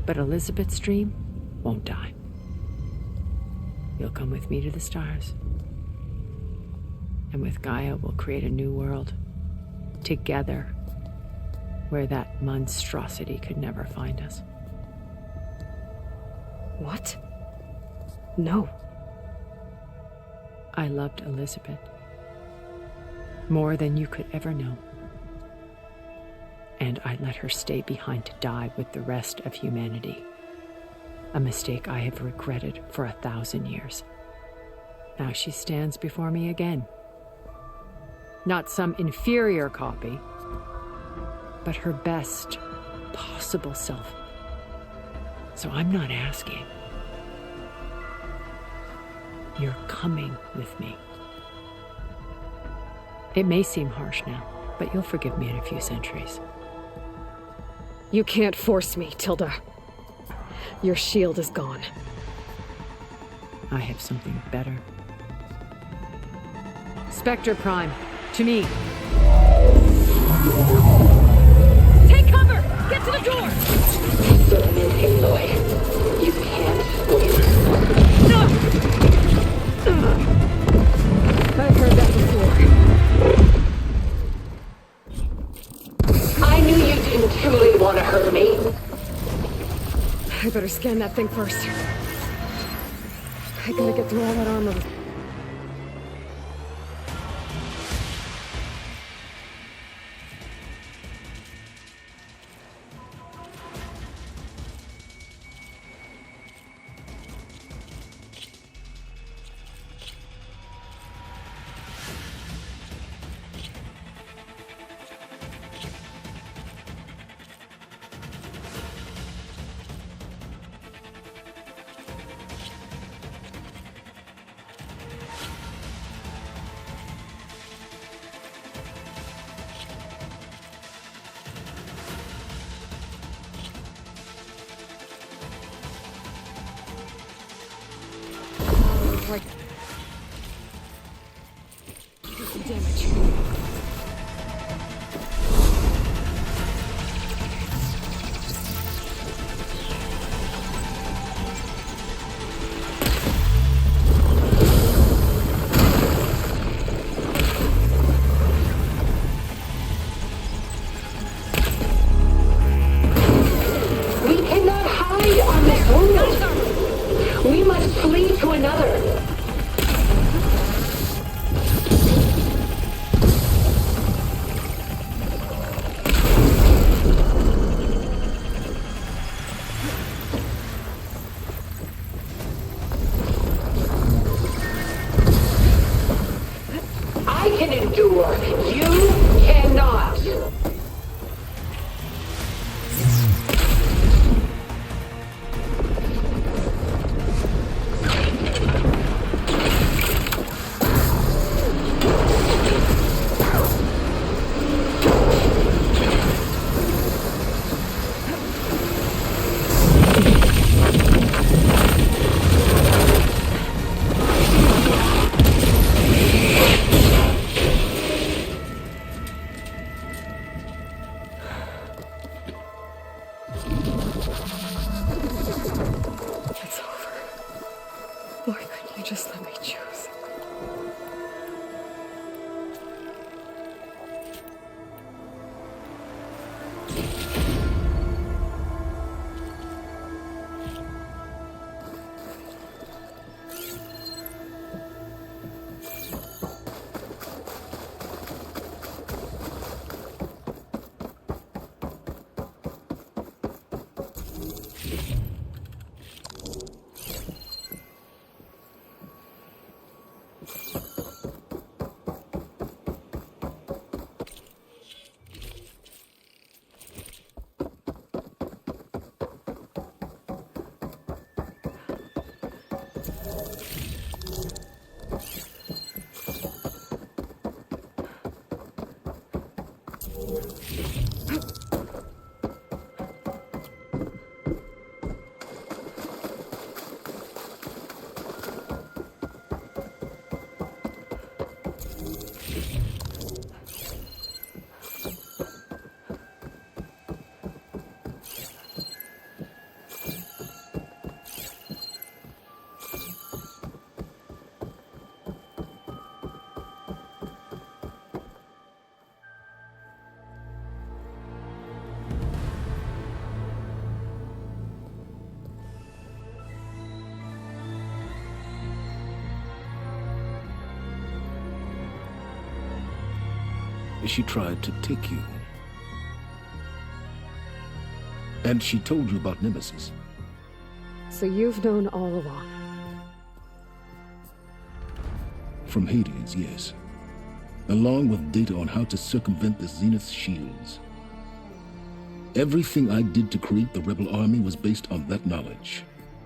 But Elizabeth's dream won't die. You'll come with me to the stars. And with Gaia, we'll create a new world. Together, where that monstrosity could never find us. What? No. I loved Elizabeth. More than you could ever know. And I let her stay behind to die with the rest of humanity. A mistake I have regretted for 1,000 years. Now she stands before me again. Not some inferior copy, but her best possible self. So I'm not asking. You're coming with me. It may seem harsh now, but you'll forgive me in a few centuries. You can't force me, Tilda. Your shield is gone. I have something better. Spectre Prime, to me. Take cover! Get to the door! Vermin Aloy. You can't win. I've heard that before. I knew you didn't truly want to hurt me. I better scan that thing first. I gotta get through all that armor. Like... do some damage. We cannot hide on this world. We must flee to another. I can endure. You cannot. It's over. Why couldn't you just let me choose? She tried to take you. And she told you about Nemesis. So you've known all along. From Hades, yes. Along with data on how to circumvent the Zenith's shields. Everything I did to create the Rebel Army was based on that knowledge.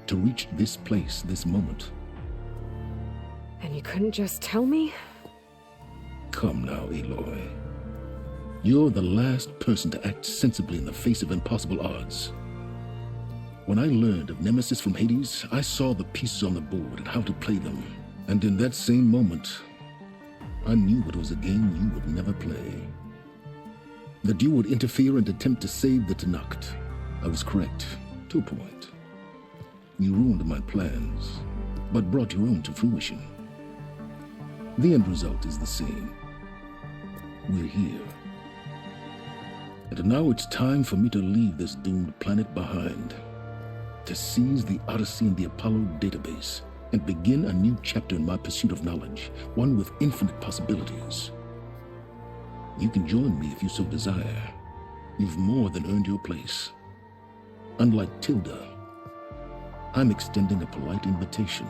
To reach this place, this moment. And you couldn't just tell me? Come now, Aloy. You're the last person to act sensibly in the face of impossible odds. When I learned of Nemesis from Hades, I saw the pieces on the board and how to play them. And in that same moment, I knew it was a game you would never play. That you would interfere and attempt to save the Tenakth. I was correct, to a point. You ruined my plans, but brought your own to fruition. The end result is the same. We're here. And now it's time for me to leave this doomed planet behind, to seize the Odyssey and the Apollo database, and begin a new chapter in my pursuit of knowledge, one with infinite possibilities. You can join me if you so desire. You've more than earned your place. Unlike Tilda, I'm extending a polite invitation.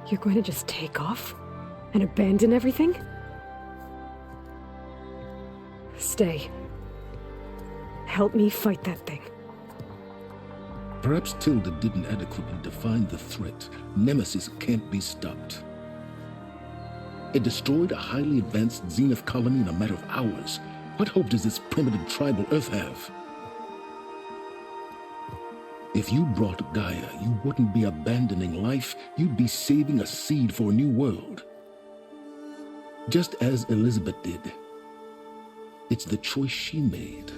You're going to just take off? And abandon everything? Stay. Help me fight that thing. Perhaps Tilda didn't adequately define the threat. Nemesis can't be stopped. It destroyed a highly advanced Zenith colony in a matter of hours. What hope does this primitive tribal Earth have? If you brought Gaia, you wouldn't be abandoning life, you'd be saving a seed for a new world. Just as Elizabeth did. It's the choice she made.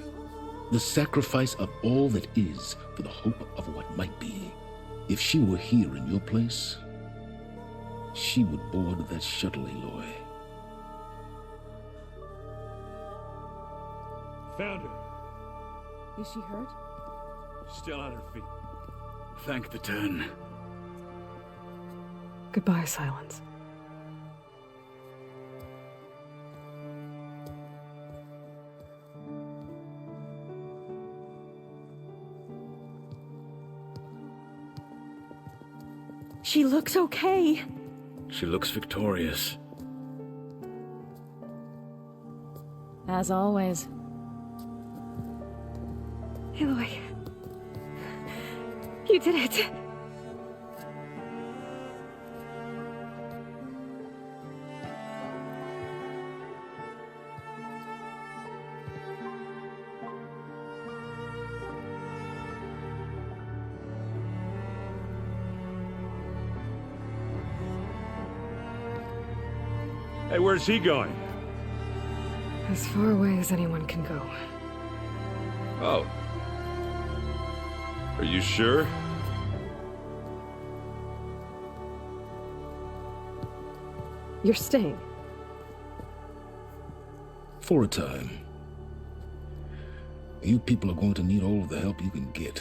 The sacrifice of all that is for the hope of what might be. If she were here in your place, she would board that shuttle, Aloy. Found her. Is she hurt? Still on her feet. Thank the Ten. Goodbye, Silence. She looks okay. She looks victorious. As always. Aloy. You did it. Hey, where's he going? As far away as anyone can go. Oh. Are you sure? You're staying. For a time. You people are going to need all of the help you can get.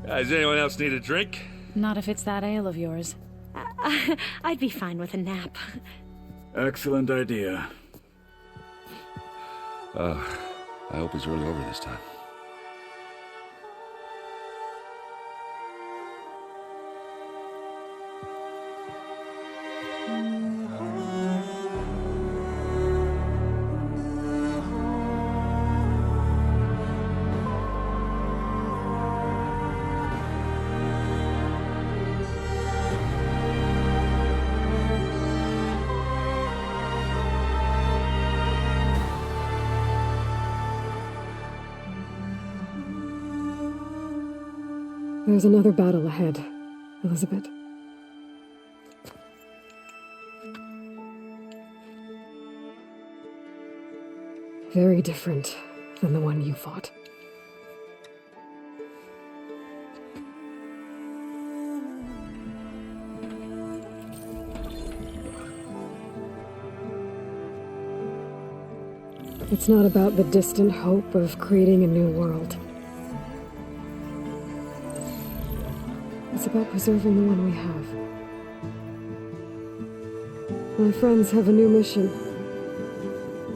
Does anyone else need a drink? Not if it's that ale of yours. I'd be fine with a nap. Excellent idea. I hope he's really over this time. There's another battle ahead, Elizabeth. Very different than the one you fought. It's not about the distant hope of creating a new world. It's about preserving the one we have. My friends have a new mission.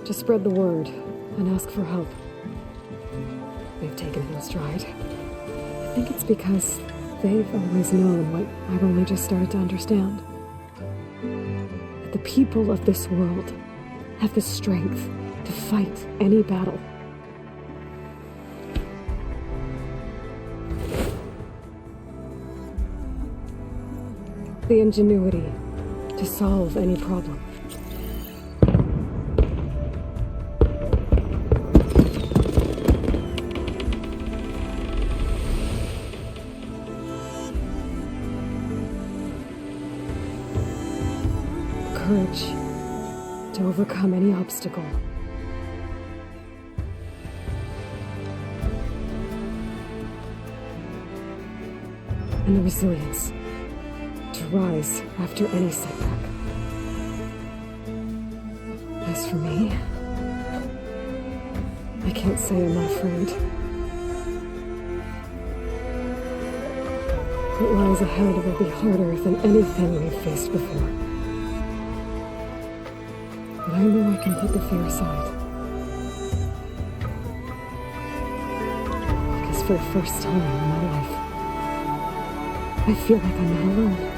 To spread the word and ask for help. They've taken it in stride. I think it's because they've always known what I've only just started to understand. That the people of this world have the strength to fight any battle. the ingenuity to solve any problem. Courage to overcome any obstacle. And the resilience to rise after any setback. As for me, I can't say I'm not afraid. What lies ahead will be harder than anything we've faced before. But I know I can put the fear aside. Because for the first time in my life, I feel like I'm not alone.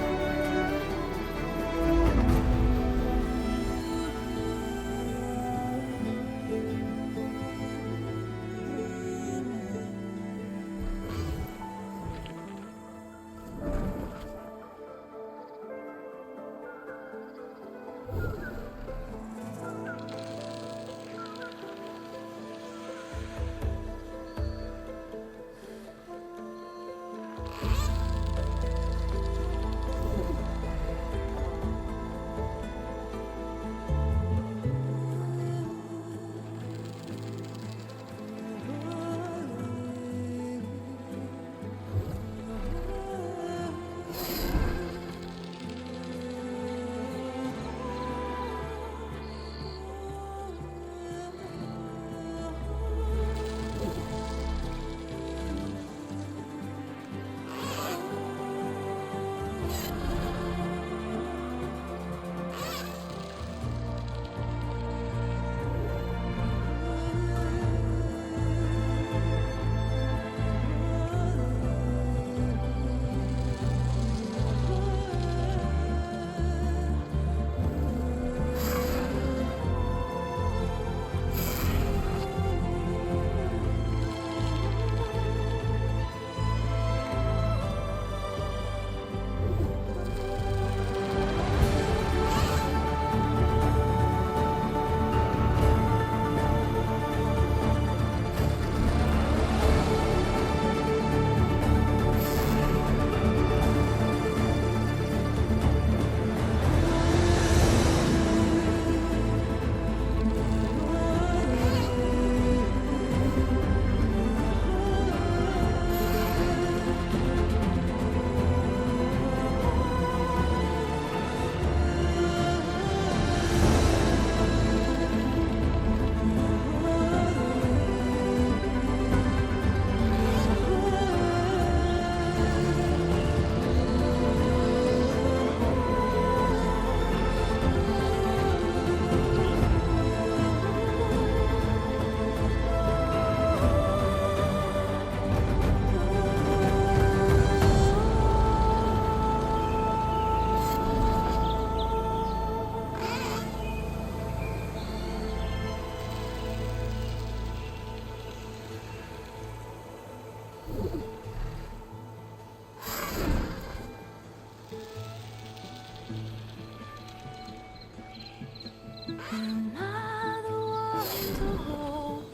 Am I the one to hold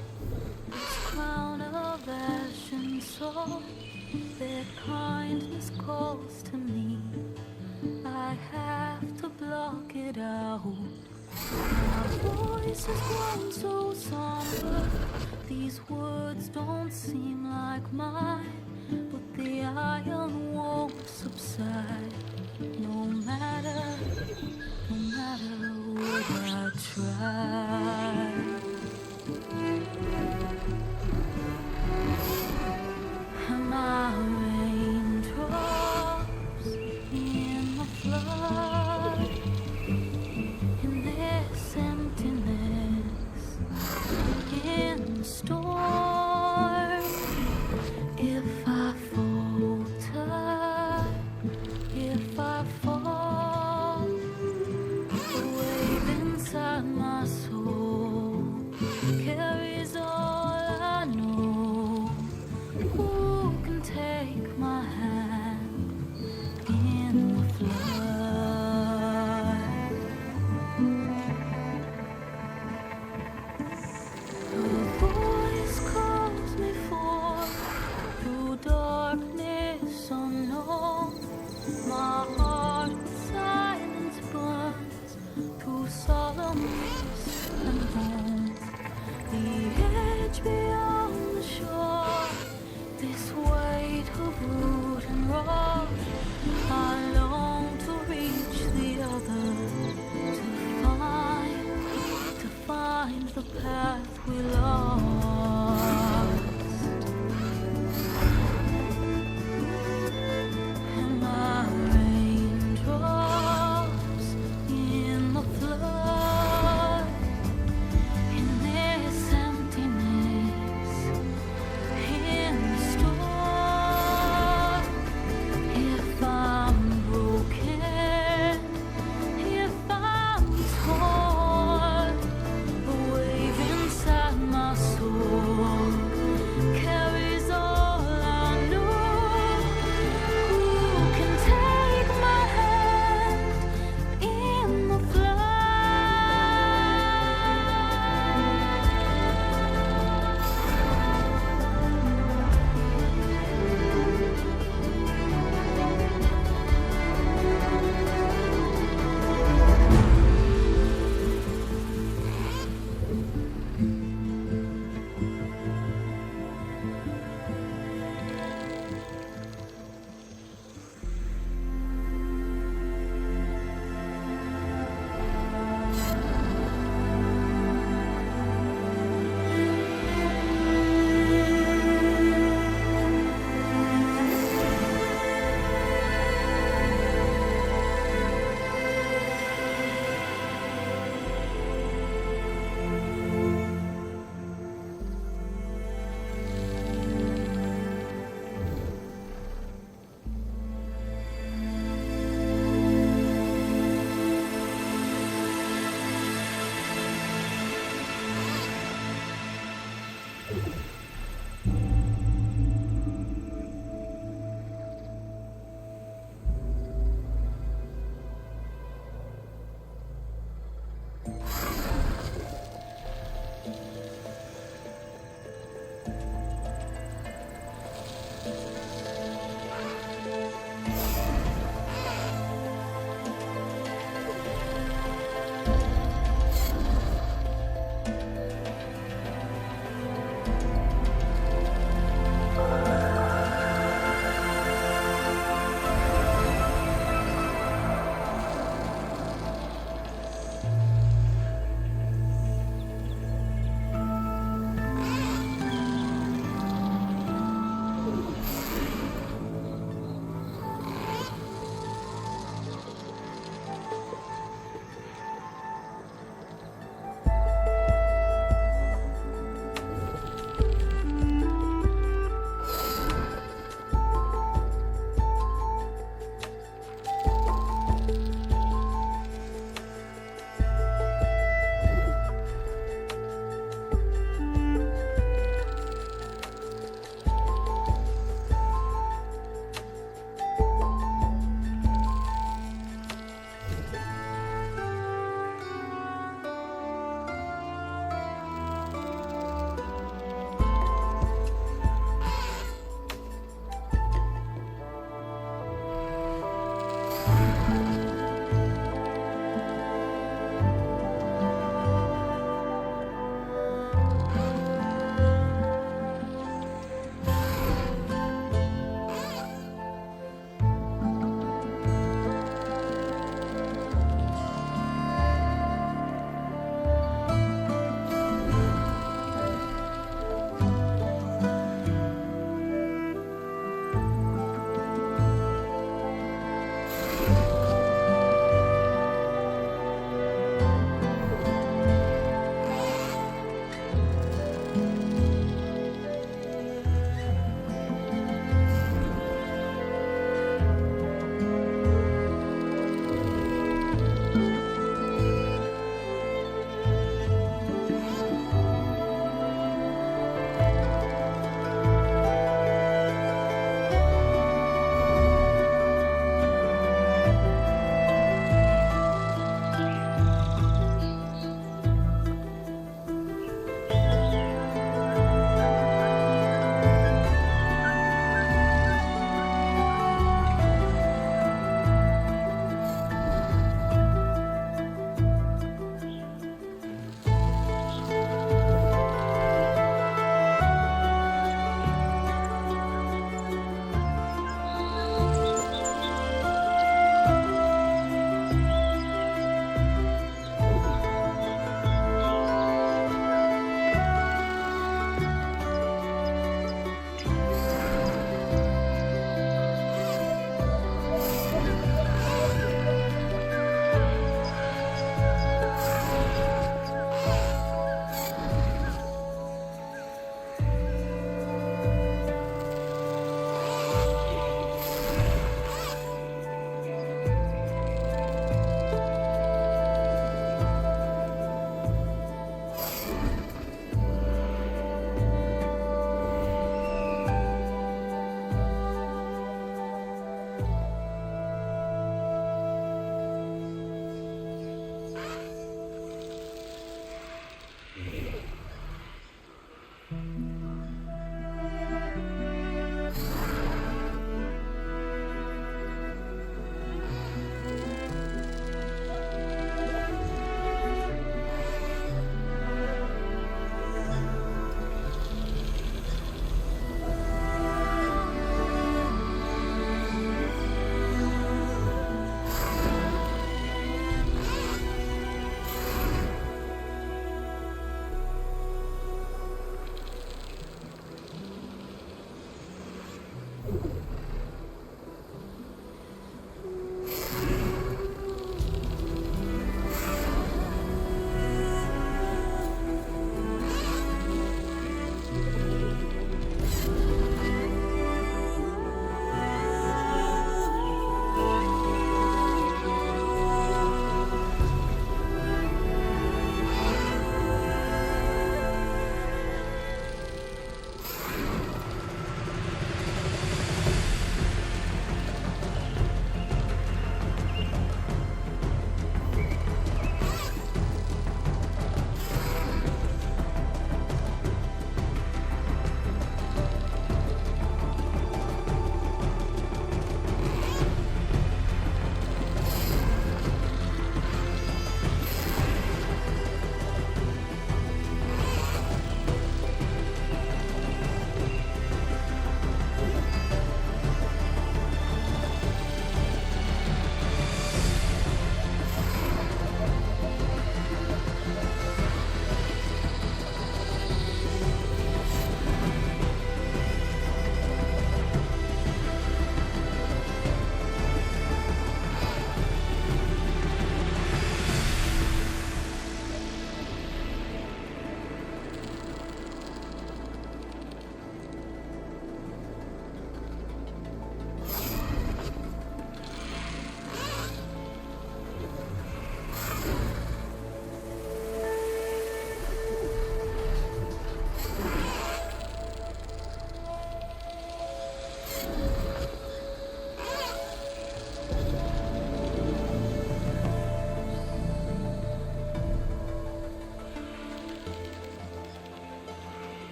this crown of ash and soul? Their kindness calls to me. I have to block it out. My voice has grown so somber. These words don't seem like mine, but the iron won't subside. No matter what I try. Am I raindrops in the flood? In this emptiness, in the storm. If I falter, if I fall, the wave inside my soul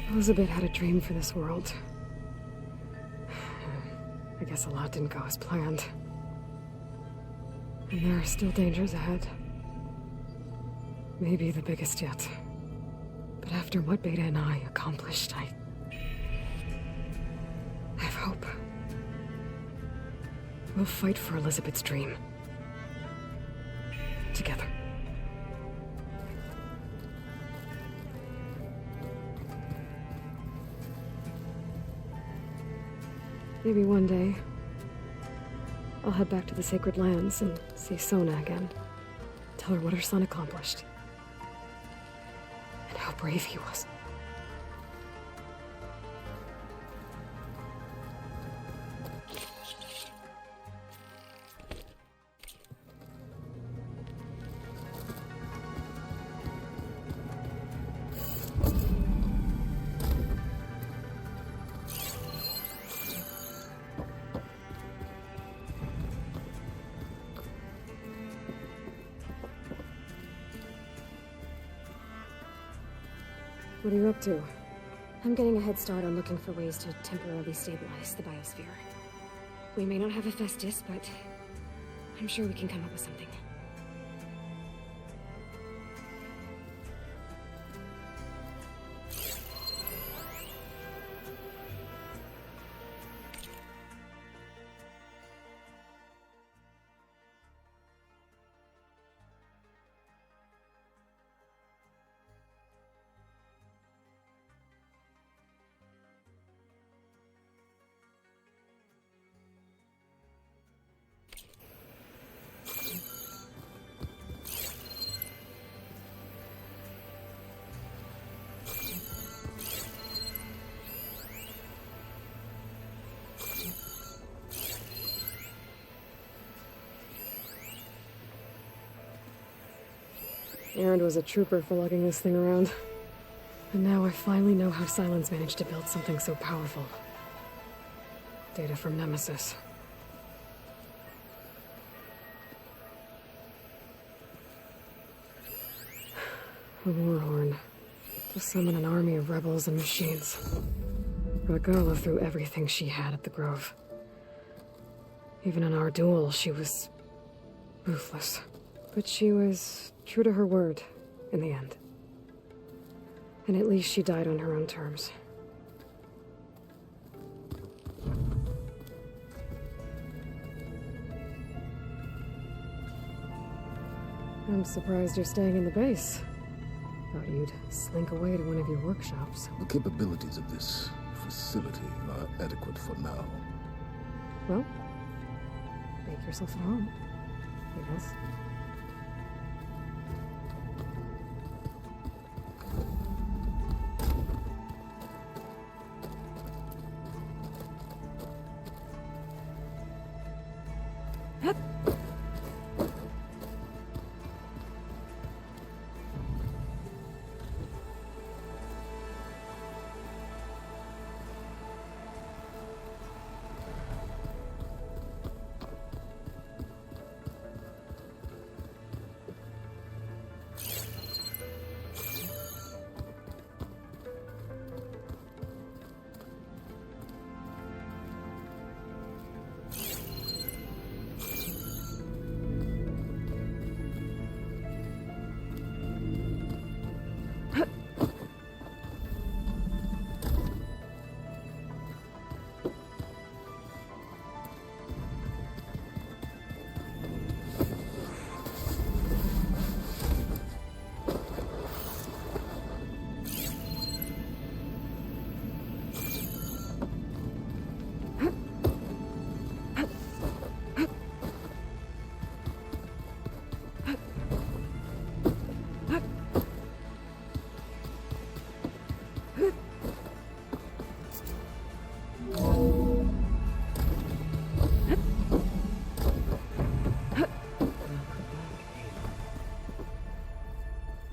Elizabeth had a dream for this world. I guess a lot didn't go as planned. And there are still dangers ahead. Maybe the biggest yet. But after what Beta and I accomplished, I have hope. We'll fight for Elizabeth's dream. Together. Maybe one day, I'll head back to the Sacred Lands and see Sona again. Tell her what her son accomplished. And how brave he was. What are you up to? I'm getting a head start on looking for ways to temporarily stabilize the biosphere. We may not have a Festus, but I'm sure we can come up with something. Aaron was a trooper for lugging this thing around. And now I finally know how Silence managed to build something so powerful. Data from Nemesis. A warhorn. To summon an army of rebels and machines. Ragala threw everything she had at the Grove. Even in our duel, she was ruthless. But she was true to her word, in the end. And at least she died on her own terms. I'm surprised you're staying in the base. Thought you'd slink away to one of your workshops. The capabilities of this facility are adequate for now. Well, make yourself at home, I guess.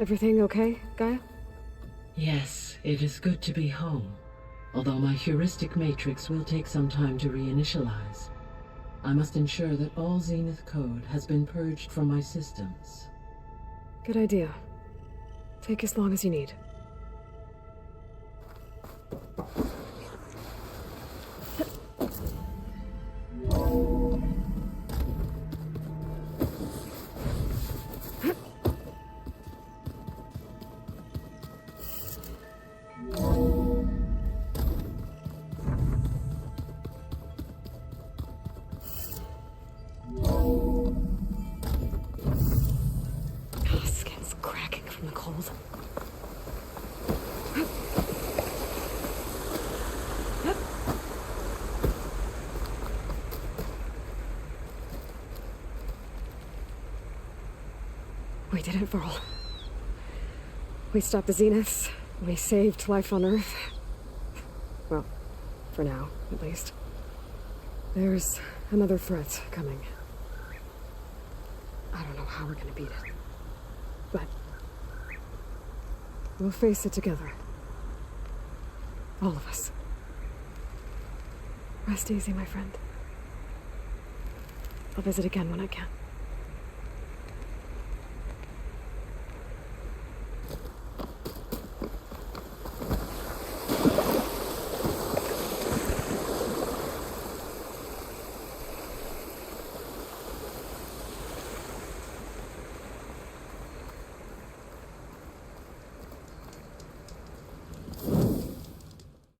Everything okay, Gaia? Yes, it is good to be home. Although my heuristic matrix will take some time to reinitialize. I must ensure that all Zenith code has been purged from my systems. Good idea. Take as long as you need. Skin's cracking from the cold. We did it, Varl. We stopped the Zeniths. We saved life on Earth. Well, for now, at least. There's another threat coming. I don't know how we're gonna beat it. But we'll face it together. All of us. Rest easy, my friend. I'll visit again when I can.